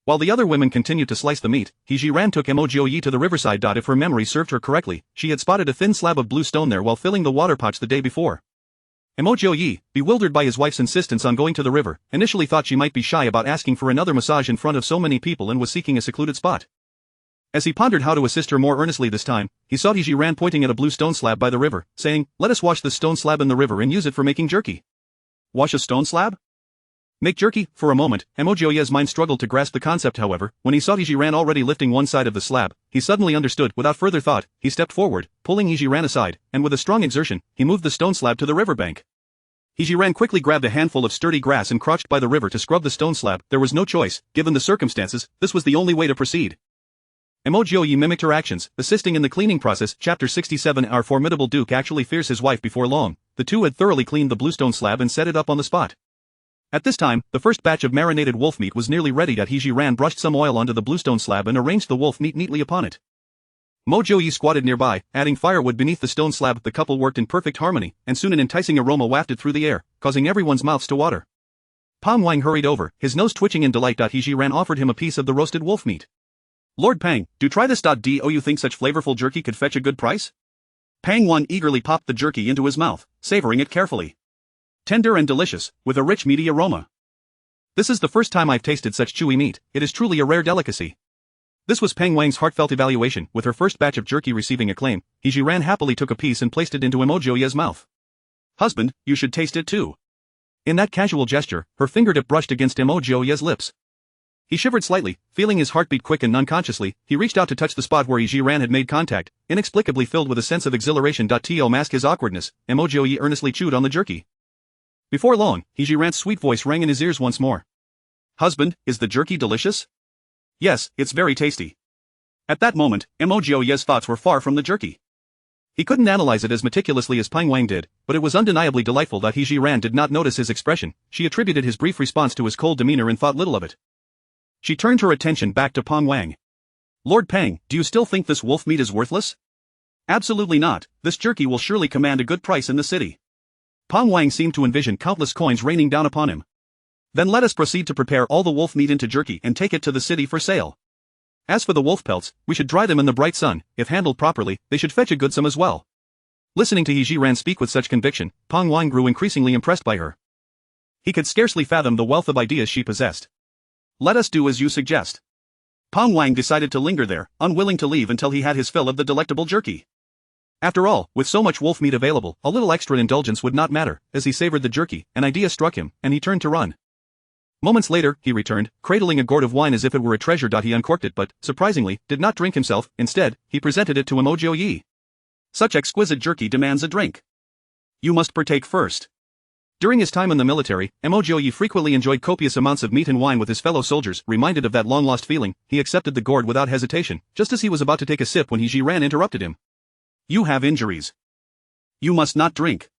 While the other women continued to slice the meat, He Zhi Ran took Mo Jiuye to the riverside. If her memory served her correctly, she had spotted a thin slab of blue stone there while filling the water pouch the day before. Mo Jiuye, bewildered by his wife's insistence on going to the river, initially thought she might be shy about asking for another massage in front of so many people and was seeking a secluded spot. As he pondered how to assist her more earnestly this time, he saw He Zhi Ran pointing at a blue stone slab by the river, saying, "Let us wash this stone slab in the river and use it for making jerky." Wash a stone slab? Make jerky? For a moment, Mo Jiuye's mind struggled to grasp the concept. However, when he saw He Zhi Ran already lifting one side of the slab, he suddenly understood. Without further thought, he stepped forward, pulling He Zhi Ran aside, and with a strong exertion, he moved the stone slab to the riverbank. He Zhi Ran quickly grabbed a handful of sturdy grass and crouched by the river to scrub the stone slab. There was no choice, given the circumstances, this was the only way to proceed. Mo Jiuye mimicked her actions, assisting in the cleaning process. Chapter 67. Our formidable duke actually fears his wife. Before long, the two had thoroughly cleaned the bluestone slab and set it up on the spot. At this time, the first batch of marinated wolf meat was nearly ready. He Zhi Ran brushed some oil onto the bluestone slab and arranged the wolf meat neatly upon it. Mo Jiuye squatted nearby, adding firewood beneath the stone slab. The couple worked in perfect harmony, and soon an enticing aroma wafted through the air, causing everyone's mouths to water. Pang Wang hurried over, his nose twitching in delight. He Zhi Ran offered him a piece of the roasted wolf meat. "Lord Pang, do try this. Do you think such flavorful jerky could fetch a good price?" Pang Wang eagerly popped the jerky into his mouth, savoring it carefully. Tender and delicious, with a rich meaty aroma. "This is the first time I've tasted such chewy meat. It is truly a rare delicacy." This was Pang Wang's heartfelt evaluation. With her first batch of jerky receiving acclaim, He Zhi Ran happily took a piece and placed it into Mo Jiuye's mouth. "Husband, you should taste it too." In that casual gesture, her fingertip brushed against Mo Jiuye's lips. He shivered slightly, feeling his heartbeat quicken unconsciously. He reached out to touch the spot where He Zhi Ran had made contact, inexplicably filled with a sense of exhilaration. To mask his awkwardness, Mo Jiuye earnestly chewed on the jerky. Before long, He Zhi Ran's sweet voice rang in his ears once more. "Husband, is the jerky delicious?" "Yes, it's very tasty." At that moment, Mo Jiuye's thoughts were far from the jerky. He couldn't analyze it as meticulously as Pang Wang did, but it was undeniably delightful. He Zhi Ran did not notice his expression. She attributed his brief response to his cold demeanor and thought little of it. She turned her attention back to Pang Wang. "Lord Pang, do you still think this wolf meat is worthless?" "Absolutely not. This jerky will surely command a good price in the city." Pang Wang seemed to envision countless coins raining down upon him. "Then let us proceed to prepare all the wolf meat into jerky and take it to the city for sale. As for the wolf pelts, we should dry them in the bright sun. If handled properly, they should fetch a good sum as well." Listening to He Zhi Ran speak with such conviction, Pang Wang grew increasingly impressed by her. He could scarcely fathom the wealth of ideas she possessed. "Let us do as you suggest." Pang Wang decided to linger there, unwilling to leave until he had his fill of the delectable jerky. After all, with so much wolf meat available, a little extra indulgence would not matter. As he savored the jerky, an idea struck him, and he turned to run. Moments later, he returned, cradling a gourd of wine as if it were a treasure. He uncorked it but, surprisingly, did not drink himself. Instead, he presented it to Mo Jiuye. "Such exquisite jerky demands a drink. You must partake first." During his time in the military, Mo Jiuye frequently enjoyed copious amounts of meat and wine with his fellow soldiers. Reminded of that long-lost feeling, he accepted the gourd without hesitation, just as he was about to take a sip when He Zhi Ran interrupted him. "You have injuries. You must not drink."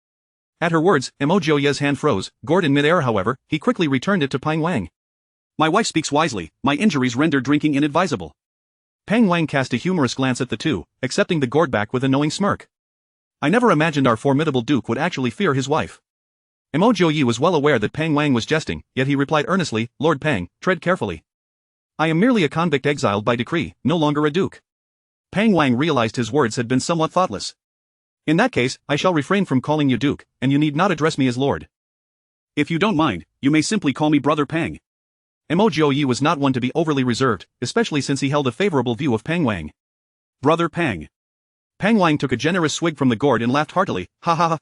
At her words, Mo Jiuye's hand froze, gourd in mid-air. However, he quickly returned it to Pang Wang. "My wife speaks wisely. My injuries render drinking inadvisable." Pang Wang cast a humorous glance at the two, accepting the gourd back with a knowing smirk. "I never imagined our formidable duke would actually fear his wife." Mo Jiuye was well aware that Pang Wang was jesting, yet he replied earnestly, "Lord Pang, tread carefully. I am merely a convict exiled by decree, no longer a duke." Pang Wang realized his words had been somewhat thoughtless. "In that case, I shall refrain from calling you duke, and you need not address me as lord. If you don't mind, you may simply call me Brother Pang." Mo Jiuye was not one to be overly reserved, especially since he held a favorable view of Pang Wang. "Brother Pang." Pang Wang took a generous swig from the gourd and laughed heartily. "Ha ha ha.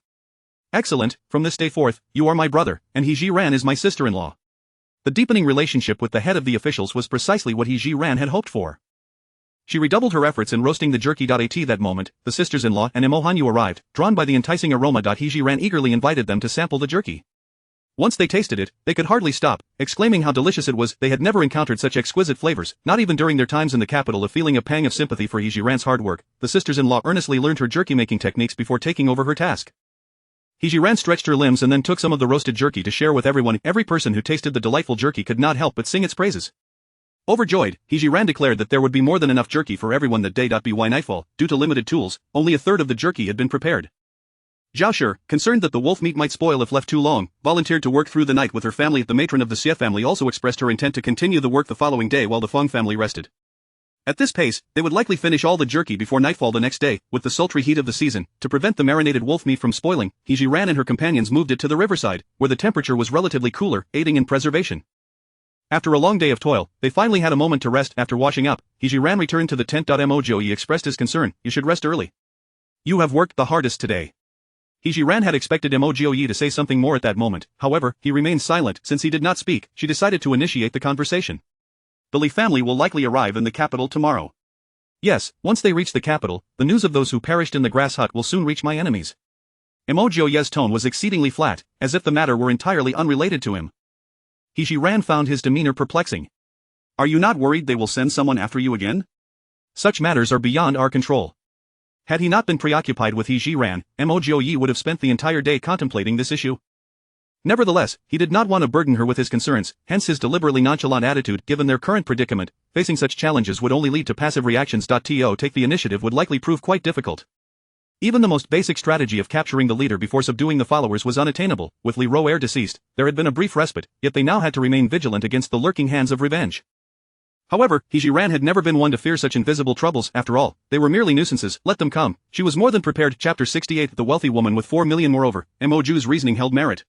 Excellent, from this day forth, you are my brother, and He Zhi Ran is my sister-in-law." The deepening relationship with the head of the officials was precisely what He Zhi Ran had hoped for. She redoubled her efforts in roasting the jerky. At that moment, the sisters-in-law and Mo Hanyu arrived, drawn by the enticing aroma. He Zhi Ran eagerly invited them to sample the jerky. Once they tasted it, they could hardly stop, exclaiming how delicious it was. They had never encountered such exquisite flavors, not even during their times in the capital. Feeling a pang of sympathy for He Zhi Ran's hard work, the sisters-in-law earnestly learned her jerky-making techniques before taking over her task. He Zhi Ran stretched her limbs and then took some of the roasted jerky to share with everyone. Every person who tasted the delightful jerky could not help but sing its praises. Overjoyed, He Zhi Ran declared that there would be more than enough jerky for everyone that day. By nightfall, due to limited tools, only a third of the jerky had been prepared. Zhao Shi, concerned that the wolf meat might spoil if left too long, volunteered to work through the night with her family. The matron of the Xie family also expressed her intent to continue the work the following day while the Feng family rested. At this pace, they would likely finish all the jerky before nightfall the next day. With the sultry heat of the season, to prevent the marinated wolf meat from spoiling, He Zhi Ran and her companions moved it to the riverside, where the temperature was relatively cooler, aiding in preservation. After a long day of toil, they finally had a moment to rest. After washing up, He Zhi Ran returned to the tent. Mo Jiuye expressed his concern. "You should rest early. You have worked the hardest today." He Zhi Ran had expected Mo Jiuye to say something more at that moment. However, he remained silent. Since he did not speak, she decided to initiate the conversation. "The Li family will likely arrive in the capital tomorrow." "Yes, once they reach the capital, the news of those who perished in the grass hut will soon reach my enemies." Mo Jiuye's tone was exceedingly flat, as if the matter were entirely unrelated to him. He Zhi Ran found his demeanor perplexing. "Are you not worried they will send someone after you again?" "Such matters are beyond our control." Had he not been preoccupied with He Zhi Ran, Mo Jiuye would have spent the entire day contemplating this issue. Nevertheless, he did not want to burden her with his concerns, hence his deliberately nonchalant attitude. Given their current predicament, facing such challenges would only lead to passive reactions. To take the initiative would likely prove quite difficult. Even the most basic strategy of capturing the leader before subduing the followers was unattainable. With Li Roer deceased, there had been a brief respite, yet they now had to remain vigilant against the lurking hands of revenge. However, He Zhi Ran had never been one to fear such invisible troubles. After all, they were merely nuisances. Let them come. She was more than prepared. Chapter 68. The wealthy woman with 4 million. Moreover, Mo Jiuye's reasoning held merit.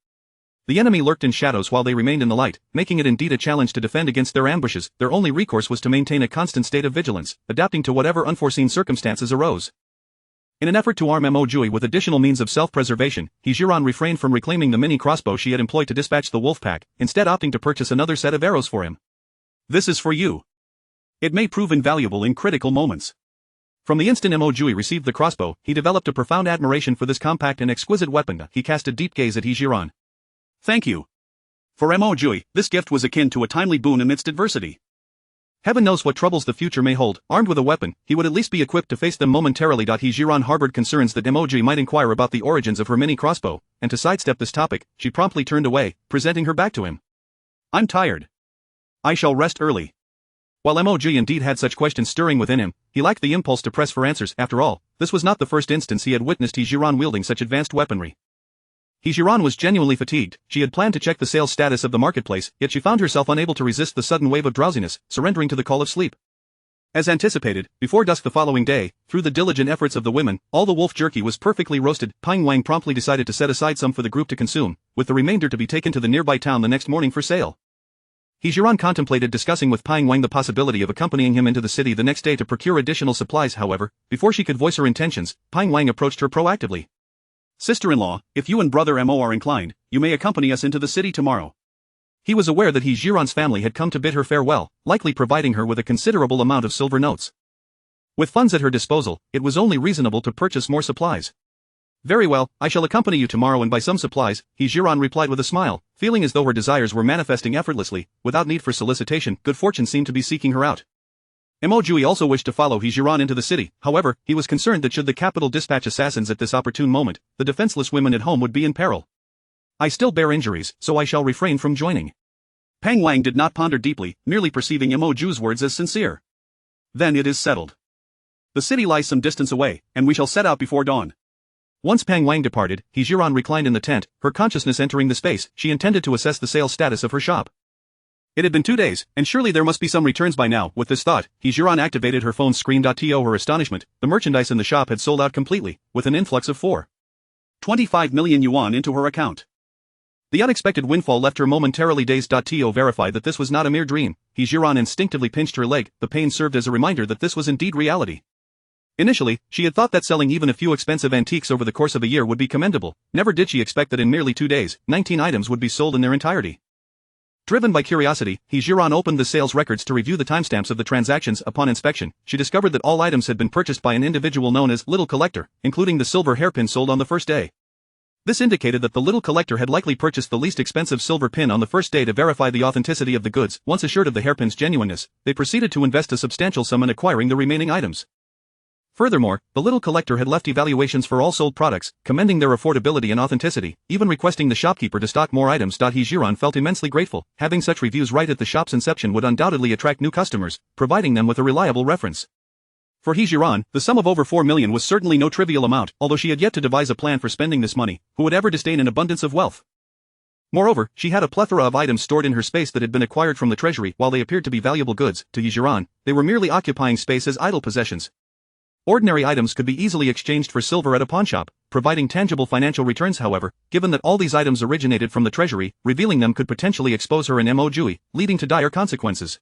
The enemy lurked in shadows while they remained in the light, making it indeed a challenge to defend against their ambushes. Their only recourse was to maintain a constant state of vigilance, adapting to whatever unforeseen circumstances arose. In an effort to arm Mo Jiuye with additional means of self-preservation, He Zhi Ran refrained from reclaiming the mini crossbow she had employed to dispatch the wolf pack, instead opting to purchase another set of arrows for him. This is for you. It may prove invaluable in critical moments. From the instant Mo Jiuye received the crossbow, he developed a profound admiration for this compact and exquisite weapon. He cast a deep gaze at He Zhi Ran. Thank you. For Mo Jiuye, this gift was akin to a timely boon amidst adversity. Heaven knows what troubles the future may hold. Armed with a weapon, he would at least be equipped to face them momentarily. He Zhi Ran harbored concerns that Mo Jiuye might inquire about the origins of her mini crossbow, and to sidestep this topic, she promptly turned away, presenting her back to him. I'm tired. I shall rest early. While Mo Jiuye indeed had such questions stirring within him, he lacked the impulse to press for answers. After all, this was not the first instance he had witnessed He Zhi Ran wielding such advanced weaponry. He Zhi Ran was genuinely fatigued. She had planned to check the sales status of the marketplace, yet she found herself unable to resist the sudden wave of drowsiness, surrendering to the call of sleep. As anticipated, before dusk the following day, through the diligent efforts of the women, all the wolf jerky was perfectly roasted. Pang Wang promptly decided to set aside some for the group to consume, with the remainder to be taken to the nearby town the next morning for sale. He Zhi Ran contemplated discussing with Pang Wang the possibility of accompanying him into the city the next day to procure additional supplies. However, before she could voice her intentions, Pang Wang approached her proactively. Sister-in-law, if you and brother Mo are inclined, you may accompany us into the city tomorrow. He was aware that He Zhi Ran's family had come to bid her farewell, likely providing her with a considerable amount of silver notes. With funds at her disposal, it was only reasonable to purchase more supplies. Very well, I shall accompany you tomorrow and buy some supplies, He Zhi Ran replied with a smile, feeling as though her desires were manifesting effortlessly, without need for solicitation. Good fortune seemed to be seeking her out. Mo Jiuye also wished to follow He Zhi Ran into the city. However, he was concerned that should the capital dispatch assassins at this opportune moment, the defenseless women at home would be in peril. I still bear injuries, so I shall refrain from joining. Pang Wang did not ponder deeply, merely perceiving Mo Jiuye's words as sincere. Then it is settled. The city lies some distance away, and we shall set out before dawn. Once Pang Wang departed, He Zhi Ran reclined in the tent, her consciousness entering the space. She intended to assess the sales status of her shop. It had been 2 days, and surely there must be some returns by now. With this thought, He Zhi Ran activated her phone's screen. To her astonishment, the merchandise in the shop had sold out completely, with an influx of 4.25 million yuan into her account. The unexpected windfall left her momentarily dazed. To verify that this was not a mere dream, He Zhi Ran instinctively pinched her leg. The pain served as a reminder that this was indeed reality. Initially, she had thought that selling even a few expensive antiques over the course of a year would be commendable. Never did she expect that in merely 2 days, 19 items would be sold in their entirety. Driven by curiosity, He Zhi Ran opened the sales records to review the timestamps of the transactions. Upon inspection, she discovered that all items had been purchased by an individual known as Little Collector, including the silver hairpin sold on the first day. This indicated that the Little Collector had likely purchased the least expensive silver pin on the first day. To verify the authenticity of the goods, once assured of the hairpin's genuineness, they proceeded to invest a substantial sum in acquiring the remaining items. Furthermore, the Little Collector had left evaluations for all sold products, commending their affordability and authenticity, even requesting the shopkeeper to stock more items. He Zhi Ran felt immensely grateful. Having such reviews right at the shop's inception would undoubtedly attract new customers, providing them with a reliable reference. For He Zhi Ran, the sum of over 4 million was certainly no trivial amount, although she had yet to devise a plan for spending this money. Who would ever disdain an abundance of wealth? Moreover, she had a plethora of items stored in her space that had been acquired from the treasury. While they appeared to be valuable goods, to He Zhi Ran, they were merely occupying space as idle possessions. Ordinary items could be easily exchanged for silver at a pawnshop, providing tangible financial returns. However, given that all these items originated from the treasury, revealing them could potentially expose her and Mo Jiuye, leading to dire consequences.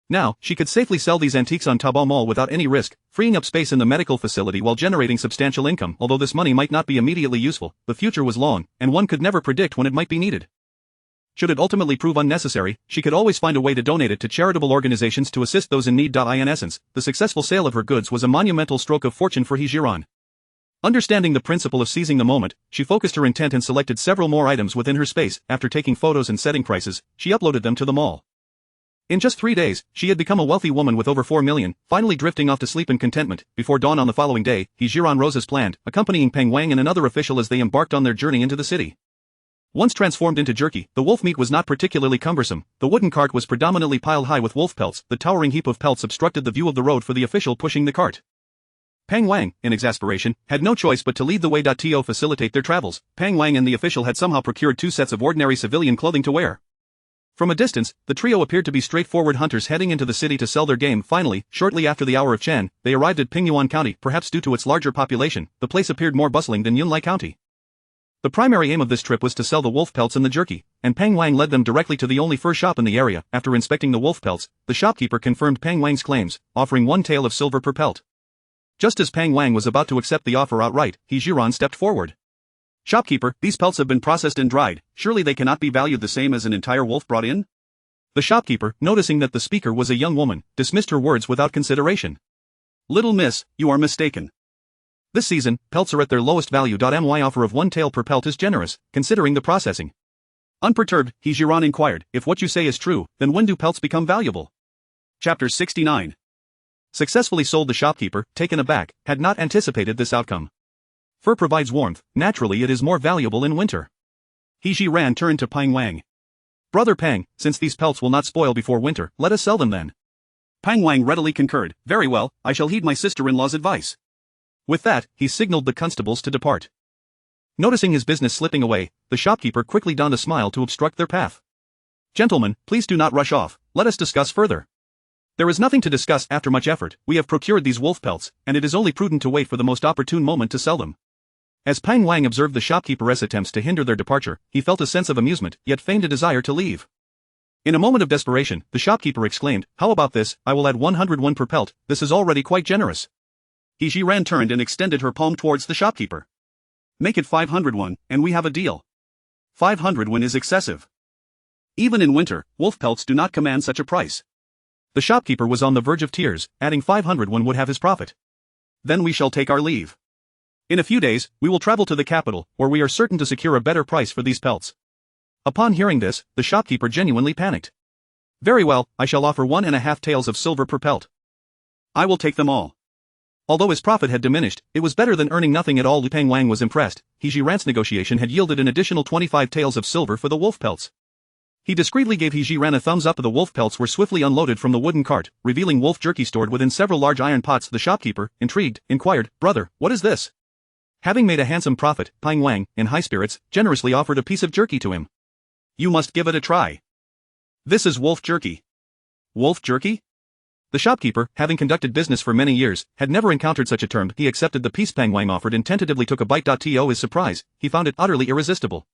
Now, she could safely sell these antiques on Taobao Mall without any risk, freeing up space in the medical facility while generating substantial income. Although this money might not be immediately useful, the future was long, and one could never predict when it might be needed. Should it ultimately prove unnecessary, she could always find a way to donate it to charitable organizations to assist those in need. In essence, the successful sale of her goods was a monumental stroke of fortune for He Zhi Ran. Understanding the principle of seizing the moment, she focused her intent and selected several more items within her space. After taking photos and setting prices, she uploaded them to the mall. In just 3 days, she had become a wealthy woman with over 4 million, finally drifting off to sleep in contentment. Before dawn on the following day, He Zhi Ran rose as planned, accompanying Pang Wang and another official as they embarked on their journey into the city. Once transformed into jerky, the wolf meat was not particularly cumbersome. The wooden cart was predominantly piled high with wolf pelts. The towering heap of pelts obstructed the view of the road for the official pushing the cart. Pang Wang, in exasperation, had no choice but to lead the way. To facilitate their travels, Pang Wang and the official had somehow procured 2 sets of ordinary civilian clothing to wear. From a distance, the trio appeared to be straightforward hunters heading into the city to sell their game. Finally, shortly after the hour of Chen, they arrived at Pingyuan County. Perhaps due to its larger population, the place appeared more bustling than Yunlai County. The primary aim of this trip was to sell the wolf pelts and the jerky, and Pang Wang led them directly to the only fur shop in the area. After inspecting the wolf pelts, the shopkeeper confirmed Pang Wang's claims, offering 1 tael of silver per pelt. Just as Pang Wang was about to accept the offer outright, He Zhi Ran stepped forward. Shopkeeper, these pelts have been processed and dried, surely they cannot be valued the same as an entire wolf brought in? The shopkeeper, noticing that the speaker was a young woman, dismissed her words without consideration. Little miss, you are mistaken. This season, pelts are at their lowest value. My offer of 1 tael per pelt is generous, considering the processing. Unperturbed, He Zhi Ran inquired, if what you say is true, then when do pelts become valuable? Chapter 69. Successfully sold. The shopkeeper, taken aback, had not anticipated this outcome. Fur provides warmth, naturally it is more valuable in winter. He Zhi Ran turned to Pang Wang. Brother Pang, since these pelts will not spoil before winter, let us sell them then. Pang Wang readily concurred, very well, I shall heed my sister-in-law's advice. With that, he signaled the constables to depart. Noticing his business slipping away, the shopkeeper quickly donned a smile to obstruct their path. Gentlemen, please do not rush off, let us discuss further. There is nothing to discuss. After much effort, we have procured these wolf pelts, and it is only prudent to wait for the most opportune moment to sell them. As Pang Wang observed the shopkeeper's attempts to hinder their departure, he felt a sense of amusement, yet feigned a desire to leave. In a moment of desperation, the shopkeeper exclaimed, how about this, I will add 101 per pelt, this is already quite generous. He Zhi Ran turned and extended her palm towards the shopkeeper. Make it 501, and we have a deal. 501 is excessive. Even in winter, wolf pelts do not command such a price. The shopkeeper was on the verge of tears, adding 501 would have his profit. Then we shall take our leave. In a few days, we will travel to the capital, where we are certain to secure a better price for these pelts. Upon hearing this, the shopkeeper genuinely panicked. Very well, I shall offer 1.5 taels of silver per pelt. I will take them all. Although his profit had diminished, it was better than earning nothing at all. Pang Wang was impressed. He Zhi Ran's negotiation had yielded an additional 25 taels of silver for the wolf pelts. He discreetly gave He Zhi Ran a thumbs up. The wolf pelts were swiftly unloaded from the wooden cart, revealing wolf jerky stored within several large iron pots. The shopkeeper, intrigued, inquired, brother, what is this? Having made a handsome profit, Pang Wang, in high spirits, generously offered a piece of jerky to him. You must give it a try. This is wolf jerky. Wolf jerky? The shopkeeper, having conducted business for many years, had never encountered such a term. He accepted the piece Pang Wang offered and tentatively took a bite. To his surprise, he found it utterly irresistible.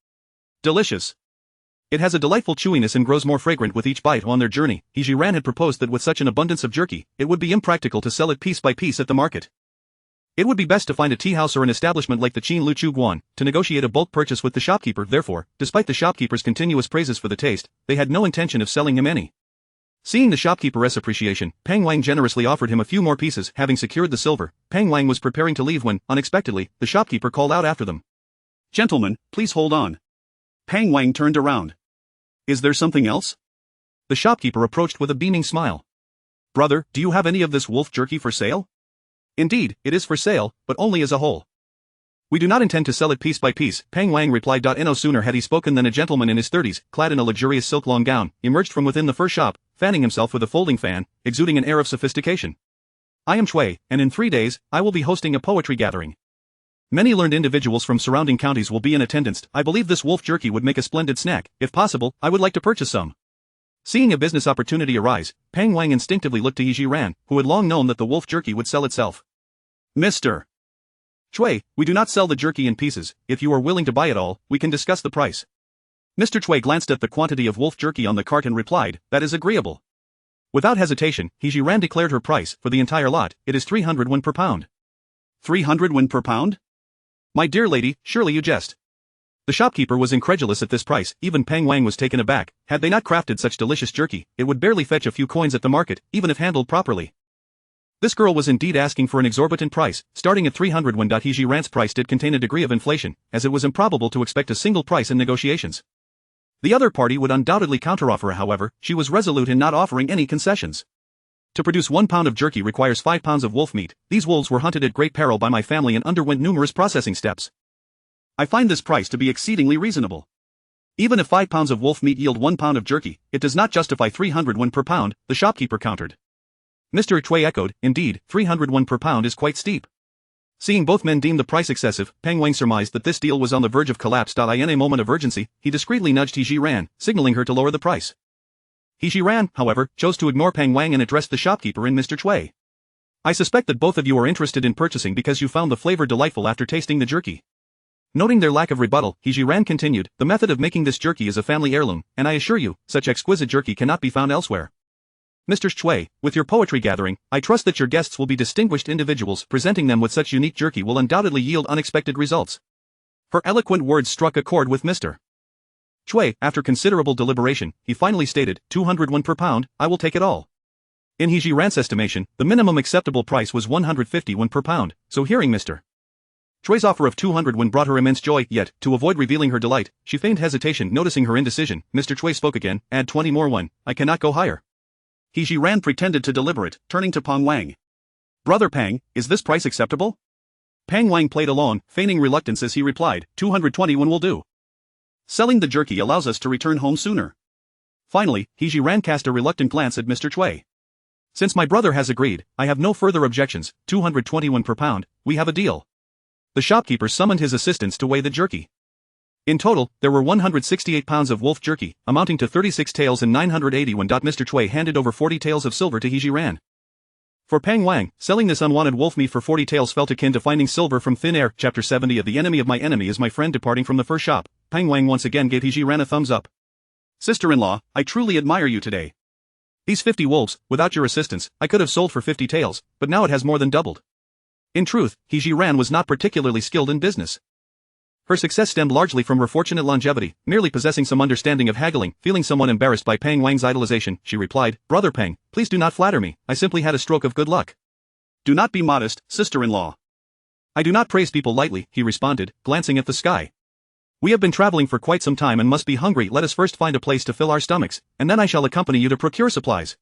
Delicious. It has a delightful chewiness and grows more fragrant with each bite. On their journey, He Zhi Ran had proposed that with such an abundance of jerky, it would be impractical to sell it piece by piece at the market. It would be best to find a tea house or an establishment like the Qin Lu Chu Guan, to negotiate a bulk purchase with the shopkeeper. Therefore, despite the shopkeeper's continuous praises for the taste, they had no intention of selling him any. Seeing the shopkeeper's appreciation, Pang Wang generously offered him a few more pieces. Having secured the silver, Pang Wang was preparing to leave when, unexpectedly, the shopkeeper called out after them. Gentlemen, please hold on. Pang Wang turned around. Is there something else? The shopkeeper approached with a beaming smile. Brother, do you have any of this wolf jerky for sale? Indeed, it is for sale, but only as a whole. We do not intend to sell it piece by piece, Pang Wang replied. No sooner had he spoken than a gentleman in his 30s, clad in a luxurious silk long gown, emerged from within the fur shop, fanning himself with a folding fan, exuding an air of sophistication. I am Chui, and in 3 days, I will be hosting a poetry gathering. Many learned individuals from surrounding counties will be in attendance. I believe this wolf jerky would make a splendid snack. If possible, I would like to purchase some. Seeing a business opportunity arise, Pang Wang instinctively looked to He Zhi Ran, who had long known that the wolf jerky would sell itself. Mr. Chui, we do not sell the jerky in pieces. If you are willing to buy it all, we can discuss the price. Mr. Chui glanced at the quantity of wolf jerky on the cart and replied, that is agreeable. Without hesitation, He Zhi Ran declared her price. For the entire lot, it is 301 per pound. 301 per pound? My dear lady, surely you jest. The shopkeeper was incredulous at this price. Even Pang Wang was taken aback. Had they not crafted such delicious jerky, it would barely fetch a few coins at the market, even if handled properly. This girl was indeed asking for an exorbitant price, starting at 301. He Zhi Ran's price did contain a degree of inflation, as it was improbable to expect a single price in negotiations. The other party would undoubtedly counteroffer. However, she was resolute in not offering any concessions. To produce 1 pound of jerky requires 5 pounds of wolf meat. These wolves were hunted at great peril by my family and underwent numerous processing steps. I find this price to be exceedingly reasonable. Even if 5 pounds of wolf meat yield 1 pound of jerky, it does not justify 301 per pound, the shopkeeper countered. Mr. Chui echoed, indeed, 301 per pound is quite steep. Seeing both men deem the price excessive, Pang Wang surmised that this deal was on the verge of collapse. In a moment of urgency, he discreetly nudged He Zhi Ran, signaling her to lower the price. He Zhi Ran, however, chose to ignore Pang Wang and addressed the shopkeeper in Mr. Chui. I suspect that both of you are interested in purchasing because you found the flavor delightful after tasting the jerky. Noting their lack of rebuttal, He Zhi Ran continued, the method of making this jerky is a family heirloom, and I assure you, such exquisite jerky cannot be found elsewhere. Mr. Chui, with your poetry gathering, I trust that your guests will be distinguished individuals. Presenting them with such unique jerky will undoubtedly yield unexpected results. Her eloquent words struck a chord with Mr. Jiuye, after considerable deliberation, he finally stated, 200 won per pound, I will take it all. In He Zhi Ran's estimation, the minimum acceptable price was 150 won per pound, so hearing Mr. Jiuye's offer of 200 won brought her immense joy, yet, to avoid revealing her delight, she feigned hesitation. Noticing her indecision, Mr. Jiuye spoke again, add 20 more won, I cannot go higher. He Zhi Ran pretended to deliberate, turning to Pang Wang. Brother Pang, is this price acceptable? Pang Wang played along, feigning reluctance as he replied, 220 won will do. Selling the jerky allows us to return home sooner. Finally, He Zhi Ran cast a reluctant glance at Mr. Jiuye. Since my brother has agreed, I have no further objections, 220 won per pound, we have a deal. The shopkeeper summoned his assistants to weigh the jerky. In total, there were 168 pounds of wolf jerky, amounting to 36 taels and 980 won. Mr. Jiuye handed over 40 taels of silver to He Zhi Ran. For Pang Wang, selling this unwanted wolf meat for 40 taels felt akin to finding silver from thin air. Chapter 70 of The Enemy of My Enemy is My Friend. Departing from the first shop, Pang Wang once again gave He Zhi Ran a thumbs up. Sister-in-law, I truly admire you today. These 50 wolves, without your assistance, I could have sold for 50 taels, but now it has more than doubled. In truth, He Zhi Ran was not particularly skilled in business. Her success stemmed largely from her fortunate longevity, merely possessing some understanding of haggling. Feeling somewhat embarrassed by Pang Wang's idolization, she replied, Brother Pang, please do not flatter me, I simply had a stroke of good luck. Do not be modest, sister-in-law. I do not praise people lightly, he responded, glancing at the sky. We have been traveling for quite some time and must be hungry. Let us first find a place to fill our stomachs, and then I shall accompany you to procure supplies.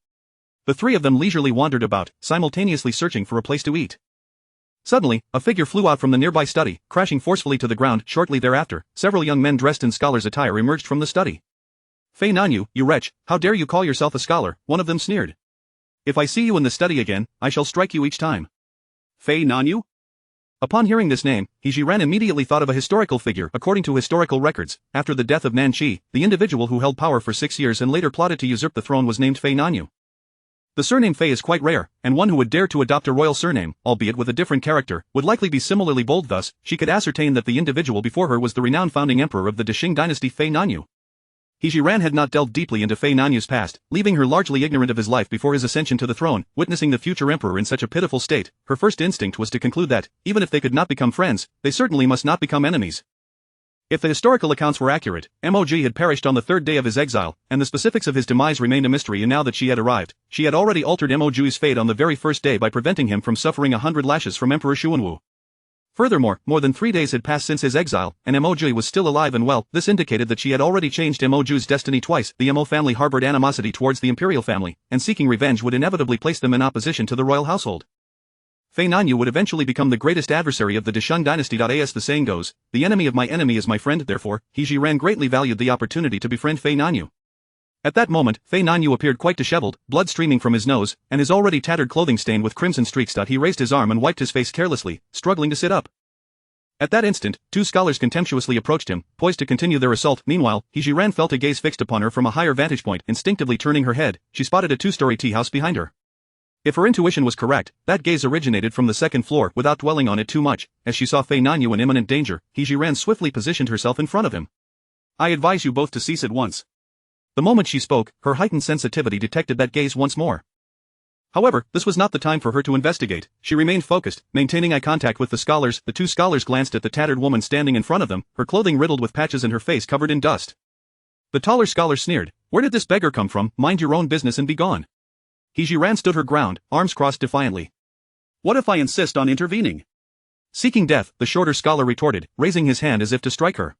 The three of them leisurely wandered about, simultaneously searching for a place to eat. Suddenly, a figure flew out from the nearby study, crashing forcefully to the ground. Shortly thereafter, several young men dressed in scholars' attire emerged from the study. Fei Nanyu, you wretch, how dare you call yourself a scholar, one of them sneered. If I see you in the study again, I shall strike you each time. Fei Nanyu? Upon hearing this name, He Zhi Ran immediately thought of a historical figure. According to historical records, after the death of Nanqi, the individual who held power for 6 years and later plotted to usurp the throne was named Fei Nanyu. The surname Fei is quite rare, and one who would dare to adopt a royal surname, albeit with a different character, would likely be similarly bold. Thus, she could ascertain that the individual before her was the renowned founding emperor of the Qing dynasty, Fei Nanyu. He Zhi Ran had not delved deeply into Fei Nanyu's past, leaving her largely ignorant of his life before his ascension to the throne. Witnessing the future emperor in such a pitiful state, her first instinct was to conclude that, even if they could not become friends, they certainly must not become enemies. If the historical accounts were accurate, Mo Jiuye had perished on the third day of his exile, and the specifics of his demise remained a mystery. And now that she had arrived, she had already altered Mo Jiuye's fate on the very first day by preventing him from suffering 100 lashes from Emperor Xuanwu. Furthermore, more than 3 days had passed since his exile, and Mo Jiuye was still alive and well. This indicated that she had already changed Mo Jiuye's destiny twice. The Mo family harbored animosity towards the imperial family, and seeking revenge would inevitably place them in opposition to the royal household. Fei Nanyu would eventually become the greatest adversary of the Qing dynasty. As the saying goes, the enemy of my enemy is my friend. Therefore, He Zhi Ran greatly valued the opportunity to befriend Fei Nanyu. At that moment, Fei Nanyu appeared quite disheveled, blood streaming from his nose, and his already tattered clothing stained with crimson streaks. He raised his arm and wiped his face carelessly, struggling to sit up. At that instant, 2 scholars contemptuously approached him, poised to continue their assault. Meanwhile, He Zhi Ran felt a gaze fixed upon her from a higher vantage point. Instinctively turning her head, she spotted a 2-story tea house behind her. If her intuition was correct, that gaze originated from the second floor. Without dwelling on it too much, as she saw Fei Nanyu in imminent danger, He Zhi Ran swiftly positioned herself in front of him. I advise you both to cease at once. The moment she spoke, her heightened sensitivity detected that gaze once more. However, this was not the time for her to investigate. She remained focused, maintaining eye contact with the scholars. The 2 scholars glanced at the tattered woman standing in front of them, her clothing riddled with patches and her face covered in dust. The taller scholar sneered, Where did this beggar come from? Mind your own business and be gone. He Zhi Ran stood her ground, arms crossed defiantly. What if I insist on intervening? Seeking death, the shorter scholar retorted, raising his hand as if to strike her.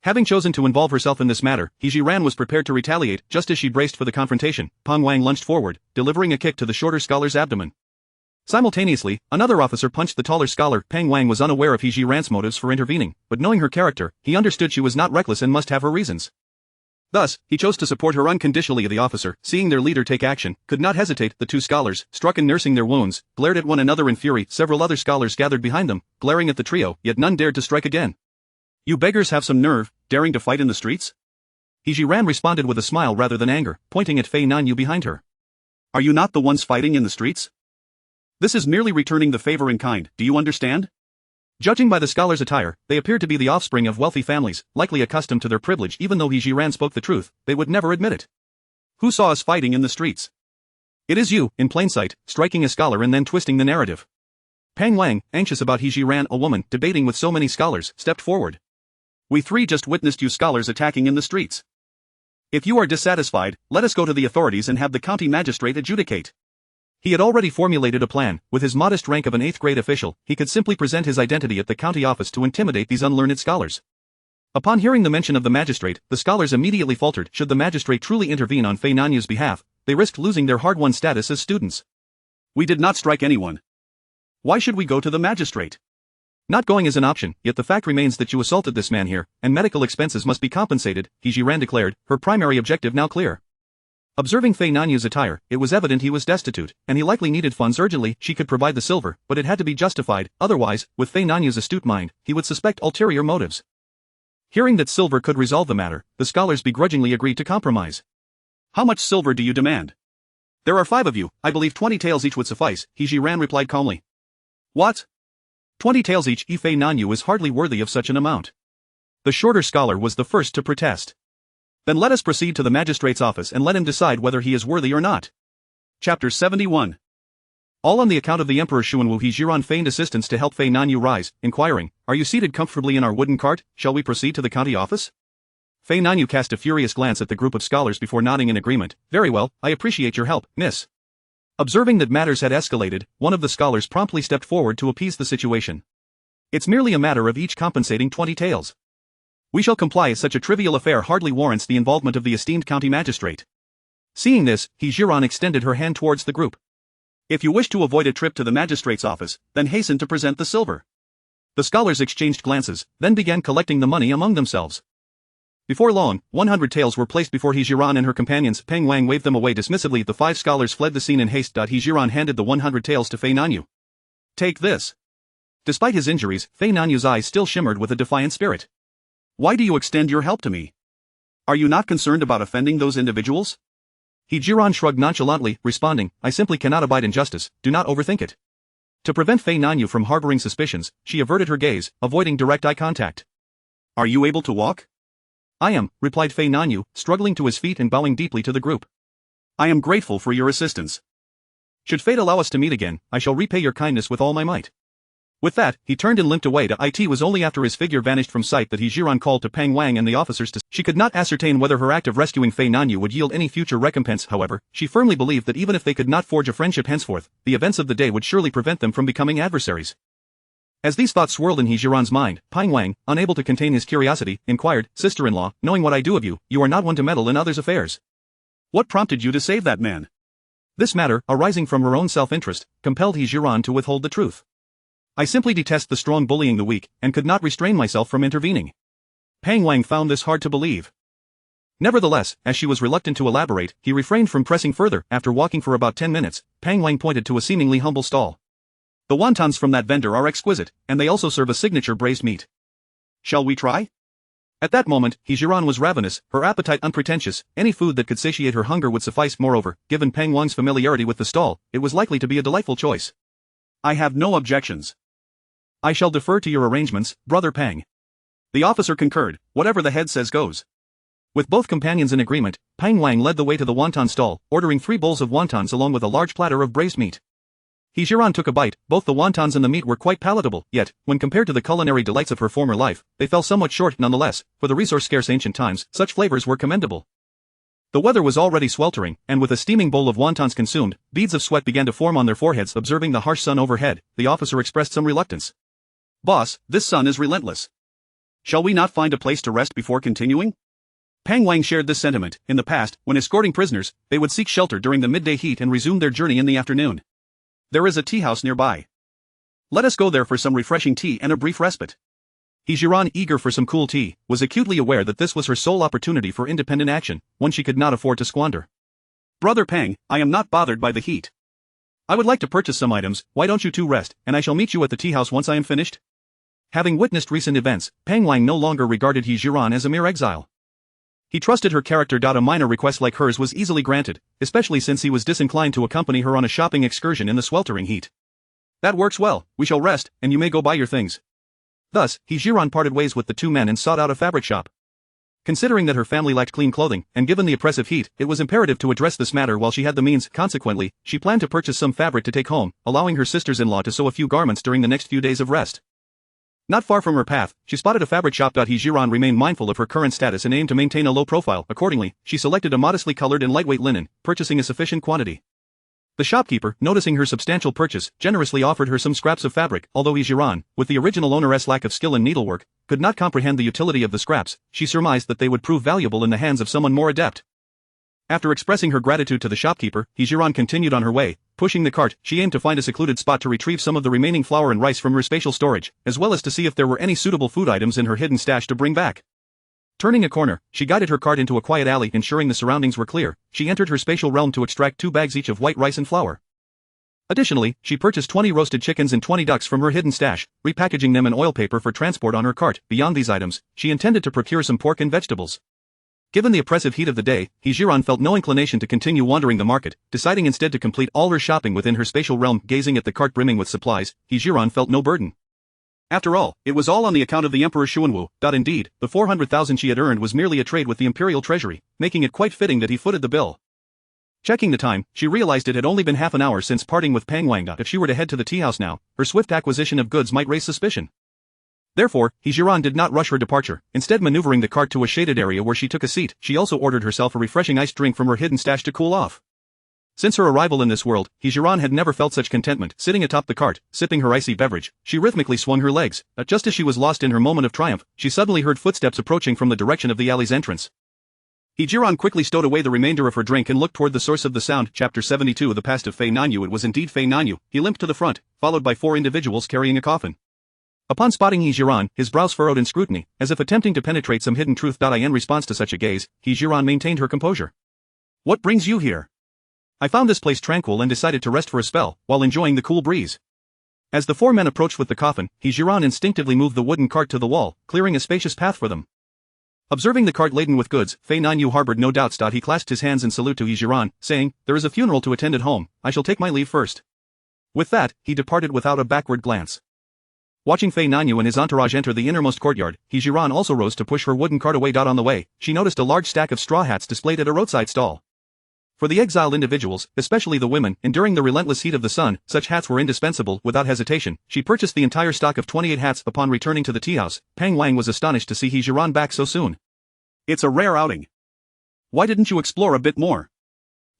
Having chosen to involve herself in this matter, He Zhi Ran was prepared to retaliate. Just as she braced for the confrontation, Pang Wang lunged forward, delivering a kick to the shorter scholar's abdomen. Simultaneously, another officer punched the taller scholar. Pang Wang was unaware of He Zhi Ran's motives for intervening, but knowing her character, he understood she was not reckless and must have her reasons. Thus, he chose to support her unconditionally. The officer, seeing their leader take action, could not hesitate. The 2 scholars, struck and nursing their wounds, glared at one another in fury. Several other scholars gathered behind them, glaring at the trio, yet none dared to strike again. You beggars have some nerve, daring to fight in the streets? He Zhi Ran responded with a smile rather than anger, pointing at Fei Nanyu behind her. Are you not the ones fighting in the streets? This is merely returning the favor in kind, do you understand? Judging by the scholars' attire, they appeared to be the offspring of wealthy families, likely accustomed to their privilege. Even though He Zhi Ran spoke the truth, they would never admit it. Who saw us fighting in the streets? It is you, in plain sight, striking a scholar and then twisting the narrative. Pang Wang, anxious about He Zhi Ran, a woman, debating with so many scholars, stepped forward. We three just witnessed you scholars attacking in the streets. If you are dissatisfied, let us go to the authorities and have the county magistrate adjudicate. He had already formulated a plan. With his modest rank of an 8th grade official, he could simply present his identity at the county office to intimidate these unlearned scholars. Upon hearing the mention of the magistrate, the scholars immediately faltered. Should the magistrate truly intervene on Fei Nanyu's behalf, they risked losing their hard-won status as students. We did not strike anyone. Why should we go to the magistrate? Not going is an option, yet the fact remains that you assaulted this man here, and medical expenses must be compensated, He Zhi Ran declared, her primary objective now clear. Observing Fei Nanyu's attire, it was evident he was destitute, and he likely needed funds urgently. She could provide the silver, but it had to be justified, otherwise, with Fei Nanyu's astute mind, he would suspect ulterior motives. Hearing that silver could resolve the matter, the scholars begrudgingly agreed to compromise. How much silver do you demand? There are 5 of you, I believe 20 taels each would suffice, He Zhi Ran replied calmly. What? 20 taels each? Fei Nanyu is hardly worthy of such an amount. The shorter scholar was the first to protest. Then let us proceed to the magistrate's office and let him decide whether he is worthy or not. Chapter 71. All on the account of the Emperor Xuanwu. He Zhi Ran feigned assistance to help Fei Nanyu rise, inquiring, are you seated comfortably in our wooden cart? Shall we proceed to the county office? Fei Nanyu cast a furious glance at the group of scholars before nodding in agreement. Very well, I appreciate your help, miss. Observing that matters had escalated, one of the scholars promptly stepped forward to appease the situation. It's merely a matter of each compensating 20 taels. We shall comply, as such a trivial affair hardly warrants the involvement of the esteemed county magistrate. Seeing this, He Zhi Ran extended her hand towards the group. If you wish to avoid a trip to the magistrate's office, then hasten to present the silver. The scholars exchanged glances, then began collecting the money among themselves. Before long, 100 taels were placed before He Zhi Ran and her companions. Peng Wang waved them away dismissively. The 5 scholars fled the scene in haste. He Zhi Ran handed the 100 taels to Fei Nanyu. Take this. Despite his injuries, Fei Nanyu's eyes still shimmered with a defiant spirit. Why do you extend your help to me? Are you not concerned about offending those individuals? He Zhi Ran shrugged nonchalantly, responding, I simply cannot abide injustice, do not overthink it. To prevent Fei Nanyu from harboring suspicions, she averted her gaze, avoiding direct eye contact. Are you able to walk? I am, replied Fei Nanyu, struggling to his feet and bowing deeply to the group. I am grateful for your assistance. Should fate allow us to meet again, I shall repay your kindness with all my might. With that, he turned and limped away. It was only after his figure vanished from sight that He Zhi Ran called to Peng Wang and the officers to. She could not ascertain whether her act of rescuing Fei Nanyu would yield any future recompense. However, she firmly believed that even if they could not forge a friendship henceforth, the events of the day would surely prevent them from becoming adversaries. As these thoughts swirled in He Zhi Ran's mind, Peng Wang, unable to contain his curiosity, inquired, Sister-in-law, knowing what I do of you, you are not one to meddle in others' affairs. What prompted you to save that man? This matter, arising from her own self-interest, compelled He Zhi Ran to withhold the truth. I simply detest the strong bullying the weak, and could not restrain myself from intervening. Peng Wang found this hard to believe. Nevertheless, as she was reluctant to elaborate, he refrained from pressing further. After walking for about 10 minutes, Peng Wang pointed to a seemingly humble stall. The wontons from that vendor are exquisite, and they also serve a signature braised meat. Shall we try? At that moment, He Zhi Ran was ravenous, her appetite unpretentious. Any food that could satiate her hunger would suffice. Moreover, given Peng Wang's familiarity with the stall, it was likely to be a delightful choice. I have no objections. I shall defer to your arrangements, Brother Peng. The officer concurred, whatever the head says goes. With both companions in agreement, Peng Wang led the way to the wonton stall, ordering 3 bowls of wontons along with a large platter of braised meat. He Zhi Ran took a bite. Both the wontons and the meat were quite palatable, yet, when compared to the culinary delights of her former life, they fell somewhat short. Nonetheless, for the resource-scarce ancient times, such flavors were commendable. The weather was already sweltering, and with a steaming bowl of wontons consumed, beads of sweat began to form on their foreheads. Observing the harsh sun overhead, the officer expressed some reluctance. Boss, this sun is relentless. Shall we not find a place to rest before continuing? Peng Wang shared this sentiment. In the past, when escorting prisoners, they would seek shelter during the midday heat and resume their journey in the afternoon. There is a tea house nearby. Let us go there for some refreshing tea and a brief respite. He Zhi Ran, eager for some cool tea, was acutely aware that this was her sole opportunity for independent action, one she could not afford to squander. Brother Peng, I am not bothered by the heat. I would like to purchase some items. Why don't you two rest, and I shall meet you at the tea house once I am finished? Having witnessed recent events, Peng Wang no longer regarded He Zhi Ran as a mere exile. He trusted her character. A minor request like hers was easily granted, especially since he was disinclined to accompany her on a shopping excursion in the sweltering heat. That works well, we shall rest, and you may go buy your things. Thus, He Zhi Ran parted ways with the 2 men and sought out a fabric shop. Considering that her family lacked clean clothing, and given the oppressive heat, it was imperative to address this matter while she had the means. Consequently, she planned to purchase some fabric to take home, allowing her sisters-in-law to sew a few garments during the next few days of rest. Not far from her path, she spotted a fabric shop. He Zhi Ran remained mindful of her current status and aimed to maintain a low profile. Accordingly, she selected a modestly colored and lightweight linen, purchasing a sufficient quantity. The shopkeeper, noticing her substantial purchase, generously offered her some scraps of fabric. Although He Zhi Ran, with the original owner's lack of skill in needlework, could not comprehend the utility of the scraps, she surmised that they would prove valuable in the hands of someone more adept. After expressing her gratitude to the shopkeeper, He Zhi Ran continued on her way. Pushing the cart, she aimed to find a secluded spot to retrieve some of the remaining flour and rice from her spatial storage, as well as to see if there were any suitable food items in her hidden stash to bring back. Turning a corner, she guided her cart into a quiet alley. Ensuring the surroundings were clear, she entered her spatial realm to extract 2 bags each of white rice and flour. Additionally, she purchased 20 roasted chickens and 20 ducks from her hidden stash, repackaging them in oil paper for transport on her cart. Beyond these items, she intended to procure some pork and vegetables. Given the oppressive heat of the day, He Zhi Ran felt no inclination to continue wandering the market, deciding instead to complete all her shopping within her spatial realm. Gazing at the cart brimming with supplies, He Zhi Ran felt no burden. After all, it was all on the account of the Emperor Xuanwu. Indeed, the 400,000 she had earned was merely a trade with the imperial treasury, making it quite fitting that he footed the bill. Checking the time, she realized it had only been half an hour since parting with Pang Wang. If she were to head to the tea house now, her swift acquisition of goods might raise suspicion. Therefore, He Zhi Ran did not rush her departure, instead maneuvering the cart to a shaded area where she took a seat. She also ordered herself a refreshing iced drink from her hidden stash to cool off. Since her arrival in this world, He Zhi Ran had never felt such contentment. Sitting atop the cart, sipping her icy beverage, she rhythmically swung her legs. Just as she was lost in her moment of triumph, she suddenly heard footsteps approaching from the direction of the alley's entrance. He Zhi Ran quickly stowed away the remainder of her drink and looked toward the source of the sound. Chapter 72 The Past of Fei Nanyu. It was indeed Fei Nanyu. He limped to the front, followed by 4 individuals carrying a coffin. Upon spotting He Zhi Ran, his brows furrowed in scrutiny, as if attempting to penetrate some hidden truth. In response to such a gaze, He Zhi Ran maintained her composure. "What brings you here?" "I found this place tranquil and decided to rest for a spell, while enjoying the cool breeze." As the 4 men approached with the coffin, He Zhi Ran instinctively moved the wooden cart to the wall, clearing a spacious path for them. Observing the cart laden with goods, Fei Nanyu harbored no doubts. He clasped his hands in salute to He Zhi Ran, saying, "There is a funeral to attend at home, I shall take my leave first." With that, he departed without a backward glance. Watching Fei Nanyu and his entourage enter the innermost courtyard, He Zhi Ran also rose to push her wooden cart away. On the way, she noticed a large stack of straw hats displayed at a roadside stall. For the exiled individuals, especially the women, enduring the relentless heat of the sun, such hats were indispensable. Without hesitation, she purchased the entire stock of 28 hats. Upon returning to the tea house, Pang Wang was astonished to see He Zhi Ran back so soon. "It's a rare outing. Why didn't you explore a bit more?"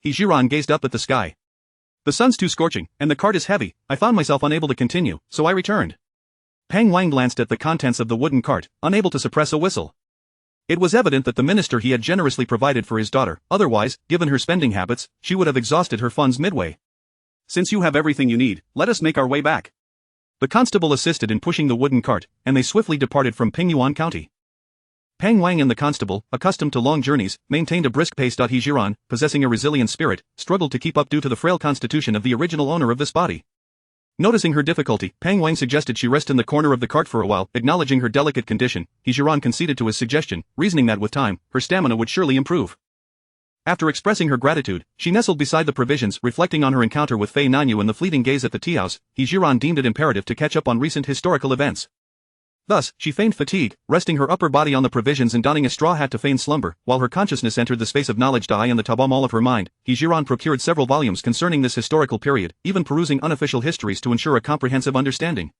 He Zhi Ran gazed up at the sky. "The sun's too scorching, and the cart is heavy. I found myself unable to continue, so I returned." Pang Wang glanced at the contents of the wooden cart, unable to suppress a whistle. It was evident that the minister he had generously provided for his daughter. Otherwise, given her spending habits, she would have exhausted her funds midway. "Since you have everything you need, let us make our way back." The constable assisted in pushing the wooden cart, and they swiftly departed from Pingyuan County. Pang Wang and the constable, accustomed to long journeys, maintained a brisk pace. He Zhi Ran, possessing a resilient spirit, struggled to keep up due to the frail constitution of the original owner of this body. Noticing her difficulty, Pang Wang suggested she rest in the corner of the cart for a while. Acknowledging her delicate condition, He Zhi Ran conceded to his suggestion, reasoning that with time, her stamina would surely improve. After expressing her gratitude, she nestled beside the provisions. Reflecting on her encounter with Fei Nanyu and the fleeting gaze at the tea house, He Zhi Ran deemed it imperative to catch up on recent historical events. Thus, she feigned fatigue, resting her upper body on the provisions and donning a straw hat to feign slumber, while her consciousness entered the space of knowledge. In the tabamall of her mind, He Zhi Ran procured several volumes concerning this historical period, even perusing unofficial histories to ensure a comprehensive understanding.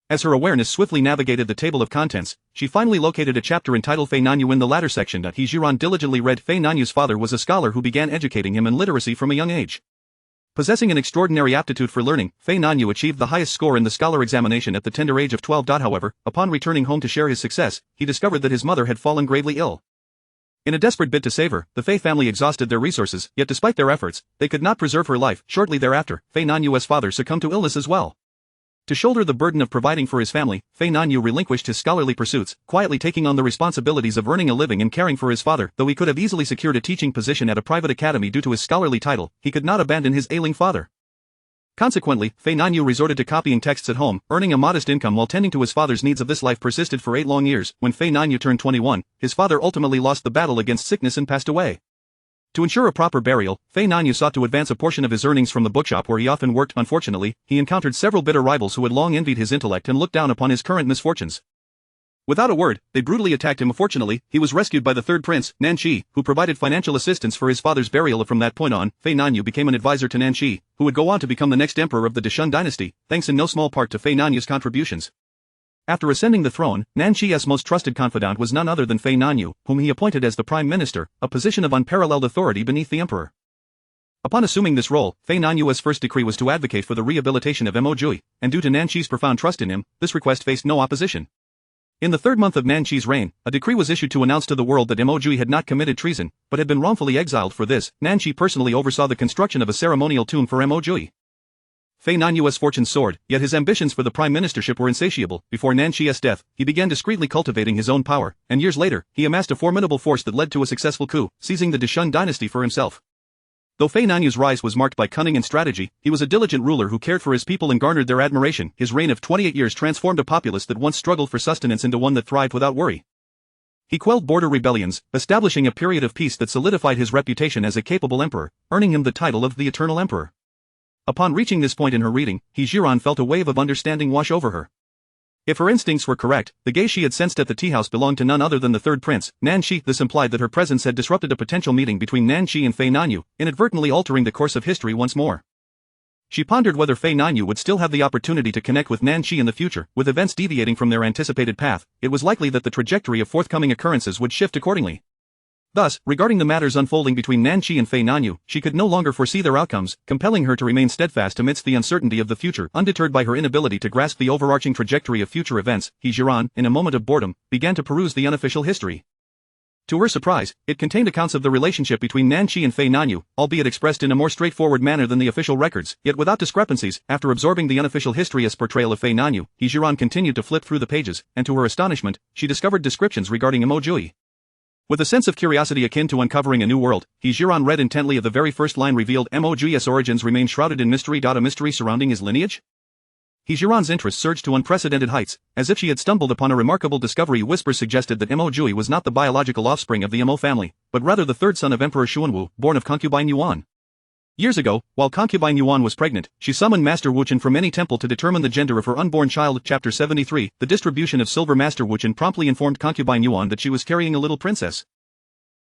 As her awareness swiftly navigated the table of contents, she finally located a chapter entitled Fei Nanyu. In the latter section, He Zhi Ran diligently read. Fei Nanyu's father was a scholar who began educating him in literacy from a young age. Possessing an extraordinary aptitude for learning, Fei Nanyu achieved the highest score in the scholar examination at the tender age of 12. However, upon returning home to share his success, he discovered that his mother had fallen gravely ill. In a desperate bid to save her, the Fei family exhausted their resources, yet despite their efforts, they could not preserve her life. Shortly thereafter, Fei Nanyu's father succumbed to illness as well. To shoulder the burden of providing for his family, Fei Nanyu relinquished his scholarly pursuits, quietly taking on the responsibilities of earning a living and caring for his father. Though he could have easily secured a teaching position at a private academy due to his scholarly title, he could not abandon his ailing father. Consequently, Fei Nanyu resorted to copying texts at home, earning a modest income while tending to his father's needs. Of this life persisted for 8 long years. When Fei Nanyu turned 21, his father ultimately lost the battle against sickness and passed away. To ensure a proper burial, Fei Nanyu sought to advance a portion of his earnings from the bookshop where he often worked. Unfortunately, he encountered several bitter rivals who had long envied his intellect and looked down upon his current misfortunes. Without a word, they brutally attacked him. Fortunately, he was rescued by the third prince, Nanshi, who provided financial assistance for his father's burial. From that point on, Fei Nanyu became an advisor to Nanshi, who would go on to become the next emperor of the Deshun dynasty, thanks in no small part to Fei Nanyu's contributions. After ascending the throne, Nanxi's most trusted confidant was none other than Fei Nanyu, whom he appointed as the prime minister, a position of unparalleled authority beneath the emperor. Upon assuming this role, Fei Nanyu's first decree was to advocate for the rehabilitation of Mo Jiuye, and due to Nanxi's profound trust in him, this request faced no opposition. In the third month of Nanxi's reign, a decree was issued to announce to the world that Mo Jiuye had not committed treason, but had been wrongfully exiled for this. Nanxi personally oversaw the construction of a ceremonial tomb for Mo Jiuye. Fei Nanyu's fortune soared, yet his ambitions for the prime ministership were insatiable. Before Nanxi's death, he began discreetly cultivating his own power, and years later, he amassed a formidable force that led to a successful coup, seizing the Deshun dynasty for himself. Though Fei Nanyu's rise was marked by cunning and strategy, he was a diligent ruler who cared for his people and garnered their admiration. His reign of 28 years transformed a populace that once struggled for sustenance into one that thrived without worry. He quelled border rebellions, establishing a period of peace that solidified his reputation as a capable emperor, earning him the title of the Eternal Emperor. Upon reaching this point in her reading, He Zhi Ran felt a wave of understanding wash over her. If her instincts were correct, the gaze she had sensed at the tea house belonged to none other than the third prince, Nanxi. This implied that her presence had disrupted a potential meeting between Nanxi and Fei Nanyu, inadvertently altering the course of history once more. She pondered whether Fei Nanyu would still have the opportunity to connect with Nanxi in the future. With events deviating from their anticipated path, it was likely that the trajectory of forthcoming occurrences would shift accordingly. Thus, regarding the matters unfolding between Nanxi and Fei Nanyu, she could no longer foresee their outcomes, compelling her to remain steadfast amidst the uncertainty of the future. Undeterred by her inability to grasp the overarching trajectory of future events, He Zhi Ran, in a moment of boredom, began to peruse the unofficial history. To her surprise, it contained accounts of the relationship between Nanxi and Fei Nanyu, albeit expressed in a more straightforward manner than the official records, yet without discrepancies. After absorbing the unofficial history's portrayal of Fei Nanyu, He Zhi Ran continued to flip through the pages, and to her astonishment, she discovered descriptions regarding Mo Jiuye. With a sense of curiosity akin to uncovering a new world, He Zhi Ran read intently. The very first line revealed Mo Jiuye's origins remain shrouded in mystery. A mystery surrounding his lineage? He Zhi Ran's interest surged to unprecedented heights, as if she had stumbled upon a remarkable discovery. Whispers suggested that Mo Jiuye was not the biological offspring of the Mo family, but rather the third son of Emperor Xuanwu, born of concubine Yuan. Years ago, while concubine Yuan was pregnant, she summoned Master Wuchen from any temple to determine the gender of her unborn child. Chapter 73, the distribution of silver. Master Wuchen promptly informed concubine Yuan that she was carrying a little princess.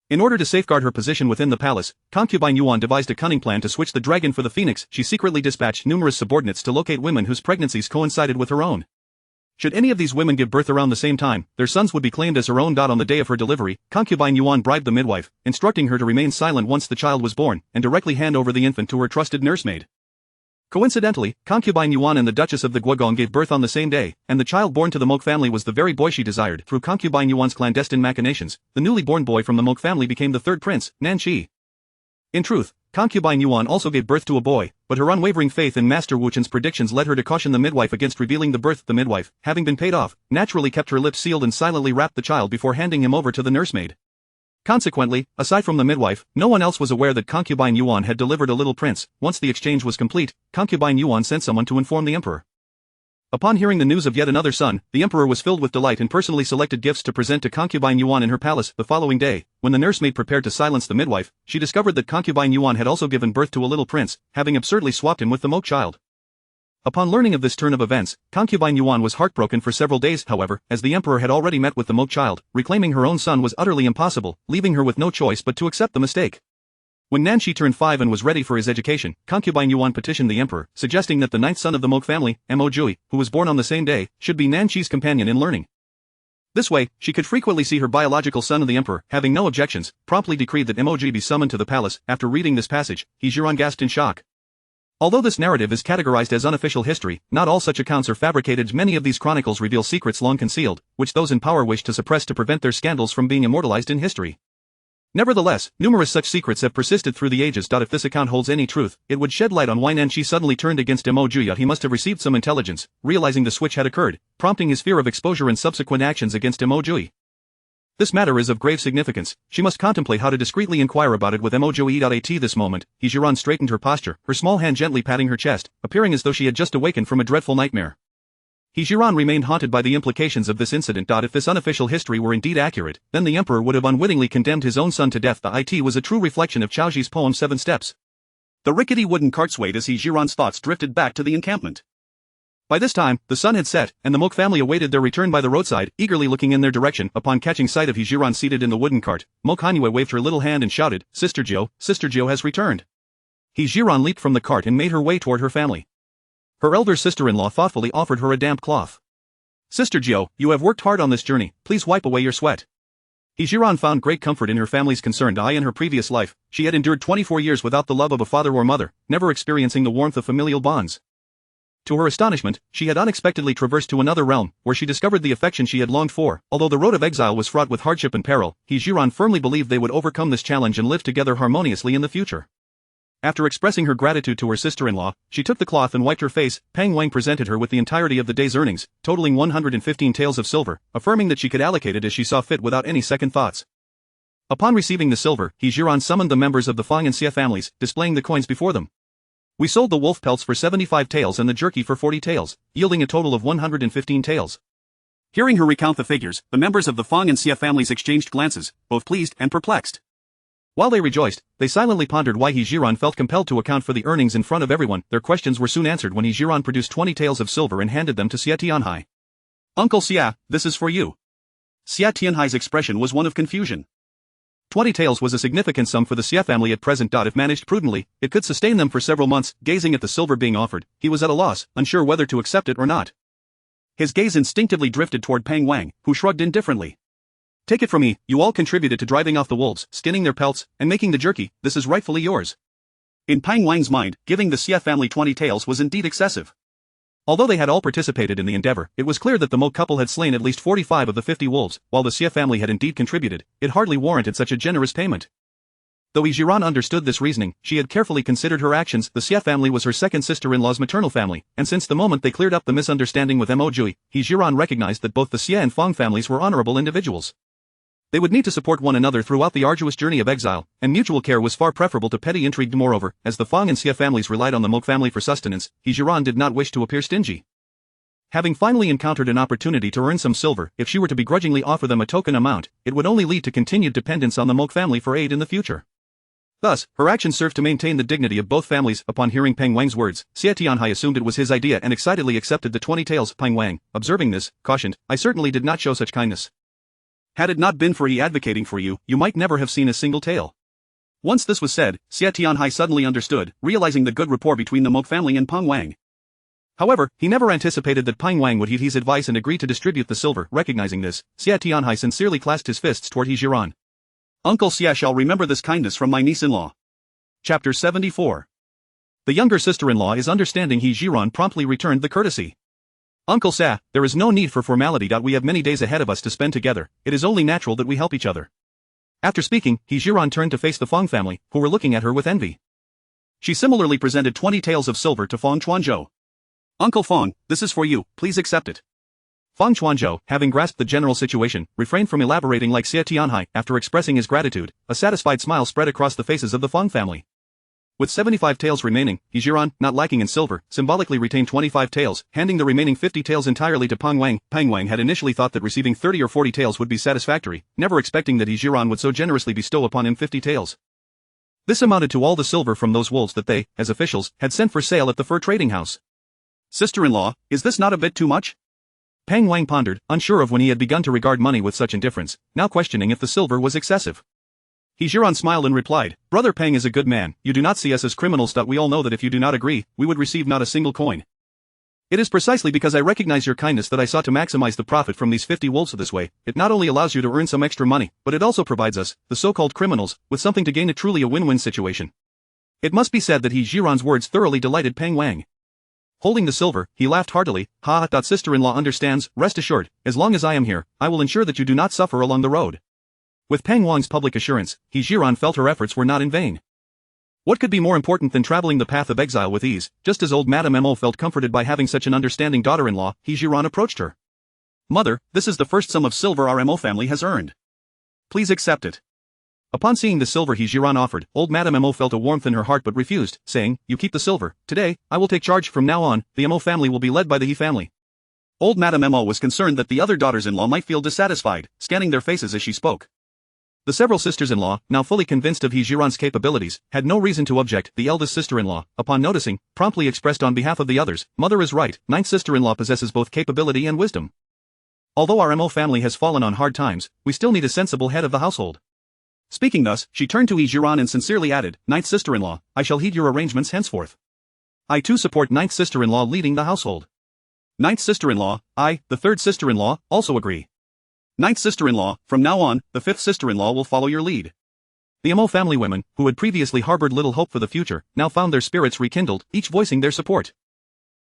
In order to safeguard her position within the palace, concubine Yuan devised a cunning plan to switch the dragon for the phoenix. She secretly dispatched numerous subordinates to locate women whose pregnancies coincided with her own. Should any of these women give birth around the same time, their sons would be claimed as her own. On the day of her delivery, concubine Yuan bribed the midwife, instructing her to remain silent once the child was born, and directly hand over the infant to her trusted nursemaid. Coincidentally, concubine Yuan and the Duchess of the Guogong gave birth on the same day, and the child born to the Mok family was the very boy she desired. Through concubine Yuan's clandestine machinations, the newly born boy from the Mok family became the third prince, Nanxi. In truth, concubine Yuan also gave birth to a boy, but her unwavering faith in Master Wuchen's predictions led her to caution the midwife against revealing the birth. The midwife, having been paid off, naturally kept her lips sealed and silently wrapped the child before handing him over to the nursemaid. Consequently, aside from the midwife, no one else was aware that concubine Yuan had delivered a little prince. Once the exchange was complete, concubine Yuan sent someone to inform the emperor. Upon hearing the news of yet another son, the emperor was filled with delight and personally selected gifts to present to concubine Yuan in her palace. The following day, when the nursemaid prepared to silence the midwife, she discovered that concubine Yuan had also given birth to a little prince, having absurdly swapped him with the Mok child. Upon learning of this turn of events, concubine Yuan was heartbroken for several days. However, as the emperor had already met with the Mok child, reclaiming her own son was utterly impossible, leaving her with no choice but to accept the mistake. When Nanxi turned 5 and was ready for his education, concubine Yuan petitioned the emperor, suggesting that the ninth son of the Mok family, Mo Jiuye, who was born on the same day, should be Nanxi's companion in learning. This way, she could frequently see her biological son. The emperor, having no objections, promptly decreed that Mo Jiuye be summoned to the palace. After reading this passage, He Zhi Ran gasped in shock. Although this narrative is categorized as unofficial history, not all such accounts are fabricated. Many of these chronicles reveal secrets long concealed, which those in power wish to suppress to prevent their scandals from being immortalized in history. Nevertheless, numerous such secrets have persisted through the ages. If this account holds any truth, it would shed light on why Nanxi suddenly turned against Mo Jiuye. He must have received some intelligence, realizing the switch had occurred, prompting his fear of exposure and subsequent actions against Mo Jiuye. This matter is of grave significance. She must contemplate how to discreetly inquire about it with Mo Jiuye. At this moment, He Zhi Ran straightened her posture, her small hand gently patting her chest, appearing as though she had just awakened from a dreadful nightmare. He Zhi Ran remained haunted by the implications of this incident. If this unofficial history were indeed accurate, then the emperor would have unwittingly condemned his own son to death. It was a true reflection of Chaoji's poem 7 Steps. The rickety wooden cart swayed as He Zhi Ran's thoughts drifted back to the encampment. By this time, the sun had set, and the Mok family awaited their return by the roadside, eagerly looking in their direction. Upon catching sight of He Zhi Ran seated in the wooden cart, Mo Jiuye waved her little hand and shouted, Sister Jiu has returned." He Zhi Ran leaped from the cart and made her way toward her family. Her elder sister-in-law thoughtfully offered her a damp cloth. Sister Jiu, you have worked hard on this journey, please wipe away your sweat. He Zhi Ran found great comfort in her family's concern. In her previous life, she had endured 24 years without the love of a father or mother, never experiencing the warmth of familial bonds. To her astonishment, she had unexpectedly traversed to another realm, where she discovered the affection she had longed for. Although the road of exile was fraught with hardship and peril, He Zhi Ran firmly believed they would overcome this challenge and live together harmoniously in the future. After expressing her gratitude to her sister-in-law, she took the cloth and wiped her face. Pang Wang presented her with the entirety of the day's earnings, totaling 115 taels of silver, affirming that she could allocate it as she saw fit without any second thoughts. Upon receiving the silver, He Zhi Ran summoned the members of the Fang and Xie families, displaying the coins before them. We sold the wolf pelts for 75 taels and the jerky for 40 taels, yielding a total of 115 taels. Hearing her recount the figures, the members of the Fang and Xie families exchanged glances, both pleased and perplexed. While they rejoiced, they silently pondered why He Zhi Ran felt compelled to account for the earnings in front of everyone. Their questions were soon answered when He Zhi Ran produced 20 taels of silver and handed them to Xie Tianhai. Uncle Xie, this is for you. Xie Tianhai's expression was one of confusion. 20 taels was a significant sum for the Xie family at present. If managed prudently, it could sustain them for several months. Gazing at the silver being offered, he was at a loss, unsure whether to accept it or not. His gaze instinctively drifted toward Pang Wang, who shrugged indifferently. Take it from me, you all contributed to driving off the wolves, skinning their pelts, and making the jerky. This is rightfully yours. In Pang Wang's mind, giving the Xie family 20 taels was indeed excessive. Although they had all participated in the endeavor, it was clear that the Mo couple had slain at least 45 of the 50 wolves. While the Xie family had indeed contributed, it hardly warranted such a generous payment. Though He Zhi Ran understood this reasoning, she had carefully considered her actions. The Xie family was her second sister-in-law's maternal family, and since the moment they cleared up the misunderstanding with Mo Jiuye, He Zhi Ran recognized that both the Xie and Fang families were honorable individuals. They would need to support one another throughout the arduous journey of exile, and mutual care was far preferable to petty intrigue. Moreover, as the Fang and Xie families relied on the Mo family for sustenance, He Zhi Ran did not wish to appear stingy. Having finally encountered an opportunity to earn some silver, if she were to begrudgingly offer them a token amount, it would only lead to continued dependence on the Mo family for aid in the future. Thus, her actions served to maintain the dignity of both families. Upon hearing Pang Wang's words, Xie Tianhai assumed it was his idea and excitedly accepted the 20 taels. Pang Wang, observing this, cautioned, I certainly did not show such kindness. Had it not been for he advocating for you, you might never have seen a single tael. Once this was said, Xie Tianhai suddenly understood, realizing the good rapport between the Mo family and Pang Wang. However, he never anticipated that Pang Wang would heed his advice and agree to distribute the silver. Recognizing this, Xie Tianhai sincerely clasped his fists toward He Zhi Ran. Uncle Xie shall remember this kindness from my niece-in-law. Chapter 74. The younger sister-in-law is understanding. He Zhi Ran promptly returned the courtesy. Uncle Xie, there is no need for formality. We have many days ahead of us to spend together, it is only natural that we help each other. After speaking, He Zhi Ran turned to face the Fang family, who were looking at her with envy. She similarly presented 20 taels of silver to Fang Chuanzhou. Uncle Fang, this is for you, please accept it. Fang Chuanzhou, having grasped the general situation, refrained from elaborating like Xie Tianhai. After expressing his gratitude, a satisfied smile spread across the faces of the Fang family. With 75 taels remaining, He Zhi Ran, not lacking in silver, symbolically retained 25 taels, handing the remaining 50 taels entirely to Pang Wang. Pang Wang had initially thought that receiving 30 or 40 taels would be satisfactory, never expecting that He Zhi Ran would so generously bestow upon him 50 taels. This amounted to all the silver from those wolves that they, as officials, had sent for sale at the fur trading house. Sister-in-law, is this not a bit too much? Pang Wang pondered, unsure of when he had begun to regard money with such indifference, now questioning if the silver was excessive. He Zhi Ran smiled and replied, Brother Pang is a good man, you do not see us as criminals. We all know that if you do not agree, we would receive not a single coin. It is precisely because I recognize your kindness that I sought to maximize the profit from these 50 wolves. This way, it not only allows you to earn some extra money, but it also provides us, the so-called criminals, with something to gain. Truly a win-win situation. It must be said that He Zhi Ran's words thoroughly delighted Pang Wang. Holding the silver, he laughed heartily, ha ha. Sister-in-law understands, rest assured, as long as I am here, I will ensure that you do not suffer along the road. With Pang Wang's public assurance, He Zhi Ran felt her efforts were not in vain. What could be more important than traveling the path of exile with ease? Just as old Madame Mo felt comforted by having such an understanding daughter-in-law, He Zhi Ran approached her. Mother, this is the first sum of silver our Mo family has earned. Please accept it. Upon seeing the silver He Zhi Ran offered, old Madame Mo felt a warmth in her heart but refused, saying, You keep the silver, today, I will take charge. From now on, the Mo family will be led by the He family. Old Madame Mo was concerned that the other daughters-in-law might feel dissatisfied, scanning their faces as she spoke. The several sisters-in-law, now fully convinced of He Zhi Ran's capabilities, had no reason to object. The eldest sister-in-law, upon noticing, promptly expressed on behalf of the others, Mother is right, ninth sister-in-law possesses both capability and wisdom. Although our Mo family has fallen on hard times, we still need a sensible head of the household. Speaking thus, she turned to He Zhi Ran and sincerely added, Ninth sister-in-law, I shall heed your arrangements henceforth. I too support ninth sister-in-law leading the household. Ninth sister-in-law, I, the third sister-in-law, also agree. Ninth sister-in-law, from now on, the fifth sister-in-law will follow your lead. The Mo family women, who had previously harbored little hope for the future, now found their spirits rekindled, each voicing their support.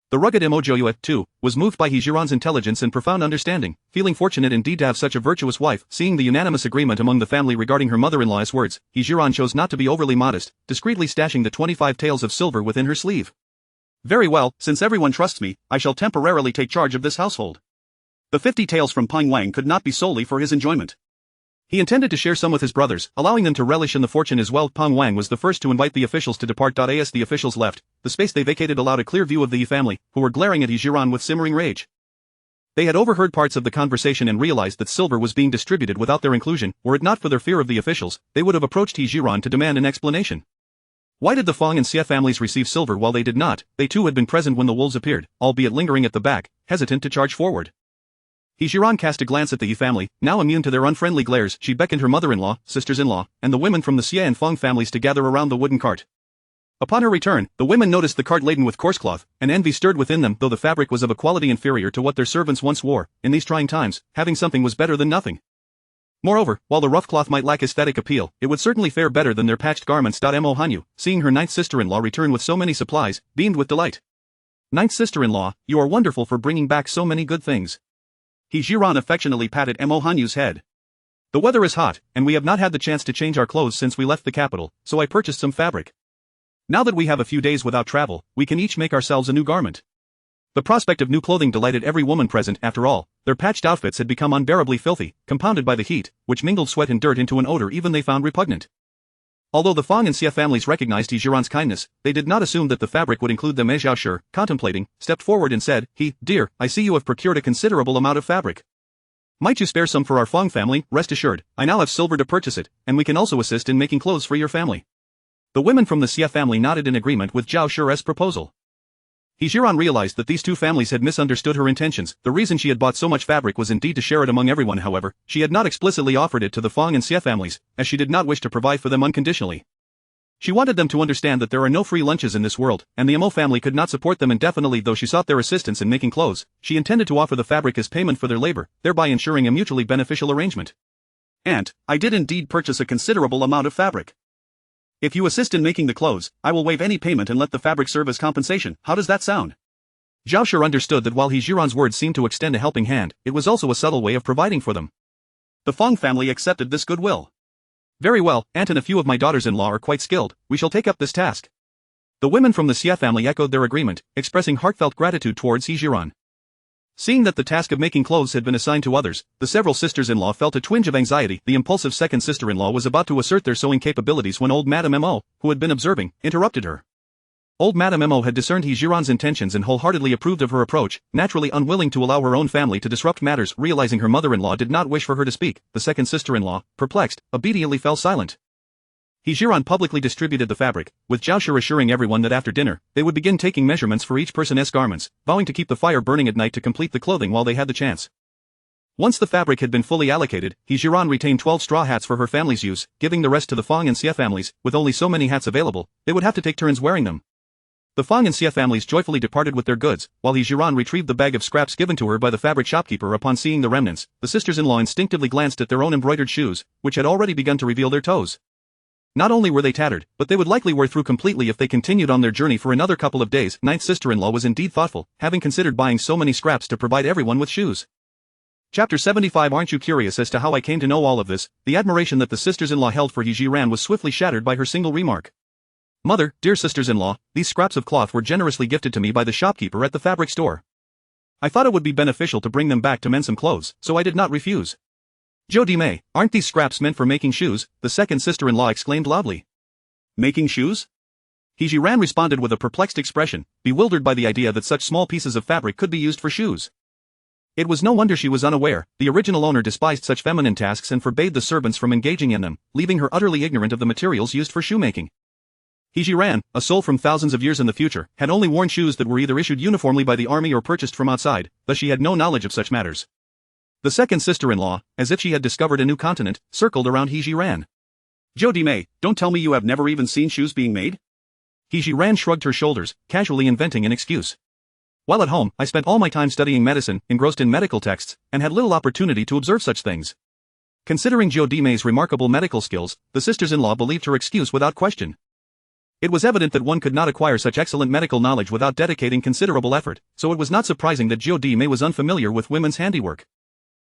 The rugged Mo Jiuye, too, was moved by He Zhi Ran's intelligence and profound understanding, feeling fortunate indeed to have such a virtuous wife. Seeing the unanimous agreement among the family regarding her mother-in-law's words, He Zhi Ran chose not to be overly modest, discreetly stashing the 25 taels of silver within her sleeve. Very well, since everyone trusts me, I shall temporarily take charge of this household. The 50 taels from Peng Wang could not be solely for his enjoyment. He intended to share some with his brothers, allowing them to relish in the fortune as well. Peng Wang was the first to invite the officials to depart. As the officials left, the space they vacated allowed a clear view of the Yi family, who were glaring at He Zhi Ran with simmering rage. They had overheard parts of the conversation and realized that silver was being distributed without their inclusion. Were it not for their fear of the officials, they would have approached He Zhi Ran to demand an explanation. Why did the Fang and Xie families receive silver while they did not? They too had been present when the wolves appeared, albeit lingering at the back, hesitant to charge forward. He Zhi Ran cast a glance at the Yi family, now immune to their unfriendly glares. She beckoned her mother-in-law, sisters-in-law, and the women from the Xie and Fang families to gather around the wooden cart. Upon her return, the women noticed the cart laden with coarse cloth, and envy stirred within them. Though the fabric was of a quality inferior to what their servants once wore, in these trying times, having something was better than nothing. Moreover, while the rough cloth might lack aesthetic appeal, it would certainly fare better than their patched garments. Mo Jiuye, seeing her ninth sister-in-law return with so many supplies, beamed with delight. Ninth sister-in-law, you are wonderful for bringing back so many good things. He Zhi Ran affectionately patted Mo Jiuye's head. The weather is hot, and we have not had the chance to change our clothes since we left the capital, so I purchased some fabric. Now that we have a few days without travel, we can each make ourselves a new garment. The prospect of new clothing delighted every woman present. After all, their patched outfits had become unbearably filthy, compounded by the heat, which mingled sweat and dirt into an odor even they found repugnant. Although the Fang and Xie families recognized He Zhi Ran's kindness, they did not assume that the fabric would include them. Zhao Shi, contemplating, stepped forward and said, Dear, I see you have procured a considerable amount of fabric. Might you spare some for our Fang family? Rest assured, I now have silver to purchase it, and we can also assist in making clothes for your family. The women from the Xie family nodded in agreement with Zhao Shi's proposal. He Zhi Ran realized that these two families had misunderstood her intentions. The reason she had bought so much fabric was indeed to share it among everyone. However, she had not explicitly offered it to the Fang and Xie families, as she did not wish to provide for them unconditionally. She wanted them to understand that there are no free lunches in this world, and the Mo family could not support them indefinitely. Though she sought their assistance in making clothes, she intended to offer the fabric as payment for their labor, thereby ensuring a mutually beneficial arrangement. Aunt, I did indeed purchase a considerable amount of fabric. If you assist in making the clothes, I will waive any payment and let the fabric serve as compensation. How does that sound? Zhao Shi understood that while He Zhi Ran's words seemed to extend a helping hand, it was also a subtle way of providing for them. The Fang family accepted this goodwill. Very well, Aunt and a few of my daughters-in-law are quite skilled, we shall take up this task. The women from the Xie family echoed their agreement, expressing heartfelt gratitude towards He Zhi Ran. Seeing that the task of making clothes had been assigned to others, the several sisters-in-law felt a twinge of anxiety. The impulsive second sister-in-law was about to assert their sewing capabilities when old Madame Mo, who had been observing, interrupted her. Old Madame Mo had discerned He Zhi Ran's intentions and wholeheartedly approved of her approach, naturally unwilling to allow her own family to disrupt matters. Realizing her mother-in-law did not wish for her to speak, the second sister-in-law, perplexed, obediently fell silent. He Zhi Ran publicly distributed the fabric, with Zhao Shi assuring everyone that after dinner, they would begin taking measurements for each person's garments, vowing to keep the fire burning at night to complete the clothing while they had the chance. Once the fabric had been fully allocated, He Zhi Ran retained 12 straw hats for her family's use, giving the rest to the Fang and Xie families. With only so many hats available, they would have to take turns wearing them. The Fang and Xie families joyfully departed with their goods, while He Zhi Ran retrieved the bag of scraps given to her by the fabric shopkeeper. Upon seeing the remnants, the sisters-in-law instinctively glanced at their own embroidered shoes, which had already begun to reveal their toes. Not only were they tattered, but they would likely wear through completely if they continued on their journey for another couple of days. Ninth sister-in-law was indeed thoughtful, having considered buying so many scraps to provide everyone with shoes. Chapter 75. Aren't you curious as to how I came to know all of this? The admiration that the sisters-in-law held for He Zhi Ran was swiftly shattered by her single remark. Mother, dear sisters-in-law, these scraps of cloth were generously gifted to me by the shopkeeper at the fabric store. I thought it would be beneficial to bring them back to mend some clothes, so I did not refuse. Zhou Dimei, aren't these scraps meant for making shoes? The second sister-in-law exclaimed loudly. Making shoes? He Zhi Ran responded with a perplexed expression, bewildered by the idea that such small pieces of fabric could be used for shoes. It was no wonder she was unaware. The original owner despised such feminine tasks and forbade the servants from engaging in them, leaving her utterly ignorant of the materials used for shoemaking. He Zhi Ran, a soul from thousands of years in the future, had only worn shoes that were either issued uniformly by the army or purchased from outside, thus she had no knowledge of such matters. The second sister-in-law, as if she had discovered a new continent, circled around He Zhi Ran. Zhou Dimei, don't tell me you have never even seen shoes being made? He Zhi Ran shrugged her shoulders, casually inventing an excuse. While at home, I spent all my time studying medicine, engrossed in medical texts, and had little opportunity to observe such things. Considering Jiuye's remarkable medical skills, the sisters-in-law believed her excuse without question. It was evident that one could not acquire such excellent medical knowledge without dedicating considerable effort, so it was not surprising that Jiuye was unfamiliar with women's handiwork.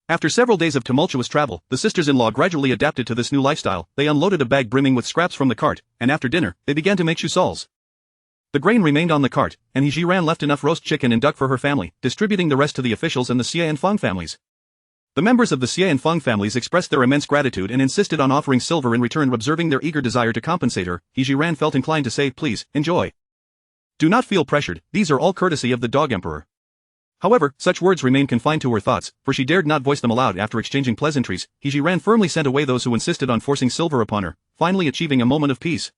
After several days of tumultuous travel, the sisters-in-law gradually adapted to this new lifestyle. They unloaded a bag brimming with scraps from the cart, and after dinner, they began to make chusols. The grain remained on the cart, and He Zhi Ran left enough roast chicken and duck for her family, distributing the rest to the officials and the Xie and Feng families. The members of the Xie and Feng families expressed their immense gratitude and insisted on offering silver in return. Observing their eager desire to compensate her, He Zhi Ran felt inclined to say, "Please, enjoy. Do not feel pressured, these are all courtesy of the dog emperor." However, such words remained confined to her thoughts, for she dared not voice them aloud. After exchanging pleasantries, He Zhi Ran firmly sent away those who insisted on forcing silver upon her, finally achieving a moment of peace.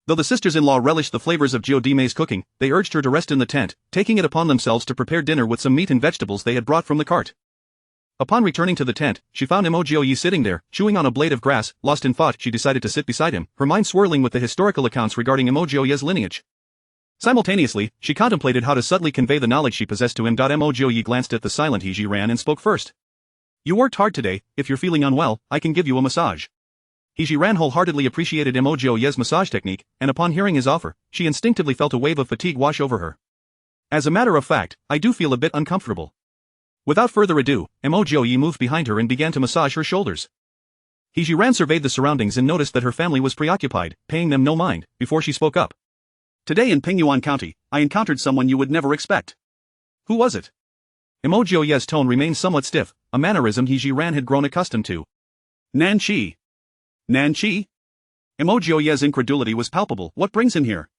Though the sisters-in-law relished the flavors of Jiuye's cooking, they urged her to rest in the tent, taking it upon themselves to prepare dinner with some meat and vegetables they had brought from the cart. Upon returning to the tent, she found Mo Jiuye sitting there, chewing on a blade of grass. Lost in thought, she decided to sit beside him, her mind swirling with the historical accounts regarding Mo Jiuye's lineage. Simultaneously, she contemplated how to subtly convey the knowledge she possessed to him. Mo Jiuye glanced at the silent He Zhi Ran and spoke first. "You worked hard today. If you're feeling unwell, I can give you a massage." He Zhi Ran wholeheartedly appreciated Mo Jiuye's massage technique, and upon hearing his offer, she instinctively felt a wave of fatigue wash over her. "As a matter of fact, I do feel a bit uncomfortable." Without further ado, Mo Jiuye moved behind her and began to massage her shoulders. He Zhi Ran surveyed the surroundings and noticed that her family was preoccupied, paying them no mind, before she spoke up. "Today in Pingyuan County, I encountered someone you would never expect." "Who was it?" Mo Jiuye's tone remained somewhat stiff, a mannerism He Zhi Ran had grown accustomed to. "Nanqi." "Nanqi?" Mo Jiuye's incredulity was palpable. "What brings him here?"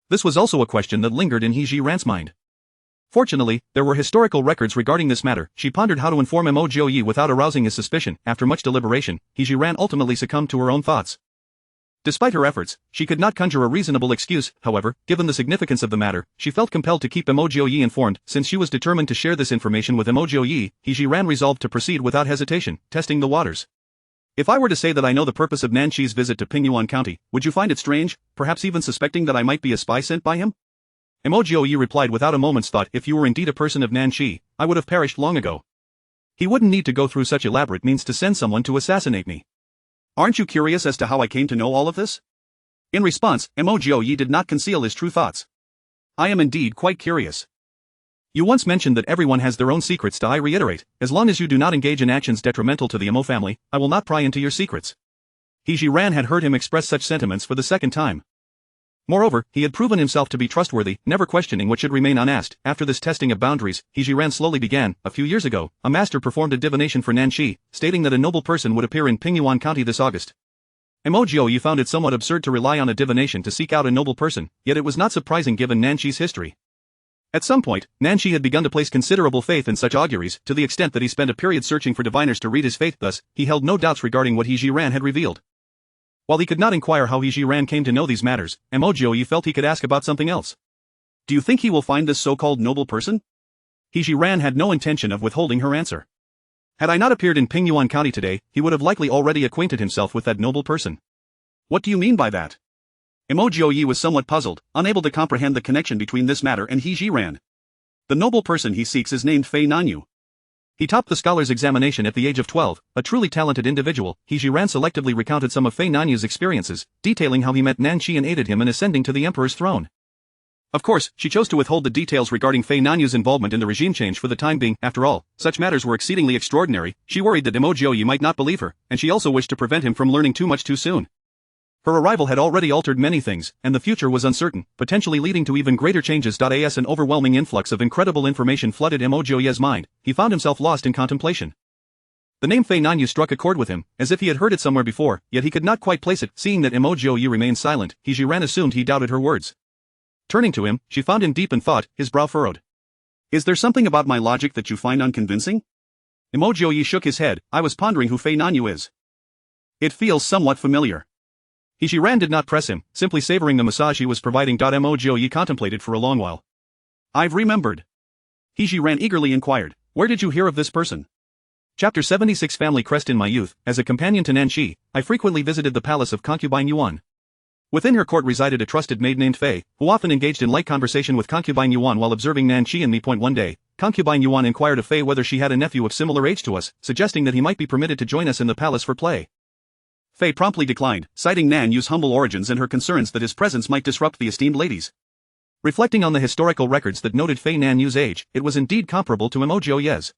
This was also a question that lingered in He Zhi Ran's mind. Fortunately, there were historical records regarding this matter. She pondered how to inform Mo Jiuye without arousing his suspicion. After much deliberation, He Zhi Ran ultimately succumbed to her own thoughts. Despite her efforts, she could not conjure a reasonable excuse. However, given the significance of the matter, she felt compelled to keep Mo Jiuye informed. Since she was determined to share this information with Mo Jiuye, He Zhi Ran resolved to proceed without hesitation, testing the waters. "If I were to say that I know the purpose of Nanqi's visit to Pingyuan County, would you find it strange, perhaps even suspecting that I might be a spy sent by him?" Mo Jiuye replied without a moment's thought. "If you were indeed a person of Nanqi, I would have perished long ago. He wouldn't need to go through such elaborate means to send someone to assassinate me. Aren't you curious as to how I came to know all of this?" In response, Mo Jiuye did not conceal his true thoughts. "I am indeed quite curious. You once mentioned that everyone has their own secrets. I reiterate, as long as you do not engage in actions detrimental to the Mo family, I will not pry into your secrets." He Zhi Ran had heard him express such sentiments for the second time. Moreover, he had proven himself to be trustworthy, never questioning what should remain unasked. After this testing of boundaries, He Zhi Ran slowly began. "A few years ago, a master performed a divination for Nanqi, stating that a noble person would appear in Pingyuan County this August. Mo Jiuye found it somewhat absurd to rely on a divination to seek out a noble person, yet it was not surprising given Nanqi's history. At some point, Nanqi had begun to place considerable faith in such auguries, to the extent that he spent a period searching for diviners to read his fate. Thus, he held no doubts regarding what He Zhi Ran had revealed. While he could not inquire how He Zhi Ran came to know these matters, Mo Jiuye felt he could ask about something else. "Do you think he will find this so-called noble person?" He Zhi Ran had no intention of withholding her answer. "Had I not appeared in Pingyuan County today, he would have likely already acquainted himself with that noble person." "What do you mean by that?" Mo Jiuye was somewhat puzzled, unable to comprehend the connection between this matter and He Zhi Ran. "The noble person he seeks is named Fei Nanyu. He topped the scholar's examination at the age of 12, a truly talented individual." He Zhi Ran selectively recounted some of Fei Nanyu's experiences, detailing how he met Nanqi and aided him in ascending to the emperor's throne. Of course, she chose to withhold the details regarding Fei Nanyu's involvement in the regime change for the time being. After all, such matters were exceedingly extraordinary. She worried that Mo Jiuye might not believe her, and she also wished to prevent him from learning too much too soon. Her arrival had already altered many things, and the future was uncertain, potentially leading to even greater changes. As an overwhelming influx of incredible information flooded Mo Jiuye's mind, he found himself lost in contemplation. The name Fei Nanyu struck a chord with him, as if he had heard it somewhere before, yet he could not quite place it. Seeing that Mo Jiuye remained silent, He Zhi Ran assumed he doubted her words. Turning to him, she found him deep in thought, his brow furrowed. "Is there something about my logic that you find unconvincing?" Mo Jiuye shook his head. "I was pondering who Fei Nanyu is. It feels somewhat familiar." He Zhi Ran did not press him, simply savoring the massage he was providing. Mo Jiuye contemplated for a long while. "I've remembered." He Zhi Ran eagerly inquired, "Where did you hear of this person?" Chapter 76 Family crest. In my youth, as a companion to Nanqi, I frequently visited the palace of concubine Yuan. Within her court resided a trusted maid named Fei, who often engaged in light conversation with concubine Yuan while observing Nanqi and me. One day, concubine Yuan inquired of Fei whether she had a nephew of similar age to us, suggesting that he might be permitted to join us in the palace for play. Fei promptly declined, citing Nan Yu's humble origins and her concerns that his presence might disrupt the esteemed ladies. Reflecting on the historical records that noted Fei Nan Yu's age, it was indeed comparable to Mo Jiuye's.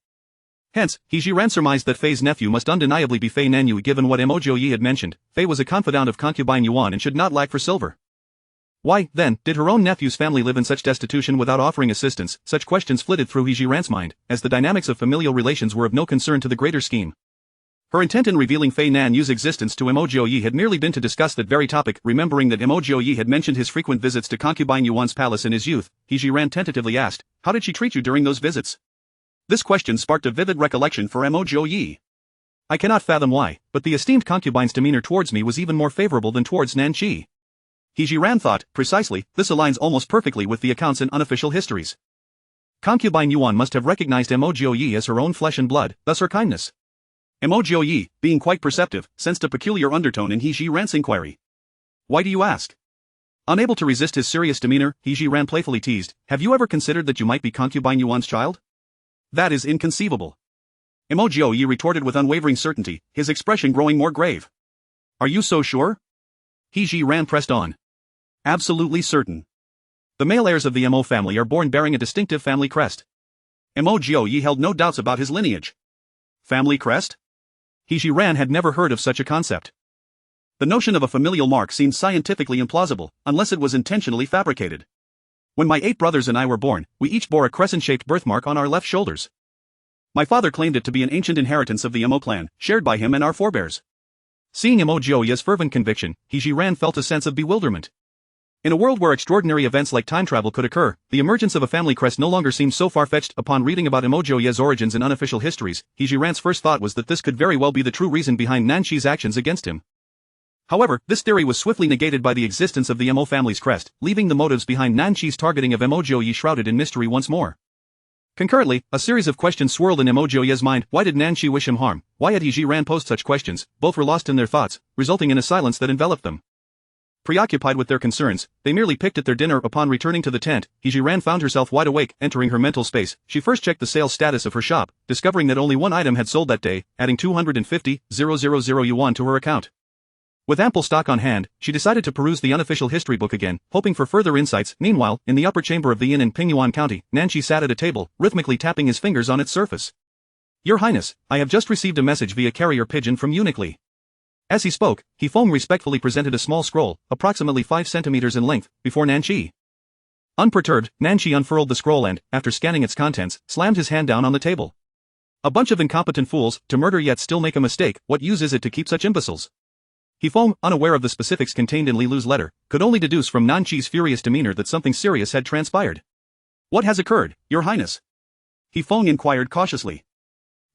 Hence, He Zhi Ran surmised that Fei's nephew must undeniably be Fei Nan Yu given what Mo Jiuye had mentioned. Fei was a confidant of concubine Yuan and should not lack for silver. Why, then, did her own nephew's family live in such destitution without offering assistance? Such questions flitted through He Zhi Ran's mind, as the dynamics of familial relations were of no concern to the greater scheme. Her intent in revealing Fei Nan Yu's existence to Mo Jiuye had merely been to discuss that very topic. Remembering that Mo Jiuye had mentioned his frequent visits to concubine Yuan's palace in his youth, He Zhi Ran tentatively asked, "How did she treat you during those visits?" This question sparked a vivid recollection for Mo Jiuye. I cannot fathom why, but the esteemed concubine's demeanor towards me was even more favorable than towards Nanqi. He Zhi Ran thought, precisely, this aligns almost perfectly with the accounts in unofficial histories. Concubine Yuan must have recognized Mo Jiuye as her own flesh and blood, thus her kindness. Mo Jiuye, being quite perceptive, sensed a peculiar undertone in He Zhi Ran's inquiry. "Why do you ask?" Unable to resist his serious demeanor, He Zhi Ran playfully teased, "Have you ever considered that you might be concubine Yuan's child?" "That is inconceivable." Mo Jiuye retorted with unwavering certainty, his expression growing more grave. "Are you so sure?" He Zhi Ran pressed on. "Absolutely certain. The male heirs of the Mo family are born bearing a distinctive family crest." Mo Jiuye held no doubts about his lineage. Family crest? He Zhi Ran had never heard of such a concept. The notion of a familial mark seemed scientifically implausible, unless it was intentionally fabricated. When my 8 brothers and I were born, we each bore a crescent-shaped birthmark on our left shoulders. My father claimed it to be an ancient inheritance of the Mo clan, shared by him and our forebears. Seeing Mo Jiuye's fervent conviction, He Zhi Ran felt a sense of bewilderment. In a world where extraordinary events like time travel could occur, the emergence of a family crest no longer seemed so far-fetched. Upon reading about Mo Jiuye's origins in unofficial histories, He Zhi Ran's first thought was that this could very well be the true reason behind Nanqi's actions against him. However, this theory was swiftly negated by the existence of the Mo family's crest, leaving the motives behind Nanqi's targeting of Mo Jiuye shrouded in mystery once more. Concurrently, a series of questions swirled in Mo Jiuye's mind. Why did Nanqi wish him harm? Why had He Zhi Ran posed such questions? Both were lost in their thoughts, resulting in a silence that enveloped them. Preoccupied with their concerns, they merely picked at their dinner. Upon returning to the tent, He Zhi Ran found herself wide awake. Entering her mental space, she first checked the sales status of her shop, discovering that only one item had sold that day, adding 250,000 yuan to her account. With ample stock on hand, she decided to peruse the unofficial history book again, hoping for further insights. Meanwhile, in the upper chamber of the inn in Pingyuan County, Nanqi sat at a table, rhythmically tapping his fingers on its surface. "Your Highness, I have just received a message via carrier pigeon from Uniquely." As he spoke, He Feng respectfully presented a small scroll, approximately 5 centimeters in length, before Nanqi. Unperturbed, Nanqi unfurled the scroll and, after scanning its contents, slammed his hand down on the table. "A bunch of incompetent fools, to murder yet still make a mistake. What use is it to keep such imbeciles?" He Feng, unaware of the specifics contained in Li Lu's letter, could only deduce from Nanqi's furious demeanor that something serious had transpired. "What has occurred, Your Highness?" He Feng inquired cautiously.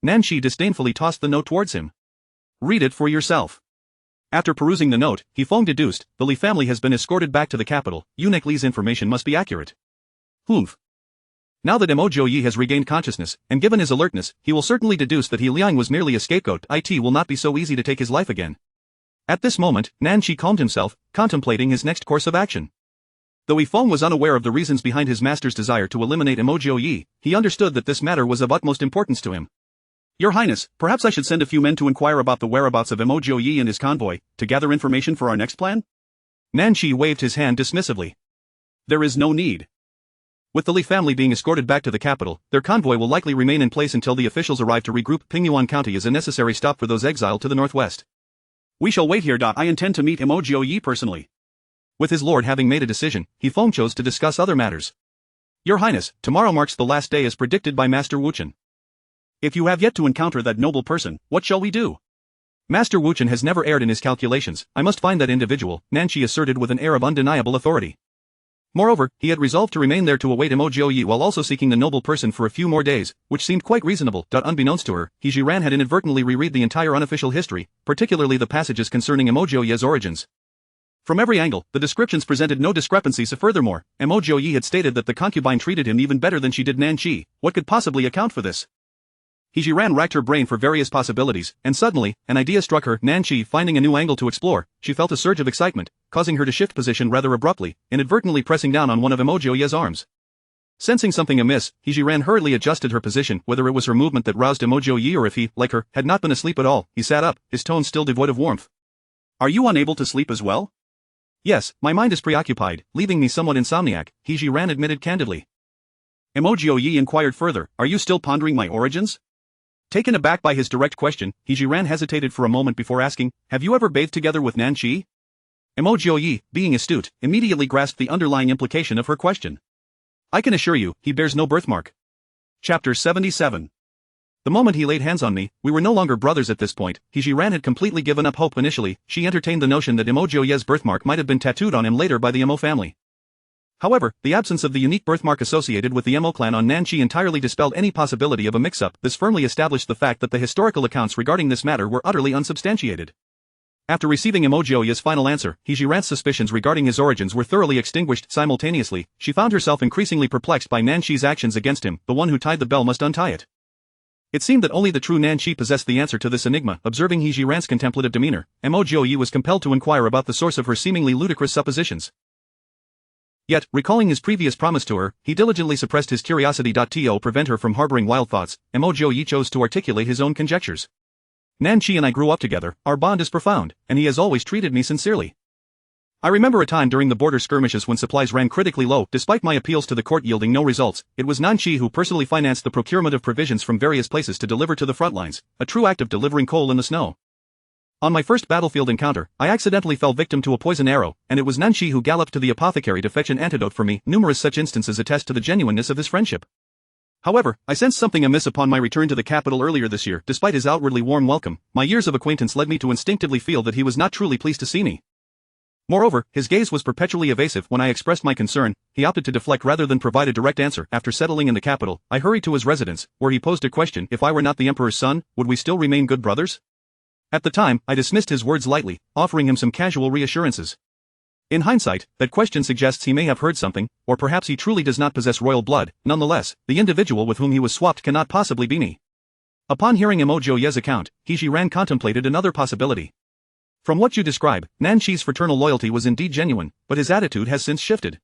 Nanqi disdainfully tossed the note towards him. "Read it for yourself." After perusing the note, He Feng deduced, the Li family has been escorted back to the capital. Uniquely's information must be accurate. Humph. Now that Mo Jiuye has regained consciousness, and given his alertness, he will certainly deduce that He Liang was merely a scapegoat. It will not be so easy to take his life again. At this moment, Nanqi calmed himself, contemplating his next course of action. Though He Feng was unaware of the reasons behind his master's desire to eliminate Mo Jiuye, he understood that this matter was of utmost importance to him. "Your Highness, perhaps I should send a few men to inquire about the whereabouts of Mo Jiuye and his convoy, to gather information for our next plan?" Nanqi waved his hand dismissively. "There is no need. With the Li family being escorted back to the capital, their convoy will likely remain in place until the officials arrive to regroup. Pingyuan County is a necessary stop for those exiled to the northwest. We shall wait here. I intend to meet Mo Jiuye personally." With his lord having made a decision, He Feng chose to discuss other matters. "Your Highness, tomorrow marks the last day as predicted by Master Wuchen. If you have yet to encounter that noble person, what shall we do?" "Master Wuchen has never erred in his calculations. I must find that individual," Nanqi asserted with an air of undeniable authority. Moreover, he had resolved to remain there to await Mo Jiuye while also seeking the noble person for a few more days, which seemed quite reasonable. Unbeknownst to her, He Zhi Ran had inadvertently reread the entire unofficial history, particularly the passages concerning Mo Jiuye's origins. From every angle, the descriptions presented no discrepancies. Furthermore, Mo Jiuye had stated that the concubine treated him even better than she did Nanqi. What could possibly account for this? He Zhi Ran racked her brain for various possibilities, and suddenly, an idea struck her. Nanqi, finding a new angle to explore, she felt a surge of excitement, causing her to shift position rather abruptly, inadvertently pressing down on one of Mo Jiuye's arms. Sensing something amiss, He Zhi Ran hurriedly adjusted her position. Whether it was her movement that roused Mo Jiuye or if he, like her, had not been asleep at all, he sat up, his tone still devoid of warmth. "Are you unable to sleep as well?" "Yes, my mind is preoccupied, leaving me somewhat insomniac," He Zhi Ran admitted candidly. Mo Jiuye inquired further, "Are you still pondering my origins?" Taken aback by his direct question, He Zhi Ran hesitated for a moment before asking, "Have you ever bathed together with Nanqi?" Mo Jiuye, being astute, immediately grasped the underlying implication of her question. "I can assure you, he bears no birthmark." Chapter 77. The moment he laid hands on me, we were no longer brothers at this point. He Zhi Ran had completely given up hope initially. She entertained the notion that Mo Jiuye's birthmark might have been tattooed on him later by the Mo family. However, the absence of the unique birthmark associated with the Mo clan on Nanqi entirely dispelled any possibility of a mix-up. This firmly established the fact that the historical accounts regarding this matter were utterly unsubstantiated. After receiving Mo Jiuye's final answer, He Zhi Ran's suspicions regarding his origins were thoroughly extinguished. Simultaneously, she found herself increasingly perplexed by Nanqi's actions against him. The one who tied the bell must untie it. It seemed that only the true Nanqi possessed the answer to this enigma. Observing He Zhi Ran's contemplative demeanor, Mo Jiuye was compelled to inquire about the source of her seemingly ludicrous suppositions. Yet, recalling his previous promise to her, he diligently suppressed his curiosity. To prevent her from harboring wild thoughts, Mo Jiuye chose to articulate his own conjectures. "Nanqi and I grew up together, our bond is profound, and he has always treated me sincerely. I remember a time during the border skirmishes when supplies ran critically low. Despite my appeals to the court yielding no results, it was Nanqi who personally financed the procurement of provisions from various places to deliver to the front lines, a true act of delivering coal in the snow. On my first battlefield encounter, I accidentally fell victim to a poison arrow, and it was Nanqi who galloped to the apothecary to fetch an antidote for me. Numerous such instances attest to the genuineness of his friendship. However, I sensed something amiss upon my return to the capital earlier this year. Despite his outwardly warm welcome, my years of acquaintance led me to instinctively feel that he was not truly pleased to see me. Moreover, his gaze was perpetually evasive. When I expressed my concern, he opted to deflect rather than provide a direct answer. After settling in the capital, I hurried to his residence, where he posed a question: if I were not the emperor's son, would we still remain good brothers? At the time, I dismissed his words lightly, offering him some casual reassurances. In hindsight, that question suggests he may have heard something, or perhaps he truly does not possess royal blood. Nonetheless, the individual with whom he was swapped cannot possibly be me. Upon hearing Mo Jiuye's account, He Zhi Ran contemplated another possibility. From what you describe, Nanqi's fraternal loyalty was indeed genuine, but his attitude has since shifted.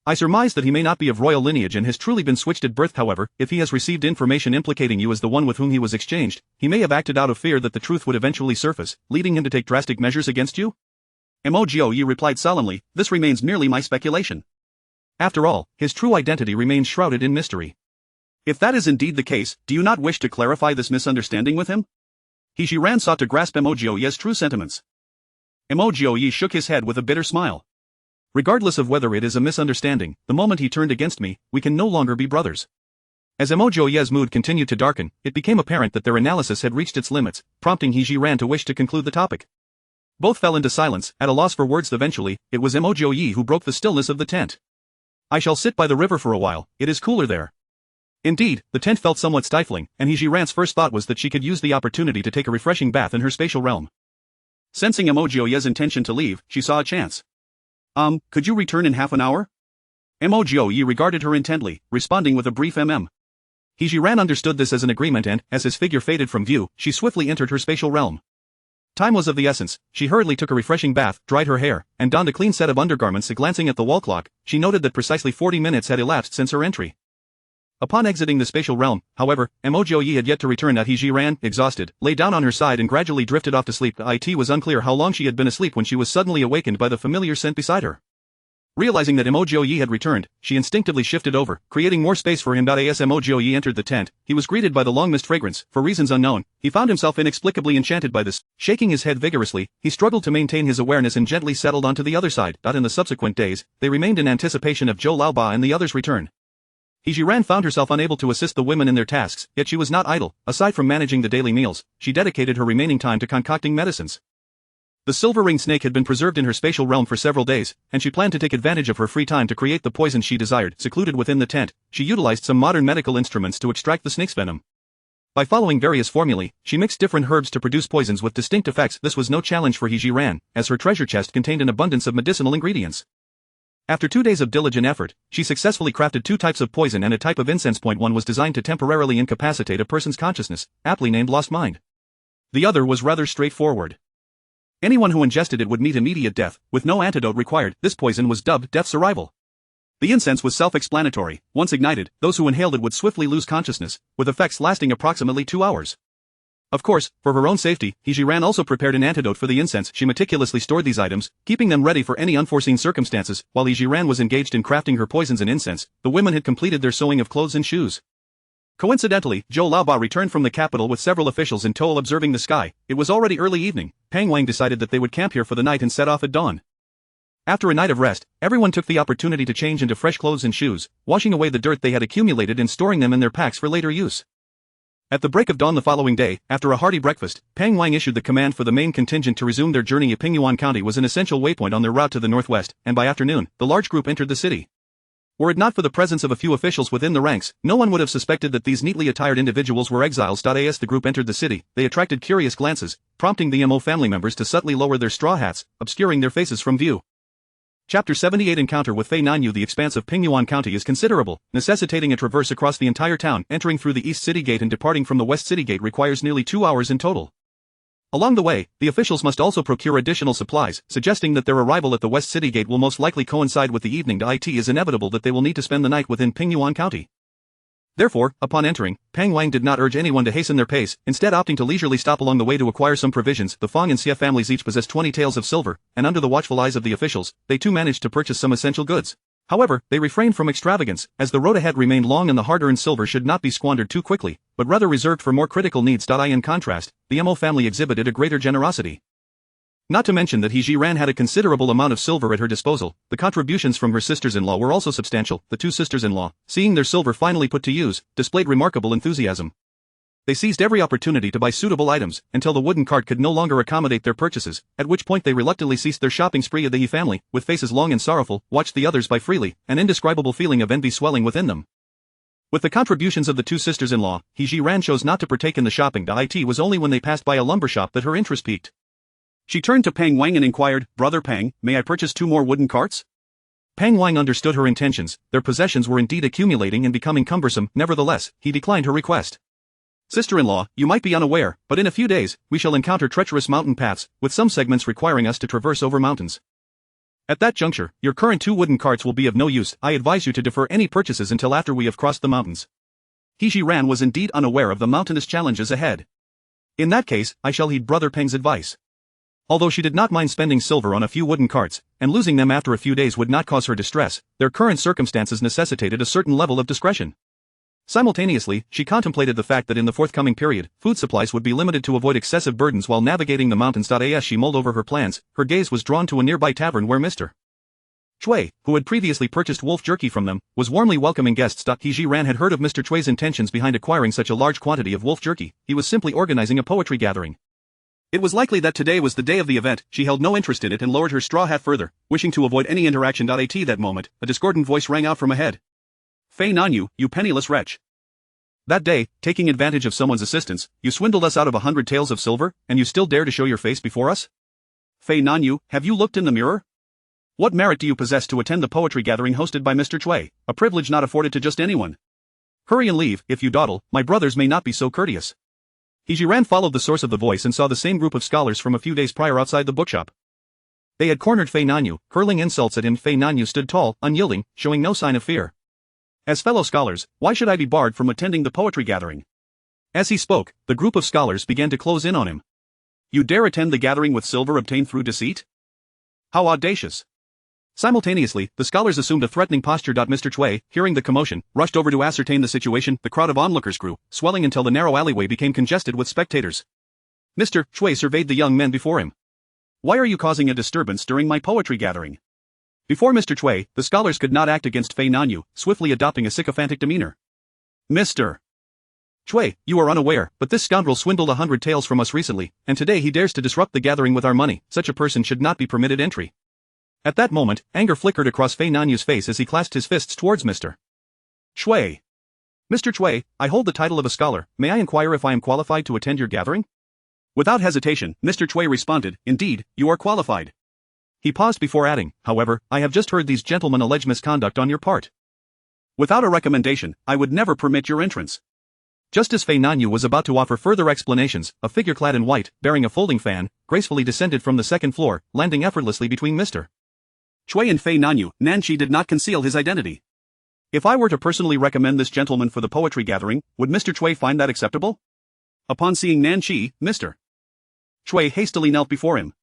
I surmise that he may not be of royal lineage and has truly been switched at birth. However, if he has received information implicating you as the one with whom he was exchanged, he may have acted out of fear that the truth would eventually surface, leading him to take drastic measures against you? Mo Jiuye replied solemnly, "This remains merely my speculation. After all, his true identity remains shrouded in mystery." "If that is indeed the case, do you not wish to clarify this misunderstanding with him?" He Zhi Ran sought to grasp Mo Jiuye's true sentiments. Mo Jiuye shook his head with a bitter smile. "Regardless of whether it is a misunderstanding, the moment he turned against me, we can no longer be brothers." As Mo Jiuye's mood continued to darken, it became apparent that their analysis had reached its limits, prompting He Zhi Ran to wish to conclude the topic. Both fell into silence, at a loss for words. Eventually, it was Mo Jiuye who broke the stillness of the tent. "I shall sit by the river for a while, it is cooler there." Indeed, the tent felt somewhat stifling, and He Zhi Ran's first thought was that she could use the opportunity to take a refreshing bath in her spatial realm. Sensing Mo Jiuye's intention to leave, she saw a chance. Could you return in half an hour?" Mo Jiuye regarded her intently, responding with a brief He Zhi Ran understood this as an agreement and, as his figure faded from view, she swiftly entered her spatial realm. Time was of the essence. She hurriedly took a refreshing bath, dried her hair, and donned a clean set of undergarments. Glancing at the wall clock, she noted that precisely 40 minutes had elapsed since her entry. Upon exiting the spatial realm, however, Mo Jiuye had yet to return. He Zhi Ran, exhausted, lay down on her side and gradually drifted off to sleep. It was unclear how long she had been asleep when she was suddenly awakened by the familiar scent beside her. Realizing that Mo Jiuye had returned, she instinctively shifted over, creating more space for him. As Mo Jiuye entered the tent, he was greeted by the long-missed fragrance. For reasons unknown, he found himself inexplicably enchanted by this. Shaking his head vigorously, he struggled to maintain his awareness and gently settled onto the other side. In the subsequent days, they remained in anticipation of Zhou Laoba and the others' return. He Zhi Ran found herself unable to assist the women in their tasks, yet she was not idle. Aside from managing the daily meals, she dedicated her remaining time to concocting medicines. The silver ring snake had been preserved in her spatial realm for several days, and she planned to take advantage of her free time to create the poison she desired. Secluded within the tent, she utilized some modern medical instruments to extract the snake's venom. By following various formulae, she mixed different herbs to produce poisons with distinct effects. This was no challenge for He Zhi Ran, as her treasure chest contained an abundance of medicinal ingredients. After 2 days of diligent effort, she successfully crafted 2 types of poison and a type of incense. One was designed to temporarily incapacitate a person's consciousness, aptly named Lost Mind. The other was rather straightforward. Anyone who ingested it would meet immediate death, with no antidote required. This poison was dubbed Death's Arrival. The incense was self-explanatory. Once ignited, those who inhaled it would swiftly lose consciousness, with effects lasting approximately 2 hours. Of course, for her own safety, He Zhi Ran also prepared an antidote for the incense. She meticulously stored these items, keeping them ready for any unforeseen circumstances. While He Zhi Ran was engaged in crafting her poisons and incense, the women had completed their sewing of clothes and shoes. Coincidentally, Zhou Laoba returned from the capital with several officials in tow observing the sky. It was already early evening. Pang Wang decided that they would camp here for the night and set off at dawn. After a night of rest, everyone took the opportunity to change into fresh clothes and shoes, washing away the dirt they had accumulated and storing them in their packs for later use. At the break of dawn the following day, after a hearty breakfast, Pang Wang issued the command for the main contingent to resume their journey. Pingyuan County was an essential waypoint on their route to the northwest, and by afternoon, the large group entered the city. Were it not for the presence of a few officials within the ranks, no one would have suspected that these neatly attired individuals were exiles. As the group entered the city, they attracted curious glances, prompting the Mo family members to subtly lower their straw hats, obscuring their faces from view. Chapter 78 Encounter with Fei Nanyu. The expanse of Pingyuan County is considerable, necessitating a traverse across the entire town. Entering through the East City Gate and departing from the West City Gate requires nearly 2 hours in total. Along the way, the officials must also procure additional supplies, suggesting that their arrival at the West City Gate will most likely coincide with the evening. It is inevitable that they will need to spend the night within Pingyuan County. Therefore, upon entering, Pang Wang did not urge anyone to hasten their pace, instead opting to leisurely stop along the way to acquire some provisions. The Fong and Xie families each possessed 20 taels of silver, and under the watchful eyes of the officials, they too managed to purchase some essential goods. However, they refrained from extravagance, as the road ahead remained long and the hard-earned silver should not be squandered too quickly, but rather reserved for more critical needs. In contrast, the Mo family exhibited a greater generosity. Not to mention that He Zhi Ran had a considerable amount of silver at her disposal. The contributions from her sisters-in-law were also substantial. The 2 sisters-in-law, seeing their silver finally put to use, displayed remarkable enthusiasm. They seized every opportunity to buy suitable items, until the wooden cart could no longer accommodate their purchases, at which point they reluctantly ceased their shopping spree. The He family, with faces long and sorrowful, watched the others buy freely, an indescribable feeling of envy swelling within them. With the contributions of the 2 sisters-in-law, He Zhi Ran chose not to partake in the shopping. It was only when they passed by a lumber shop that her interest piqued. She turned to Pang Wang and inquired, "Brother Pang, may I purchase 2 more wooden carts?" Pang Wang understood her intentions. Their possessions were indeed accumulating and becoming cumbersome. Nevertheless, he declined her request. "Sister-in-law, you might be unaware, but in a few days, we shall encounter treacherous mountain paths, with some segments requiring us to traverse over mountains. At that juncture, your current 2 wooden carts will be of no use. I advise you to defer any purchases until after we have crossed the mountains." He Zhi Ran was indeed unaware of the mountainous challenges ahead. "In that case, I shall heed Brother Pang's advice." Although she did not mind spending silver on a few wooden carts, and losing them after a few days would not cause her distress, their current circumstances necessitated a certain level of discretion. Simultaneously, she contemplated the fact that in the forthcoming period, food supplies would be limited to avoid excessive burdens while navigating the mountains. As she mulled over her plans, her gaze was drawn to a nearby tavern where Mr. Chui, who had previously purchased wolf jerky from them, was warmly welcoming guests. He Zhi Ran had heard of Mr. Chui's intentions behind acquiring such a large quantity of wolf jerky. He was simply organizing a poetry gathering. It was likely that today was the day of the event. She held no interest in it and lowered her straw hat further, wishing to avoid any interaction. At that moment, a discordant voice rang out from ahead. "Fei Nanyu, you penniless wretch. That day, taking advantage of someone's assistance, you swindled us out of 100 taels of silver, and you still dare to show your face before us? Fei Nanyu, have you looked in the mirror? What merit do you possess to attend the poetry gathering hosted by Mr. Chui, a privilege not afforded to just anyone? Hurry and leave. If you dawdle, my brothers may not be so courteous." He Zhi Ran followed the source of the voice and saw the same group of scholars from a few days prior outside the bookshop. They had cornered Fei Nanyu, hurling insults at him. Fei Nanyu stood tall, unyielding, showing no sign of fear. "As fellow scholars, why should I be barred from attending the poetry gathering?" As he spoke, the group of scholars began to close in on him. "You dare attend the gathering with silver obtained through deceit? How audacious!" Simultaneously, the scholars assumed a threatening posture. Mr. Chui, hearing the commotion, rushed over to ascertain the situation. The crowd of onlookers grew, swelling until the narrow alleyway became congested with spectators. Mr. Chui surveyed the young men before him. "Why are you causing a disturbance during my poetry gathering?" Before Mr. Chui, the scholars could not act against Fei Nanyu, swiftly adopting a sycophantic demeanor. "Mr. Chui, you are unaware, but this scoundrel swindled 100 taels from us recently, and today he dares to disrupt the gathering with our money. Such a person should not be permitted entry." At that moment, anger flickered across Fei Nanyu's face as he clasped his fists towards Mr. Chui. "Mr. Chui, I hold the title of a scholar. May I inquire if I am qualified to attend your gathering?" Without hesitation, Mr. Chui responded, "Indeed, you are qualified." He paused before adding, however, I have just heard these gentlemen allege misconduct on your part. Without a recommendation, I would never permit your entrance. Just as Fei Nanyu was about to offer further explanations, a figure clad in white, bearing a folding fan, gracefully descended from the second floor, landing effortlessly between Mr. Chui and Fei Nanyu. Nanqi did not conceal his identity. If I were to personally recommend this gentleman for the poetry gathering, would Mr. Chui find that acceptable? Upon seeing Nanqi, Mr. Chui hastily knelt before him.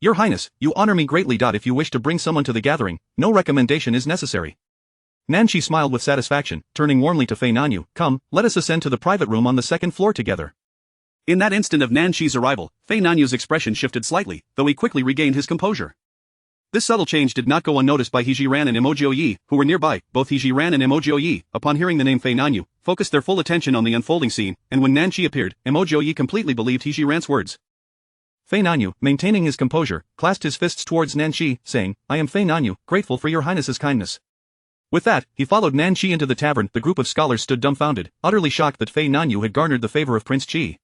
Your Highness, you honor me greatly. If you wish to bring someone to the gathering, no recommendation is necessary. Nanqi smiled with satisfaction, turning warmly to Fei Nanyu, come, let us ascend to the private room on the second floor together. In that instant of Nanqi's arrival, Fei Nanyu's expression shifted slightly, though he quickly regained his composure. This subtle change did not go unnoticed by He Zhi Ran and Mo Jiuye, who were nearby. Both He Zhi Ran and Mo Jiuye, upon hearing the name Fei Nanyu, focused their full attention on the unfolding scene, and when Nanqi appeared, Mo Jiuye completely believed He Zhi Ran's words. Fei Nanyu, maintaining his composure, clasped his fists towards Nanqi, saying, I am Fei Nanyu, grateful for your Highness's kindness. With that, he followed Nanqi into the tavern. The group of scholars stood dumbfounded, utterly shocked that Fei Nanyu had garnered the favor of Prince Qi.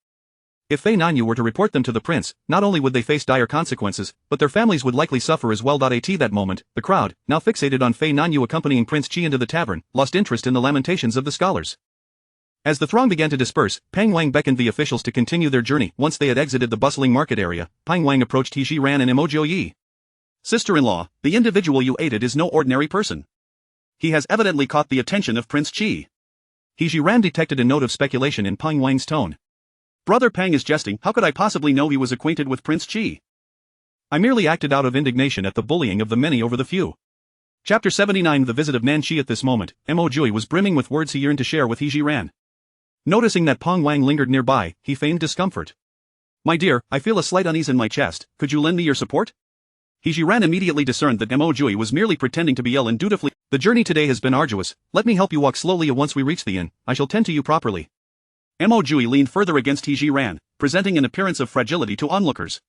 If Fei Nanyu were to report them to the prince, not only would they face dire consequences, but their families would likely suffer as well. At that moment, the crowd, now fixated on Fei Nanyu accompanying Prince Qi into the tavern, lost interest in the lamentations of the scholars. As the throng began to disperse, Pang Wang beckoned the officials to continue their journey. Once they had exited the bustling market area, Pang Wang approached He Zhi Ran and Mo Jiuye. Sister-in-law, the individual you aided is no ordinary person. He has evidently caught the attention of Prince Qi. He Zhi Ran detected a note of speculation in Pang Wang's tone. Brother Pang is jesting. How could I possibly know he was acquainted with Prince Qi? I merely acted out of indignation at the bullying of the many over the few. Chapter 79. The visit of Nanqi. At this moment, Mo Jiuye was brimming with words he yearned to share with He Zhi Ran. Noticing that Pang Wang lingered nearby, he feigned discomfort. My dear, I feel a slight unease in my chest, could you lend me your support? He Zhi Ran immediately discerned that Mo Jiuye was merely pretending to be ill and dutifully. The journey today has been arduous, let me help you walk slowly. Once we reach the inn, I shall tend to you properly. Mo Jiuye leaned further against He Zhi Ran, presenting an appearance of fragility to onlookers.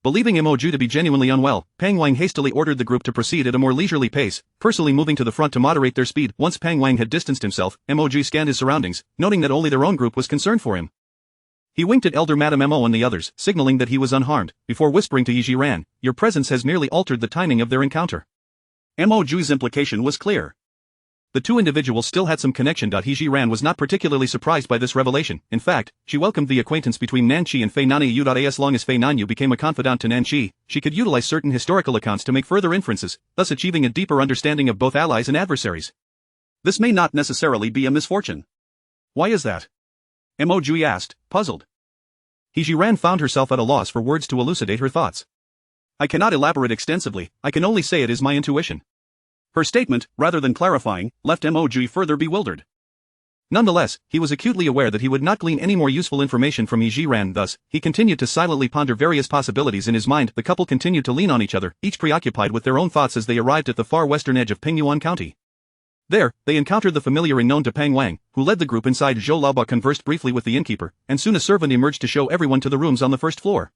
Believing Mo Jiuye to be genuinely unwell, Pang Wang hastily ordered the group to proceed at a more leisurely pace, personally moving to the front to moderate their speed. Once Pang Wang had distanced himself, Mo Jiuye scanned his surroundings, noting that only their own group was concerned for him. He winked at Elder Madame Mo and the others, signaling that he was unharmed, before whispering to He Zhi Ran, your presence has merely altered the timing of their encounter. Mo Jiuye's implication was clear. The two individuals still had some connection. He Zhi Ran was not particularly surprised by this revelation. In fact, she welcomed the acquaintance between Nanqi and Fei Nanyu. As long as Fei Nanyu became a confidant to Nanqi, she could utilize certain historical accounts to make further inferences, thus achieving a deeper understanding of both allies and adversaries. This may not necessarily be a misfortune. Why is that? Mo Jiuye asked, puzzled. He Zhi Ran found herself at a loss for words to elucidate her thoughts. I cannot elaborate extensively, I can only say it is my intuition. Her statement, rather than clarifying, left Mo Jiuye further bewildered. Nonetheless, he was acutely aware that he would not glean any more useful information from He Zhi Ran. Thus, he continued to silently ponder various possibilities in his mind. The couple continued to lean on each other, each preoccupied with their own thoughts as they arrived at the far western edge of Pingyuan County. There, they encountered the familiar and known to Pang Wang, who led the group inside. Zhou Laoba conversed briefly with the innkeeper, and soon a servant emerged to show everyone to the rooms on the first floor.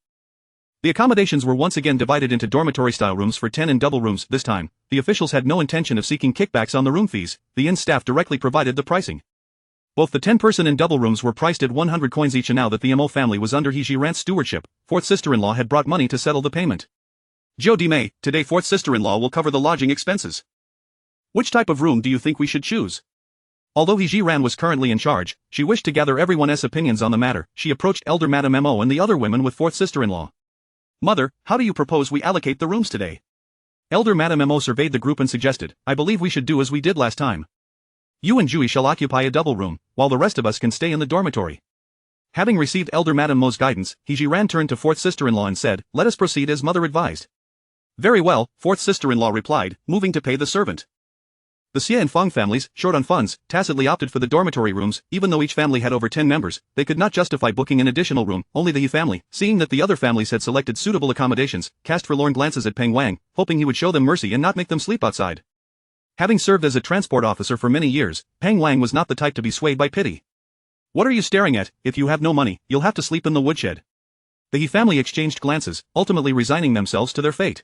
The accommodations were once again divided into dormitory-style rooms for 10 and double rooms. This time, the officials had no intention of seeking kickbacks on the room fees, the inn staff directly provided the pricing. Both the 10-person and double rooms were priced at 100 coins each, and now that the Mo family was under He Zhi Ran's stewardship, fourth sister-in-law had brought money to settle the payment. Zhou Dimei, today fourth sister-in-law will cover the lodging expenses. Which type of room do you think we should choose? Although He Zhi Ran was currently in charge, she wished to gather everyone's opinions on the matter. She approached Elder Madame Mo and the other women with fourth sister-in-law. Mother, how do you propose we allocate the rooms today? Elder Madame Mo surveyed the group and suggested, I believe we should do as we did last time. You and Jiuye shall occupy a double room, while the rest of us can stay in the dormitory. Having received Elder Madame Mo's guidance, He Zhi Ran turned to fourth sister-in-law and said, let us proceed as mother advised. Very well, fourth sister-in-law replied, moving to pay the servant. The Xie and Feng families, short on funds, tacitly opted for the dormitory rooms. Even though each family had over 10 members, they could not justify booking an additional room. Only the He family, seeing that the other families had selected suitable accommodations, cast forlorn glances at Pang Wang, hoping he would show them mercy and not make them sleep outside. Having served as a transport officer for many years, Pang Wang was not the type to be swayed by pity. What are you staring at? If you have no money, you'll have to sleep in the woodshed. The He family exchanged glances, ultimately resigning themselves to their fate.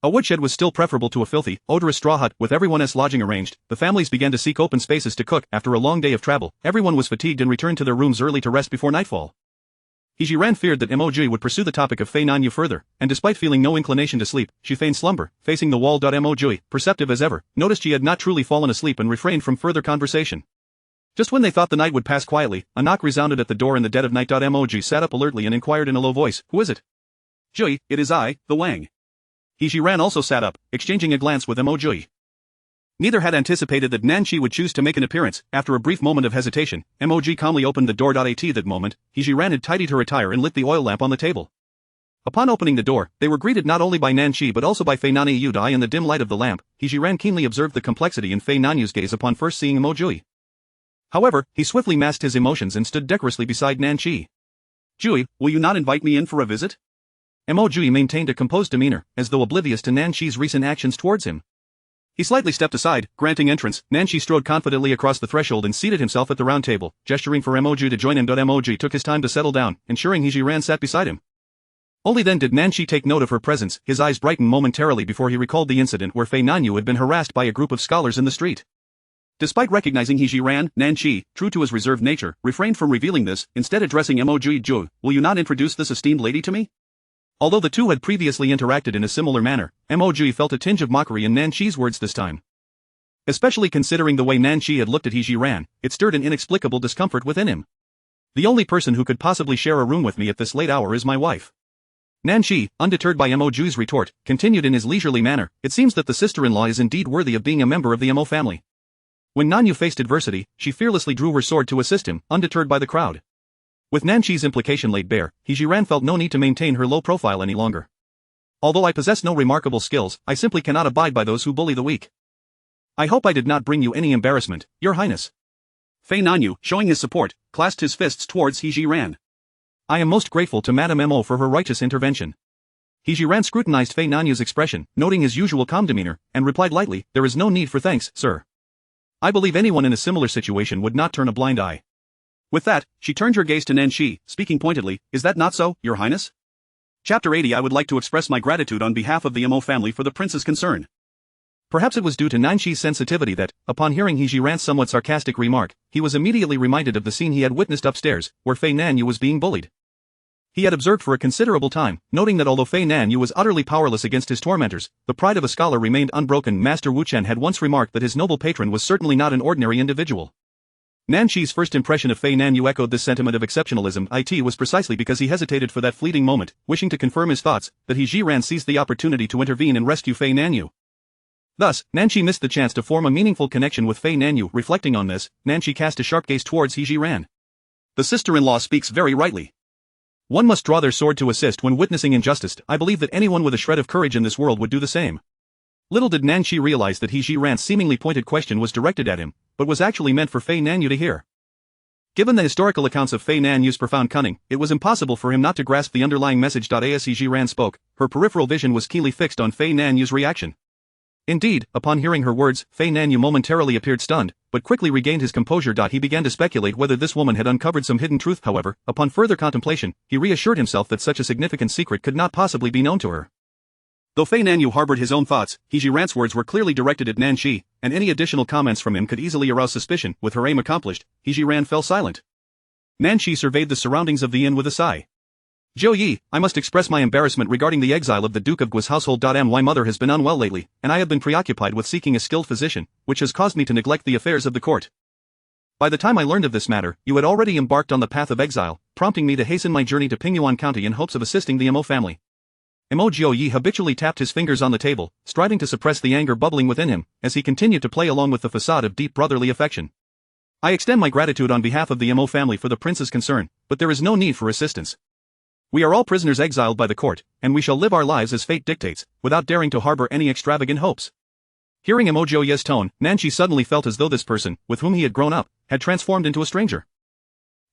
A woodshed was still preferable to a filthy, odorous straw hut. With everyone's lodging arranged, the families began to seek open spaces to cook. After a long day of travel, everyone was fatigued and returned to their rooms early to rest before nightfall. He Zhi Ran feared that Mo Jiuye would pursue the topic of Fei Nanyu further, and despite feeling no inclination to sleep, she feigned slumber, facing the wall. Mo Jiuye, perceptive as ever, noticed she had not truly fallen asleep and refrained from further conversation. Just when they thought the night would pass quietly, a knock resounded at the door in the dead of night. Mo Jiuye sat up alertly and inquired in a low voice, "Who is it?" "Jiuye, it is I, the Wang." He Zhi Ran also sat up, exchanging a glance with Mo Jiuye. Neither had anticipated that Nanqi would choose to make an appearance. After a brief moment of hesitation, Mo Jiuye calmly opened the door. At that moment, He Zhi Ran had tidied her attire and lit the oil lamp on the table. Upon opening the door, they were greeted not only by Nanqi but also by Fei Nanyu. In the dim light of the lamp, He Zhi Ran keenly observed the complexity in Fei Nanyu's gaze upon first seeing Mo Jiuye. However, he swiftly masked his emotions and stood decorously beside Nanqi. "Jiuye, will you not invite me in for a visit?" Mo Jiuye maintained a composed demeanor, as though oblivious to Nanqi's recent actions towards him. He slightly stepped aside, granting entrance. Nanqi strode confidently across the threshold and seated himself at the round table, gesturing for Mo Jiuye to join him. Mo Jiuye took his time to settle down, ensuring He Zhi Ran sat beside him. Only then did Nanqi take note of her presence. His eyes brightened momentarily before he recalled the incident where Fei Nanyu had been harassed by a group of scholars in the street. Despite recognizing He Zhi Ran, Nanqi, true to his reserved nature, refrained from revealing this, instead addressing Mo Jiuye. "Jiuye, will you not introduce this esteemed lady to me?" Although the two had previously interacted in a similar manner, Mo Jiuye felt a tinge of mockery in Nanqi's words this time. Especially considering the way Nanqi had looked at He Zhi Ran, it stirred an inexplicable discomfort within him. "The only person who could possibly share a room with me at this late hour is my wife." Nanqi, undeterred by Mo Jiuye's retort, continued in his leisurely manner, "It seems that the sister-in-law is indeed worthy of being a member of the Mo family." When Nanyu faced adversity, she fearlessly drew her sword to assist him, undeterred by the crowd. With Nanqi's implication laid bare, He Zhi Ran felt no need to maintain her low profile any longer. "Although I possess no remarkable skills, I simply cannot abide by those who bully the weak. I hope I did not bring you any embarrassment, Your Highness." Fei Nanyu, showing his support, clasped his fists towards He Zhi Ran. "I am most grateful to Madame Mo for her righteous intervention." He Zhi Ran scrutinized Fei Nanyu's expression, noting his usual calm demeanor, and replied lightly, "There is no need for thanks, sir. I believe anyone in a similar situation would not turn a blind eye." With that, she turned her gaze to Nanqi, speaking pointedly, "Is that not so, Your Highness?" Chapter 80. I would like to express my gratitude on behalf of the Mo family for the prince's concern. Perhaps it was due to Nanqi's sensitivity that, upon hearing He Zhi Ran's somewhat sarcastic remark, he was immediately reminded of the scene he had witnessed upstairs, where Fei Nanyu was being bullied. He had observed for a considerable time, noting that although Fei Nanyu was utterly powerless against his tormentors, the pride of a scholar remained unbroken. Master Wu Chen had once remarked that his noble patron was certainly not an ordinary individual. Nanqi's first impression of Fei Nanyu echoed this sentiment of exceptionalism. It was precisely because he hesitated for that fleeting moment, wishing to confirm his thoughts, that He Zhi Ran seized the opportunity to intervene and rescue Fei Nanyu. Thus, Nanqi missed the chance to form a meaningful connection with Fei Nanyu. Reflecting on this, Nanqi cast a sharp gaze towards He Zhi Ran. The sister-in-law speaks very rightly. One must draw their sword to assist when witnessing injustice. I believe that anyone with a shred of courage in this world would do the same. Little did Nanqi realize that He Zhi Ran's seemingly pointed question was directed at him, but was actually meant for Fei Nanyu to hear. Given the historical accounts of Fei Nanyu's profound cunning, it was impossible for him not to grasp the underlying message. As He Zhi Ran spoke, her peripheral vision was keenly fixed on Fei Nanyu's reaction. Indeed, upon hearing her words, Fei Nanyu momentarily appeared stunned, but quickly regained his composure. He began to speculate whether this woman had uncovered some hidden truth. However, upon further contemplation, he reassured himself that such a significant secret could not possibly be known to her. Though Fei Nanyu harbored his own thoughts, He Zhi Ran's words were clearly directed at Nanqi, and any additional comments from him could easily arouse suspicion. With her aim accomplished, He Zhi Ran fell silent. Nanqi surveyed the surroundings of the inn with a sigh. "Jiuye, I must express my embarrassment regarding the exile of the Duke of Gui's household. My mother has been unwell lately, and I have been preoccupied with seeking a skilled physician, which has caused me to neglect the affairs of the court. By the time I learned of this matter, you had already embarked on the path of exile, prompting me to hasten my journey to Pingyuan County in hopes of assisting the Mo family." Mo Jiuye habitually tapped his fingers on the table, striving to suppress the anger bubbling within him, as he continued to play along with the facade of deep brotherly affection. "I extend my gratitude on behalf of the Mo family for the prince's concern, but there is no need for assistance. We are all prisoners exiled by the court, and we shall live our lives as fate dictates, without daring to harbor any extravagant hopes." Hearing Mo Jiuye's tone, Nanqi suddenly felt as though this person, with whom he had grown up, had transformed into a stranger.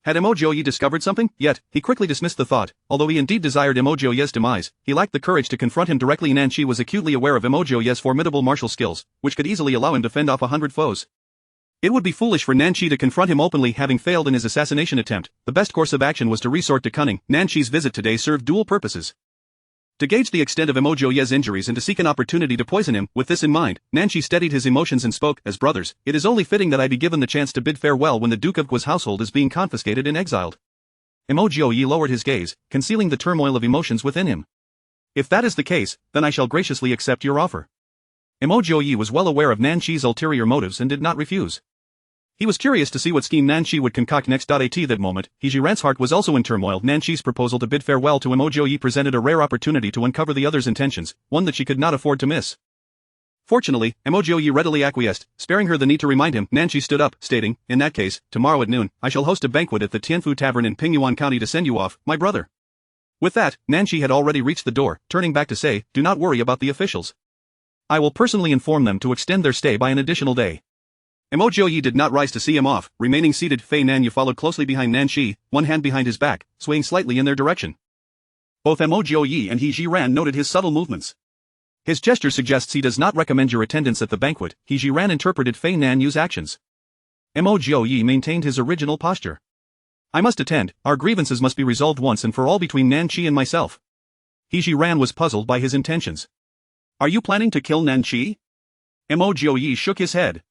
Had Mo Jiuye discovered something? Yet, he quickly dismissed the thought. Although he indeed desired Mo Jiuye's demise, he lacked the courage to confront him directly. Nanqi was acutely aware of Mo Jiuye's formidable martial skills, which could easily allow him to fend off 100 foes. It would be foolish for Nanqi to confront him openly. Having failed in his assassination attempt, the best course of action was to resort to cunning. Nanqi's visit today served dual purposes. To gauge the extent of Mo Jiuye's injuries and to seek an opportunity to poison him. With this in mind, Nanqi steadied his emotions and spoke, "As brothers, it is only fitting that I be given the chance to bid farewell when the Duke of Gui's household is being confiscated and exiled. Mo Jiuye lowered his gaze, concealing the turmoil of emotions within him. If that is the case, then I shall graciously accept your offer. Mo Jiuye was well aware of Nanxi's ulterior motives and did not refuse. He was curious to see what scheme Nanxi would concoct next. At that moment, He Zhi Ran's heart was also in turmoil. Nanxi's proposal to bid farewell to Mo Jiuye presented a rare opportunity to uncover the other's intentions, one that she could not afford to miss. Fortunately, Mo Jiuye readily acquiesced, sparing her the need to remind him. Nanxi stood up, stating, "In that case, tomorrow at noon, I shall host a banquet at the Tianfu Tavern in Pingyuan County to send you off, my brother." With that, Nanxi had already reached the door, turning back to say, "Do not worry about the officials. I will personally inform them to extend their stay by an additional day." Mo Jiuye did not rise to see him off, remaining seated. Fei Nanyu followed closely behind Nanxi, one hand behind his back, swaying slightly in their direction. Both Mo Jiuye and He Zhi Ran noted his subtle movements. His gesture suggests he does not recommend your attendance at the banquet. He Zhi Ran interpreted Fei Nanyu's actions. Mo Jiuye maintained his original posture. "I must attend, our grievances must be resolved once and for all between Nanxi and myself." He Zhi Ran was puzzled by his intentions. "Are you planning to kill Nanxi?" Mo Jiuye shook his head.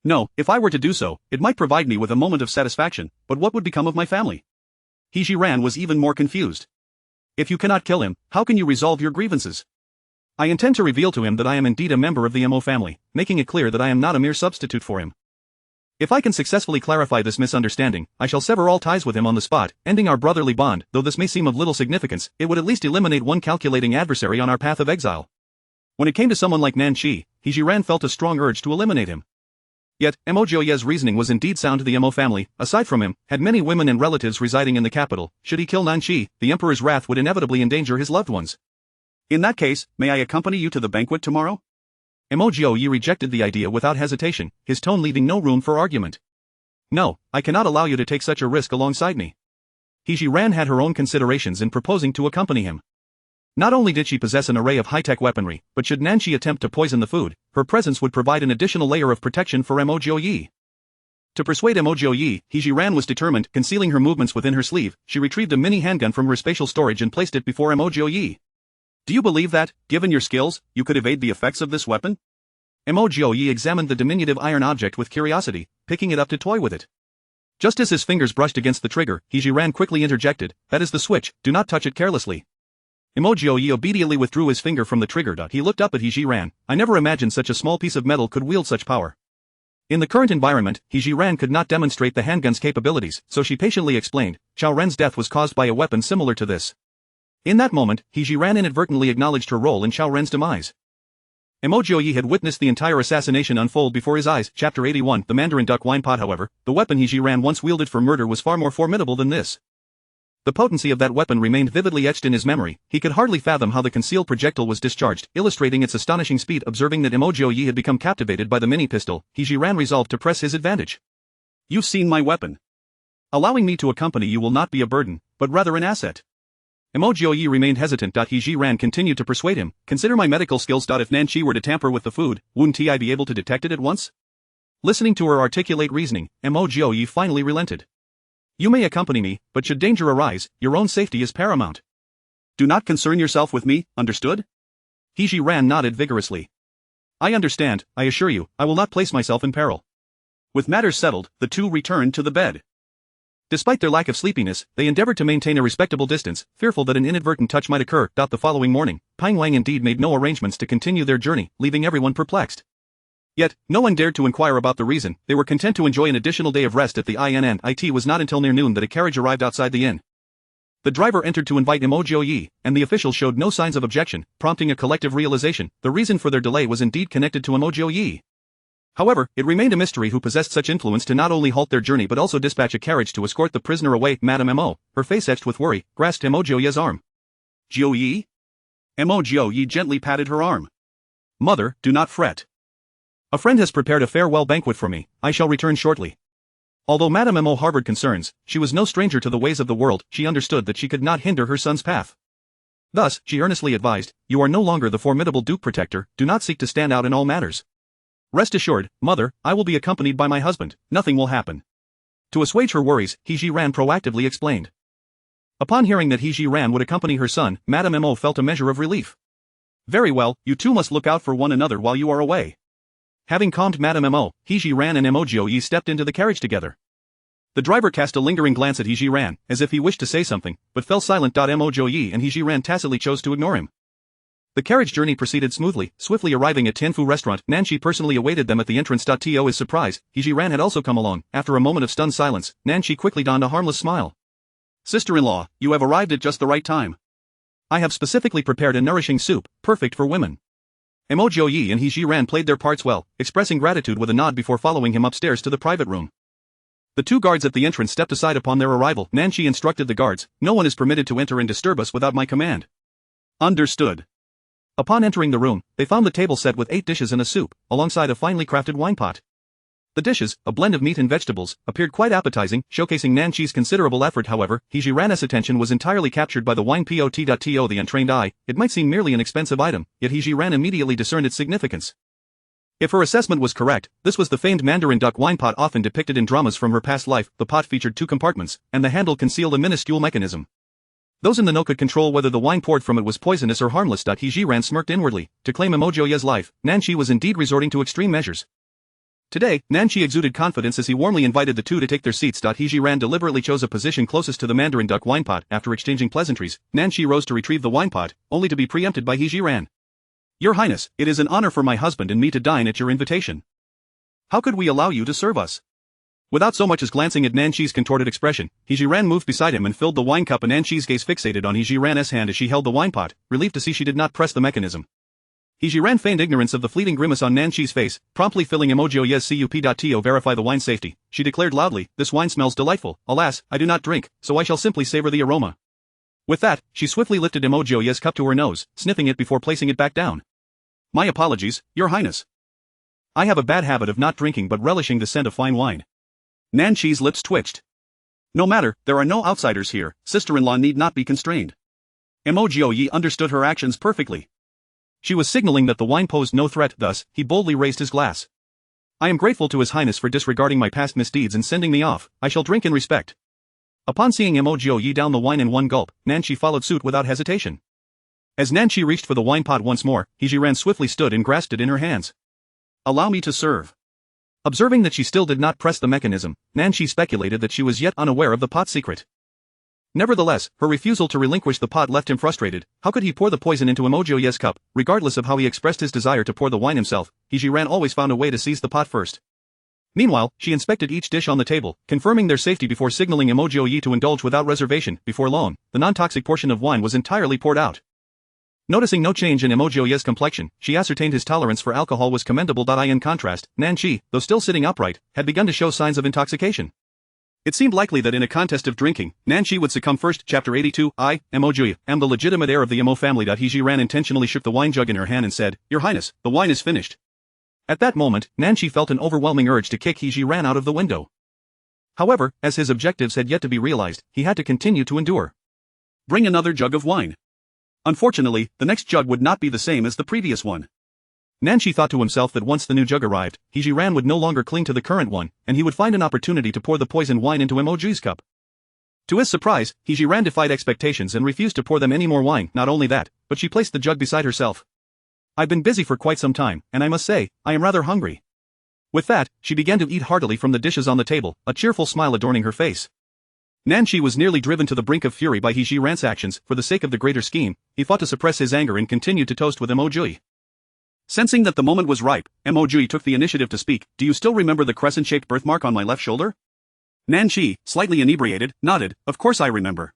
"No, if I were to do so, it might provide me with a moment of satisfaction, but what would become of my family?" He Zhi Ran was even more confused. "If you cannot kill him, how can you resolve your grievances?" "I intend to reveal to him that I am indeed a member of the Mo family, making it clear that I am not a mere substitute for him. If I can successfully clarify this misunderstanding, I shall sever all ties with him on the spot, ending our brotherly bond. Though this may seem of little significance, it would at least eliminate one calculating adversary on our path of exile." When it came to someone like Nanxi, He Zhi Ran felt a strong urge to eliminate him. Yet, Mo Jiuye's reasoning was indeed sound. The Mo family, aside from him, had many women and relatives residing in the capital. Should he kill Nanxi, the emperor's wrath would inevitably endanger his loved ones. "In that case, may I accompany you to the banquet tomorrow?" Mo Jiuye rejected the idea without hesitation, his tone leaving no room for argument. "No, I cannot allow you to take such a risk alongside me." He Zhi Ran had her own considerations in proposing to accompany him. Not only did she possess an array of high-tech weaponry, but should Nanxi attempt to poison the food, her presence would provide an additional layer of protection for Mo Jiuye. To persuade Mo Jiuye, He Zhi Ran was determined. Concealing her movements within her sleeve, she retrieved a mini handgun from her spatial storage and placed it before Mo Jiuye. "Do you believe that, given your skills, you could evade the effects of this weapon?" Mo Jiuye examined the diminutive iron object with curiosity, picking it up to toy with it. Just as his fingers brushed against the trigger, He Zhi Ran quickly interjected, "That is the switch, do not touch it carelessly." Mo Jiuye obediently withdrew his finger from the trigger. He looked up at He Zhi Ran. "I never imagined such a small piece of metal could wield such power." In the current environment, He Zhi Ran could not demonstrate the handgun's capabilities, so she patiently explained, "Xiao Ren's death was caused by a weapon similar to this." In that moment, He Zhi Ran inadvertently acknowledged her role in Xiao Ren's demise. Mo Jiuye had witnessed the entire assassination unfold before his eyes. Chapter 81. The Mandarin Duck Wine Pot. However, the weapon He Zhi Ran once wielded for murder was far more formidable than this. The potency of that weapon remained vividly etched in his memory. He could hardly fathom how the concealed projectile was discharged, illustrating its astonishing speed. Observing that Mo Jiuye had become captivated by the mini pistol, He Zhi Ran resolved to press his advantage. "You've seen my weapon. Allowing me to accompany you will not be a burden, but rather an asset." Mo Jiuye remained hesitant. He Zhi Ran continued to persuade him, "Consider my medical skills. If Nanxi were to tamper with the food, wouldn't I be able to detect it at once?" Listening to her articulate reasoning, Mo Jiuye finally relented. "You may accompany me, but should danger arise, your own safety is paramount. Do not concern yourself with me, understood?" He Zhi Ran nodded vigorously. "I understand, I assure you, I will not place myself in peril." With matters settled, the two returned to the bed. Despite their lack of sleepiness, they endeavored to maintain a respectable distance, fearful that an inadvertent touch might occur. The following morning, Pang Wang indeed made no arrangements to continue their journey, leaving everyone perplexed. Yet, no one dared to inquire about the reason. They were content to enjoy an additional day of rest at the inn. It was not until near noon that a carriage arrived outside the inn. The driver entered to invite Mo Jiuye, and the officials showed no signs of objection, prompting a collective realization. The reason for their delay was indeed connected to Mo Jiuye. However, it remained a mystery who possessed such influence to not only halt their journey but also dispatch a carriage to escort the prisoner away. Madame Mo, her face etched with worry, grasped Mo Jiuye's arm. "Jiuye?" Mo Jiuye gently patted her arm. "Mother, do not fret. A friend has prepared a farewell banquet for me. I shall return shortly." Although Madame Mo harbored concerns, she was no stranger to the ways of the world. She understood that she could not hinder her son's path. Thus, she earnestly advised, "You are no longer the formidable Duke Protector, do not seek to stand out in all matters. Rest assured, mother, I will be accompanied by my husband, nothing will happen." To assuage her worries, He Zhi Ran proactively explained. Upon hearing that He Zhi Ran would accompany her son, Madame Mo felt a measure of relief. "Very well, you two must look out for one another while you are away." Having calmed Madame Mo, He Zhi Ran and Mo Jiuye stepped into the carriage together. The driver cast a lingering glance at He Zhi Ran, as if he wished to say something, but fell silent. Mo Jiuye and He Zhi Ran tacitly chose to ignore him. The carriage journey proceeded smoothly, swiftly arriving at Tianfu restaurant. Nanshi personally awaited them at the entrance. To his surprise, He Zhi Ran had also come along. After a moment of stunned silence, Nanshi quickly donned a harmless smile. Sister-in-law, you have arrived at just the right time. I have specifically prepared a nourishing soup, perfect for women. Mo Jiuye and He Zhi Ran played their parts well, expressing gratitude with a nod before following him upstairs to the private room. The two guards at the entrance stepped aside upon their arrival. Nanshi instructed the guards, no one is permitted to enter and disturb us without my command. Understood. Upon entering the room, they found the table set with 8 dishes and a soup, alongside a finely crafted wine pot. The dishes, a blend of meat and vegetables, appeared quite appetizing, showcasing Nanshi's considerable effort. However, He Zhi Ran's attention was entirely captured by the wine pot. To the untrained eye, it might seem merely an expensive item, yet He Zhi Ran immediately discerned its significance. If her assessment was correct, this was the famed Mandarin duck wine pot often depicted in dramas from her past life. The pot featured 2 compartments, and the handle concealed a minuscule mechanism. Those in the know could control whether the wine poured from it was poisonous or harmless. He Zhi Ran smirked inwardly. To claim Mo Jiuye's life, Nanshi was indeed resorting to extreme measures. Today, Nanshi exuded confidence as he warmly invited the two to take their seats. He Zhi Ran deliberately chose a position closest to the Mandarin duck wine pot. After exchanging pleasantries, Nanshi rose to retrieve the wine pot, only to be preempted by He Zhi Ran. Your Highness, it is an honor for my husband and me to dine at your invitation. How could we allow you to serve us? Without so much as glancing at Nanshi's contorted expression, He Zhi Ran moved beside him and filled the wine cup. Nanshi's gaze fixated on He Zhi Ran's hand as she held the wine pot, relieved to see she did not press the mechanism. He Zhi Ran feigned ignorance of the fleeting grimace on Nanshi's face, promptly filling Mo Jiuye's cup. To verify the wine safety, she declared loudly, this wine smells delightful. Alas, I do not drink, so I shall simply savor the aroma. With that, she swiftly lifted Mo Jiuye's cup to her nose, sniffing it before placing it back down. My apologies, Your Highness. I have a bad habit of not drinking but relishing the scent of fine wine. Nanshi's lips twitched. No matter, there are no outsiders here, sister-in-law need not be constrained. Mo Jiuye understood her actions perfectly. She was signaling that the wine posed no threat. Thus, he boldly raised his glass. I am grateful to His Highness for disregarding my past misdeeds and sending me off. I shall drink in respect. Upon seeing Mo Jiuye down the wine in one gulp, Nanshi followed suit without hesitation. As Nanshi reached for the wine pot once more, He Zhi Ran swiftly stood and grasped it in her hands. Allow me to serve. Observing that she still did not press the mechanism, Nanshi speculated that she was yet unaware of the pot's secret. Nevertheless, her refusal to relinquish the pot left him frustrated. How could he pour the poison into Mo Jiuye's cup? Regardless of how he expressed his desire to pour the wine himself, He Zhi Ran always found a way to seize the pot first. Meanwhile, she inspected each dish on the table, confirming their safety before signaling Mo Jiuye to indulge without reservation. Before long, the non-toxic portion of wine was entirely poured out. Noticing no change in Mo Jiuye's complexion, she ascertained his tolerance for alcohol was commendable. In contrast, Nanshi, though still sitting upright, had begun to show signs of intoxication. It seemed likely that in a contest of drinking, Nanshi would succumb first. Chapter 82. I, Mo Jiuye, am the legitimate heir of the Mo family. He Zhi Ran intentionally shook the wine jug in her hand and said, Your Highness, the wine is finished. At that moment, Nanshi felt an overwhelming urge to kick He Zhi Ran out of the window. However, as his objectives had yet to be realized, he had to continue to endure. Bring another jug of wine. Unfortunately, the next jug would not be the same as the previous one. Nanshi thought to himself that once the new jug arrived, He Zhi Ran would no longer cling to the current one, and he would find an opportunity to pour the poisoned wine into Mo Jiuye's cup. To his surprise, He Zhi Ran defied expectations and refused to pour them any more wine. Not only that, but she placed the jug beside herself. I've been busy for quite some time, and I must say, I am rather hungry. With that, she began to eat heartily from the dishes on the table, a cheerful smile adorning her face. Nanshi was nearly driven to the brink of fury by He Zhi Ran's actions. For the sake of the greater scheme, he fought to suppress his anger and continued to toast with Mo Jiuye. Sensing that the moment was ripe, Mo Jiuye took the initiative to speak. Do you still remember the crescent-shaped birthmark on my left shoulder? Nanshi, slightly inebriated, nodded. Of course I remember.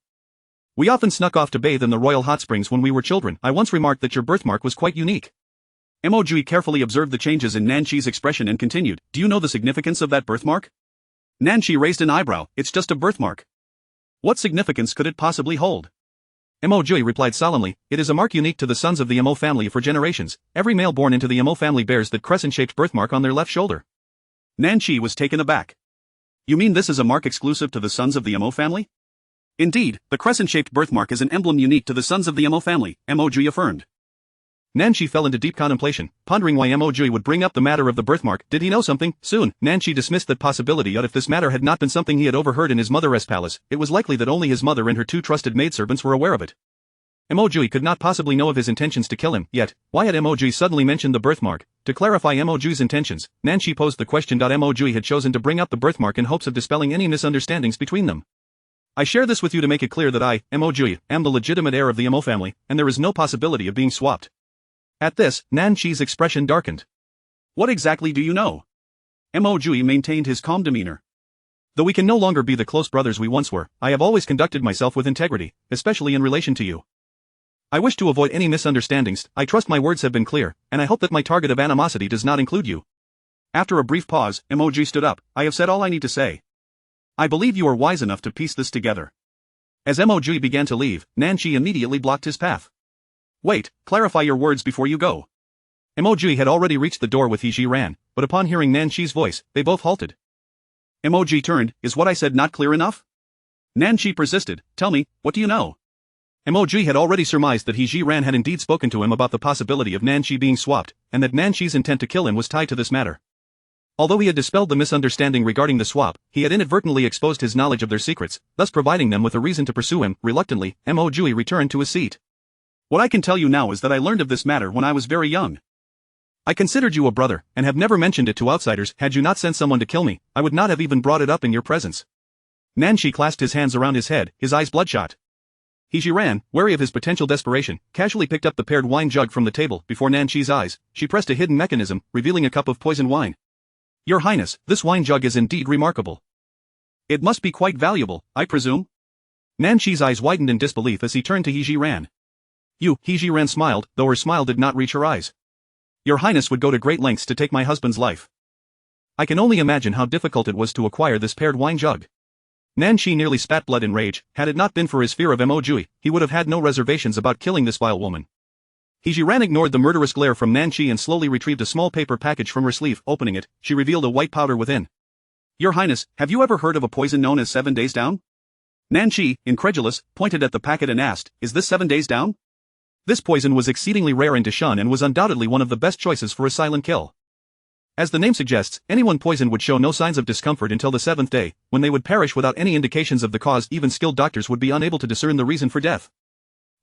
We often snuck off to bathe in the royal hot springs when we were children. I once remarked that your birthmark was quite unique. Mo Jiuye carefully observed the changes in Nanshi's expression and continued. Do you know the significance of that birthmark? Nanshi raised an eyebrow. It's just a birthmark. What significance could it possibly hold? Mo Jiuye replied solemnly, it is a mark unique to the sons of the Mo family for generations. Every male born into the Mo family bears that crescent-shaped birthmark on their left shoulder. Nanshi was taken aback. You mean this is a mark exclusive to the sons of the Mo family? Indeed, the crescent-shaped birthmark is an emblem unique to the sons of the Mo family, Mo Jiuye affirmed. Nanshi fell into deep contemplation, pondering why Mo Jiuye would bring up the matter of the birthmark. Did he know something? Soon, Nanshi dismissed that possibility. Yet if this matter had not been something he had overheard in his mother's palace, it was likely that only his mother and her 2 trusted maidservants were aware of it. Mo Jiuye could not possibly know of his intentions to kill him, yet, why had Mo Jiuye suddenly mentioned the birthmark? To clarify Mo Jiuye's intentions, Nanshi posed the question. Mo Jiuye had chosen to bring up the birthmark in hopes of dispelling any misunderstandings between them. I share this with you to make it clear that I, Mo Jiuye, am the legitimate heir of the Mo family, and there is no possibility of being swapped. At this, Nanshi's expression darkened. What exactly do you know? Mo Jiuye maintained his calm demeanor. Though we can no longer be the close brothers we once were, I have always conducted myself with integrity, especially in relation to you. I wish to avoid any misunderstandings. I trust my words have been clear, and I hope that my target of animosity does not include you. After a brief pause, Mo Jiuye stood up. I have said all I need to say. I believe you are wise enough to piece this together. As Mo Jiuye began to leave, Nanshi immediately blocked his path. Wait, clarify your words before you go. Mo Jiuye had already reached the door with He Zhi Ran, but upon hearing Nanshi's voice, they both halted. Mo Jiuye turned. Is what I said not clear enough? Nanshi persisted. Tell me, what do you know? Mo Jiuye had already surmised that He Zhi Ran had indeed spoken to him about the possibility of Nanshi being swapped, and that Nanshi's intent to kill him was tied to this matter. Although he had dispelled the misunderstanding regarding the swap, he had inadvertently exposed his knowledge of their secrets, thus providing them with a reason to pursue him. Reluctantly, Mo Jiuye returned to his seat. What I can tell you now is that I learned of this matter when I was very young. I considered you a brother, and have never mentioned it to outsiders. Had you not sent someone to kill me, I would not have even brought it up in your presence. Nanshi clasped his hands around his head, his eyes bloodshot. He Zhi Ran, wary of his potential desperation, casually picked up the paired wine jug from the table. Before Nanshi's eyes, she pressed a hidden mechanism, revealing a cup of poisoned wine. Your Highness, this wine jug is indeed remarkable. It must be quite valuable, I presume? Nanshi's eyes widened in disbelief as he turned to He Zhi Ran. You, He Zhi Ran smiled, though her smile did not reach her eyes. Your Highness would go to great lengths to take my husband's life. I can only imagine how difficult it was to acquire this paired wine jug. Nanshi nearly spat blood in rage. Had it not been for his fear of Mo Jiuye, he would have had no reservations about killing this vile woman. He Zhi Ran ignored the murderous glare from Nanshi and slowly retrieved a small paper package from her sleeve. Opening it, she revealed a white powder within. Your Highness, have you ever heard of a poison known as 7 days down? Nanshi, incredulous, pointed at the packet and asked, is this 7 days down? This poison was exceedingly rare in Deshan and was undoubtedly one of the best choices for a silent kill. As the name suggests, anyone poisoned would show no signs of discomfort until the 7th day, when they would perish without any indications of the cause. Even skilled doctors would be unable to discern the reason for death.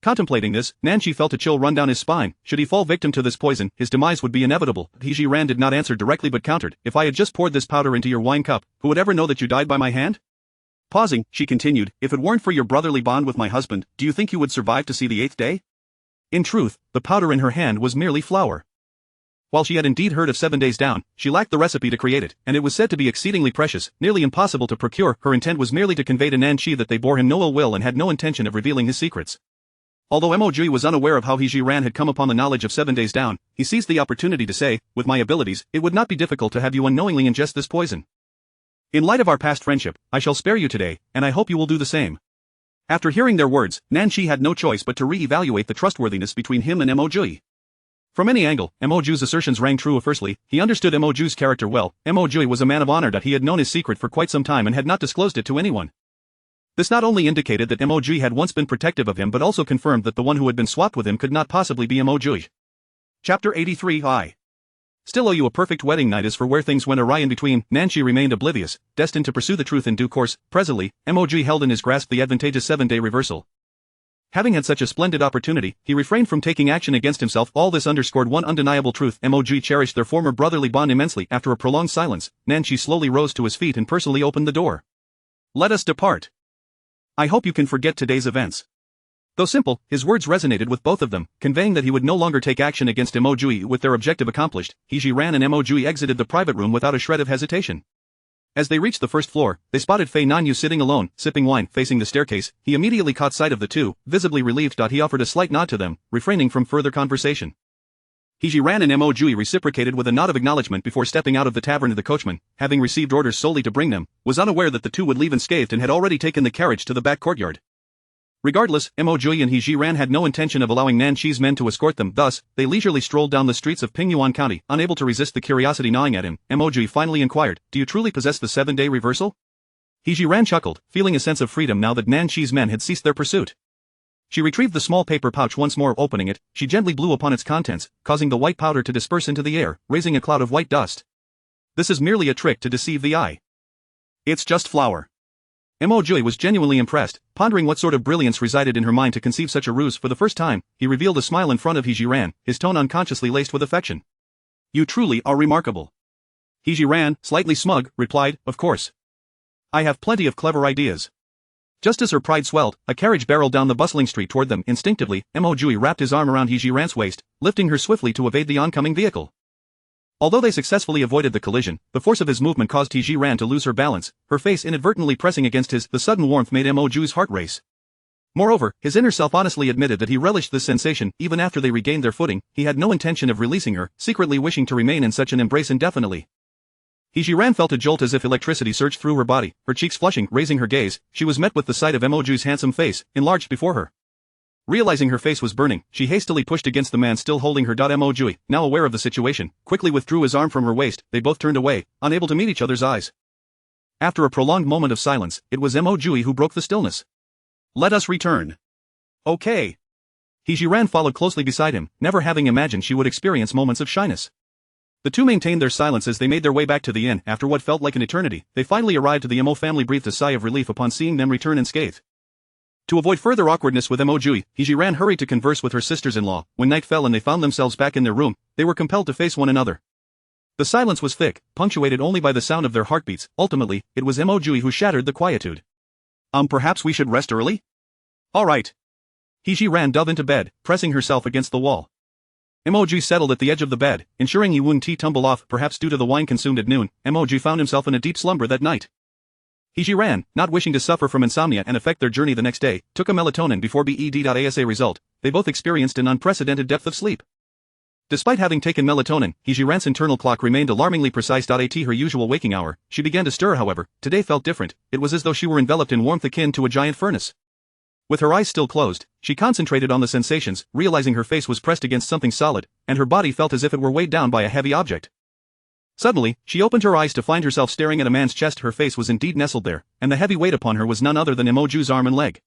Contemplating this, Nanshi felt a chill run down his spine. Should he fall victim to this poison, his demise would be inevitable. He Zhi Ran did not answer directly but countered, if I had just poured this powder into your wine cup, who would ever know that you died by my hand? Pausing, she continued, if it weren't for your brotherly bond with my husband, do you think you would survive to see the 8th day? In truth, the powder in her hand was merely flour. While she had indeed heard of 7 days down, she lacked the recipe to create it, and it was said to be exceedingly precious, nearly impossible to procure. Her intent was merely to convey to Nanshi that they bore him no ill will and had no intention of revealing his secrets. Although Mo Jiuye was unaware of how He Zhi Ran had come upon the knowledge of 7 days down, he seized the opportunity to say, with my abilities, it would not be difficult to have you unknowingly ingest this poison. In light of our past friendship, I shall spare you today, and I hope you will do the same. After hearing their words, Nanshi had no choice but to re-evaluate the trustworthiness between him and Mo Jiuye. From any angle, Mo Jiuye's assertions rang true. Firstly, he understood Mo Jiuye's character well. Mo Jiuye was a man of honor. He had known his secret for quite some time and had not disclosed it to anyone. This not only indicated that Mo Jiuye had once been protective of him but also confirmed that the one who had been swapped with him could not possibly be Mo Jiuye. Chapter 83 I still owe you a perfect wedding night. As for where things went awry in between, Nanshi remained oblivious, destined to pursue the truth in due course. Presently, Mo Jiuye held in his grasp the advantageous 7-day reversal. Having had such a splendid opportunity, he refrained from taking action against himself. All this underscored one undeniable truth: Mo Jiuye cherished their former brotherly bond immensely. After a prolonged silence, Nanshi slowly rose to his feet and personally opened the door. Let us depart. I hope you can forget today's events. Though simple, his words resonated with both of them, conveying that he would no longer take action against Mo Jiuye. With their objective accomplished, He Zhi Ran and Mo Jiuye exited the private room without a shred of hesitation. As they reached the first floor, they spotted Fei Nanyu sitting alone, sipping wine, facing the staircase. He immediately caught sight of the two, visibly relieved. He offered a slight nod to them, refraining from further conversation. He Zhi Ran and Mo Jiuye reciprocated with a nod of acknowledgement before stepping out of the tavern. The coachman, having received orders solely to bring them, was unaware that the two would leave unscathed and had already taken the carriage to the back courtyard. Regardless, Mo Jiuye and He Zhi Ran had no intention of allowing Nanshi's men to escort them. Thus, they leisurely strolled down the streets of Pingyuan County. Unable to resist the curiosity gnawing at him, Mo Jiuye finally inquired, do you truly possess the 7-day reversal? He Zhi Ran chuckled, feeling a sense of freedom now that Nanshi's men had ceased their pursuit. She retrieved the small paper pouch once more. Opening it, she gently blew upon its contents, causing the white powder to disperse into the air, raising a cloud of white dust. This is merely a trick to deceive the eye. It's just flour. Mo Jiuye was genuinely impressed, pondering what sort of brilliance resided in her mind to conceive such a ruse. For the first time, he revealed a smile in front of He Zhi Ran, his tone unconsciously laced with affection. "You truly are remarkable." He Zhi Ran, slightly smug, replied, "Of course. I have plenty of clever ideas." Just as her pride swelled, a carriage barreled down the bustling street toward them. Instinctively, Mo Jiuye wrapped his arm around He Zhi Ran's waist, lifting her swiftly to evade the oncoming vehicle. Although they successfully avoided the collision, the force of his movement caused He Zhi Ran to lose her balance, her face inadvertently pressing against his. The sudden warmth made Mo Jiuye's heart race. Moreover, his inner self honestly admitted that he relished this sensation. Even after they regained their footing, he had no intention of releasing her, secretly wishing to remain in such an embrace indefinitely. He Zhi Ran felt a jolt as if electricity surged through her body, her cheeks flushing. Raising her gaze, she was met with the sight of Mo Jiuye's handsome face, enlarged before her. Realizing her face was burning, she hastily pushed against the man still holding her. Mo Jiuye, now aware of the situation, quickly withdrew his arm from her waist. They both turned away, unable to meet each other's eyes. After a prolonged moment of silence, it was Mo Jiuye who broke the stillness. "Let us return." "Okay." He Zhi Ran followed closely beside him, never having imagined she would experience moments of shyness. The two maintained their silence as they made their way back to the inn. After what felt like an eternity, they finally arrived. The Mo family breathed a sigh of relief upon seeing them return unscathed. To avoid further awkwardness with Mo Jiuye, He Zhi Ran hurried to converse with her sisters-in-law. When night fell and they found themselves back in their room, they were compelled to face one another. The silence was thick, punctuated only by the sound of their heartbeats. Ultimately, it was Mo Jiuye who shattered the quietude. Perhaps we should rest early?" "All right." He Zhi Ran dove into bed, pressing herself against the wall. Mo Jiuye settled at the edge of the bed, ensuring he wouldn't tumble off. Perhaps due to the wine consumed at noon, Mo Jiuye found himself in a deep slumber that night. He Zhi Ran, not wishing to suffer from insomnia and affect their journey the next day, took a melatonin before bed. As a result, they both experienced an unprecedented depth of sleep. Despite having taken melatonin, He Zhi Ran's internal clock remained alarmingly precise. At her usual waking hour, she began to stir. However, today felt different. It was as though she were enveloped in warmth akin to a giant furnace. With her eyes still closed, she concentrated on the sensations, realizing her face was pressed against something solid, and her body felt as if it were weighed down by a heavy object. Suddenly, she opened her eyes to find herself staring at a man's chest. Her face was indeed nestled there, and the heavy weight upon her was none other than Mo Jiuye's arm and leg.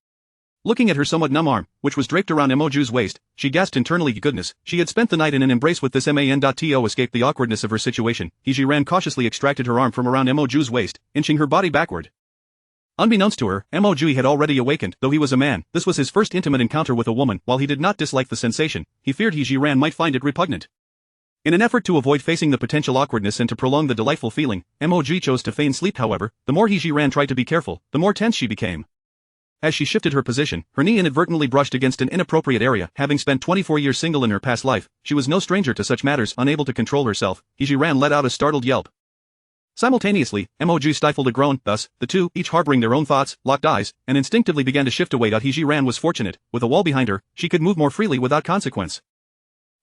Looking at her somewhat numb arm, which was draped around Mo Jiuye's waist, she gasped internally. Goodness, she had spent the night in an embrace with this man. To escape the awkwardness of her situation, He Zhi Ran cautiously extracted her arm from around Mo Jiuye's waist, inching her body backward. Unbeknownst to her, Mo Jiuye had already awakened. Though he was a man, this was his first intimate encounter with a woman. While he did not dislike the sensation, he feared He Zhi Ran might find it repugnant. In an effort to avoid facing the potential awkwardness and to prolong the delightful feeling, Mo Jiuye chose to feign sleep. However, the more He Zhi Ran tried to be careful, the more tense she became. As she shifted her position, her knee inadvertently brushed against an inappropriate area. Having spent 24 years single in her past life, she was no stranger to such matters. Unable to control herself, He Zhi Ran let out a startled yelp. Simultaneously, Mo Jiuye stifled a groan. Thus, the two, each harboring their own thoughts, locked eyes, and instinctively began to shift away. He Zhi Ran was fortunate. With a wall behind her, she could move more freely without consequence.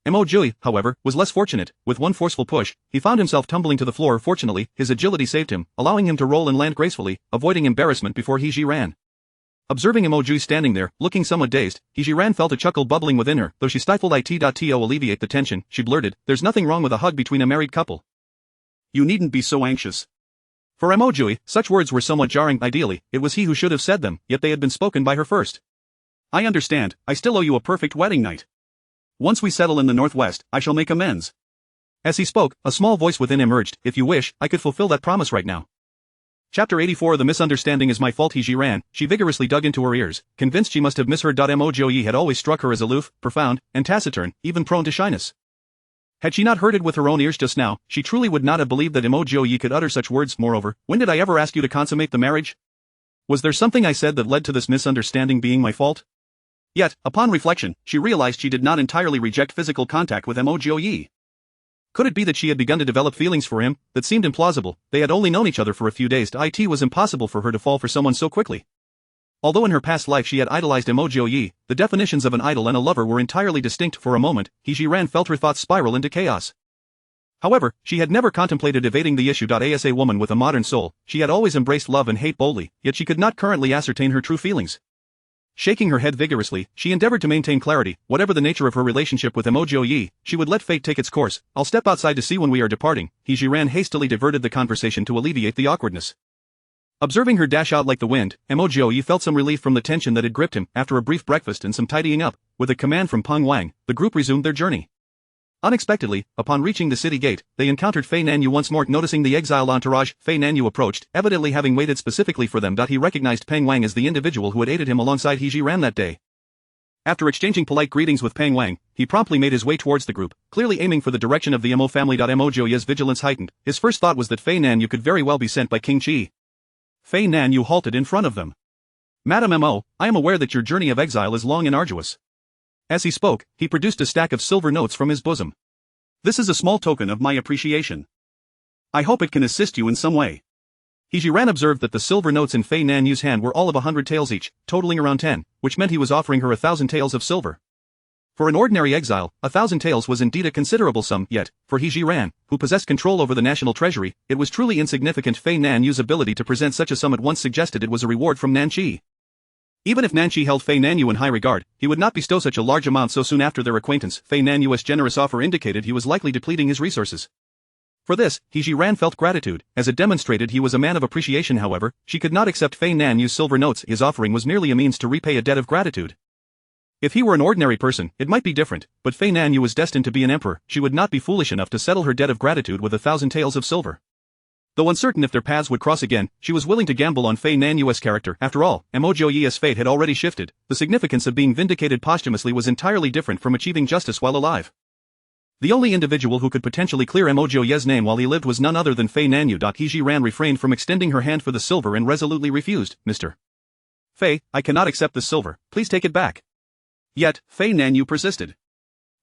Mo Jiuye, however, was less fortunate. With one forceful push, he found himself tumbling to the floor. Fortunately, his agility saved him, allowing him to roll and land gracefully, avoiding embarrassment before He Zhi Ran. Observing Mo Jiuye standing there, looking somewhat dazed, He Zhi Ran felt a chuckle bubbling within her. Though she stifled it to alleviate the tension, she blurted, "There's nothing wrong with a hug between a married couple." "You needn't be so anxious." For Mo Jiuye, such words were somewhat jarring. Ideally, it was he who should have said them, yet they had been spoken by her first. "I understand, I still owe you a perfect wedding night. Once we settle in the Northwest, I shall make amends." As he spoke, a small voice within him urged, "If you wish, I could fulfill that promise right now." Chapter 84. The misunderstanding is my fault. He Zhi Ran, she vigorously dug into her ears, convinced she must have misheard. Mo Jiuye had always struck her as aloof, profound, and taciturn, even prone to shyness. Had she not heard it with her own ears just now, she truly would not have believed that Mo Jiuye could utter such words. Moreover, when did I ever ask you to consummate the marriage? Was there something I said that led to this misunderstanding being my fault? Yet, upon reflection, she realized she did not entirely reject physical contact with Mo Jiuye. Could it be that she had begun to develop feelings for him? That seemed implausible. They had only known each other for a few days. It was impossible for her to fall for someone so quickly. Although in her past life she had idolized Mo Jiuye, the definitions of an idol and a lover were entirely distinct. For a moment, He Zhi Ran felt her thoughts spiral into chaos. However, she had never contemplated evading the issue. As a woman with a modern soul, she had always embraced love and hate boldly, yet she could not currently ascertain her true feelings. Shaking her head vigorously, she endeavored to maintain clarity. Whatever the nature of her relationship with Mo Jiuye, she would let fate take its course. "I'll step outside to see when we are departing." He Zhi Ran hastily diverted the conversation to alleviate the awkwardness. Observing her dash out like the wind, Mo Jiuye felt some relief from the tension that had gripped him. After a brief breakfast and some tidying up, with a command from Peng Wang, the group resumed their journey. Unexpectedly, upon reaching the city gate, they encountered Fei Nanyu once more. Noticing the exile entourage, Fei Nanyu approached, evidently having waited specifically for them. He recognized Peng Wang as the individual who had aided him alongside He Zhi Ran that day. After exchanging polite greetings with Peng Wang, he promptly made his way towards the group, clearly aiming for the direction of the Mo family. Mo Jiuye's vigilance heightened. His first thought was that Fei Nanyu could very well be sent by King Qi. Fei Nanyu halted in front of them. "Madam Mo, I am aware that your journey of exile is long and arduous." As he spoke, he produced a stack of silver notes from his bosom. "This is a small token of my appreciation. I hope it can assist you in some way." He Zhi Ran observed that the silver notes in Fei Nanyu's hand were all of 100 taels each, totaling around 10, which meant he was offering her 1,000 taels of silver. For an ordinary exile, 1,000 taels was indeed a considerable sum, yet, for He Zhi Ran, who possessed control over the national treasury, it was truly insignificant. Fei Nanyu's ability to present such a sum at once suggested it was a reward from Nanqi. Even if Nanqi held Fei Nanyu in high regard, he would not bestow such a large amount so soon after their acquaintance. Fei Nanyu's generous offer indicated he was likely depleting his resources. For this, He Zhi Ran felt gratitude, as it demonstrated he was a man of appreciation. However, she could not accept Fei Nanyu's silver notes. His offering was merely a means to repay a debt of gratitude. If he were an ordinary person, it might be different, but Fei Nanyu was destined to be an emperor. She would not be foolish enough to settle her debt of gratitude with 1,000 taels of silver. Though uncertain if their paths would cross again, she was willing to gamble on Fei Nanyu's character. After all, Mo Jiuye's fate had already shifted. The significance of being vindicated posthumously was entirely different from achieving justice while alive. The only individual who could potentially clear Mo Jiuye's name while he lived was none other than Fei Nanyu. He Zhi Ran refrained from extending her hand for the silver and resolutely refused. "Mr. Fei, I cannot accept this silver, please take it back." Yet, Fei Nanyu persisted.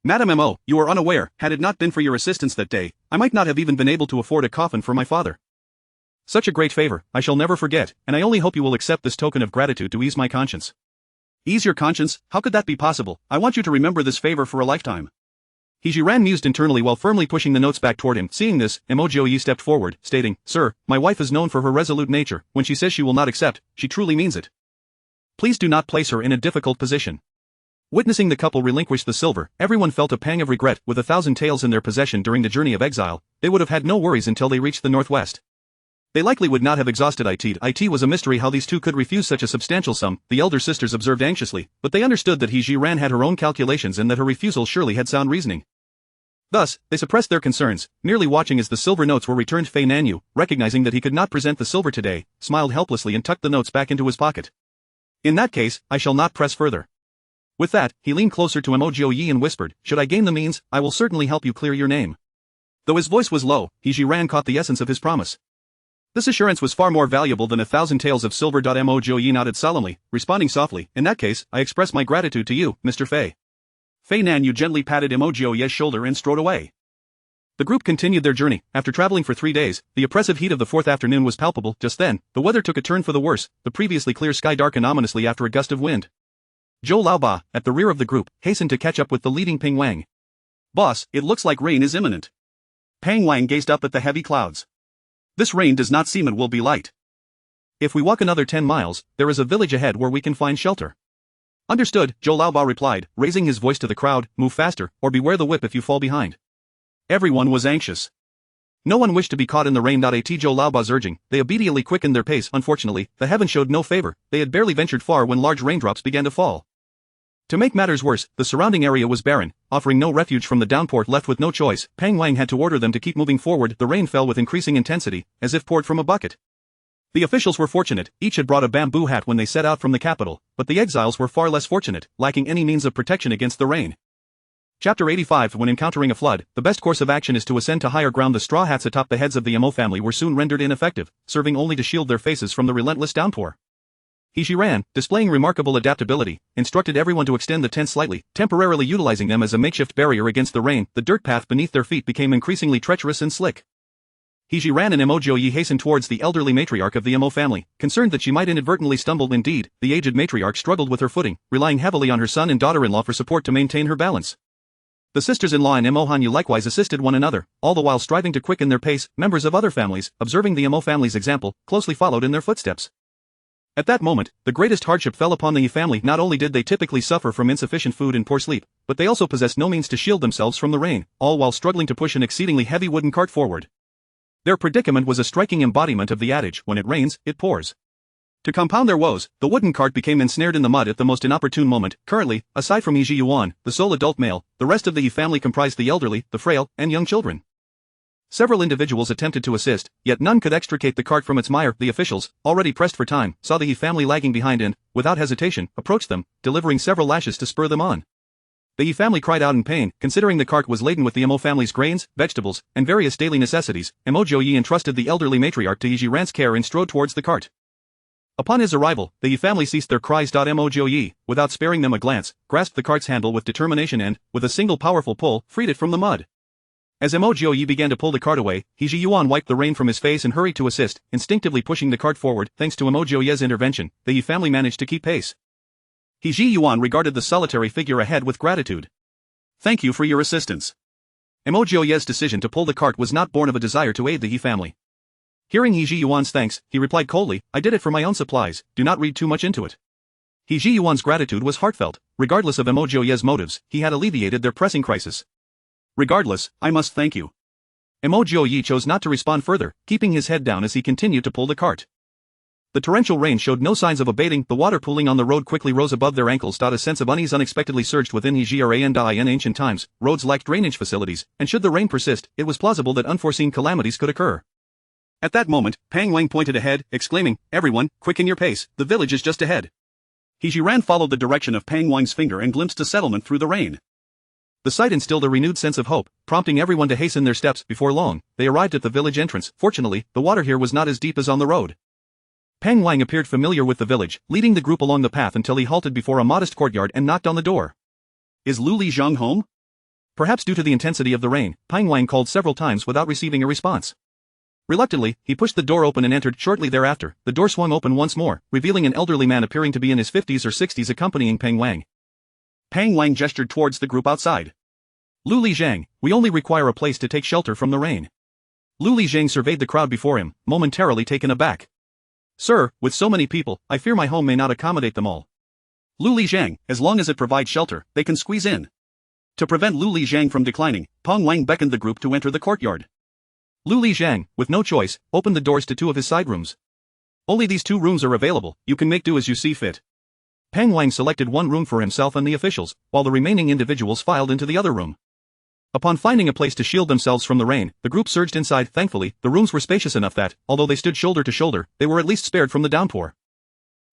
"Madam Mo, you are unaware, had it not been for your assistance that day, I might not have even been able to afford a coffin for my father. Such a great favor, I shall never forget, and I only hope you will accept this token of gratitude to ease my conscience." "Ease your conscience? How could that be possible? I want you to remember this favor for a lifetime." He Zhi Ran mused internally while firmly pushing the notes back toward him. Seeing this, Mo Jiuye stepped forward, stating, "Sir, my wife is known for her resolute nature. When she says she will not accept, she truly means it. Please do not place her in a difficult position." Witnessing the couple relinquish the silver, everyone felt a pang of regret. With 1,000 taels in their possession during the journey of exile, they would have had no worries until they reached the northwest. They likely would not have exhausted it. It was a mystery how these two could refuse such a substantial sum. The elder sisters observed anxiously, but they understood that He Zhi Ran had her own calculations and that her refusal surely had sound reasoning. Thus, they suppressed their concerns, merely watching as the silver notes were returned. Fei Nanyu, recognizing that he could not present the silver today, smiled helplessly and tucked the notes back into his pocket. "In that case, I shall not press further." With that, he leaned closer to Mo Jiuye and whispered, "Should I gain the means, I will certainly help you clear your name." Though his voice was low, He Zhi Ran caught the essence of his promise. This assurance was far more valuable than 1,000 taels of silver. Mo Jiuye nodded solemnly, responding softly, "In that case, I express my gratitude to you, Mr. Fei." Fei Nanyu gently patted Mo Jiuye's shoulder and strode away. The group continued their journey. After traveling for 3 days, the oppressive heat of the fourth afternoon was palpable. Just then, the weather took a turn for the worse. The previously clear sky darkened ominously after a gust of wind. Zhou Laoba, at the rear of the group, hastened to catch up with the leading Peng Wang. "Boss, it looks like rain is imminent." Peng Wang gazed up at the heavy clouds. "This rain does not seem it will be light. If we walk another 10 miles, there is a village ahead where we can find shelter." "Understood," Zhou Laoba replied, raising his voice to the crowd, "Move faster, or beware the whip if you fall behind." Everyone was anxious. No one wished to be caught in the rain. At Zhou Laoba's urging, they obediently quickened their pace. Unfortunately, the heaven showed no favor. They had barely ventured far when large raindrops began to fall. To make matters worse, the surrounding area was barren, offering no refuge from the downpour. Left with no choice, Peng Wang had to order them to keep moving forward. The rain fell with increasing intensity, as if poured from a bucket. The officials were fortunate, each had brought a bamboo hat when they set out from the capital, but the exiles were far less fortunate, lacking any means of protection against the rain. Chapter 85. When encountering a flood, the best course of action is to ascend to higher ground. The straw hats atop the heads of the Mo family were soon rendered ineffective, serving only to shield their faces from the relentless downpour. He Zhi Ran, displaying remarkable adaptability, instructed everyone to extend the tents slightly, temporarily utilizing them as a makeshift barrier against the rain. The dirt path beneath their feet became increasingly treacherous and slick. He Zhi Ran and Mo Jiuye hastened towards the elderly matriarch of the Mo family, concerned that she might inadvertently stumble. Indeed, the aged matriarch struggled with her footing, relying heavily on her son and daughter-in-law for support to maintain her balance. The sisters-in-law and Mo Hanyu likewise assisted one another, all the while striving to quicken their pace. Members of other families, observing the Mo family's example, closely followed in their footsteps. At that moment, the greatest hardship fell upon the Yi family. Not only did they typically suffer from insufficient food and poor sleep, but they also possessed no means to shield themselves from the rain, all while struggling to push an exceedingly heavy wooden cart forward. Their predicament was a striking embodiment of the adage, "When it rains, it pours." To compound their woes, the wooden cart became ensnared in the mud at the most inopportune moment. Currently, aside from He Zhi Ran, the sole adult male, the rest of the He family comprised the elderly, the frail, and young children. Several individuals attempted to assist, yet none could extricate the cart from its mire. The officials, already pressed for time, saw the He family lagging behind and, without hesitation, approached them, delivering several lashes to spur them on. The He family cried out in pain, considering the cart was laden with the Mo family's grains, vegetables, and various daily necessities. Mo Jiuye entrusted the elderly matriarch to He Zhi Ran's care and strode towards the cart. Upon his arrival, the He family ceased their cries. Mo Jiuye, without sparing them a glance, grasped the cart's handle with determination and, with a single powerful pull, freed it from the mud. As Mo Jiuye began to pull the cart away, He Zhi Ran wiped the rain from his face and hurried to assist, instinctively pushing the cart forward. Thanks to Mo Jiuye's intervention, the He family managed to keep pace. He Zhi Ran regarded the solitary figure ahead with gratitude. "Thank you for your assistance." Mo Jiuye's decision to pull the cart was not born of a desire to aid the He family. Hearing He Zhi Ran's thanks, he replied coldly, "I did it for my own supplies, do not read too much into it." He Zhi Ran's gratitude was heartfelt. Regardless of Mo Jiuye's motives, he had alleviated their pressing crisis. "Regardless, I must thank you." Mo Jiuye chose not to respond further, keeping his head down as he continued to pull the cart. The torrential rain showed no signs of abating. The water pooling on the road quickly rose above their ankles. A sense of unease unexpectedly surged within He Zhi Ran. In ancient times, roads lacked drainage facilities, and should the rain persist, it was plausible that unforeseen calamities could occur. At that moment, Pang Wang pointed ahead, exclaiming, "Everyone, quicken your pace, the village is just ahead." He Zhi Ran followed the direction of Pang Wang's finger and glimpsed a settlement through the rain. The sight instilled a renewed sense of hope, prompting everyone to hasten their steps. Before long, they arrived at the village entrance. Fortunately, the water here was not as deep as on the road. Pang Wang appeared familiar with the village, leading the group along the path until he halted before a modest courtyard and knocked on the door. "Is Lu Lizhang home?" Perhaps due to the intensity of the rain, Pang Wang called several times without receiving a response. Reluctantly, he pushed the door open and entered. Shortly thereafter, the door swung open once more, revealing an elderly man appearing to be in his 50s or 60s accompanying Pang Wang. Pang Wang gestured towards the group outside. "Lu Lizhang, we only require a place to take shelter from the rain." Lu Lizhang surveyed the crowd before him, momentarily taken aback. "Sir, with so many people, I fear my home may not accommodate them all." "Lu Lizhang, as long as it provides shelter, they can squeeze in." To prevent Lu Lizhang from declining, Pang Wang beckoned the group to enter the courtyard. Lu Lizhang, with no choice, opened the doors to two of his side rooms. "Only these two rooms are available, you can make do as you see fit." Pang Wang selected one room for himself and the officials, while the remaining individuals filed into the other room. Upon finding a place to shield themselves from the rain, the group surged inside. Thankfully, the rooms were spacious enough that, although they stood shoulder to shoulder, they were at least spared from the downpour.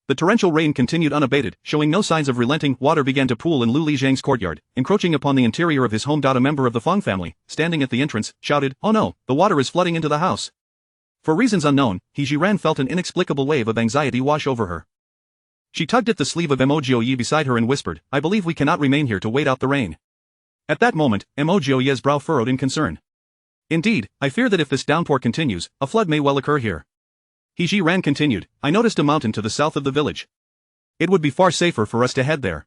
The torrential rain continued unabated, showing no signs of relenting. Water began to pool in Lu Lizhang's courtyard, encroaching upon the interior of his home. A member of the Feng family, standing at the entrance, shouted, "Oh no, the water is flooding into the house." For reasons unknown, He Zhi Ran felt an inexplicable wave of anxiety wash over her. She tugged at the sleeve of Mo Jiuye beside her and whispered, "I believe we cannot remain here to wait out the rain." At that moment, Mo Jiuye's brow furrowed in concern. "Indeed, I fear that if this downpour continues, a flood may well occur here." He Zhi Ran continued, "I noticed a mountain to the south of the village. It would be far safer for us to head there."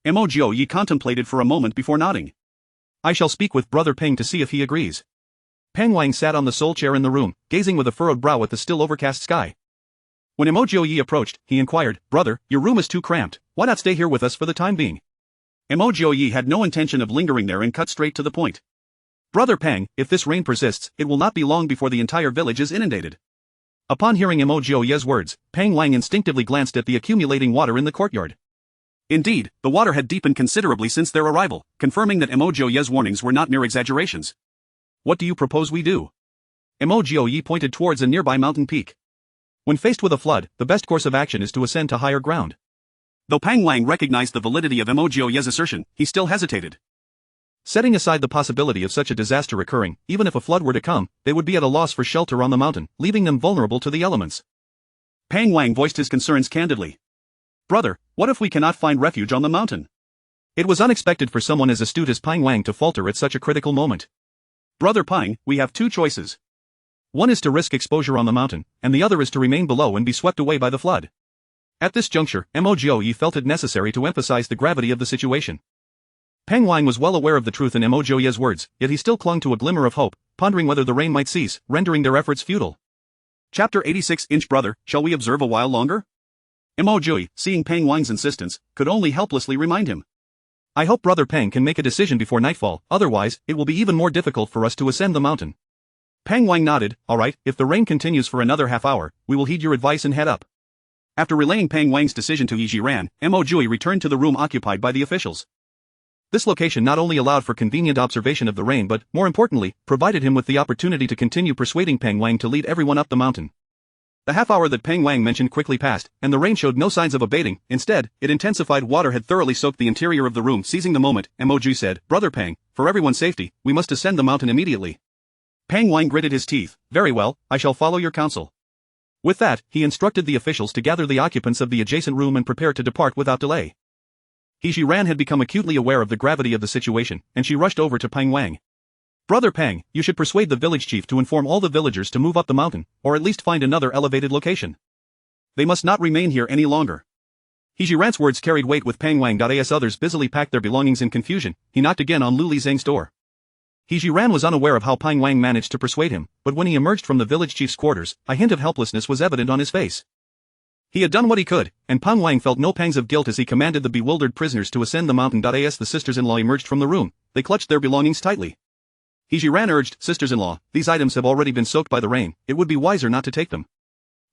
Mo Jiuye contemplated for a moment before nodding. "I shall speak with Brother Peng to see if he agrees." Pang Wang sat on the sole chair in the room, gazing with a furrowed brow at the still overcast sky. When Mo Jiuye approached, he inquired, "Brother, your room is too cramped, why not stay here with us for the time being?" Mo Jiuye had no intention of lingering there and cut straight to the point. "Brother Peng, if this rain persists, it will not be long before the entire village is inundated." Upon hearing Mo Jiuye's words, Pang Wang instinctively glanced at the accumulating water in the courtyard. Indeed, the water had deepened considerably since their arrival, confirming that Mo Jiuye's warnings were not mere exaggerations. "What do you propose we do?" Mo Jiuye pointed towards a nearby mountain peak. When faced with a flood, the best course of action is to ascend to higher ground. Though Pang Wang recognized the validity of Mo Jiuye's assertion, he still hesitated. Setting aside the possibility of such a disaster occurring, even if a flood were to come, they would be at a loss for shelter on the mountain, leaving them vulnerable to the elements. Pang Wang voiced his concerns candidly. "Brother, what if we cannot find refuge on the mountain?" It was unexpected for someone as astute as Pang Wang to falter at such a critical moment. "Brother Pang, we have two choices. One is to risk exposure on the mountain, and the other is to remain below and be swept away by the flood." At this juncture, Mo Jiuye felt it necessary to emphasize the gravity of the situation. Pang Wang was well aware of the truth in Mo Jiuye's words, yet he still clung to a glimmer of hope, pondering whether the rain might cease, rendering their efforts futile. Chapter 86. Brother, shall we observe a while longer? Mo Jiuye, seeing Pang Wang's insistence, could only helplessly remind him. "I hope Brother Pang can make a decision before nightfall, otherwise, it will be even more difficult for us to ascend the mountain." Pang Wang nodded, "All right, if the rain continues for another half hour, we will heed your advice and head up." After relaying Peng Wang's decision to He Zhi Ran, Mo Jiuye returned to the room occupied by the officials. This location not only allowed for convenient observation of the rain but, more importantly, provided him with the opportunity to continue persuading Peng Wang to lead everyone up the mountain. The half hour that Peng Wang mentioned quickly passed, and the rain showed no signs of abating. Instead, it intensified. Water had thoroughly soaked the interior of the room. Seizing the moment, Mo Jiuye said, "Brother Peng, for everyone's safety, we must ascend the mountain immediately." Peng Wang gritted his teeth. "Very well, I shall follow your counsel." With that, he instructed the officials to gather the occupants of the adjacent room and prepare to depart without delay. He Zhi Ran had become acutely aware of the gravity of the situation, and she rushed over to Peng Wang. "Brother Peng, you should persuade the village chief to inform all the villagers to move up the mountain, or at least find another elevated location. They must not remain here any longer." He Zhi Ran's words carried weight with Peng Wang. As others busily packed their belongings in confusion, he knocked again on Lu Lizhang's door. He Zhi Ran was unaware of how Peng Wang managed to persuade him, but when he emerged from the village chief's quarters, a hint of helplessness was evident on his face. He had done what he could, and Peng Wang felt no pangs of guilt as he commanded the bewildered prisoners to ascend the mountain. As the sisters-in-law emerged from the room, they clutched their belongings tightly. He Zhi Ran urged, "Sisters-in-law, these items have already been soaked by the rain, it would be wiser not to take them.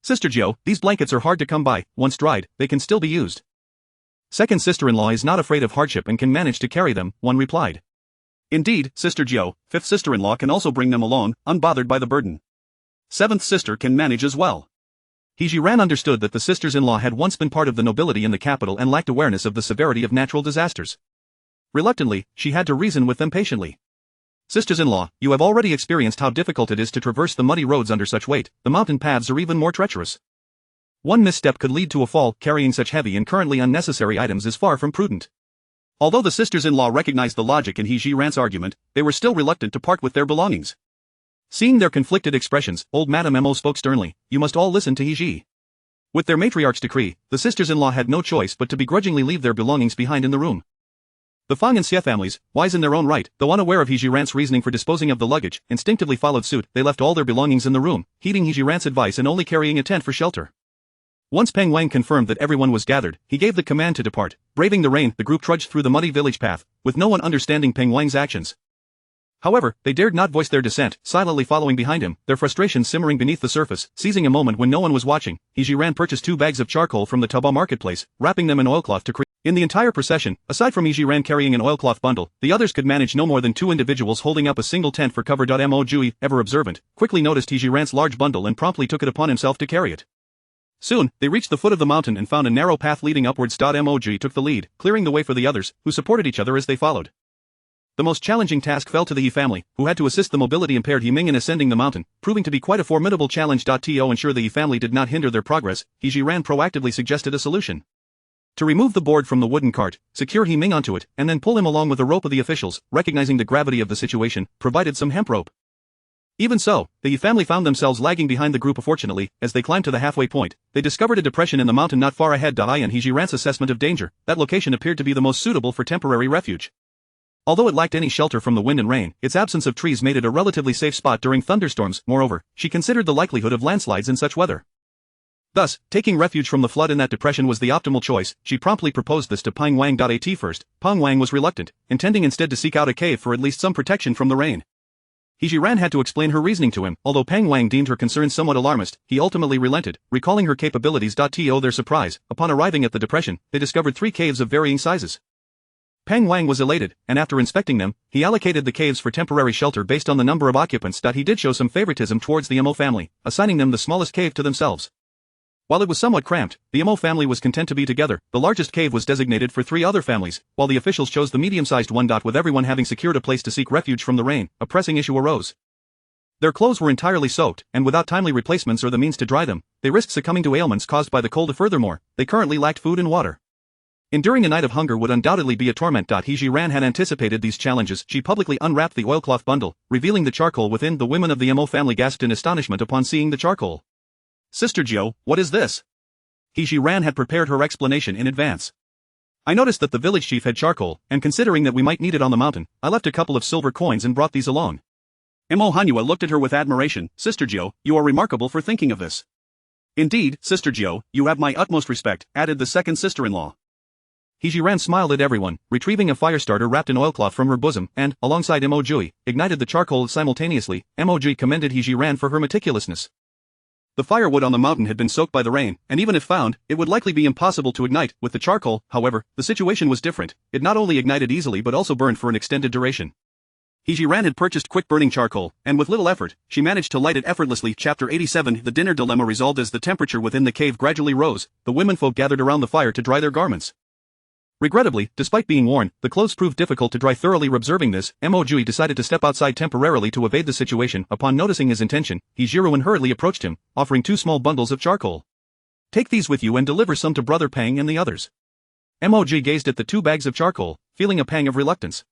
Sister Jiu, these blankets are hard to come by, once dried, they can still be used." "Second sister-in-law is not afraid of hardship and can manage to carry them," one replied. "Indeed, Sister Jiu, fifth sister-in-law can also bring them alone, unbothered by the burden. Seventh sister can manage as well." He Zhi Ran understood that the sisters-in-law had once been part of the nobility in the capital and lacked awareness of the severity of natural disasters. Reluctantly, she had to reason with them patiently. "Sisters-in-law, you have already experienced how difficult it is to traverse the muddy roads under such weight, the mountain paths are even more treacherous. One misstep could lead to a fall. Carrying such heavy and currently unnecessary items is far from prudent." Although the sisters-in-law recognized the logic in He Zhi Ran's argument, they were still reluctant to part with their belongings. Seeing their conflicted expressions, old Madame Mo spoke sternly, "You must all listen to He Zhi." With their matriarch's decree, the sisters-in-law had no choice but to begrudgingly leave their belongings behind in the room. The Fang and Xie families, wise in their own right, though unaware of He Zhi Ran's reasoning for disposing of the luggage, instinctively followed suit. They left all their belongings in the room, heeding He Zhi Ran's advice and only carrying a tent for shelter. Once Peng Wang confirmed that everyone was gathered, he gave the command to depart. Braving the rain, the group trudged through the muddy village path, with no one understanding Peng Wang's actions. However, they dared not voice their dissent, silently following behind him, their frustration simmering beneath the surface. Seizing a moment when no one was watching, He Zhi Ran purchased 2 bags of charcoal from the Taobao marketplace, wrapping them in oilcloth to create. In the entire procession, aside from He Zhi Ran carrying an oilcloth bundle, the others could manage no more than 2 individuals holding up a single tent for cover. Mo Jiuye, ever observant, quickly noticed He Zhi Ran's large bundle and promptly took it upon himself to carry it. Soon, they reached the foot of the mountain and found a narrow path leading upwards. Mo Jiuye took the lead, clearing the way for the others, who supported each other as they followed. The most challenging task fell to the He family, who had to assist the mobility-impaired He Ming in ascending the mountain, proving to be quite a formidable challenge. To ensure the He family did not hinder their progress, He Zhi Ran proactively suggested a solution. To remove the board from the wooden cart, secure He Ming onto it, and then pull him along with a rope. Of the officials, recognizing the gravity of the situation, provided some hemp rope. Even so, the He family found themselves lagging behind the group. Fortunately, as they climbed to the halfway point, they discovered a depression in the mountain not far ahead. In He Zhi Ran's assessment of danger, that location appeared to be the most suitable for temporary refuge. Although it lacked any shelter from the wind and rain, its absence of trees made it a relatively safe spot during thunderstorms. Moreover, she considered the likelihood of landslides in such weather. Thus, taking refuge from the flood in that depression was the optimal choice. She promptly proposed this to Peng Wang. At first, Peng Wang was reluctant, intending instead to seek out a cave for at least some protection from the rain. He Zhi Ran had to explain her reasoning to him. Although Peng Wang deemed her concerns somewhat alarmist, he ultimately relented, recalling her capabilities. To their surprise, upon arriving at the depression, they discovered 3 caves of varying sizes. Peng Wang was elated, and after inspecting them, he allocated the caves for temporary shelter based on the number of occupants. He did show some favoritism towards the Mo family, assigning them the smallest cave to themselves. While it was somewhat cramped, the Mo family was content to be together. The largest cave was designated for 3 other families, while the officials chose the medium-sized one. With everyone having secured a place to seek refuge from the rain, a pressing issue arose. Their clothes were entirely soaked, and without timely replacements or the means to dry them, they risked succumbing to ailments caused by the cold. Furthermore, they currently lacked food and water. Enduring a night of hunger would undoubtedly be a torment. He Zhi Ran had anticipated these challenges. She publicly unwrapped the oilcloth bundle, revealing the charcoal within. The women of the Mo family gasped in astonishment upon seeing the charcoal. "Sister Jiu, what is this?" He Zhi Ran had prepared her explanation in advance. "I noticed that the village chief had charcoal, and considering that we might need it on the mountain, I left a couple of silver coins and brought these along." Mo Jiuye looked at her with admiration. "Sister Jiu, you are remarkable for thinking of this." "Indeed, Sister Jiu, you have my utmost respect," added the second sister-in-law. He Zhi Ran smiled at everyone, retrieving a fire starter wrapped in oilcloth from her bosom, and, alongside Mo Jiuye, ignited the charcoal simultaneously. Mo Jiuye commended He Zhi Ran for her meticulousness. The firewood on the mountain had been soaked by the rain, and even if found, it would likely be impossible to ignite. With the charcoal, however, the situation was different. It not only ignited easily but also burned for an extended duration. He Zhi Ran had purchased quick-burning charcoal, and with little effort, she managed to light it effortlessly. Chapter 87 The dinner dilemma resolved as the temperature within the cave gradually rose. The womenfolk gathered around the fire to dry their garments. Regrettably, despite being worn, the clothes proved difficult to dry thoroughly. Observing this, Mo Jiuye decided to step outside temporarily to evade the situation. Upon noticing his intention, He Zhi Ran hurriedly approached him, offering 2 small bundles of charcoal. "Take these with you and deliver some to Brother Pang and the others." Mo Jiuye gazed at the 2 bags of charcoal, feeling a pang of reluctance.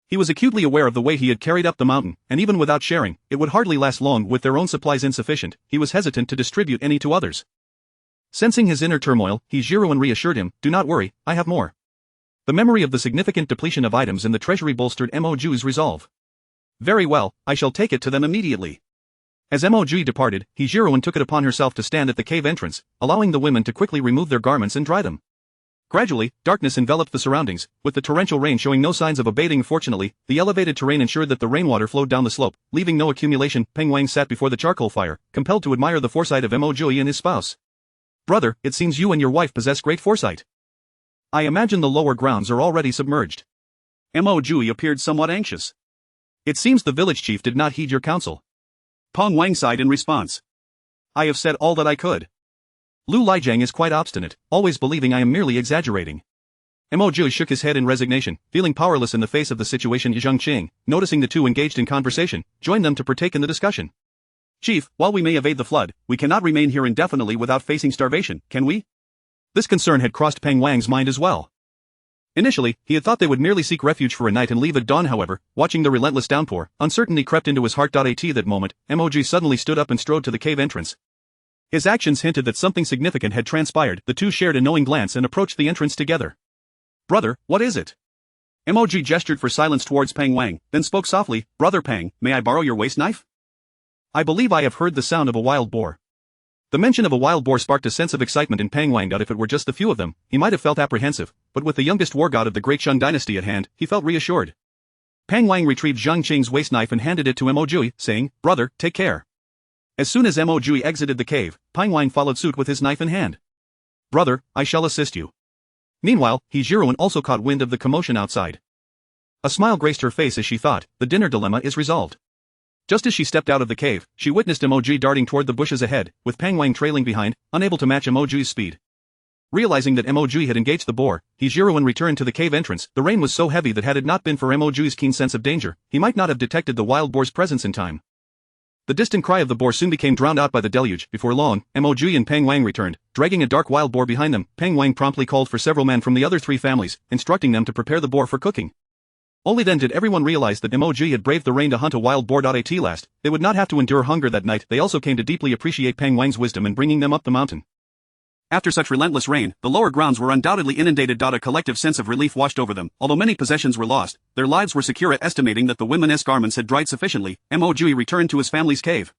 He was acutely aware of the way he had carried up the mountain, and even without sharing, it would hardly last long. With their own supplies insufficient, he was hesitant to distribute any to others. Sensing his inner turmoil, He Zhi Ran reassured him, "Do not worry, I have more." The memory of the significant depletion of items in the treasury bolstered Mo Jiuye's resolve. "Very well, I shall take it to them immediately." As Mo Jiuye departed, He Zhi Ran took it upon herself to stand at the cave entrance, allowing the women to quickly remove their garments and dry them. Gradually, darkness enveloped the surroundings, with the torrential rain showing no signs of abating. Fortunately, the elevated terrain ensured that the rainwater flowed down the slope, leaving no accumulation. Peng Wang sat before the charcoal fire, compelled to admire the foresight of Mo Jiuye and his spouse. "Brother, it seems you and your wife possess great foresight. I imagine the lower grounds are already submerged." Mo Jiuye appeared somewhat anxious. "It seems the village chief did not heed your counsel." Peng Wang sighed in response. "I have said all that I could. Lu Lijiang is quite obstinate, always believing I am merely exaggerating." Mo Jiuye shook his head in resignation, feeling powerless in the face of the situation. Zhang Qing, noticing the two engaged in conversation, joined them to partake in the discussion. "Chief, while we may evade the flood, we cannot remain here indefinitely without facing starvation, can we?" This concern had crossed Peng Wang's mind as well. Initially, he had thought they would merely seek refuge for a night and leave at dawn. However, watching the relentless downpour, uncertainty crept into his heart. At that moment, Mo Jiuye suddenly stood up and strode to the cave entrance. His actions hinted that something significant had transpired. The two shared a knowing glance and approached the entrance together. "Brother, what is it?" Mo Jiuye gestured for silence towards Peng Wang, then spoke softly, "Brother Peng, may I borrow your waist knife? I believe I have heard the sound of a wild boar." The mention of a wild boar sparked a sense of excitement in Peng Wang. If it were just the few of them, he might have felt apprehensive, but with the youngest war god of the great Shang dynasty at hand, he felt reassured. Peng Wang retrieved Zhang Qing's waist knife and handed it to Mo Jiuye, saying, "Brother, take care." As soon as Mo Jiuye exited the cave, Peng Wang followed suit with his knife in hand. "Brother, I shall assist you." Meanwhile, He Zhi Ran also caught wind of the commotion outside. A smile graced her face as she thought, the dinner dilemma is resolved. Just as she stepped out of the cave, she witnessed Mo Jiuye darting toward the bushes ahead, with Peng Wang trailing behind, unable to match Mo Jiuye's speed. Realizing that Mo Jiuye had engaged the boar, He Zhi Ran returned to the cave entrance. The rain was so heavy that had it not been for Mo Jiuye's keen sense of danger, he might not have detected the wild boar's presence in time. The distant cry of the boar soon became drowned out by the deluge. Before long, Mo Jiuye and Peng Wang returned, dragging a dark wild boar behind them. Peng Wang promptly called for several men from the other 3 families, instructing them to prepare the boar for cooking. Only then did everyone realize that Mo Jiuye had braved the rain to hunt a wild boar. At last, they would not have to endure hunger that night. They also came to deeply appreciate Peng Wang's wisdom in bringing them up the mountain. After such relentless rain, the lower grounds were undoubtedly inundated. A collective sense of relief washed over them. Although many possessions were lost, their lives were secure. Estimating that the women's garments had dried sufficiently, Mo Jiuye returned to his family's cave.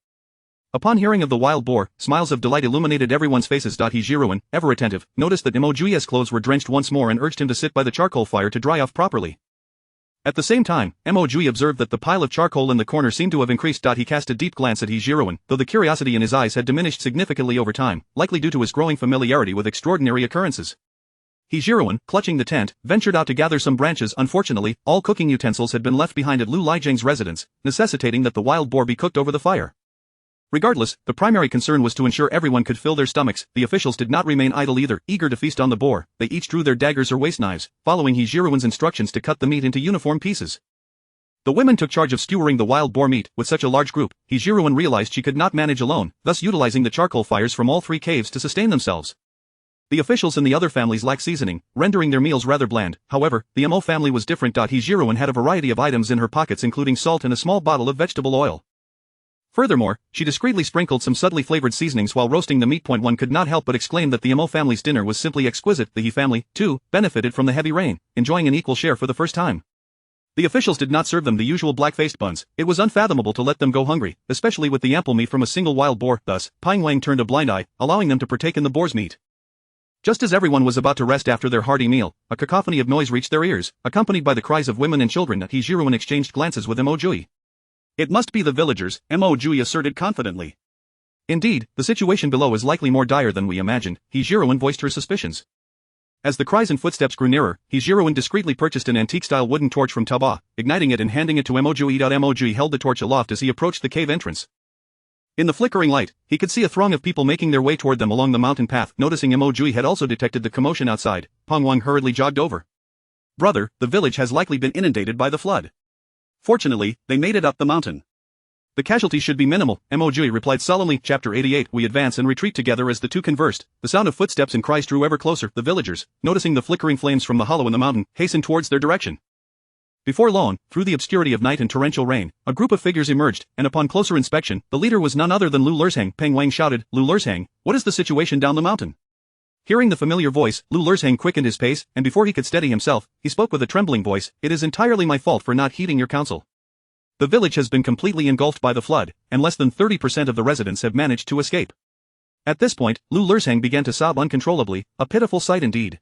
Upon hearing of the wild boar, smiles of delight illuminated everyone's faces. He Zhi Ran, ever attentive, noticed that Mo Jiuye's clothes were drenched once more and urged him to sit by the charcoal fire to dry off properly. At the same time, Mo Jiuye observed that the pile of charcoal in the corner seemed to have increased. He cast a deep glance at He Zhi Ran, though the curiosity in his eyes had diminished significantly over time, likely due to his growing familiarity with extraordinary occurrences. He Zhi Ran, clutching the tent, ventured out to gather some branches. Unfortunately, all cooking utensils had been left behind at Lu Lijiang's residence, necessitating that the wild boar be cooked over the fire. Regardless, the primary concern was to ensure everyone could fill their stomachs. The officials did not remain idle either, eager to feast on the boar. They each drew their daggers or waist knives, following He Zhi Ran's instructions to cut the meat into uniform pieces. The women took charge of skewering the wild boar meat. With such a large group, He Zhi Ran realized she could not manage alone, thus utilizing the charcoal fires from all 3 caves to sustain themselves. The officials in the other families lacked seasoning, rendering their meals rather bland. However, the Mo family was different. He Zhi Ran had a variety of items in her pockets, including salt and a small bottle of vegetable oil. Furthermore, she discreetly sprinkled some subtly flavored seasonings while roasting the meat. One could not help but exclaim that the Mo family's dinner was simply exquisite. The He family, too, benefited from the heavy rain, enjoying an equal share for the first time. The officials did not serve them the usual black-faced buns. It was unfathomable to let them go hungry, especially with the ample meat from a single wild boar. Thus, Peng Wang turned a blind eye, allowing them to partake in the boar's meat. Just as everyone was about to rest after their hearty meal, a cacophony of noise reached their ears, accompanied by the cries of women and children. He Zhi Ran exchanged glances with Mo Jiuye. "It must be the villagers," Mo Jiuye asserted confidently. Indeed, the situation below is likely more dire than we imagined, He Zhi Ran voiced her suspicions. As the cries and footsteps grew nearer, He Zhi Ran discreetly purchased an antique-style wooden torch from Taba, igniting it and handing it to Mo Jiuye. Mo Jiuye held the torch aloft as he approached the cave entrance. In the flickering light, he could see a throng of people making their way toward them along the mountain path. Noticing Mo Jiuye had also detected the commotion outside, Peng Wang hurriedly jogged over. "Brother, the village has likely been inundated by the flood. Fortunately, they made it up the mountain. The casualties should be minimal," Mo Jiuye replied solemnly. Chapter 88. We advance and retreat together as the two conversed. The sound of footsteps and cries drew ever closer. The villagers, noticing the flickering flames from the hollow in the mountain, hastened towards their direction. Before long, through the obscurity of night and torrential rain, a group of figures emerged, and upon closer inspection, the leader was none other than Lu Lersang. Peng Wang shouted, "Lu Lersang, what is the situation down the mountain?" Hearing the familiar voice, Lu Lersang quickened his pace, and before he could steady himself, he spoke with a trembling voice, "It is entirely my fault for not heeding your counsel. The village has been completely engulfed by the flood, and less than 30% of the residents have managed to escape." At this point, Lu Lersang began to sob uncontrollably, a pitiful sight indeed.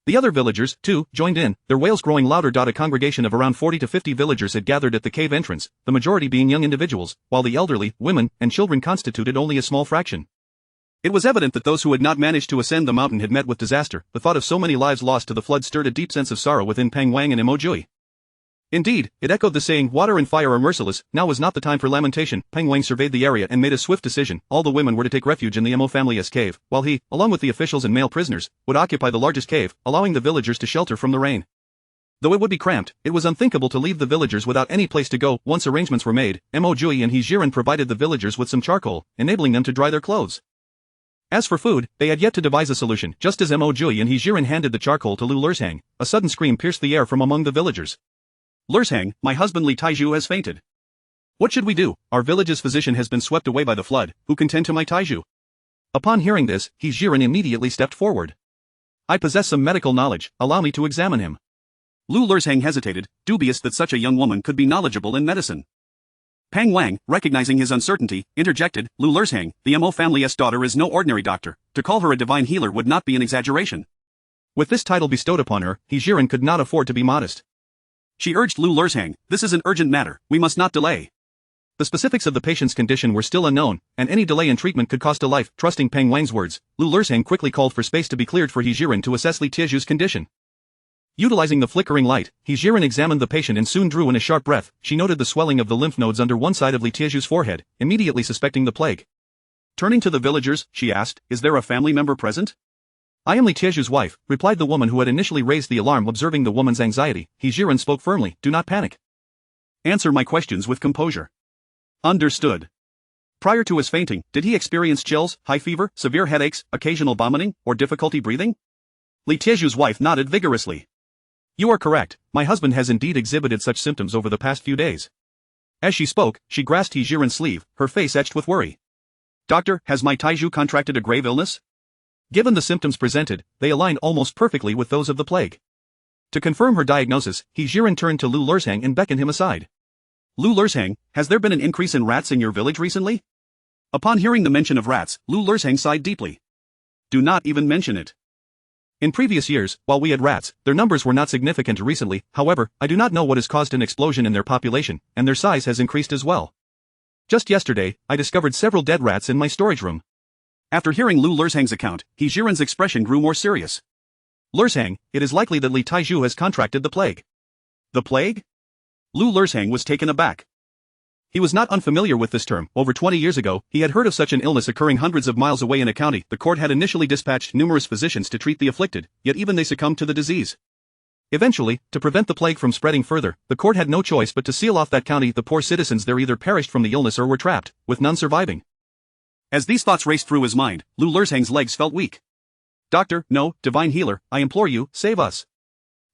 The other villagers, too, joined in, their wails growing louder. A congregation of around 40 to 50 villagers had gathered at the cave entrance, the majority being young individuals, while the elderly, women, and children constituted only a small fraction. It was evident that those who had not managed to ascend the mountain had met with disaster. The thought of so many lives lost to the flood stirred a deep sense of sorrow within Peng Wang and Mo Jiuye. Indeed, it echoed the saying, "Water and fire are merciless." Now was not the time for lamentation. Peng Wang surveyed the area and made a swift decision. All the women were to take refuge in the Mo family's cave, while he, along with the officials and male prisoners, would occupy the largest cave, allowing the villagers to shelter from the rain. Though it would be cramped, it was unthinkable to leave the villagers without any place to go. Once arrangements were made, Mo Jiuye and He Zhi Ran provided the villagers with some charcoal, enabling them to dry their clothes. As for food, they had yet to devise a solution. Just as Mo Jiuye and He Zhi Ran handed the charcoal to Lu Lersang, a sudden scream pierced the air from among the villagers. "Lersang, my husband Li Taizhu has fainted. What should we do? Our village's physician has been swept away by the flood. Who can tend to my Taizhu?" Upon hearing this, He Zhi Ran immediately stepped forward. "I possess some medical knowledge, allow me to examine him." Lu Lersang hesitated, dubious that such a young woman could be knowledgeable in medicine. Peng Wang, recognizing his uncertainty, interjected, "Lu Lersang, the Mo family's daughter is no ordinary doctor. To call her a divine healer would not be an exaggeration." With this title bestowed upon her, He Zhi Ran could not afford to be modest. She urged Lu Lersang, "This is an urgent matter, we must not delay." The specifics of the patient's condition were still unknown, and any delay in treatment could cost a life. Trusting Peng Wang's words, Lu Lersang quickly called for space to be cleared for He Zhi Ran to assess Li Taizhu's condition. Utilizing the flickering light, He Zhi Ran examined the patient and soon drew in a sharp breath. She noted the swelling of the lymph nodes under one side of Li Taizhu's forehead, immediately suspecting the plague. Turning to the villagers, she asked, "Is there a family member present?" "I am Li Taizhu's wife," replied the woman who had initially raised the alarm. Observing the woman's anxiety, He Zhi Ran spoke firmly, "Do not panic. Answer my questions with composure." "Understood." Prior to his fainting, did he experience chills, high fever, severe headaches, occasional vomiting, or difficulty breathing? Li Taizhu's wife nodded vigorously. "You are correct, my husband has indeed exhibited such symptoms over the past few days." As she spoke, she grasped He Zhi Ran's sleeve, her face etched with worry. "Doctor, has my Taizhu contracted a grave illness?" Given the symptoms presented, they aligned almost perfectly with those of the plague. To confirm her diagnosis, He Zhi Ran turned to Lu Lersang and beckoned him aside. "Lu Lersang, has there been an increase in rats in your village recently?" Upon hearing the mention of rats, Lu Lersang sighed deeply. "Do not even mention it. In previous years, while we had rats, their numbers were not significant. Recently, however, I do not know what has caused an explosion in their population, and their size has increased as well. Just yesterday, I discovered several dead rats in my storage room." After hearing Lu Lersang's account, He Zhi Ran's expression grew more serious. "Lersang, it is likely that Li Taizhu has contracted the plague." "The plague?" Lu Lersang was taken aback. He was not unfamiliar with this term. Over 20 years ago, he had heard of such an illness occurring hundreds of miles away in a county. The court had initially dispatched numerous physicians to treat the afflicted, yet even they succumbed to the disease. Eventually, to prevent the plague from spreading further, the court had no choice but to seal off that county. The poor citizens there either perished from the illness or were trapped, with none surviving. As these thoughts raced through his mind, Lu Lersang's legs felt weak. "Doctor, no, divine healer, I implore you, save us."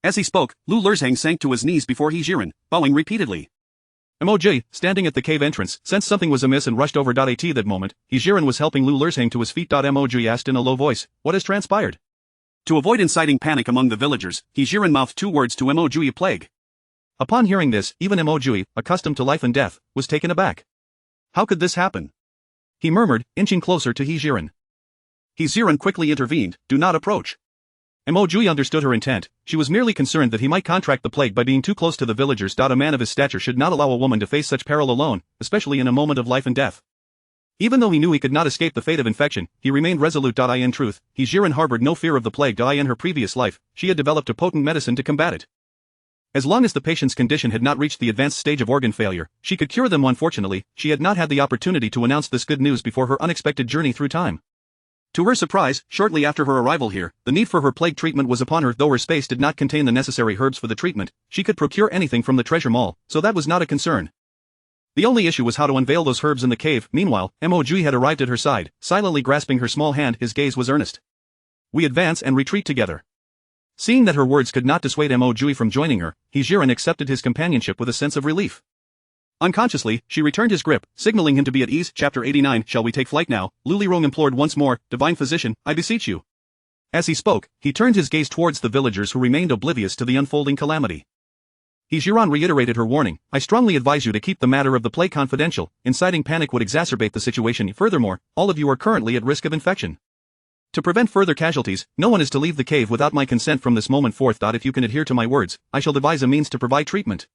As he spoke, Lu Lersang sank to his knees before He Zhi Ran, bowing repeatedly. Mo Jiuye, standing at the cave entrance, sensed something was amiss and rushed over. At that moment, He Zhi Ran was helping Lu Lersang to his feet. Mo Jiuye asked in a low voice, "What has transpired?" To avoid inciting panic among the villagers, He Zhi Ran mouthed two words to Mo Jiuye: plague. Upon hearing this, even Mo Jiuye, accustomed to life and death, was taken aback. How could this happen? He murmured, inching closer to He Zhi Ran. He Zhi Ran quickly intervened, "Do not approach." Mo Jiuye understood her intent. She was merely concerned that he might contract the plague by being too close to the villagers. A man of his stature should not allow a woman to face such peril alone, especially in a moment of life and death. Even though he knew he could not escape the fate of infection, he remained resolute. In truth, He Zhi Ran harbored no fear of the plague. In her previous life, she had developed a potent medicine to combat it. As long as the patient's condition had not reached the advanced stage of organ failure, she could cure them. Unfortunately, she had not had the opportunity to announce this good news before her unexpected journey through time. To her surprise, shortly after her arrival here, the need for her plague treatment was upon her. Though her space did not contain the necessary herbs for the treatment, she could procure anything from the treasure mall, so that was not a concern. The only issue was how to unveil those herbs in the cave. Meanwhile, Mo Jiuye had arrived at her side, silently grasping her small hand. His gaze was earnest. We advance and retreat together. Seeing that her words could not dissuade Mo Jiuye from joining her, He Zhi Ran accepted his companionship with a sense of relief. Unconsciously, she returned his grip, signaling him to be at ease. Chapter 89. Shall we take flight now? Lu Lirong implored once more. Divine Physician, I beseech you. As he spoke, he turned his gaze towards the villagers who remained oblivious to the unfolding calamity. He Zhi Ran reiterated her warning. I strongly advise you to keep the matter of the plague confidential. Inciting panic would exacerbate the situation. Furthermore, all of you are currently at risk of infection. To prevent further casualties, no one is to leave the cave without my consent from this moment forth. If you can adhere to my words, I shall devise a means to provide treatment.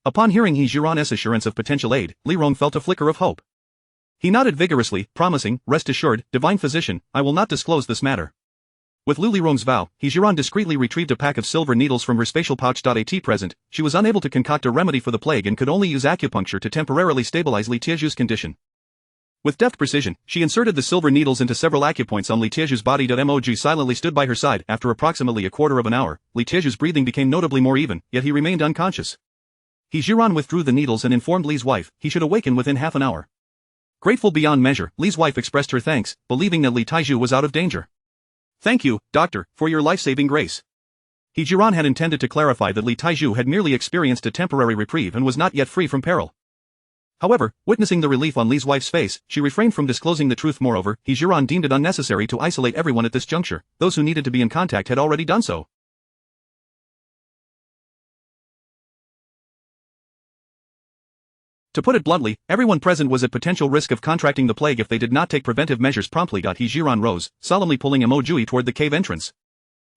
Upon hearing He Zhi Ran's assurance of potential aid, Lirong felt a flicker of hope. He nodded vigorously, promising, rest assured, Divine Physician, I will not disclose this matter. With Lu Lirong's vow, He Zhi Ran discreetly retrieved a pack of silver needles from her spatial pouch. At present, she was unable to concoct a remedy for the plague and could only use acupuncture to temporarily stabilize Li Tieju's condition. With deft precision, she inserted the silver needles into several acupoints on Li Tieju's body. Mo Jiuye silently stood by her side. After approximately a quarter of an hour, Li Tieju's breathing became notably more even, yet he remained unconscious. He Zhi Ran withdrew the needles and informed Li's wife he should awaken within half an hour. Grateful beyond measure, Li's wife expressed her thanks, believing that Li Taiju was out of danger. Thank you, doctor, for your life-saving grace. He Zhi Ran had intended to clarify that Li Taiju had merely experienced a temporary reprieve and was not yet free from peril. However, witnessing the relief on Li's wife's face, she refrained from disclosing the truth. Moreover, He Zhi Ran deemed it unnecessary to isolate everyone at this juncture. Those who needed to be in contact had already done so. To put it bluntly, everyone present was at potential risk of contracting the plague if they did not take preventive measures promptly. He Zhi Ran rose, solemnly pulling Mo Jiuye toward the cave entrance.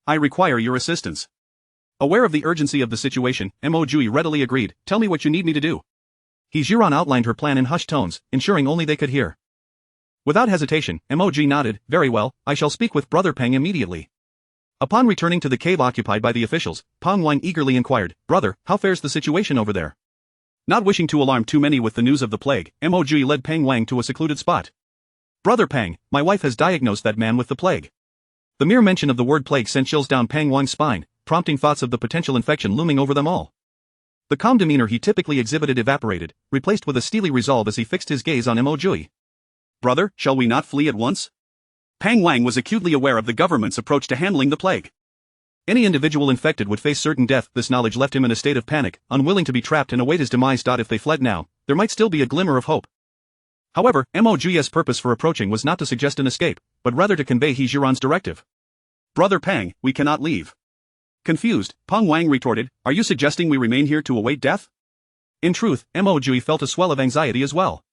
I require your assistance. Aware of the urgency of the situation, Mo Jiuye readily agreed. Tell me what you need me to do. He Zhi Ran outlined her plan in hushed tones, ensuring only they could hear. Without hesitation, Mo Jiuye nodded. Very well, I shall speak with Brother Peng immediately. Upon returning to the cave occupied by the officials, Peng Wang eagerly inquired, Brother, how fares the situation over there? Not wishing to alarm too many with the news of the plague, Mo Jiuye led Peng Wang to a secluded spot. Brother Peng, my wife has diagnosed that man with the plague. The mere mention of the word plague sent chills down Peng Wang's spine, prompting thoughts of the potential infection looming over them all. The calm demeanor he typically exhibited evaporated, replaced with a steely resolve as he fixed his gaze on Mo Jiuye. Brother, shall we not flee at once? Peng Wang was acutely aware of the government's approach to handling the plague. Any individual infected would face certain death. This knowledge left him in a state of panic, unwilling to be trapped and await his demise. If they fled now, there might still be a glimmer of hope. However, Mo Jiuye's purpose for approaching was not to suggest an escape, but rather to convey He Zhi Ran's directive. Brother Peng, we cannot leave. Confused, Peng Wang retorted, are you suggesting we remain here to await death? In truth, Mo Jiuye felt a swell of anxiety as well.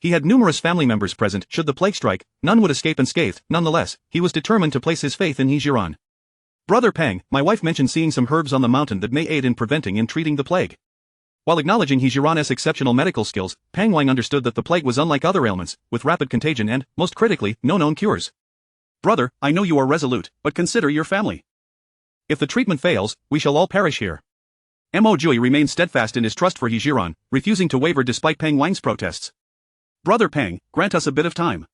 He had numerous family members present. Should the plague strike, none would escape unscathed. Nonetheless, he was determined to place his faith in He Zhi Ran. Brother Peng, my wife mentioned seeing some herbs on the mountain that may aid in preventing and treating the plague. While acknowledging He Zhi Ran's exceptional medical skills, Peng Wang understood that the plague was unlike other ailments, with rapid contagion and, most critically, no known cures. Brother, I know you are resolute, but consider your family. If the treatment fails, we shall all perish here. Mo Jiuye remained steadfast in his trust for He Zhi Ran, refusing to waver despite Peng Wang's protests. Brother Peng, grant us a bit of time.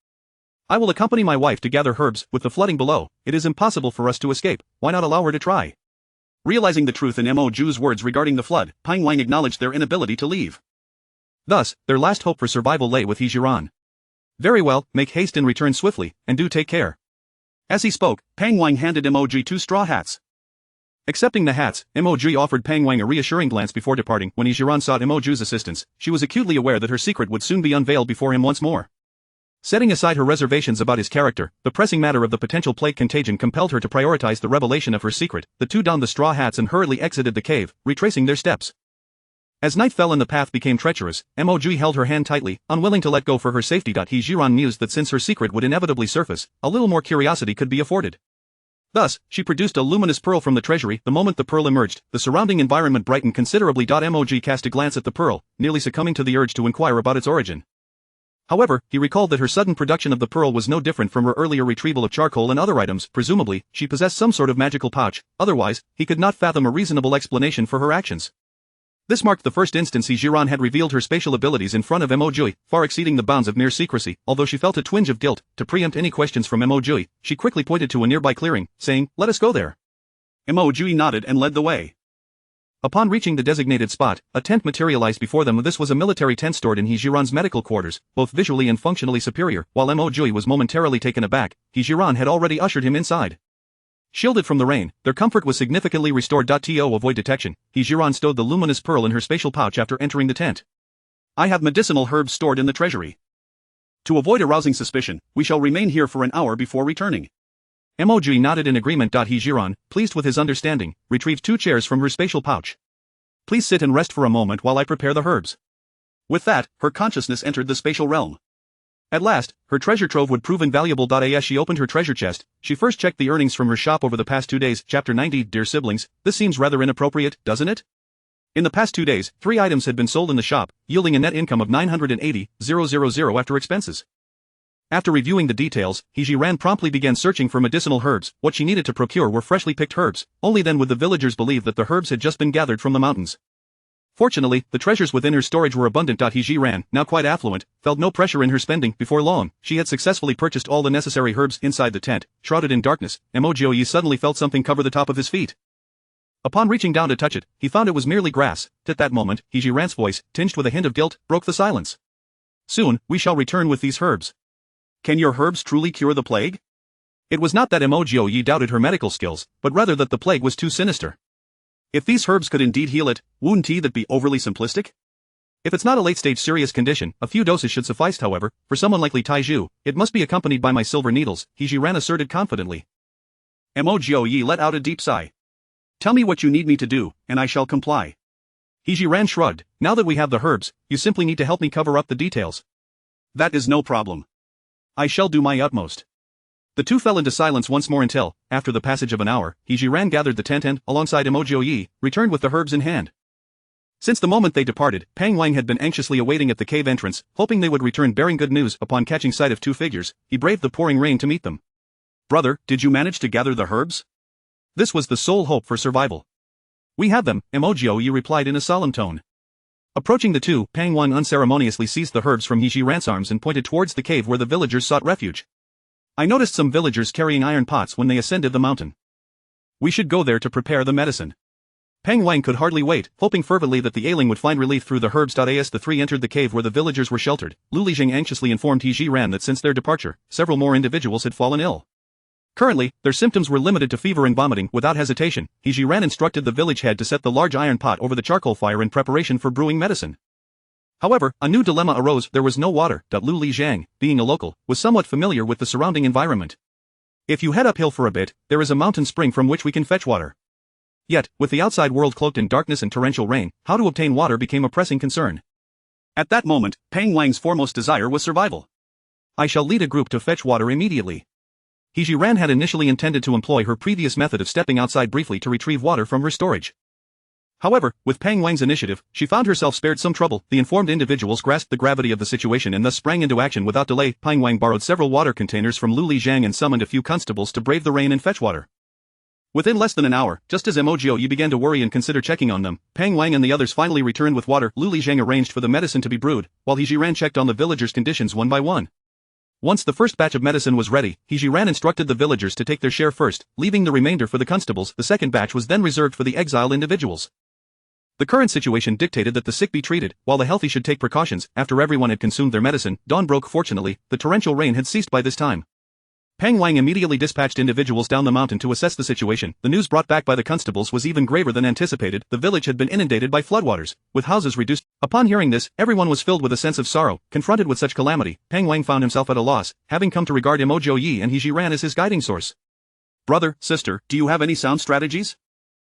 I will accompany my wife to gather herbs. With the flooding below, it is impossible for us to escape. Why not allow her to try? Realizing the truth in Mo Jiuye's words regarding the flood, Peng Wang acknowledged their inability to leave. Thus, their last hope for survival lay with He Zhi Ran. Very well, make haste and return swiftly, and do take care. As he spoke, Peng Wang handed Mo Jiuye 2 straw hats. Accepting the hats, Mo Jiuye offered Peng Wang a reassuring glance before departing. When He Zhi Ran sought Mo Jiuye's assistance, she was acutely aware that her secret would soon be unveiled before him once more. Setting aside her reservations about his character, the pressing matter of the potential plague contagion compelled her to prioritize the revelation of her secret. The two donned the straw hats and hurriedly exited the cave, retracing their steps. As night fell and the path became treacherous, Mo Jiuye held her hand tightly, unwilling to let go for her safety. He Zhi Ran mused that since her secret would inevitably surface, a little more curiosity could be afforded. Thus, she produced a luminous pearl from the treasury. The moment the pearl emerged, the surrounding environment brightened considerably. Mo Jiuye cast a glance at the pearl, nearly succumbing to the urge to inquire about its origin. However, he recalled that her sudden production of the pearl was no different from her earlier retrieval of charcoal and other items. Presumably, she possessed some sort of magical pouch, otherwise, he could not fathom a reasonable explanation for her actions. This marked the first instance He Zhi Ran had revealed her spatial abilities in front of Mo Jiuye, far exceeding the bounds of mere secrecy. Although she felt a twinge of guilt, to preempt any questions from Mo Jiuye, she quickly pointed to a nearby clearing, saying, "Let us go there." Mo Jiuye nodded and led the way. Upon reaching the designated spot, a tent materialized before them. This was a military tent stored in He Zhi Ran's medical quarters, both visually and functionally superior. While Mo Jiuye was momentarily taken aback, He Zhi Ran had already ushered him inside. Shielded from the rain, their comfort was significantly restored. To avoid detection, He Zhi Ran stowed the luminous pearl in her spatial pouch after entering the tent. "I have medicinal herbs stored in the treasury. To avoid arousing suspicion, we shall remain here for an hour before returning." Mo Jiuye nodded in agreement. He Zhi Ran, pleased with his understanding, retrieved 2 chairs from her spatial pouch. "Please sit and rest for a moment while I prepare the herbs." With that, her consciousness entered the spatial realm. At last, her treasure trove would prove invaluable. As she opened her treasure chest, she first checked the earnings from her shop over the past 2 days. Chapter 90. Dear siblings, this seems rather inappropriate, doesn't it? In the past 2 days, 3 items had been sold in the shop, yielding a net income of 980,000 after expenses. After reviewing the details, He Zhi Ran promptly began searching for medicinal herbs. What she needed to procure were freshly picked herbs. Only then would the villagers believe that the herbs had just been gathered from the mountains. Fortunately, the treasures within her storage were abundant. He Zhi Ran, now quite affluent, felt no pressure in her spending. Before long, she had successfully purchased all the necessary herbs. Inside the tent, shrouded in darkness, Mo Jiuye suddenly felt something cover the top of his feet. Upon reaching down to touch it, he found it was merely grass. At that moment, He Zhi Ran's voice, tinged with a hint of guilt, broke the silence. "Soon, we shall return with these herbs. Can your herbs truly cure the plague?" It was not that Mo Jiuye doubted her medical skills, but rather that the plague was too sinister. If these herbs could indeed heal it, wouldn't that be overly simplistic? If it's not a late-stage serious condition, a few doses should suffice. However, for someone like Li Taiju, it must be accompanied by my silver needles, He Zhi Ran asserted confidently. Mo Jiuye let out a deep sigh. "Tell me what you need me to do, and I shall comply." He Zhi Ran shrugged. "Now that we have the herbs, you simply need to help me cover up the details." "That is no problem. I shall do my utmost." The two fell into silence once more until, after the passage of an hour, He Zhi Ran gathered the tent and, alongside Mo Jiuye, returned with the herbs in hand. Since the moment they departed, Pang Wang had been anxiously awaiting at the cave entrance, hoping they would return bearing good news. Upon catching sight of 2 figures, he braved the pouring rain to meet them. "Brother, did you manage to gather the herbs?" This was the sole hope for survival. "We have them," Mo Jiuye replied in a solemn tone. Approaching the two, Pang Wang unceremoniously seized the herbs from He Zhi Ran's arms and pointed towards the cave where the villagers sought refuge. "I noticed some villagers carrying iron pots when they ascended the mountain. We should go there to prepare the medicine." Pang Wang could hardly wait, hoping fervently that the ailing would find relief through the herbs. As the 3 entered the cave where the villagers were sheltered, Lu Lizheng anxiously informed He Zhi Ran that since their departure, several more individuals had fallen ill. Currently, their symptoms were limited to fever and vomiting. Without hesitation, He Zhi Ran instructed the village head to set the large iron pot over the charcoal fire in preparation for brewing medicine. However, a new dilemma arose. There was no water. Lu Lizheng, being a local, was somewhat familiar with the surrounding environment. "If you head uphill for a bit, there is a mountain spring from which we can fetch water." Yet, with the outside world cloaked in darkness and torrential rain, how to obtain water became a pressing concern. At that moment, Pang Wang's foremost desire was survival. "I shall lead a group to fetch water immediately." He Zhi Ran had initially intended to employ her previous method of stepping outside briefly to retrieve water from her storage. However, with Pang Wang's initiative, she found herself spared some trouble. The informed individuals grasped the gravity of the situation and thus sprang into action without delay. Pang Wang borrowed several water containers from Lu Lizheng and summoned a few constables to brave the rain and fetch water. Within less than an hour, just as Mo Jiuye began to worry and consider checking on them, Pang Wang and the others finally returned with water. Lu Lizheng arranged for the medicine to be brewed, while He Zhi Ran checked on the villagers' conditions one by one. Once the first batch of medicine was ready, He Zhi Ran instructed the villagers to take their share first, leaving the remainder for the constables. The second batch was then reserved for the exiled individuals. The current situation dictated that the sick be treated, while the healthy should take precautions. After everyone had consumed their medicine, dawn broke. Fortunately, the torrential rain had ceased by this time. Pang Wang immediately dispatched individuals down the mountain to assess the situation. The news brought back by the constables was even graver than anticipated. The village had been inundated by floodwaters, with houses reduced. Upon hearing this, everyone was filled with a sense of sorrow. Confronted with such calamity, Pang Wang found himself at a loss, having come to regard Mo Jiuye and He Zhi Ran as his guiding source. "Brother, sister, do you have any sound strategies?"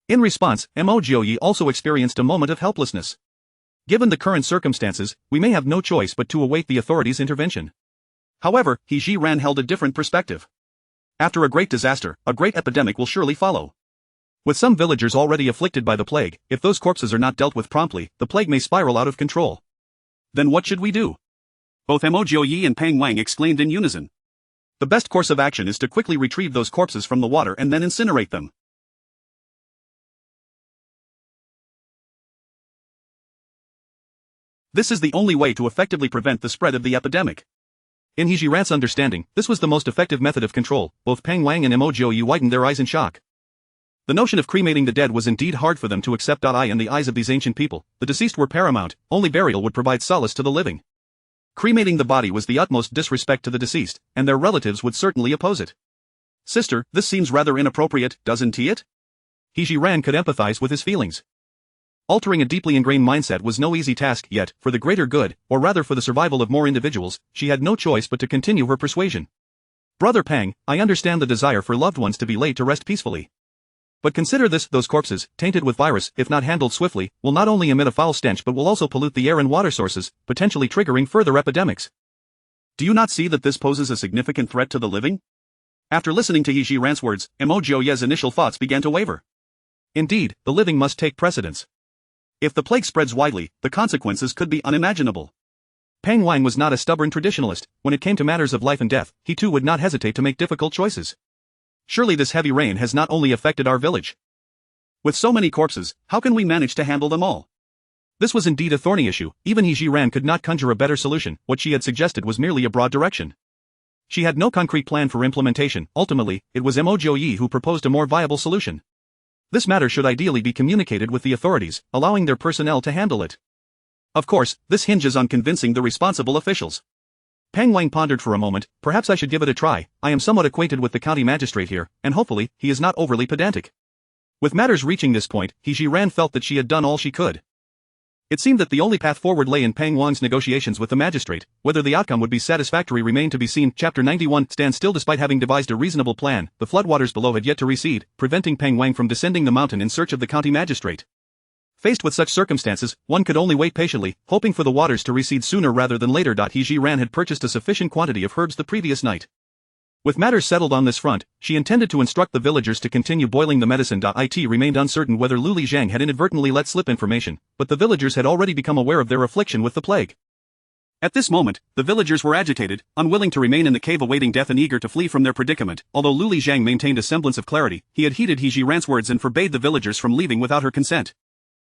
In response, Mo Jiuye also experienced a moment of helplessness. "Given the current circumstances, we may have no choice but to await the authorities' intervention." However, He Zhi Ran held a different perspective. "After a great disaster, a great epidemic will surely follow. With some villagers already afflicted by the plague, if those corpses are not dealt with promptly, the plague may spiral out of control. Then what should we do?" Both Mo Jiuye and Peng Wang exclaimed in unison. The best course of action is to quickly retrieve those corpses from the water and then incinerate them. This is the only way to effectively prevent the spread of the epidemic. In He Zhi Ran's understanding, this was the most effective method of control. Both Peng Wang and Mo Jiuye widened their eyes in shock. The notion of cremating the dead was indeed hard for them to accept. In the eyes of these ancient people, the deceased were paramount, only burial would provide solace to the living. Cremating the body was the utmost disrespect to the deceased, and their relatives would certainly oppose it. Sister, this seems rather inappropriate, doesn't it? He Zhi Ran could empathize with his feelings. Altering a deeply ingrained mindset was no easy task, yet, for the greater good, or rather for the survival of more individuals, she had no choice but to continue her persuasion. Brother Peng, I understand the desire for loved ones to be laid to rest peacefully. But consider this, those corpses, tainted with virus, if not handled swiftly, will not only emit a foul stench but will also pollute the air and water sources, potentially triggering further epidemics. Do you not see that this poses a significant threat to the living? After listening to He Zhi Ran's words, Mo Jiuye's initial thoughts began to waver. Indeed, the living must take precedence. If the plague spreads widely, the consequences could be unimaginable. Peng Wang was not a stubborn traditionalist. When it came to matters of life and death, he too would not hesitate to make difficult choices. Surely this heavy rain has not only affected our village. With so many corpses, how can we manage to handle them all? This was indeed a thorny issue. Even He Zhi Ran could not conjure a better solution. What she had suggested was merely a broad direction. She had no concrete plan for implementation. Ultimately, it was Mo Jiuye who proposed a more viable solution. This matter should ideally be communicated with the authorities, allowing their personnel to handle it. Of course, this hinges on convincing the responsible officials. Peng Wang pondered for a moment. Perhaps I should give it a try. I am somewhat acquainted with the county magistrate here, and hopefully, he is not overly pedantic. With matters reaching this point, He Zhi Ran felt that she had done all she could. It seemed that the only path forward lay in Peng Wang's negotiations with the magistrate. Whether the outcome would be satisfactory remained to be seen. Chapter 91 Stand still. Despite having devised a reasonable plan, the floodwaters below had yet to recede, preventing Peng Wang from descending the mountain in search of the county magistrate. Faced with such circumstances, one could only wait patiently, hoping for the waters to recede sooner rather than later. He Zhi Ran had purchased a sufficient quantity of herbs the previous night. With matters settled on this front, she intended to instruct the villagers to continue boiling the medicine. It remained uncertain whether Lu Zhang had inadvertently let slip information, but the villagers had already become aware of their affliction with the plague. At this moment, the villagers were agitated, unwilling to remain in the cave awaiting death and eager to flee from their predicament. Although Lu Zhang maintained a semblance of clarity, he had heeded He Zhi Ran's words and forbade the villagers from leaving without her consent.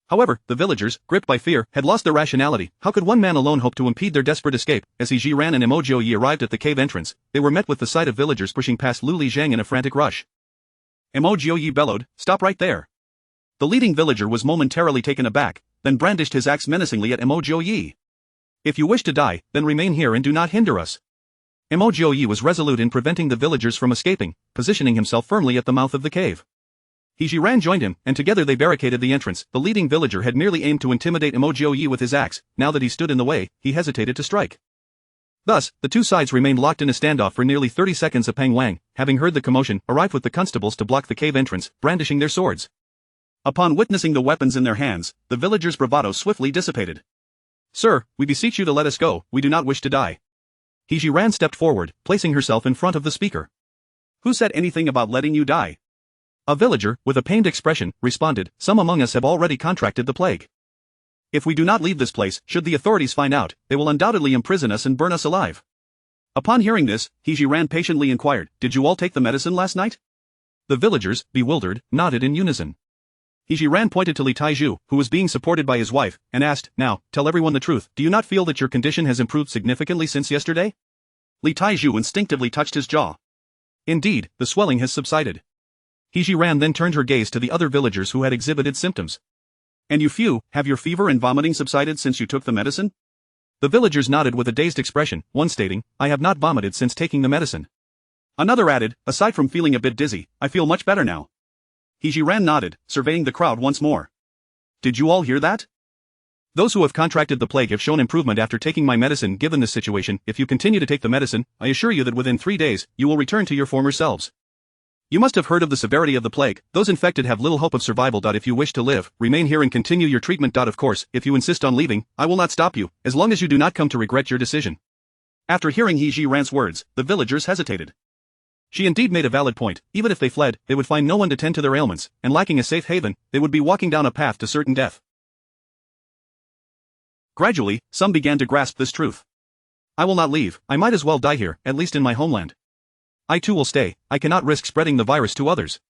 However, the villagers, gripped by fear, had lost their rationality. How could one man alone hope to impede their desperate escape? As He Zhi Ran and Mo Jiuye arrived at the cave entrance, they were met with the sight of villagers pushing past Lu Zhang in a frantic rush. Mo Jiuye bellowed, "Stop right there!" The leading villager was momentarily taken aback, then brandished his axe menacingly at Mo Jiuye. "If you wish to die, then remain here and do not hinder us." Mo Jiuye was resolute in preventing the villagers from escaping, positioning himself firmly at the mouth of the cave. He Zhi Ran joined him, and together they barricaded the entrance. The leading villager had merely aimed to intimidate Mo Jiuye with his axe. Now that he stood in the way, he hesitated to strike. Thus, the two sides remained locked in a standoff for nearly 30 seconds. Peng Wang, having heard the commotion, arrived with the constables to block the cave entrance, brandishing their swords. Upon witnessing the weapons in their hands, the villagers' bravado swiftly dissipated. "Sir, we beseech you to let us go, we do not wish to die." He Zhi Ran stepped forward, placing herself in front of the speaker. "Who said anything about letting you die?" A villager, with a pained expression, responded, "Some among us have already contracted the plague. If we do not leave this place, should the authorities find out, they will undoubtedly imprison us and burn us alive." Upon hearing this, He Zhi Ran patiently inquired, "Did you all take the medicine last night?" The villagers, bewildered, nodded in unison. He Zhi Ran pointed to Li Taizhu, who was being supported by his wife, and asked, "Now, tell everyone the truth. Do you not feel that your condition has improved significantly since yesterday?" Li Taizhu instinctively touched his jaw. Indeed, the swelling has subsided. He Zhi Ran then turned her gaze to the other villagers who had exhibited symptoms. "And have your fever and vomiting subsided since you took the medicine?" The villagers nodded with a dazed expression, one stating, "I have not vomited since taking the medicine." Another added, "Aside from feeling a bit dizzy, I feel much better now." He Zhi Ran nodded, surveying the crowd once more. "Did you all hear that? Those who have contracted the plague have shown improvement after taking my medicine. Given this situation, if you continue to take the medicine, I assure you that within 3 days, you will return to your former selves. You must have heard of the severity of the plague. Those infected have little hope of survival. If you wish to live, remain here and continue your treatment. Of course, if you insist on leaving, I will not stop you, as long as you do not come to regret your decision." After hearing He Zhi Ran's words, the villagers hesitated. She indeed made a valid point. Even if they fled, they would find no one to tend to their ailments, and lacking a safe haven, they would be walking down a path to certain death. Gradually, some began to grasp this truth. I will not leave, I might as well die here, at least in my homeland. I too will stay, I cannot risk spreading the virus to others.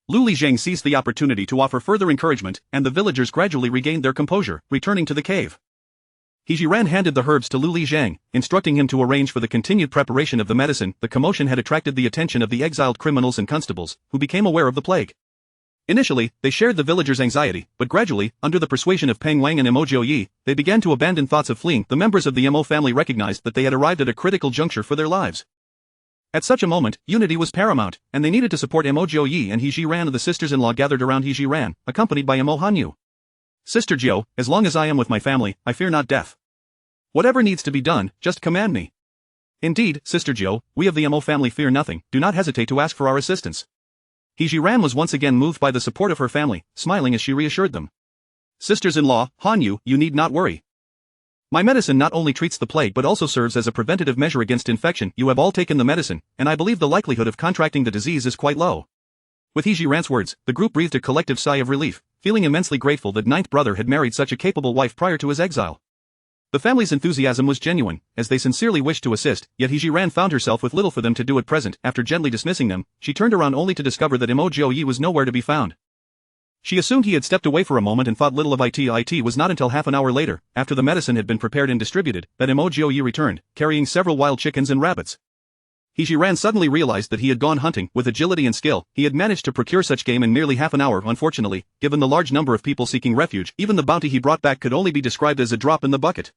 Lu Lizhang seized the opportunity to offer further encouragement, and the villagers gradually regained their composure, returning to the cave. He Zhi Ran handed the herbs to Lu Lizhang, instructing him to arrange for the continued preparation of the medicine. The commotion had attracted the attention of the exiled criminals and constables, who became aware of the plague. Initially, they shared the villagers' anxiety, but gradually, under the persuasion of Peng Wang and Mo Jiuye, they began to abandon thoughts of fleeing. The members of the Mo family recognized that they had arrived at a critical juncture for their lives. At such a moment, unity was paramount, and they needed to support Mo Jiuye and He Zhi Ran. The sisters-in-law gathered around He Zhi Ran, accompanied by Mo Hanyu. Sister Jiu, as long as I am with my family, I fear not death. Whatever needs to be done, just command me. Indeed, Sister Jiu, we of the Mo family fear nothing, do not hesitate to ask for our assistance. He Zhi Ran was once again moved by the support of her family, smiling as she reassured them. Sisters-in-law, Hanyu, you need not worry. My medicine not only treats the plague but also serves as a preventative measure against infection. You have all taken the medicine, and I believe the likelihood of contracting the disease is quite low. With He Zhi Ran's words, the group breathed a collective sigh of relief, feeling immensely grateful that ninth brother had married such a capable wife prior to his exile. The family's enthusiasm was genuine, as they sincerely wished to assist, yet He Zhi Ran found herself with little for them to do at present. After gently dismissing them, she turned around only to discover that Mo Jiuye was nowhere to be found. She assumed he had stepped away for a moment and thought little of it. It was not until half an hour later, after the medicine had been prepared and distributed, that Mo Jiuye returned, carrying several wild chickens and rabbits. He Zhi Ran suddenly realized that he had gone hunting. With agility and skill, he had managed to procure such game in merely half an hour. Unfortunately, given the large number of people seeking refuge, even the bounty he brought back could only be described as a drop in the bucket.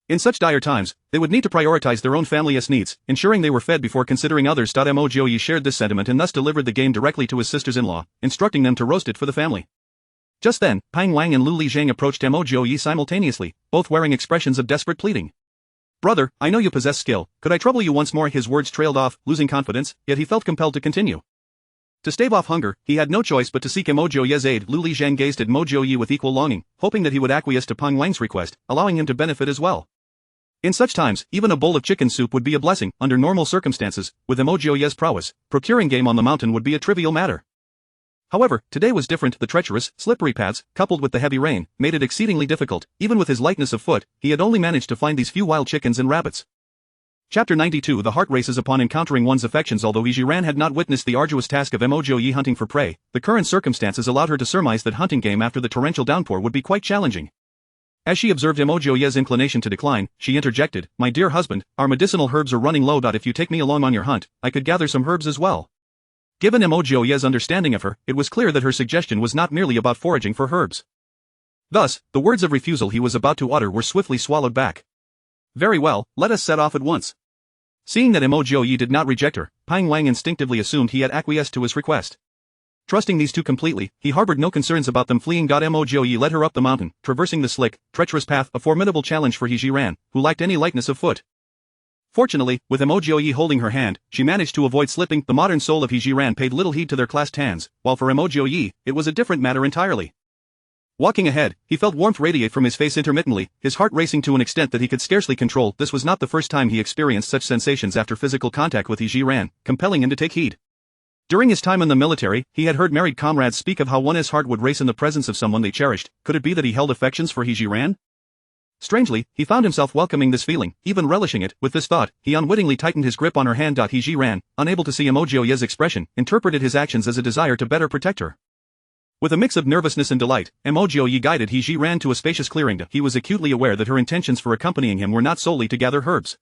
In such dire times, they would need to prioritize their own family's needs, ensuring they were fed before considering others. Mo Jiuye shared this sentiment and thus delivered the game directly to his sisters-in-law, instructing them to roast it for the family. Just then, Peng Wang and Lu Lizhang approached Mo Jiuye simultaneously, both wearing expressions of desperate pleading. Brother, I know you possess skill, could I trouble you once more? His words trailed off, losing confidence, yet he felt compelled to continue. To stave off hunger, he had no choice but to seek Mo Jiuye's aid. Lu Lizhang gazed at Mo Jiuye with equal longing, hoping that he would acquiesce to Peng Wang's request, allowing him to benefit as well. In such times, even a bowl of chicken soup would be a blessing. Under normal circumstances, with Mo Jiuye's prowess, procuring game on the mountain would be a trivial matter. However, today was different. The treacherous, slippery paths, coupled with the heavy rain, made it exceedingly difficult. Even with his lightness of foot, he had only managed to find these few wild chickens and rabbits. Chapter 92. The heart races upon encountering one's affections. Although He Zhi Ran had not witnessed the arduous task of Mo Jiuye hunting for prey, the current circumstances allowed her to surmise that hunting game after the torrential downpour would be quite challenging. As she observed Mo Jiuye's inclination to decline, she interjected, "My dear husband, our medicinal herbs are running low. If you take me along on your hunt, I could gather some herbs as well." Given Mo Jiuye's understanding of her, it was clear that her suggestion was not merely about foraging for herbs. Thus, the words of refusal he was about to utter were swiftly swallowed back. "Very well, let us set off at once." Seeing that Mo Jiuye did not reject her, Peng Wang instinctively assumed he had acquiesced to his request. Trusting these two completely, he harbored no concerns about them fleeing. Mo Jiuye led her up the mountain, traversing the slick, treacherous path, a formidable challenge for He Zhi Ran, who lacked any lightness of foot. Fortunately, with Mo Jiuye holding her hand, she managed to avoid slipping. The modern soul of He Zhi Ran paid little heed to their clasped hands, while for Mo Jiuye, it was a different matter entirely. Walking ahead, he felt warmth radiate from his face intermittently, his heart racing to an extent that he could scarcely control. This was not the first time he experienced such sensations after physical contact with He Zhi Ran, compelling him to take heed. During his time in the military, he had heard married comrades speak of how one's heart would race in the presence of someone they cherished. Could it be that he held affections for He Zhi Ran? Strangely, he found himself welcoming this feeling, even relishing it. With this thought, he unwittingly tightened his grip on her hand. He Zhi Ran, unable to see Mo Jiuye's expression, interpreted his actions as a desire to better protect her. With a mix of nervousness and delight, Mo Jiuye guided He Zhi Ran to a spacious clearing. He was acutely aware that her intentions for accompanying him were not solely to gather herbs.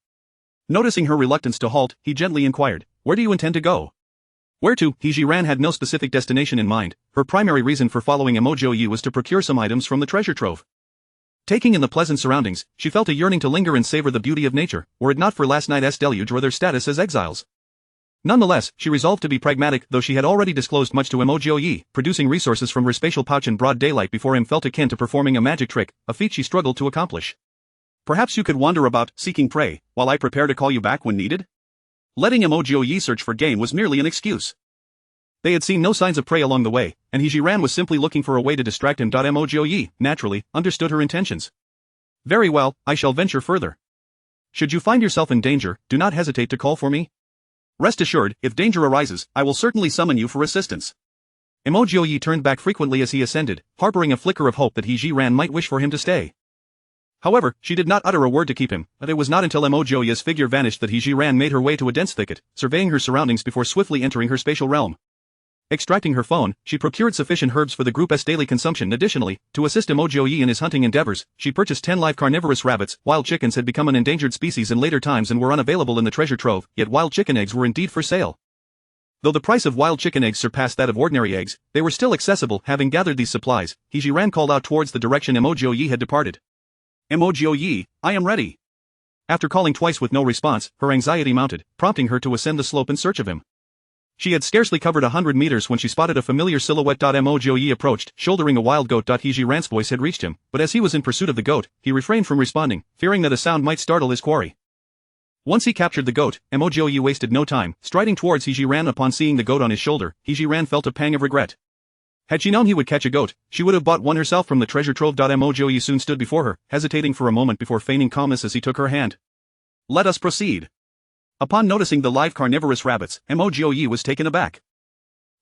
Noticing her reluctance to halt, he gently inquired, "Where do you intend to go?" Where to? He Zhi Ran had no specific destination in mind. Her primary reason for following Mo Jiuye was to procure some items from the treasure trove. Taking in the pleasant surroundings, she felt a yearning to linger and savor the beauty of nature, were it not for last night's deluge or their status as exiles. Nonetheless, she resolved to be pragmatic. Though she had already disclosed much to Mo Jiuye, producing resources from her spatial pouch in broad daylight before him felt akin to performing a magic trick, a feat she struggled to accomplish. "Perhaps you could wander about, seeking prey, while I prepare to call you back when needed?" Letting Mo Jiuye search for game was merely an excuse. They had seen no signs of prey along the way, and He Zhi Ran was simply looking for a way to distract him. Mo Jiuye, naturally, understood her intentions. "Very well, I shall venture further. Should you find yourself in danger, do not hesitate to call for me. Rest assured, if danger arises, I will certainly summon you for assistance." Mo Jiuye turned back frequently as he ascended, harboring a flicker of hope that He Zhi Ran might wish for him to stay. However, she did not utter a word to keep him, but it was not until Mo Jiuye's figure vanished that He Zhi Ran made her way to a dense thicket, surveying her surroundings before swiftly entering her spatial realm. Extracting her phone, she procured sufficient herbs for the group's daily consumption. Additionally, to assist Mo Jiuye in his hunting endeavors, she purchased 10 live carnivorous rabbits. Wild chickens had become an endangered species in later times and were unavailable in the treasure trove, yet wild chicken eggs were indeed for sale. Though the price of wild chicken eggs surpassed that of ordinary eggs, they were still accessible. Having gathered these supplies, He Zhi Ran called out towards the direction Mo Jiuye had departed. Mo Jiuye, I am ready. After calling twice with no response, her anxiety mounted, prompting her to ascend the slope in search of him. She had scarcely covered 100 meters when she spotted a familiar silhouette. Mo Jiuye approached, shouldering a wild goat. He Zhi Ran's voice had reached him, but as he was in pursuit of the goat, he refrained from responding, fearing that a sound might startle his quarry. Once he captured the goat, Mo Jiuye wasted no time, striding towards He Zhi Ran. Upon seeing the goat on his shoulder, He Zhi Ran felt a pang of regret. Had she known he would catch a goat, she would have bought one herself from the treasure trove. Mo Jiuye soon stood before her, hesitating for a moment before feigning calmness as he took her hand. Let us proceed. Upon noticing the live carnivorous rabbits, Mo Jiuye was taken aback.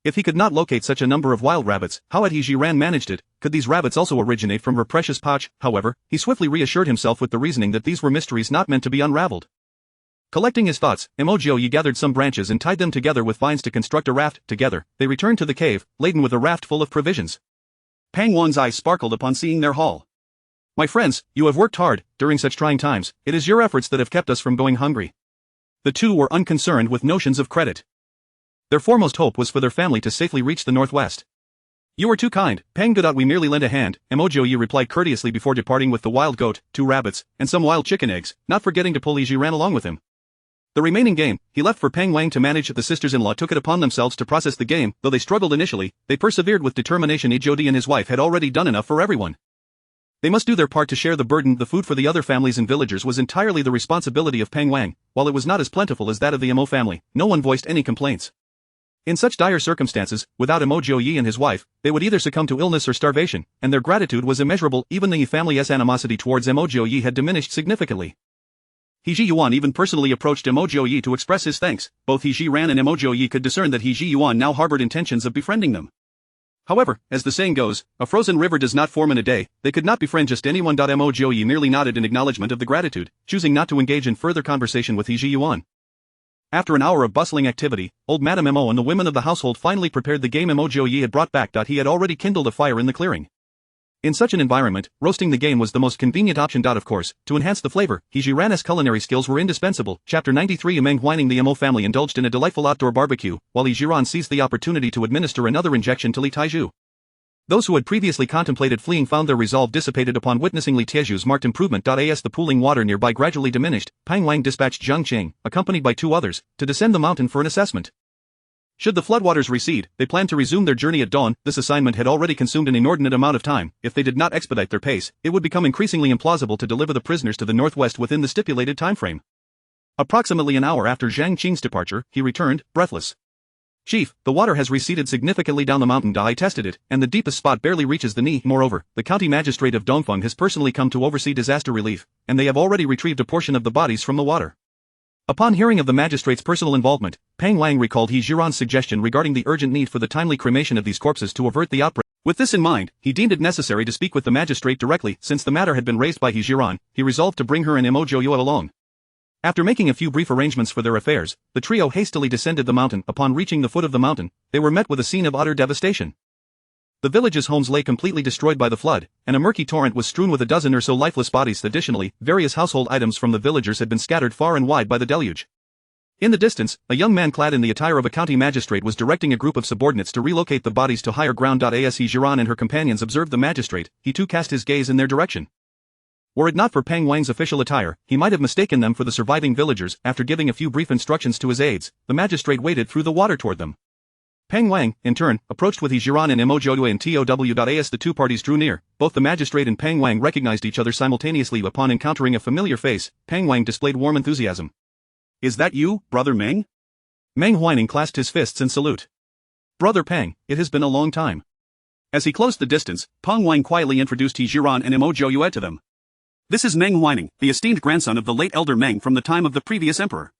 If he could not locate such a number of wild rabbits, how had He Zhi Ran managed it? Could these rabbits also originate from her precious pouch? However, he swiftly reassured himself with the reasoning that these were mysteries not meant to be unraveled. Collecting his thoughts, Mo Jiuye gathered some branches and tied them together with vines to construct a raft. Together, they returned to the cave, laden with a raft full of provisions. Pang Wan's eyes sparkled upon seeing their haul. My friends, you have worked hard, during such trying times. It is your efforts that have kept us from going hungry. The two were unconcerned with notions of credit. Their foremost hope was for their family to safely reach the northwest. You are too kind, Pang Godot. We merely lend a hand, Mo Jiuye replied courteously before departing with the wild goat, 2 rabbits, and some wild chicken eggs, not forgetting to pull He Zhi Ran along with him. The remaining game, he left for Pang Wang to manage. The sisters-in-law took it upon themselves to process the game. Though they struggled initially, they persevered with determination. Jody and his wife had already done enough for everyone. They must do their part to share the burden. The food for the other families and villagers was entirely the responsibility of Pang Wang. While it was not as plentiful as that of the Mo family, no one voiced any complaints. In such dire circumstances, without Mo Jiuye and his wife, they would either succumb to illness or starvation, and their gratitude was immeasurable. Even the Yi family's animosity towards Mo Jiuye had diminished significantly. He Zhi Yuan even personally approached Mo Jiuye to express his thanks. Both He Zhi Ran and Mo Jiuye could discern that He Zhi Yuan now harbored intentions of befriending them. However, as the saying goes, a frozen river does not form in a day. They could not befriend just anyone. Mo Jiuye merely nodded in acknowledgement of the gratitude, choosing not to engage in further conversation with He Zhi Yuan. After an hour of bustling activity, old Madame Mo and the women of the household finally prepared the game Mo Jiuye had brought back. He had already kindled a fire in the clearing. In such an environment, roasting the game was the most convenient option. Of course, to enhance the flavor, He Zhi Ran's culinary skills were indispensable. Chapter 93. Meng Huining. The Mo family indulged in a delightful outdoor barbecue, while He Zhi Ran seized the opportunity to administer another injection to Li Taizhu. Those who had previously contemplated fleeing found their resolve dissipated upon witnessing Li Taizhu's marked improvement. As the pooling water nearby gradually diminished, Pang Wang dispatched Zhang Qing, accompanied by 2 others, to descend the mountain for an assessment. Should the floodwaters recede, they planned to resume their journey at dawn. This assignment had already consumed an inordinate amount of time. If they did not expedite their pace, it would become increasingly implausible to deliver the prisoners to the northwest within the stipulated timeframe. Approximately an hour after Zhang Qing's departure, he returned, breathless. Chief, the water has receded significantly down the mountain. I tested it, and the deepest spot barely reaches the knee. Moreover, the county magistrate of Dongfeng has personally come to oversee disaster relief, and they have already retrieved a portion of the bodies from the water. Upon hearing of the magistrate's personal involvement, Pang Wang recalled He Zhi Ran's suggestion regarding the urgent need for the timely cremation of these corpses to avert the outbreak. With this in mind, he deemed it necessary to speak with the magistrate directly. Since the matter had been raised by He Zhi Ran, he resolved to bring her and Mo Jiuye along. After making a few brief arrangements for their affairs, the trio hastily descended the mountain. Upon reaching the foot of the mountain, they were met with a scene of utter devastation. The village's homes lay completely destroyed by the flood, and a murky torrent was strewn with a dozen or so lifeless bodies. Additionally, various household items from the villagers had been scattered far and wide by the deluge. In the distance, a young man clad in the attire of a county magistrate was directing a group of subordinates to relocate the bodies to higher ground. As He Zhi Ran and her companions observed the magistrate, he too cast his gaze in their direction. Were it not for Pang Wang's official attire, he might have mistaken them for the surviving villagers. After giving a few brief instructions to his aides, the magistrate waded through the water toward them. Pang Wang, in turn, approached with He Zhi Ran and Mo Jiuye and TOW. As the two parties drew near, both the magistrate and Pang Wang recognized each other simultaneously. Upon encountering a familiar face, Pang Wang displayed warm enthusiasm. Is that you, Brother Meng? Meng Huining clasped his fists in salute. Brother Pang, it has been a long time. As he closed the distance, Pang Wang quietly introduced He Zhi Ran and Mo Jiuye to them. This is Meng Huining, the esteemed grandson of the late elder Meng from the time of the previous emperor.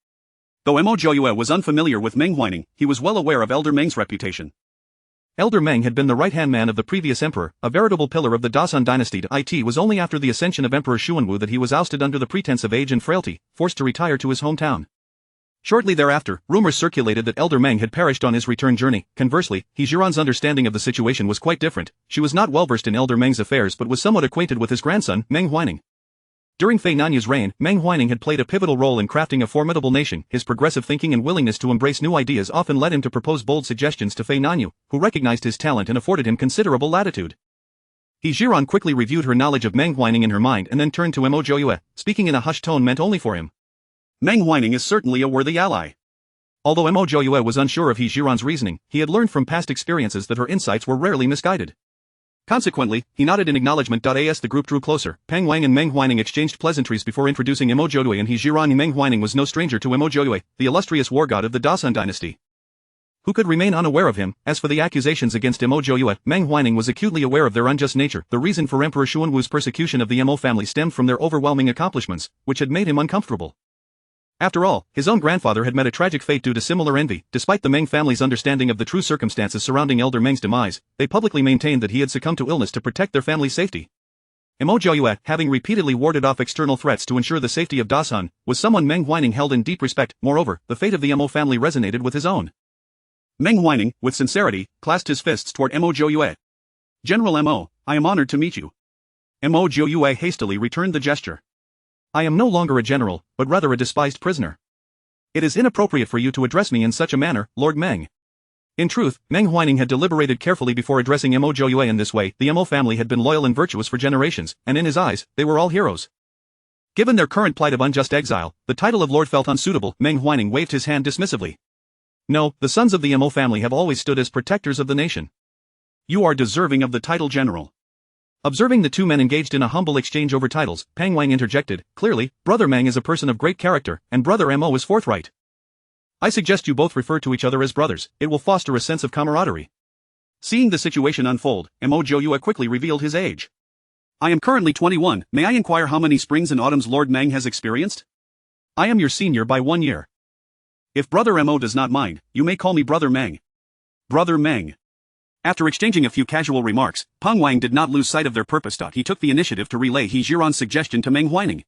Though Mo Jiuye was unfamiliar with Meng Huining, he was well aware of elder Meng's reputation. Elder Meng had been the right-hand man of the previous emperor, a veritable pillar of the Dasun dynasty. It was only after the ascension of Emperor Xuanwu that he was ousted under the pretense of age and frailty, forced to retire to his hometown. Shortly thereafter, rumors circulated that Elder Meng had perished on his return journey. Conversely, He Zhi Ran's understanding of the situation was quite different. She was not well-versed in Elder Meng's affairs but was somewhat acquainted with his grandson, Meng Huaining. During Fei Nanyu's reign, Meng Huaining had played a pivotal role in crafting a formidable nation. His progressive thinking and willingness to embrace new ideas often led him to propose bold suggestions to Fei Nanyu, who recognized his talent and afforded him considerable latitude. He Zhi Ran quickly reviewed her knowledge of Meng Huaining in her mind and then turned to Mo Jiuye, speaking in a hushed tone meant only for him. Meng Huaining is certainly a worthy ally. Although Mo Jiuye was unsure of He Zhi Ran's reasoning, he had learned from past experiences that her insights were rarely misguided. Consequently, he nodded in acknowledgement. As the group drew closer, Peng Wang and Meng Huaining exchanged pleasantries before introducing Mo Jiuye and He Zhi Ran. Meng Huaining was no stranger to Mo Jiuye, the illustrious war god of the Dasun dynasty. Who could remain unaware of him? As for the accusations against Mo Jiuye, Meng Huaining was acutely aware of their unjust nature. The reason for Emperor Xuanwu's persecution of the Mo family stemmed from their overwhelming accomplishments, which had made him uncomfortable. After all, his own grandfather had met a tragic fate due to similar envy. Despite the Meng family's understanding of the true circumstances surrounding Elder Meng's demise, they publicly maintained that he had succumbed to illness to protect their family's safety. Mo Jiuye, having repeatedly warded off external threats to ensure the safety of Dasun, was someone Meng Huaining held in deep respect. Moreover, the fate of the Mo family resonated with his own. Meng Huaining, with sincerity, clasped his fists toward Mo Jiuye. General Mo, I am honored to meet you. Mo Jiuye hastily returned the gesture. I am no longer a general, but rather a despised prisoner. It is inappropriate for you to address me in such a manner, Lord Meng. In truth, Meng Huaining had deliberated carefully before addressing Mo Jiuye in this way. The Mo family had been loyal and virtuous for generations, and in his eyes, they were all heroes. Given their current plight of unjust exile, the title of Lord felt unsuitable. Meng Huaining waved his hand dismissively. No, the sons of the Mo family have always stood as protectors of the nation. You are deserving of the title general. Observing the two men engaged in a humble exchange over titles, Peng Wang interjected, clearly, Brother Meng is a person of great character, and Brother Mo is forthright. I suggest you both refer to each other as brothers. It will foster a sense of camaraderie. Seeing the situation unfold, Mo Jiuye quickly revealed his age. I am currently 21, may I inquire how many springs and autumns Lord Meng has experienced? I am your senior by 1 year. If Brother Mo does not mind, you may call me Brother Meng. Brother Meng. After exchanging a few casual remarks, Peng Wang did not lose sight of their purpose. He took the initiative to relay He Zhi Ran's suggestion to Meng Huaining.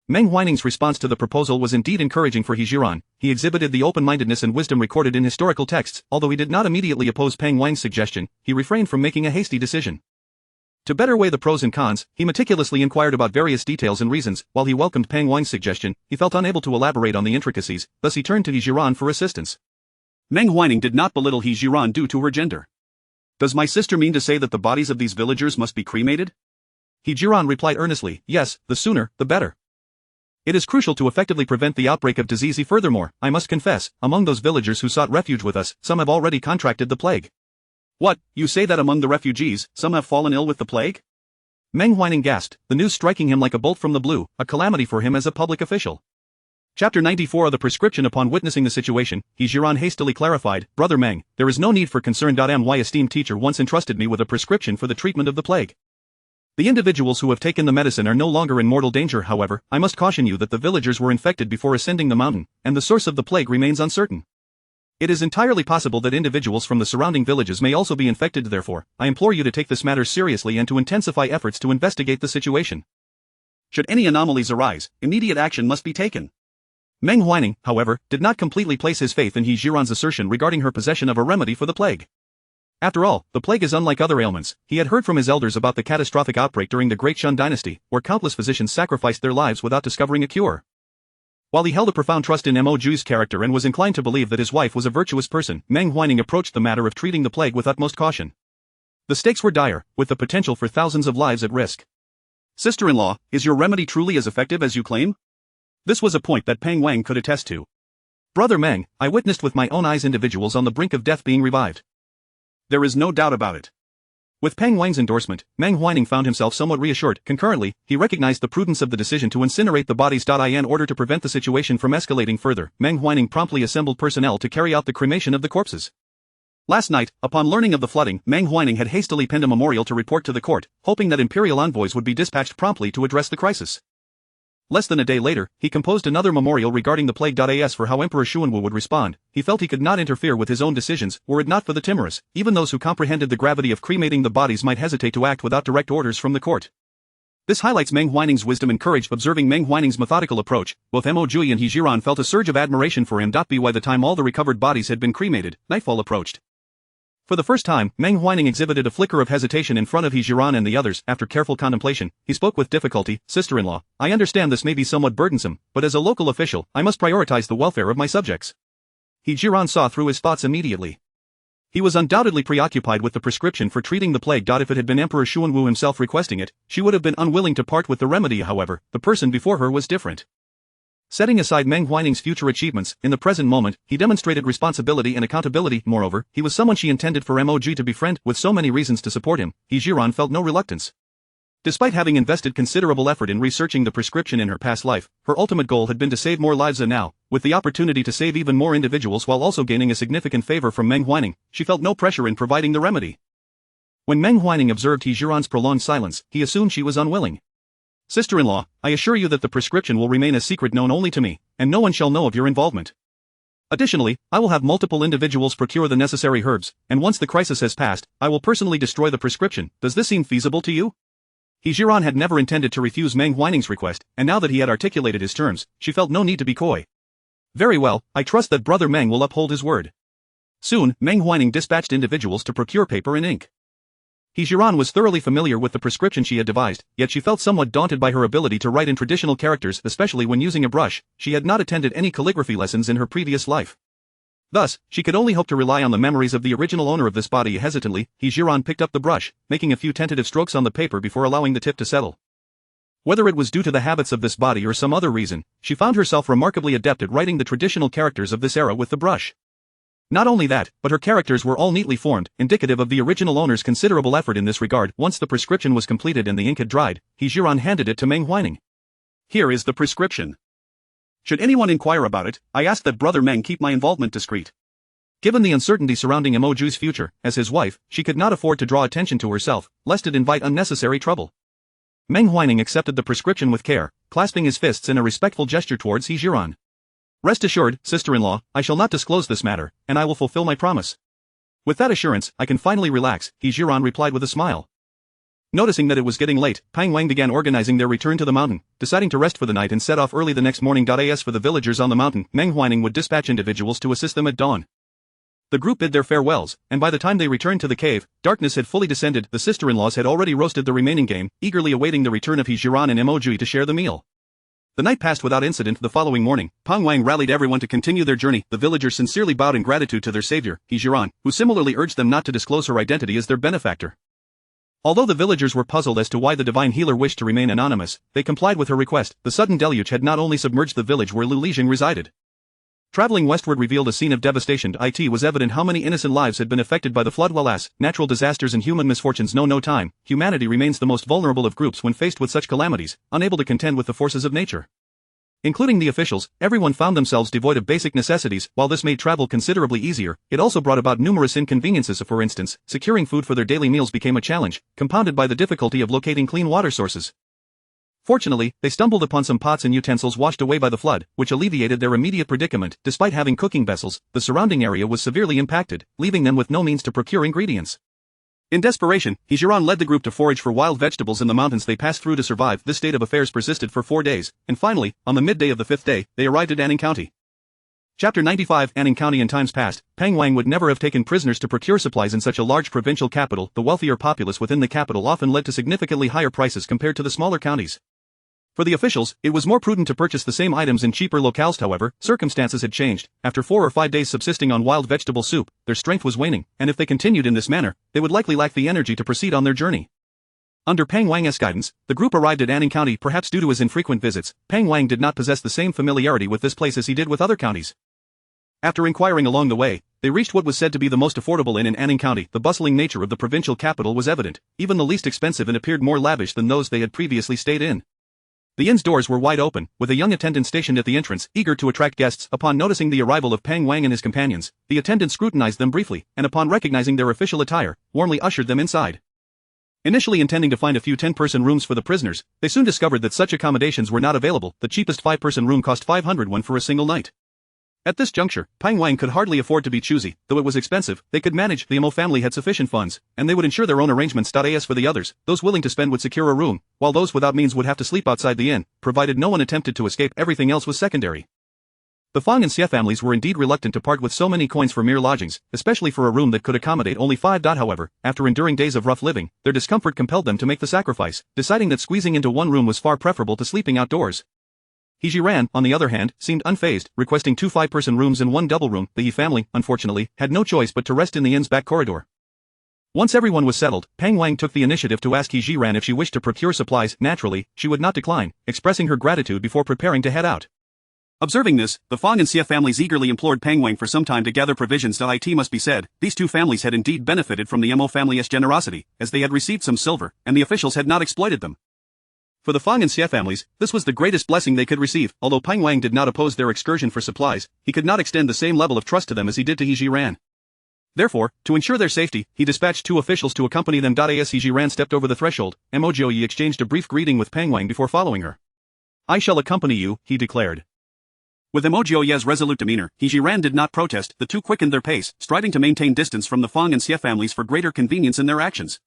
Meng Huaining's response to the proposal was indeed encouraging for He Zhi Ran. He exhibited the open-mindedness and wisdom recorded in historical texts. Although he did not immediately oppose Peng Wang's suggestion, he refrained from making a hasty decision. To better weigh the pros and cons, he meticulously inquired about various details and reasons. While he welcomed Peng Wang's suggestion, he felt unable to elaborate on the intricacies, thus he turned to He Zhi Ran for assistance. Meng Huaining did not belittle He Zhi Ran due to her gender. Does my sister mean to say that the bodies of these villagers must be cremated? He Zhi Ran replied earnestly, yes, the sooner, the better. It is crucial to effectively prevent the outbreak of disease. Furthermore, I must confess, among those villagers who sought refuge with us, some have already contracted the plague. What, you say that among the refugees, some have fallen ill with the plague? Meng Huaining gasped, the news striking him like a bolt from the blue, a calamity for him as a public official. Chapter 94 of the prescription. Upon witnessing the situation, He Zhi Ran hastily clarified, Brother Meng, there is no need for concern. My esteemed teacher once entrusted me with a prescription for the treatment of the plague. The individuals who have taken the medicine are no longer in mortal danger. However, I must caution you that the villagers were infected before ascending the mountain, and the source of the plague remains uncertain. It is entirely possible that individuals from the surrounding villages may also be infected. Therefore, I implore you to take this matter seriously and to intensify efforts to investigate the situation. Should any anomalies arise, immediate action must be taken. Meng Huaining, however, did not completely place his faith in He Zhi Ran's assertion regarding her possession of a remedy for the plague. After all, the plague is unlike other ailments. He had heard from his elders about the catastrophic outbreak during the Great Shun dynasty, where countless physicians sacrificed their lives without discovering a cure. While he held a profound trust in Mo Jiuye's character and was inclined to believe that his wife was a virtuous person, Meng Huaining approached the matter of treating the plague with utmost caution. The stakes were dire, with the potential for thousands of lives at risk. Sister-in-law, is your remedy truly as effective as you claim? This was a point that Peng Wang could attest to. Brother Meng, I witnessed with my own eyes individuals on the brink of death being revived. There is no doubt about it. With Peng Wang's endorsement, Meng Huaining found himself somewhat reassured. Concurrently, he recognized the prudence of the decision to incinerate the bodies. In order to prevent the situation from escalating further, Meng Huaining promptly assembled personnel to carry out the cremation of the corpses. Last night, upon learning of the flooding, Meng Huaining had hastily penned a memorial to report to the court, hoping that imperial envoys would be dispatched promptly to address the crisis. Less than a day later, he composed another memorial regarding the plague.as for how Emperor Xuanwu would respond. He felt he could not interfere with his own decisions, were it not for the timorous. Even those who comprehended the gravity of cremating the bodies might hesitate to act without direct orders from the court. This highlights Meng Huining's wisdom and courage. Observing Meng Huining's methodical approach, both Mo Jiuye and He Zhi Ran felt a surge of admiration for him. By the time all the recovered bodies had been cremated, nightfall approached. For the first time, Meng Huining exhibited a flicker of hesitation in front of He Zhi Ran and the others. After careful contemplation, he spoke with difficulty. Sister-in-law, I understand this may be somewhat burdensome, but as a local official, I must prioritize the welfare of my subjects. He Zhi Ran saw through his thoughts immediately. He was undoubtedly preoccupied with the prescription for treating the plague. If it had been Emperor Xuanwu himself requesting it, she would have been unwilling to part with the remedy. However, the person before her was different. Setting aside Meng Huining's future achievements, in the present moment, he demonstrated responsibility and accountability. Moreover, he was someone she intended for Mo Jiuye to befriend. With so many reasons to support him, He Zhi Ran felt no reluctance. Despite having invested considerable effort in researching the prescription in her past life, her ultimate goal had been to save more lives, and now, with the opportunity to save even more individuals while also gaining a significant favor from Meng Huining, she felt no pressure in providing the remedy. When Meng Huining observed He Zhi Ran's prolonged silence, he assumed she was unwilling. Sister-in-law, I assure you that the prescription will remain a secret known only to me, and no one shall know of your involvement. Additionally, I will have multiple individuals procure the necessary herbs, and once the crisis has passed, I will personally destroy the prescription. Does this seem feasible to you? He Zhi Ran had never intended to refuse Meng Huining's request, and now that he had articulated his terms, she felt no need to be coy. Very well, I trust that Brother Meng will uphold his word. Soon, Meng Huining dispatched individuals to procure paper and ink. He Zhi Ran was thoroughly familiar with the prescription she had devised, yet she felt somewhat daunted by her ability to write in traditional characters, especially when using a brush. She had not attended any calligraphy lessons in her previous life. Thus, she could only hope to rely on the memories of the original owner of this body. Hesitantly, He Zhi Ran picked up the brush, making a few tentative strokes on the paper before allowing the tip to settle. Whether it was due to the habits of this body or some other reason, she found herself remarkably adept at writing the traditional characters of this era with the brush. Not only that, but her characters were all neatly formed, indicative of the original owner's considerable effort in this regard. Once the prescription was completed and the ink had dried, He Zhi Ran handed it to Meng Huining. Here is the prescription. Should anyone inquire about it, I ask that Brother Meng keep my involvement discreet. Given the uncertainty surrounding Mo Jiuye's future, as his wife, she could not afford to draw attention to herself, lest it invite unnecessary trouble. Meng Huining accepted the prescription with care, clasping his fists in a respectful gesture towards He Zhi Ran. Rest assured, sister-in-law, I shall not disclose this matter, and I will fulfill my promise. With that assurance, I can finally relax, He Zhi Ran replied with a smile. Noticing that it was getting late, Pang Wang began organizing their return to the mountain, deciding to rest for the night and set off early the next morning. As for the villagers on the mountain, Meng Huining would dispatch individuals to assist them at dawn. The group bid their farewells, and by the time they returned to the cave, darkness had fully descended. The sister-in-laws had already roasted the remaining game, eagerly awaiting the return of He Zhi Ran and Mo Jiuye to share the meal. The night passed without incident. The following morning, Pang Wang rallied everyone to continue their journey. The villagers sincerely bowed in gratitude to their savior, He Zhi Ran, who similarly urged them not to disclose her identity as their benefactor. Although the villagers were puzzled as to why the divine healer wished to remain anonymous, they complied with her request. The sudden deluge had not only submerged the village where Lu Lijing resided. Traveling westward revealed a scene of devastation. It was evident how many innocent lives had been affected by the flood. Alas, natural disasters and human misfortunes know no time. Humanity remains the most vulnerable of groups when faced with such calamities, unable to contend with the forces of nature. Including the officials, everyone found themselves devoid of basic necessities. While this made travel considerably easier, it also brought about numerous inconveniences. For instance, securing food for their daily meals became a challenge, compounded by the difficulty of locating clean water sources. Fortunately, they stumbled upon some pots and utensils washed away by the flood, which alleviated their immediate predicament. Despite having cooking vessels, the surrounding area was severely impacted, leaving them with no means to procure ingredients. In desperation, He Zhi Ran led the group to forage for wild vegetables in the mountains they passed through to survive. This state of affairs persisted for 4 days, and finally, on the midday of the 5th day, they arrived at Anning County. Chapter 95 Anning County. In times past, Pang Wang would never have taken prisoners to procure supplies in such a large provincial capital. The wealthier populace within the capital often led to significantly higher prices compared to the smaller counties. For the officials, it was more prudent to purchase the same items in cheaper locales. However, circumstances had changed. After 4 or 5 days subsisting on wild vegetable soup, their strength was waning, and if they continued in this manner, they would likely lack the energy to proceed on their journey. Under Pang Wang's guidance, the group arrived at Anning County. Perhaps due to his infrequent visits, Pang Wang did not possess the same familiarity with this place as he did with other counties. After inquiring along the way, they reached what was said to be the most affordable inn in Anning County. The bustling nature of the provincial capital was evident. Even the least expensive inn appeared more lavish than those they had previously stayed in. The inn's doors were wide open, with a young attendant stationed at the entrance, eager to attract guests. Upon noticing the arrival of Pang Wang and his companions, the attendant scrutinized them briefly, and upon recognizing their official attire, warmly ushered them inside. Initially intending to find a few 10-person rooms for the prisoners, they soon discovered that such accommodations were not available. The cheapest 5-person room cost 500 won for a single night. At this juncture, Pang Wang could hardly afford to be choosy. Though it was expensive, they could manage. The Mo family had sufficient funds, and they would ensure their own arrangements. As for the others, those willing to spend would secure a room, while those without means would have to sleep outside the inn, provided no one attempted to escape. Everything else was secondary. The Fang and Xie families were indeed reluctant to part with so many coins for mere lodgings, especially for a room that could accommodate only 5. However, after enduring days of rough living, their discomfort compelled them to make the sacrifice, deciding that squeezing into one room was far preferable to sleeping outdoors. He Zhi Ran, on the other hand, seemed unfazed, requesting 2 5-person rooms and 1 double room. The He family, unfortunately, had no choice but to rest in the inn's back corridor. Once everyone was settled, Pang Wang took the initiative to ask He Zhi Ran if she wished to procure supplies. Naturally, she would not decline, expressing her gratitude before preparing to head out. Observing this, the Fang and Xie families eagerly implored Pang Wang for some time to gather provisions. It must be said, these two families had indeed benefited from the Mo family's generosity, as they had received some silver, and the officials had not exploited them. For the Fang and Xie families, this was the greatest blessing they could receive. Although Pang Wang did not oppose their excursion for supplies, he could not extend the same level of trust to them as he did to He Zhi Ran. Therefore, to ensure their safety, he dispatched 2 officials to accompany them. As He Zhi Ran stepped over the threshold, Mo Jiuye exchanged a brief greeting with Pang Wang before following her. "I shall accompany you," he declared. With Mo Jiuye's resolute demeanor, He Zhi Ran did not protest. The two quickened their pace, striving to maintain distance from the Fang and Xie families for greater convenience in their actions.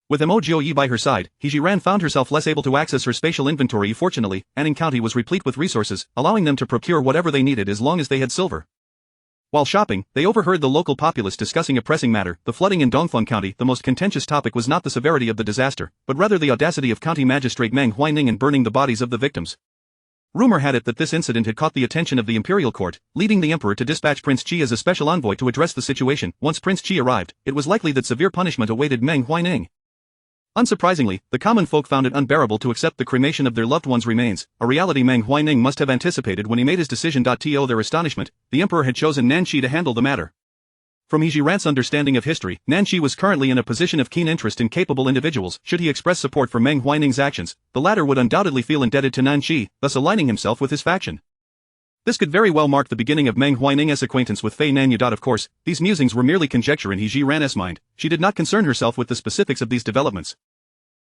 With Mo Jiuye by her side, He Zhi Ran found herself less able to access her spatial inventory. Fortunately, Anning County was replete with resources, allowing them to procure whatever they needed as long as they had silver. While shopping, they overheard the local populace discussing a pressing matter. The flooding in Dongfeng County. The most contentious topic was not the severity of the disaster, but rather the audacity of County Magistrate Meng Huaining in burning the bodies of the victims. Rumor had it that this incident had caught the attention of the imperial court, leading the emperor to dispatch Prince Qi as a special envoy to address the situation. Once Prince Qi arrived, it was likely that severe punishment awaited Meng Huaining. Unsurprisingly, the common folk found it unbearable to accept the cremation of their loved ones' remains, a reality Meng Huaining must have anticipated when he made his decision. To their astonishment, the emperor had chosen Nanqi to handle the matter. From He Zhi Ran's understanding of history, Nanqi was currently in a position of keen interest in capable individuals. Should he express support for Meng Huaining's actions, the latter would undoubtedly feel indebted to Nanqi, thus aligning himself with his faction. This could very well mark the beginning of Meng Huaining's acquaintance with Fei Nanyu. Of course, these musings were merely conjecture in He Zhi Ran's mind. She did not concern herself with the specifics of these developments.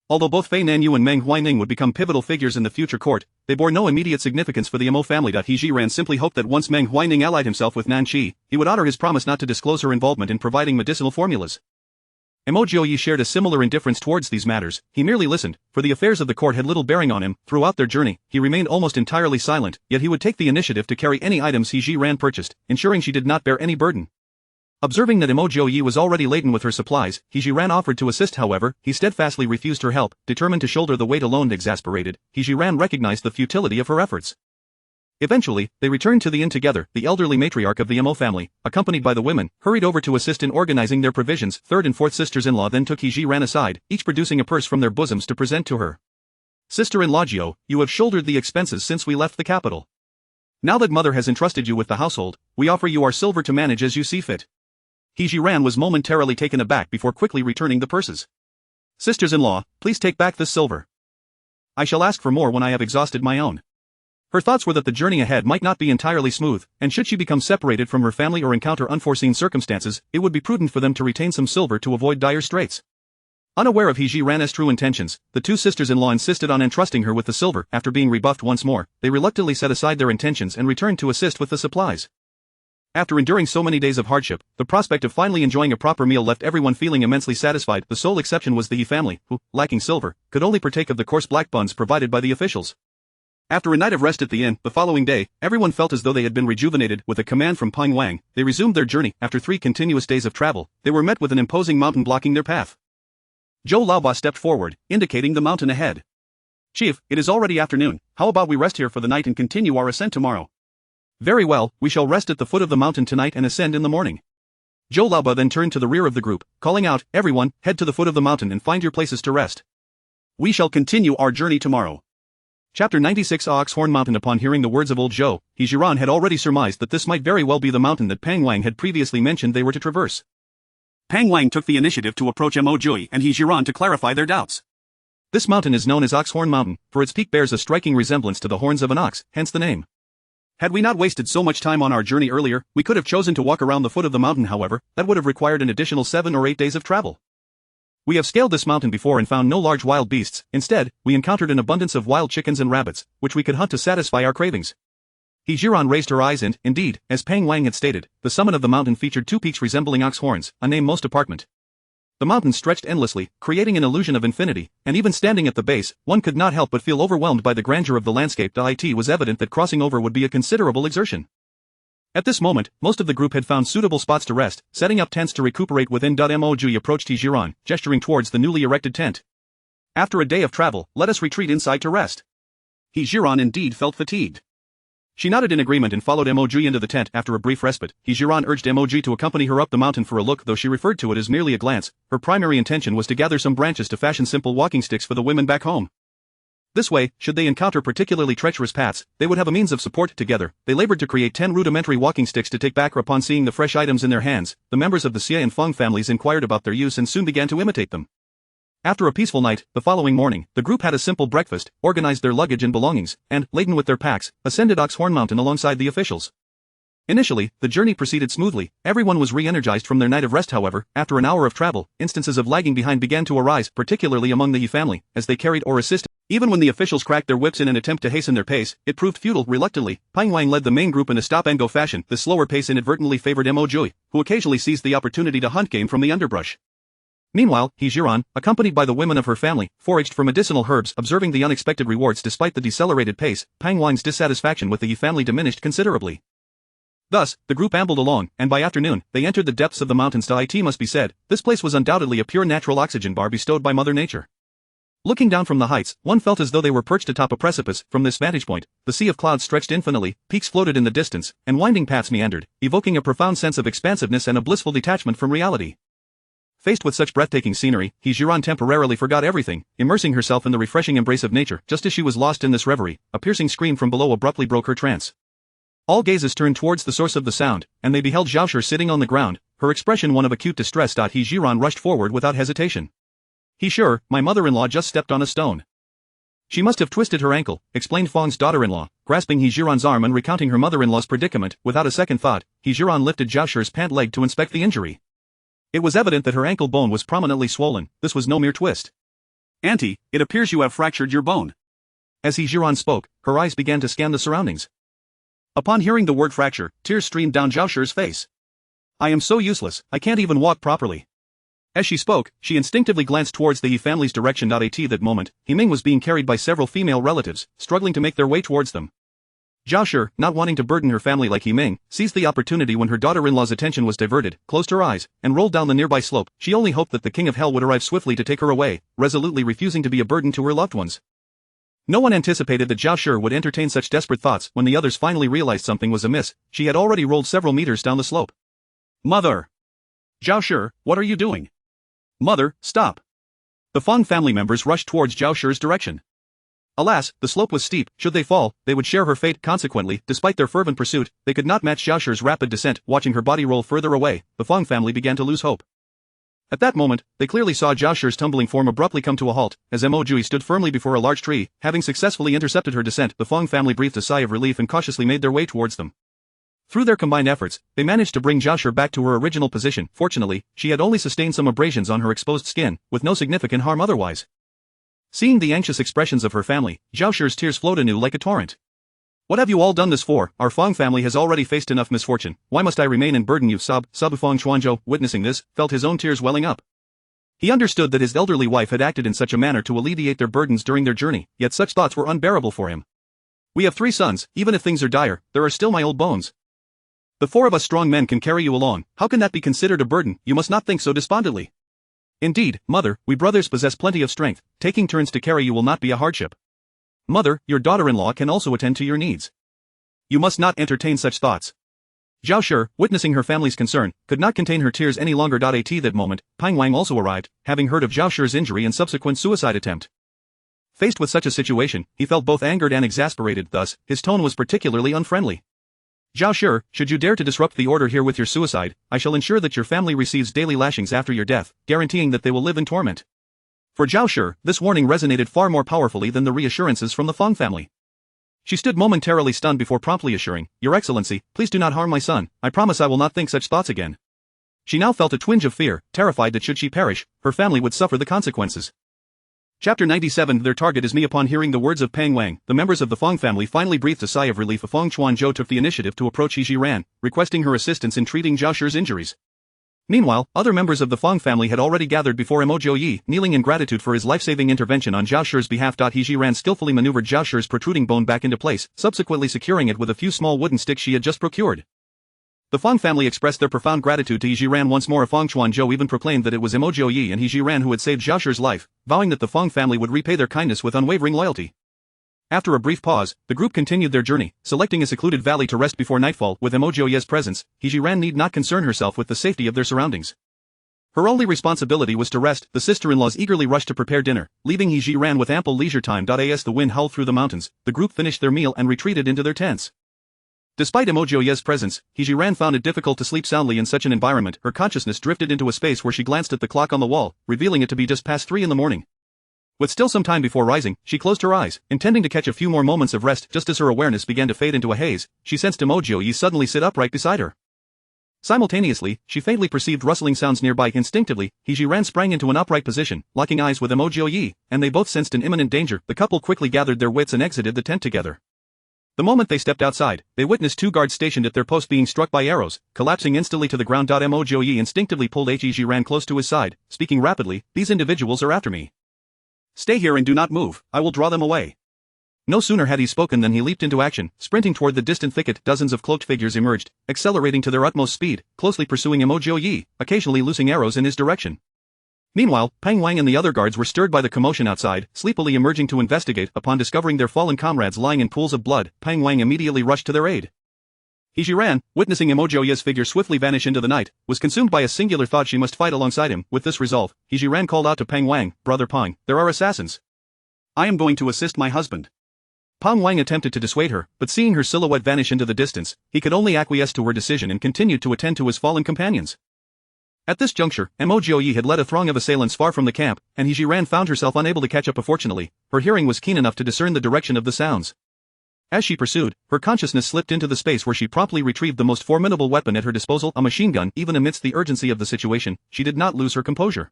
Although both Fei Nanyu and Meng Huaining would become pivotal figures in the future court, they bore no immediate significance for the Mo family. He Zhi Ran simply hoped that once Meng Huaining allied himself with Nanqi, he would honor his promise not to disclose her involvement in providing medicinal formulas. Mo Jiuye shared a similar indifference towards these matters. He merely listened, for the affairs of the court had little bearing on him. Throughout their journey, he remained almost entirely silent, yet he would take the initiative to carry any items He Zhi Ran purchased, ensuring she did not bear any burden. Observing that Mo Jiuye was already laden with her supplies, He Zhi Ran offered to assist. However, he steadfastly refused her help, determined to shoulder the weight alone. Exasperated, He Zhi Ran recognized the futility of her efforts. Eventually, they returned to the inn together. The elderly matriarch of the Mo family, accompanied by the women, hurried over to assist in organizing their provisions. Third and fourth sisters-in-law then took He Zhi Ran aside, each producing a purse from their bosoms to present to her. "Sister-in-law Jiu, you have shouldered the expenses since we left the capital. Now that mother has entrusted you with the household, we offer you our silver to manage as you see fit." He Zhi Ran was momentarily taken aback before quickly returning the purses. "Sisters-in-law, please take back this silver. I shall ask for more when I have exhausted my own." Her thoughts were that the journey ahead might not be entirely smooth, and should she become separated from her family or encounter unforeseen circumstances, it would be prudent for them to retain some silver to avoid dire straits. Unaware of He Zhi Ran's true intentions, the two sisters-in-law insisted on entrusting her with the silver. After being rebuffed once more, they reluctantly set aside their intentions and returned to assist with the supplies. After enduring so many days of hardship, the prospect of finally enjoying a proper meal left everyone feeling immensely satisfied. The sole exception was the He family, who, lacking silver, could only partake of the coarse black buns provided by the officials. After a night of rest at the inn, the following day, everyone felt as though they had been rejuvenated. With a command from Pang Wang, they resumed their journey. After 3 continuous days of travel, they were met with an imposing mountain blocking their path. Zhou Laoba stepped forward, indicating the mountain ahead. "Chief, it is already afternoon. How about we rest here for the night and continue our ascent tomorrow?" "Very well, we shall rest at the foot of the mountain tonight and ascend in the morning." Zhou Laoba then turned to the rear of the group, calling out, "Everyone, head to the foot of the mountain and find your places to rest. We shall continue our journey tomorrow." Chapter 96 Oxhorn Mountain. Upon hearing the words of old Zhou, He Zhi Ran had already surmised that this might very well be the mountain that Pang Wang had previously mentioned they were to traverse. Pang Wang took the initiative to approach Mo Jiuye and He Zhi Ran to clarify their doubts. This mountain is known as Oxhorn Mountain, for its peak bears a striking resemblance to the horns of an ox, hence the name. Had we not wasted so much time on our journey earlier, we could have chosen to walk around the foot of the mountain. However, that would have required an additional 7 or 8 days of travel. We have scaled this mountain before and found no large wild beasts. Instead, we encountered an abundance of wild chickens and rabbits, which we could hunt to satisfy our cravings. He Zhi Ran raised her eyes and, indeed, as Pang Wang had stated, the summit of the mountain featured two peaks resembling ox horns, a name most apartment. The mountain stretched endlessly, creating an illusion of infinity, and even standing at the base, one could not help but feel overwhelmed by the grandeur of the landscape. It was evident that crossing over would be a considerable exertion. At this moment, most of the group had found suitable spots to rest, setting up tents to recuperate within. Mo Jiuye approached He Zhi Ran, gesturing towards the newly erected tent. After a day of travel, let us retreat inside to rest. He Zhi Ran indeed felt fatigued. She nodded in agreement and followed Mo Jiuye into the tent. After a brief respite, He Zhi Ran urged Mo Jiuye to accompany her up the mountain for a look. Though she referred to it as merely a glance, her primary intention was to gather some branches to fashion simple walking sticks for the women back home. This way, should they encounter particularly treacherous paths, they would have a means of support. Together, they labored to create 10 rudimentary walking sticks to take back. Upon seeing the fresh items in their hands, the members of the Xie and Feng families inquired about their use and soon began to imitate them. After a peaceful night, the following morning, the group had a simple breakfast, organized their luggage and belongings, and, laden with their packs, ascended Oxhorn Mountain alongside the officials. Initially, the journey proceeded smoothly. Everyone was re-energized from their night of rest. However, after an hour of travel, instances of lagging behind began to arise, particularly among the He family, as they carried or assisted. Even when the officials cracked their whips in an attempt to hasten their pace, it proved futile. Reluctantly, Pang Wang led the main group in a stop-and-go fashion. This slower pace inadvertently favored Mo Jiuye, who occasionally seized the opportunity to hunt game from the underbrush. Meanwhile, He Zhi Ran, accompanied by the women of her family, foraged for medicinal herbs. Observing the unexpected rewards despite the decelerated pace, Pang Wang's dissatisfaction with the He family diminished considerably. Thus, the group ambled along, and by afternoon, they entered the depths of the mountains. It must be said, this place was undoubtedly a pure natural oxygen bar bestowed by Mother Nature. Looking down from the heights, one felt as though they were perched atop a precipice. From this vantage point, the sea of clouds stretched infinitely, peaks floated in the distance, and winding paths meandered, evoking a profound sense of expansiveness and a blissful detachment from reality. Faced with such breathtaking scenery, He Zhi Ran temporarily forgot everything, immersing herself in the refreshing embrace of nature. Just as she was lost in this reverie, a piercing scream from below abruptly broke her trance. All gazes turned towards the source of the sound, and they beheld Zhao Shi sitting on the ground, her expression one of acute distress. He Zhi Ran rushed forward without hesitation. "He sure, my mother-in-law just stepped on a stone. She must have twisted her ankle," explained Feng's daughter-in-law, grasping He Zhi Ran's arm and recounting her mother-in-law's predicament. Without a second thought, He Zhi Ran lifted Zhao Shi's pant leg to inspect the injury. It was evident that her ankle bone was prominently swollen. This was no mere twist. "Auntie, it appears you have fractured your bone." As He Zhi Ran spoke, her eyes began to scan the surroundings. Upon hearing the word fracture, tears streamed down Zhao Shi's face. "I am so useless, I can't even walk properly." As she spoke, she instinctively glanced towards the He family's direction. At that moment, He Ming was being carried by several female relatives, struggling to make their way towards them. Zhao Shi, not wanting to burden her family like He Ming, seized the opportunity when her daughter-in-law's attention was diverted, closed her eyes, and rolled down the nearby slope. She only hoped that the King of Hell would arrive swiftly to take her away, resolutely refusing to be a burden to her loved ones. No one anticipated that Zhao Shi would entertain such desperate thoughts. When the others finally realized something was amiss, she had already rolled several meters down the slope. "Mother! Zhao Shi, what are you doing?" "Mother, stop!" The Feng family members rushed towards Zhao Shi's direction. Alas, the slope was steep. Should they fall, they would share her fate. Consequently, despite their fervent pursuit, they could not match Zhao Shi's rapid descent. Watching her body roll further away, the Feng family began to lose hope. At that moment, they clearly saw Zhao Shi's tumbling form abruptly come to a halt, as Mo Jiuye stood firmly before a large tree. Having successfully intercepted her descent, the Feng family breathed a sigh of relief and cautiously made their way towards them. Through their combined efforts, they managed to bring Zhao Shi back to her original position. Fortunately, she had only sustained some abrasions on her exposed skin, with no significant harm otherwise. Seeing the anxious expressions of her family, Zhao Shi's tears flowed anew like a torrent. "What have you all done this for? Our Feng family has already faced enough misfortune. Why must I remain and burden you?" Feng Chuanzhou, witnessing this, felt his own tears welling up. He understood that his elderly wife had acted in such a manner to alleviate their burdens during their journey, yet such thoughts were unbearable for him. "We have 3 sons, even if things are dire, there are still my old bones. The 4 of us strong men can carry you along. How can that be considered a burden? You must not think so despondently. Indeed, mother, we brothers possess plenty of strength. Taking turns to carry you will not be a hardship. Mother, your daughter-in-law can also attend to your needs. You must not entertain such thoughts." Zhao Shi, witnessing her family's concern, could not contain her tears any longer. At that moment, Pang Wang also arrived, having heard of Zhao Shi's injury and subsequent suicide attempt. Faced with such a situation, he felt both angered and exasperated. Thus, his tone was particularly unfriendly. "Zhao Shi, should you dare to disrupt the order here with your suicide, I shall ensure that your family receives daily lashings after your death, guaranteeing that they will live in torment." For Zhao Shi, this warning resonated far more powerfully than the reassurances from the Feng family. She stood momentarily stunned before promptly assuring, "Your Excellency, please do not harm my son. I promise I will not think such thoughts again." She now felt a twinge of fear, terrified that should she perish, her family would suffer the consequences. Chapter 97 Their target is me. Upon hearing the words of Pang Wang, the members of the Fong family finally breathed a sigh of relief. Fong Chuanzhou took the initiative to approach He Zhi Ran, requesting her assistance in treating Zhao Shi's injuries. Meanwhile, other members of the Fong family had already gathered before Mo Jiuye, kneeling in gratitude for his life-saving intervention on Zhao Shi's behalf. He Zhi Ran skillfully maneuvered Zhao Shi's protruding bone back into place, subsequently securing it with a few small wooden sticks she had just procured. The Fong family expressed their profound gratitude to He Zhi Ran once more. Fong Chuanzhou even proclaimed that it was Mo Jiuye and He Zhi Ran who had saved Zhao Shi's life, vowing that the Fong family would repay their kindness with unwavering loyalty. After a brief pause, the group continued their journey, selecting a secluded valley to rest before nightfall. With Mo Jiuye's presence, He Zhi Ran need not concern herself with the safety of their surroundings. Her only responsibility was to rest. The sister-in-laws eagerly rushed to prepare dinner, leaving He Zhi Ran with ample leisure time. As the wind howled through the mountains, the group finished their meal and retreated into their tents. Despite Mo Jiuye's presence, He Zhi Ran found it difficult to sleep soundly in such an environment. Her consciousness drifted into a space where she glanced at the clock on the wall, revealing it to be just past 3 in the morning. With still some time before rising, she closed her eyes, intending to catch a few more moments of rest. Just as her awareness began to fade into a haze, she sensed Mo Jiuye suddenly sit upright beside her. Simultaneously, she faintly perceived rustling sounds nearby. Instinctively, He Zhi Ran sprang into an upright position, locking eyes with Mo Jiuye, and they both sensed an imminent danger. The couple quickly gathered their wits and exited the tent together. The moment they stepped outside, they witnessed 2 guards stationed at their post being struck by arrows, collapsing instantly to the ground. Mo Jiuye instinctively pulled He Zhi Ran close to his side, speaking rapidly, "These individuals are after me. Stay here and do not move, I will draw them away." No sooner had he spoken than he leaped into action, sprinting toward the distant thicket. Dozens of cloaked figures emerged, accelerating to their utmost speed, closely pursuing Mo Jiuye, occasionally loosing arrows in his direction. Meanwhile, Pang Wang and the other guards were stirred by the commotion outside, sleepily emerging to investigate. Upon discovering their fallen comrades lying in pools of blood, Pang Wang immediately rushed to their aid. He Zhi Ran, witnessing Mo Jiuye's figure swiftly vanish into the night, was consumed by a singular thought: she must fight alongside him. With this resolve, He Zhi Ran called out to Pang Wang, "Brother Pang, there are assassins. I am going to assist my husband." Pang Wang attempted to dissuade her, but seeing her silhouette vanish into the distance, he could only acquiesce to her decision and continued to attend to his fallen companions. At this juncture, Mo Jiuye had led a throng of assailants far from the camp, and He Zhi Ran found herself unable to catch up. Fortunately, her hearing was keen enough to discern the direction of the sounds. As she pursued, her consciousness slipped into the space where she promptly retrieved the most formidable weapon at her disposal, a machine gun. Even amidst the urgency of the situation, she did not lose her composure.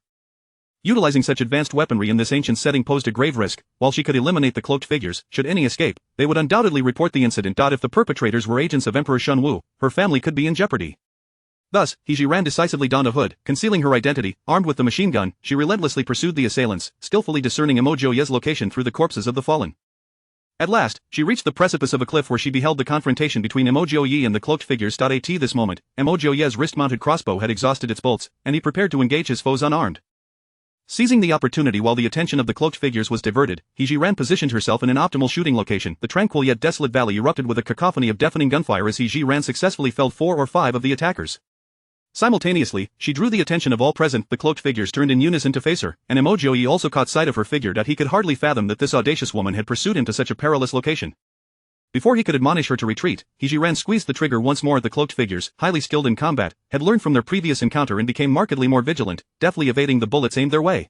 Utilizing such advanced weaponry in this ancient setting posed a grave risk. While she could eliminate the cloaked figures, should any escape, they would undoubtedly report the incident. If the perpetrators were agents of Emperor Shunwu, her family could be in jeopardy. Thus, He Zhi Ran decisively donned a hood, concealing her identity. Armed with the machine gun, she relentlessly pursued the assailants, skillfully discerning Mo Jiuye's location through the corpses of the fallen. At last, she reached the precipice of a cliff where she beheld the confrontation between Mo Jiuye and the cloaked figures. At this moment, Mo Jiuye's wrist-mounted crossbow had exhausted its bolts, and he prepared to engage his foes unarmed. Seizing the opportunity while the attention of the cloaked figures was diverted, He Zhi Ran positioned herself in an optimal shooting location. The tranquil yet desolate valley erupted with a cacophony of deafening gunfire as He Zhi Ran successfully felled 4 or 5 of the attackers. Simultaneously, she drew the attention of all present. The cloaked figures turned in unison to face her, and Mo Jiuye also caught sight of her figure. He could hardly fathom that this audacious woman had pursued him to such a perilous location. Before he could admonish her to retreat, He Zhi Ran squeezed the trigger once more. The cloaked figures, highly skilled in combat, had learned from their previous encounter and became markedly more vigilant, deftly evading the bullets aimed their way.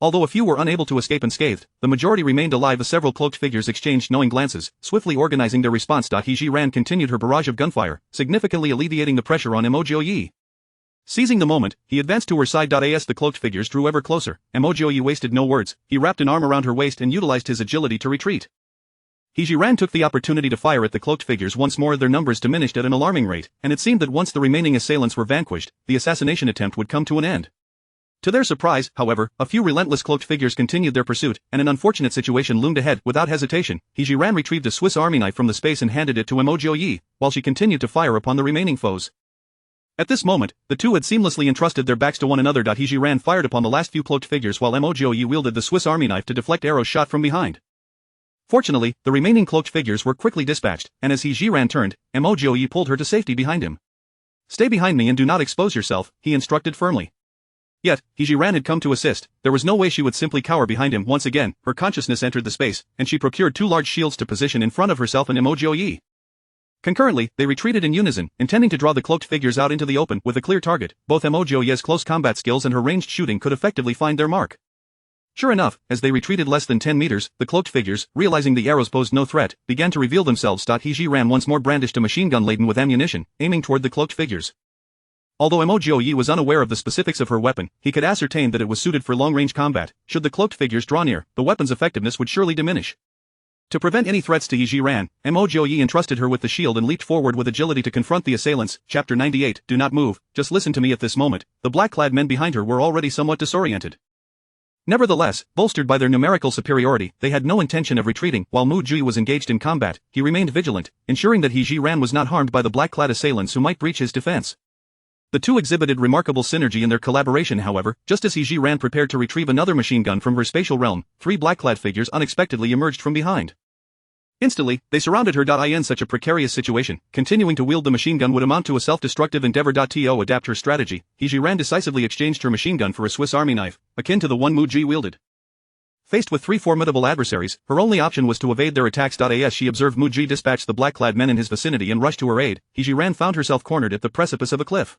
Although a few were unable to escape unscathed, the majority remained alive. Several cloaked figures exchanged knowing glances, swiftly organizing their response. He Zhi Ran continued her barrage of gunfire, significantly alleviating the pressure on Mo Jiuye. Seizing the moment, he advanced to her side. As the cloaked figures drew ever closer, Mo Jiuye wasted no words. He wrapped an arm around her waist and utilized his agility to retreat. He Zhi Ran took the opportunity to fire at the cloaked figures once more. Their numbers diminished at an alarming rate, and it seemed that once the remaining assailants were vanquished, the assassination attempt would come to an end. To their surprise, however, a few relentless cloaked figures continued their pursuit, and an unfortunate situation loomed ahead. Without hesitation, He Zhi Ran retrieved a Swiss Army knife from the space and handed it to Mo Jiuye, while she continued to fire upon the remaining foes. At this moment, the two had seamlessly entrusted their backs to one another. He Zhi Ran fired upon the last few cloaked figures while Mo Jiuye wielded the Swiss Army knife to deflect arrows shot from behind. Fortunately, the remaining cloaked figures were quickly dispatched, and as He Zhi Ran turned, Mo Jiuye pulled her to safety behind him. "Stay behind me and do not expose yourself," he instructed firmly. Yet, He Zhi Ran had come to assist. There was no way she would simply cower behind him. Once again, her consciousness entered the space, and she procured 2 large shields to position in front of herself and Mo Jiuye. Concurrently, they retreated in unison, intending to draw the cloaked figures out into the open with a clear target. Both Mo Jiuye's close combat skills and her ranged shooting could effectively find their mark. Sure enough, as they retreated less than 10 meters, the cloaked figures, realizing the arrows posed no threat, began to reveal themselves. He Zhi Ran once more brandished a machine gun laden with ammunition, aiming toward the cloaked figures. Although Mo Jiuye was unaware of the specifics of her weapon, he could ascertain that it was suited for long-range combat. Should the cloaked figures draw near, the weapon's effectiveness would surely diminish. To prevent any threats to He Zhi Ran, Mo Jiuye entrusted her with the shield and leaped forward with agility to confront the assailants. Chapter 98. Do not move, just listen to me at this moment. The black-clad men behind her were already somewhat disoriented. Nevertheless, bolstered by their numerical superiority, they had no intention of retreating. While Mo Jiuye was engaged in combat, he remained vigilant, ensuring that He Zhi Ran was not harmed by the black-clad assailants who might breach his defense. The two exhibited remarkable synergy in their collaboration. However, just as He Zhi Ran prepared to retrieve another machine gun from her spatial realm, three black-clad figures unexpectedly emerged from behind. Instantly, they surrounded her. In such a precarious situation, continuing to wield the machine gun would amount to a self-destructive endeavor. To adapt her strategy, He Zhi Ran decisively exchanged her machine gun for a Swiss Army knife, akin to the one Mo Jiuye wielded. Faced with three formidable adversaries, her only option was to evade their attacks. As she observed Mo Jiuye dispatch the black-clad men in his vicinity and rush to her aid, He Zhi Ran found herself cornered at the precipice of a cliff.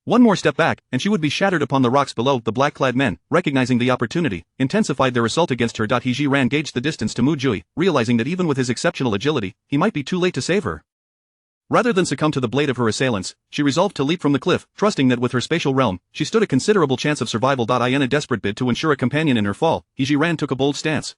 One more step back, and she would be shattered upon the rocks below. The black-clad men, recognizing the opportunity, intensified their assault against her. He Zhi Ran gauged the distance to Mo Jiuye, realizing that even with his exceptional agility, he might be too late to save her. Rather than succumb to the blade of her assailants, she resolved to leap from the cliff, trusting that with her spatial realm, she stood a considerable chance of survival. In a desperate bid to ensure a companion in her fall, He Zhi Ran took a bold stance.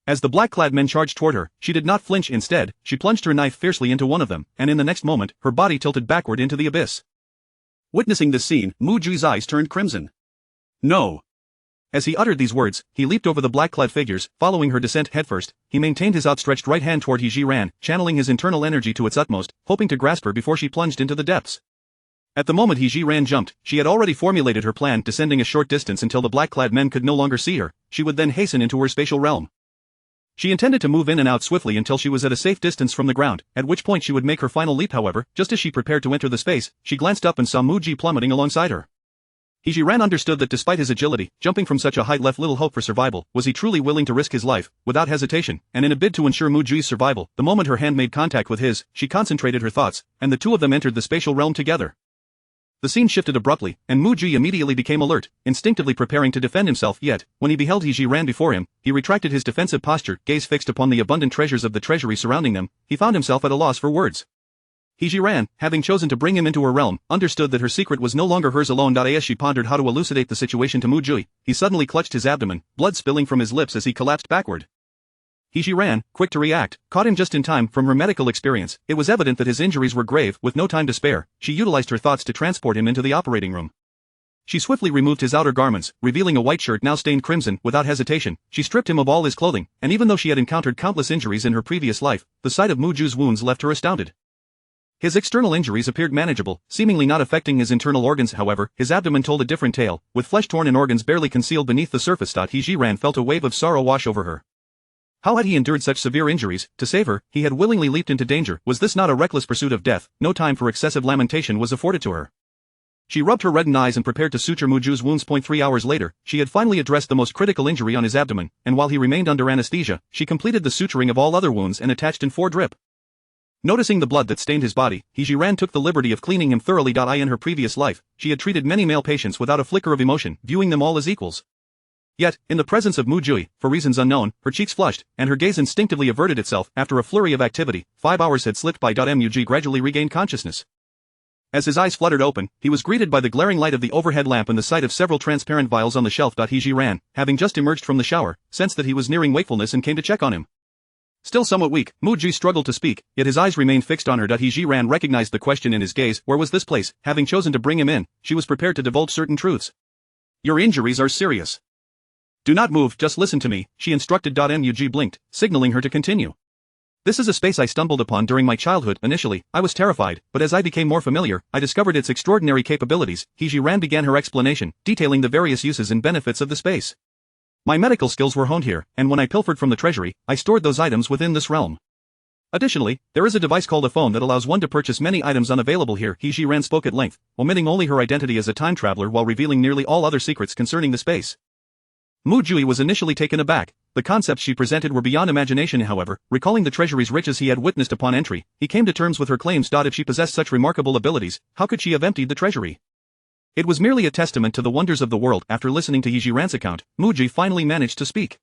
As the black-clad men charged toward her, she did not flinch. Instead, she plunged her knife fiercely into one of them, and in the next moment, her body tilted backward into the abyss. Witnessing this scene, Mo Jiuye's eyes turned crimson. No! As he uttered these words, he leaped over the black-clad figures, following her descent headfirst. He maintained his outstretched right hand toward He Zhi Ran, channeling his internal energy to its utmost, hoping to grasp her before she plunged into the depths. At the moment He Zhi Ran jumped, she had already formulated her plan, descending a short distance until the black-clad men could no longer see her. She would then hasten into her spatial realm. She intended to move in and out swiftly until she was at a safe distance from the ground, at which point she would make her final leap. However, just as she prepared to enter the space, she glanced up and saw Mo Jiuye plummeting alongside her. He Zhi Ran understood that despite his agility, jumping from such a height left little hope for survival. Was he truly willing to risk his life, without hesitation, and in a bid to ensure Mo Jiuye's survival, the moment her hand made contact with his, she concentrated her thoughts, and the two of them entered the spatial realm together. The scene shifted abruptly, and Mo Jiuye immediately became alert, instinctively preparing to defend himself. Yet, when he beheld He Zhi Ran before him, he retracted his defensive posture, gaze fixed upon the abundant treasures of the treasury surrounding them. He found himself at a loss for words. He Zhi Ran, having chosen to bring him into her realm, understood that her secret was no longer hers alone. As she pondered how to elucidate the situation to Mo Jiuye, he suddenly clutched his abdomen, blood spilling from his lips as he collapsed backward. He Zhi Ran, quick to react, caught him just in time. From her medical experience, it was evident that his injuries were grave. With no time to spare, she utilized her thoughts to transport him into the operating room. She swiftly removed his outer garments, revealing a white shirt now stained crimson. Without hesitation, she stripped him of all his clothing, and even though she had encountered countless injuries in her previous life, the sight of Mo Jiuye's wounds left her astounded. His external injuries appeared manageable, seemingly not affecting his internal organs. However, his abdomen told a different tale, with flesh torn and organs barely concealed beneath the surface. He Zhi Ran felt a wave of sorrow wash over her. How had he endured such severe injuries? To save her, he had willingly leaped into danger. Was this not a reckless pursuit of death? No time for excessive lamentation was afforded to her. She rubbed her reddened eyes and prepared to suture Mo Jiuye's wounds. 3 hours later, she had finally addressed the most critical injury on his abdomen, and while he remained under anesthesia, she completed the suturing of all other wounds and attached in 4 drip. Noticing the blood that stained his body, He Zhi Ran took the liberty of cleaning him thoroughly. In her previous life, she had treated many male patients without a flicker of emotion, viewing them all as equals. Yet, in the presence of Mo Jiuye, for reasons unknown, her cheeks flushed, and her gaze instinctively averted itself. After a flurry of activity, 5 hours had slipped by. Mo Jiuye gradually regained consciousness. As his eyes fluttered open, he was greeted by the glaring light of the overhead lamp and the sight of several transparent vials on the shelf. He Zhi Ran, having just emerged from the shower, sensed that he was nearing wakefulness and came to check on him. Still somewhat weak, Mo Jiuye struggled to speak, yet his eyes remained fixed on her. He Zhi Ran recognized the question in his gaze. Where was this place? Having chosen to bring him in, she was prepared to divulge certain truths. Your injuries are serious. Do not move, just listen to me, she instructed. Mo Jiuye blinked, signaling her to continue. This is a space I stumbled upon during my childhood. Initially, I was terrified, but as I became more familiar, I discovered its extraordinary capabilities. He Zhi Ran began her explanation, detailing the various uses and benefits of the space. My medical skills were honed here, and when I pilfered from the treasury, I stored those items within this realm. Additionally, there is a device called a phone that allows one to purchase many items unavailable here. He Zhi Ran spoke at length, omitting only her identity as a time traveler while revealing nearly all other secrets concerning the space. Mo Jiuye was initially taken aback. The concepts she presented were beyond imagination. However, recalling the treasury's riches he had witnessed upon entry, he came to terms with her claims. If she possessed such remarkable abilities, how could she have emptied the treasury? It was merely a testament to the wonders of the world. After listening to He Zhi Ran's account, Mo Jiuye finally managed to speak.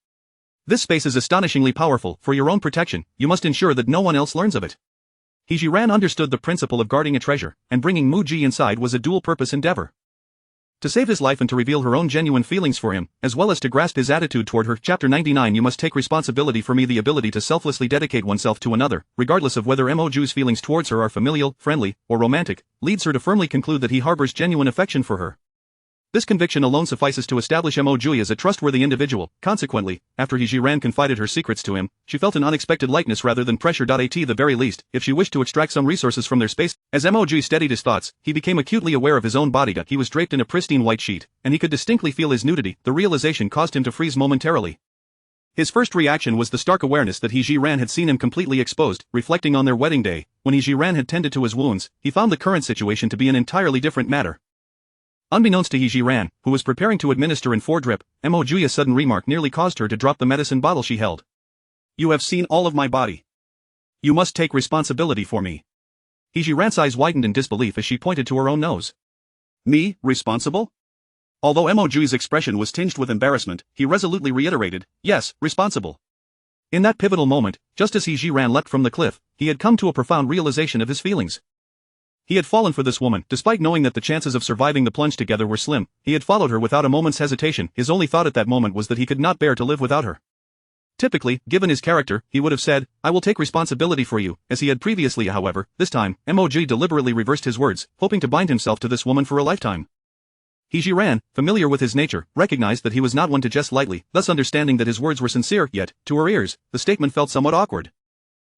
This space is astonishingly powerful. For your own protection, you must ensure that no one else learns of it. He Zhi Ran understood the principle of guarding a treasure, and bringing Mo Jiuye inside was a dual-purpose endeavor. To save his life and to reveal her own genuine feelings for him, as well as to grasp his attitude toward her. Chapter 99 You must take responsibility for me. The ability to selflessly dedicate oneself to another, regardless of whether Mo Jiuye's feelings towards her are familial, friendly, or romantic, leads her to firmly conclude that he harbors genuine affection for her. This conviction alone suffices to establish Mo Jiuye as a trustworthy individual. Consequently, after He Zhi Ran confided her secrets to him, she felt an unexpected lightness rather than pressure. At the very least, if she wished to extract some resources from their space. As Mo Jiuye steadied his thoughts, he became acutely aware of his own body. He was draped in a pristine white sheet, and he could distinctly feel his nudity. The realization caused him to freeze momentarily. His first reaction was the stark awareness that He Zhi Ran had seen him completely exposed. Reflecting on their wedding day, when He Zhi Ran had tended to his wounds, he found the current situation to be an entirely different matter. Unbeknownst to He Zhi Ran, who was preparing to administer in 4-drip, Mo Jiuye's sudden remark nearly caused her to drop the medicine bottle she held. You have seen all of my body. You must take responsibility for me. He Zhi Ran's eyes widened in disbelief as she pointed to her own nose. Me, responsible? Although Mo Jiuye's expression was tinged with embarrassment, he resolutely reiterated, yes, responsible. In that pivotal moment, just as He Zhi Ran leapt from the cliff, he had come to a profound realization of his feelings. He had fallen for this woman. Despite knowing that the chances of surviving the plunge together were slim, he had followed her without a moment's hesitation. His only thought at that moment was that he could not bear to live without her. Typically, given his character, he would have said, I will take responsibility for you, as he had previously. However, this time, Mo Jiuye deliberately reversed his words, hoping to bind himself to this woman for a lifetime. He Zhi Ran, familiar with his nature, recognized that he was not one to jest lightly, thus understanding that his words were sincere. Yet, to her ears, the statement felt somewhat awkward.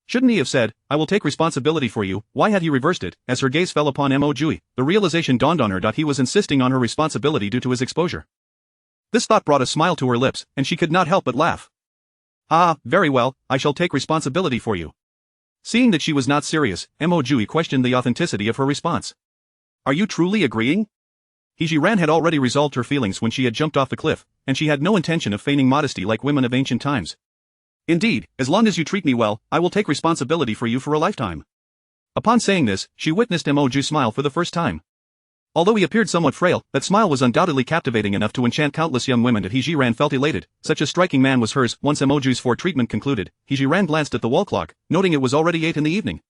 Shouldn't he have said, I will take responsibility for you? Why had he reversed it? As her gaze fell upon Mo Jiuye, the realization dawned on her that he was insisting on her responsibility due to his exposure. This thought brought a smile to her lips, and she could not help but laugh. Ah, very well, I shall take responsibility for you. Seeing that she was not serious, Mo Jiuye questioned the authenticity of her response. Are you truly agreeing? He Zhi Ran had already resolved her feelings when she had jumped off the cliff, and she had no intention of feigning modesty like women of ancient times. Indeed, as long as you treat me well, I will take responsibility for you for a lifetime. Upon saying this, she witnessed Mo Jiuye smile for the first time. Although he appeared somewhat frail, that smile was undoubtedly captivating enough to enchant countless young women. He Zhi Ran felt elated. Such a striking man was hers. Once Mo Jiuye's treatment concluded, He Zhi Ran glanced at the wall clock, noting it was already 8 in the evening.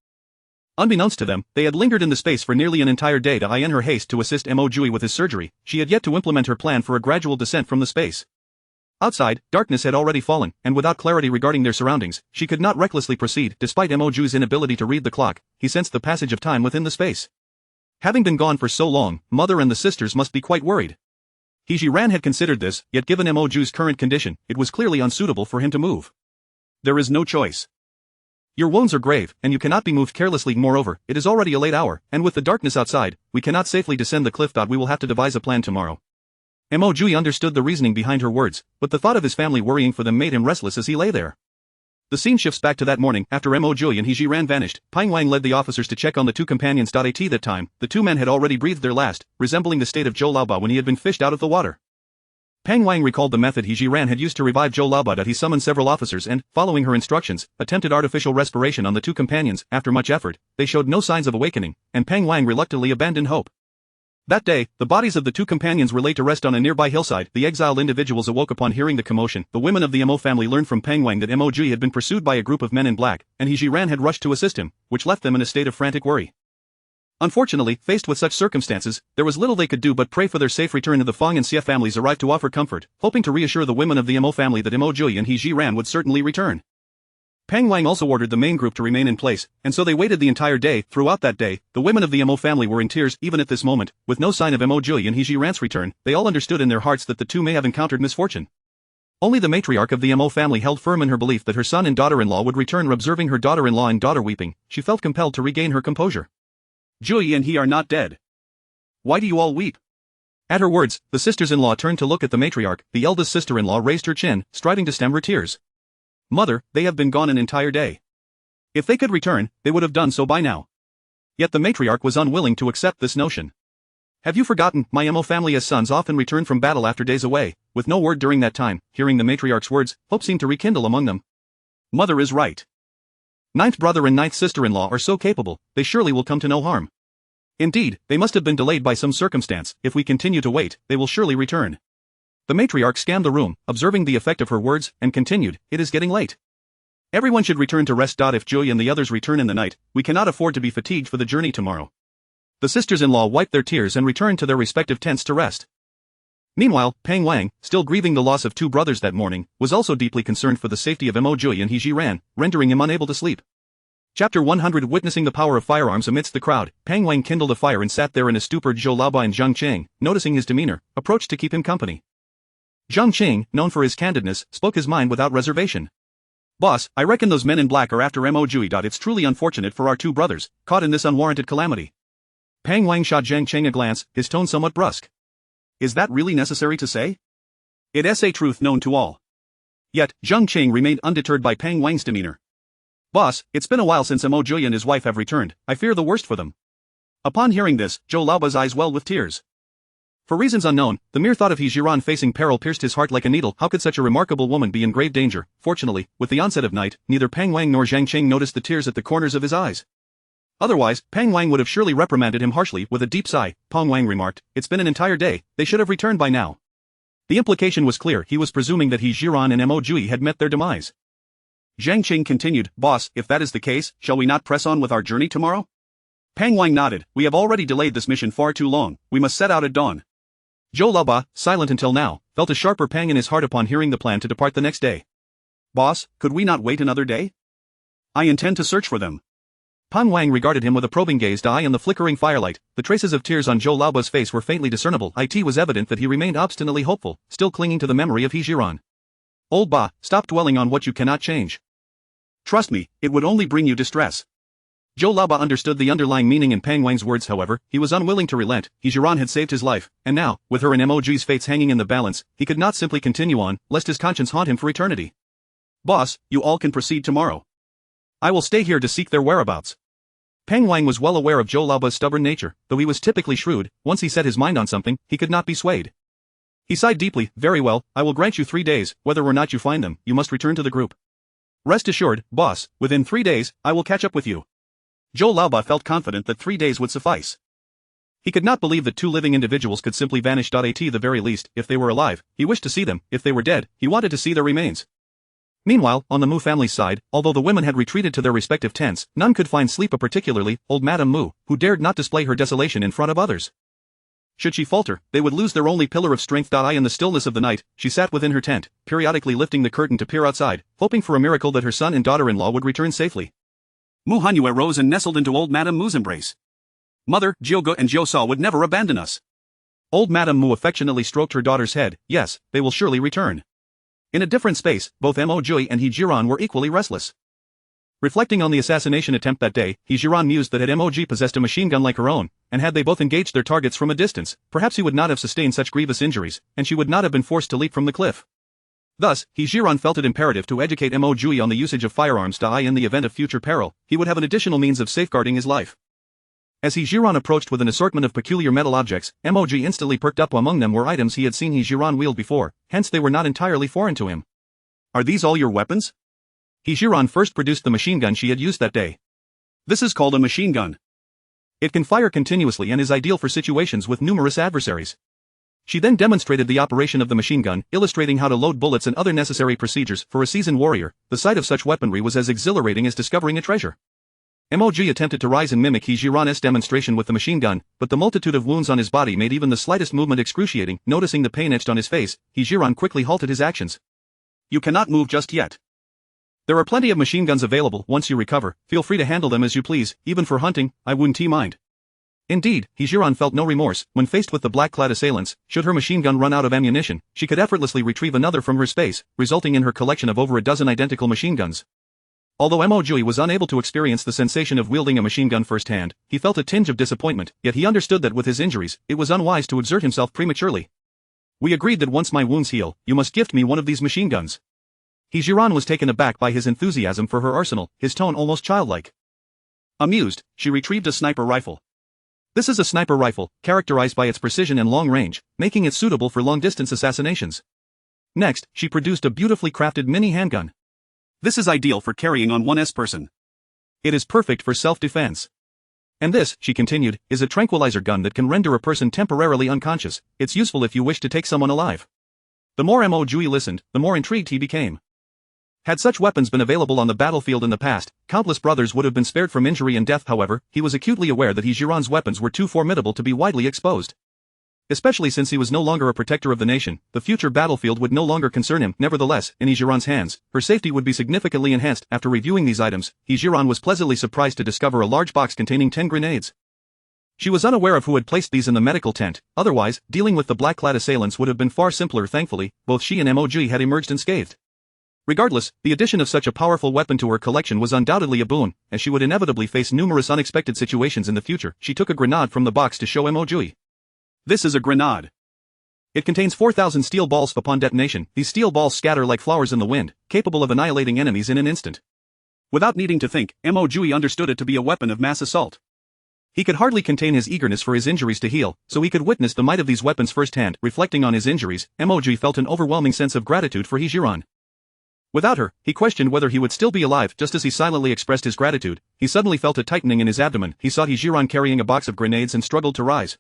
Unbeknownst to them, they had lingered in the space for nearly an entire day. In her haste to assist Mo Jiuye with his surgery, she had yet to implement her plan for a gradual descent from the space. Outside, darkness had already fallen, and without clarity regarding their surroundings, she could not recklessly proceed. Despite Mo Jiuye's inability to read the clock, he sensed the passage of time within the space. Having been gone for so long, Mother and the sisters must be quite worried. He Zhi Ran had considered this, yet given Mo Jiuye's current condition, it was clearly unsuitable for him to move. There is no choice. Your wounds are grave, and you cannot be moved carelessly. Moreover, it is already a late hour, and with the darkness outside, we cannot safely descend the cliff. We will have to devise a plan tomorrow. Mo Jiuye understood the reasoning behind her words, but the thought of his family worrying for them made him restless as he lay there. The scene shifts back to that morning. After Mo Jiuye and He Zhi Ran vanished, Pang Wang led the officers to check on the two companions. At that time, the two men had already breathed their last, resembling the state of Zhou Laoba when he had been fished out of the water. Pang Wang recalled the method He Zhi Ran had used to revive Zhou Laoba. He summoned several officers and, following her instructions, attempted artificial respiration on the two companions. After much effort, they showed no signs of awakening, and Pang Wang reluctantly abandoned hope. That day, the bodies of the two companions were laid to rest on a nearby hillside. The exiled individuals awoke upon hearing the commotion. The women of the Mo family learned from Pang Wang that Mo Jiuye had been pursued by a group of men in black, and He Zhi Ran had rushed to assist him, which left them in a state of frantic worry. Unfortunately, faced with such circumstances, there was little they could do but pray for their safe return. The Fang and Xie families arrived to offer comfort, hoping to reassure the women of the Mo family that Mo Jiuye and He Zhi Ran would certainly return. Pang Wang also ordered the main group to remain in place, and so they waited the entire day. Throughout that day, the women of the Mo family were in tears. Even at this moment, with no sign of Mo Jiuye and He Zhi Ran's return, they all understood in their hearts that the two may have encountered misfortune. Only the matriarch of the Mo family held firm in her belief that her son and daughter-in-law would return. Observing her daughter-in-law and daughter weeping, she felt compelled to regain her composure. Jiuye and he are not dead. Why do you all weep? At her words, the sisters-in-law turned to look at the matriarch. The eldest sister-in-law raised her chin, striving to stem her tears. Mother, they have been gone an entire day. If they could return, they would have done so by now. Yet the matriarch was unwilling to accept this notion. Have you forgotten, my Mo family as sons often return from battle after days away, with no word during that time? Hearing the matriarch's words, hope seemed to rekindle among them. Mother is right. Ninth brother and ninth sister-in-law are so capable, they surely will come to no harm. Indeed, they must have been delayed by some circumstance. If we continue to wait, they will surely return. The matriarch scanned the room, observing the effect of her words, and continued, it is getting late. Everyone should return to rest. If Jiuye and the others return in the night, we cannot afford to be fatigued for the journey tomorrow. The sisters-in-law wiped their tears and returned to their respective tents to rest. Meanwhile, Pang Wang, still grieving the loss of two brothers that morning, was also deeply concerned for the safety of Mo Jiuye and He Zhi Ran, rendering him unable to sleep. Chapter 100 Witnessing the power of firearms amidst the crowd, Pang Wang kindled a fire and sat there in a stupor. Zhou Laobai and Zhang Qing, noticing his demeanor, approached to keep him company. Zhang Qing, known for his candidness, spoke his mind without reservation. Boss, I reckon those men in black are after Mo Jiuye. It's truly unfortunate for our two brothers, caught in this unwarranted calamity. Pang Wang shot Zhang Qing a glance, his tone somewhat brusque. Is that really necessary to say? It's a truth known to all. Yet, Zhang Qing remained undeterred by Pang Wang's demeanor. Boss, it's been a while since Mo Jiuye and his wife have returned. I fear the worst for them. Upon hearing this, Zhou Laobai's eyes welled with tears. For reasons unknown, the mere thought of He Zhi Ran facing peril pierced his heart like a needle. How could such a remarkable woman be in grave danger? Fortunately, with the onset of night, neither Pang Wang nor Zhang Qing noticed the tears at the corners of his eyes. Otherwise, Pang Wang would have surely reprimanded him harshly. With a deep sigh, Pang Wang remarked, it's been an entire day, they should have returned by now. The implication was clear. He was presuming that He Zhi Ran and Mo Jiuye had met their demise. Zhang Qing continued, Boss, if that is the case, shall we not press on with our journey tomorrow? Pang Wang nodded, we have already delayed this mission far too long, we must set out at dawn. Zhou Laobai, silent until now, felt a sharper pang in his heart upon hearing the plan to depart the next day. Boss, could we not wait another day? I intend to search for them. Pang Wang regarded him with a probing gaze. In the flickering firelight, the traces of tears on Zhou Laobai's face were faintly discernible. It was evident that he remained obstinately hopeful, still clinging to the memory of He Zhi Ran. Old Ba, stop dwelling on what you cannot change. Trust me, it would only bring you distress. Zhou Laobai understood the underlying meaning in Pang Wang's words. However, he was unwilling to relent. He Zhi Ran had saved his life, and now, with her and Mo Jiuye's fates hanging in the balance, he could not simply continue on, lest his conscience haunt him for eternity. Boss, you all can proceed tomorrow. I will stay here to seek their whereabouts. Pang Wang was well aware of Zhou Laobai's stubborn nature. Though he was typically shrewd, once he set his mind on something, he could not be swayed. He sighed deeply. Very well, I will grant you 3 days. Whether or not you find them, you must return to the group. Rest assured, boss, within 3 days, I will catch up with you. Zhou Laobai felt confident that 3 days would suffice. He could not believe that two living individuals could simply vanish. At the very least, if they were alive, he wished to see them. If they were dead, he wanted to see their remains. Meanwhile, on the Mu family's side, although the women had retreated to their respective tents, none could find sleep, particularly old Madame Mu, who dared not display her desolation in front of others. Should she falter, they would lose their only pillar of strength. In the stillness of the night, she sat within her tent, periodically lifting the curtain to peer outside, hoping for a miracle that her son and daughter-in-law would return safely. Mo Jiuye rose and nestled into old Madame Mu's embrace. Mother, Jiuge and Jiu would never abandon us. Old Madame Mu affectionately stroked her daughter's head. Yes, they will surely return. In a different space, both Mo Jiuye and He Zhi Ran were equally restless. Reflecting on the assassination attempt that day, He Zhi Ran mused that had Mo Jiuye possessed a machine gun like her own, and had they both engaged their targets from a distance, perhaps he would not have sustained such grievous injuries, and she would not have been forced to leap from the cliff. Thus, He Zhi Ran felt it imperative to educate Mo Jiuye on the usage of firearms. In the event of future peril, he would have an additional means of safeguarding his life. As He Zhi Ran approached with an assortment of peculiar metal objects, Mo Jiuye instantly perked up. Among them were items he had seen He Zhi Ran wield before, hence they were not entirely foreign to him. Are these all your weapons? He Zhi Ran first produced the machine gun she had used that day. This is called a machine gun. It can fire continuously and is ideal for situations with numerous adversaries. She then demonstrated the operation of the machine gun, illustrating how to load bullets and other necessary procedures. For a seasoned warrior, the sight of such weaponry was as exhilarating as discovering a treasure. Mo Jiuye attempted to rise and mimic He Zhi Ran's demonstration with the machine gun, but the multitude of wounds on his body made even the slightest movement excruciating. Noticing the pain etched on his face, He Zhi Ran quickly halted his actions. You cannot move just yet. There are plenty of machine guns available. Once you recover, feel free to handle them as you please, even for hunting, I wouldn't mind. Indeed, He Zhi Ran felt no remorse. When faced with the black-clad assailants, should her machine gun run out of ammunition, she could effortlessly retrieve another from her space, resulting in her collection of over a dozen identical machine guns. Although Mo Jiuye was unable to experience the sensation of wielding a machine gun firsthand, he felt a tinge of disappointment, yet he understood that with his injuries, it was unwise to exert himself prematurely. We agreed that once my wounds heal, you must gift me one of these machine guns. He Zhi Ran was taken aback by his enthusiasm for her arsenal, his tone almost childlike. Amused, she retrieved a sniper rifle. This is a sniper rifle, characterized by its precision and long range, making it suitable for long-distance assassinations. Next, she produced a beautifully crafted mini handgun. This is ideal for carrying on one's person. It is perfect for self-defense. And this, she continued, is a tranquilizer gun that can render a person temporarily unconscious. It's useful if you wish to take someone alive. The more Mo Jiuye listened, the more intrigued he became. Had such weapons been available on the battlefield in the past, countless brothers would have been spared from injury and death. However, he was acutely aware that He Zhi Ran's weapons were too formidable to be widely exposed. Especially since he was no longer a protector of the nation, the future battlefield would no longer concern him. Nevertheless, in He Zhi Ran's hands, her safety would be significantly enhanced. After reviewing these items, He Zhi Ran was pleasantly surprised to discover a large box containing 10 grenades. She was unaware of who had placed these in the medical tent. Otherwise, dealing with the black-clad assailants would have been far simpler. Thankfully, both she and Mo Jiuye had emerged unscathed. Regardless, the addition of such a powerful weapon to her collection was undoubtedly a boon, as she would inevitably face numerous unexpected situations in the future. She took a grenade from the box to show Mo Jiuye. This is a grenade. It contains 4,000 steel balls. Upon detonation, these steel balls scatter like flowers in the wind, capable of annihilating enemies in an instant. Without needing to think, Mo Jiuye understood it to be a weapon of mass assault. He could hardly contain his eagerness for his injuries to heal, so he could witness the might of these weapons firsthand. Reflecting on his injuries, Mo Jiuye felt an overwhelming sense of gratitude for He Zhi Ran. Without her, he questioned whether he would still be alive. Just as he silently expressed his gratitude, he suddenly felt a tightening in his abdomen. He saw He Zhi Ran carrying a box of grenades and struggled to rise.